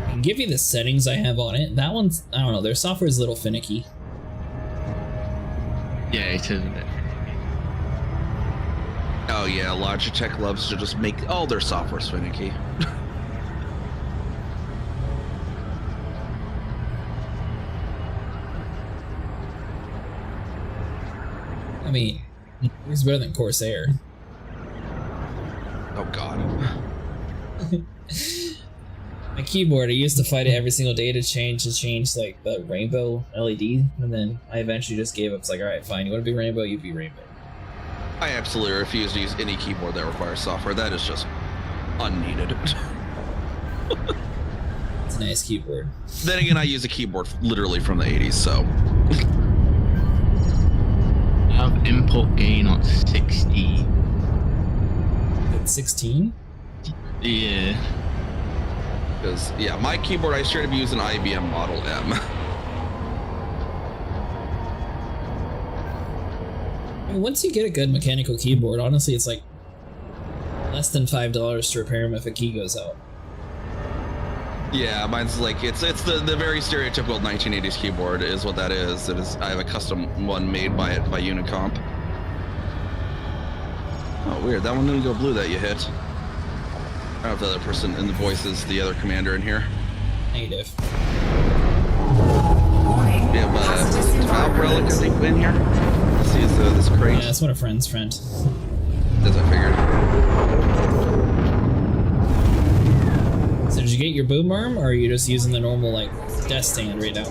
I can give you the settings I have on it. That one's, I don't know, their software is a little finicky. Yeah, it is a bit. Oh yeah, Logitech loves to just make all their software finicky. I mean, it's better than Corsair. Oh god. My keyboard, I used to fight it every single day to change like the rainbow LED, and then I eventually just gave up. It's like, alright, fine, you want to be rainbow, you be rainbow. I absolutely refuse to use any keyboard that requires software. That is just unneeded. It's a nice keyboard. Then again, I use a keyboard literally from the 80s, so. I have input gain at 60. At 16? Yeah. Because, yeah, my keyboard, I straight up use an IBM Model M. I mean, once you get a good mechanical keyboard, honestly, it's like less than $5 to repair them if a key goes out. Yeah, mine's like, it's the very stereotypical 1980s keyboard is what that is. It is. I have a custom one made by Unicomp. Oh, weird. That one didn't go blue that you hit. I don't know if the other person in the voice is the other commander in here. Negative. We have a Valve Relic, I think, in here. Let's see, is this crate? Yeah, that's what a friend's friend. As I figured. So did you get your boom arm, or are you just using the normal, like, desk stand right now?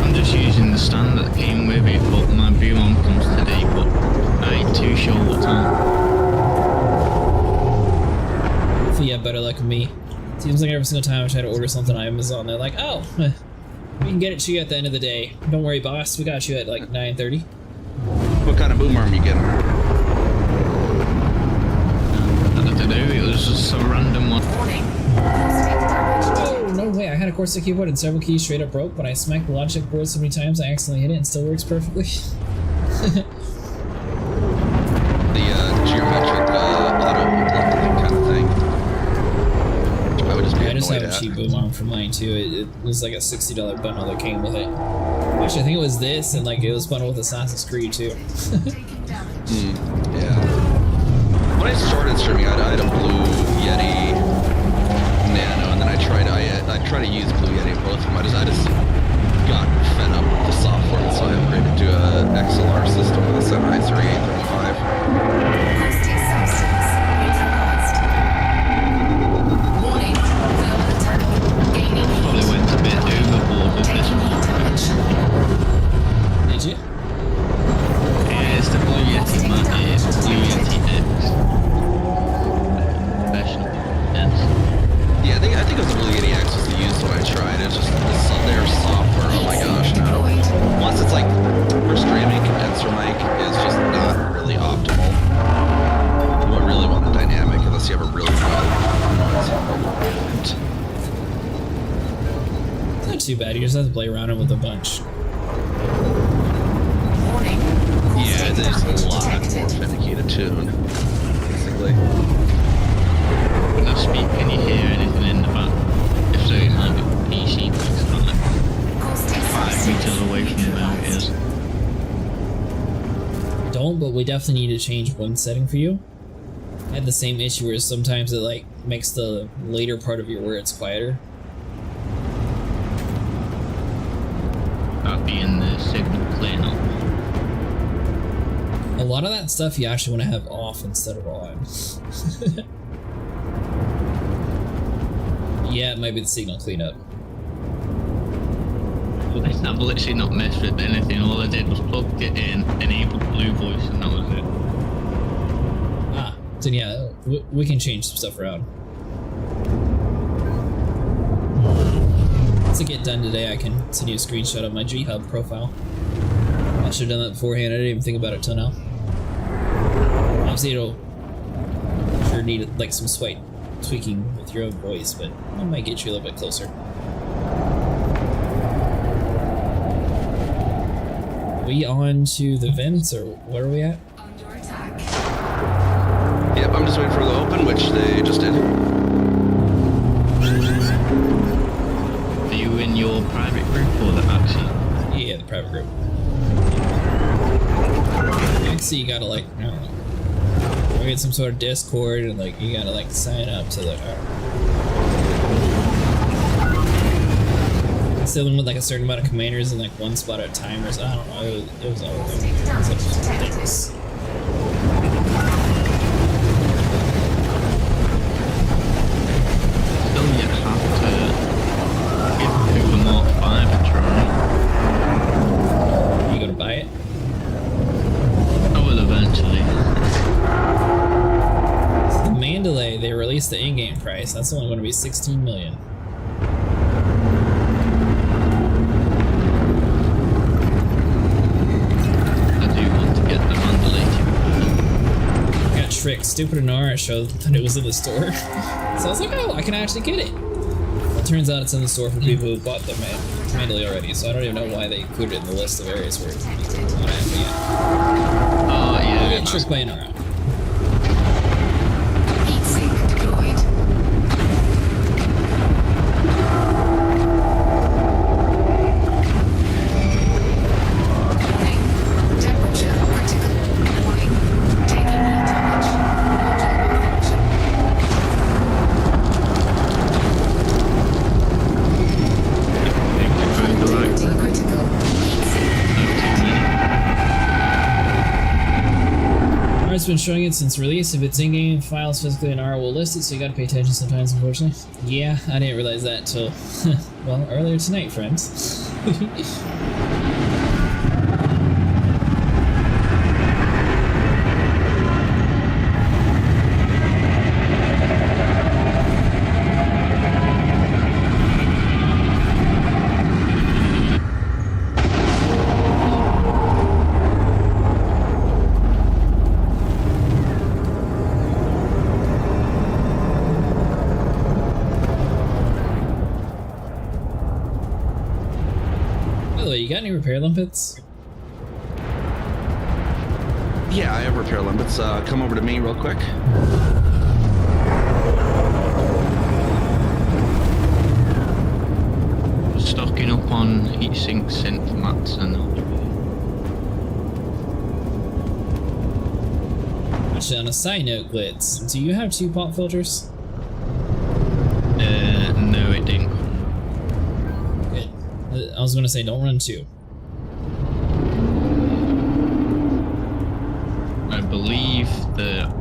I'm just using the stand that came with it, but my boom arm comes today, but I ain't too sure what time. Hopefully you have better luck than me. Seems like every single time I try to order something on Amazon, they're like, oh, we can get it to you at the end of the day. Don't worry, boss, we got you at like 9:30. What kind of boom arm you getting? I don't know, it was just a random one. Oh, no way, I had a Corsair keyboard and several keys straight up broke, but I smacked the Logitech board so many times I accidentally hit it and it still works perfectly. The geometric auto kind of thing. I would just be I just have a at. cheap boom arm for mine too. It was like a $60 bundle that came with it. Actually, I think it was this, and like it was bundled with Assassin's Creed too. Yeah. When I started streaming, I had a Blue Yeti Nano, and then I tried to use Blue Yeti both of them. I just got fed up with the software, so I upgraded to a XLR system with a Sennheiser 835. Probably went a bit overboard with this one. Did you? Yeah, it's the Blue Yeti Blue Yeti X. Professional. Yes. Yeah, I think it was the Blue Yeti X was the used one I tried. It's just their software. Oh my gosh, no. Plus, it's like for streaming, condenser mic is just not really optimal. You don't really want a dynamic unless you have a really good noise. It's not too bad. You just have to play around it with a bunch. Yeah, there's a lot more finicky to tune, basically. Now speak, can you hear anything in the back? If so, it might be PC fixed on it. 5 meters away from where it is. Don't, but we definitely need to change one setting for you. I had the same issue where sometimes it like makes the later part of your words quieter. That being the signal clear now. A lot of that stuff you actually want to have off instead of on. Yeah, it might be the signal cleanup. Well, I've literally not messed with anything. All I did was plugged it in, enabled Blue Voice, and that was it. Ah, so yeah, we can change some stuff around. Once I get done today, I can send you a screenshot of my G-Hub profile. I should have done that beforehand. I didn't even think about it till now. Obviously, it'll sure need like some slight tweaking with your own voice, but it might get you a little bit closer. Are we on to the vents, or where are we at? Under attack. I'm just waiting for the open, which they just did. Are you in your private group or the Axie? Yeah, the private group. Axie, you gotta like, I don't know. You get some sort of Discord and like you gotta like sign up to the. It's dealing with like a certain amount of commanders in like one spot at a time or so. I don't know. It was all ridiculous. Still, you have to give people the Mark 5 a try. You gonna buy it? I will eventually. The Mandalay, they released the in-game price. That's only going to be 16 million. Trick. Stupid Inara showed that it was in the store. So I was like, oh, I can actually get it. Well, it turns out it's in the store for people who bought the Mandalay already, so I don't even know why they included it in the list of areas where it's not happening yet. Oh, yeah. Get tricked by Inara. Heat sink deployed. Temperature critical. Warning. Taking heat damage. Module critical. It's been showing it since release. If it's in-game files physically in R, will list it, so you gotta pay attention sometimes, unfortunately. Yeah, I didn't realize that till, well, earlier tonight, friends. You got any repair limpets? Yeah, I have repair limpets. Come over to me real quick. Stocking up on heatsink synth mats and Actually, on a side note, Glitz, do you have 2 pop filters? No, it didn't. I was gonna say, don't run 2. I believe the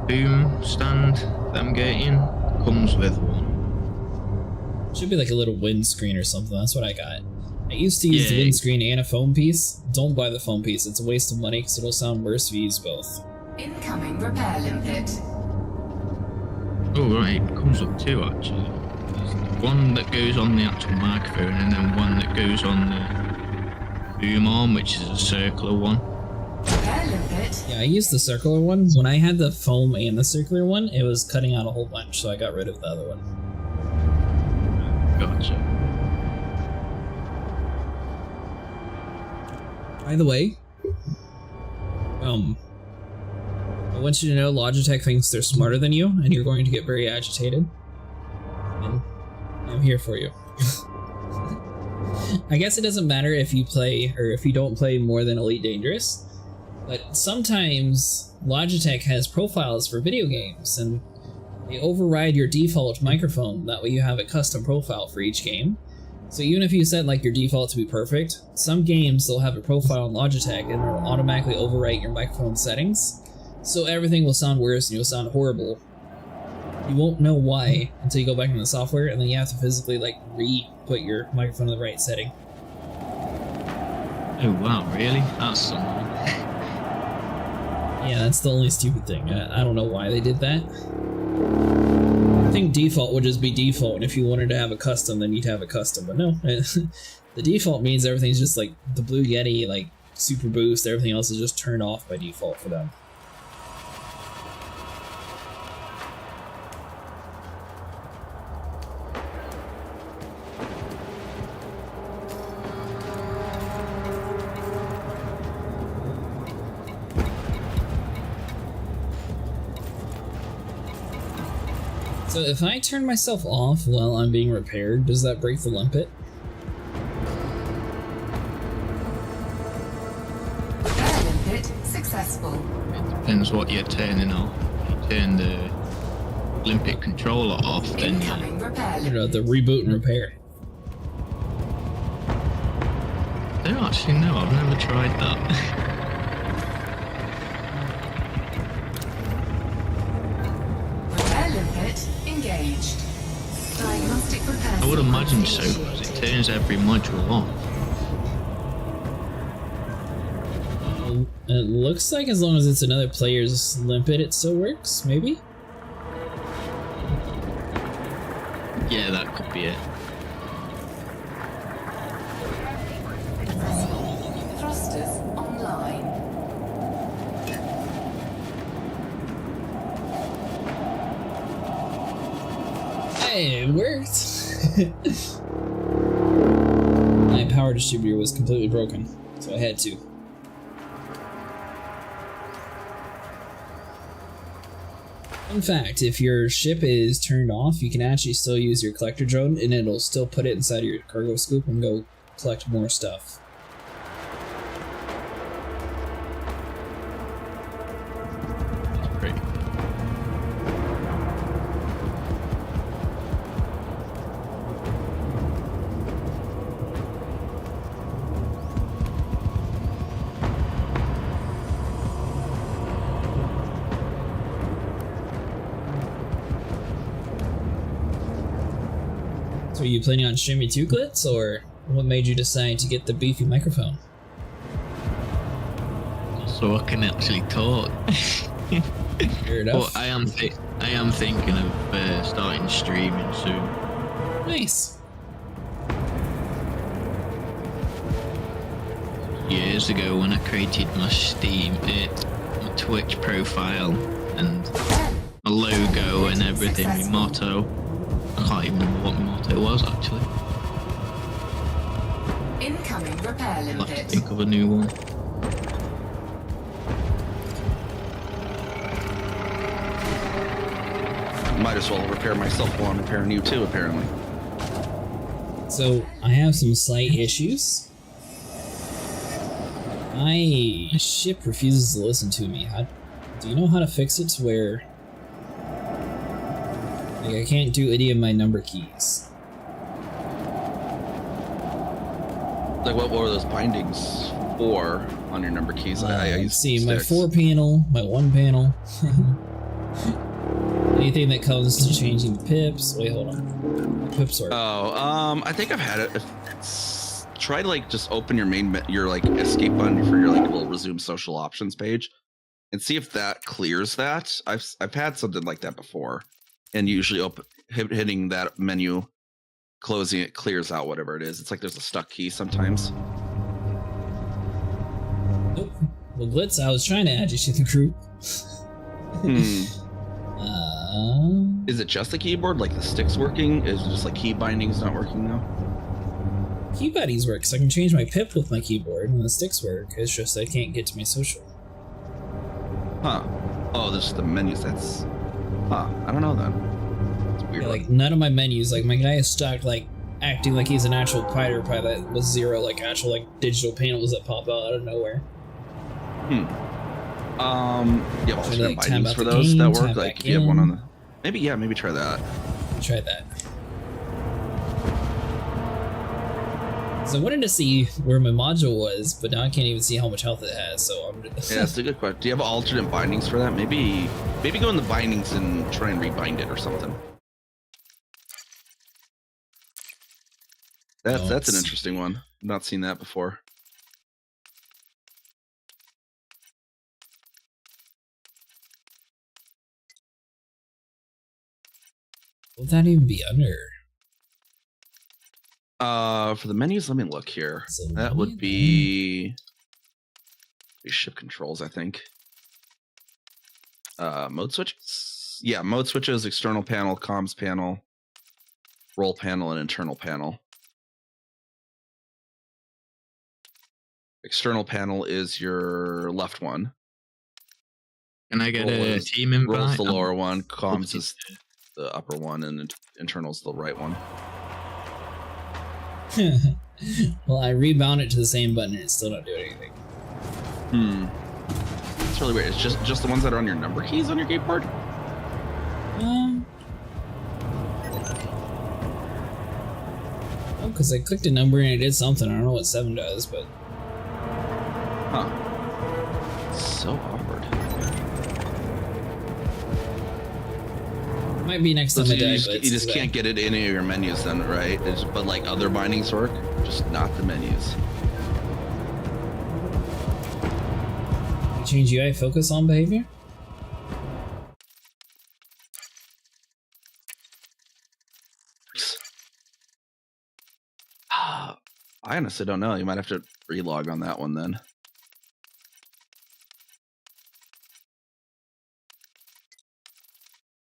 boom stand that I'm getting comes with one. Should be like a little windscreen or something. That's what I got. I used to use the windscreen and a foam piece. Don't buy the foam piece. It's a waste of money because it'll sound worse if you use both. Incoming repair limpet. Oh right, it comes with 2 actually. One that goes on the actual microphone and then one that goes on the boom arm, which is a circular one. Yeah, I used the circular one. When I had the foam and the circular one, it was cutting out a whole bunch, so I got rid of the other one. Gotcha. By the way, I want you to know Logitech thinks they're smarter than you, and you're going to get very agitated. And I'm here for you. I guess it doesn't matter if you play, or if you don't play more than Elite Dangerous, but sometimes Logitech has profiles for video games, and they override your default microphone. That way you have a custom profile for each game. So even if you set like your default to be perfect, some games they'll have a profile on Logitech and it'll automatically overwrite your microphone settings. So everything will sound worse and you'll sound horrible. You won't know why until you go back into the software, and then you have to physically like re-put your microphone in the right setting. Oh wow, really? That's annoying. Yeah, that's the only stupid thing. I don't know why they did that. I think default would just be default, and if you wanted to have a custom, then you'd have a custom, but no. The default means everything's just like the Blue Yeti, like super boost, everything else is just turned off by default for them. So if I turn myself off while I'm being repaired, does that break the limpet? Repair limpet successful. It depends what you're turning off. If you turn the limpet controller off, then Incoming repair You know, the reboot and repair. I don't actually know. I've never tried that. Repair limpet engaged. Diagnostic repair. I would imagine so, sequence because it turns every module off. It looks like as long as it's another player's limpet, it still works, maybe? Yeah, that could be it. Thrusters online. Hey, it worked! My power distributor was completely broken, so I had to. Fun fact, if your ship is turned off, you can actually still use your collector drone and it'll still put it inside your cargo scoop and go collect more stuff. That's great. So are you planning on streaming 2 glitz, or what made you decide to get the beefy microphone? So I can actually talk. Fair enough. But I am thinking of starting streaming soon. Nice. Years ago, when I created my my Twitch profile and my logo and everything, my motto. I can't even remember what my motto was actually. Incoming repair I'll have to limpet. think of a new one. Might as well repair myself while I'm repairing you too, apparently. So I have some slight issues. My ship refuses to listen to me. Do you know how to fix it to where like, I can't do any of my number keys? Like, what were those bindings for on your number keys? I used see, my sticks. 4 panel, my 1 panel. Anything that comes to changing the pips. Wait, hold on. The pips are. Oh, I think I've had it. Try to like just open your like escape button for your like little resume social options page, and see if that clears that. I've had something like that before, and usually hitting that menu, closing it clears out whatever it is. It's like there's a stuck key sometimes. Nope. Well, Glitz, I was trying to add you to the group. Is it just the keyboard? Like the sticks working? Is it just like key bindings not working now? Key buddies work, so I can change my pip with my keyboard, and the sticks work. It's just I can't get to my social. Huh. Oh, there's the menus. That's. Huh. I don't know then. It's weird. Yeah, like none of my menus, like my guy is stuck, like acting like he's an actual fighter pilot with 0 like actual like digital panels that pop out of nowhere. You have alternate like, bindings for the those game, that tab work. Like back if you have one in. on the. Maybe try that. Try that. So I wanted to see where my module was, but now I can't even see how much health it has. So I'm. Yeah, that's a good question. Do you have alternate bindings for that? Maybe go in the bindings and try and rebind it or something. That's an interesting one. I've not seen that before. What would that even be under? For the menus, let me look here. So That would be ship controls, I think. Mode switches? Yeah, mode switches, external panel, comms panel, roll panel, and internal panel. External panel is your left one. Can I get a team invite? Roll's the lower one. Comms is the upper one, and internal's the right one. Well, I rebound it to the same button and it's still not doing anything. It's really weird. It's just the ones that are on your number keys on your keyboard? Oh, because I clicked a number and it did something. I don't know what 7 does, but... Huh. So awkward. Might be next time I die, but you just can't get it in any of your menus then, right? But like other bindings work, just not the menus. Change UI focus on behavior? I honestly don't know. You might have to relog on that one then.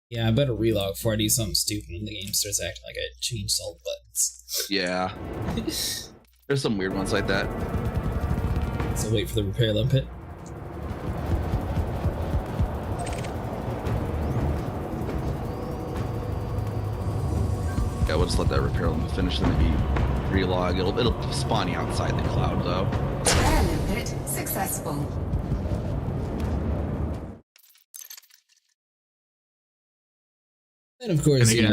Yeah, I better relog before I do something stupid and the game starts acting like I changed all the buttons. Yeah. There's some weird ones like that. So wait for the repair limpet. Yeah, we'll just let that repair limit finish, then maybe relog. It'll spawn you outside the cloud though. Repair limpet successful. And of course, hold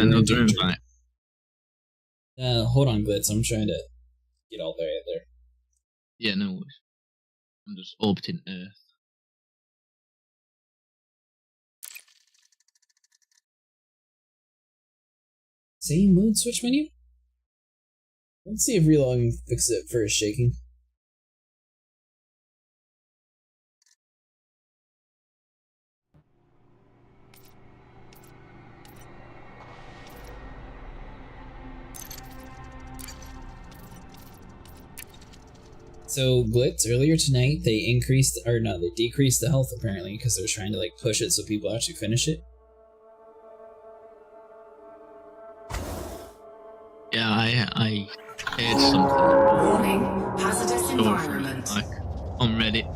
on, Glitz. I'm trying to get all the way there. Yeah, no worries. I'm just orbiting Earth. See, mood switch menu? Let's see if relogging fixes it for shaking. So Glitz, earlier tonight they decreased the health apparently because they're trying to like push it so people actually finish it. Yeah, I heard something. Warning, hazardous environment. Like on Reddit.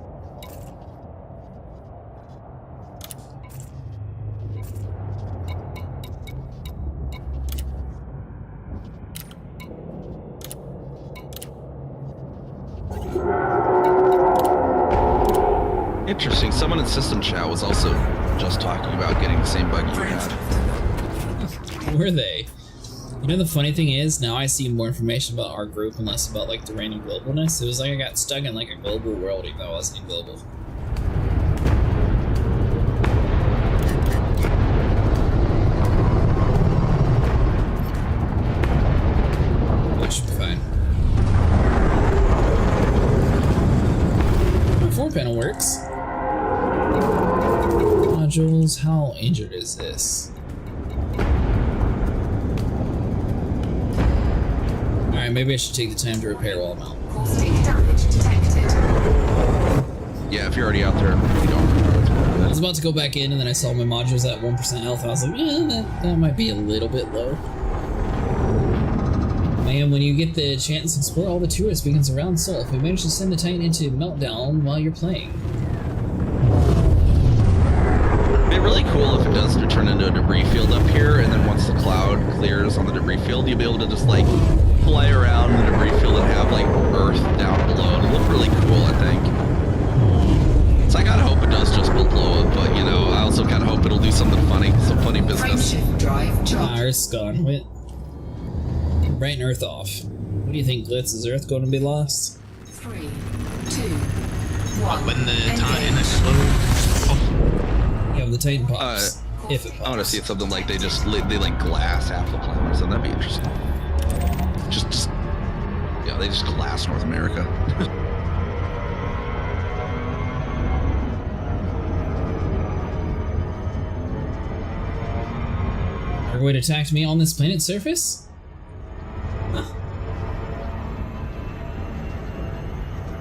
Interesting. Someone in system chat was also just talking about getting the same bug you had. Were they? You know the funny thing is, now I see more information about our group and less about like the random globalness. It was like I got stuck in like a global world even though I wasn't in global. That should be fine. My 4-panel works. Modules, how injured is this? Alright, maybe I should take the time to repair while I'm out. Caustic damage detected. Yeah, if you're already out there, you don't. I was about to go back in and then I saw my modules at 1% health. I was like, that might be a little bit low. Man, when you get the chance to explore all the tourist beacons around Seoul, if we manage to send the Titan into meltdown while you're playing. It'd be really cool if it does turn into a debris field up here, and then once the cloud clears on the debris field, you'll be able to just like fly around the debris field and have like Earth down below. It'll look really cool, I think. So I gotta hope it does just blow up, but you know, I also kinda hope it'll do something funny, some funny business. Earth's gone. Wait. Brighten Earth off. What do you think, Glitz? Is Earth going to be lost? 3, 2, 1. When the Titan explodes. Yeah, when the Titan pops. If it pops. I want to see something like they like glass half the planet or something. That'd be interesting. Just yeah, they just glass North America. Thargoid attacked me on this planet's surface? Huh.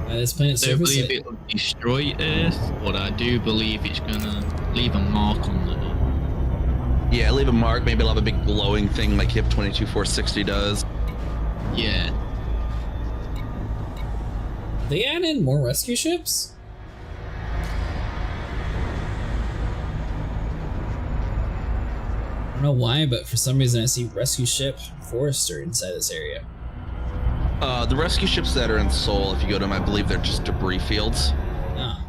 This planet's I don't surface. believe it'll destroy Earth, but I do believe it's gonna leave a mark on the Earth. Yeah, leave a mark. Maybe it'll have a big glowing thing like HIP 22460 does. Yeah. They add in more rescue ships? I don't know why, but for some reason I see rescue ship Forester inside this area. The rescue ships that are in Seoul, if you go to them, I believe they're just debris fields. Ah.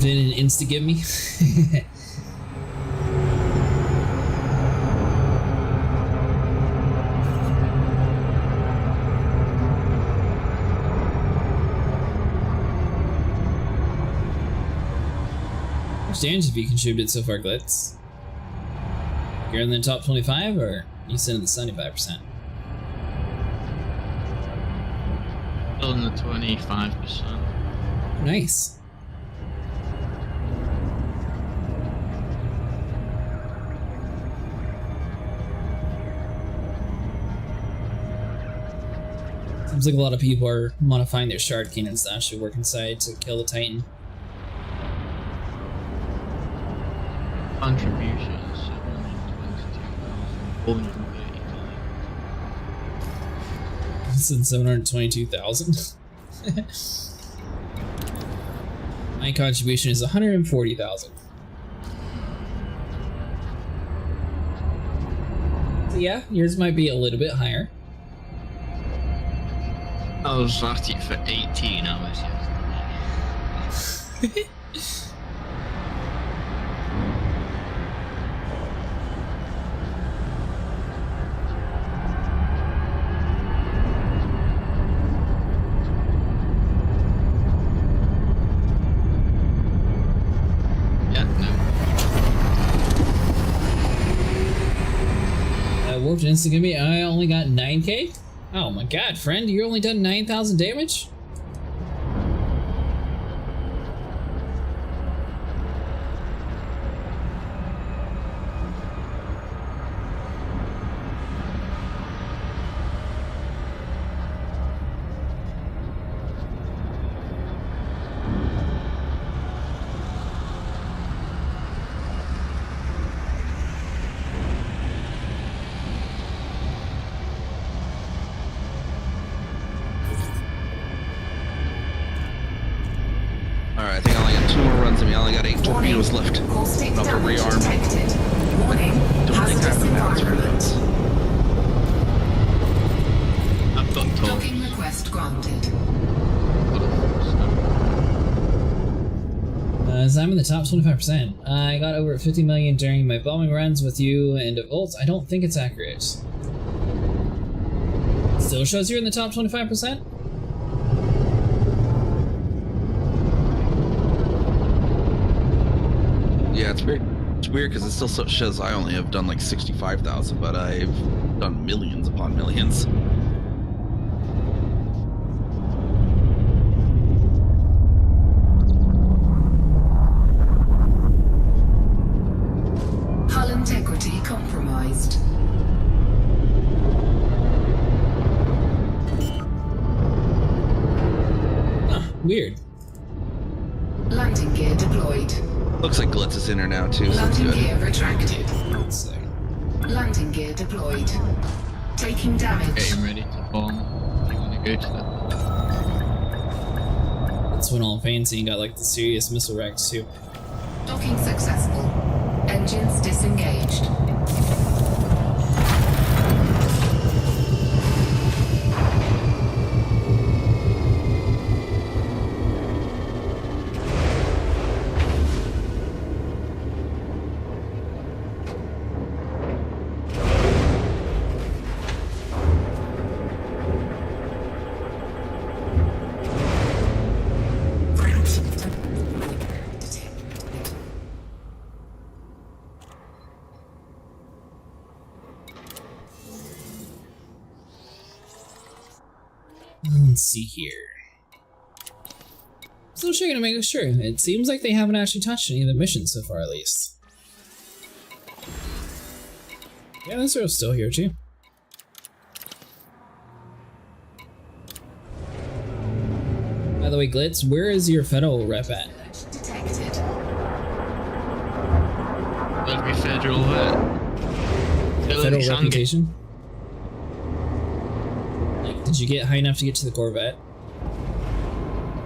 Didn't insta-give me. How much damage have you contributed so far, Glitz? You're in the top 25, or you said in the 75%? Still in the 25%. Nice. Seems like a lot of people are modifying their shard cannons to actually work inside to kill the Titan. Contributions 722,430. This is 722,000. My contribution is 140,000. So yeah, yours might be a little bit higher. I was at it for 18 hours yesterday. Warped instant give me. I only got 9k. Oh my god, friend, you only done 9,000 damage? Alright, I think I only got 2 more runs of me. I only got 8 torpedoes left. I'll have to rearm. Don't think I have the mounts for that. I've got torps. Docking request granted. So I'm in the top 25%. I got over 50 million during my bombing runs with you and Volt. I don't think it's accurate. Still shows you're in the top 25%? Yeah, it's weird. It's weird because it still shows I only have done like 65,000, but I've done millions upon millions. Hull integrity compromised. Weird. Landing gear deployed. Looks like Glitz is in her now too, so that's Landing good. gear retracted. Landing gear deployed. Taking damage. Getting ready to bomb. I'm gonna go to the... That's when all fancy and got like the serious missile racks too. Docking successful. Engines disengaged. Let's see here. Still checking to make sure. It seems like they haven't actually touched any of the missions so far, at least. Yeah, this girl's still here too. the way, Glitz, where is your federal rep at? Detected. That'd be federal Federal reputation? Like, did you get high enough to get to the corvette?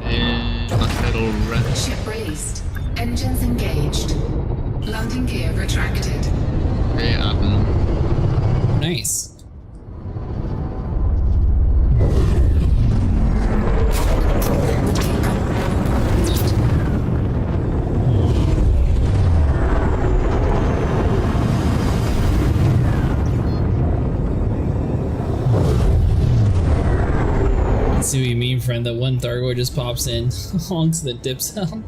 Federal rep. Ship released. Engines engaged. Landing gear retracted. Great Admiral. Nice. See what you mean, friend. That one thargoid just pops in, honks the dip cell.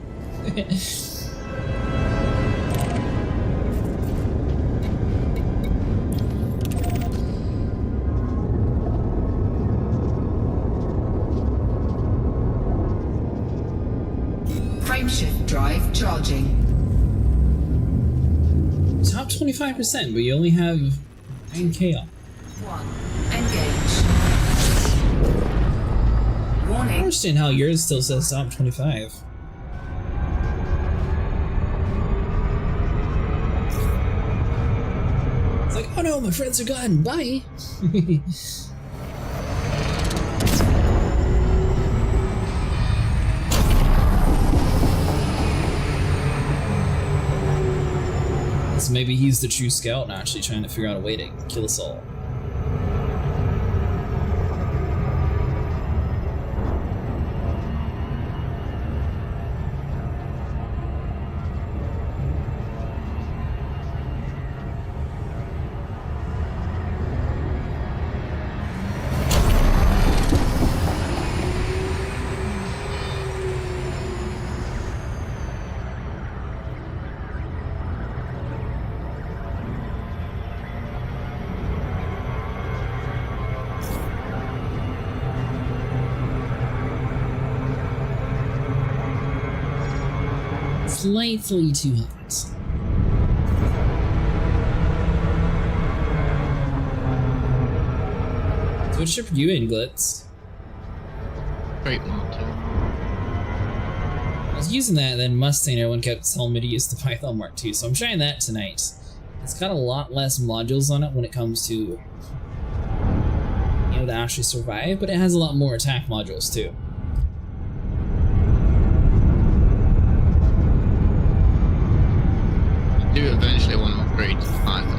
Frameshift drive charging. Top 25%, but you only have 9k off. 1. Engage. I don't Warning. understand how yours still says top 25. It's like, oh no, my friends are gone, bye! So maybe he's the true scout and actually trying to figure out a way to kill us all. Slightly too hot. So what ship are you in, Glitz? Great Motto. I was using that, and then Mustang, everyone kept telling me to use the Python Mark II, so I'm trying that tonight. It's got a lot less modules on it when it comes to, you know, to actually survive, but it has a lot more attack modules too. I do eventually want to upgrade to Python.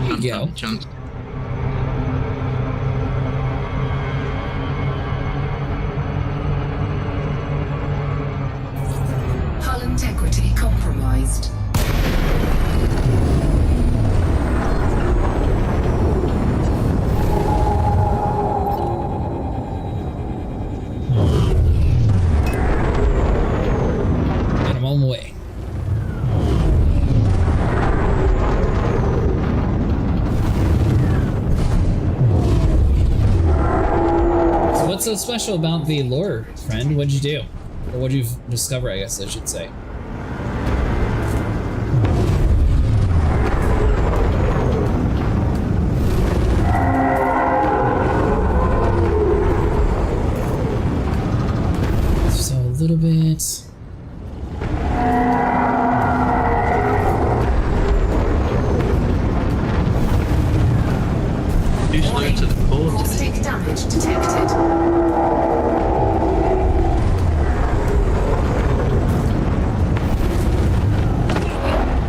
There you go. Chance. Hull integrity compromised. And I'm on my way. So what's so special about the lure, friend? What'd you do? Or what'd you discover, I guess I should say. So a little bit. Too slow to the core today. Caustic damage detected.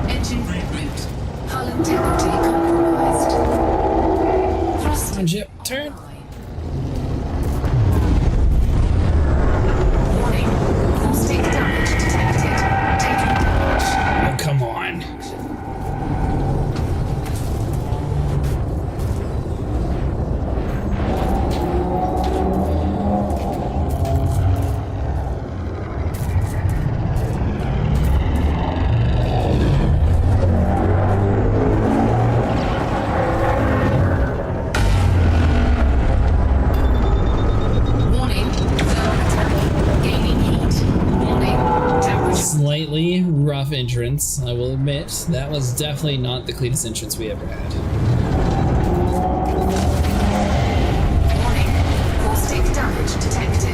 Engine reboot. Hull integrity compromised. Thrust Come on, Jip, turn. warning. Caustic damage detected. Taking damage. Oh, come on. Warning. Thermal attack. Gaining heat. Warning. Temperature. Slightly rough entrance, I will admit. That was definitely not the cleanest entrance we ever had. Warning. Caustic damage detected.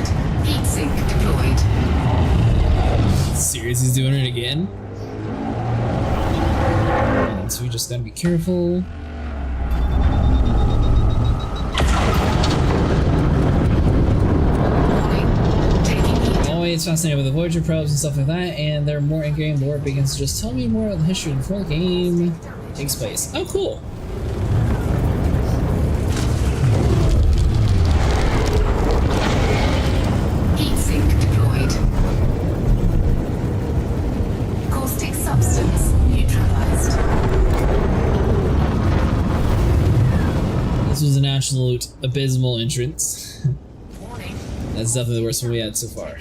he's doing it again. And so we just gotta be careful. Always fascinated with the Voyager probes and stuff like that, and their more in-game lore begins to just tell me more of the history before the game takes place. Oh, cool. Heat sink deployed. Caustic substance neutralized. This was an absolute abysmal entrance. That's definitely the worst one we had so far.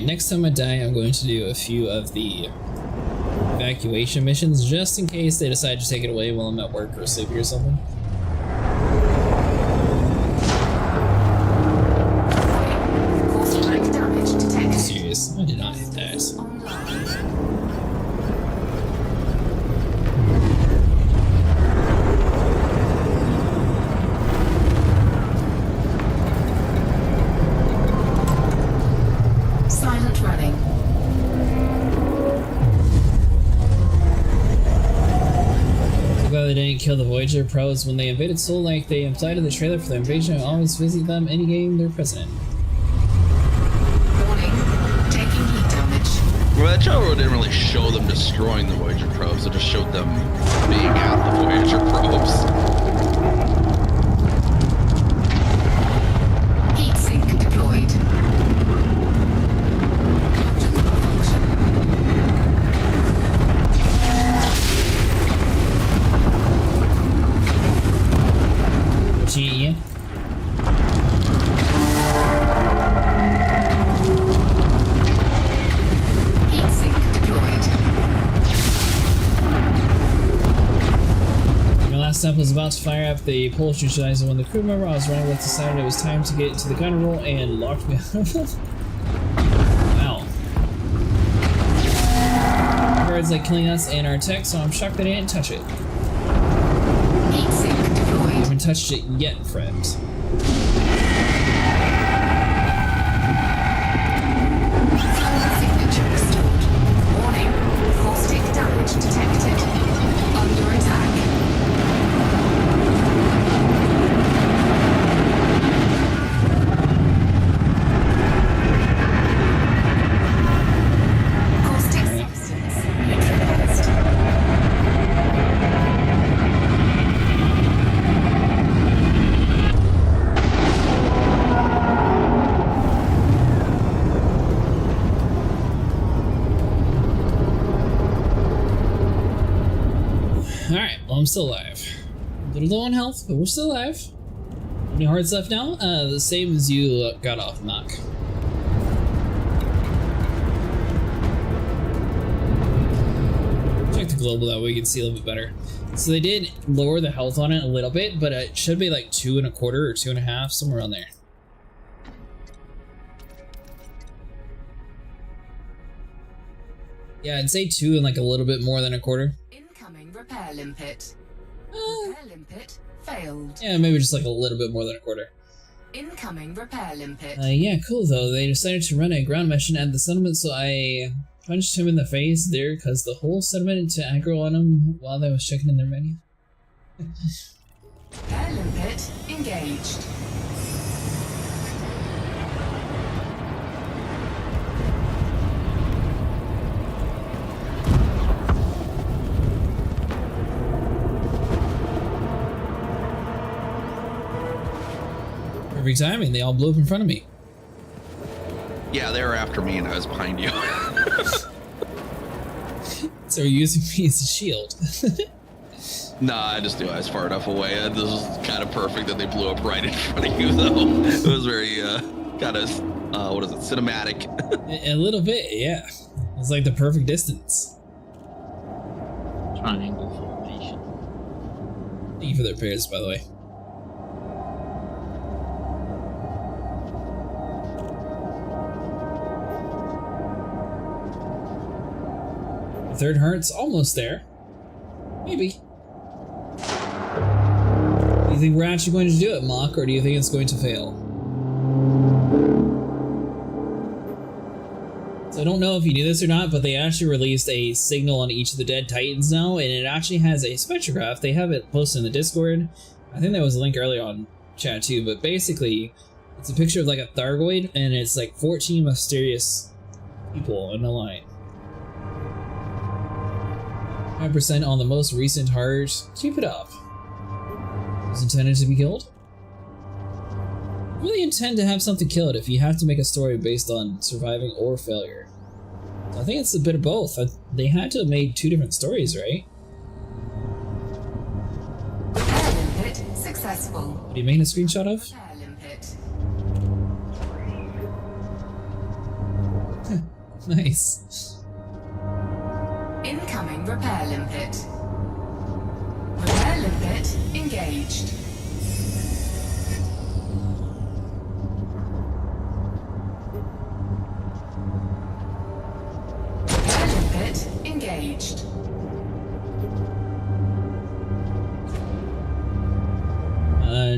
Next time I die, I'm going to do a few of the evacuation missions just in case they decide to take it away while I'm at work or sleeping or something. Serious, I did not hit that. Silent running. So glad they didn't kill the Voyager pros when they invaded Sol like they implied in the trailer for the invasion. I always visit them any game they're present in. Warning. Taking heat damage. Well, that trailer didn't really show them destroying the Voyager probes. It just showed them being at the Voyager probes. Heat sink deployed. Yeah. Heat sink deployed. My last step was about to fire up the pulse neutralizer when the crew member I was running with decided it was time to get to the gunner roll and locked me out of it. Wow. Birds like killing us and our tech, so I'm shocked they didn't touch it. Heat sink deployed. I haven't touched it yet, friend. Signature restored. Warning. Caustic damage detected. Under attack. Caustic substance neutralized. Alright, well, I'm still alive. A little low on health, but we're still alive. How many hearts left now? The same as you got off, Knock. Check the global that way we can see a little bit better. So they did lower the health on it a little bit, but it should be like 2.25 or 2.5, somewhere around there. Yeah, I'd say 2 and like a little bit more than 1/4. Incoming repair limpet. Repair limpet failed. Yeah, maybe just like a little bit more than 1/4. Incoming repair limpet. Yeah, cool though. They decided to run a ground mission at the settlement, so I punched him in the face there because the whole settlement to aggro on him while they was checking in their menu. Repair limpet engaged. Perfect timing, they all blew up in front of me. Yeah, they were after me and I was behind you. So you're using me as a shield. Nah, I just knew I was far enough away. This was kind of perfect that they blew up right in front of you, though. It was very, kind of, what is it, cinematic. A little bit, yeah. It's like the perfect distance. Triangle formation. Thank you for the repairs, by the way. The third heart's almost there. Maybe. Do you think we're actually going to do it, Mock, or do you think it's going to fail? So I don't know if you knew this or not, but they actually released a signal on each of the dead titans now, and it actually has a spectrograph. They have it posted in the Discord. I think there was a link earlier on chat too, but basically it's a picture of like a thargoid, and it's like 14 mysterious people in a line. 5% on the most recent heart. Keep it up. Was intended to be killed? Really intend to have something kill it if you have to make a story based on surviving or failure. So I think it's a bit of both. They had to have made 2 different stories, right? Repair limpet successful. What are you making a screenshot of? Repair limpet. Nice. Incoming repair limpet. Repair limpet engaged. Repair limpet engaged.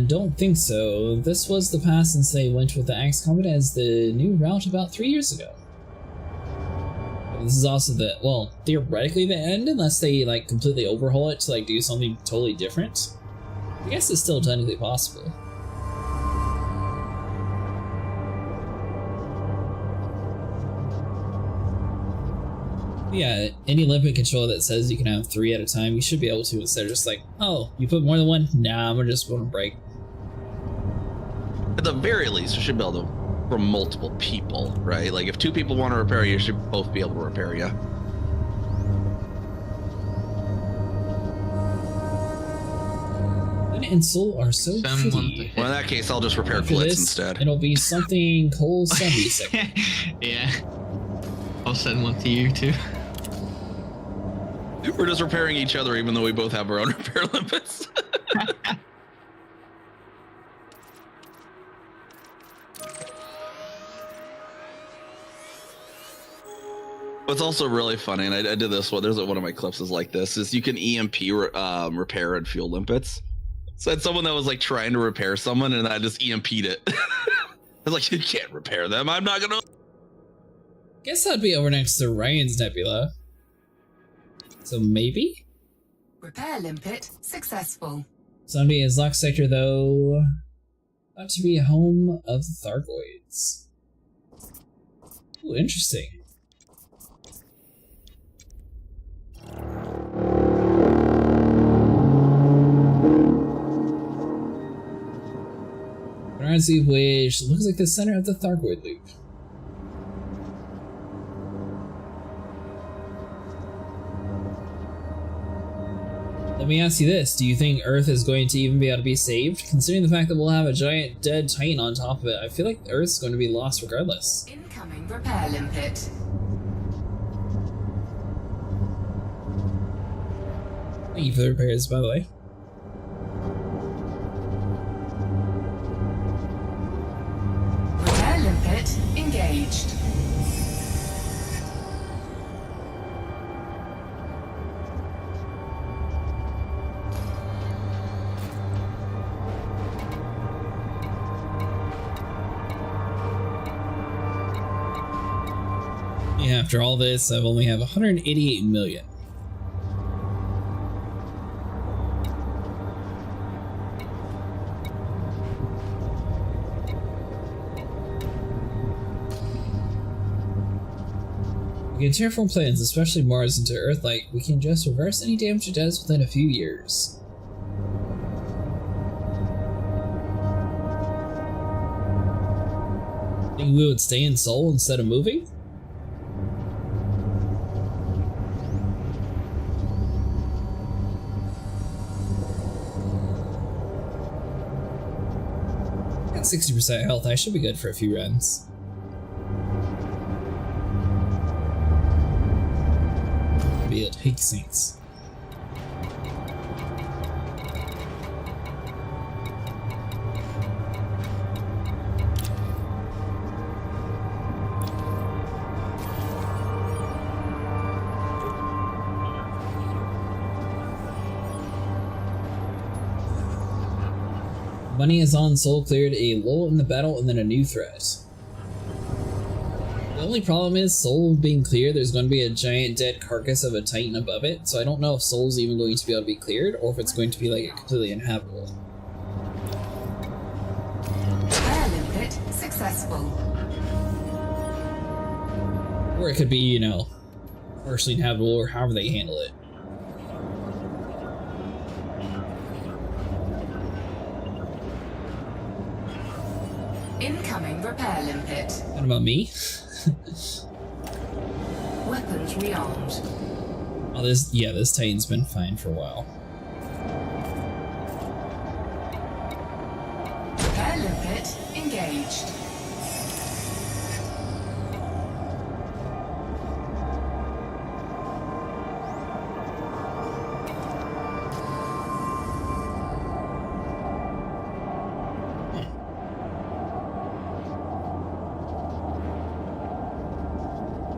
Don't think so. This was the past since they went with the Axe Combat as the new route about 3 years ago. This is also the, well, theoretically the end, unless they like completely overhaul it to like do something totally different. I guess it's still technically possible. Yeah, any limpet controller that says you can have 3 at a time, you should be able to, instead of just like, oh, you put more than 1? Nah, I'm just gonna break. At the very least, you should be able to from multiple people, right? Like if 2 people want to repair you, should both be able to repair you. Lynn and Soul are so pretty. Well, in that case, I'll just repair After Glitz this, instead. It'll be something Cole 76. Yeah. I'll send one to you too. We're just repairing each other, even though we both have our own repair limits. What's also really funny, and I did this one, there's one of my clips is like this, is you can EMP repair and fuel limpets. So I had someone that was like trying to repair someone, and I just EMP'd it. I was like, you can't repair them, I'm not gonna. Guess that'd be over next to Ryan's Nebula. So maybe? Repair limpet successful. Zombie is Lock Sector though. Thought to be a home of the Thargoids. Ooh, interesting. Currency which looks like the center of the Thargoid loop. Let me ask you this, do you think Earth is going to even be able to be saved? Considering the fact that we'll have a giant dead Titan on top of it, I feel like Earth's going to be lost regardless. Incoming repair limpet. Thank you for the repairs, by the way. Repair limpet engaged. Yeah, after all this, I've only have 188 million. We can terraform planets, especially Mars, into Earth-like. We can just reverse any damage it does within a few years. Think we would stay in Seoul instead of moving? Got 60% health. I should be good for a few runs. Pig saints. Bunny is on Soul cleared a lull in the battle and then a new threat. The only problem is Soul being clear, there's going to be a giant dead carcass of a Titan above it, so I don't know if Soul's even going to be able to be cleared or if it's going to be like completely inhabitable. Air limpet successful. Or it could be, you know, partially inhabitable or however they handle it. Incoming repair limpet. What about me? Weapons rearmed. Oh, this Titan's been fine for a while. Repair limpet engaged.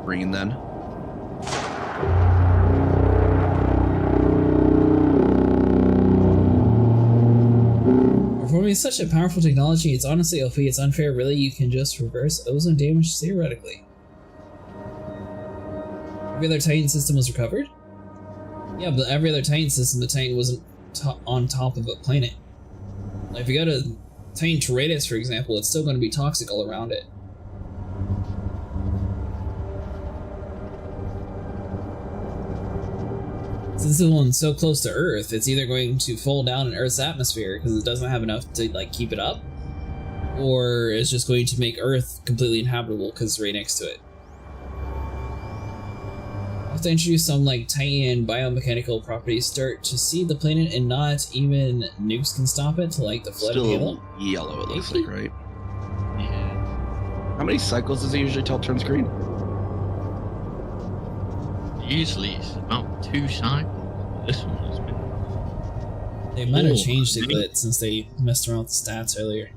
Green then. Performing such a powerful technology, it's honestly OP, it's unfair, really, you can just reverse ozone damage theoretically. Every other Titan system was recovered? Yeah, but every other Titan system, the Titan wasn't on top of a planet. Like if you go to Titan Turatus, for example, it's still going to be toxic all around it. Since this one's so close to Earth, it's either going to fall down in Earth's atmosphere because it doesn't have enough to like keep it up, or it's just going to make Earth completely inhabitable because it's right next to it. I'll have to introduce some like Titan biomechanical properties, start to see the planet and not even nukes can stop it, to like the flood Still halo. Yellow, it looks like, right? Yeah. How many cycles does it usually till it turns green? Usually it's about 2 cycles. This one has been. They might have changed it a bit since they messed around with the stats earlier.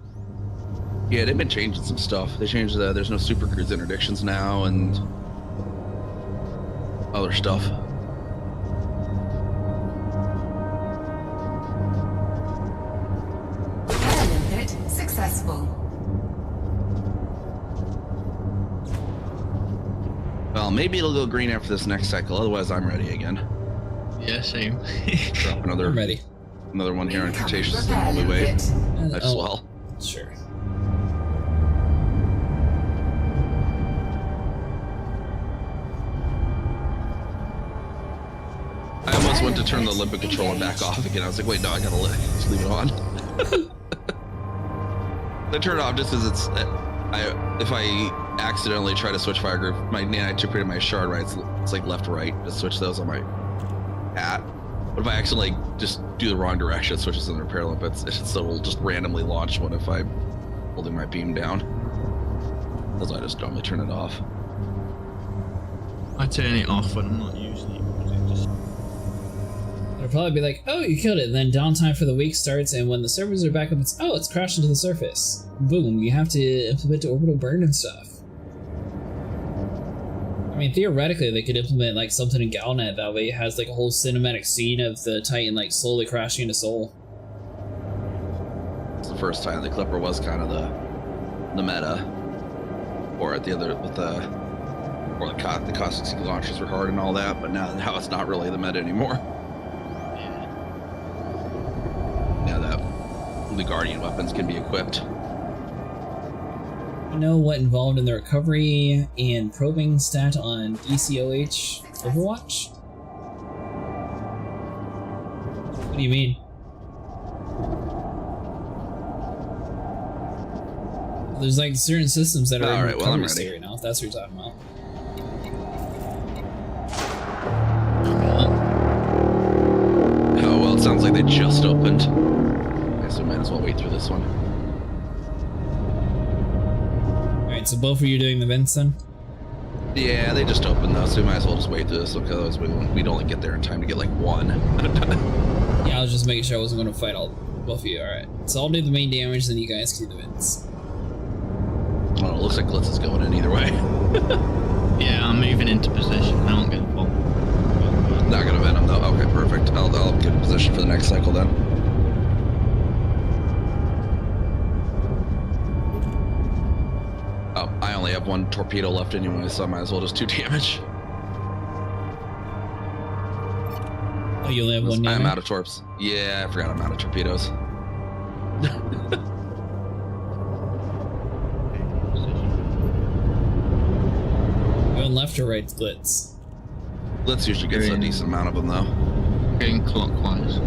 Yeah, they've been changing some stuff. They changed there's no super cruise interdictions now and other stuff. Air limpet successful. Well, maybe it'll go green after this next cycle. Otherwise, I'm ready again. Yeah, same. Drop another. I'm ready. Another one here on Cretaceous in the way. As well. Sure. I almost went to turn the limpet controller back off again. I was like, wait, no, I gotta just leave it on. I turned it off just as it's. If I accidentally try to switch fire group, my nanite my shard, right? It's like left right. Just switch those on my hat. But if I accidentally just do the wrong direction, it switches in the repair limpets. So it'll just randomly launch one if I'm holding my beam down. That's why I just normally turn it off. I turn it off when I'm not using it. It'll probably be like, oh, you killed it, and then downtime for the week starts, and when the servers are back up, it's, oh, it's crashed into the surface. Boom, you have to implement orbital burn and stuff. I mean, theoretically, they could implement like something in Galnet, that way it has like a whole cinematic scene of the Titan like slowly crashing into Sol. It's the first time the Clipper was kind of the meta, or at the other with the caustic sea launchers were hard and all that, but now it's not really the meta anymore. Now that the Guardian weapons can be equipped. You know what involved in the recovery and probing stat on DCOH Overwatch? What do you mean? There's like certain systems that are in recovery state right now, if that's what you're talking about. Oh well, it sounds like they just opened. I guess we might as well wait through this one. Alright, so both of you doing the vents then? Yeah, they just opened those, so we might as well just wait through this because we'd only get there in time to get like one. Yeah, I was just making sure I wasn't going to fight both of you. Alright, so I'll do the main damage, then you guys can do the vents. Oh, it looks like Glitz is going in either way. Yeah, I'm moving into position. I won't get full. Not gonna vent him though. Okay, perfect. I'll get in position for the next cycle then. Oh, I only have one torpedo left anyway, so I might as well just do damage. Oh, you only have one now? I'm out of torps. Yeah, I forgot I'm out of torpedoes. Going left or right, Glitz? Glitz usually gets a decent amount of them though. Going clockwise.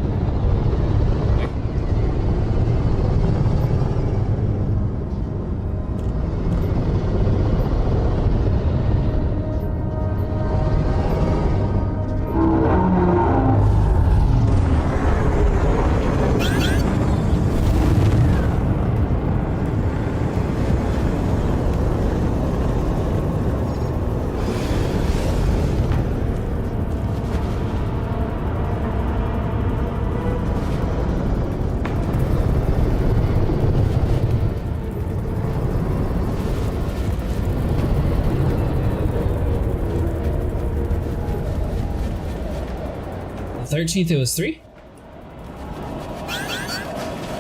The 13th, it was 3?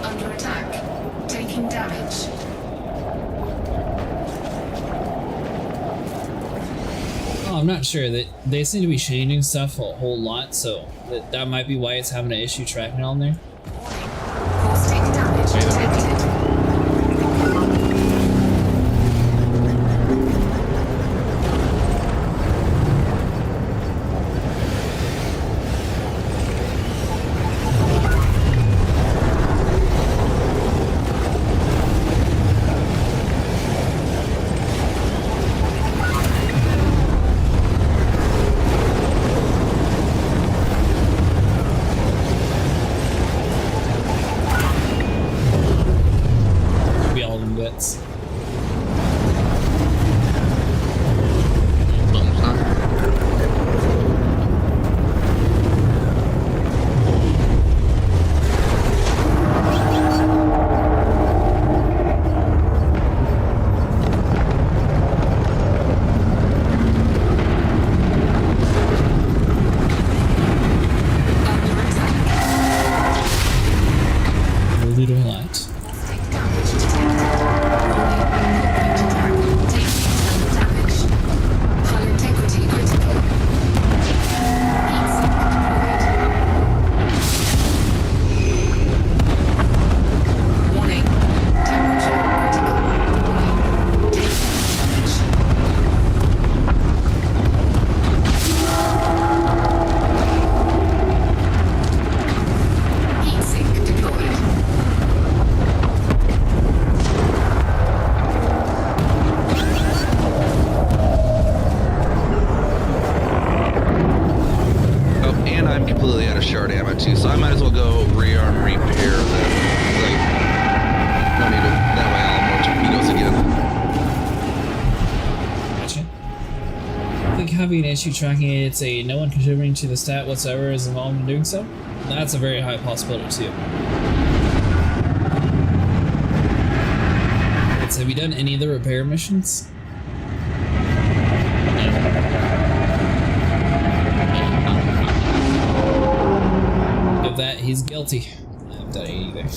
Under attack. Taking damage. Oh, I'm not sure. They seem to be changing stuff a whole lot, so that might be why it's having an issue tracking on there. Caustic damage detected. Issue tracking it, it's a no one contributing to the stat whatsoever is involved in doing so. That's a very high possibility too. So have you done any of the repair missions? Of that, he's guilty. I haven't done any either.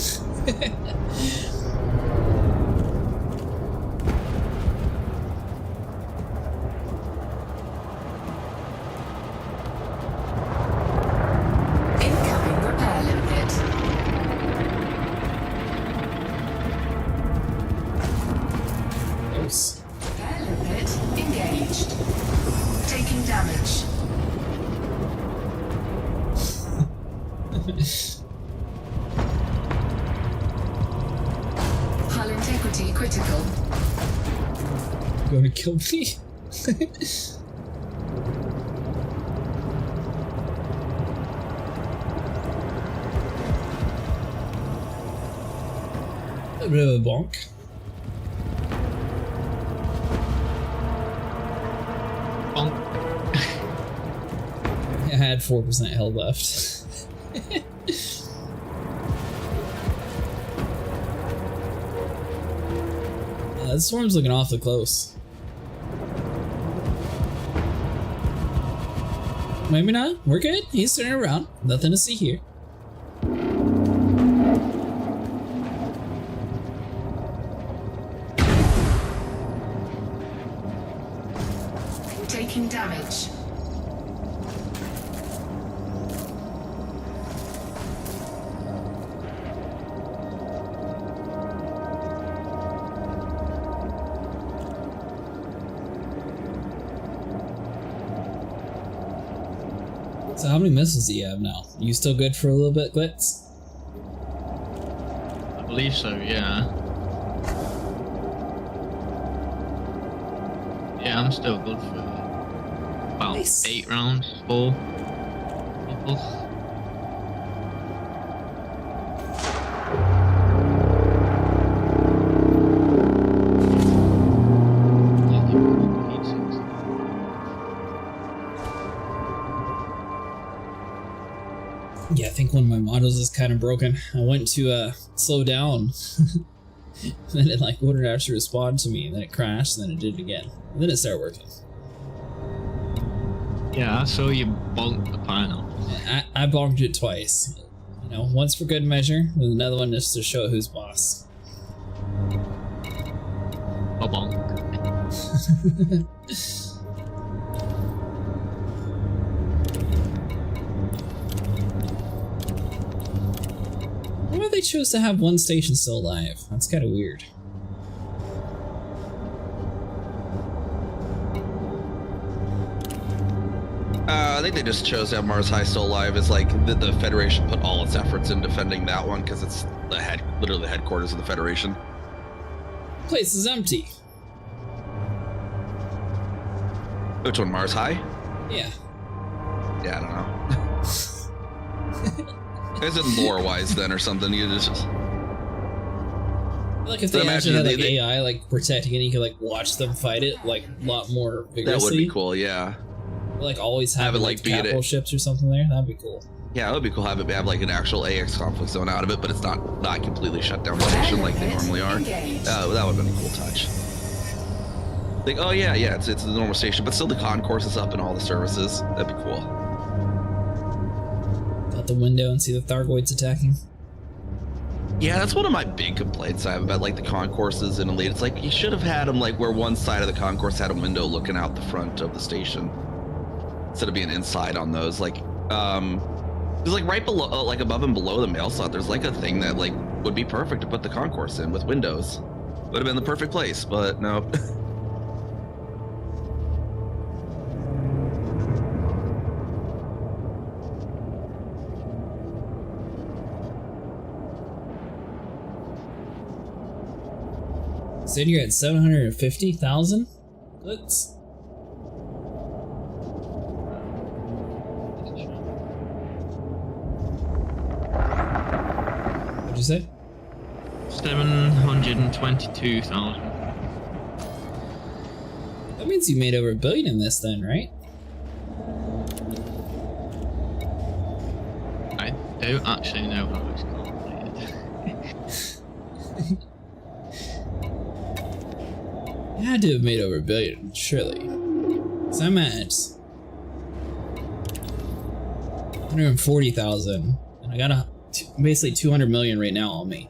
Kill me. A bit of a bonk. Bonk. I had 4% health left. The storm's looking awfully close. Maybe not. We're good. He's turning around. Nothing to see here. Taking damage. So how many missiles do you have now? You still good for a little bit, Glitz? I believe so, yeah. Yeah, I'm still good for about 8 rounds, 4 people. Yeah, I think one of my models is kind of broken. I went to slow down, then it like wouldn't actually respond to me, and then it crashed, and then it did it again, and then it started working. Yeah, I saw you bonk the pineapple. I bonked it twice. You know, once for good measure, and another one just to show who's boss. A bonk. Why do they choose to have one station still alive? That's kind of weird. I think they just chose to have Mars High still alive. It's like the Federation put all its efforts in defending that one because it's literally the headquarters of the Federation. Place is empty. Which one, Mars High? Yeah. Yeah, I don't know. Is it lore-wise then, or something? You just like if they actually had like AI like protecting it, you could like watch them fight it like a lot more vigorously. That would be cool, yeah. Like always have it, like capital ships or something there. That'd be cool. Yeah, it would be cool. Have like an actual AX conflict zone out of it, but it's not completely shut down the station like they normally are. That would have been a cool touch. Like, oh yeah, it's the normal station, but still the concourse is up and all the services. That'd be cool. Out the window and see the thargoids attacking. Yeah, that's one of my big complaints I have about like the concourses in Elite. It's like you should have had them like where one side of the concourse had a window looking out the front of the station instead of being inside on those. Like, there's like right below, like above and below the mail slot, there's like a thing that like would be perfect to put the concourse in with windows. Would have been the perfect place, but no. Said you're at 750,000? Let's. What'd you say? 722,000. That means you made over $1 billion in this then, right? I don't actually know how it's calculated. You had to have made over $1 billion, surely. So I'm at 140,000, and I got basically 200 million right now on me.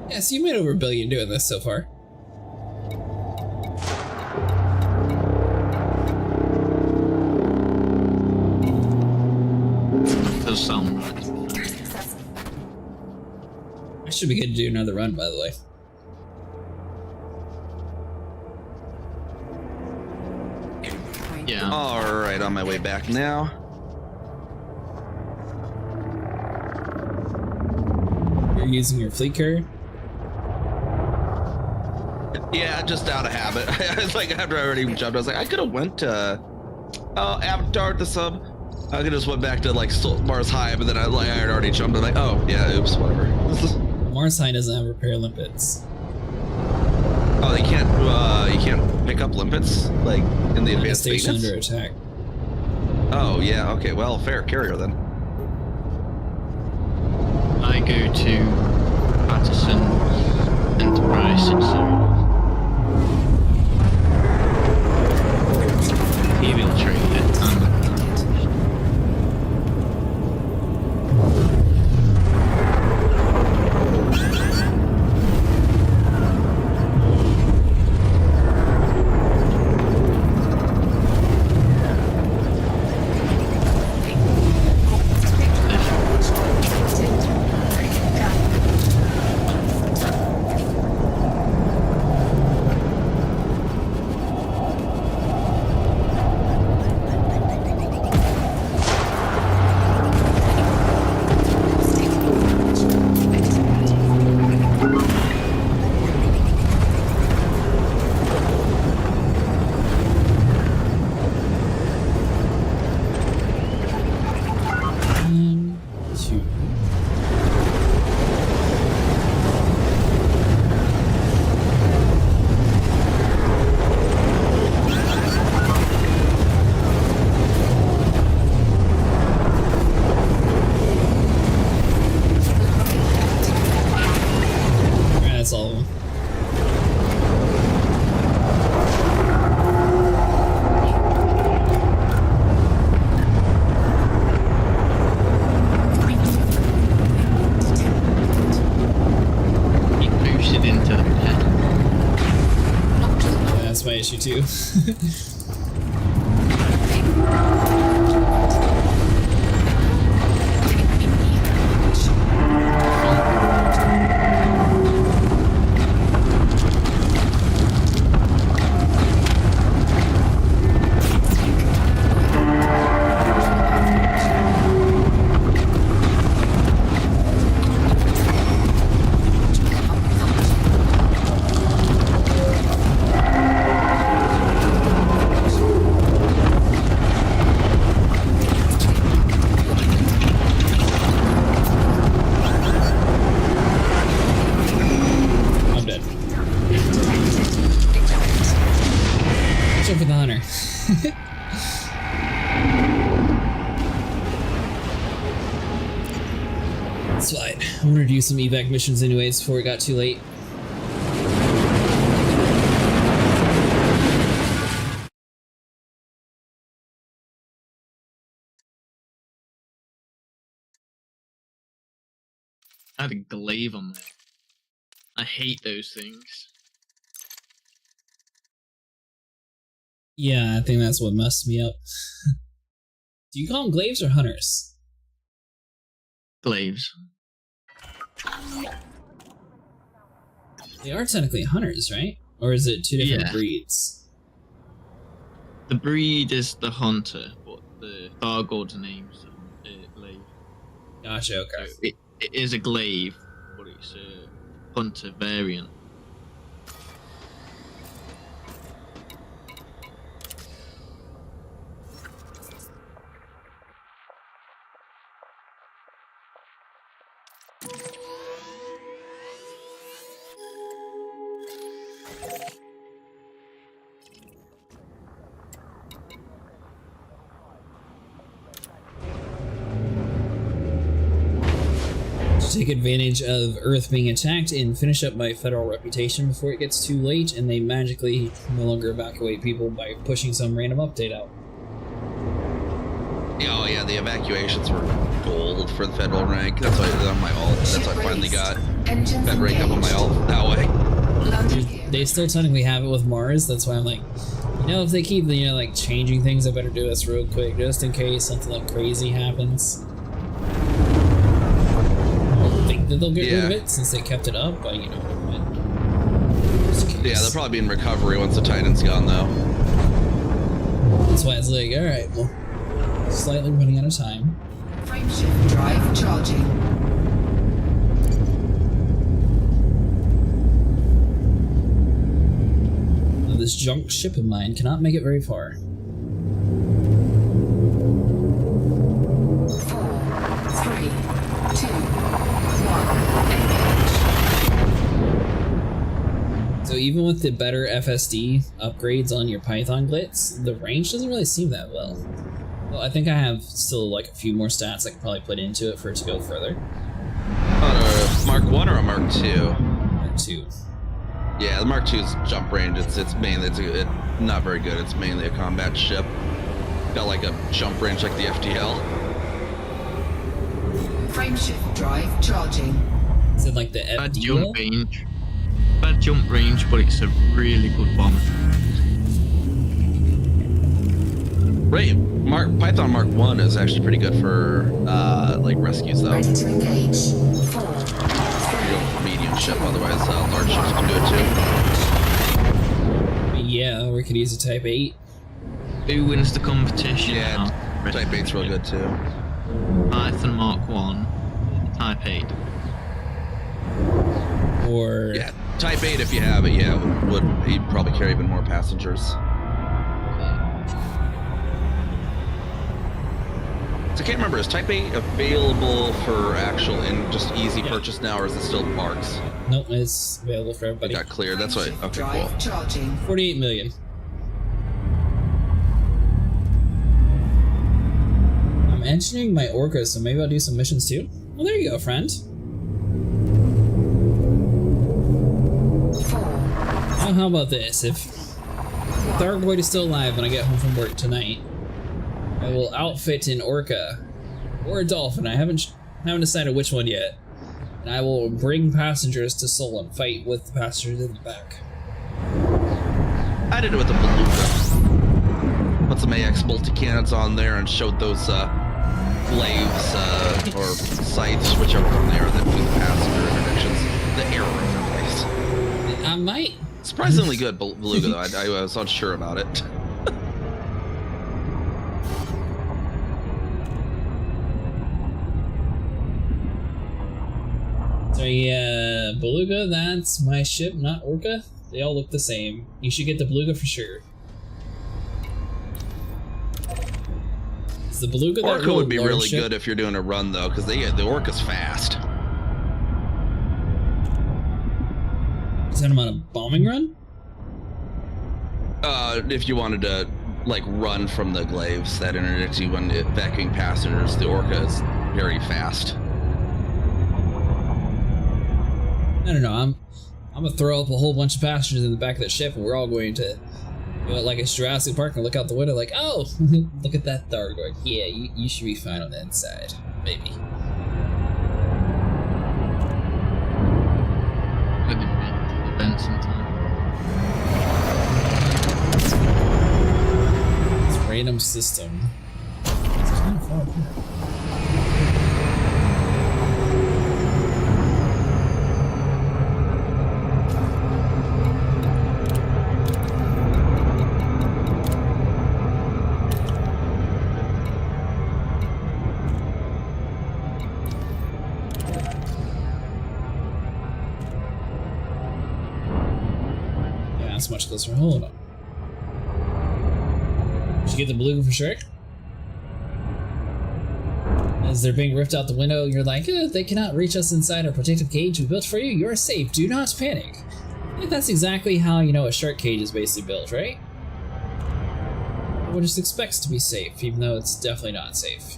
Yeah, so you made over $1 billion doing this so far. Does sound right. I should be good to do another run, by the way. Yeah. Alright, on my way back now. You're using your fleet carrier? Yeah, just out of habit. I was like, after I already jumped, I was like, I could have went to Avatar the sub. I could have just went back to like Mars High, but then I had already jumped. I'm like, oh yeah, oops, whatever. Mars High doesn't have repair limpets. Oh, you can't pick up limpets like in the advanced station maintenance? under attack. Oh yeah, okay. Well, fair carrier then. I go to Patterson Enterprise he will trade it. That's all of them. He boosted into the head. Yeah, that's my issue too. It's fine. I wanted to do some evac missions anyways before it got too late. I had a glaive on there. I hate those things. Yeah, I think that's what messed me up. Do you call them glaives or hunters? Glaives. They are technically hunters, right? Or is it two different breeds? The breed is the hunter, but the thargoid's name's glaive. Gotcha, okay. So it is a glaive, but it's a hunter variant. Take advantage of Earth being attacked and finish up my federal reputation before it gets too late and they magically no longer evacuate people by pushing some random update out. Oh yeah, the evacuations were gold for the federal rank. That's why on my alt. That's why I finally got that rank up on my alt that way. They still technically have it with Mars. That's why I'm like, you know, if they keep like changing things, I better do this real quick just in case something like crazy happens. That they'll get rid of it since they kept it up, but you know. Yeah, they'll probably be in recovery once the Titan's gone, though. That's why it's like, all right, well, slightly running out of time. Frameshift drive charging. This junk ship of mine cannot make it very far. 4, 3, 2. So even with the better FSD upgrades on your Python glitz, the range doesn't really seem that well. Well, I think I have still like a few more stats I could probably put into it for it to go further. On a Mark 1 or a Mark 2? Mark 2. Yeah, the Mark 2's jump range, it's mainly, it's not very good. It's mainly a combat ship. Got like a jump range like the FTL. Frameshift drive charging. Is it like the FDL? Bad jump range. Bad jump range, but it's a really good bomb. Right, Python Mark 1 is actually pretty good for like rescues though. Ready to engage. 4. Medium ship, otherwise large ships can do it too. Yeah, we could use a Type 8. Who wins the competition? Yeah, Type 8's real good too. Python Mark 1, Type 8. Or... Yeah, Type 8 if you have it, yeah, would he'd probably carry even more passengers. So I can't remember, is Type 8 available for actual and just easy purchase now, or is it still Marks? Nope, it's available for everybody. It got cleared, that's why, okay, cool. Charging. 48 million. I'm engineering my orcas, so maybe I'll do some missions too. Well, there you go, friend. Oh, how about this? If thargoid is still alive when I get home from work tonight, I will outfit an orca or a dolphin. I haven't decided which one yet. And I will bring passengers to Seoul and fight with the passengers in the back. I did it with the beluga. Put some AX multi-cannons on there and showed those glaives or sights, whichever one they are, that do the passenger interdictions. The error interface. I might. Surprisingly good beluga though. I was unsure about it. So yeah, beluga, that's my ship, not orca. They all look the same. You should get the beluga for sure. Is the beluga that Orca would be really ship? good if you're doing a run though, because the orca's fast. Send them on a bombing run? If you wanted to like run from the glaives that interdict you when evacuating passengers, the orca is very fast. I don't know, I'm gonna throw up a whole bunch of passengers in the back of the ship and we're all going to go out like a Jurassic Park and look out the window like, oh, look at that thargoid. Yeah, you should be fine on the inside. Maybe. It's random system. It's kind of far apart. Much closer. Hold on. Did you get the beluga for sure? As they're being ripped out the window, you're like, they cannot reach us inside our protective cage we built for you. You're safe. Do not panic. I think that's exactly how, you know, a shark cage is basically built, right? Everyone just expects to be safe, even though it's definitely not safe.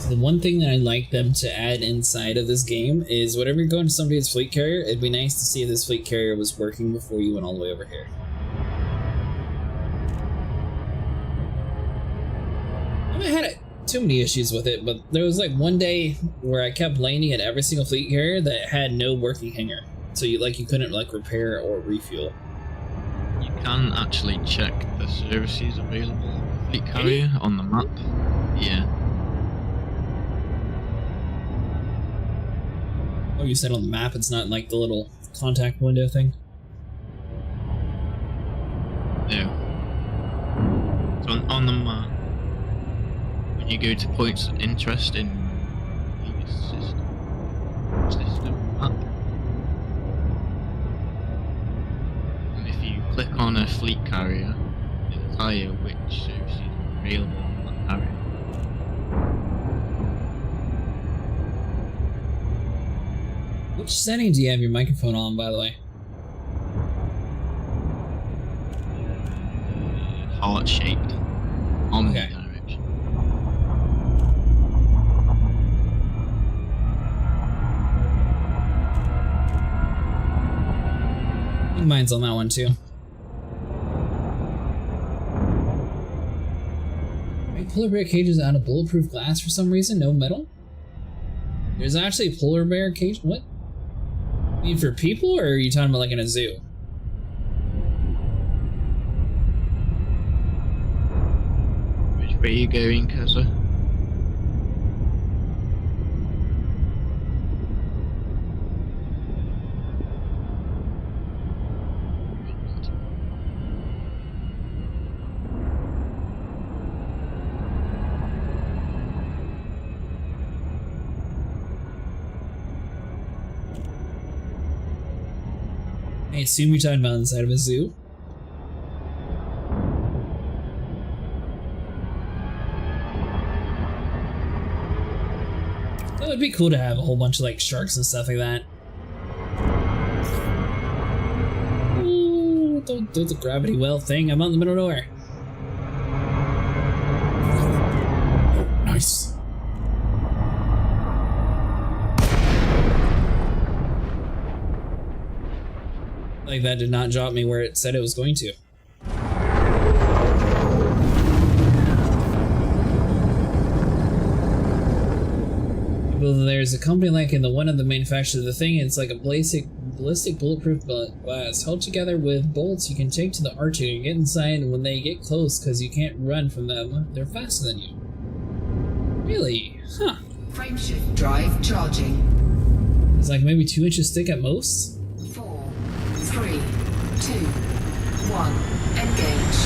The one thing that I'd like them to add inside of this game is whenever you're going to somebody's fleet carrier, it'd be nice to see if this fleet carrier was working before you went all the way over here. I haven't had too many issues with it, but there was like one day where I kept landing at every single fleet carrier that had no working hangar. So you couldn't like repair or refuel. You can actually check the services available on the fleet carrier on the map. Yeah. Oh, you said on the map it's not like the little contact window thing? No. on the map, when you go to points of interest in the system map, and if you click on a fleet carrier, it'll tell you which services are available on that carrier. Which setting do you have your microphone on, by the way? Heart-shaped omnidirection. I think mine's on that one too. Right, polar bear cages out of bulletproof glass for some reason, no metal? There's actually a polar bear cage? What? You mean for people, or are you talking about like in a zoo? Where are you going, Kaza? I assume you're talking about inside of a zoo? That would be cool to have a whole bunch of like sharks and stuff like that. Ooh, don't do the gravity well thing. I'm out in the middle of nowhere. Nice. Like that did not drop me where it said it was going to. Well, there's a company like in the one of the manufacturers of the thing. It's like a ballistic bulletproof glass held together with bolts you can take to the archer and get inside. And when they get close, because you can't run from them, they're faster than you. Really? Huh. Frameshift drive charging. It's like maybe 2 inches thick at most. 4, 3, 2, 1, engage.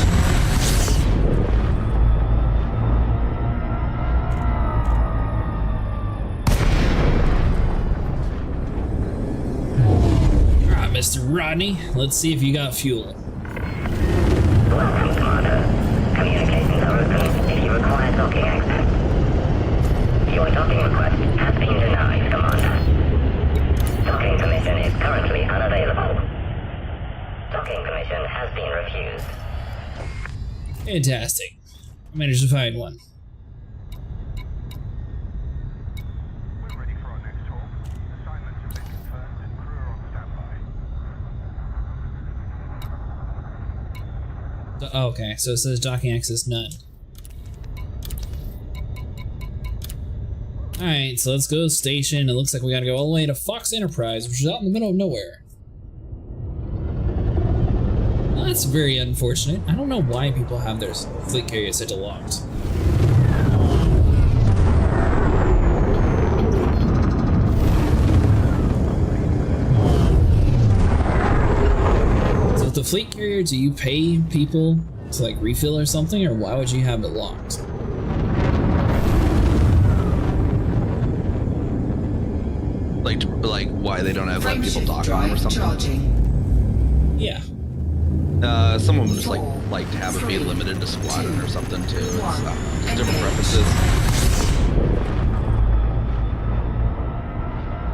Mr. Rodney, let's see if you got fuel. Welcome, Commander. Communications are open if you require docking access. Your docking request has been denied, Commander. Docking permission is currently unavailable. Docking permission has been refused. Fantastic. I managed to find one. Okay, so it says docking access none. Alright, so let's go to station. It looks like we gotta go all the way to Fox Enterprise, which is out in the middle of nowhere. Well, that's very unfortunate. I don't know why people have their fleet carriers set to locked. The fleet carrier, do you pay people to like refill or something, or why would you have it locked? Like why they don't have like people dock on them or something? Charging. Yeah. Someone would just like to have it be limited to squadron or something too. It's different preferences.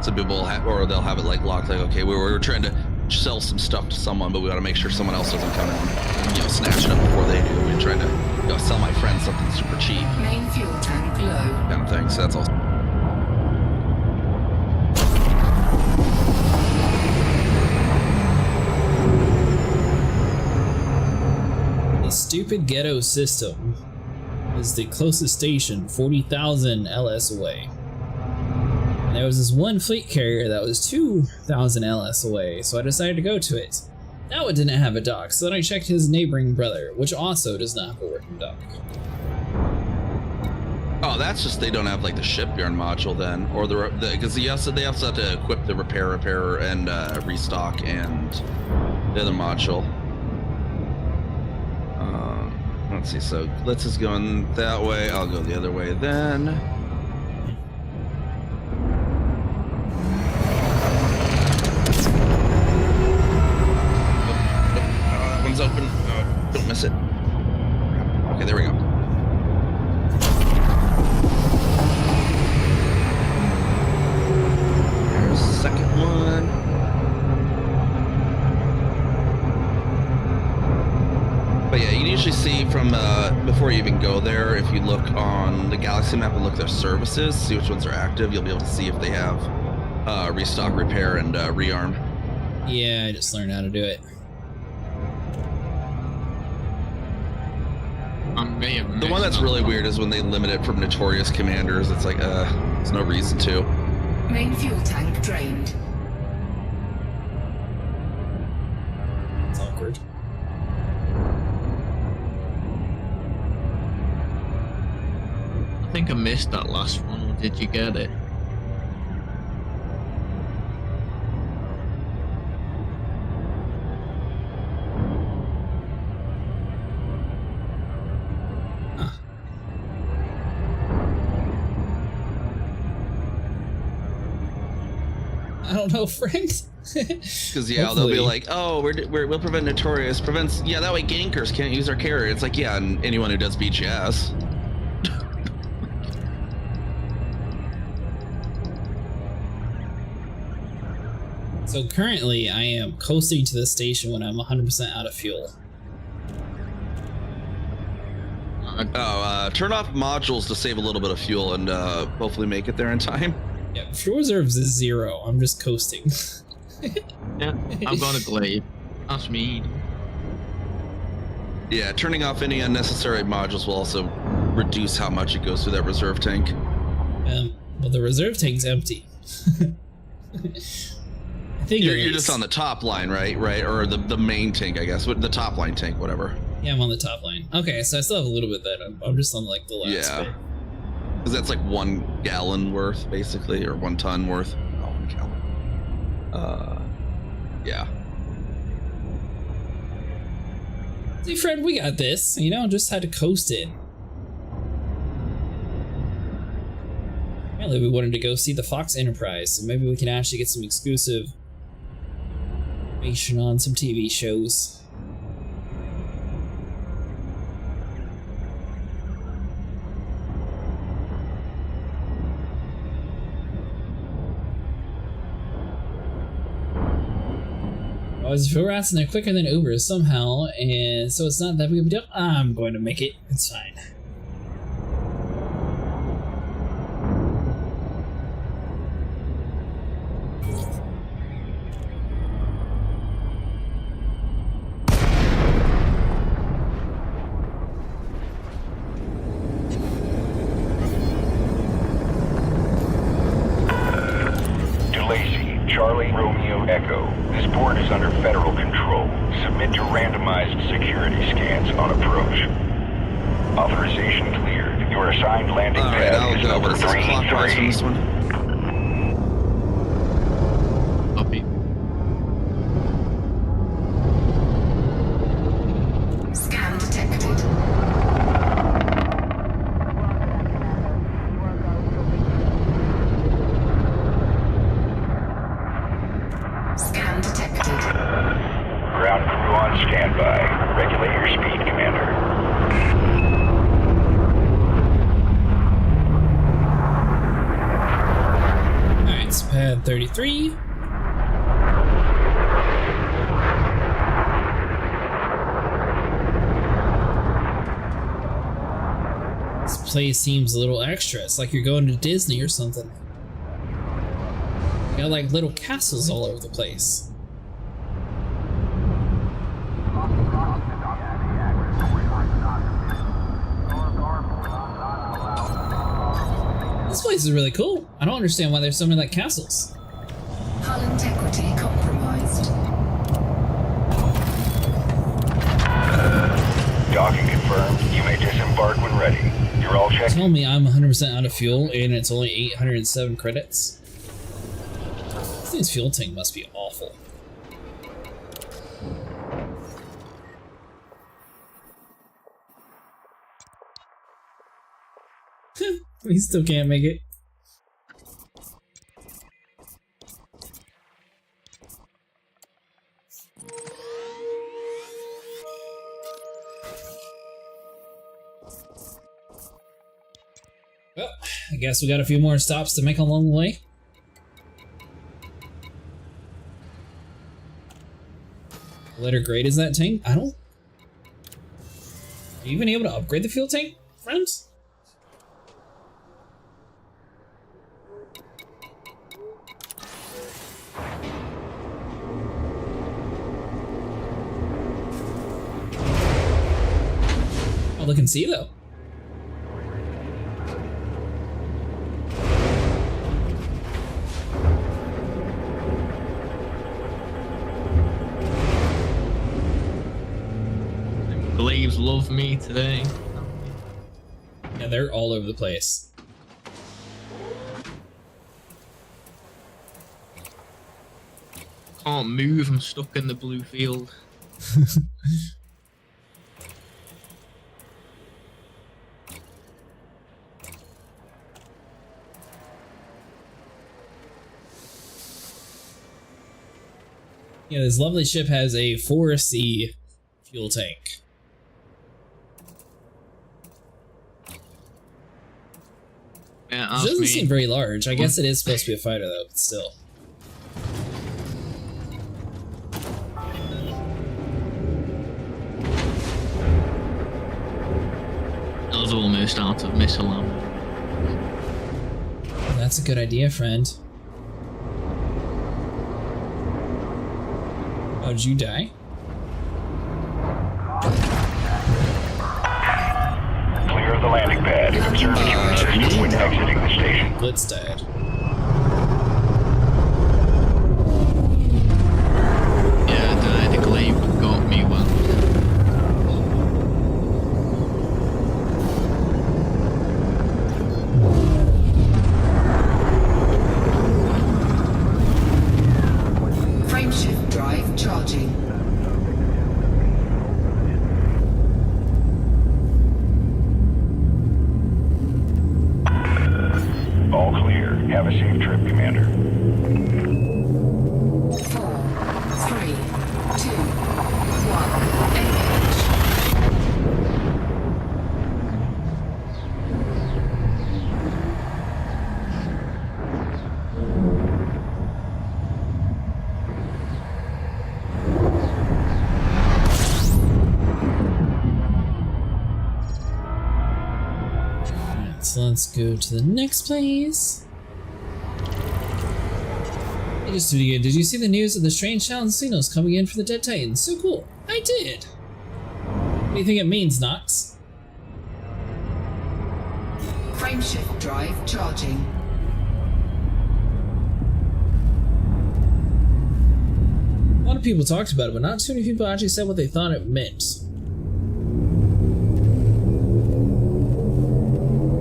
Some people or they'll have it like locked, like okay, we were trying to sell some stuff to someone, but we gotta make sure someone else doesn't come in, snatch it up before they do. We're trying to, sell my friend something super cheap. Main fuel tank low. Kind of thing. So that's all. The stupid ghetto system is the closest station 40,000 LS away. And there was this one fleet carrier that was 2,000 LS away, so I decided to go to it. That one didn't have a dock, so then I checked his neighboring brother, which also does not have a working dock. Oh, that's just they don't have like the shipyard module then, or because they also have to equip the repair, and restock and the other module. Let's see, so Glitz is going that way. I'll go the other way then. That one's open. Oh, don't miss it. Okay, there we go. There's the second one. But yeah, you can usually see from before you even go there, if you look on the Galaxy map and look at their services, see which ones are active, you'll be able to see if they have restock, repair, and rearm. Yeah, I just learned how to do it. The one that's really weird is when they limit it from notorious commanders. It's like, there's no reason to. Main fuel tank drained. It's awkward. I think I missed that last one, or did you get it? I don't know, Frank. Because yeah, they'll be like, oh, we'll prevent notorious, prevents, yeah, that way gankers can't use our carrier. It's like, yeah, and anyone who does beat your ass. So currently, I am coasting to the station when I'm 100% out of fuel. Turn off modules to save a little bit of fuel and hopefully make it there in time. Yeah, fuel reserves is 0. I'm just coasting. Yeah, I've got a glaive. That's me. Yeah, turning off any unnecessary modules will also reduce how much it goes through that reserve tank. Well, the reserve tank's empty. I think you're just on the top line, right? Or the main tank, I guess. The top line tank, whatever. Yeah, I'm on the top line. Okay, so I still have a little bit that I'm just on like the last bit. Because that's like 1 gallon worth, basically, or 1 ton worth. Oh, 1 gallon. Yeah. See, Fred, we got this. You know, just had to coast in. Apparently, we wanted to go see the Fox Enterprise, so maybe we can actually get some exclusive information on some TV shows. I was harassing there quicker than Uber somehow, and so it's not that big of a deal. I'm going to make it. It's fine. Charlie Romeo Echo. This port is under federal control. Submit to randomized security scans on approach. Authorization cleared. Your assigned landing pad is number 33. Copy. Scan detected. Scan detected. Ground crew on standby. Regulate your speed, Commander. Alright, it's pad 33. This place seems a little extra. It's like you're going to Disney or something. Got like little castles all over the place. This place is really cool. I don't understand why there's so many like castles. Hull integrity compromised. Docking confirmed. You may disembark when ready. You're all checked. Tell me I'm 100% out of fuel and it's only 807 credits. This thing's fuel tank must be awful. We still can't make it. Well, I guess we got a few more stops to make along the way. What letter grade is that tank? I don't... Are you even able to upgrade the fuel tank, friends? I'll look and see though. Glaives love me today. Yeah, they're all over the place. Can't move, I'm stuck in the blue field. Yeah, this lovely ship has a 4C fuel tank. Yeah, it doesn't seem very large. I guess it is supposed to be a fighter though, but still. I was almost out of missile ammo. That's a good idea, friend. Oh, did you die? Clear of the landing pad. Observe human system when exiting the station. Blitz died. Yeah, the glaive got me well. Frameshift drive charging. All clear. Have a safe trip, Commander. 4, 3, 2, 1, engage. Alright, so let's go to the next place. Hey, just doing it. Did you see the news of the strange challenge signals coming in for the Dead Titans? So cool. I did. What do you think it means, Nox? Frameshift drive charging. A lot of people talked about it, but not too many people actually said what they thought it meant.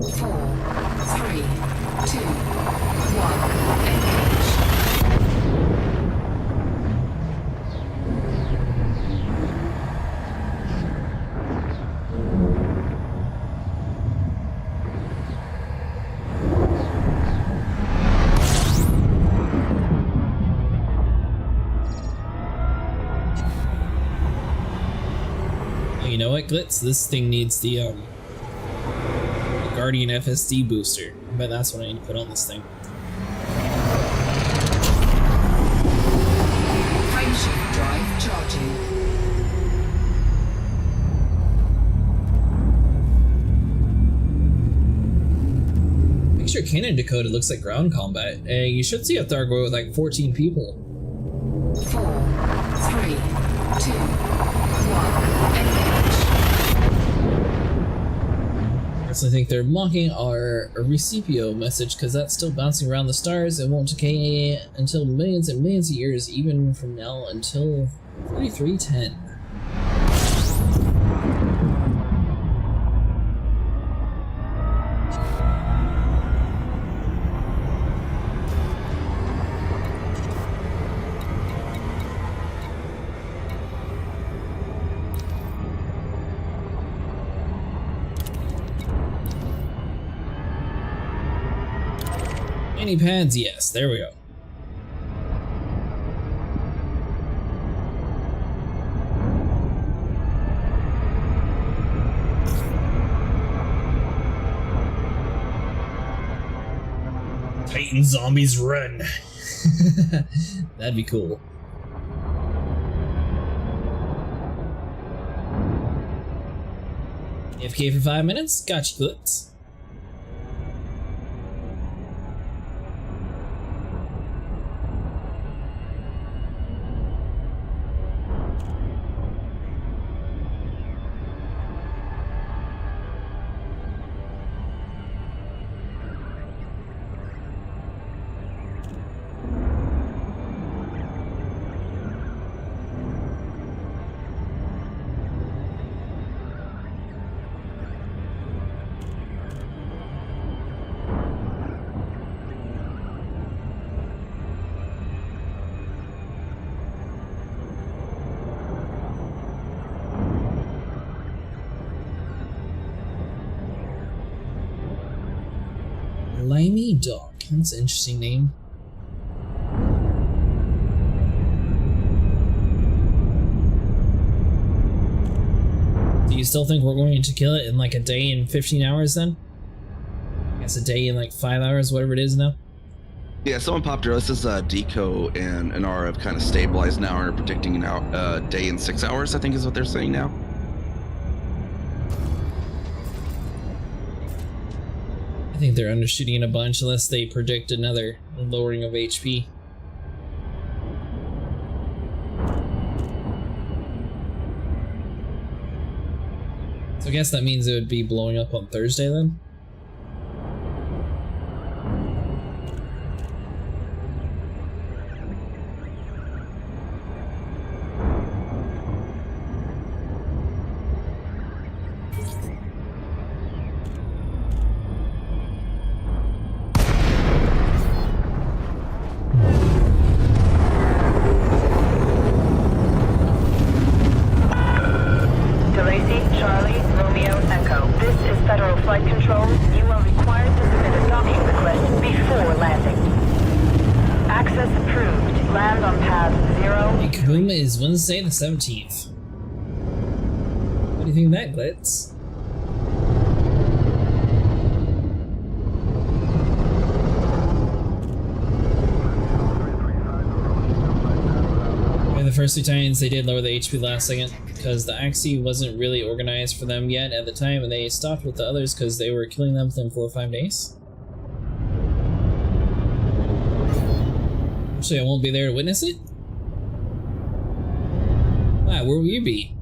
4, 3, 2, 1, engage. You know what, Glitz? This thing needs the Guardian FSD booster. I bet that's what I need to put on this thing. Frameshift drive charging. Picture cannon decoded looks like ground combat. You should see a Thargoid with like 14 people. 4, 3, 2, 1, engage. I personally think they're mocking our Recipio message because that's still bouncing around the stars and won't decay until millions and millions of years, even from now until 4310. Any pads? Yes, there we go. Titan zombies run. That'd be cool. AFK for 5 minutes? Gotcha, Glitz. Limey Dog. That's an interesting name. Do you still think we're going to kill it in like a day and 15 hours then? I guess a day and like 5 hours, whatever it is now. Yeah, someone popped earlier. This is Deco and Inara have kind of stabilized now and are predicting an hour, day and 6 hours, I think is what they're saying now. I think they're undershooting a bunch unless they predict another lowering of HP. So I guess that means it would be blowing up on Thursday then? Wednesday the 17th. What do you think of that, Glitz? And the first two Titans, they did lower the HP last second because the Axie wasn't really organized for them yet at the time, and they stopped with the others because they were killing them within 4 or 5 days. Actually, I won't be there to witness it. Wow, where will you be?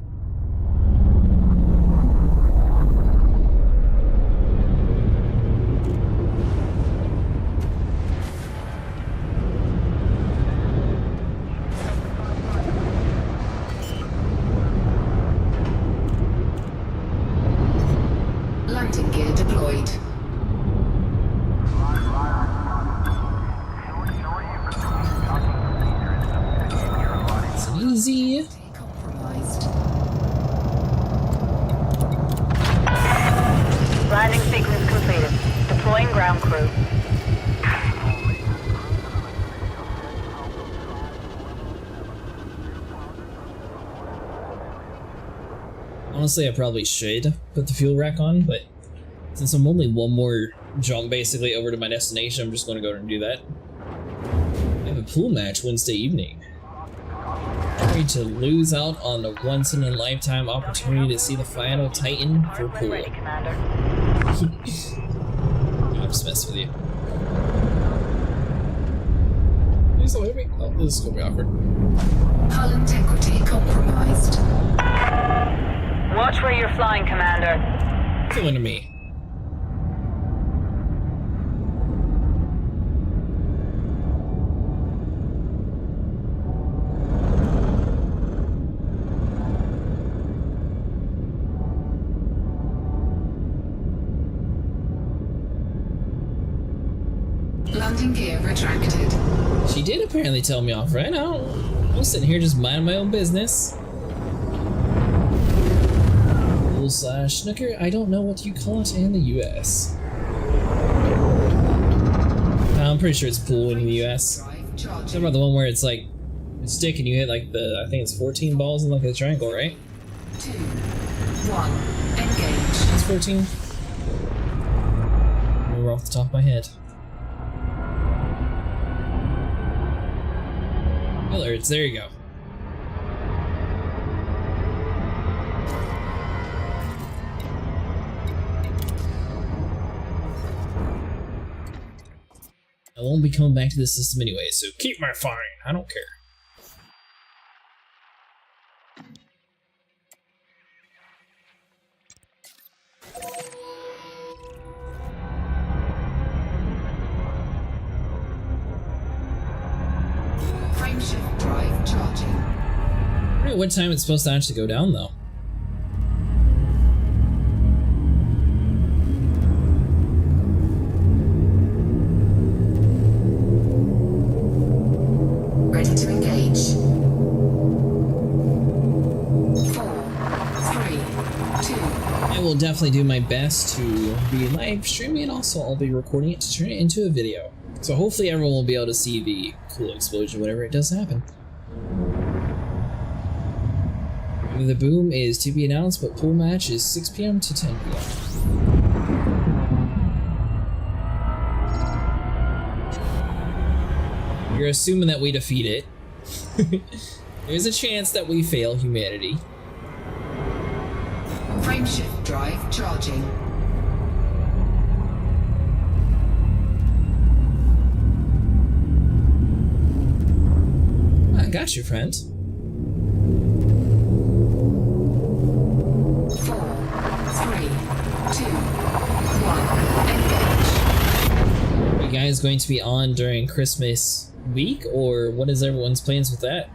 Landing gear deployed. It's easy. Landing sequence completed. Deploying ground crew. Honestly, I probably should put the fuel rack on, but since I'm only one more jump basically over to my destination, I'm just going to go and do that. I have a pool match Wednesday evening. Sorry to lose out on a once-in-a-lifetime opportunity to see the final Titan for pool. I'm just messing with you. Oh, this is gonna be awkward. Hull integrity compromised. Watch where you're flying, Commander. Coming to me. Landing gear retracted. She did apparently tell me off, right? I'm sitting here just minding my own business. Bull/snooker, I don't know what you call it in the US. I'm pretty sure it's pool in the US. Talking about the one where it's like a stick and you hit like the, I think it's 14 balls in like a triangle, right? 2, 1, engage. It's 14. We're off the top of my head. Alerts, there you go. I won't be coming back to this system anyway, so keep my fine. I don't care. Frameshift drive charging. I don't know what time it's supposed to actually go down, though. Ready to engage. 4, 3, 2. I will definitely do my best to be live streaming, and also I'll be recording it to turn it into a video. So hopefully everyone will be able to see the cool explosion whenever it does happen. The boom is to be announced, but pool match is 6 p.m. to 10 p.m. You're assuming that we defeat it. There's a chance that we fail humanity. Frameshift drive charging. I got you, friend. 4, 3, 2, 1, engage. Are you guys going to be on during Christmas week, or what is everyone's plans with that?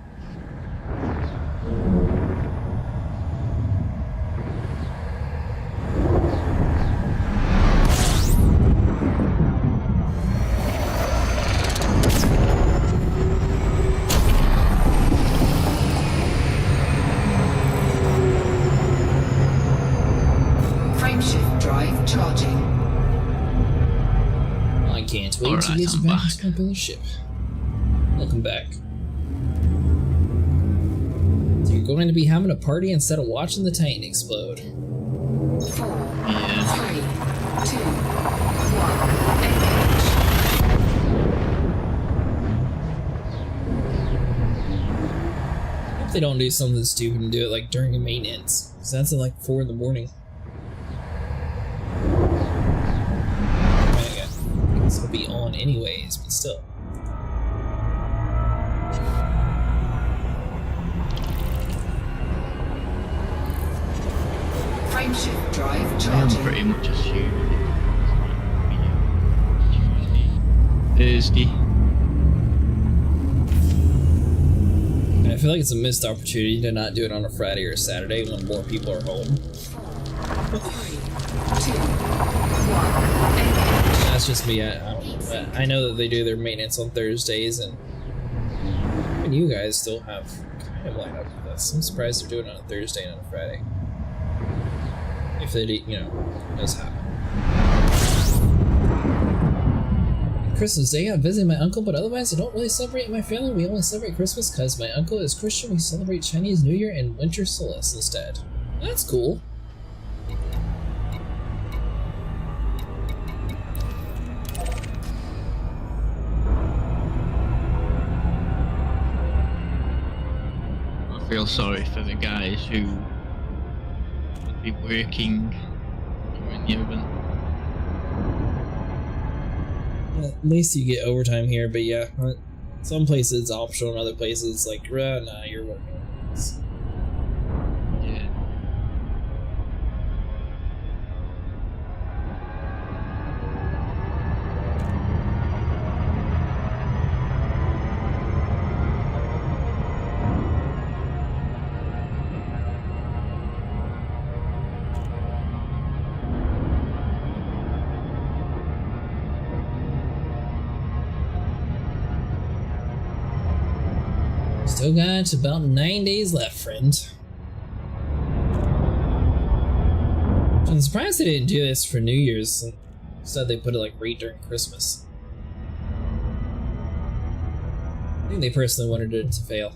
Frameshift drive charging. I can't wait to get you back to my brother's ship. Welcome back. So you're going to be having a party instead of watching the Titan explode. 4, 3, 2, 1, engage. I hope they don't do something stupid and do it like during a maintenance, because that's at like 4 in the morning. I guess it'll be on anyways, but still. Frameshift drive I'm charging. pretty much assuming Thursday. And I feel like it's a missed opportunity to not do it on a Friday or a Saturday when more people are home. 4, 3, 2, 1, engage. That's just me. I know that they do their maintenance on Thursdays, and even you guys still have kind of lined up with us. I'm surprised they're doing it on a Thursday and on a Friday. If it, you know, does happen. Christmas Day, I'm visiting my uncle, but otherwise I don't really celebrate my family. We only celebrate Christmas because my uncle is Christian. We celebrate Chinese New Year and Winter Solstice instead. That's cool. I feel sorry for the guys who would be working during the event. At least you get overtime here, but yeah, some places it's optional, and other places it's like, nah, you're working. Yeah. Still got about 9 days left, friend. I'm surprised they didn't do this for New Year's. Instead, they put it like right during Christmas. think they personally wanted it to fail.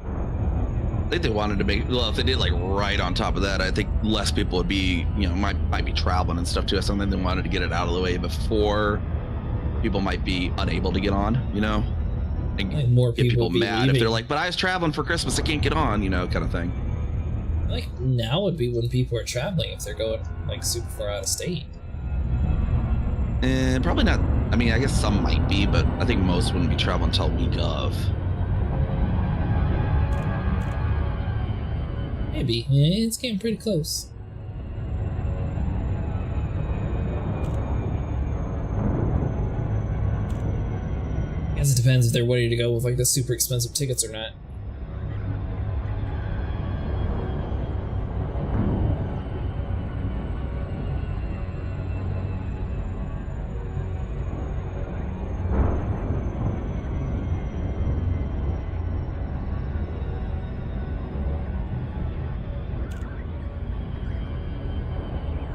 I think they wanted to make, well, if they did like right on top of that, I think less people would be, you know, might be traveling and stuff too. Something they wanted to get it out of the way before people might be unable to get on, you know, and like more get people mad leaving. if they're like, but I was traveling for Christmas, I can't get on, you know, kind of thing. Like now would be when people are traveling if they're going like super far out of state. And probably not. I mean, I guess some might be, but I think most wouldn't be traveling until week of. Maybe. Yeah, it's getting pretty close. I guess it depends if they're ready to go with like the super expensive tickets or not.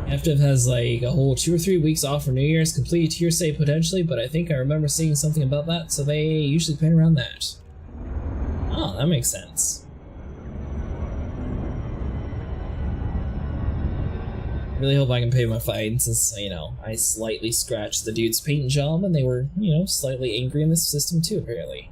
FDev has like a whole 2 or 3 weeks off for New Year's, complete tier save potentially, but I think I remember seeing something about that, so they usually plan around that. Oh, that makes sense. Really hope I can pay my fine since, you know, I slightly scratched the dude's paint job and they were, you know, slightly angry in this system too, apparently.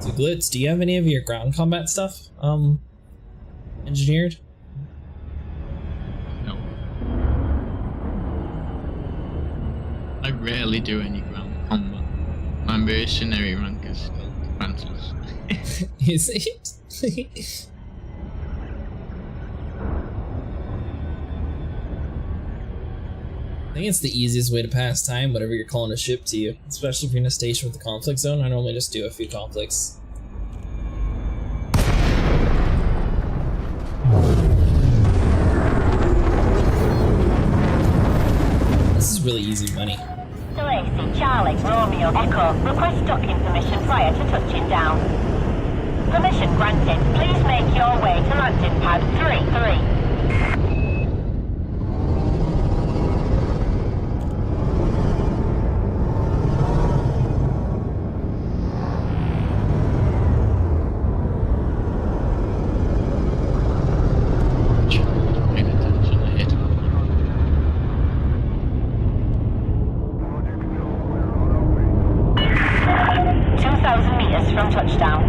So Glitz, do you have any of your ground combat stuff engineered? No. I rarely do any ground combat. My mercenary rank is still defenseless. Is it? I think it's the easiest way to pass time, whatever you're calling a ship to you. Especially if you're in a station with the conflict zone. I normally just do a few conflicts. This is really easy money. Odyssey, Charlie, Romeo, Echo. Request docking permission prior to touching down. Permission granted. Please make your way to landing pad 3-3. 2,000 meters from touchdown.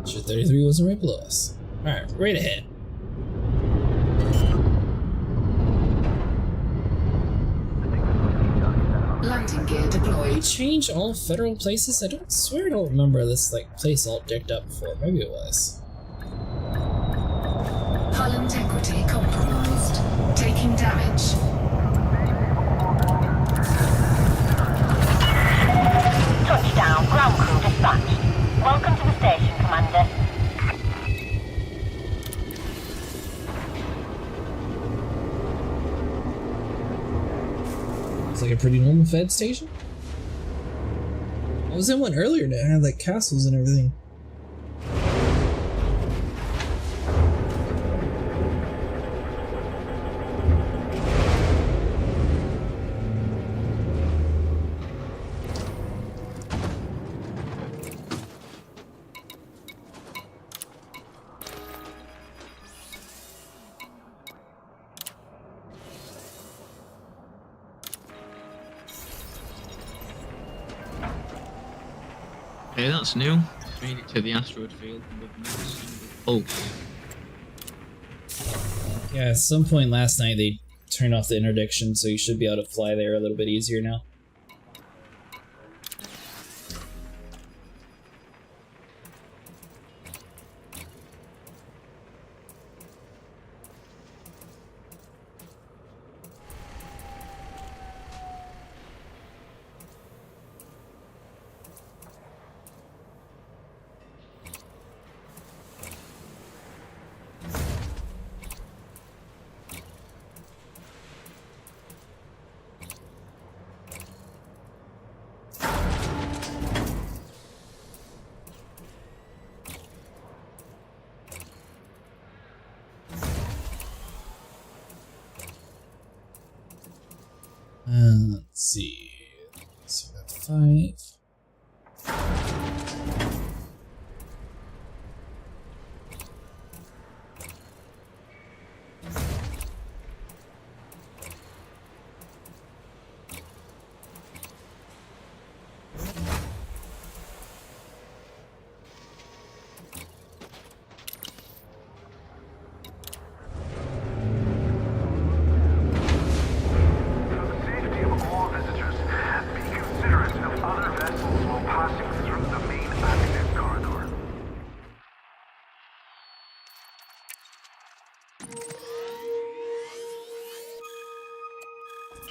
Sure, 33 wasn't right below us. Alright, right ahead. Landing gear deployed. Did we change all federal places? I don't remember this like place all dicked up before. Maybe it was. Hull integrity compromised. Taking damage. Touchdown, ground crew dispatched. Welcome to the station, Commander. It's like a pretty normal Fed station. I was in one earlier that had like castles and everything. Okay, that's new. Made it to the asteroid field with no single pulse. Yeah, at some point last night they turned off the interdiction, so you should be able to fly there a little bit easier now. Let's see. So that's 5.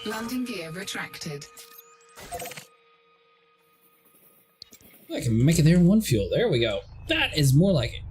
Landing gear retracted. I can make it there in 1 fuel. There we go. That is more like it.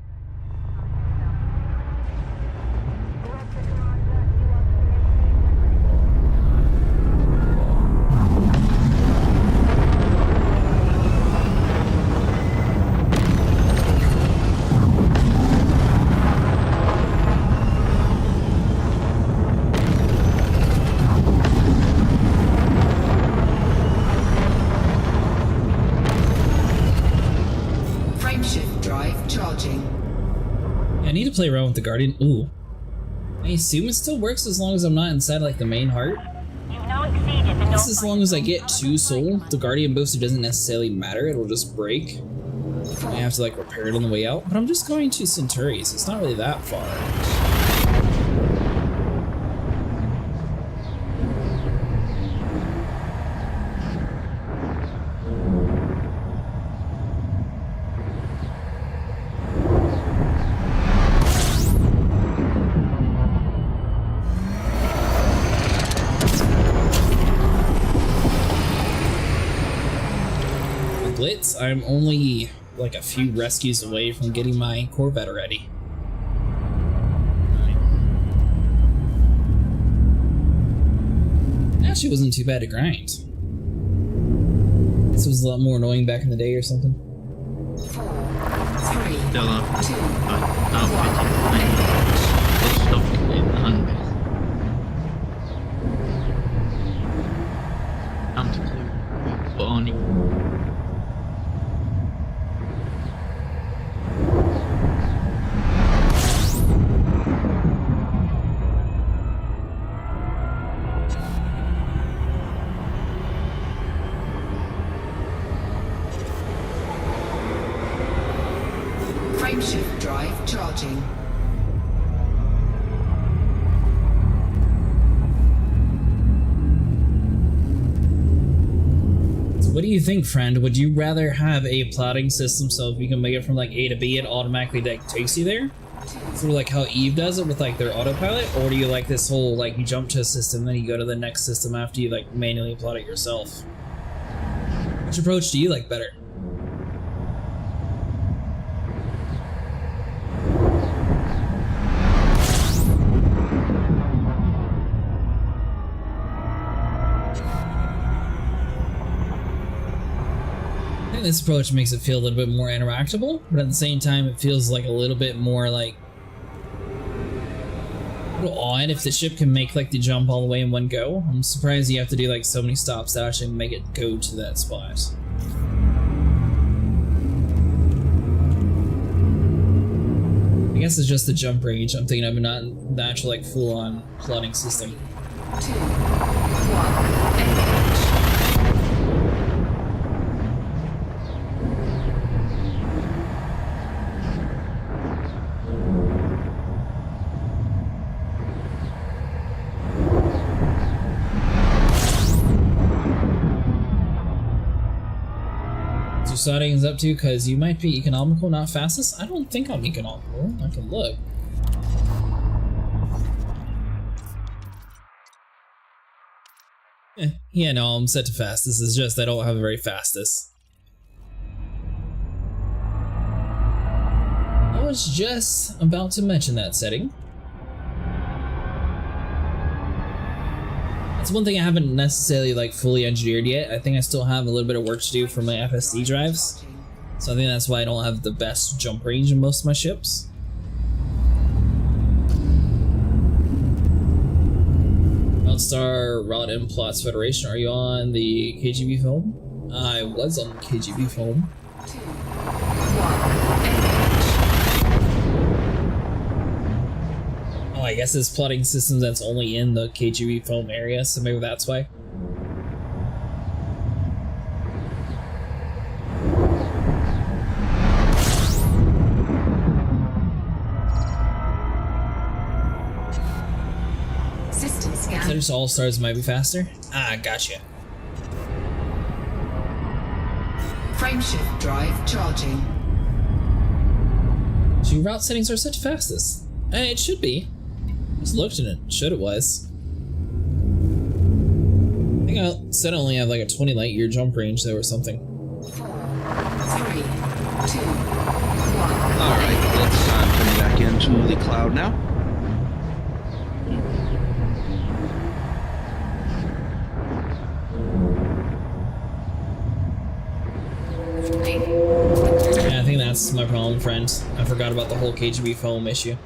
I need to play around with the Guardian. Ooh. I assume it still works as long as I'm not inside like the main heart. Just as long as I get 2 soul, the Guardian booster doesn't necessarily matter, it'll just break. I have to like repair it on the way out, but I'm just going to Centauri, so it's not really that far. I'm only like a few rescues away from getting my corvette ready. Actually wasn't too bad to grind. This was a lot more annoying back in the day or something. 4, 3, 2, 1. Frameshift drive charging. So what do you think, friend? Would you rather have a plotting system so if you can make it from like A to B, it automatically takes you there? Sort of like how Eve does it with like their autopilot? Or do you like this whole like you jump to a system, then you go to the next system after you like manually plot it yourself? Which approach do you like better? This approach makes it feel a little bit more interactable, but at the same time it feels like a little bit more like a little odd if the ship can make like the jump all the way in one go. I'm surprised you have to do like so many stops to actually make it go to that spot. I guess it's just the jump range I'm thinking of, and not the actual like full-on plotting system. 2, 1, engage. Starting is up to because you might be economical, not fastest. I don't think I'm economical. I can look. Yeah, no, I'm set to fastest. It's just I don't have a very fastest. I was just about to mention that setting. That's one thing I haven't necessarily like fully engineered yet. I think I still have a little bit of work to do for my FSD drives. So I think that's why I don't have the best jump range in most of my ships. Dawnstar, Rod M Plots Federation. Are you on the KGB film? I was on the KGB film. 2, 1, engage. Oh, I guess it's plotting systems that's only in the KGB film area, so maybe that's why. System scan. So just all-stars might be faster? Ah, gotcha. Frameshift drive charging. So your route settings are set to fastest. It should be. Just looked at it. Should it was. I think I said I only have like a 20 light year jump range though or something. 4, 3, 2, 1. Alright, let's come back into the cloud now. Yeah, I think that's my problem, friend. I forgot about the whole KGB foam issue.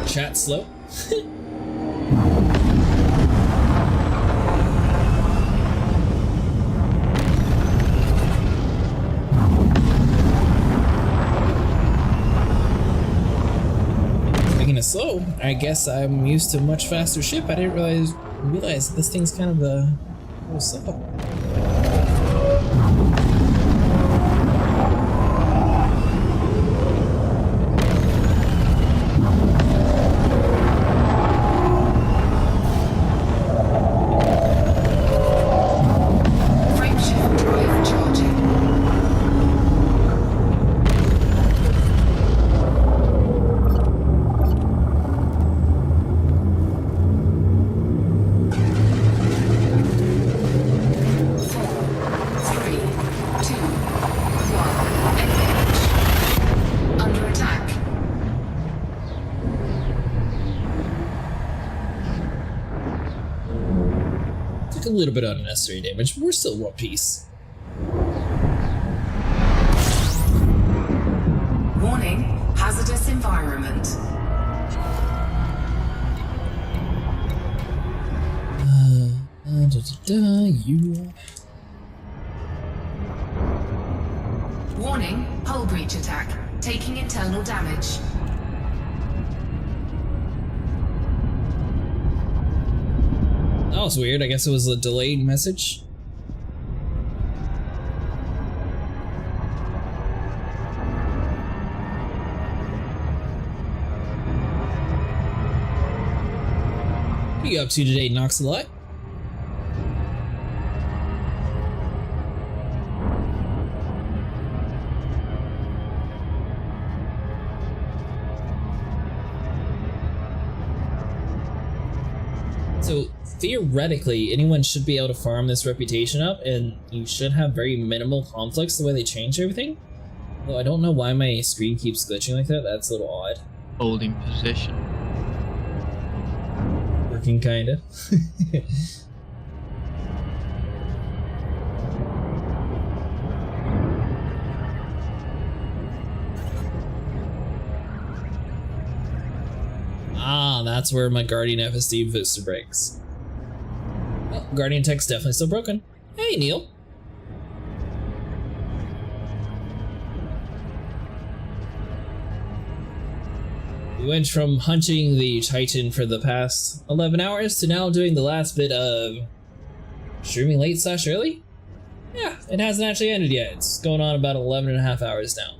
Chat slow. Speaking of slow, I guess I'm used to a much faster ship. I didn't realize this thing's kind of a little slow. Frameshift drive charging. A little bit of unnecessary damage, but we're still one piece. Warning, hazardous environment. You. Warning, hull breach attack. Taking internal damage. That was weird. I guess it was a delayed message. What are you up to today, Noxalot? So theoretically, anyone should be able to farm this reputation up, and you should have very minimal conflicts the way they change everything. Though I don't know why my screen keeps glitching like that. That's a little odd. Holding position. Working kinda. Ah, that's where my Guardian FSD booster breaks. Well, Guardian Tech's definitely still broken. Hey, Neil. We went from hunting the Titan for the past 11 hours to now doing the last bit of streaming late / early? Yeah, it hasn't actually ended yet. It's going on about 11 and a half hours now.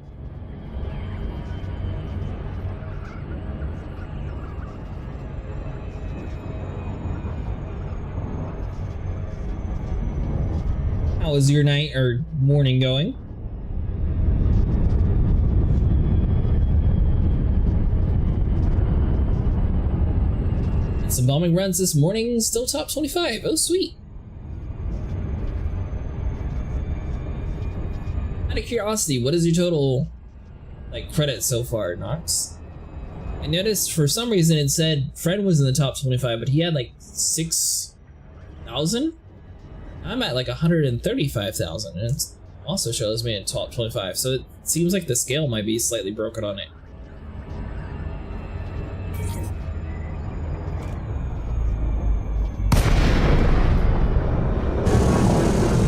How was your night or morning going? And some bombing runs this morning, still top 25. Oh, sweet. Out of curiosity, what is your total credit so far, Nox? I noticed for some reason it said Fred was in the top 25, but he had 6,000. I'm at 135,000, and Also shows me at top 25, so it seems like the scale might be slightly broken on it.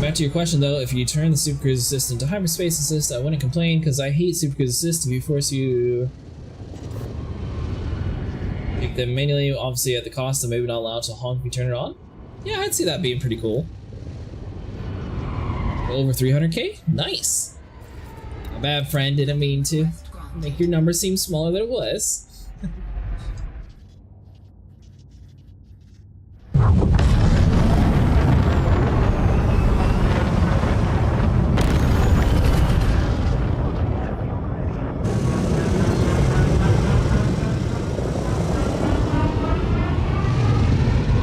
Back to your question though, if you turn the Super Cruise Assist into Hyperspace Assist, I wouldn't complain because I hate Super Cruise Assist if you force you pick them manually, obviously at the cost of maybe not allowed to honk if you turn it on. Yeah, I'd see that being pretty cool. Over 300k? Nice! My bad, friend, didn't mean to make your number seem smaller than it was.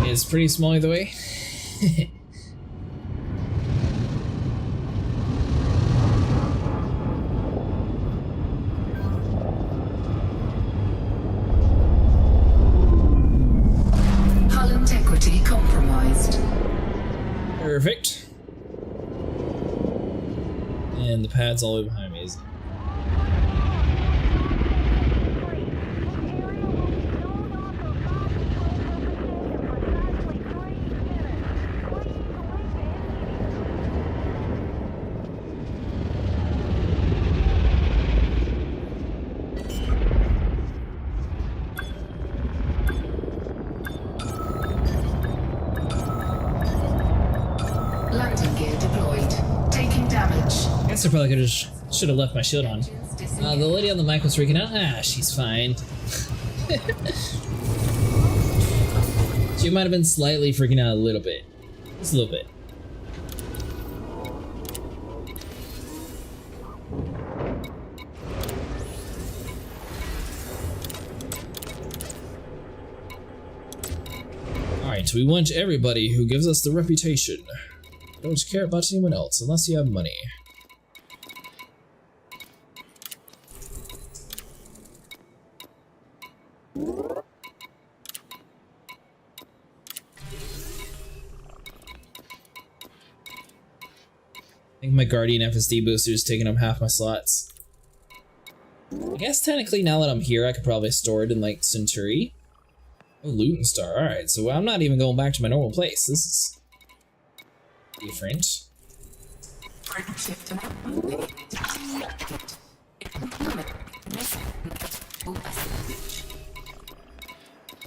It's pretty small either way. Hull integrity compromised. Perfect. And the pad's all the way behind me, isn't it? Landing gear deployed. Taking damage. I guess I probably should have left my shield on. The lady on the mic was freaking out. Ah, she's fine. She might have been slightly freaking out a little bit. Just a little bit. Alright, we want everybody who gives us the reputation. Don't care about anyone else unless you have money. I think my Guardian FSD booster is taking up half my slots. I guess technically now that I'm here I could probably store it in like Centuri. Oh, Luton Star, alright, so I'm not even going back to my normal place. This is different.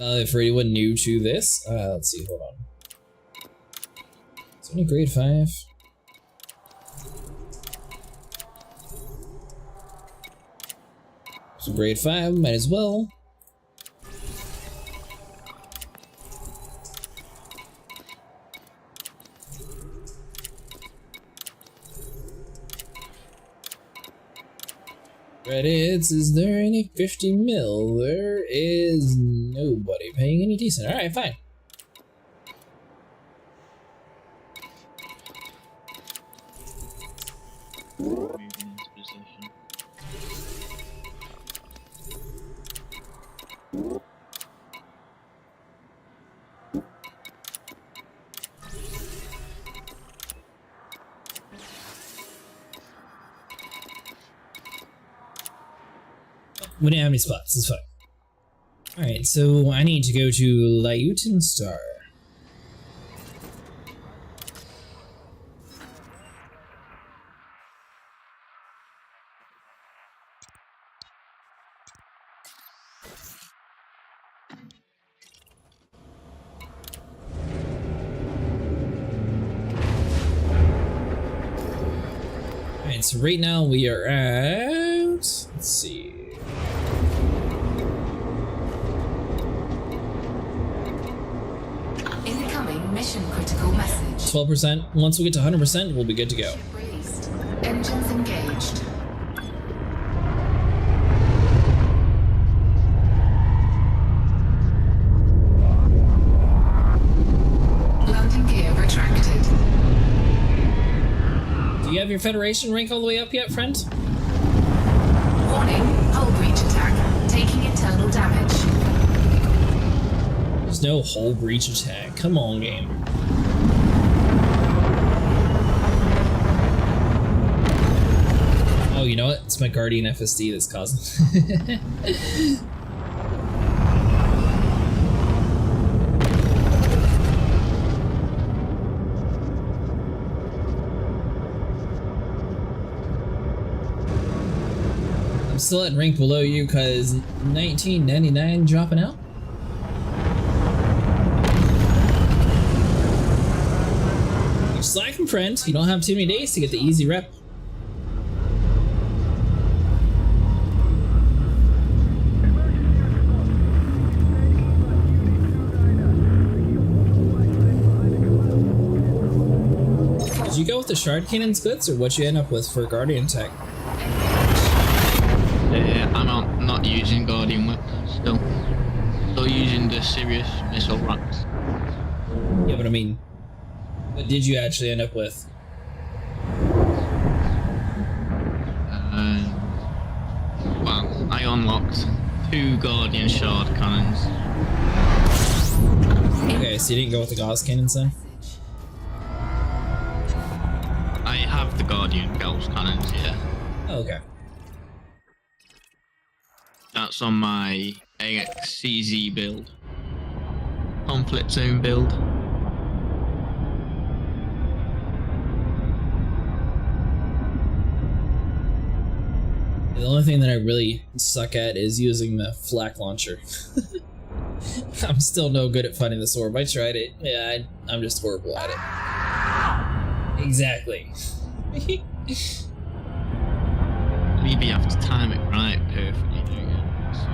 If anyone new to this, let's see, hold on. Is there any grade 5? So grade 5, might as well. Credits, is there any 50 mil? There is nobody paying any decent. Alright, fine. Moving into position. We didn't have any spots, it's fine. Alright, so I need to go to Luton Star. Alright, so right now we are at... let's see... Incoming mission critical message. 12%. Once we get to 100%, we'll be good to go. Released. Engines engaged. Landing gear retracted. Do you have your Federation rank all the way up yet, friend? Warning, hull breach attack. Taking internal damage. There's no hull breach attack. Come on, game. Oh, you know what? It's my Guardian FSD that's causing. I'm still at rank below you because 1999 dropping out. You're slacking, friend. You don't have too many days to get the easy rep. Did you go with the shard cannon splits or what you end up with for Guardian tech? I'm not using Guardian weapons still. Still using the serious missile rocks. Yeah, but I mean, what did you actually end up with? Well, I unlocked 2 Guardian shard cannons. Okay, so you didn't go with the Gauss cannons then? I have the Guardian Gauss cannons, yeah. Oh, okay. That's on my AXCZ build. Conflict zone build. The only thing that I really suck at is using the flak launcher. I'm still no good at finding this orb. I tried it. Yeah, I'm just horrible at it. Exactly. Maybe you have to time it right perfectly.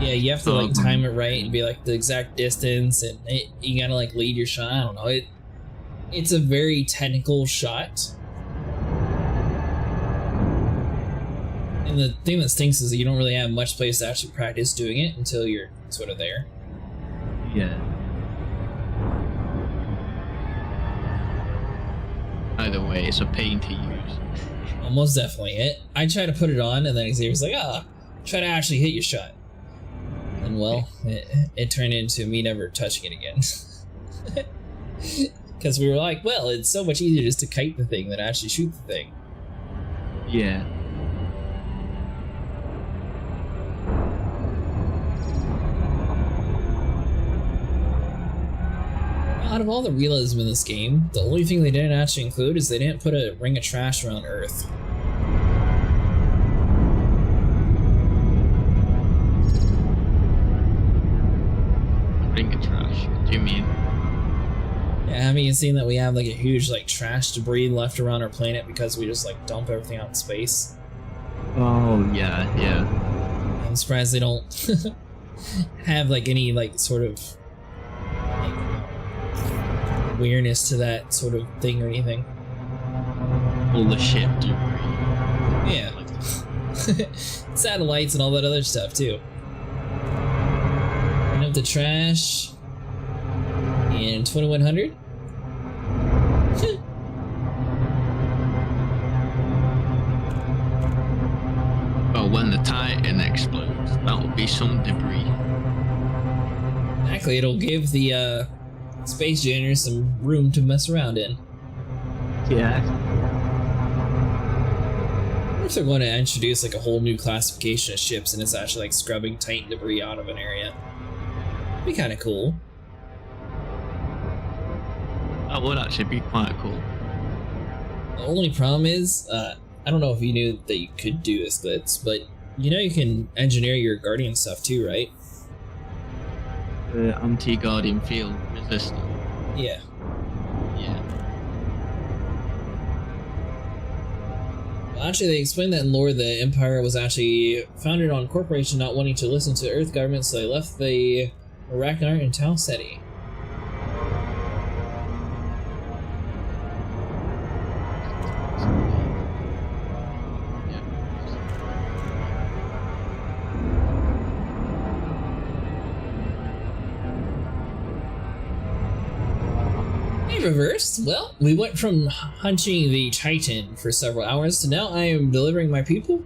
Yeah, you have to like time it right and be like the exact distance, and you gotta like lead your shot. I don't know. It's a very technical shot. And the thing that stinks is that you don't really have much place to actually practice doing it until you're sort of there. Yeah. Either way, it's a pain to use. Almost definitely. I tried to put it on, and then Xavier's like, try to actually hit your shot. And well, it turned into me never touching it again. Because we were like, well, it's so much easier just to kite the thing than actually shoot the thing. Yeah. Out of all the realism in this game, the only thing they didn't actually include is they didn't put a ring of trash around Earth. Ring of trash? What do you mean? Yeah, haven't you seen that we have like a huge like trash debris left around our planet because we just like dump everything out in space? Oh, yeah, yeah. I'm surprised they don't have like any like sort of awareness to that sort of thing or anything. All the shit debris. Yeah. Satellites and all that other stuff too. Bring up the trash in 2100. Well, when the Titan explodes, that will be some debris. Exactly, it'll give the space janitors some room to mess around in. Yeah. I wonder if they're going to introduce like a whole new classification of ships and it's actually like scrubbing Titan debris out of an area. It'd be kind of cool. That would actually be quite cool. The only problem is, I don't know if you knew that you could do this glitz, but you know you can engineer your Guardian stuff too, right? The anti-Guardian field resistant. Yeah. Yeah. Well, actually, they explained that in lore the Empire was actually founded on corporation not wanting to listen to Earth government, so they left the Arachnar in Tau Ceti. Reversed. Well, we went from hunting the Titan for several hours to now I am delivering my people.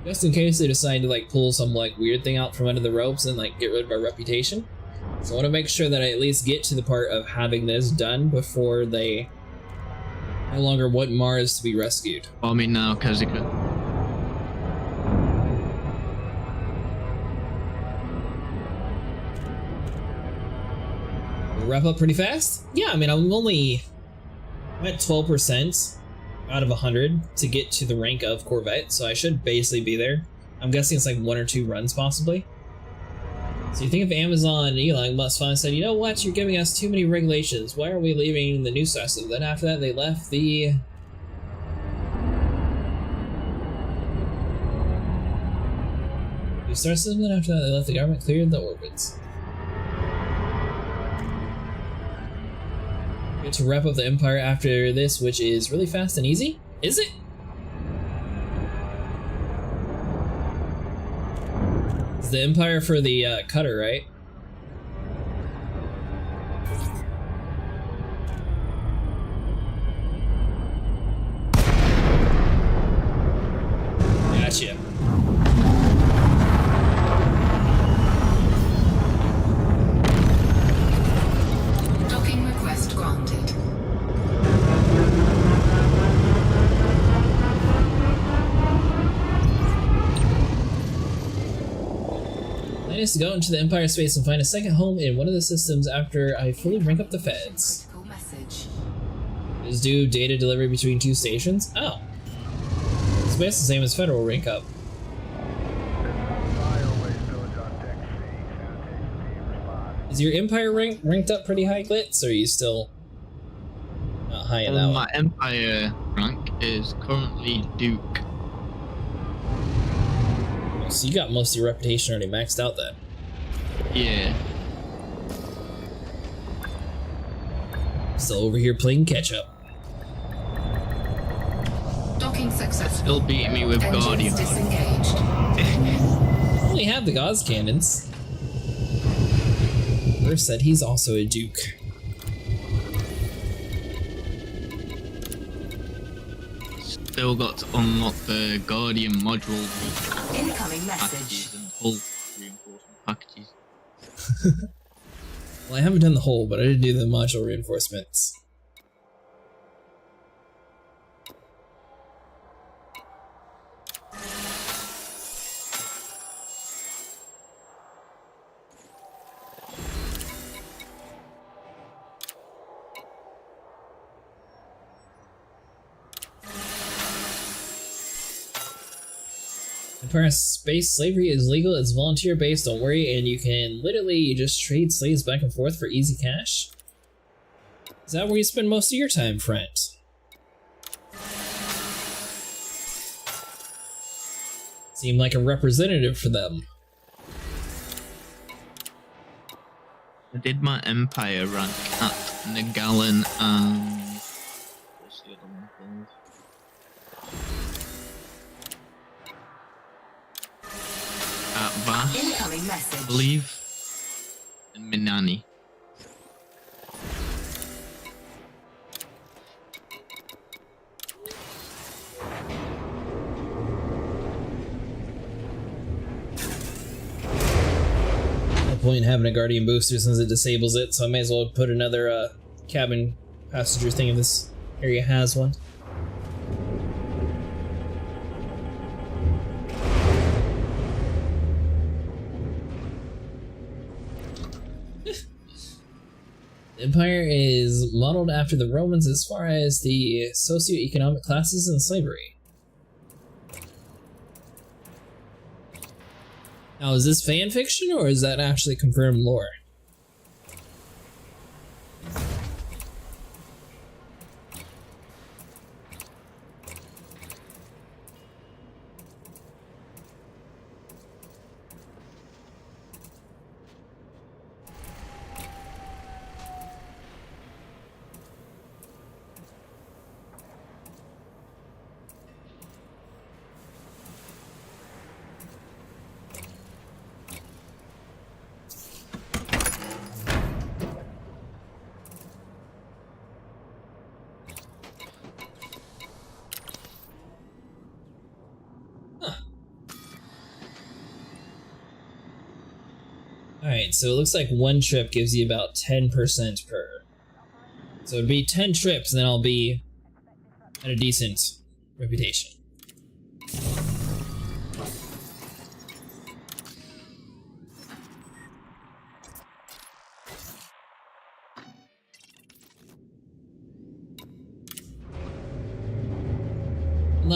Just in case they decide to like pull some like weird thing out from under the ropes and like get rid of our reputation. So I want to make sure that I at least get to the part of having this done before they no longer want Mars to be rescued. Follow me now, Cocijo. wrap up pretty fast? Yeah, I mean, I'm at 12% out of 100 to get to the rank of corvette, so I should basically be there. I'm guessing it's like 1 or 2 runs possibly. So you think if Amazon and Elon Musk finally said, you know what, you're giving us too many regulations, why are we leaving the new star system? Then after that they left the... new star system, then after that they left the government, cleared the orbits. Get to wrap up the Empire after this, which is really fast and easy? Is it? It's the Empire for the cutter, right? Gotcha. Docking request granted. Plan is to go into the Empire space and find a second home in one of the systems after I fully rank up the feds. Critical message. Is due data delivery between 2 stations? Oh. It's basically the same as federal rank up. Is your Empire ranked up pretty high, Glitz, or are you still not high in that one? My Empire rank is currently Duke. So you got most of your reputation already maxed out then. Yeah. Still over here playing catch up. Docking successful. Still beating me with Engines Guardian. disengaged. Only have the Gauss cannons. First said he's also a Duke. Still got to unlock the Guardian module Incoming message. packages and hull reinforcement packages. Well, I haven't done the whole, but I did do the module reinforcements. Empire space slavery is legal, it's volunteer based, don't worry, and you can literally just trade slaves back and forth for easy cash. Is that where you spend most of your time, friend? Seem like a representative for them. I did my Empire rank at Nagalan and... what's the other one called? At Vass, Incoming message. I believe, and Minani. No point in having a Guardian booster since it disables it, so I may as well put another cabin passenger thing if this area has one. Empire is modeled after the Romans as far as the socioeconomic classes and slavery. Now, is this fan fiction or is that actually confirmed lore? Alright, so it looks like one trip gives you about 10% per. So it'd be 10 trips and then I'll be at a decent reputation.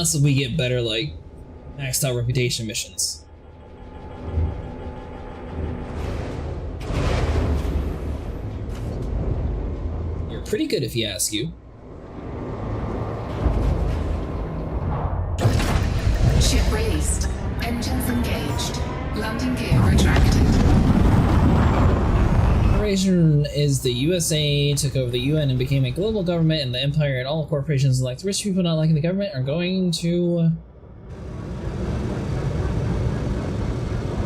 Unless we get better, like, maxed out reputation missions. You're pretty good if you ask you. Ship released. Engines engaged. Landing gear retracted. Operation is the USA took over the UN and became a global government, and the empire and all corporations like the rich people not liking the government are going to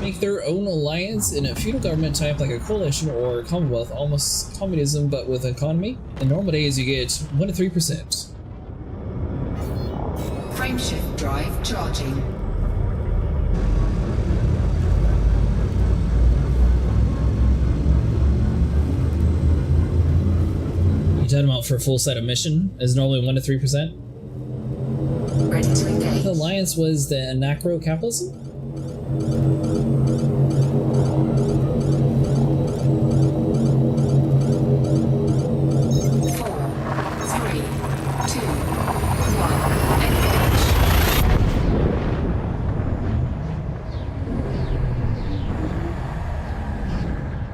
make their own alliance in a feudal government type like a coalition or a commonwealth, almost communism but with economy. In normal days you get 1 to 3%. Frameshift drive charging. You talking about for a full set of mission is normally 1 to 3%. Ready to engage. The alliance was the anacro capitalism. 4, 3, 2, 1, engage.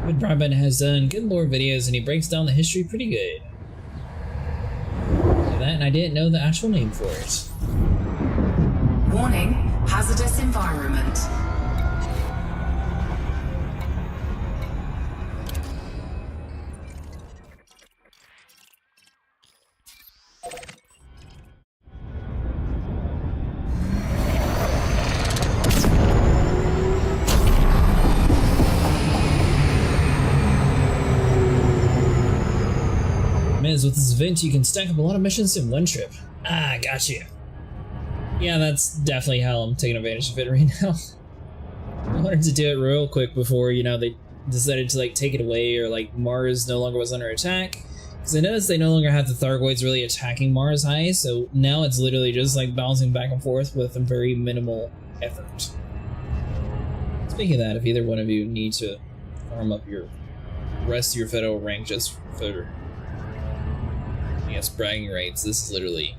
Good Brabant has done good lore videos and he breaks down the history pretty good. That, and I didn't know the actual name for it. Warning, hazardous environment. Miz, with this event you can stack up a lot of missions in one trip. Ah, gotcha. Yeah, that's definitely how I'm taking advantage of it right now. I wanted to do it real quick before, you know, they decided to like take it away, or like Mars no longer was under attack. Because I noticed they no longer have the Thargoids really attacking Mars high, so now it's literally just like bouncing back and forth with a very minimal effort. Speaking of that, if either one of you need to farm up your rest of your federal rank just for, I guess, bragging rights, this is literally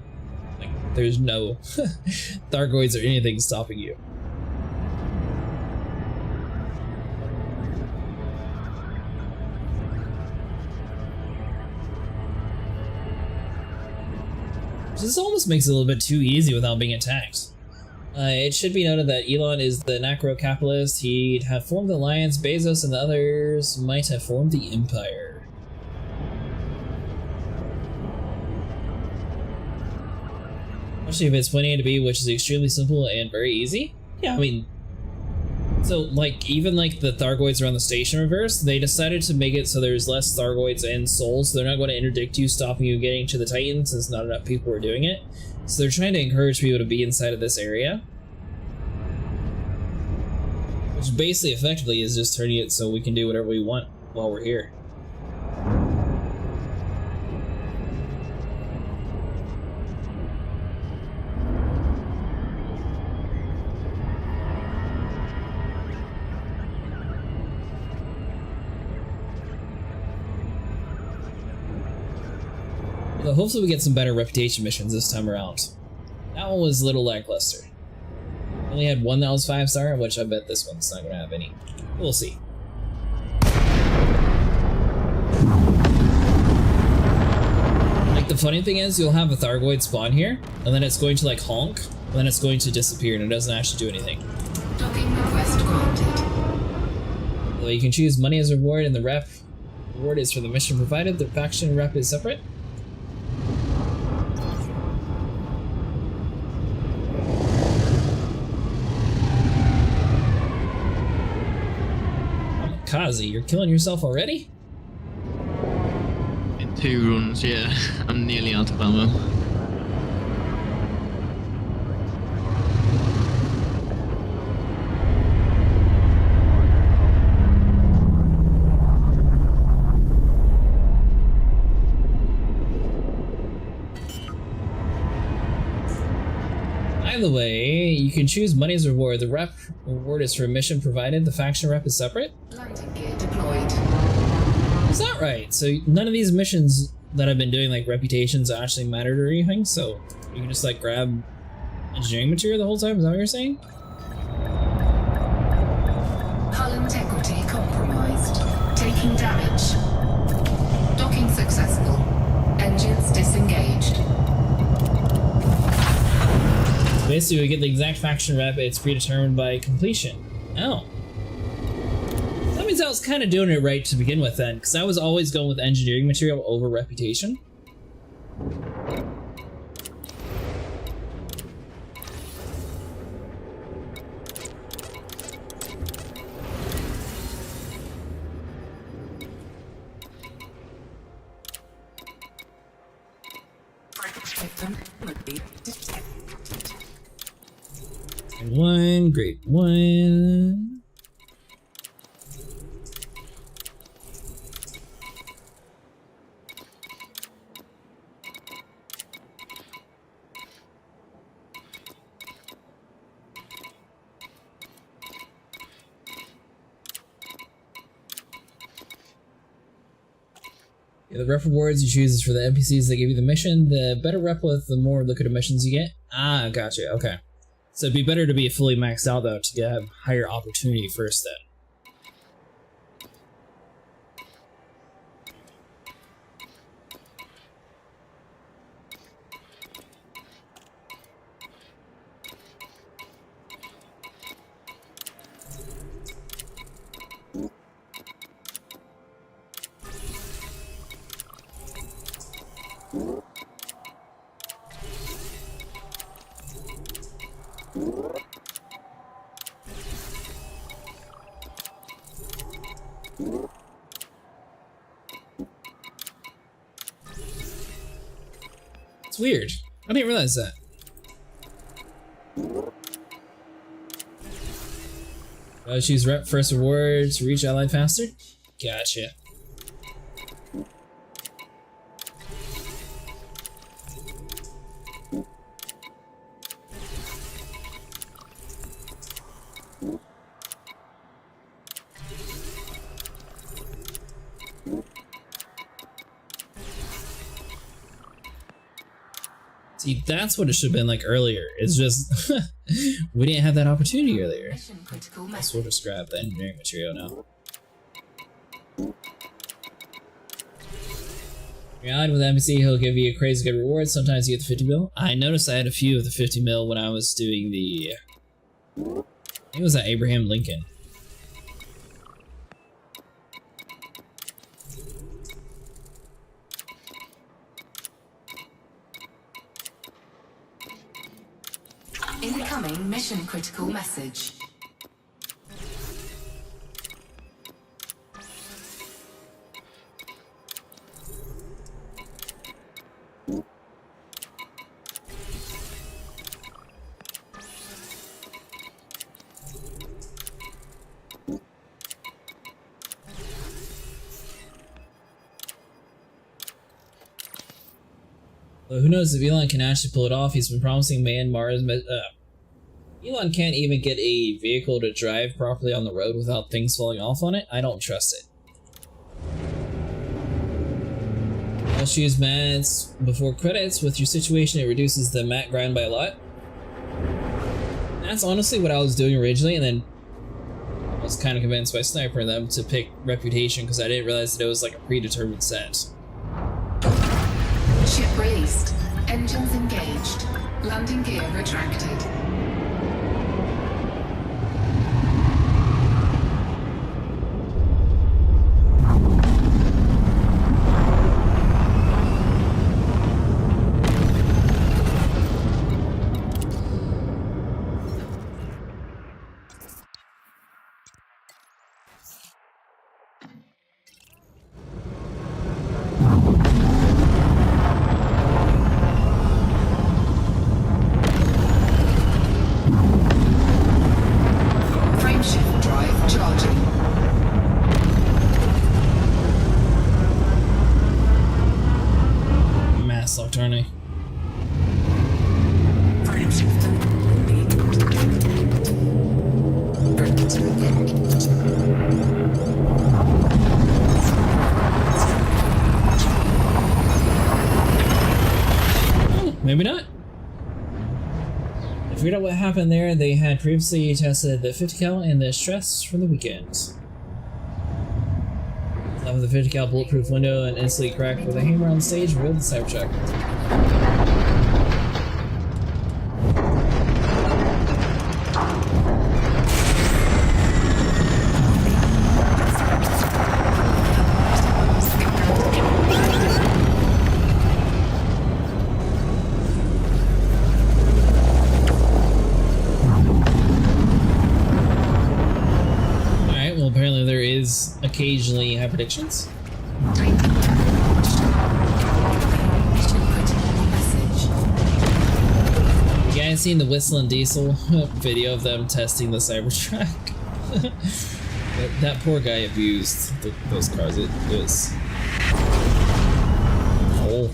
like there's no Thargoids or anything stopping you. This almost makes it a little bit too easy without being attacked. It should be noted that Elon is the anarcho-capitalist. He'd have formed the alliance. Bezos and the others might have formed the empire. Especially if it's planning to be, which is extremely simple and very easy. Yeah, I mean, so like even like the Thargoids around the station reverse, they decided to make it so there's less Thargoids and souls. So they're not going to interdict you, stopping you getting to the Titan, since not enough people are doing it. So they're trying to encourage people to be inside of this area, which basically effectively is just turning it so we can do whatever we want while we're here. So hopefully we get some better reputation missions this time around. That one was a little lackluster. Only had one that was 5-star, which I bet this one's not gonna have any. We'll see. Like the funny thing is, you'll have a Thargoid spawn here, and then it's going to like honk, and then it's going to disappear, and it doesn't actually do anything. Docking request granted. Although you can choose money as reward, and the reward is for the mission provided. The faction rep is separate. Kazi, you're killing yourself already? In 2 runs, yeah. I'm nearly out of ammo. By the way, you can choose money as reward. The reward is for a mission provided. The faction rep is separate. Landing gear deployed. Is that right? So none of these missions that I've been doing, like reputations, actually mattered or anything. So you can just like grab a engineering material the whole time? Is that what you're saying? Hull integrity compromised. Taking damage. Docking successful. Engines disengaged. Basically, we get the exact faction rep. It's predetermined by completion. Oh. That means I was kind of doing it right to begin with then, because I was always going with engineering material over reputation. Grade 1. Yeah, the rep rewards you choose is for the NPCs that give you the mission. The better rep with, the more lucrative missions you get. Ah, gotcha. Okay. So it'd be better to be fully maxed out though to get higher opportunity first then. It's weird. I didn't realize that. Choose rep first reward to reach allied faster? Gotcha. See, that's what it should have been like earlier. It's just, we didn't have that opportunity earlier. Let's we'll just grab the engineering material now. You're allied with the NPC, he'll give you a crazy good reward. Sometimes you get the 50 mil. I noticed I had a few of the 50 mil when I was doing the... I think it was that Abraham Lincoln. Incoming mission critical message. Well, who knows if Elon can actually pull it off? He's been promising manned Mars. Elon can't even get a vehicle to drive properly on the road without things falling off on it. I don't trust it. Let's use mats before credits. With your situation, it reduces the mat grind by a lot. That's honestly what I was doing originally, and then I was kind of convinced by Sniper and them to pick reputation because I didn't realize that it was like a predetermined set. Ship released. Engines engaged. Landing gear retracted. Maybe not. Figured out what happened there. They had previously tested the 50 cal and the stress from the weekend. Top of the 50 cal bulletproof window and instantly cracked with a hammer on stage revealed the Cybertruck. Apparently there is occasionally high predictions. You guys seen the Whistling Diesel video of them testing the Cybertruck? that poor guy abused those cars. It was... Oh.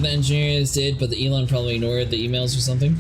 The engineers did, but the Elon probably ignored the emails or something.